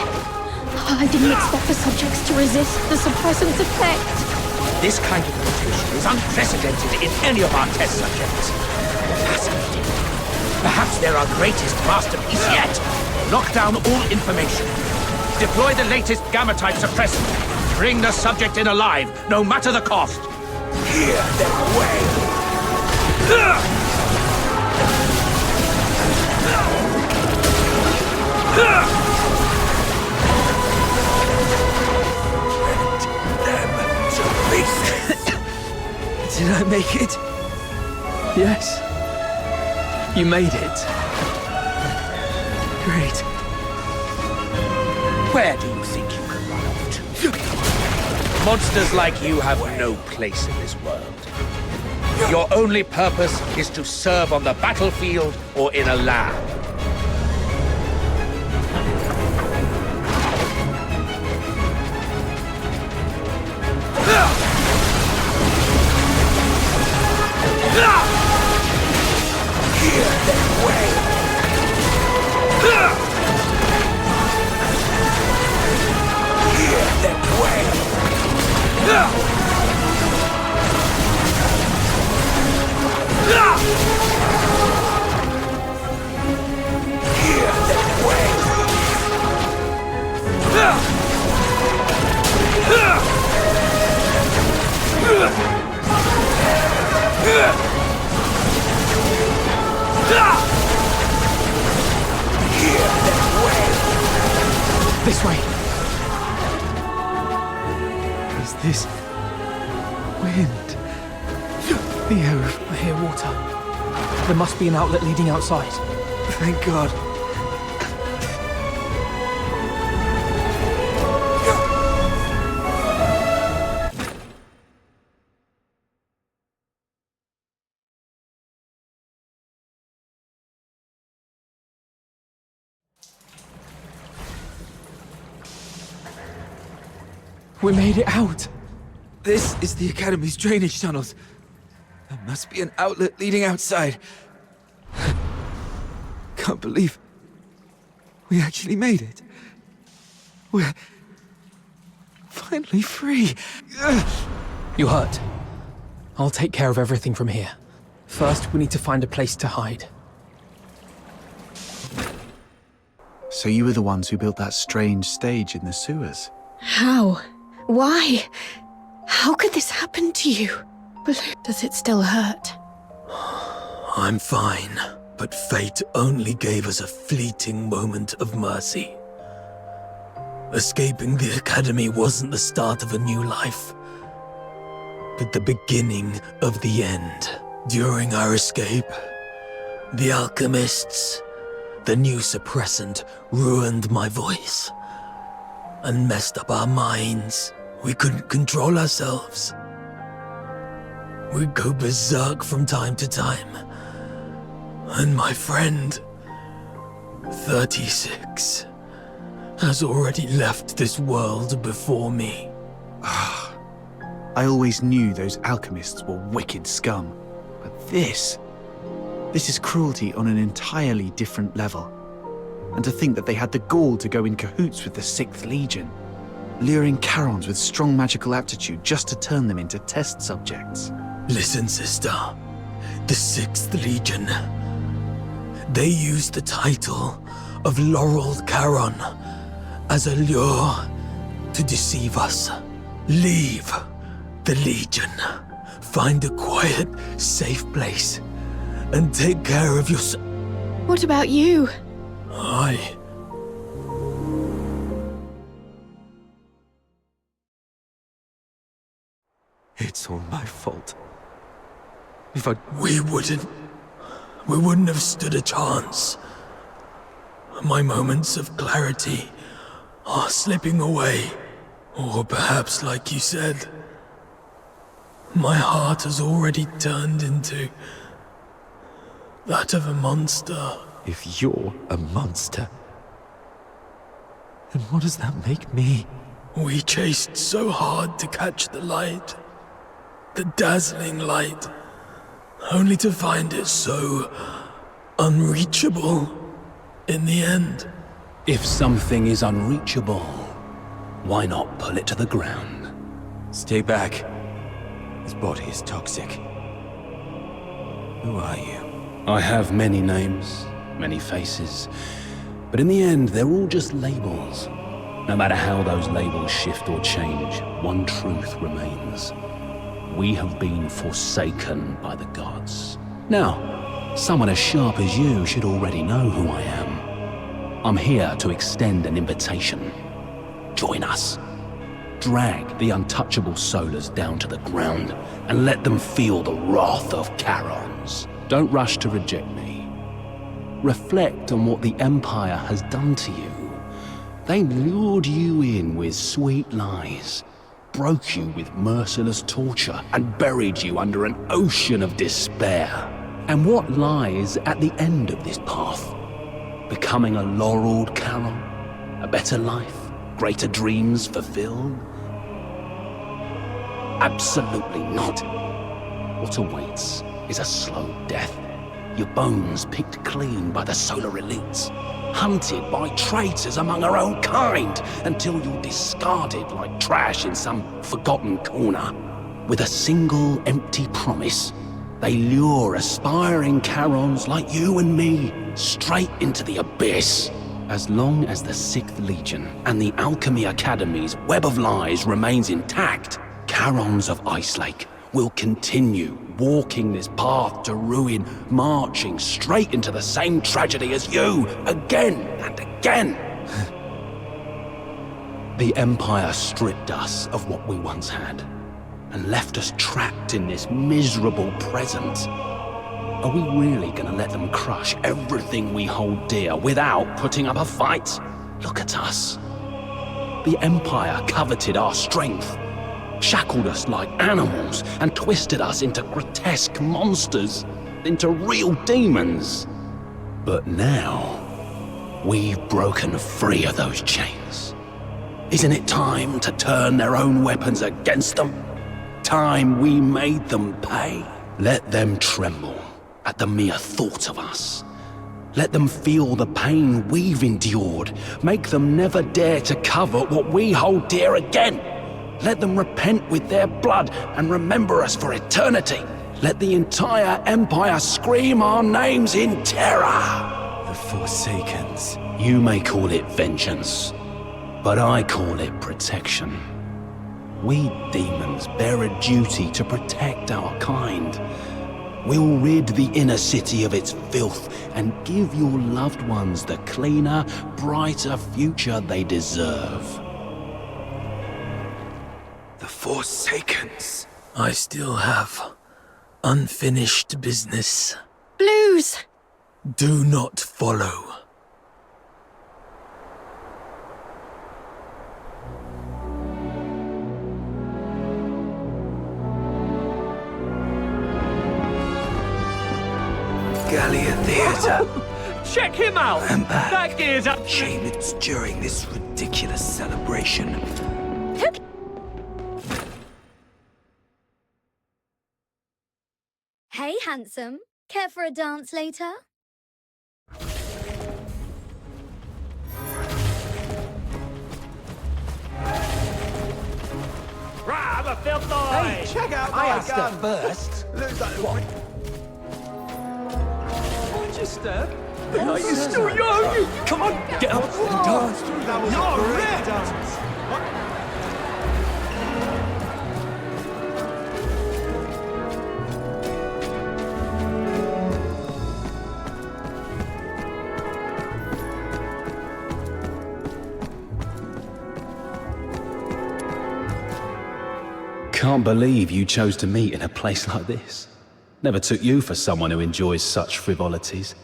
I didn't expect the subjects to resist the suppressant's effect. This kind of mutation is unprecedented in any of our test subjects. Fascinating. Perhaps they're our greatest masterpiece yet. Lock down all information. Deploy the latest gamma-type suppressant. Bring the subject in alive, no matter the cost. Hear their way. Did I make it? Yes. You made it. Great. Where do you think you can run off to? Monsters like you have no place in this world. Your only purpose is to serve on the battlefield or in a lab. Hear their way. Hear their way. Hear their way. This way. Is this wind? The air. I hear water. There must be an outlet leading outside. Thank God. We made it out! This is the Academy's drainage tunnels. There must be an outlet leading outside. Can't believe we actually made it. We're finally free. You hurt. I'll take care of everything from here. First, we need to find a place to hide. So you were the ones who built that strange stage in the sewers? How? Why? How could this happen to you? Does it still hurt? I'm fine, but fate only gave us a fleeting moment of mercy. Escaping the Academy wasn't the start of a new life, but the beginning of the end. During our escape, the alchemists, the new suppressant, ruined my voice and messed up our minds. We couldn't control ourselves. We'd go berserk from time to time. And my friend, 36, has already left this world before me. I always knew those alchemists were wicked scum. But this is cruelty on an entirely different level. And to think that they had the gall to go in cahoots with the 6th Legion, luring Charons with strong magical aptitude just to turn them into test subjects. Listen, sister. The 6th Legion. They used the title of Laureled Charon as a lure to deceive us. Leave the Legion. Find a quiet, safe place and take care of yourself. What about you? It's all my fault. We wouldn't have stood a chance. My moments of clarity are slipping away. Or perhaps, like you said, my heart has already turned into that of a monster. If you're a monster, then what does that make me? We chased so hard to catch the light. The dazzling light. Only to find it so unreachable in the end. If something is unreachable, why not pull it to the ground? Stay back. His body is toxic. Who are you? I have many names, many faces, but in the end, they're all just labels. No matter how those labels shift or change, one truth remains. We have been forsaken by the gods. Now, someone as sharp as you should already know who I am. I'm here to extend an invitation. Join us. Drag the untouchable Solars down to the ground and let them feel the wrath of Charons. Don't rush to reject me. Reflect on what the Empire has done to you. They lured you in with sweet lies, broke you with merciless torture, and buried you under an ocean of despair. And what lies at the end of this path? Becoming a laureled Charon? A better life? Greater dreams fulfilled? Absolutely not. What awaits is a slow death. Your bones picked clean by the solar elites, hunted by traitors among our own kind, until you're discarded like trash in some forgotten corner. With a single empty promise, they lure aspiring Charons like you and me straight into the abyss. As long as the 6th Legion and the Alchemy Academy's web of lies remains intact, Charons of Ichelake will continue walking this path to ruin, marching straight into the same tragedy as you, again and again. The Empire stripped us of what we once had, and left us trapped in this miserable present. Are we really gonna let them crush everything we hold dear without putting up a fight? Look at us. The Empire coveted our strength, shackled us like animals, and twisted us into grotesque monsters, into real demons. But now, we've broken free of those chains. Isn't it time to turn their own weapons against them? Time we made them pay. Let them tremble at the mere thought of us. Let them feel the pain we've endured. Make them never dare to covet what we hold dear again. Let them repent with their blood and remember us for eternity. Let the entire Empire scream our names in terror. The Forsakens. You may call it vengeance, but I call it protection. We demons bear a duty to protect our kind. We'll rid the inner city of its filth and give your loved ones the cleaner, brighter future they deserve. The Forsakens. I still have unfinished business. Blues! Do not follow. Gallia Theatre. Check him out! I'm back. That gear's up. Shame it's during this ridiculous celebration. Hey, handsome. Care for a dance later? Right, I'm a filth boy! Hey, check out my I asked gun. her first. Looks like what? Register? Are you still young? Come on, get up and dance. That was a great dance. Can't believe you chose to meet in a place like this. Never took you for someone who enjoys such frivolities.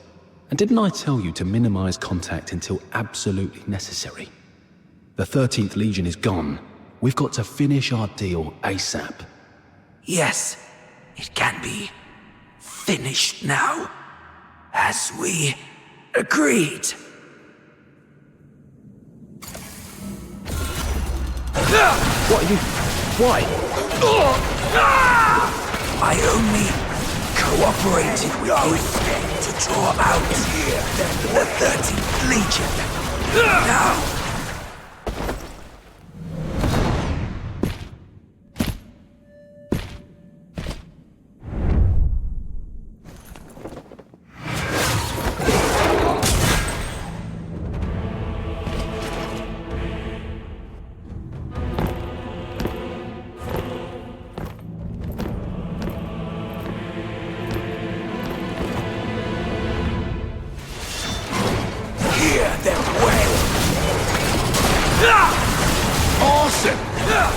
And didn't I tell you to minimize contact until absolutely necessary? The 13th Legion is gone. We've got to finish our deal ASAP. Yes, it can be finished now, as we agreed. What are you... Why? I only cooperated with you to draw out the 13th Legion. Now...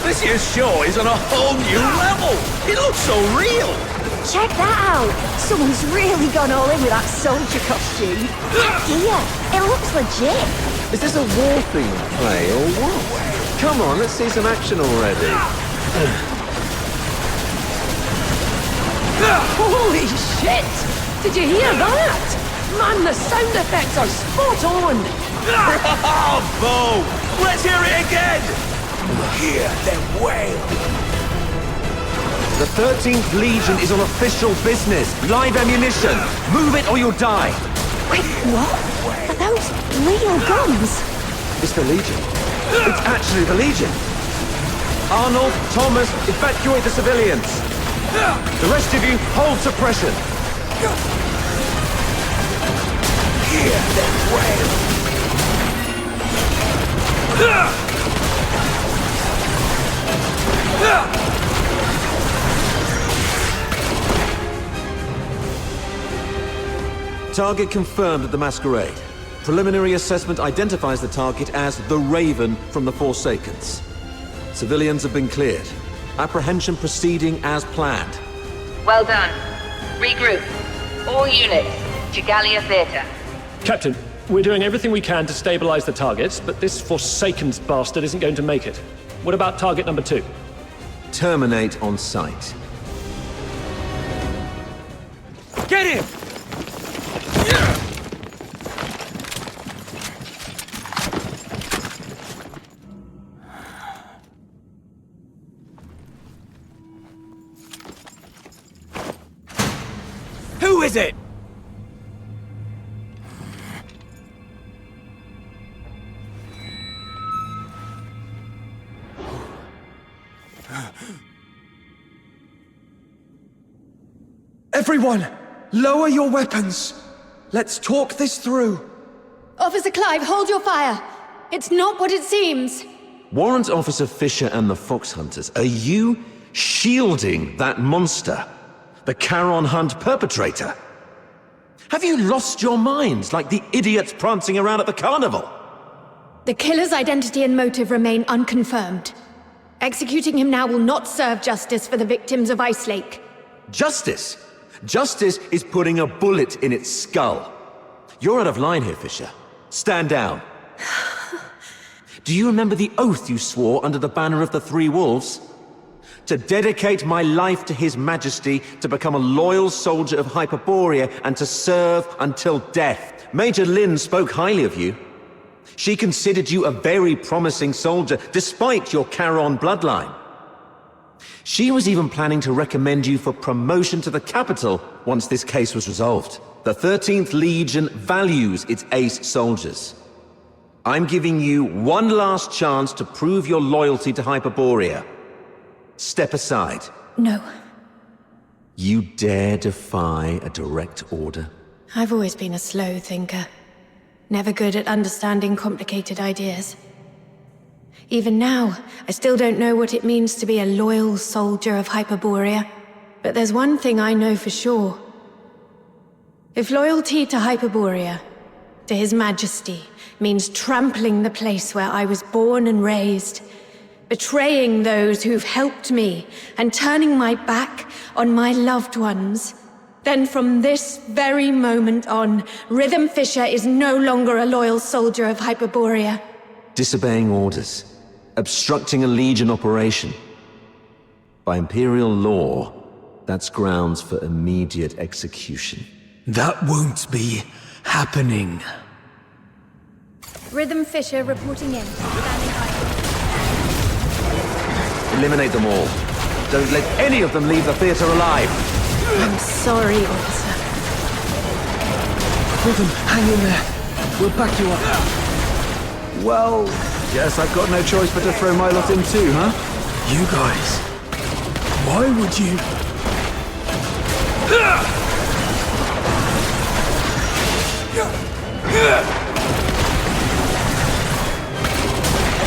This year's show is on a whole new level. It looks so real. Check that out! Someone's really gone all in with that soldier costume. Here, it looks legit. Is this a war-themed play or what? Come on, let's see some action already. Holy shit! Did you hear that? Man, the sound effects are spot on! Bravo! Let's hear it again! Hear them wail. The 13th Legion is on official business. Live ammunition. Move it or you'll die. Wait, what? Are those real guns? It's the Legion. It's actually the Legion. Arnold, Thomas, evacuate the civilians. The rest of you, hold suppression. Hear them wail. Target confirmed at the Masquerade. Preliminary assessment identifies the target as the Raven from the Forsakens. Civilians have been cleared. Apprehension proceeding as planned. Well done. Regroup. All units to Gallia Theatre. Captain, we're doing everything we can to stabilize the targets, but this Forsaken's bastard isn't going to make it. What about target number 2? Terminate on sight. Get him! Everyone, lower your weapons. Let's talk this through. Officer Clive, hold your fire. It's not what it seems. Warrant Officer Fisher and the Phoxhunters, are you shielding that monster? The Charon Hunt perpetrator? Have you lost your minds like the idiots prancing around at the carnival? The killer's identity and motive remain unconfirmed. Executing him now will not serve justice for the victims of Ice Lake. Justice? Justice is putting a bullet in its skull. You're out of line here, Fisher. Stand down. Do you remember the oath you swore under the banner of the Three Wolves? To dedicate my life to His Majesty, to become a loyal soldier of Hyperborea, and to serve until death. Major Lynn spoke highly of you. She considered you a very promising soldier, despite your Charon bloodline. She was even planning to recommend you for promotion to the capital once this case was resolved. The 13th Legion values its ace soldiers. I'm giving you one last chance to prove your loyalty to Hyperborea. Step aside. No. You dare defy a direct order? I've always been a slow thinker. Never good at understanding complicated ideas. Even now, I still don't know what it means to be a loyal soldier of Hyperborea. But there's one thing I know for sure. If loyalty to Hyperborea, to His Majesty, means trampling the place where I was born and raised, betraying those who've helped me, and turning my back on my loved ones, then from this very moment on, Rhythm Fisher is no longer a loyal soldier of Hyperborea. Disobeying orders. Obstructing a Legion operation. By Imperial law, that's grounds for immediate execution. That won't be happening. Rhythm Fisher reporting in. Standing by. Eliminate them all. Don't let any of them leave the theater alive. I'm sorry, officer. Rhythm, hang in there. We'll back you up. Well, guess I've got no choice but to throw my lot in too, huh? You guys, why would you?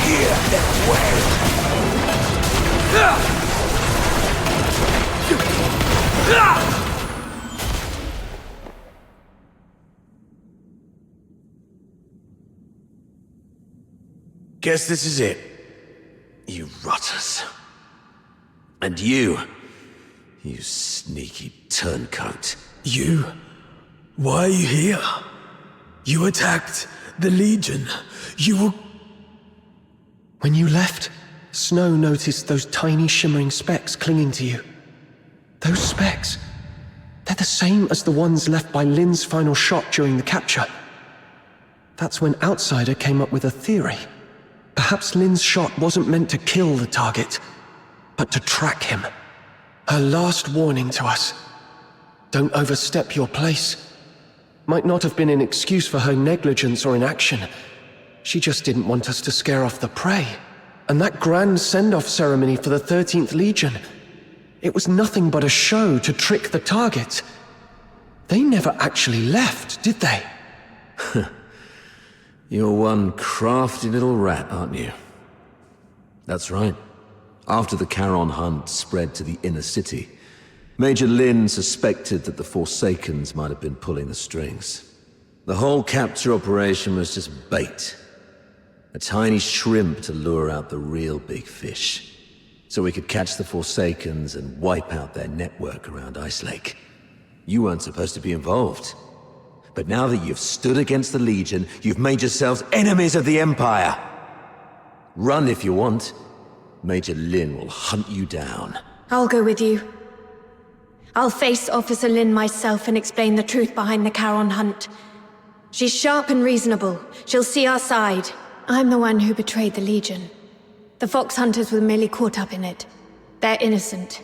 Hear that way. Guess this is it, you rotters. And you sneaky turncoat. You? Why are you here? You attacked the Legion. You were... When you left, Snow noticed those tiny shimmering specks clinging to you. Those specks, they're the same as the ones left by Lynn's final shot during the capture. That's when Outsider came up with a theory. Perhaps Lynn's shot wasn't meant to kill the target, but to track him. Her last warning to us. Don't overstep your place. Might not have been an excuse for her negligence or inaction. She just didn't want us to scare off the prey. And that grand send-off ceremony for the 13th Legion, it was nothing but a show to trick the target. They never actually left, did they? You're one crafty little rat, aren't you? That's right. After the Charon Hunt spread to the inner city, Major Lynn suspected that the Forsakens might have been pulling the strings. The whole capture operation was just bait. A tiny shrimp to lure out the real big fish. So we could catch the Forsakens and wipe out their network around Ice Lake. You weren't supposed to be involved. But now that you've stood against the Legion, you've made yourselves enemies of the Empire. Run if you want. Major Lynn will hunt you down. I'll go with you. I'll face Officer Lynn myself and explain the truth behind the Charon Hunt. She's sharp and reasonable. She'll see our side. I'm the one who betrayed the Legion. The Phoxhunters were merely caught up in it. They're innocent.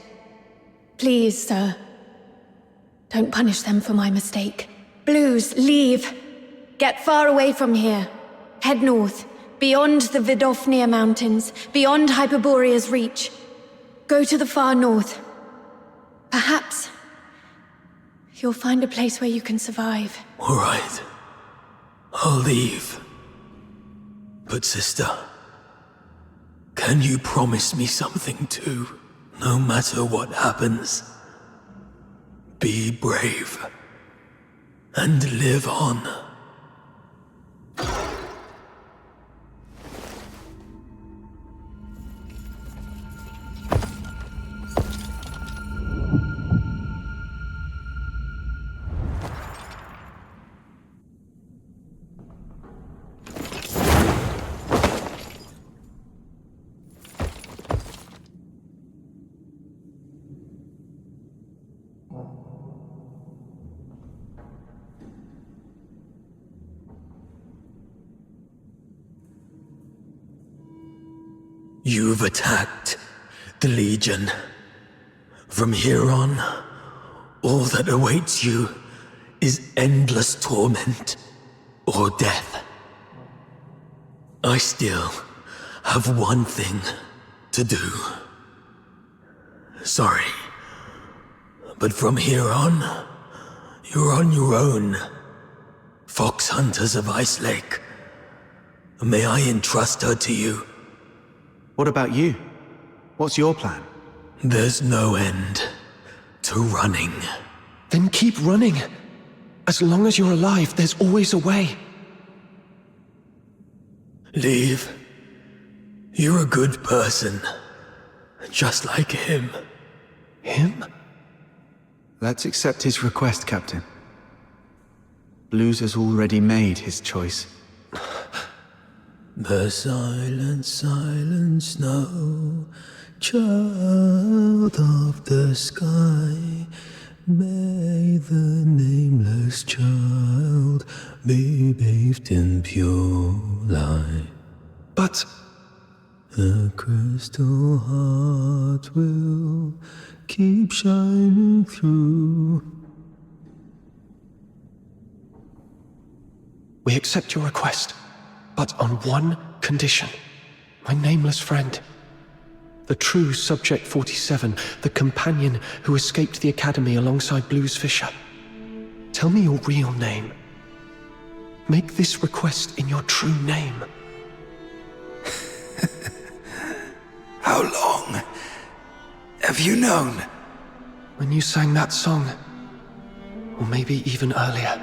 Please, sir, don't punish them for my mistake. Blues, leave. Get far away from here. Head north, beyond the Vidofnia Mountains, beyond Hyperborea's reach. Go to the far north. Perhaps You'll find a place where you can survive. All right. I'll leave. But sister, can you promise me something too? No matter what happens, be brave and live on. You've attacked the Legion. From here on, all that awaits you is endless torment or death. I still have one thing to do. Sorry, but from here on, you're on your own. Phoxhunters of Ice Lake. May I entrust her to you? What about you? What's your plan? There's no end to running. Then keep running. As long as you're alive, there's always a way. Leave. You're a good person. Just like him. Him? Let's accept his request, Captain. Blues has already made his choice. The silent, silent snow, child of the sky, may the nameless child be bathed in pure light. But the crystal heart will keep shining through. we accept your request. But on one condition. My nameless friend. The true Subject 47, the companion who escaped the Academy alongside Blues Fisher. Tell me your real name. Make this request in your true name. How long have you known? When you sang that song. Or maybe even earlier.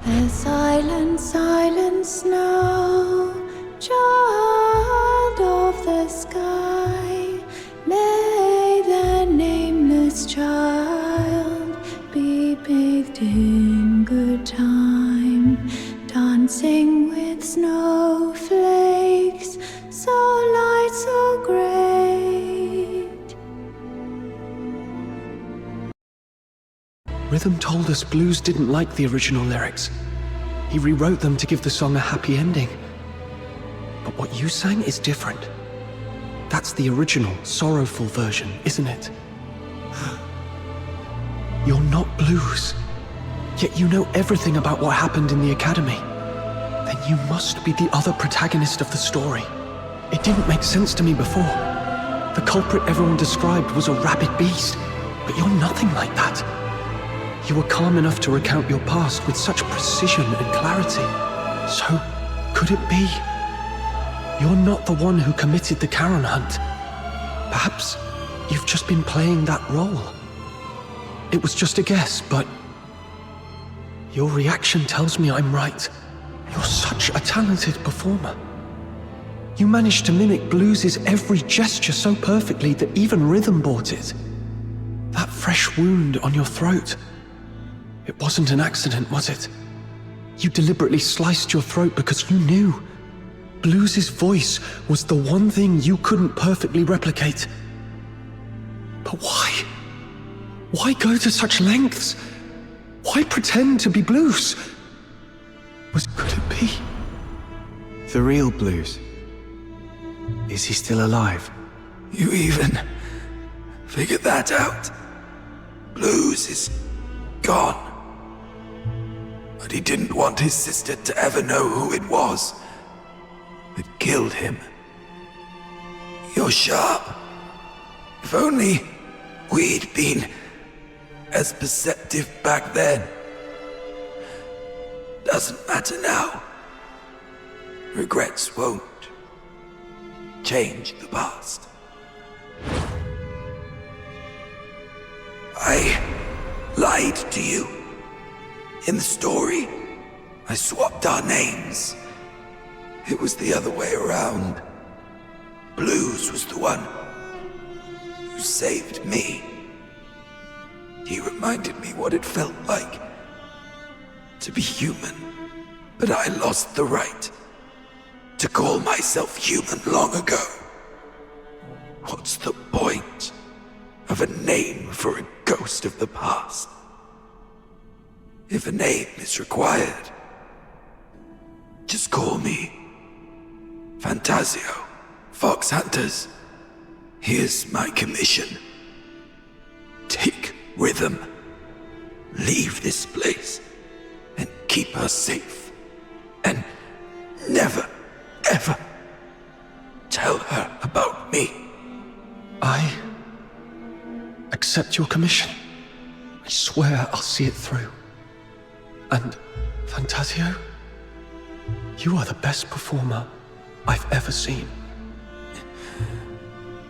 The silent, silent snow, child of the sky, may the nameless child be bathed in good time, dancing with snowflakes, so light, so great. Rhythm told us Blues didn't like the original lyrics. He rewrote them to give the song a happy ending. But what you sang is different. That's the original, sorrowful version, isn't it? You're not Blues, yet you know everything about what happened in the Academy. Then you must be the other protagonist of the story. It didn't make sense to me before. The culprit everyone described was a rabid beast, but you're nothing like that. You were calm enough to recount your past with such precision and clarity. So, could it be? You're not the one who committed the Charon hunt. Perhaps you've just been playing that role. It was just a guess, but your reaction tells me I'm right. You're such a talented performer. You managed to mimic Blues' every gesture so perfectly that even Rhythm bought it. That fresh wound on your throat. It wasn't an accident, was it? You deliberately sliced your throat because you knew. Blues' voice was the one thing you couldn't perfectly replicate. But why? Why go to such lengths? Why pretend to be Blues? Could it be? The real Blues. Is he still alive? You even figured that out? Blues is gone. But he didn't want his sister to ever know who it was that killed him. You're sharp. If only we'd been as perceptive back then. Doesn't matter now. Regrets won't change the past. I lied to you. In the story, I swapped our names. It was the other way around. Blues was the one who saved me. He reminded me what it felt like to be human, but I lost the right to call myself human long ago. What's the point of a name for a ghost of the past? If a name is required, just call me Fantasio. Phoxhunters, here's my commission. Take Rhythm, leave this place, and keep her safe. And never, ever tell her about me. I accept your commission. I swear I'll see it through. And, Fantasio, you are the best performer I've ever seen.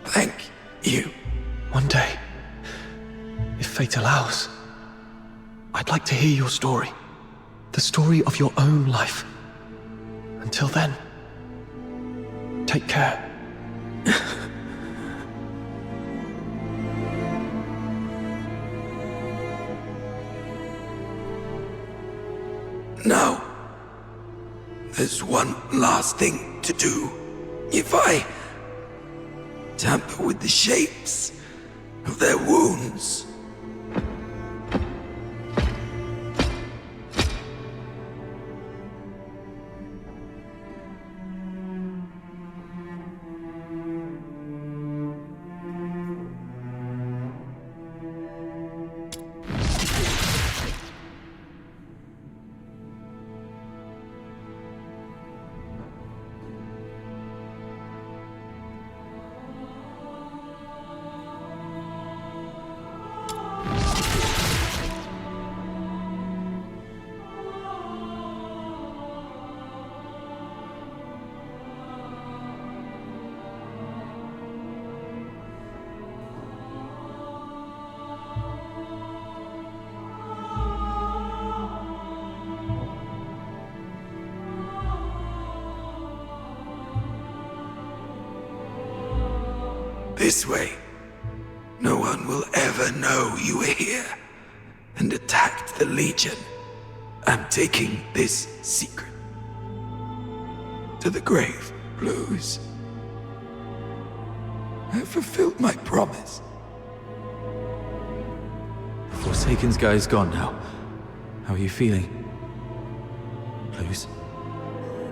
Thank you. One day, if fate allows, I'd like to hear your story. The story of your own life. Until then, take care. Now, there's one last thing to do. If I tamper with the shapes of their wounds, this way, no one will ever know you were here and attacked the Legion. I'm taking this secret to the grave, Blues. I fulfilled my promise. The Forsaken's guy's gone now. How are you feeling? Blues?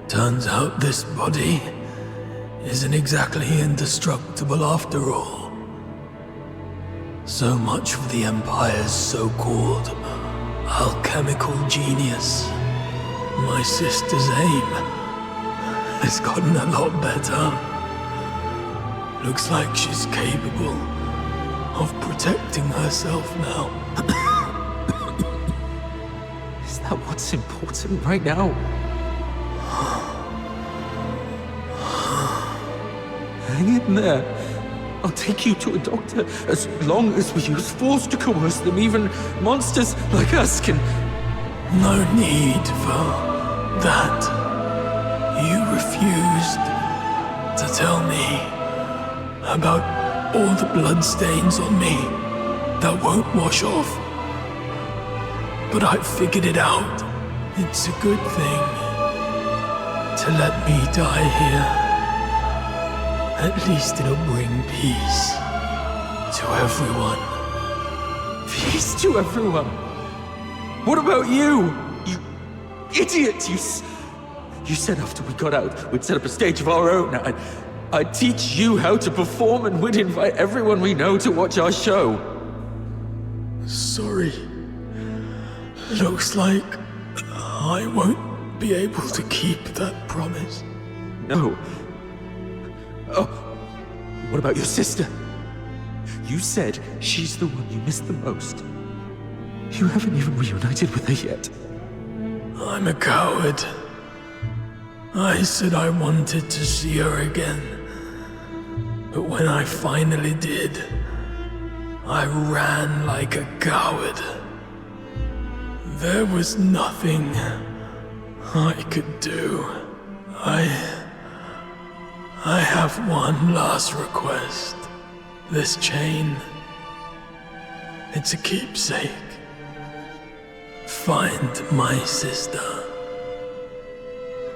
Turns out this body isn't exactly indestructible after all. So much of the Empire's so-called alchemical genius, my sister's aim, has gotten a lot better. Looks like she's capable of protecting herself now. Is that what's important right now? Hang in there. I'll take you to a doctor as long as we use force to coerce them. Even monsters like us can... No need for that. You refused to tell me about all the bloodstains on me that won't wash off. But I figured it out. It's a good thing to let me die here. At least it'll bring peace to everyone. Peace to everyone? What about you? You idiot! You said after we got out, we'd set up a stage of our own. I'd teach you how to perform and we'd invite everyone we know to watch our show. Sorry. Looks like I won't be able to keep that promise. No. Oh, what about your sister? You said she's the one you miss the most. You haven't even reunited with her yet. I'm a coward. I said I wanted to see her again. But when I finally did, I ran like a coward. There was nothing I could do. I have one last request. This chain, it's a keepsake. Find my sister.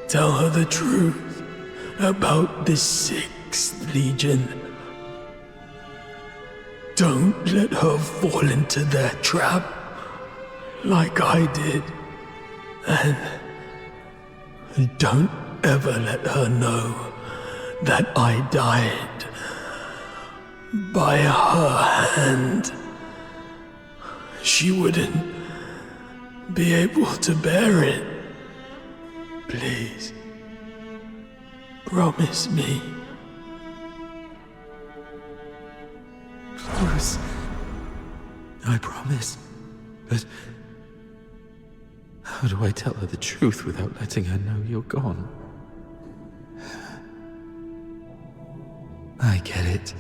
Tell her the truth about the 6th Legion. Don't let her fall into their trap like I did. And don't ever let her know that I died by her hand. She wouldn't be able to bear it. Please, promise me. Close. I promise. But how do I tell her the truth without letting her know you're gone? I get it.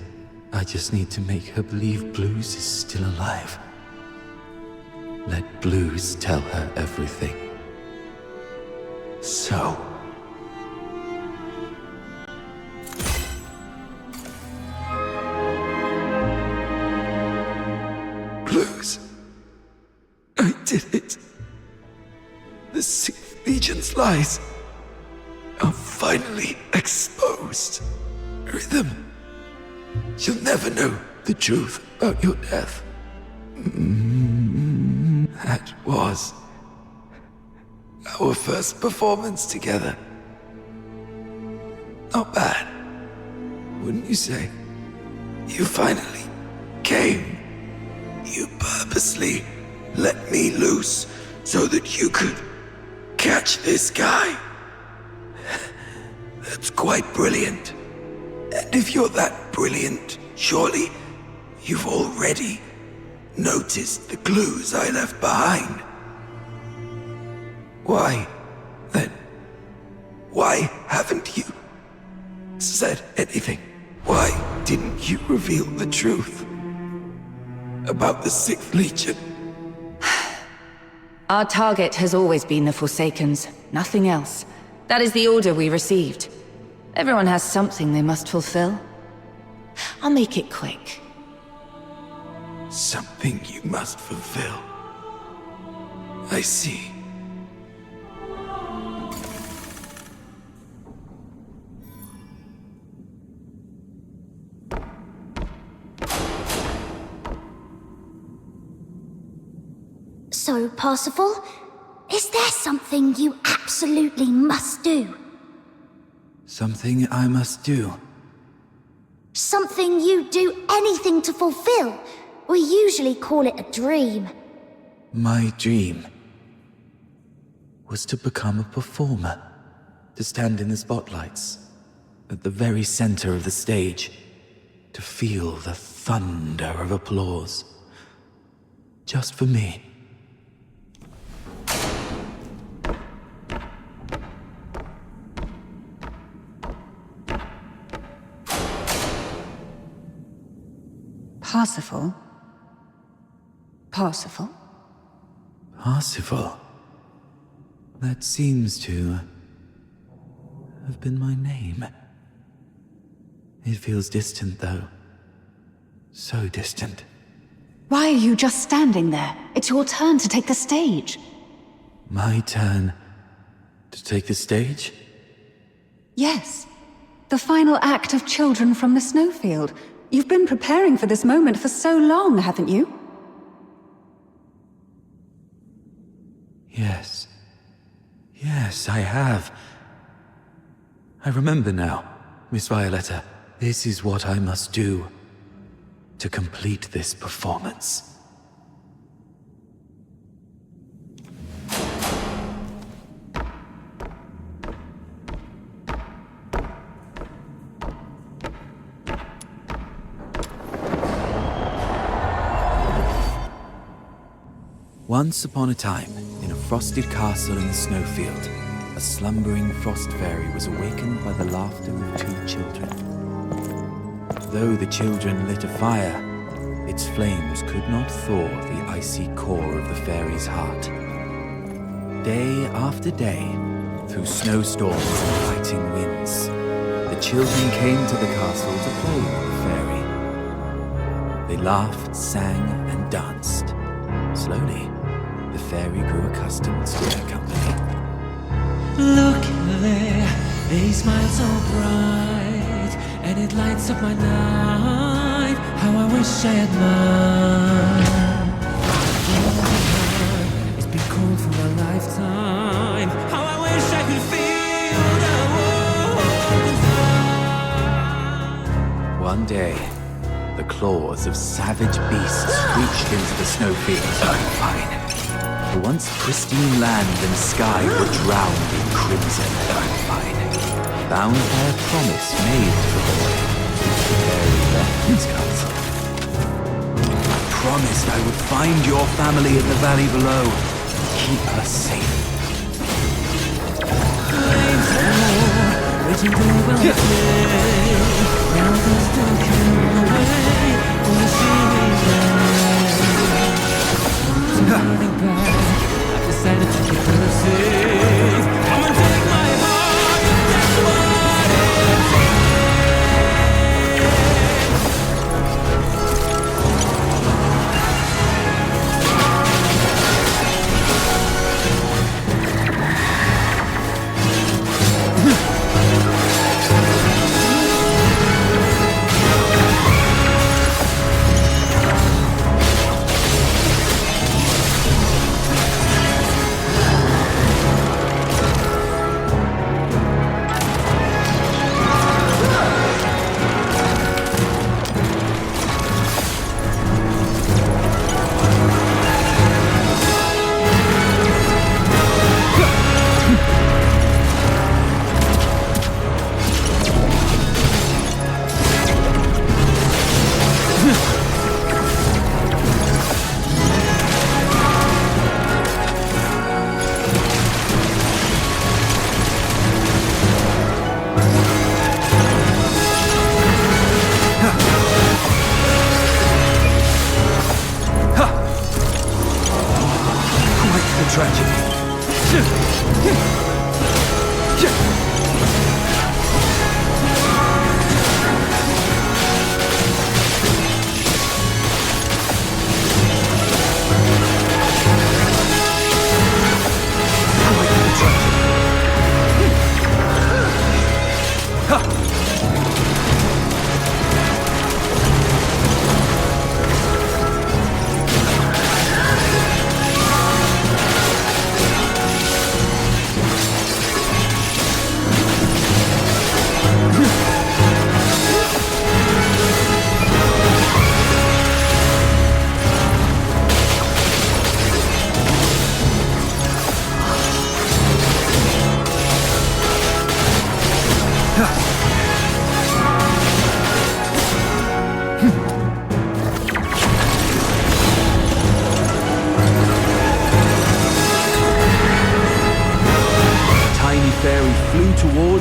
I just need to make her believe Blues is still alive. Let Blues tell her everything. So... Blues. I did it. The 6th Legion's lies are finally exposed. Rhythm, you'll never know the truth about your death. That was our first performance together. Not bad, wouldn't you say? You finally came. You purposely let me loose so that you could catch this guy. That's quite brilliant. And if you're that brilliant, surely you've already noticed the clues I left behind. Why, then? Why haven't you said anything? Why didn't you reveal the truth about the 6th Legion? Our target has always been the Forsakens, nothing else. That is the order we received. Everyone has something they must fulfill. I'll make it quick. Something you must fulfill. I see. So, Parsifal, is there something you absolutely must do? Something I must do. Something you do anything to fulfill? We usually call it a dream. My dream was to become a performer, to stand in the spotlights, at the very center of the stage, to feel the thunder of applause. Just for me. Parsifal? Parsifal? Parsifal? That seems to have been my name. It feels distant, though. So distant. Why are you just standing there? It's your turn to take the stage. My turn to take the stage? Yes. The final act of Children from the Snowfield. You've been preparing for this moment for so long, haven't you? Yes. Yes, I have. I remember now, Miss Violetta. This is what I must do to complete this performance. Once upon a time, in a frosted castle in the Snowfield, a slumbering frost fairy was awakened by the laughter of 2 children. Though the children lit a fire, its flames could not thaw the icy core of the fairy's heart. Day after day, through snowstorms and biting winds, the children came to the castle to play with the fairy. They laughed, sang, and danced. Slowly, the fairy grew accustomed to their company. Look there, they smile so bright, and it lights up my night. How I wish I had mine. It's been cold for a lifetime. How I wish I could feel the warmth inside. One day, the claws of savage beasts reached into the snowfield. Fine. The once pristine land and sky were drowned in crimson. Fine. Bound by a promise made to the boy, the fairy left his castle. I promised I would find your family in the valley below, and keep her safe. Waiting for a day. Now there's no coming away. Wanna see me running back. I've decided to keep her safe. Come and take my heart. That's what it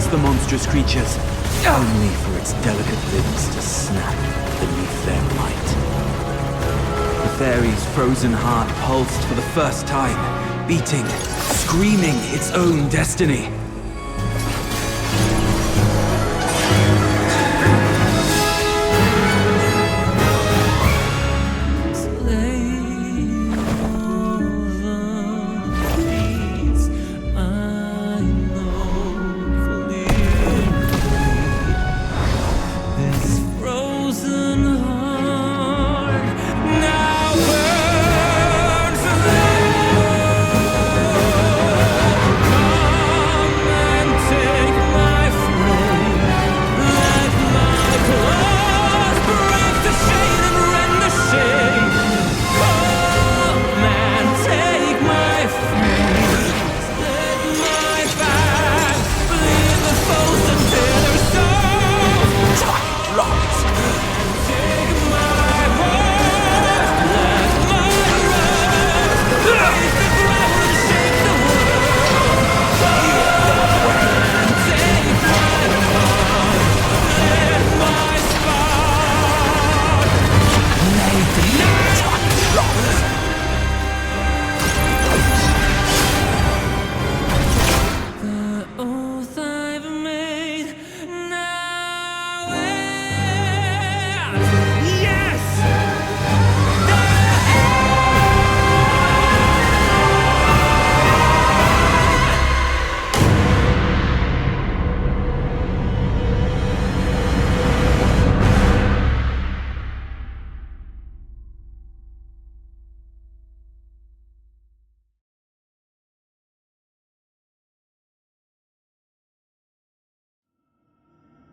The monstrous creatures, only for its delicate limbs to snap beneath their might. The fairy's frozen heart pulsed for the first time, beating, screaming its own destiny. now burns alive.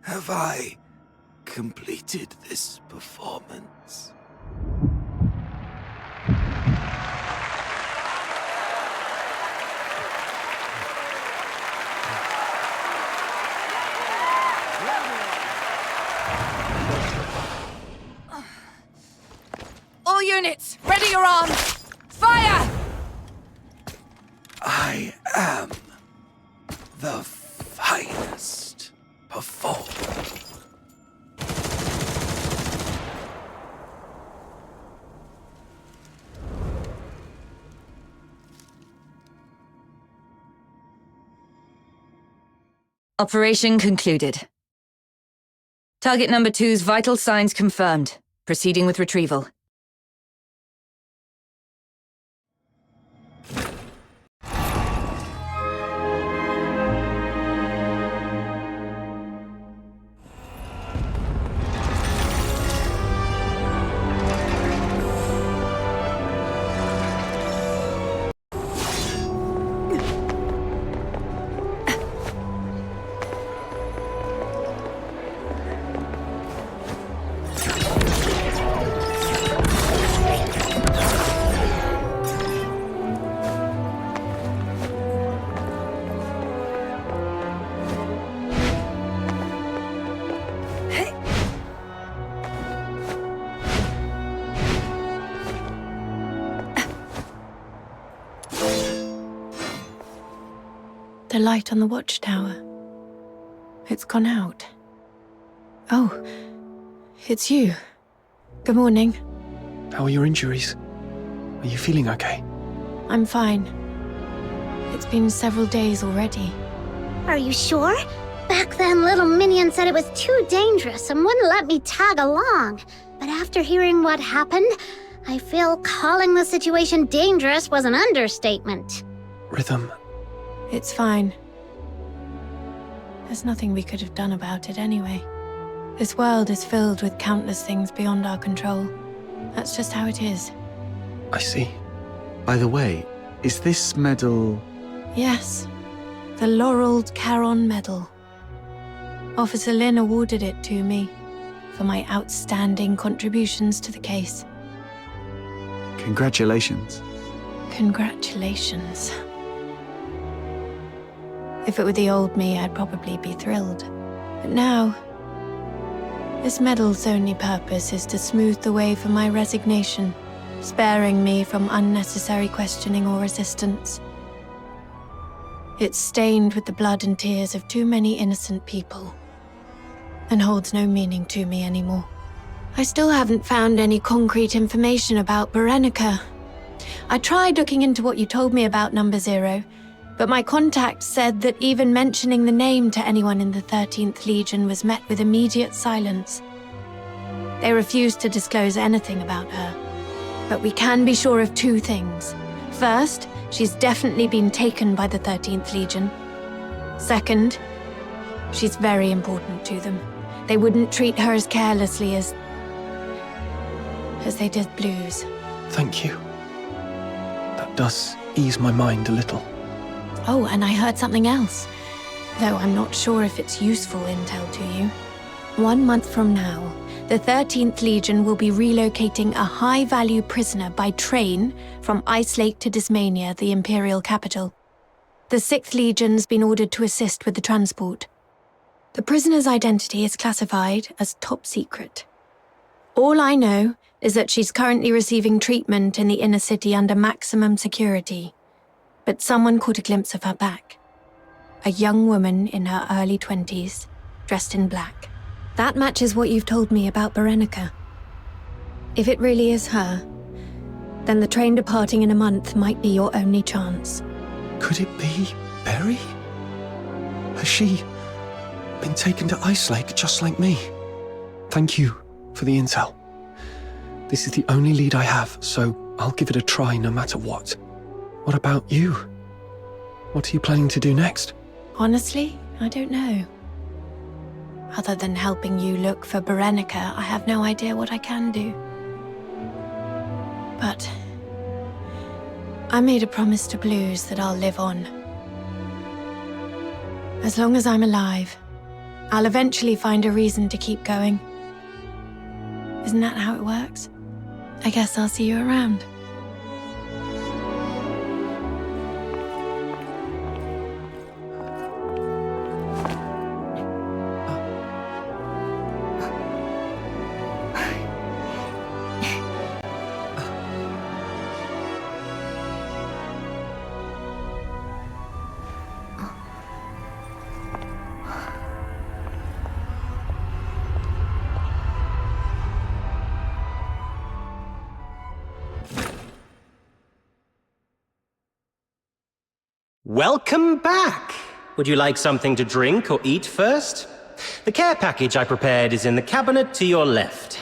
Have I completed this performance? All units, ready your arms! Fire! I am the finest performer. Operation concluded. Target number 2's vital signs confirmed. Proceeding with retrieval. The light on the watchtower. It's gone out. Oh, it's you. Good morning. How are your injuries? Are you feeling okay? I'm fine. It's been several days already. Are you sure? Back then, little Minion said it was too dangerous and wouldn't let me tag along. But after hearing what happened, I feel calling the situation dangerous was an understatement. Rhythm. It's fine. There's nothing we could have done about it anyway. This world is filled with countless things beyond our control. That's just how it is. I see. By the way, is this medal... Yes. The Laureled Charon Medal. Officer Lin awarded it to me for my outstanding contributions to the case. Congratulations. Congratulations. If it were the old me, I'd probably be thrilled. But now, this medal's only purpose is to smooth the way for my resignation, sparing me from unnecessary questioning or resistance. It's stained with the blood and tears of too many innocent people, and holds no meaning to me anymore. I still haven't found any concrete information about Berenica. I tried looking into what you told me about Number Zero, but my contact said that even mentioning the name to anyone in the 13th Legion was met with immediate silence. They refused to disclose anything about her. But we can be sure of two things. First, she's definitely been taken by the 13th Legion. Second, she's very important to them. They wouldn't treat her as carelessly as they did Blues. Thank you. That does ease my mind a little. Oh, and I heard something else, though I'm not sure if it's useful intel to you. 1 month from now, the 13th Legion will be relocating a high-value prisoner by train from Ice Lake to Dismania, the Imperial capital. The 6th Legion's been ordered to assist with the transport. The prisoner's identity is classified as top secret. All I know is that she's currently receiving treatment in the inner city under maximum security. But someone caught a glimpse of her back. A young woman in her early 20s, dressed in black. That matches what you've told me about Berenica. If it really is her, then the train departing in a month might be your only chance. Could it be Berry? Has she been taken to Ice Lake just like me? Thank you for the intel. This is the only lead I have, so I'll give it a try no matter what. What about you? What are you planning to do next? Honestly, I don't know. Other than helping you look for Berenica, I have no idea what I can do. But I made a promise to Blues that I'll live on. As long as I'm alive, I'll eventually find a reason to keep going. Isn't that how it works? I guess I'll see you around. Welcome back! Would you like something to drink or eat first? The care package I prepared is in the cabinet to your left.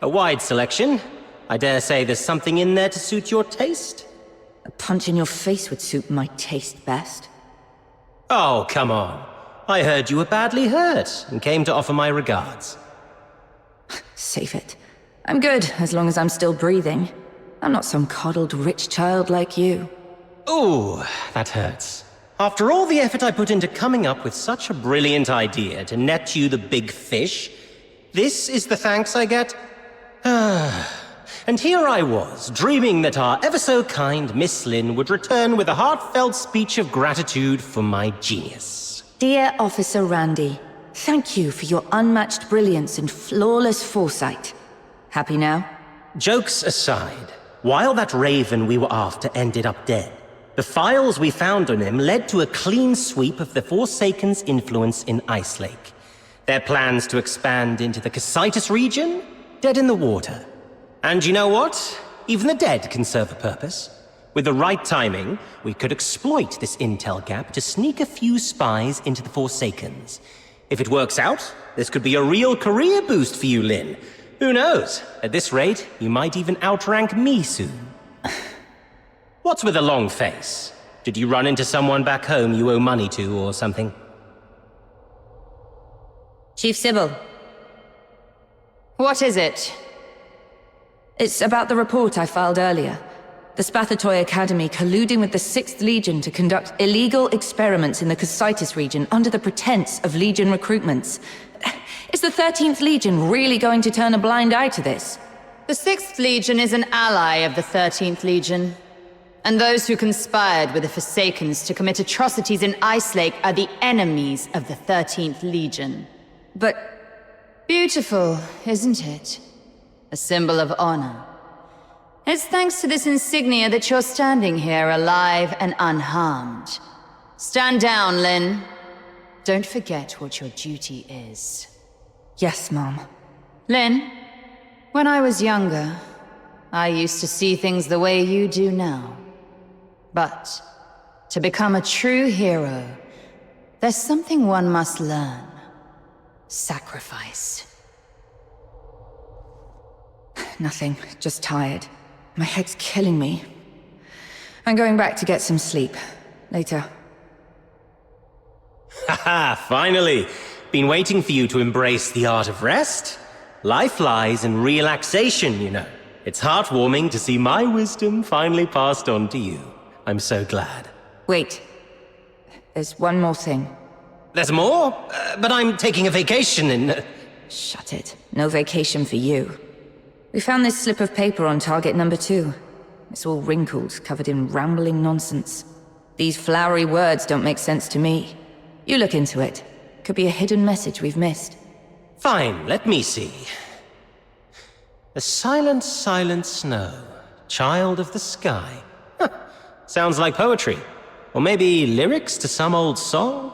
A wide selection. I dare say there's something in there to suit your taste? A punch in your face would suit my taste best. Oh, come on. I heard you were badly hurt and came to offer my regards. Save it. I'm good, as long as I'm still breathing. I'm not some coddled rich child like you. Ooh, that hurts. After all the effort I put into coming up with such a brilliant idea to net you the big fish, this is the thanks I get? And here I was, dreaming that our ever-so-kind Miss Lynn would return with a heartfelt speech of gratitude for my genius. Dear Officer Randy, thank you for your unmatched brilliance and flawless foresight. Happy now? Jokes aside, while that raven we were after ended up dead, the files we found on him led to a clean sweep of the Forsaken's influence in Ice Lake. Their plans to expand into the Casitas region? Dead in the water. And you know what? Even the dead can serve a purpose. With the right timing, we could exploit this intel gap to sneak a few spies into the Forsakens. If it works out, this could be a real career boost for you, Lynn. Who knows? At this rate, you might even outrank me soon. What's with a long face? Did you run into someone back home you owe money to or something? Chief Sybil. What is it? It's about the report I filed earlier. The Spathatoy Academy colluding with the 6th Legion to conduct illegal experiments in the Casitas region under the pretense of Legion recruitments. Is the 13th Legion really going to turn a blind eye to this? The 6th Legion is an ally of the 13th Legion. And those who conspired with the Forsakens to commit atrocities in Ice Lake are the enemies of the 13th Legion. But beautiful, isn't it? A symbol of honor. It's thanks to this insignia that you're standing here alive and unharmed. Stand down, Lynn. Don't forget what your duty is. Yes, Mom. Lynn, when I was younger, I used to see things the way you do now. But to become a true hero, there's something one must learn. Sacrifice. Nothing, just tired. My head's killing me. I'm going back to get some sleep. Later. Haha, finally! Been waiting for you to embrace the art of rest. Life lies in relaxation, you know. It's heartwarming to see my wisdom finally passed on to you. I'm so glad. Wait. There's one more thing. There's more? But I'm taking a vacation in... Shut it. No vacation for you. We found this slip of paper on target number 2. It's all wrinkled, covered in rambling nonsense. These flowery words don't make sense to me. You look into it. Could be a hidden message we've missed. Fine, let me see. The silent, silent snow, child of the sky. Huh. Sounds like poetry. Or maybe lyrics to some old song?